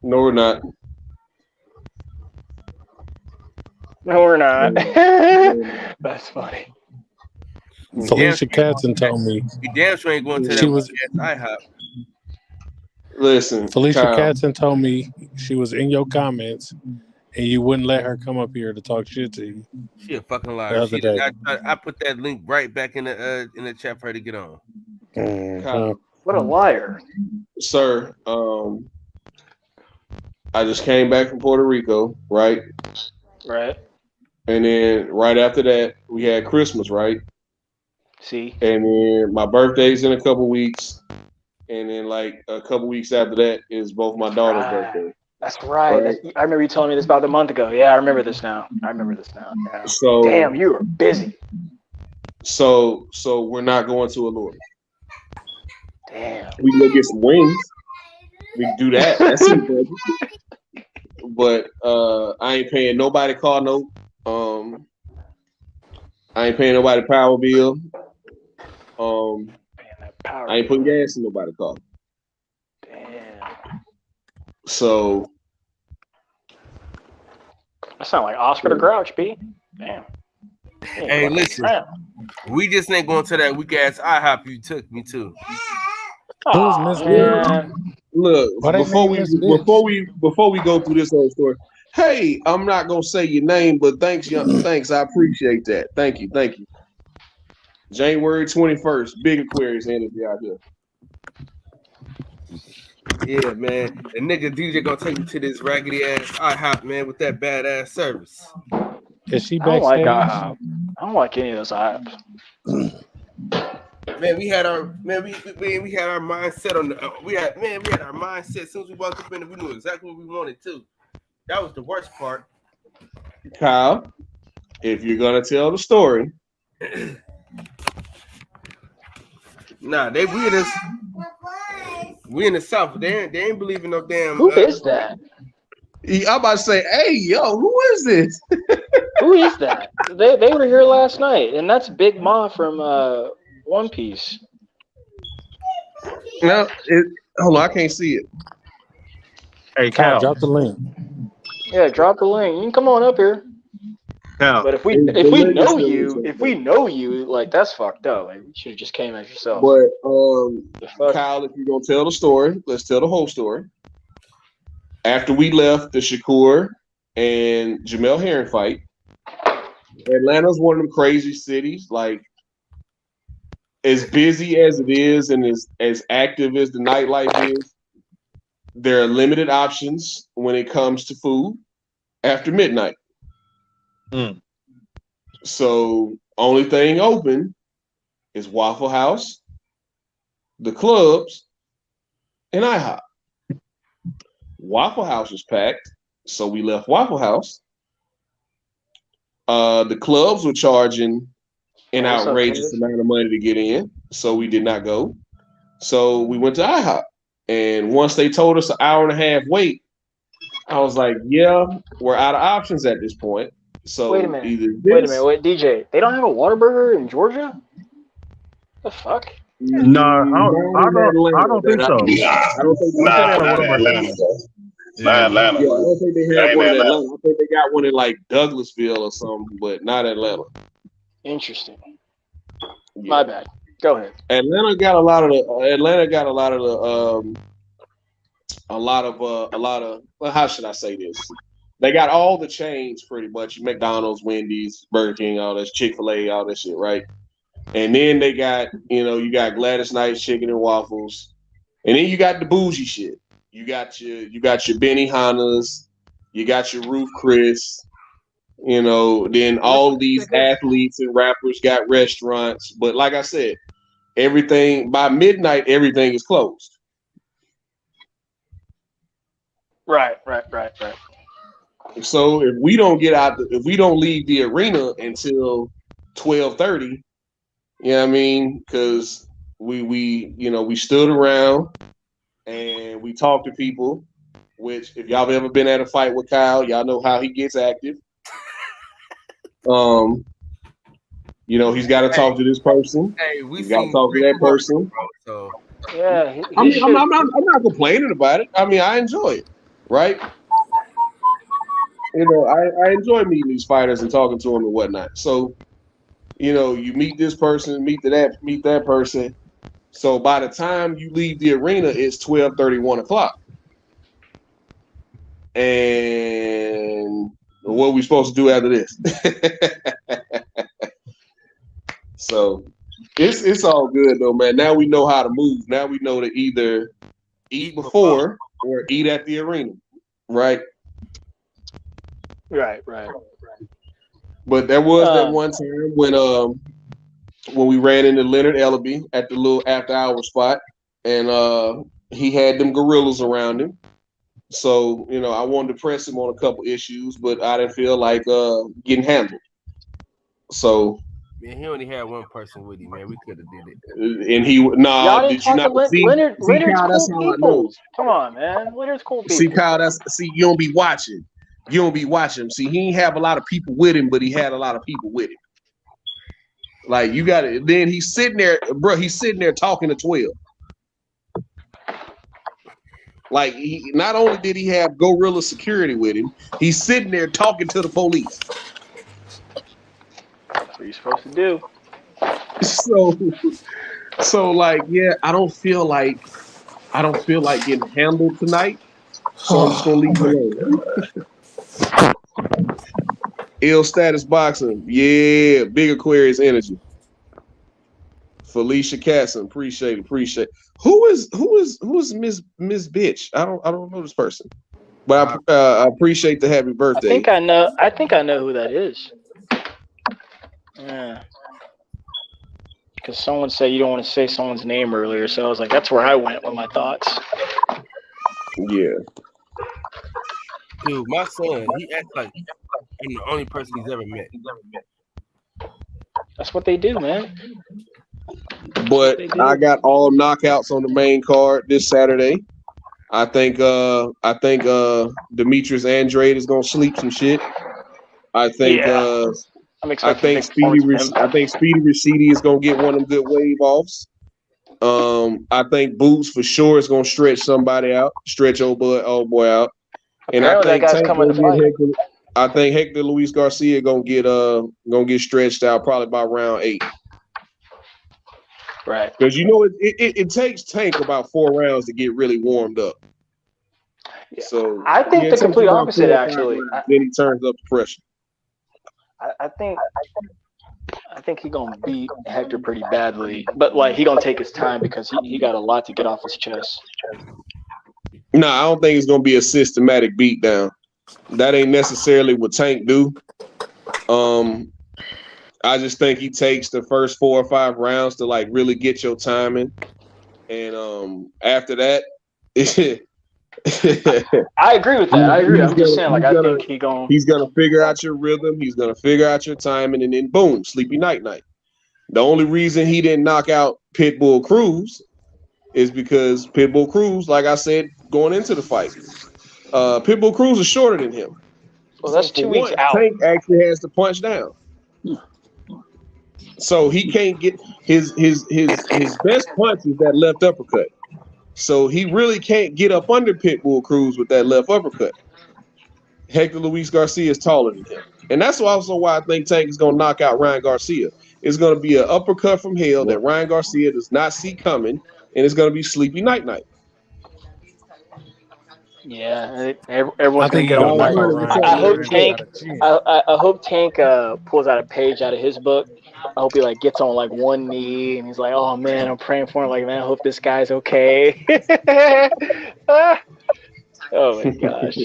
No, we're not. No, we're not. That's funny. Felicia Katzen told me. You damn sure ain't going to that IHOP. Listen, Felicia Katzen told me she was in your comments and you wouldn't let her come up here to talk shit to you. She a fucking liar. I put that link right back in the chat for her to get on. What a liar, sir. I just came back from Puerto Rico, right? Right. And then right after that, we had Christmas, right? See? And then my birthday's in a couple weeks. And then like a couple weeks after that is both my daughter's birthday. That's right. Right? I remember you telling me this about a month ago. Yeah, I remember this now. Yeah. So Damn, you were busy. So we're not going to Allure. Damn. We can go get some wings. We can do that. That's it, baby. But I ain't paying nobody car note. I ain't paying nobody power bill. I ain't putting gas in nobody's car. Damn. So That sound like Oscar the Grouch, B. Damn. Hey, listen. We just ain't going to that weak ass IHOP you took me to. Who's Miss Bitch? Look, Why they before name we Miss Bitch? go through this whole story, hey, I'm not gonna say your name, but thanks, I appreciate that. Thank you. January 21st, big Aquarius energy out here. Yeah, man. The nigga DJ gonna take me to this raggedy ass IHOP, man, with that badass service. Is she I don't like backstage? IHOP. I don't like any of those IHOPs. Man, we had our mindset on the we had our mindset as soon as we walked up in, we knew exactly what we wanted to. That was the worst part. Kyle, if you're gonna tell the story, nah, we in the South. They ain't believing no damn. Who is that? I'm about to say, hey, yo, who is this? Who is that? They were here last night, and that's Big Ma from One Piece. No, hold on, I can't see it. Hey, Kyle, Cal. drop the link. Yeah, drop the link. You can come on up here. Cal. But if we know you, like that's fucked up. Like you should have just came as yourself. But Kyle, if you're gonna tell the story, let's tell the whole story. After we left the Shakur and Jamel Herring fight, Atlanta's one of them crazy cities. Like, as busy as it is and as active as the nightlife is, there are limited options when it comes to food after midnight. So only thing open is Waffle House, the clubs, and IHOP. Waffle House was packed, so we left Waffle House. The clubs were charging an outrageous amount of money to get in, so we did not go. So we went to IHOP. And once they told us an hour and a half wait, I was like, yeah, we're out of options at this point. So Wait a minute. Wait, DJ, they don't have a Whataburger in Georgia? The fuck? No, I don't think so. I don't think not Atlanta. Not Atlanta. Yeah, I don't think they have Ain't one in Atlanta. Atlanta. I think they got one in like Douglasville or something, but not Atlanta. Interesting. My bad. Go ahead. Atlanta got a lot of well, how should I say this? They got all the chains pretty much. McDonald's, Wendy's, Burger King, all this, Chick-fil-A, all that shit, right? And then they got, you got Gladys Knight's Chicken and Waffles. And then you got the bougie shit. You got your Benihana's, you got your Ruth Chris, then all these athletes and rappers got restaurants. But like I said, by midnight, everything is closed. Right. So if we don't leave the arena until 12:30, you know what I mean? Because we stood around and we talked to people, which if y'all have ever been at a fight with Kyle, y'all know how he gets active. He's got to talk to this person. Hey, he's got to talk to that person. So yeah, I'm not complaining about it. I mean, I enjoy it, right? I enjoy meeting these fighters and talking to them and whatnot. So, you meet this person, meet that person. So by the time you leave the arena, it's 12:30, 1 o'clock. And what are we supposed to do after this? So it's all good though, man. Now we know how to move. Now we know to either eat before or eat at the arena, right? Right. But there was that one time when when we ran into Leonard Ellaby at the little after hour spot, and he had them gorillas around him. So, you know, I wanted to press him on a couple issues, but I didn't feel like getting handled. So, man, he only had one person with him, man. We could have did it. And he Y'all didn't did you talk to not see Leonard's Kyle? That's cool how I know. people. Come on, man. Leonard's cool people. See, Kyle, you don't be watching. You don't be watching him. See, he ain't have a lot of people with him, but he had a lot of people with him. Like you got it. Then he's sitting there, bro. He's sitting there talking to 12. Like not only did he have gorilla security with him, he's sitting there talking to the police. That's what you're supposed to do. So like, yeah, I don't feel like getting handled tonight. So I'm just gonna leave it alone. Ill status boxing, yeah, big Aquarius energy. Felicia Casson, appreciate it. Who is Miss Bitch? I don't know this person, but I appreciate the happy birthday. I think I know who that is. Yeah, because someone said you don't want to say someone's name earlier, so I was like, that's where I went with my thoughts. Yeah. Dude, my son, he acts like I'm the only person he's ever met. That's what they do, man. But I got all knockouts on the main card this Saturday. I think Demetrius Andrade is gonna sleep some shit. I think Speedy Rashidi is gonna get one of them good wave offs. I think Boots for sure is gonna stretch somebody out, stretch old boy out. And I think Hector Luis Garcia gonna get stretched out probably by round 8. Right. Because you know it takes Tank about 4 rounds to get really warmed up. Yeah. So I think the complete opposite, actually. Then he turns up the pressure. I think he's gonna beat Hector pretty badly, but like he gonna take his time because he got a lot to get off his chest. No, I don't think it's gonna be a systematic beatdown. That ain't necessarily what Tank do. I just think he takes the first 4 or 5 rounds to like really get your timing, and after that, I agree with that. I agree. I'm just saying, like, I think he's gonna figure out your rhythm. He's gonna figure out your timing, and then boom, sleepy night. The only reason he didn't knock out Pitbull Cruz is because Pitbull Cruz, like I said, going into the fight, Pitbull Cruz is shorter than him. Well, that's 2 weeks out. Tank actually has to punch down. So he can't get his best punch is that left uppercut. So he really can't get up under Pitbull Cruz with that left uppercut. Hector Luis Garcia is taller than him. And that's also why I think Tank is going to knock out Ryan Garcia. It's going to be an uppercut from hell that Ryan Garcia does not see coming, and it's going to be sleepy night. Yeah, everyone's gonna get on that. I hope Tank pulls out a page out of his book. I hope he like gets on like one knee and he's like, "Oh man, I'm praying for him. Like, man, I hope this guy's okay." Oh my gosh,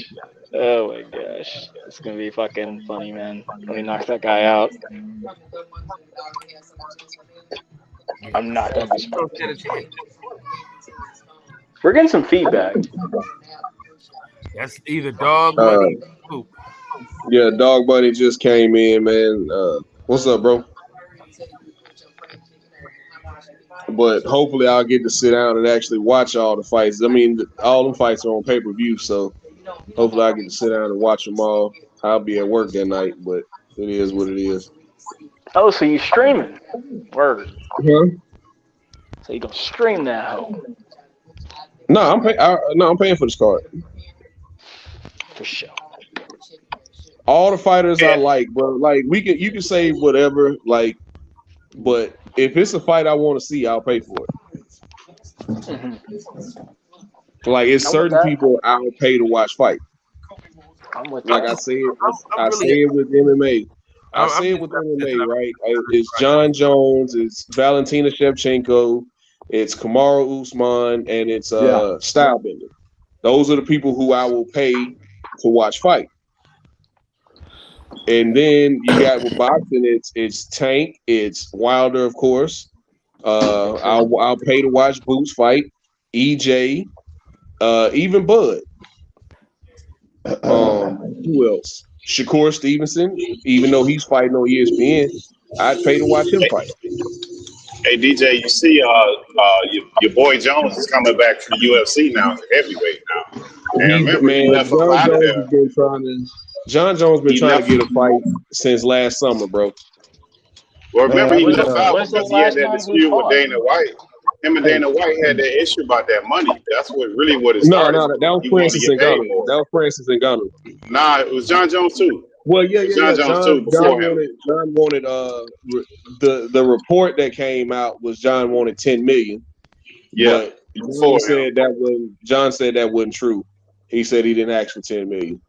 it's gonna be fucking funny, man. When he knocks that guy out, I'm not gonna be surprised. We're getting some feedback. That's either Dog Money or Poop. Yeah, Dog Bunny just came in, man. What's up, bro? But hopefully I'll get to sit down and actually watch all the fights. I mean, all them fights are on pay-per-view, so hopefully I get to sit down and watch them all. I'll be at work that night, but it is what it is. Oh, so you streaming? Word. Huh? So you gonna stream that hoe? No, I'm paying for this card. For sure. All the fighters I like, bro. Like you can say whatever, like, but if it's a fight I want to see, I'll pay for it. Mm-hmm. Like it's certain people I'll pay to watch fight. I'm with like that. I say it with MMA. I say it with MMA, right? It's John Jones, it's Valentina Shevchenko, it's Kamaru Usman, and it's Stylebender. Those are the people who I will pay to watch fight. And then you got with boxing, it's Tank, it's Wilder, of course. I'll pay to watch Boots fight, EJ, even Bud. Who else? Shakur Stevenson, even though he's fighting on ESPN, I'd pay to watch him fight. Hey DJ, you see, your boy Jones is coming back to the UFC now, to heavyweight now. And remember, he left up out of there. John Jones been trying to get a fight since last summer, bro. Well, remember he left out because he had that dispute with Dana White. Him and Dana White had that issue about that money. That's what it started. No, that was Francis Ngannou. That was Francis Ngannou. Nah, it was John Jones too. Well, yeah. John Jones too. Before him. John wanted the report that came out was John wanted 10 million. Yeah. John said that wasn't true. He said he didn't ask for 10 million.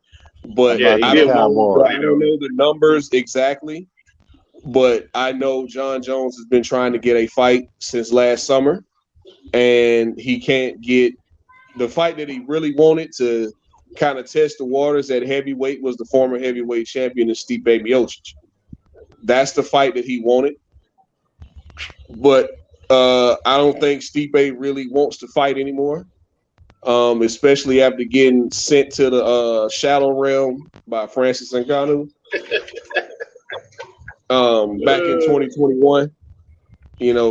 But yeah, I don't know the numbers exactly. But I know John Jones has been trying to get a fight since last summer, and he can't get the fight that he really wanted to kind of test the waters at heavyweight was the former heavyweight champion Stipe Miocic. That's the fight that he wanted. But I don't think Stipe really wants to fight anymore, especially after getting sent to the Shadow Realm by Francis Ngannou. Back in 2021,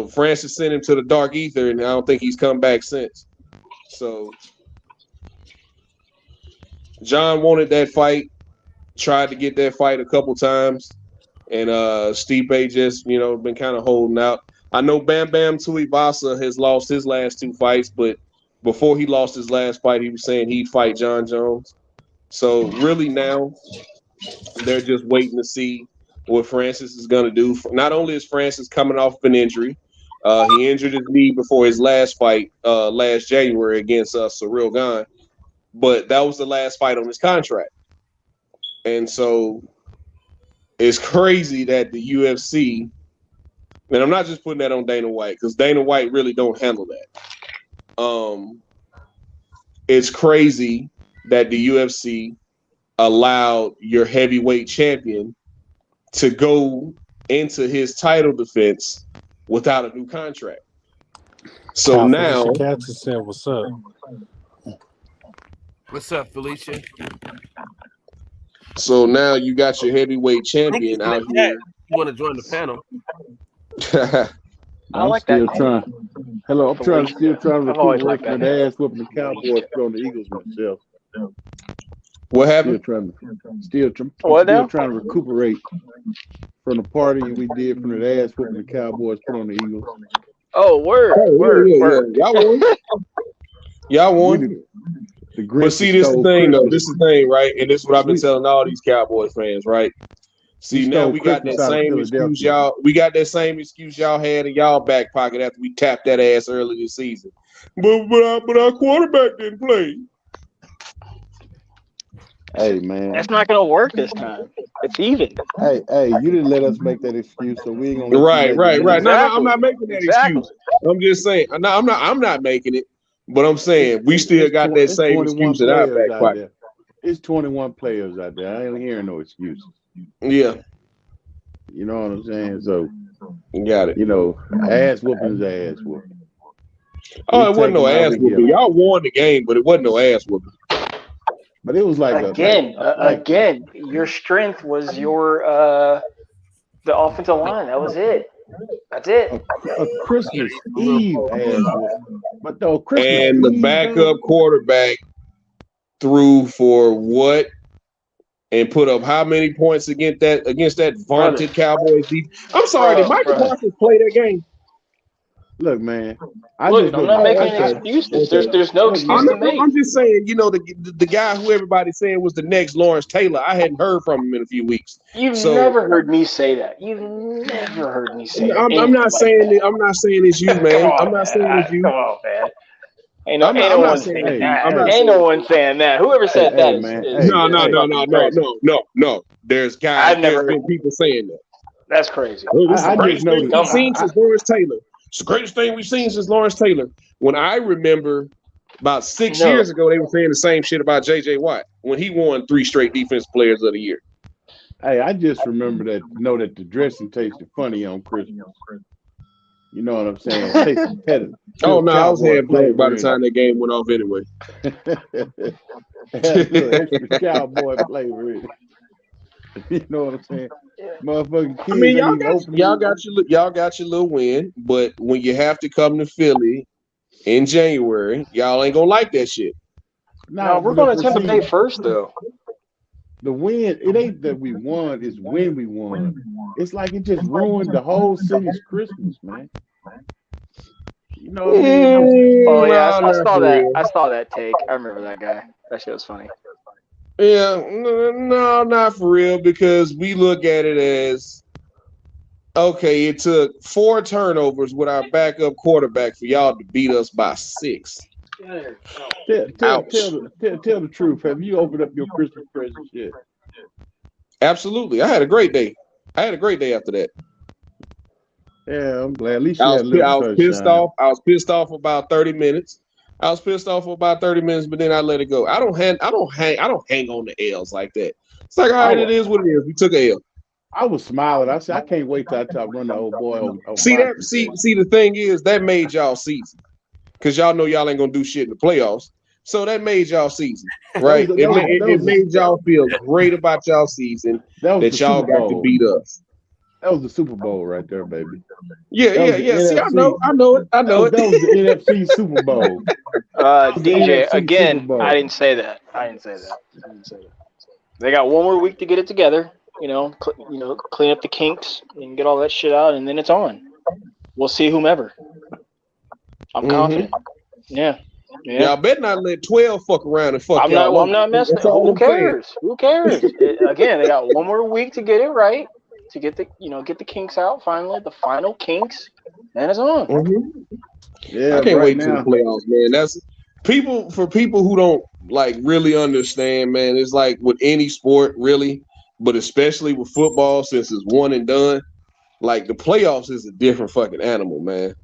Francis sent him to the dark ether, and I don't think he's come back since. So John wanted that fight, tried to get that fight a couple times, and Stipe just, been kind of holding out. I know Bam Bam Tuivasa has lost his last 2 fights, but before he lost his last fight, he was saying he'd fight John Jones. So really now, they're just waiting to see what Francis is going to do. Not only is Francis coming off an injury, he injured his knee before his last fight last January against Cyril Gane, but that was the last fight on his contract. And so it's crazy that the UFC, and I'm not just putting that on Dana White because Dana White really don't handle that. It's crazy that the UFC allowed your heavyweight champion to go into his title defense without a new contract. So now, Felicia said, "What's up? What's up, Felicia?" So now you got your heavyweight champion out here. You want to join the panel? I'm still trying to recuperate from the ass whooping the Cowboys put on the Eagles myself. What happened? Still trying to recuperate from the party we did from the ass whooping the Cowboys put on the Eagles. Oh, word. Y'all won. Y'all won. But see, this is the thing, though. This is the thing, right? And this is what I've been telling all these Cowboys fans, right? See, now we got that same excuse y'all. We got that same excuse y'all had in y'all back pocket after we tapped that ass early this season. But our quarterback didn't play. Hey, man, that's not gonna work this time. It's even. Hey, you didn't let us make that excuse, so we ain't gonna. Right. Exactly. No, I'm not making that excuse. I'm just saying. No, I'm not making it. But I'm saying we still got that same excuse in our back pocket. It's 21 players out there. I ain't hearing no excuses. Yeah. You know what I'm saying? So got it. Ass whooping is ass whooping. Oh, it wasn't no ass whooping. Y'all won the game, but it wasn't no ass whooping. But it was like again, your strength was your the offensive line. That was it. That's it. A Christmas Eve ass whooping. But though Christmas and the backup quarterback threw for what and put up how many points against that vaunted Cowboys defense? I'm sorry, did Michael Parsons play that game? Look, man. I'm not making any excuses. There's no excuse to make. I'm just saying, the guy who everybody saying was the next Lawrence Taylor. I hadn't heard from him in a few weeks. You've never heard me say that. You've never heard me say that. I'm not saying it. I'm not saying it's you, man. I'm not saying it's you. Come on, man. Ain't no one saying that. Ain't no one saying that. Whoever said that, man. No. There's guys. There's been people saying that. That's crazy. I just know we've seen since Lawrence Taylor. It's the greatest thing we've seen since Lawrence Taylor. When I remember about 6 years ago, they were saying the same shit about J.J. Watt when he won 3 straight Defensive Players of the Year. Hey, I just remember that know that the dressing tasted funny on Christmas. You know what I'm saying? Had Oh no, I was cowboy half drunk by flavor the in time that game went off anyway. it. Had a little extra cowboy flavor in it. You know what I'm saying? Motherfucking I mean, kids ain't even opening. y'all got your little win, but when you have to come to Philly in January, y'all ain't gonna like that shit. No, we're going to Tampa Bay first, though. The win, it ain't that we won, it's when we won. It's like it just ruined the whole city's Christmas, man. You know what I mean? Oh yeah, I Not saw for that. real. I saw that take. I remember that guy. That shit was funny. Yeah, no, not for real, because we look at it as okay, it took 4 turnovers with our backup quarterback for y'all to beat us by 6. Tell the truth. Have you opened up your Christmas presents yet? Absolutely. I had a great day. After that. Yeah, I'm glad. At least you had a little I was pissed sunshine. off. I was pissed off for about 30 minutes. But then I let it go. I don't hang on the L's like that. It's like, all right, it is what it is. We took a L. I was smiling. I said, I can't wait till I run the old boy on See the thing is that made y'all season. Because y'all know y'all ain't gonna do shit in the playoffs. So that made y'all season, right? It made y'all feel great about y'all season that y'all got to beat us. That was the Super Bowl right there, baby. Yeah. See, I know it. That was the NFC Super Bowl. DJ, again, I didn't say that. They got one more week to get it together. Clean up the kinks and get all that shit out, and then it's on. We'll see whomever. I'm confident. Yeah. Y'all better not let 12 fuck around and fuck I'm not messing. Who cares? Again, they got one more week to get it right, to get the kinks out. Finally, the final kinks. Then it's on. Yeah, I can't wait till the playoffs, man. That's for people who don't like really understand, man. It's like with any sport, really, but especially with football, since it's one and done. Like the playoffs is a different fucking animal, man.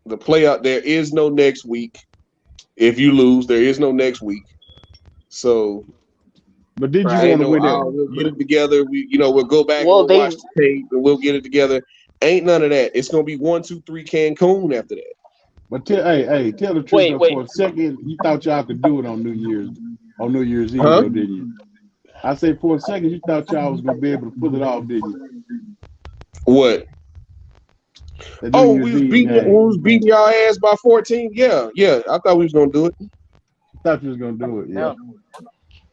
The playoff, there is no next week. If you lose, there is no next week. So, but did you want to win that? We'll get it together. We'll go back and we'll watch the tape and we'll get it together. Ain't none of that. It's gonna be 1, 2, 3 Cancun after that. But tell the truth. For a second, you thought y'all could do it on New Year's Eve, though, didn't you? I say for a second, you thought y'all was gonna be able to pull it off, didn't you? What? We was beating y'all ass by 14. Yeah. I thought we was gonna do it. Thought you was gonna do it. Yeah.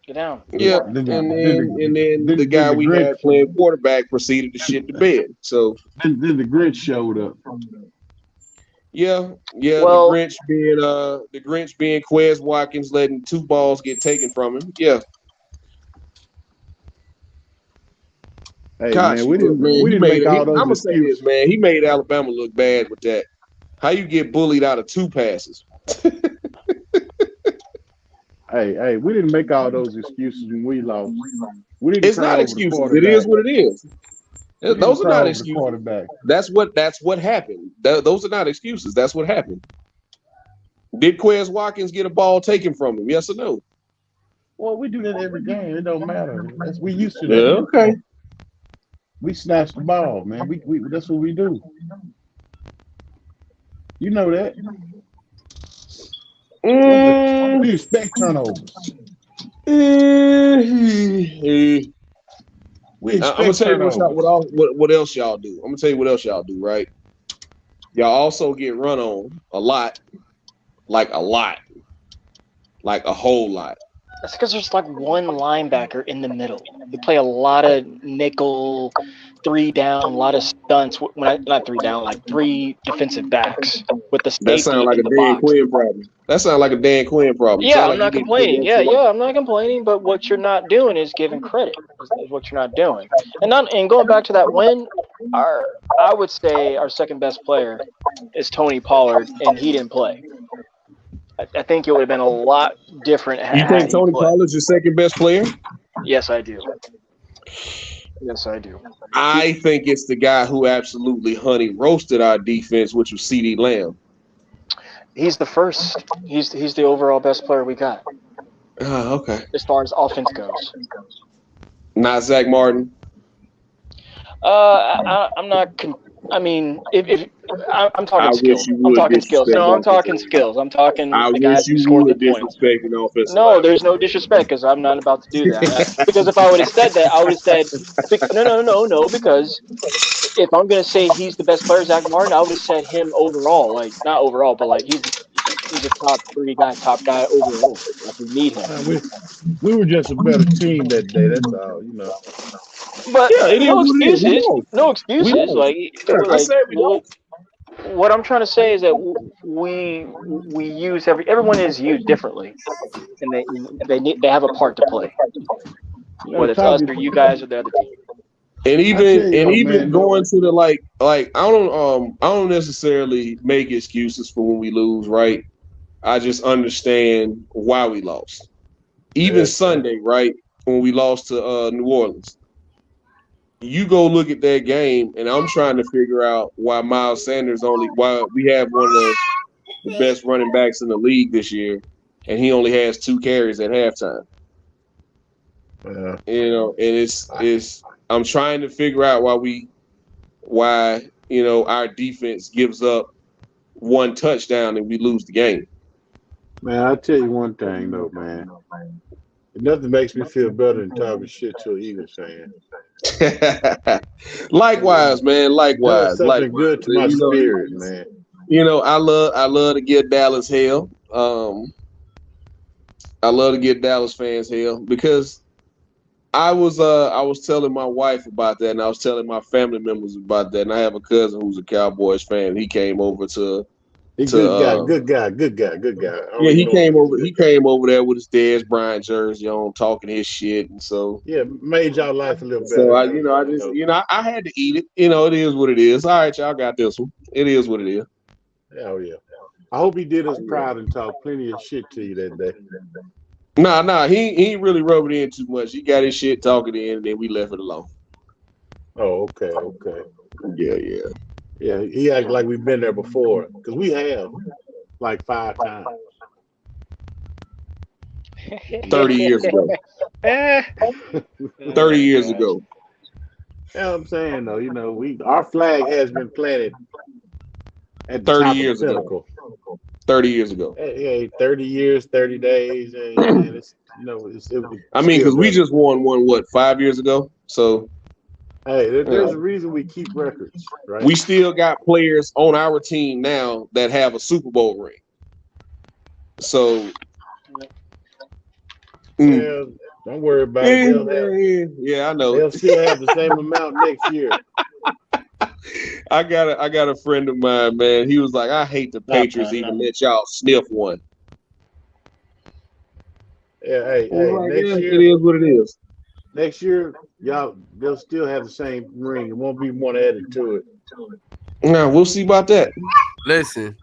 Get down. Yeah. And then the guy we had playing quarterback proceeded to shit the bed. So then the Grinch showed up. Yeah. Well, the Grinch being Quez Watkins, letting 2 balls get taken from him. Yeah. Hey, gosh, man, we didn't make all those. I'm gonna say this, man. He made Alabama look bad with that. How you get bullied out of 2 passes? Hey, we didn't make all those excuses when we lost. It's not excuses. It is what it is. Those are not excuses. That's what happened. Those are not excuses. That's what happened. Did Quez Watkins get a ball taken from him? Yes or no? Well, we do that every game. It don't matter. We used to that. Yeah, okay. We snatch the ball, man. We that's what we do. You know that. We expect turnovers. I'm gonna tell you what else y'all do. I'm gonna tell you what else y'all do, right? Y'all also get run on a lot, like a whole lot. That's because there's like one linebacker in the middle. We play a lot of nickel, 3 down, a lot of stunts. Not 3 down, like 3 defensive backs with the safety. That sounds like a Dan Quinn problem. Yeah, I'm not complaining. Yeah, I'm not complaining. But what you're not doing is giving credit. Is what you're not doing. And going back to that win, I would say our second best player is Tony Pollard, and he didn't play. I think it would have been a lot different. You think Tony Pollard's your second best player? Yes, I do. I think it's the guy who absolutely honey roasted our defense, which was CeeDee Lamb. He's the first. He's the overall best player we got. Okay. As far as offense goes. Not Zach Martin. I'm not. I mean, if I'm talking I wish skills. you I'm would talking skills. disrespect No, I'm talking offensive. skills. I'm talking I the wish guys who you scored the would points. disrespect an offensive No, lineman. there's no disrespect because I'm not about to do that. Because if I would have said that, I would have said, no. Because if I'm gonna say he's the best player, Zach Martin, I would have said him overall. Like not overall, but like he's a top 3 guy, top guy overall. Like we need him. We were just a better team that day. That's all, you know. But Yeah, it is no what it is. We excuses. lost. No We excuses. lost. Yeah, I said we lost. What I'm trying to say is that we use everyone is used differently, and they have a part to play, whether it's us or you guys or the other team. And though, even man, going to the like I don't necessarily make excuses for when we lose, right? I just understand why we lost. Even Sunday, right, when we lost to New Orleans. You go look at that game, and I'm trying to figure out why Miles Sanders why we have one of the best running backs in the league this year, and he only has 2 carries at halftime. You know, and it's I'm trying to figure out why our defense gives up 1 touchdown and we lose the game. Man, I'll tell you one thing though, man. Nothing makes me feel better than talking shit to an Eagles fan. Likewise, man. Likewise. Does something good to my spirit, man. I love to give Dallas hell. I love to give Dallas fans hell because I was telling my wife about that, and I was telling my family members about that, and I have a cousin who's a Cowboys fan. He came over to good guy. Yeah, he came over. He came over there with his Dez Bryant jersey on, talking his shit, and so made y'all life a little better. So I had to eat it. It is what it is. All right, y'all got this one. It is what it is. Hell yeah. I hope he did us proud and talked plenty of shit to you that day. Nah, he ain't really rubbed it in too much. He got his shit talking in, and then we left it alone. Oh, okay. Yeah. Yeah, he acted like we've been there before, because we have, like 5 times. 30 years ago. 30 years ago. You know what I'm saying, though? Our flag has been planted at the 30 top years of the ago. pinnacle. 30 years ago. Hey, 30 years, 30 days, and it's I mean, because we just won one 5 years ago. So hey, there's a reason we keep records, right? We still got players on our team now that have a Super Bowl ring. So yeah, don't worry about it. Yeah, I know. They'll still have the same amount next year. I got a friend of mine, man. He was like, I hate the Patriots even let y'all sniff one. Yeah, hey, next year it is what it is. Next year, they'll still have the same ring. It won't be one added to it. No, we'll see about that. Listen,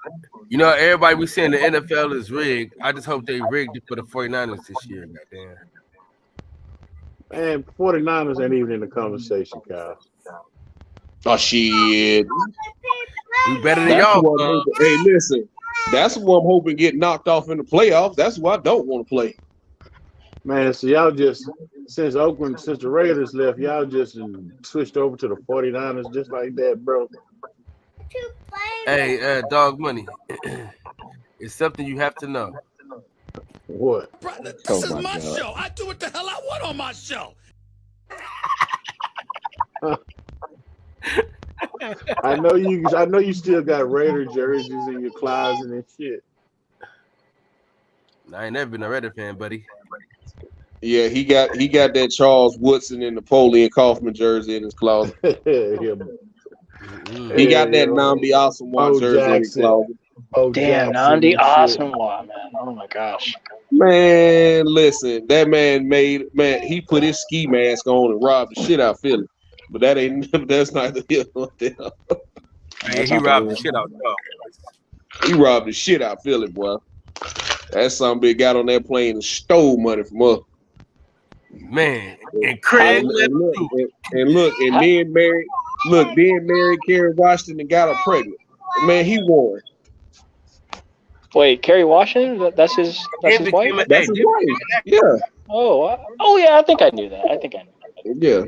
everybody we saying the NFL is rigged. I just hope they rigged it for the 49ers this year, goddamn. Man, 49ers ain't even in the conversation, Kyle. Oh shit. We better than y'all. Hey, listen. That's what I'm hoping get knocked off in the playoffs. That's who I don't want to play. Man, so y'all just since the Raiders left, y'all just switched over to the 49ers just like that, bro. Hey, Dog Money. It's something you have to know. What? This is my show. I do what the hell I want on my show. I know you still got Raider jerseys in your closet and shit. I ain't never been a Raider fan, buddy. Yeah, he got that Charles Woodson and Napoleon Kaufman jersey in his closet. He got that Nambi Asamoah jersey in his closet. Damn, Nandi Asamoah, man. Oh my gosh. Man, listen, that man he put his ski mask on and robbed the shit out of Philly. But that's not the here nor there. Man, he robbed the shit out of dog. He robbed the shit out of Philly, boy. That some big got on that plane and stole money from us. Man, and Craig then married Kerry Washington and got her pregnant. Man, he won. Wait, Kerry Washington? That's his wife? That's his wife. Yeah. Oh yeah, I think I knew that. Yeah.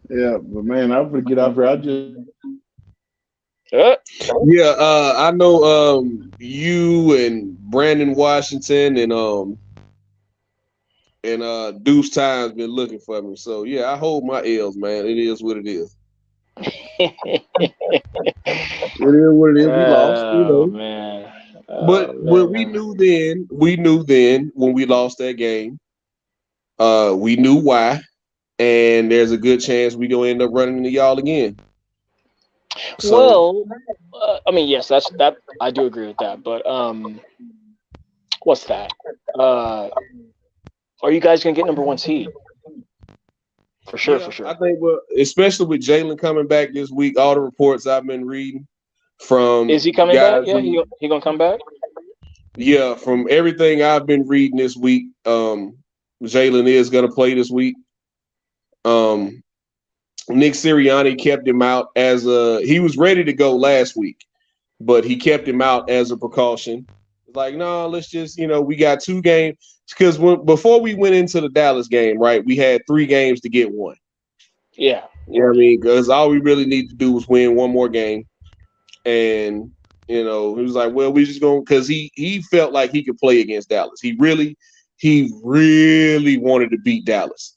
Yeah, but man, I'm gonna get off here. I just Yeah, I know you and Brandon Washington and Deuce Time's been looking for me. So yeah, I hold my L's, man. It is what it is. It is what it is. We lost, you Oh know. man. But Oh what we man. knew then when we lost that game, we knew why, and there's a good chance we gonna end up running into y'all again. So Well, I mean, yes, that's that. I do agree with that. But what's that? Are you guys gonna get number 1 seed? For sure, yeah, for sure. I think especially with Jalen coming back this week, all the reports I've been reading from Is he coming back? guys Yeah, he gonna come back. yeah, from everything I've been reading this week, Jalen is gonna play this week. Nick Sirianni kept him out he was ready to go last week, but he kept him out as a precaution. Like, no, let's just, we got 2 games because before we went into the Dallas game, right, we had 3 games to get 1. Yeah. You know what I mean? Because all we really need to do was win 1 more game. And, he was like, well, we just going because he felt like he could play against Dallas. He really wanted to beat Dallas.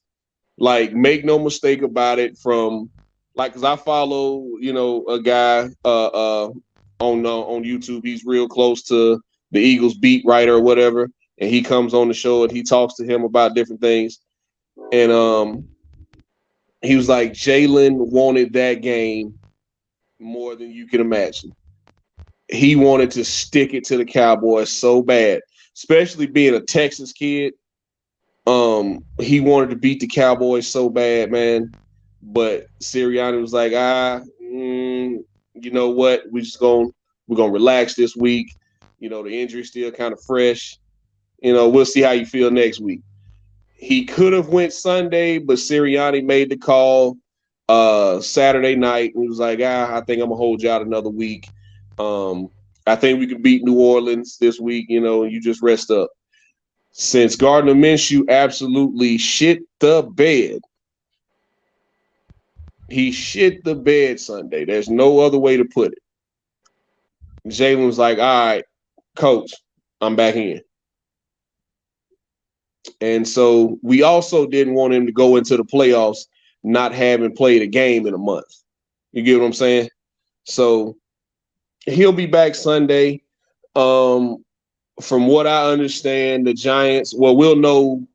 Like, make no mistake about it. Because I follow, a guy on YouTube. He's real close to the Eagles beat writer or whatever, and he comes on the show and he talks to him about different things. And he was like, Jalen wanted that game more than you can imagine. He wanted to stick it to the Cowboys so bad, especially being a Texas kid. He wanted to beat the Cowboys so bad, man. But Sirianni was like, you know what? We're gonna relax this week. The injury's still kind of fresh. We'll see how you feel next week. He could have went Sunday, but Sirianni made the call Saturday night. He was like, I think I'm gonna hold you out another week. I think we can beat New Orleans this week. You just rest up. Since Gardner Minshew absolutely shit the bed. He shit the bed Sunday. There's no other way to put it. Jalen was like, all right, coach, I'm back in. And so we also didn't want him to go into the playoffs not having played a game in a month. You get what I'm saying? So he'll be back Sunday. From what I understand, the Giants, we'll know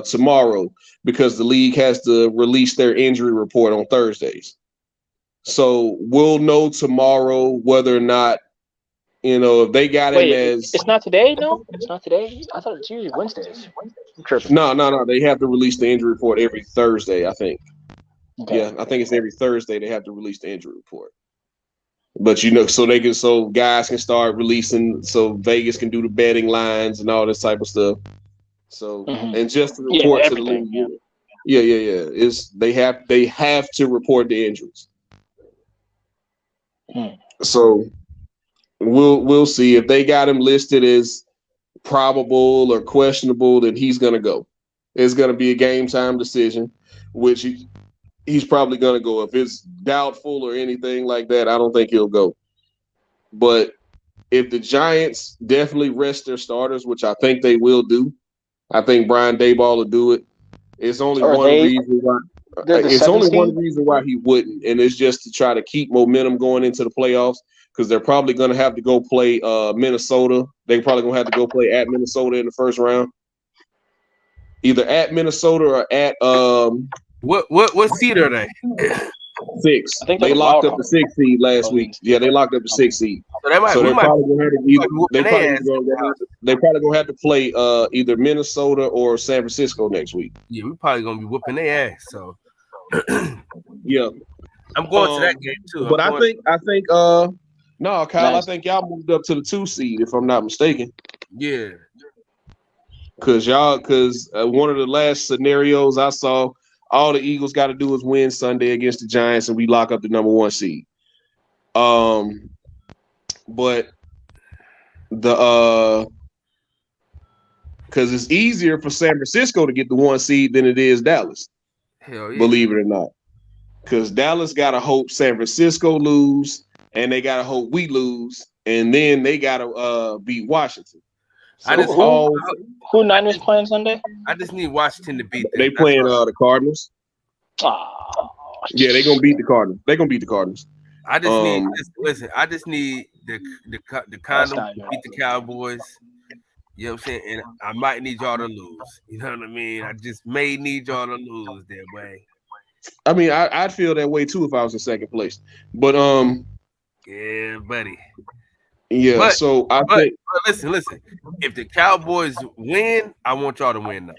tomorrow because the league has to release their injury report on Thursdays. So we'll know tomorrow whether or not, if they got him as... It's not today? No? It's not today? I thought it's usually Wednesdays. No. They have to release the injury report every Thursday, I think. Okay. Yeah, I think it's every Thursday they have to release the injury report. But so guys can start releasing, so Vegas can do the betting lines and all this type of stuff. So and just to report to the league. Yeah. They have to report the injuries. So we'll see if they got him listed as probable or questionable, then he's gonna go. It's gonna be a game time decision, which he's probably gonna go. If it's doubtful or anything like that, I don't think he'll go. But if the Giants definitely rest their starters, which I think they will do, I think Brian Daboll will do it. It's only one reason why. It's only one reason why he wouldn't, and it's just to try to keep momentum going into the playoffs because they're probably going to have to go play Minnesota. They're probably going to have to go play at Minnesota in the first round, either at Minnesota or at What seed are they? 6. They locked up the 6th seed last week. Yeah, they locked up the 6th seed. So they're probably going to have to they're probably going to have to play either Minnesota or San Francisco next week. Yeah, we're probably going to be whooping their ass. So yeah, I'm going to that game too. But I think no, Kyle, I think y'all moved up to the 2 seed if I'm not mistaken. Yeah, because one of the last scenarios I saw, all the Eagles got to do is win Sunday against the Giants, and we lock up the number 1 seed. But because it's easier for San Francisco to get the 1 seed than it is Dallas. Hell yeah. Believe it or not. Because Dallas got to hope San Francisco lose, and they got to hope we lose, and then they got to beat Washington. So who Niners playing Sunday? I just need Washington to beat them. They playing the Cardinals. Yeah, they're gonna beat the Cardinals. They're gonna beat the Cardinals. I just need listen. I just need the condom to beat the Cowboys. You know what I'm saying? And I might need y'all to lose. You know what I mean? I just may need y'all to lose that way. I mean, I'd feel that way too if I was in second place. But yeah, buddy. Yeah, but, so I think. But listen. If the Cowboys win, I want y'all to win though.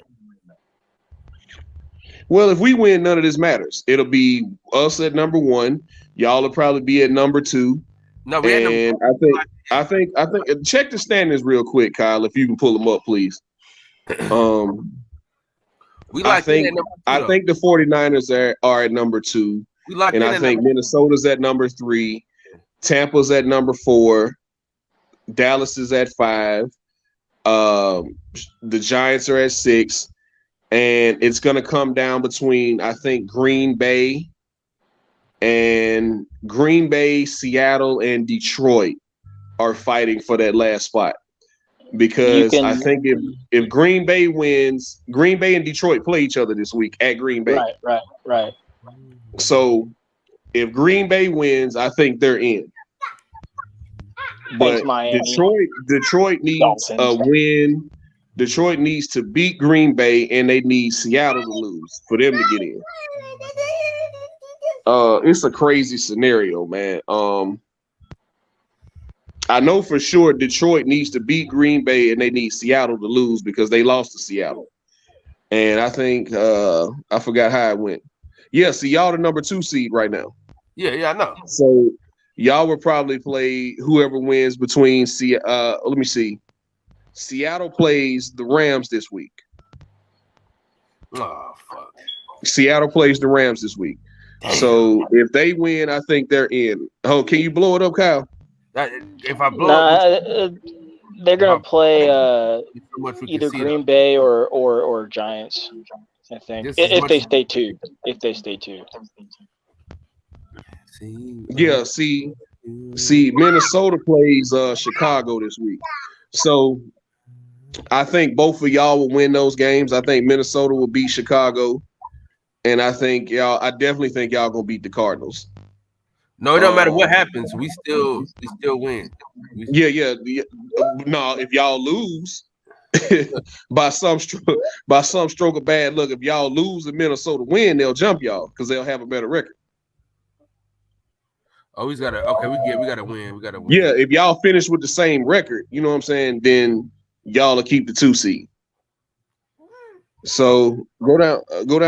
Well, if we win, none of this matters. It'll be us at number 1. Y'all will probably be at number 2. No, we and I think check the standings real quick, Kyle, if you can pull them up, please. I think the 49ers are at number 2. And I think Minnesota's at number 3. Tampa's at number 4. Dallas is at 5. The Giants are at 6. And it's going to come down between, I think, Green Bay, Seattle, and Detroit are fighting for that last spot. Because I think if Green Bay wins, Green Bay and Detroit play each other this week at Green Bay. Right. So if Green Bay wins, I think they're in. But Detroit needs a win. Detroit needs to beat Green Bay, and they need Seattle to lose for them to get in. It's a crazy scenario, man. I know for sure Detroit needs to beat Green Bay, and they need Seattle to lose because they lost to Seattle. And I think I forgot how it went. Yeah, see, y'all the number 2 seed right now. Yeah, I know. So y'all will probably play whoever wins between let me see. Seattle plays the Rams this week. Oh, fuck. Seattle plays the Rams this week. Damn. So if they win, I think they're in. Oh, can you blow it up, Kyle? If I blow they're going to play either Green Bay or Giants, I think. If they stay 2. Yeah, see, Minnesota plays Chicago this week. So I think both of y'all will win those games. I think Minnesota will beat Chicago. And I definitely think y'all gonna beat the Cardinals. No, it don't matter what happens. We still win. Yeah. No, if y'all lose by some stroke of bad luck, if y'all lose and Minnesota win, they'll jump y'all because they'll have a better record. Oh, we gotta win. We gotta win. Yeah, if y'all finish with the same record, you know what I'm saying, then y'all will keep the 2 seed. So go down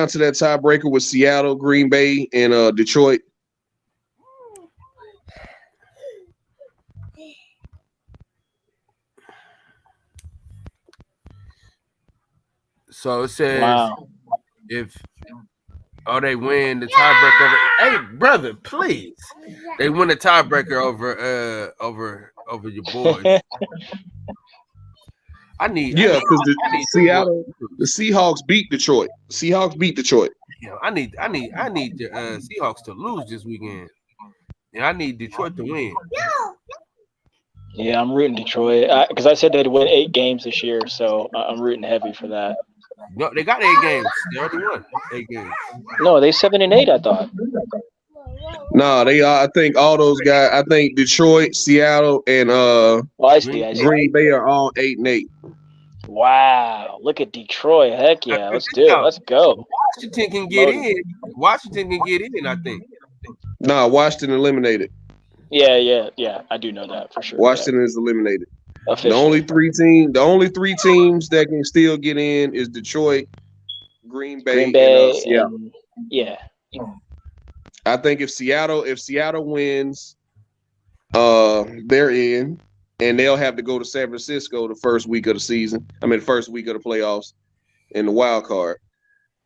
to that tiebreaker with Seattle, Green Bay, and Detroit. So it says if they win the tiebreaker. Hey, brother, please. They win the tiebreaker over your boys. because the Seahawks beat Detroit. Yeah, I need the Seahawks to lose this weekend. And I need Detroit to win. Yeah, I'm rooting Detroit because I said they'd win 8 games this year, so I'm rooting heavy for that. No, they got 8 games. They already won 8 games. No, they 7-8. I thought. No, they are. I think all those guys. I think Detroit, Seattle, and Green Bay are all 8-8. Wow, look at Detroit. Heck yeah, let's do it. Let's go. Washington can get in. I think. No, Washington eliminated. Yeah. I do know that for sure. Washington is eliminated. Officially. The only three teams that can still get in is Detroit, Green Bay, and Seattle. Yeah. I think if Seattle wins, they're in, and they'll have to go to San Francisco the first week of the season. I mean, the first week of the playoffs in the wild card.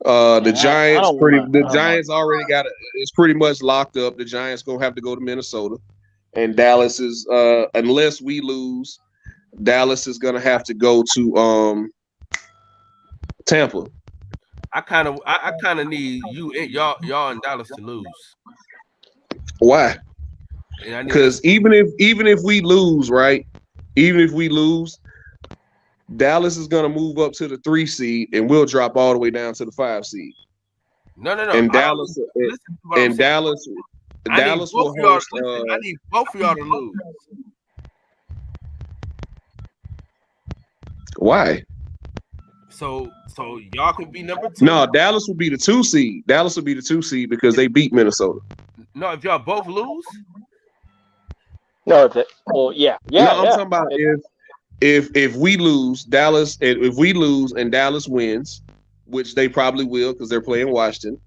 The Giants already got it. It's pretty much locked up. The Giants gonna have to go to Minnesota, and Dallas is unless we lose, Dallas is gonna have to go to Tampa. I kind of need you and y'all in Dallas to lose. Why? Because even if we lose, right? Even if we lose, Dallas is gonna move up to the 3 seed, and we'll drop all the way down to the 5 seed. No. And Dallas will host. I need both of y'all to lose. Why? So y'all can be number 2. No, Dallas will be the 2 seed. Dallas will be the 2 seed because they beat Minnesota. No, if y'all both lose. No, yeah. No, I'm talking about if we lose, Dallas. If we lose and Dallas wins, which they probably will because they're playing Washington.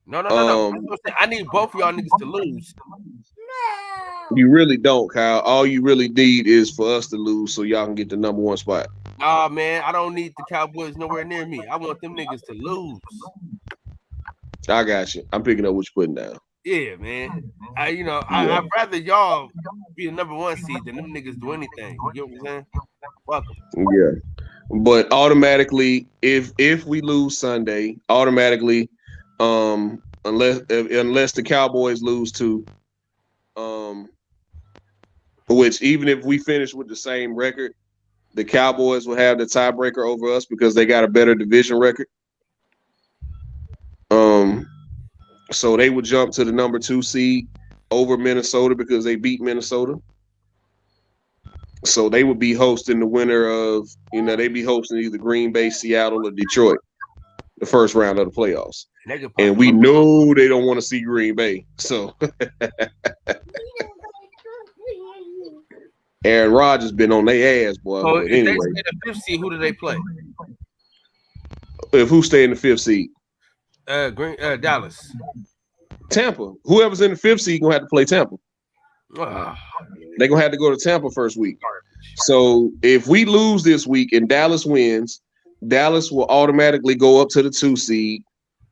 No. I need both of y'all niggas to lose. You really don't, Kyle. All you really need is for us to lose so y'all can get the number 1 spot. Nah, man, I don't need the Cowboys nowhere near me. I want them niggas to lose. I got you. I'm picking up what you're putting down. Yeah, man. I'd rather y'all be the number 1 seed than them niggas do anything. You know what I'm saying? Fuck them. Yeah. But automatically, if we lose Sunday, automatically, unless the Cowboys lose too, which even if we finish with the same record, the Cowboys will have the tiebreaker over us because they got a better division record. So they would jump to the number 2 seed over Minnesota because they beat Minnesota. So they would be hosting the winner of, they'd be hosting either Green Bay, Seattle, or Detroit, the first round of the playoffs. And we know they don't want to see Green Bay. So Aaron Rodgers been on their ass, boy. So but if anyway, they stay in the 5th seed, who do they play? If who stay in the 5th seed? Dallas. Tampa. Whoever's in the 5th seed gonna have to play Tampa. They're gonna have to go to Tampa first week. So if we lose this week and Dallas wins, Dallas will automatically go up to the 2 seed,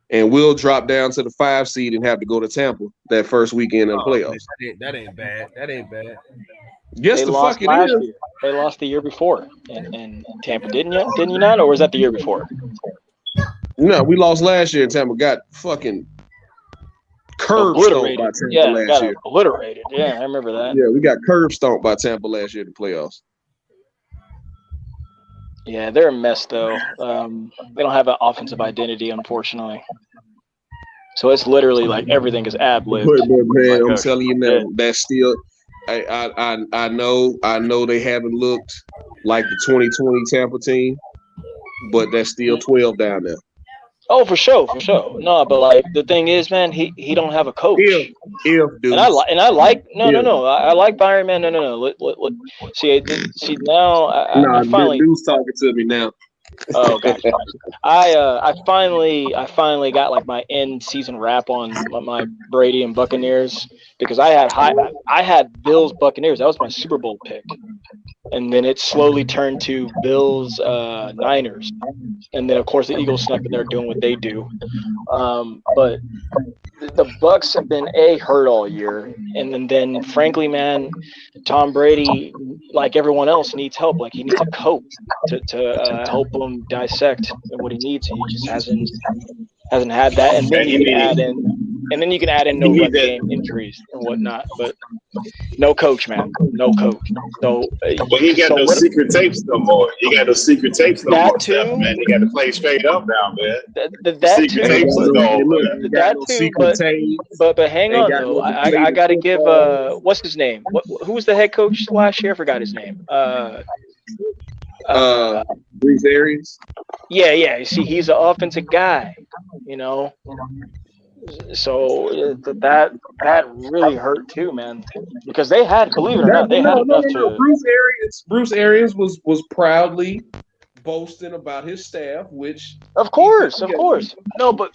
and we'll drop down to the 5 seed and have to go to Tampa that first weekend of the playoffs. That ain't bad. Yes, they the lost fuck it last is. year. They lost the year before in Tampa, didn't you not? Or was that the year before? No, we lost last year and Tampa got fucking curb stomped by Tampa last year. Obliterated. Yeah, I remember that. Yeah, we got curb stomped by Tampa last year in the playoffs. Yeah, they're a mess though. They don't have an offensive identity, unfortunately. So it's literally like everything is ad-libbed. But man, I'm telling you now, that's still. I know they haven't looked like the 2020 Tampa team, but that's still 12 down there. Oh, for sure. No, but like the thing is, man, he don't have a coach. Dude. I like Byron, man. No. See now. I finally. Dude's talking to me now. Oh, gotcha. I finally got like my end season wrap on my Brady and Buccaneers because I had Bills Buccaneers. That was my Super Bowl pick, and then it slowly turned to Bills Niners, and then of course the Eagles snuck in there doing what they do. But the Bucs have been hurt all year, and then frankly, man, Tom Brady, like everyone else, needs help. Like he needs a coach to help him dissect what he needs. He just hasn't had that, and then you can add in no run game injuries and whatnot. But no coach, man, no coach. So well, he got those secret tapes no more. You got those secret tapes no more, Steph, man. You got to play straight up now, man. But hang on though. I got to give what's his name? Who was the head coach last year? I forgot his name. Bruce Arians. Yeah. You see, he's an offensive guy, So that really hurt too, man. Because they had, believe it or not, they had enough to. Bruce Arians was proudly boasting about his staff, which of course. No, but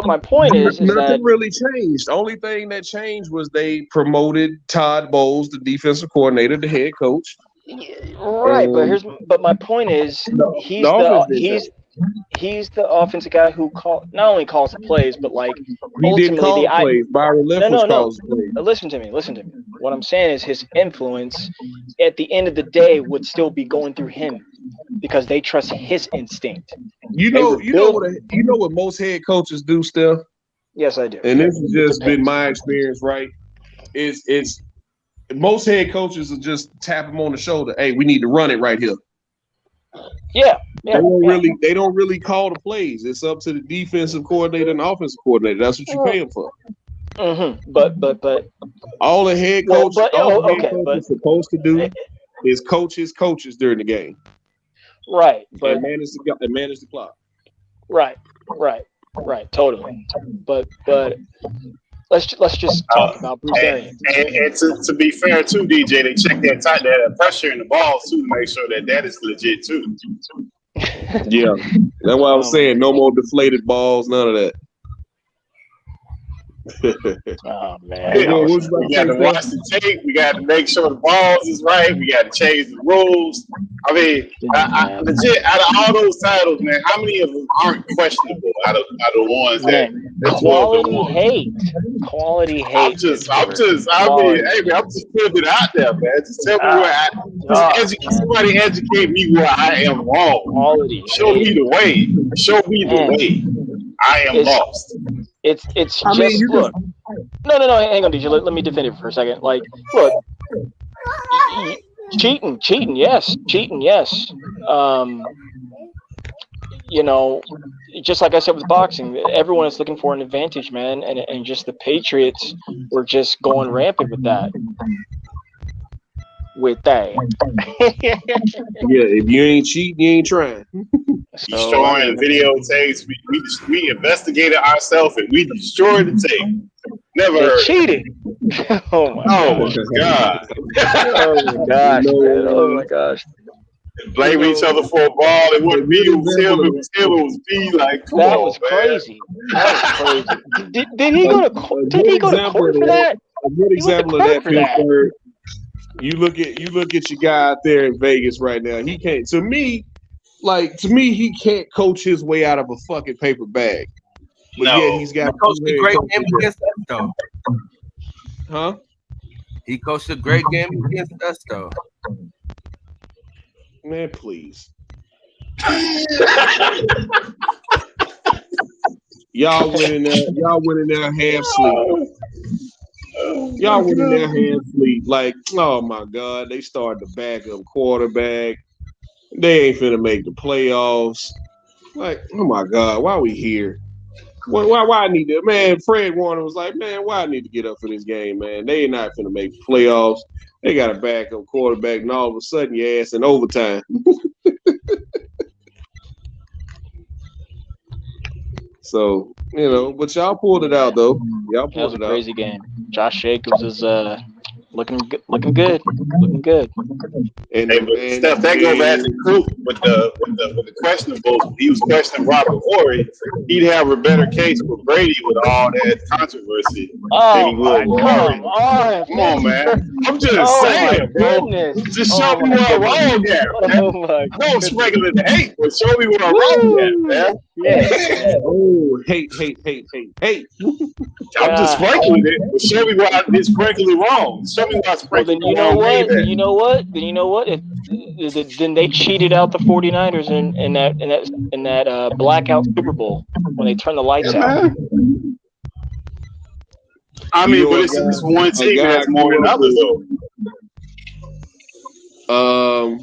my point is nothing that really changed. The only thing that changed was they promoted Todd Bowles, the defensive coordinator, the head coach. Right, but my point is he's the offensive guy who not only calls the plays, but like he didn't call the plays. Byron Leftwich calls the plays. Listen to me. What I'm saying is his influence at the end of the day would still be going through him because they trust his instinct. You know what most head coaches do, Steph? Yes, I do. And this has just been my experience, right? It's most head coaches will just tap them on the shoulder. Hey, we need to run it right here. Yeah. They don't really call the plays. It's up to the defensive coordinator and the offensive coordinator. That's what you pay them for. Mm-hmm. But all the head coach, is supposed to do is coach his coaches during the game. Right. But and manage the clock. Right. Totally. But let's just talk about Bruce Arians. And to be fair too, DJ, they check that pressure in the balls too to make sure that is legit too. Yeah, that's why I was saying no more deflated balls, none of that. Oh man! Yeah, we got to watch the tape. We got to make sure the balls is right. We got to change the rules. I mean, I legit out of all those titles, man, how many of them aren't questionable out of the ones that quality hate? I'm just putting it out there, man. Just tell me somebody educate me where I am wrong. Show me the way. Show me the way. I am lost. It's look. No, hang on, DJ. Let me defend it for a second. Like, look, cheating, yes. Just like I said with boxing, everyone is looking for an advantage, man, and just the Patriots were just going rampant with that. Yeah, if you ain't cheating, you ain't trying. Destroying videotapes. We investigated ourselves and we destroyed the tape. Never heard cheated. Oh my god. Oh my gosh. Blame each other for a ball. It wasn't me. It was him. It was me. Like, come on, was crazy. That was crazy. Did he go to court? Did he go to court for that? A good example of that, Pittsburgh. You look at your guy out there in Vegas right now. He can't. To me, he can't coach his way out of a fucking paper bag. But yeah, he's got coached a great game against us, though. Huh? He coached a great game against us, though. Man, please. Y'all went in there half sleep. Y'all went in there half sleep. Like, oh my God, they started the backup quarterback. They ain't finna make the playoffs. Like, oh my God, why are we here? Why I need to, man, Fred Warner was like, man, why I need to get up for this game, man? They ain't not finna make the playoffs. They got a backup quarterback, and all of a sudden your ass in overtime. So, but y'all pulled it out though. Y'all pulled it out. That was a crazy game. Josh Jacobs is looking good. And Steph, that goes back to Coop with the questionable. He was questioning Robert Horry. He'd have a better case with Brady with all that controversy than he would with Horry. Come on, man. I'm just saying, bro. Just show me where I'm wrong at, man. No sprinkling the hate, but show me where I'm wrong at, man. Yeah. Oh, hate. I'm just sprinkling it, but show me why it's sprinkling wrong. Show me why it's sprinkling wrong. You know what? Then they cheated out the 49ers in that blackout Super Bowl when they turned the lights out. I mean, but it's one team that has more than others, though.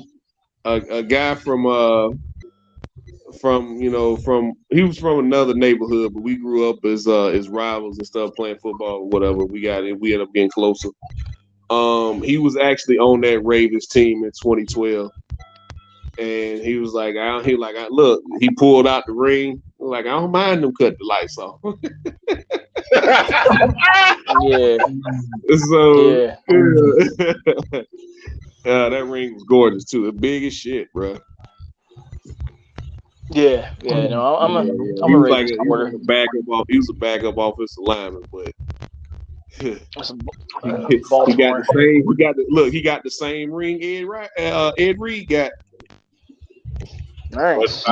A guy he was from another neighborhood, but we grew up as rivals and stuff, playing football or whatever. We ended up getting closer. He was actually on that Ravens team in 2012, and he was like, look, he pulled out the ring. Like, I don't mind them cut the lights off. Yeah. That ring was gorgeous too. It's big as shit, bro. Yeah. No, I'm a Ravens supporter. He was a backup offensive lineman, but he got the same ring Ed Reed got. Nice.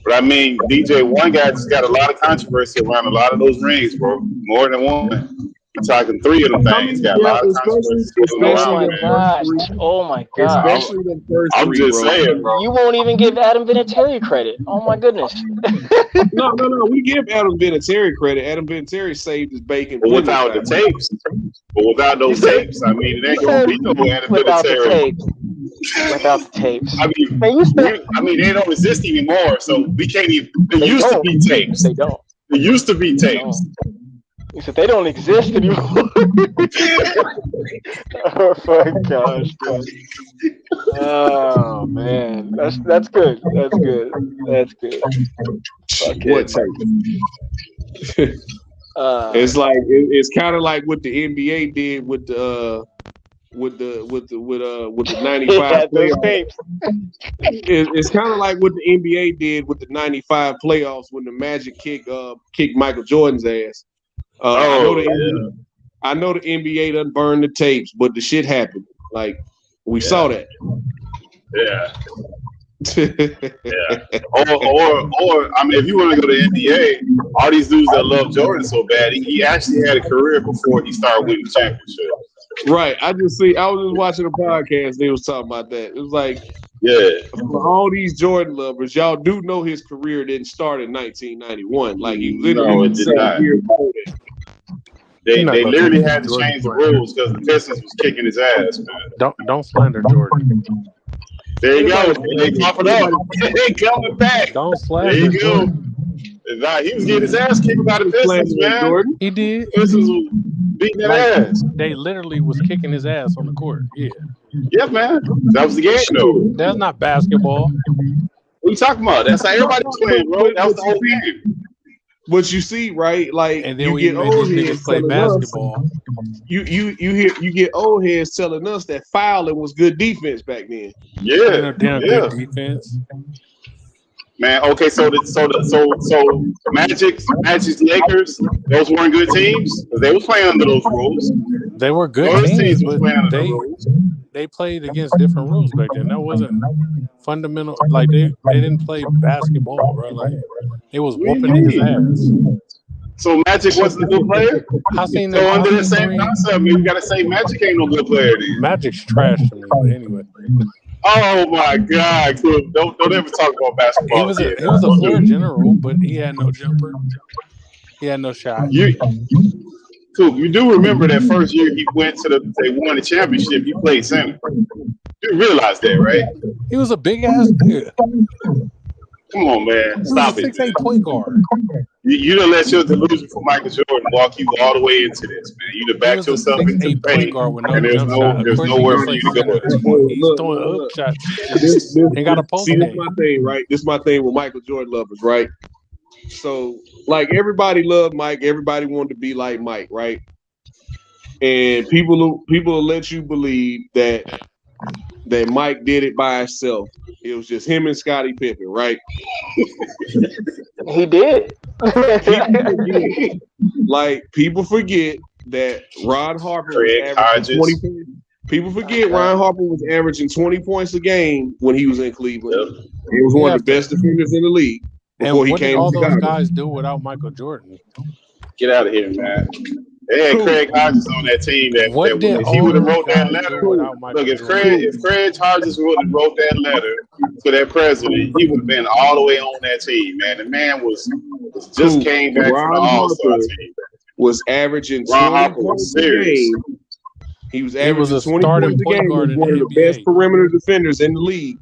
But I mean, DJ, one guy just got a lot of controversy around a lot of those rings, bro. More than one. talking 3 of them things. Got a lot of controversy going Oh around, my man. gosh! Oh my gosh! Especially the first I'm 3, just bro. saying, bro. You won't even give Adam Vinatieri credit. Oh my goodness! No. We give Adam Vinatieri credit. Adam Vinatieri saved his bacon. But without the tapes, tapes, I mean, it ain't gonna be no Adam without the Vinatieri. tapes. Without the tapes. I mean, Man, they don't exist anymore, so we can't even. There used to be tapes. They don't. There used to be tapes. He said they don't exist anymore. Oh my gosh, dude. Oh man, that's good. That's good. That's good. What tape? It's like it's kind of like what the NBA did with the 95 playoffs. It's kind of like what the NBA did with the 95 playoffs when the Magic kicked Michael Jordan's ass. I know the NBA doesn't burn the tapes, but the shit happened. Like we saw that. Yeah. Or I mean, if you want to go to NBA, all these dudes that love Jordan so bad, he actually had a career before he started winning championships. Right. I was just watching a podcast. They was talking about that. It was like, for all these Jordan lovers, y'all do know his career didn't start in 1991. Like he literally it did not. They literally had to change the rules because the Pistons was kicking his ass, man. Don't slander Jordan. There you go. They top it up. They coming back. Don't slander. There you go. Nah, he was getting his ass kicked by the Pistons, man. Jordan. He did. Pistons was beating that ass. They literally was kicking his ass on the court. Yeah. Yeah, man. That was the game, though. That's not basketball. What are you talking about? That's how everybody was playing, bro. That was the whole game. But you see, right? Like, and then you we get made old these heads niggas play basketball. You get old heads telling us that fouling was good defense back then. Yeah, good defense. Man, okay, so Magic's Lakers, those weren't good teams. They was playing under those rules. They were good teams, but they played against different rules back then. That wasn't fundamental. Like they didn't play basketball, bro. Like it was whooping niggas' ass. So Magic wasn't a good player? So under the same concept, you gotta say Magic ain't no good player then. Magic's trash to me, but anyway. Oh my God, Coop. Don't ever talk about basketball. He was a floor general, but he had no jumper. He had no shot. Coop, you do remember that first year he went to they won the championship, he played center. You realize that, right? He was a big ass nigga. Come on, man. Stop it. 6'8" point guard. You done let your delusion for Michael Jordan walk you all the way into this, man. You done backed yourself into the paint, and there's nowhere for you to go at this point. He's throwing hook shots. Ain't got a post See, game. this is my thing, right? This is my thing with Michael Jordan lovers, right? So, like, everybody loved Mike. Everybody wanted to be like Mike, right? And people will let you believe that Mike did it by himself. It was just him and Scottie Pippen, right? He did. Like, people forget that Ron Harper was averaging 20 points. People forget Ron Harper was averaging 20 points a game when he was in Cleveland. He was one of the best defenders in the league before he came to all Chicago. those guys do without Michael Jordan? Get out of here, man. They had Craig Hodges on that team that if he would have wrote that letter. Look, if Craig Hodges would have wrote that letter to that president, he would have been all the way on that team, man. The man was just came back from the All-Star team. Was averaging 20 points a game. He was averaging 20 points a game. He was one of the best perimeter defenders in the league.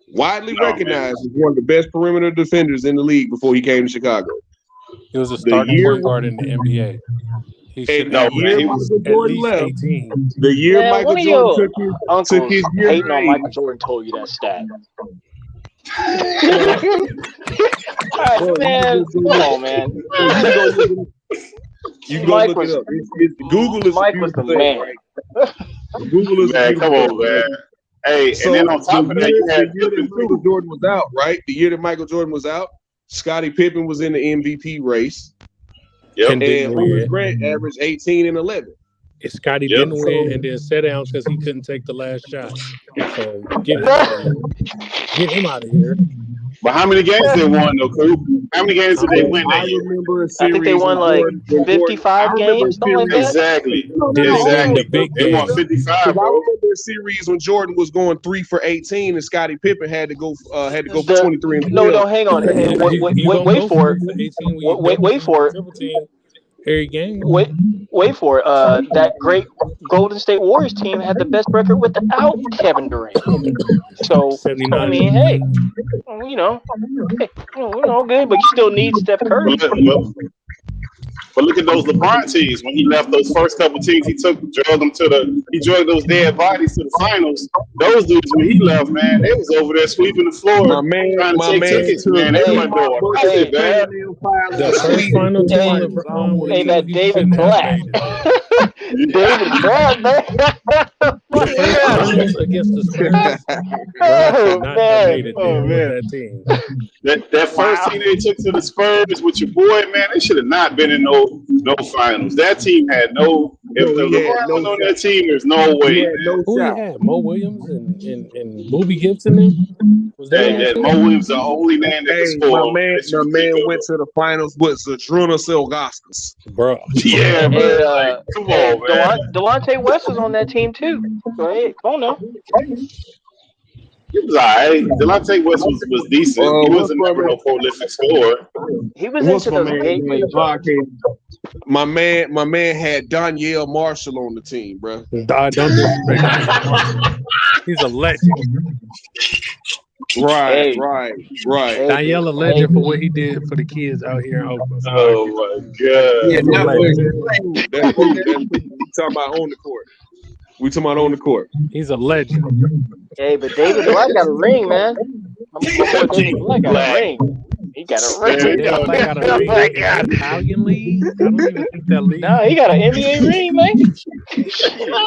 Widely recognized as one of the best perimeter defenders in the league before he came to Chicago. He was a starting point guard in the NBA. He should have left. 18. The year Michael Jordan took his year. Hating on Michael Jordan told you that stat. Man, come on, man. You go look it up. Google is Mike was the man. Google is man. Come on, man. Hey, so, and then on top of that, you had the year that Michael Jordan was out, right? The year that Michael Jordan was out, Scottie Pippen was in the MVP race. Yep. And Horace Grant averaged 18 and 11. If Scottie didn't win and then sat down because he couldn't take the last shot. So get him out of here. But how many games they won though, Coop? How many games did they win that year? Remember a I think they series won when like Jordan. I 55 remember a games, something like series. that. Exactly. Did they win the big They won game? 55, I bro. remember a series when Jordan was going 3 for 18, and Scottie Pippen had to go for 23 and 12. No, hang on. You gonna Wait go for 3 it. for 18 when you Wait for it. triple team every game? Wait for it. That great Golden State Warriors team had the best record without Kevin Durant. So 79. I mean, hey, you know, good, but you still need Steph Curry. But look at those LeBron teams. When he left those first couple teams, he drugged those dead bodies to the finals. Those dudes, when he left, man, they was over there sweeping the floor, trying to take tickets, man. They wasn't doing nothing, man. The first final team LeBron went to, that he David shouldn't have Black. made it. David Black, man. The first finals against the Spurs, Bron should not have made it there with that team. That first team they took to the Spurs with your boy, man, they should have not been in no finals. That team had no. If LeBron was on that team, there's no way. Who he had? Mo Williams and Booby Gibson. Them? Was that Mo Williams the only man that could score? My man went to the finals with Zadrunas Ilgauskas. Bro. Yeah, man. Come on, man. Delonte West was on that team too. Go ahead. Come on now. He was alright. Delonte West was decent. He wasn't never no prolific scorer. He was into the my man had Danielle Marshall on the team, bro. Don't disrespect him. He's a legend. Right. Danielle a legend for what he did for the kids out here in Oakland. Oh my god. Yeah, that's we talking about on the court. We talking about on the court. He's a legend. Hey, but David Black got a ring, man. David Black got a ring. He got a ring. David Black got a ring in the Italian league. I don't even think that league. No, he got an NBA ring, man.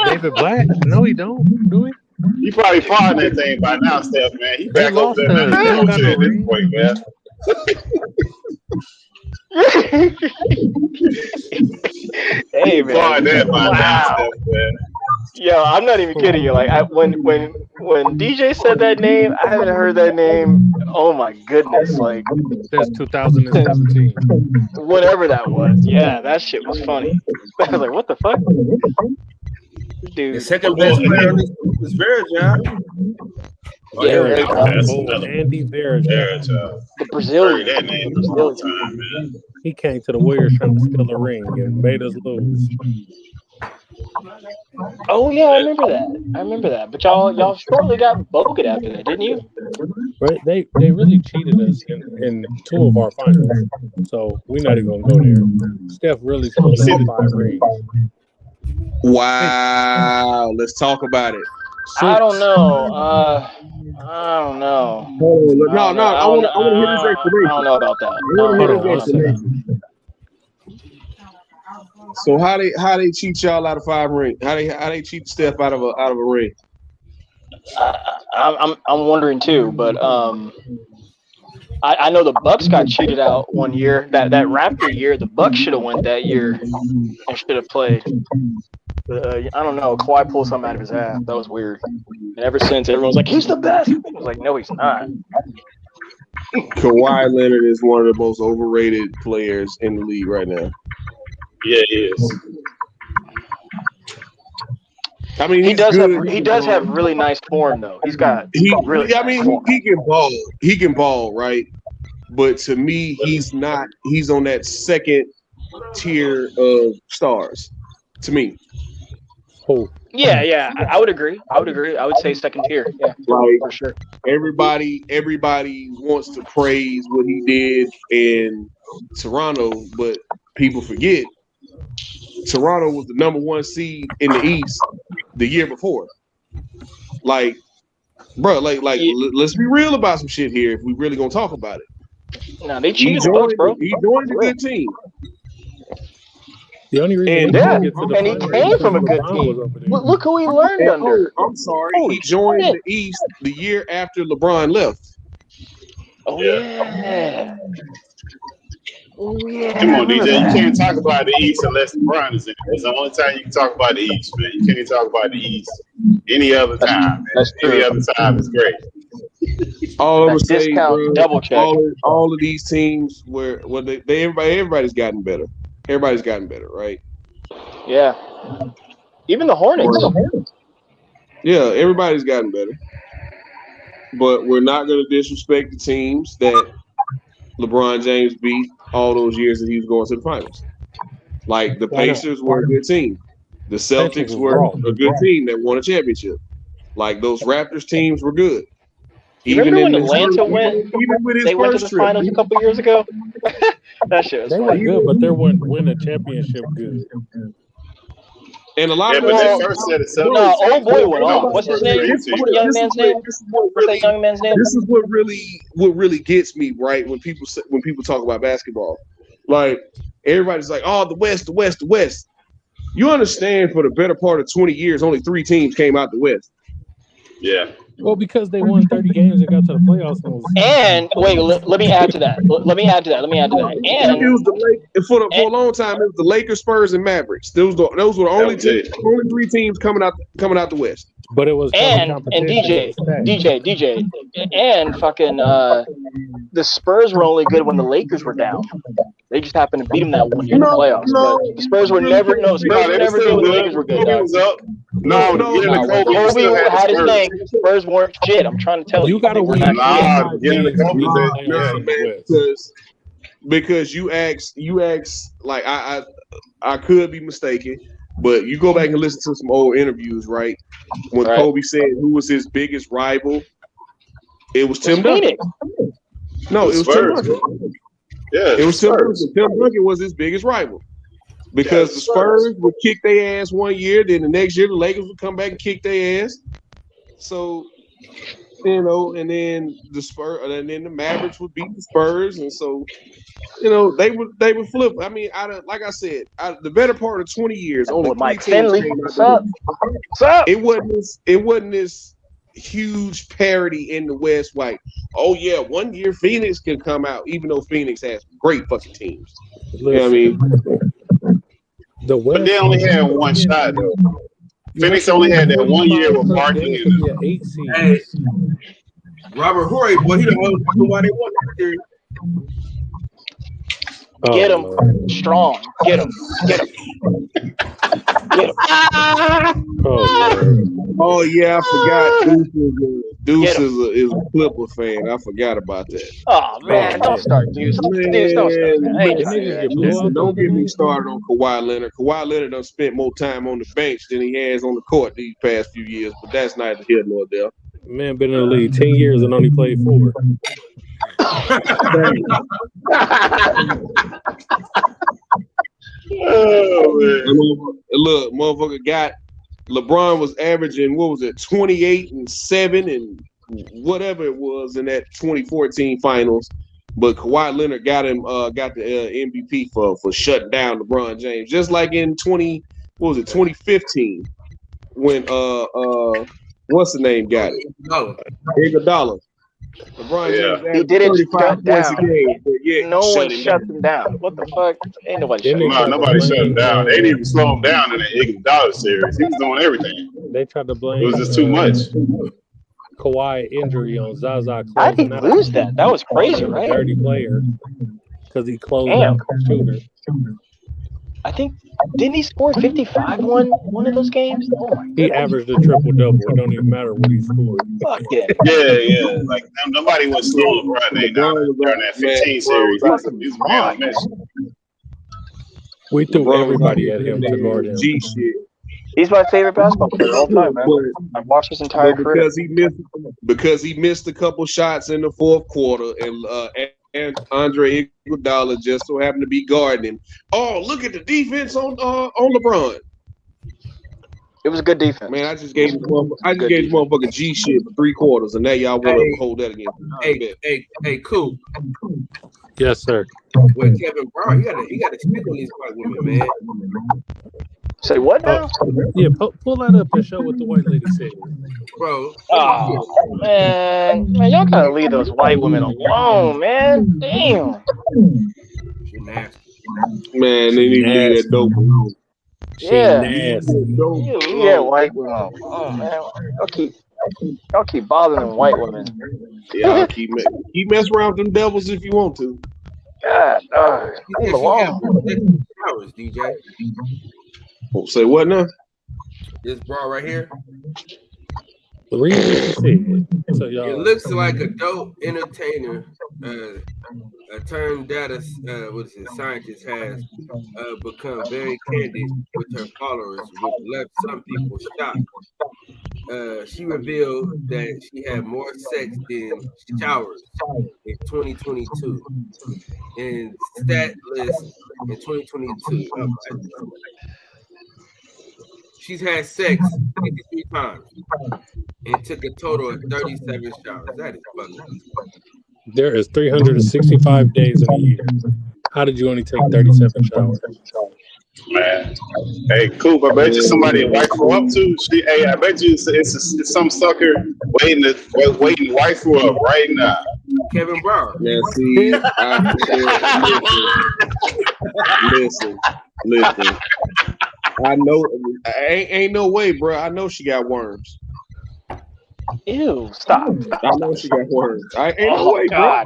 David Black? No, he don't. Do he? He probably fought in that thing by now, Steph, man. He back over there at this point, man. Hey, man. Wow. Yo, I'm not even kidding you. Like, when DJ said that name, I haven't heard that name. Oh my goodness! Like, that's 2017. Whatever that was. Yeah, that shit was funny. I was like, what the fuck? Dude. The second best player on this group is Verajao. Andy Verajao. The Brazilian. That name was a long time, man. He came to the Warriors trying to steal a ring and made us lose. Oh yeah, I remember that. But y'all shortly got Bogut after that, didn't you? Right? They really cheated us in 2 of our finals. So we're not even gonna go there. Steph really supposed to have 5 rings. Wow, let's talk about it. I don't know. I don't know. I want to hear this explanation. I don't know about that. So how they cheat y'all out of 5 rings? How they cheat Steph out of a ring? I'm wondering too, but I know the Bucks got cheated out one year. That Raptor year, the Bucks should have won that year and should have played. I don't know. Kawhi pulled something out of his ass. That was weird. And ever since, everyone's like, he's the best. I was like, no, he's not. Kawhi Leonard is one of the most overrated players in the league right now. Yeah, he is. I mean, he does have really nice form though. He's got really. I mean, he can ball. He can ball, right? But to me, he's not. He's on that second tier of stars. To me. Oh. Yeah, I would agree. I would say second tier. Yeah, like for sure. Everybody wants to praise what he did in Toronto, but people forget Toronto was the number 1 seed in the East the year before. Like, bro, let's be real about some shit here if we really gonna talk about it. No, they cheated the Bucks, bro. He joined a good team. The only reason he came from a good team. Look who he learned under. I'm sorry, he joined the East the year after LeBron left. Oh yeah. Oh yeah. Come on, DJ. You can't talk about the East unless LeBron is in it. It's the only time you can talk about the East, man. You can't talk about the East any other time. Man. That's true. Any other time is great. All I'm gonna That say, discount bro, double check. all of these teams where everybody's gotten better. Everybody's gotten better, right? Yeah. Even the Hornets. Yeah, everybody's gotten better. But we're not gonna disrespect the teams that LeBron James beat all those years that he was going to the finals. Like the Why not? Pacers were a good team. The Pacers Celtics was were raw. a good team that won a championship. Like those Raptors teams were good. You Even remember in when his Atlanta first, went? even with his They went to first the trip. finals a couple years ago. That shit was They were funny. good, but they weren't win a championship good. And a lot Yeah, of but Well, that first set of no, Celtics old teams boy was went no off. What's his name? dream this team. What's the young man's name? What's that young man's name? This is what really gets me, right? When people talk about basketball, like everybody's like, "Oh, the West, the West, the West." You understand? For the better part of 20 years, only 3 teams came out the West. Yeah. Well, because they won 30 games and got to the playoffs. And wait, let me add to that. Let me add to that. It was the for a long time. It was the Lakers, Spurs, and Mavericks. Those were the only 3 teams coming out the West. But it was and DJ, and fucking the Spurs were only good when the Lakers were down. They just happened to beat them that one year in the playoffs. But the Spurs were never Spurs were never good when the Lakers were good. Kobe was up. No, the beginning of Kobe, you still had had the his Spurs. thing. Spurs weren't shit. I'm trying to tell you. You got to win. Nah, the beginning of Kobe, because you ask like I could be mistaken, but you go back and listen to some old interviews, right? When Kobe said who was his biggest rival, it was Tim Duncan. No, it was Tim Duncan. Yeah, it was Tim Duncan. Tim Duncan was his biggest rival because the Spurs would kick their ass one year, then the next year the Lakers would come back and kick their ass. So, and then the Spurs, and then the Mavericks would beat the Spurs, and so they would flip. I mean, like I said, the better part of 20 years, only 3 teams came out. What's up? It wasn't this huge parity in the West. Like, oh yeah, one year Phoenix can come out, even though Phoenix has great fucking teams. You know what I mean? The West, but they only had one shot though. Phoenix only had that 1 year with Marking and hey, Robert Horry, boy, he don't know why they won that series. Get him strong. Get him. Oh yeah, I forgot. Deuce is a Clipper fan. I forgot about that. Oh man, don't start, Deuce. Deuce, don't start. Listen, don't get me started on Kawhi Leonard. Kawhi Leonard done spent more time on the bench than he has on the court these past few years, but that's neither here nor there. Man, been in the league 10 years and only played 4. Look, motherfucker LeBron was averaging 28 and 7 and whatever it was in that 2014 finals, but Kawhi Leonard got the MVP for shutting down LeBron James, just like in 2015 when what's the name got it? Iguodala. LeBron James he did it shut down. No one shut shut him down. What the fuck? Ain't nobody shut him down. Nobody shut him down. They didn't even slow him down in the Iguodala series. He was doing everything. They tried to blame. It was just too much. Kawhi injury on Zaza. I didn't lose that. That was crazy, right? Dirty player because he closed out the shooter. I think didn't he score 55 one of those games? Oh my God. He averaged a triple-double. It don't even matter what he scored. Fuck it. Yeah. Like nobody was slowing LeBron down during that 15 series. He was man on mission. We threw everybody at him to guard him. G shit. He's my favorite basketball player all time, man. I've watched his entire career. Because he missed a couple shots in the fourth quarter, and Andre Iguodala just so happened to be guarding him. Oh, look at the defense on LeBron. It was a good defense. Man, I just gave this motherfucker G shit for 3 quarters, and now y'all want to hold that against me. Hey, cool. Yes, sir. With Kevin Brown, he got to stick on these white women, man. Say what now? Yeah, pull that up and show what the white lady said. Bro. Oh, man, y'all gotta leave those white women alone, man. Damn. She nasty. Man, they need to leave that dope alone. Yeah. Nasty. Yeah, white women. Oh man. Okay. Y'all keep bothering white women. Yeah, keep messing around with them devils if you want to. God, leave them alone. Showers, DJ. Oh, say what now? This bra right here. Read what you said. So It y'all. looks like adult entertainer, a term data scientist has become very candid with her followers, which left some people shocked. She revealed that she had more sex than showers in 2022. And stat list in 2022. Oh my God. She's had sex 53 times and took a total of 37 showers. That is fucking disgusting. There is 365 days in a year. How did you only take 37 showers? Man. Hey, Coop, I bet you somebody wife her up too. I bet you it's some sucker waiting to wife her up right now. Kevin Brown. Yeah, see, listen. I know, ain't no way, bro. I know she got worms. Ew! Stop. I know she got worms. Ain't no way, God.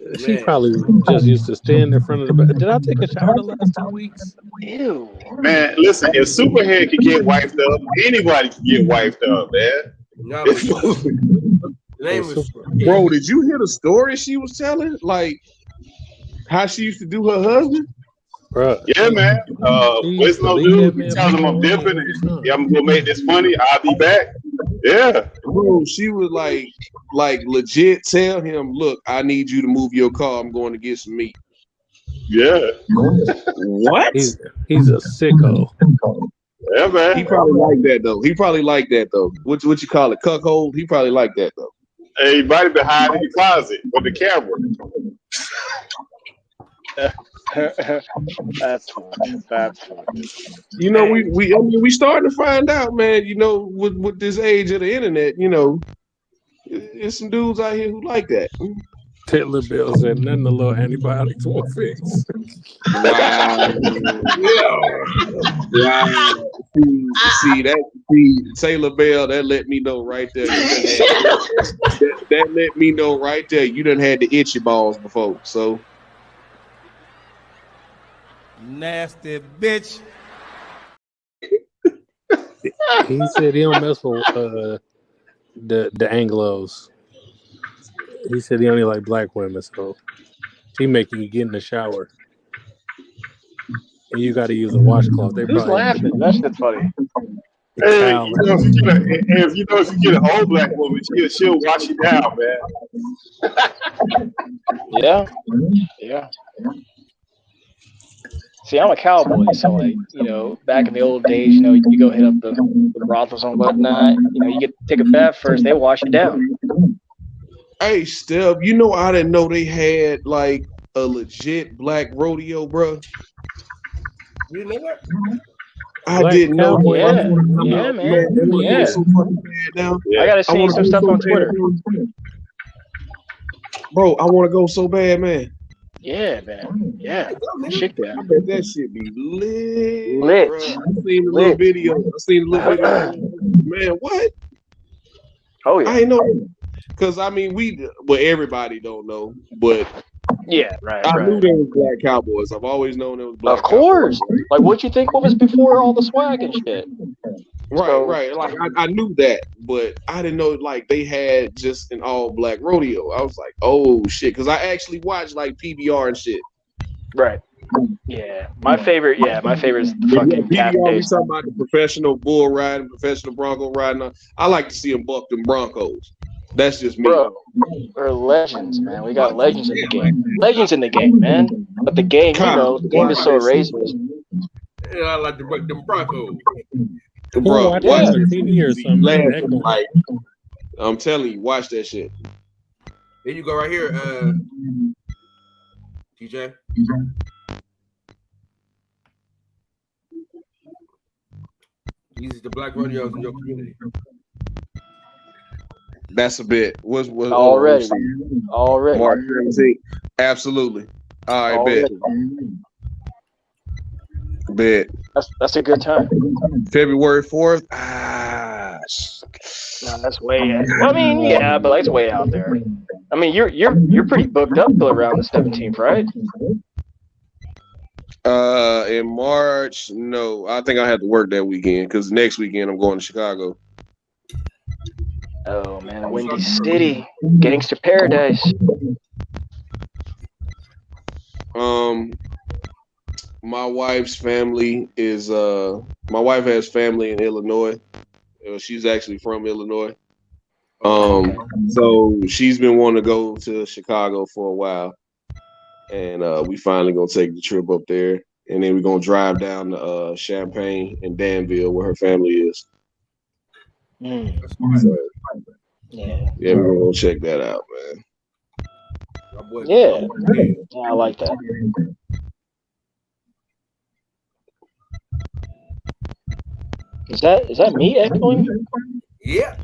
bro. She probably just used to stand in front of the bed. Did I take a shower the last 2 weeks? Ew. Man, listen, if Superhead could get wifed up, anybody can get wifed up, man. No, bro, did you hear the story she was telling? Like how she used to do her husband? Bruh. Yeah, man. What's no dude? He tells him I'm dipping and I'm gonna make this money. I'll be back. Yeah. Bro, she was like legit tell him, look, I need you to move your car. I'm going to get some meat. Yeah. What? He's a sicko. Yeah, man. He probably like that though. What you call it? Cuckold? He probably like that though. Hey, he might have been hiding in the closet with the camera. That's funny. You know, we starting to find out, man. You know, with this age of the internet, you know, there's some dudes out here who like that. Titler Bill said nothing the little antibiotics won't fix. Wow. See, Taylor Bell, that let me know right there. That let me know right there. You done had the itchy balls before, so. Nasty bitch. He said he don't mess with the Anglos. He said he only like black women, so he making you get in the shower. And you got to use a washcloth. Who's laughing? That's just funny. Hey, if you get an old black woman, she'll wash you down, man. Yeah. See, I'm a cowboy, so like, you know, back in the old days, you know, you go hit up the brothels and whatnot. You know, you get to take a bath first, they wash you down. Hey, Steph, you know I didn't know they had like a legit black rodeo, bro. You know what? I didn't know. Yeah, man. Yeah. So fucking bad now. I gotta see some stuff on Twitter. Bro, I want to go so bad, man. Yeah, man. Yeah. Shit, I bet that shit be lit. Bro. I seen a little video. Man, what? Oh yeah. I ain't know. Because I mean, everybody don't know, but yeah, right. I knew there was black cowboys. I've always known there was black. Of course. Cowboys. Like, what you think? What was before all the swag and shit? Right. Like I knew that, but I didn't know like they had just an all black rodeo. I was like, oh shit, because I actually watched like PBR and shit. Right. Yeah. My favorite is the fucking PBR. We talking about the professional bull riding, professional bronco riding. I like to see them buck them broncos. That's just me. Bro, we're legends, man. We got legends in the game. Legends in the game, man. But the game, the game is so racist. Yeah, I like to buck them broncos. Bro, watch TV or something. Like, I'm telling you, watch that shit. There you go, right here, TJ. These are the black rodeos in your community. That's a bit. Was already March 17th. Absolutely. All right, bet. That's a good time. February 4th. No, that's way. Well, I mean, yeah, but it's way out there. I mean, you're pretty booked up till around the 17th, right? In March, no, I think I had to work that weekend because next weekend I'm going to Chicago. Oh man, Windy City, gangster paradise. My wife's family is my wife has family in Illinois. She's actually from Illinois. So she's been wanting to go to Chicago for a while, and we finally gonna take the trip up there, and then we're gonna drive down to Champaign and Danville where her family is. So, yeah, we're gonna go check that out, man. Yeah, I like that. Is that me echoing? Yeah.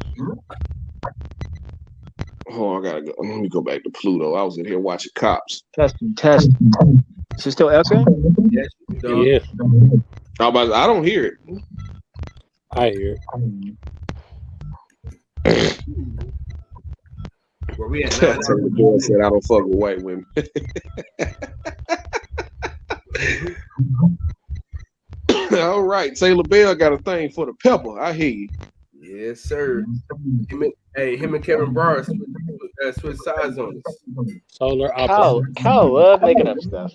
Oh, I gotta go. Let me go back to Pluto. I was in here watching Cops. Test. Is it still echoing? Yeah. I don't hear it. I hear it. Where we at? The boy said I don't fuck with white women. All right, Taylor Bell got a thing for the pepper. I hear you. Yes, sir. Him and Kevin Barr switch sides on us. Solar opposites. Kyle love making up stuff.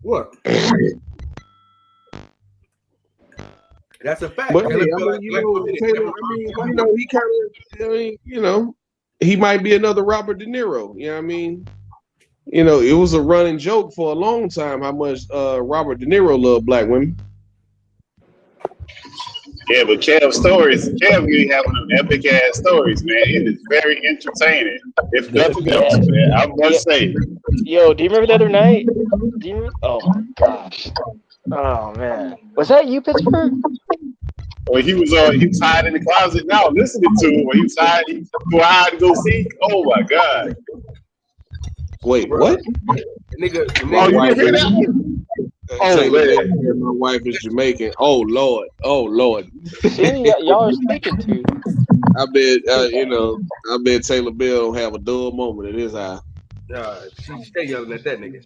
What? That's a fact. But hey, he kind of, he might be another Robert De Niro. You know what I mean? It was a running joke for a long time how much Robert De Niro loved black women. Yeah, but Kev be having them epic ass stories, man. It is very entertaining. If nothing else, man, I must say. Yo, do you remember the other night? Oh my gosh. Oh man. Was that you, Pittsburgh? When he was hiding in the closet now listening to him when he was hiding to go see. Oh my God. Wait, what? Nigga, oh, you didn't hear that one? Oh man, my wife is Jamaican. Oh Lord. See, y'all are speaking to. I bet Taylor Bell don't have a dull moment at his eye. She stay yelling at that nigga.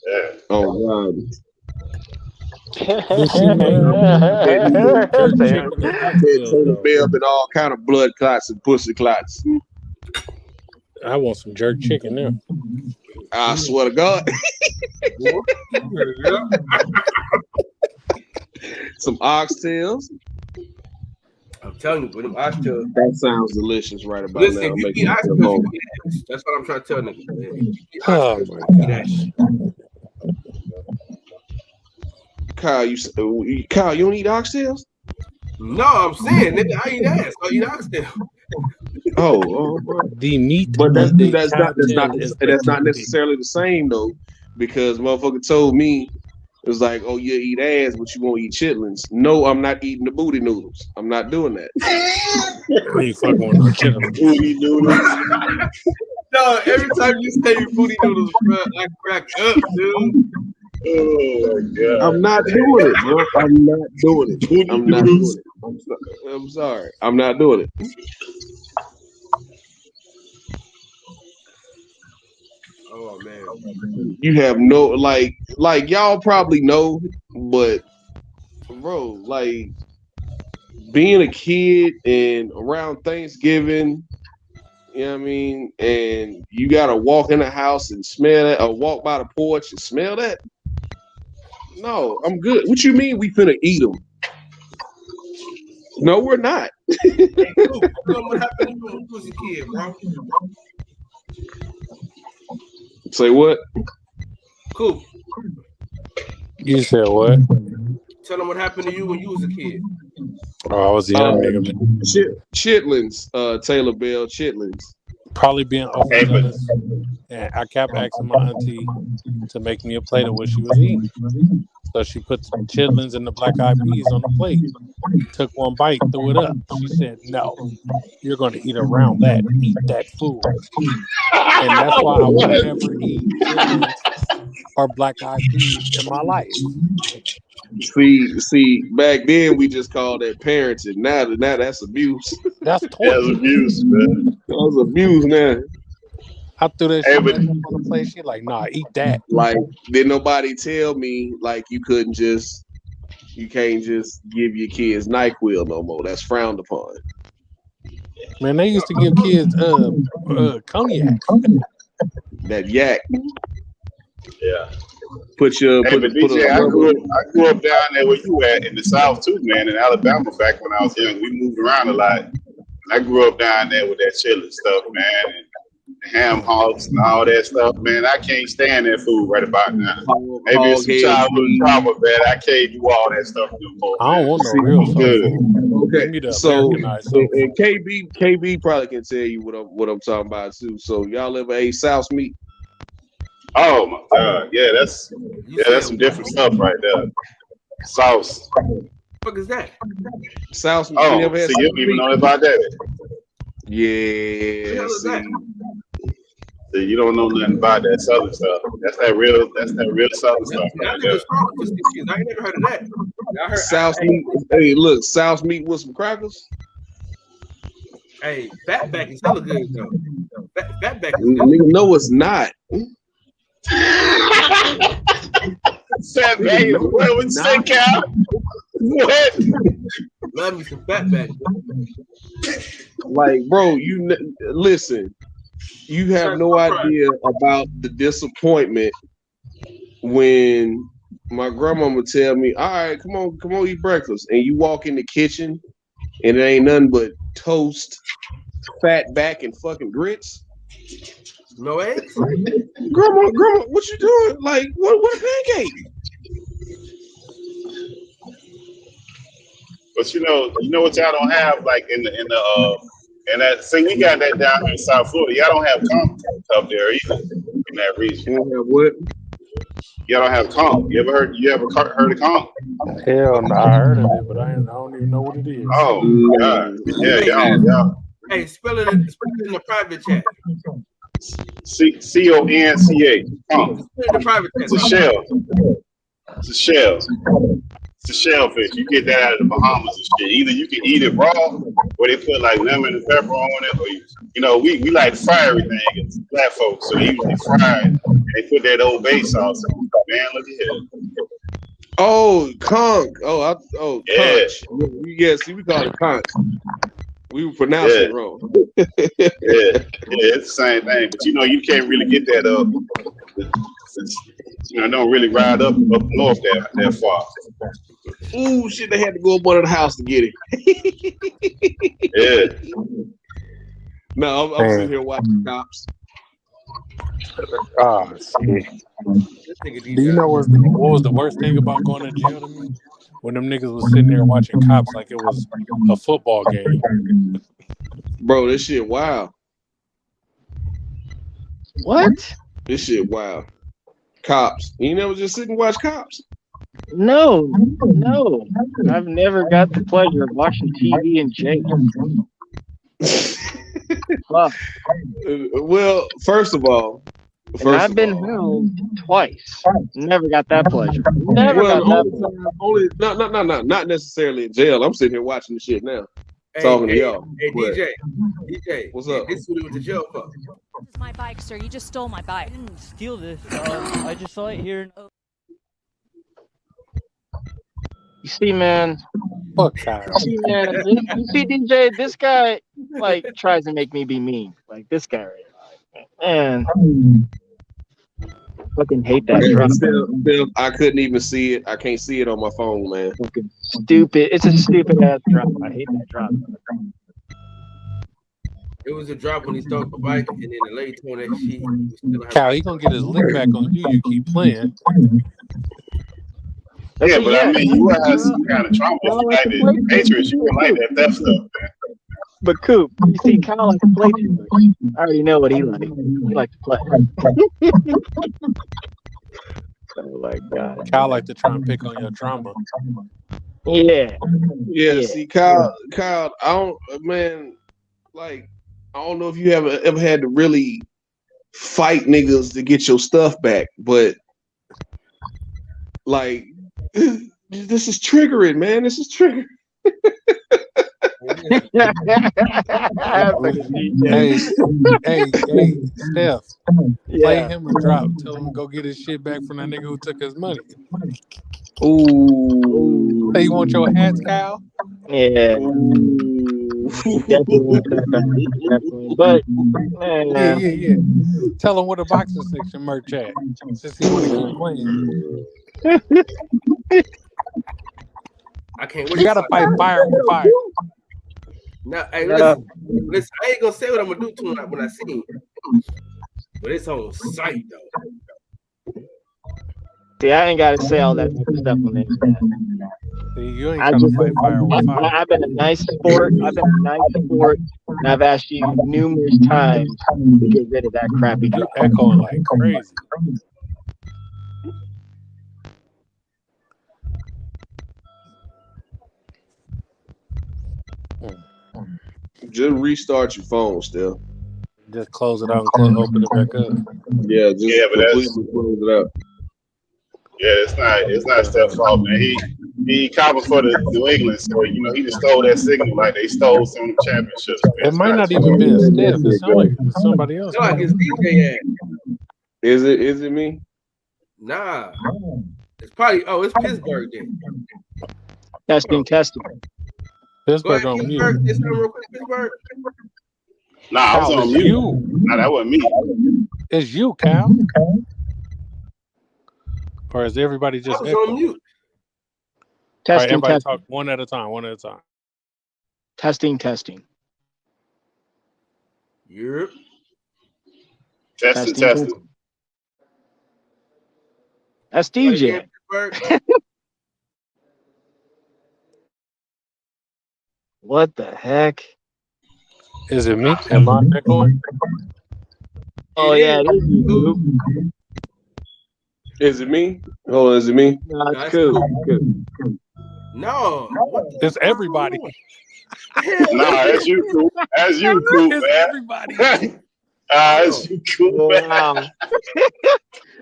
Yeah. Oh God. Taylor Bell been all kind of blood clots and pussy clots. I want some jerk chicken now. I swear to God. Some oxtails. I'm telling you, with them oxtails. That sounds delicious right about Listen, now. you eat oxtails, you eat ass. That's what I'm trying to tell niggas. Oh my gosh. Kyle, you don't eat oxtails? No, I'm saying, nigga, I eat ass. I eat oxtails. Oh, the meat, but that's not necessarily the same though, because motherfucker told me it was like, oh, you eat ass, but you won't eat chitlins. No, I'm not eating the booty noodles. I'm not doing that. You fucking with the chitlins. Booty noodles. No, every time you say booty noodles, bro, I crack up, dude. Oh my God. I'm not doing it, bro. I'm not doing it. I'm not doing it. I'm sorry. I'm not doing it. Oh man. You have no like y'all probably know, but bro, like being a kid and around Thanksgiving, you know what I mean, and you gotta walk in the house and smell that, or walk by the porch and smell that. No, I'm good. What you mean we finna eat them? No, we're not. Hey, Luke, what happened to you when you was a kid, bro? Say what? Cool. You said what? Tell them what happened to you when you was a kid. Oh, I was a young nigga. Chitlins, Taylor Bell, chitlins. Probably being overzealous. And I kept asking my auntie to make me a plate of what she was eating. So she put the chitlins and the black eyed peas on the plate. Took one bite, threw it up. She said, "No, you're going to eat around that. Eat that food." And that's why I would never eat chitlins or black eyed peas in my life. See, back then we just called that parenting. Now that's abuse. That's That's abuse, man. That was abuse now. I threw that Hey, shit but back up on the plate. She like, nah, eat that. Like, did nobody tell me like you can't just give your kids NyQuil no more? That's frowned upon. Man, they used to give kids cognac. That yak. Yeah. Put but DJ, I grew up down there where you at in the South too, man, in Alabama. Back when I was young, we moved around a lot. And I grew up down there with that chili stuff, man, and the ham hocks and all that stuff, man. I can't stand that food right about now. Maybe it's some childhood trauma, man. I can't do all that stuff no more. I don't want no real soul food. Okay, Give me the so Americanized soul and KB probably can tell you what I'm talking about too. So y'all ever ate South meat? Oh my God, yeah, that's some different stuff right there. Sauce. What the fuck is that? South meat. Oh, so you don't even know about that? Yeah. See, you don't know nothing about that Southern stuff. That's that real Southern stuff right there. I ain't never heard of that. South meat. Hey, look, South meat with some crackers. Hey, fatback is hella good though. Fatback is good. Nigga, no, it's not. Fatback, what would you say, Cal? What? Love me some fatback. Like, bro, listen. You have no idea about the disappointment when my grandma would tell me, "All right, come on, eat breakfast," and you walk in the kitchen and it ain't nothing but toast, fat back, and fucking grits. No eggs? Grandma, what you doing? Like, what a pancake? But you know what y'all don't have, like in that. See, we got that down here in South Florida. Y'all don't have comp up there either in that region. You don't have what? Y'all don't have comp. You ever heard of comp? Hell no, I heard of it, but I don't even know what it is. Oh God, yeah, y'all. Hey, spell it in the private chat. CONCH. Comp. Spell it in the private chat. It's a shell. It's a shell. It's a shellfish. You get that out of the Bahamas and shit. Either you can eat it raw, or they put like lemon and pepper on it, or we like to fry everything. It's black folks, so they usually fry it. They put that Old Bay sauce on. Man, look at here. Oh, conch. Yeah. Conch. Yeah, see, we call it conch. We would pronounce it wrong. Yeah, it's the same thing. But you can't really get that up. It don't really ride up north that far. Ooh, shit! They had to go up under the house to get it. Yeah. No, I'm sitting here watching Cops. Ah, shit. Do you know what was the worst thing about going to jail to me? When them niggas was sitting there watching Cops like it was a football game. Bro, this shit wild. What? This shit wild. Cops. You never just sit and watch Cops? No. I've never got the pleasure of watching TV in jail. Well, first of all, I've been held twice. Never got that pleasure. Not necessarily in jail. I'm sitting here watching the shit now. Talking to y'all. Hey, DJ, what's up? This is what he went to jail for. This is my bike, sir. You just stole my bike. I didn't steal this. I just saw it here. You see, man. Fuck Kyle. You see, DJ, this guy tries to make me be mean. Like this guy right now. Man. Fucking hate that drop. Still, I couldn't even see it. I can't see it on my phone, man. Fucking stupid. It's a stupid ass drop. I hate that drop. It was a drop when he stole the bike, and then the lady told that she. Cal, he gonna get his lick back on you. You keep playing. Yeah, but I mean, you have some kind of trauma. If you like the Patriots, you would like that theft stuff, man. But Coop, you see, Kyle likes to play too much. I already know what he likes. He likes to play. Oh my God. Kyle like to try and pick on your trauma. Yeah. See, Kyle, I don't know if you ever had to really fight niggas to get your stuff back, but like This is triggering, man. This is triggering. Hey, Steph. Play Yeah. him a drop. Tell him to go get his shit back from that nigga who took his money. Ooh. Hey, you want your hats, Kyle? Yeah. Definitely. But man. Yeah. Tell him where the boxing section merch at. Since he want to keep playing. I can't wait. You gotta fight fire with fire. Now, hey, listen. I ain't gonna say what I'm gonna do to him when I see him, but it's on sight though. See, I ain't gotta say all that stuff on this. See, you ain't trying to fight fire with fire. I've been a nice sport. And I've asked you numerous times to get rid of that crappy. You're echoing like crazy. Just restart your phone still. Just close it out and open it back up. Yeah, just but that's completely close it out. Yeah, it's not Steph's fault, man. He covered for the New England, so he just stole that signal like they stole some of the championships. It might not even be Steph. It sounds like somebody else. No, I guess DJ at. Is it me? Nah. It's probably it's Pittsburgh then. Testing. Pittsburgh on mute. Say something real quick, Pittsburgh. Nah, I was on mute. You. Nah, that wasn't me. It's you, Cal. Or is everybody just I was on mute? All right, everybody talk one at a time. Testing. Yep. Testing. That's DJ. What the heck? Is it me? Am I echoing? Oh yeah, it is you. Is it me? Oh, is it me? No, it's cool. No, it's everybody. Nah, that's you, Coop. That's you, Coop, man. Everybody. That's you, Coop. Wow.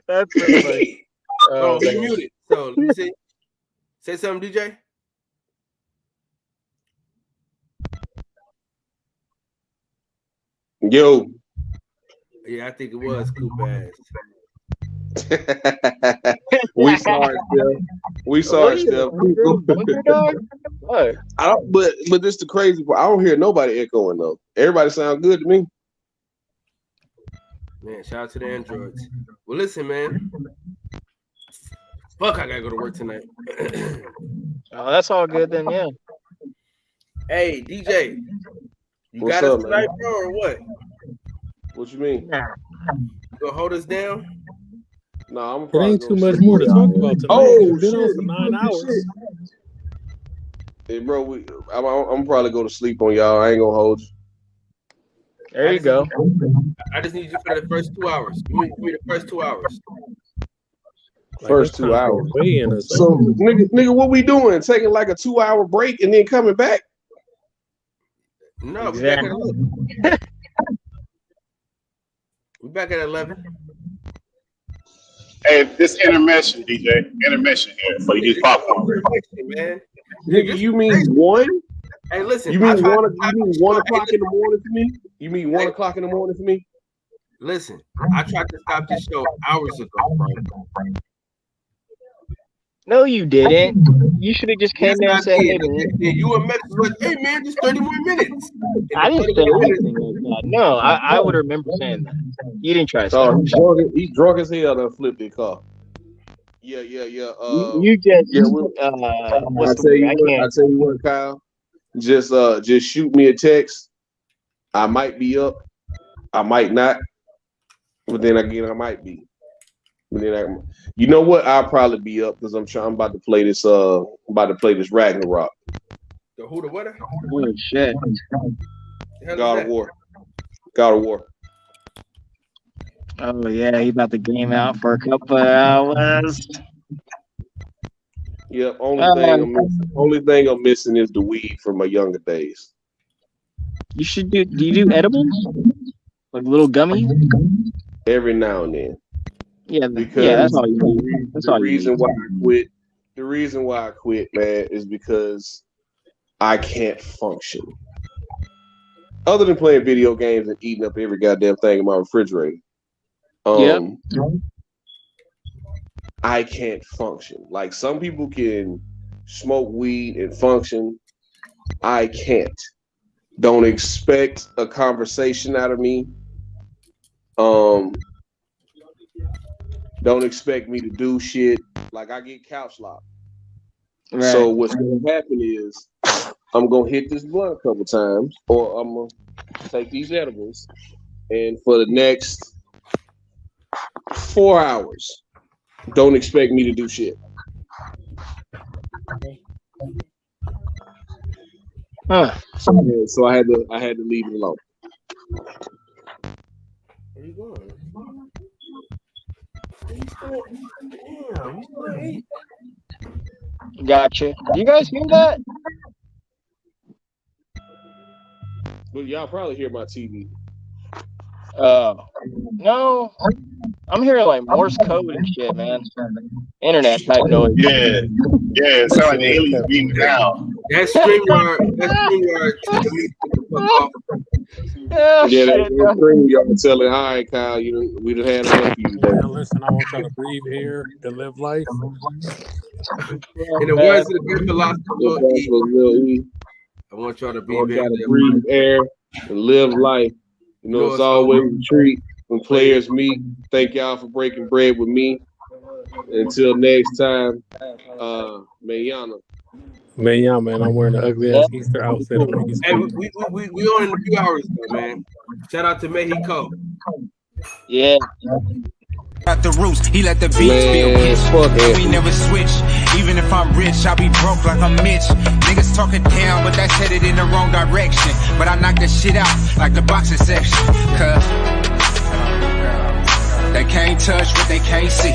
That's really Oh, you muted. So let me see. Say something, DJ. Yo. Yeah, I think it was Coop ass. We saw it, Steph. I don't, but this the crazy part. I don't hear nobody echoing though. Everybody sound good to me. Man, shout out to the androids. Well, listen, man. Fuck, I gotta go to work tonight. Oh, that's all good then, yeah. Hey, DJ, you What's got us up, tonight, man? bro, or what? What you mean? You gonna hold us down? No, I'm It probably ain't too much more to talk about tonight. Oh, We've been shit. on for 9 hours. Hey, bro, I'm probably go to sleep on y'all. I ain't gonna hold you. There you go. I just need you for the first 2 hours. Give me the first 2 hours. First 2 hours. So, So, nigga, what we doing? Taking like a 2-hour break and then coming back? No, Exactly. we're back at 11. Hey, this intermission, DJ. Intermission here for you popcorn. Man. Nigga, you mean 1? Hey, listen. You mean 1 o'clock in the morning for me? You mean 1 o'clock in the morning for me? Listen, I tried to stop this show hours ago, bro. No, you didn't. You should have just came there and said, "Hey, man." You were messaging like, "Hey, man, just 30 more minutes." I didn't say anything like that. No, I would remember saying that. You didn't try to say that. He's drunk as hell to flip the car. Yeah. You just what's I tell you what, Kyle. Just shoot me a text. I might be up. I might not. But then again, I might be. But then you know what? I'll probably be up because I'm about to play this. Ragnarok. The who the what? Oh shit! God of War. God of War. Oh yeah, he about to game out for a couple of hours. Yep. Only thing I'm missing is the weed from my younger days. You should do. Do you do edibles? Like little gummies? Every now and then. Yeah, because that's all you need. That's all you reason need. why I quit The reason why I quit, man, is because I can't function. Other than playing video games and eating up every goddamn thing in my refrigerator. I can't function. Like some people can smoke weed and function. I can't. Don't expect a conversation out of me. Don't expect me to do shit. Like I get couch locked. Right. So what's gonna happen is I'm gonna hit this blunt a couple times, or I'm gonna take these edibles, and for the next 4 hours, don't expect me to do shit. So I had to leave it alone. Where you going? Gotcha. Do you guys hear that? Well, y'all probably hear my TV. No. I'm hearing like Morse code and shit, man. Internet type noise. Yeah. It sounds like the aliens beaming down. That StreamYard telling me to get the fuck off. Yeah, that StreamYard telling, all right, Kyle, we done had enough of you today. Now listen, I want y'all to breathe air and live life. In the words of the great philosopher, I want y'all to breathe air and live life. You know, it's always a treat when players meet. Thank y'all for breaking bread with me. Until next time, Mayana. Man, I'm wearing an ugly ass Easter outfit. Hey, we on in a few hours though, man. Shout out to Mexico. Yeah. At the roots, he let the beats feel pitch. We never switch. Even if I'm rich, I'll be broke like I'm Mitch. Niggas talking down, but that's headed in the wrong direction. But I knock that shit out like the boxing section. Cause they can't touch what they can't see.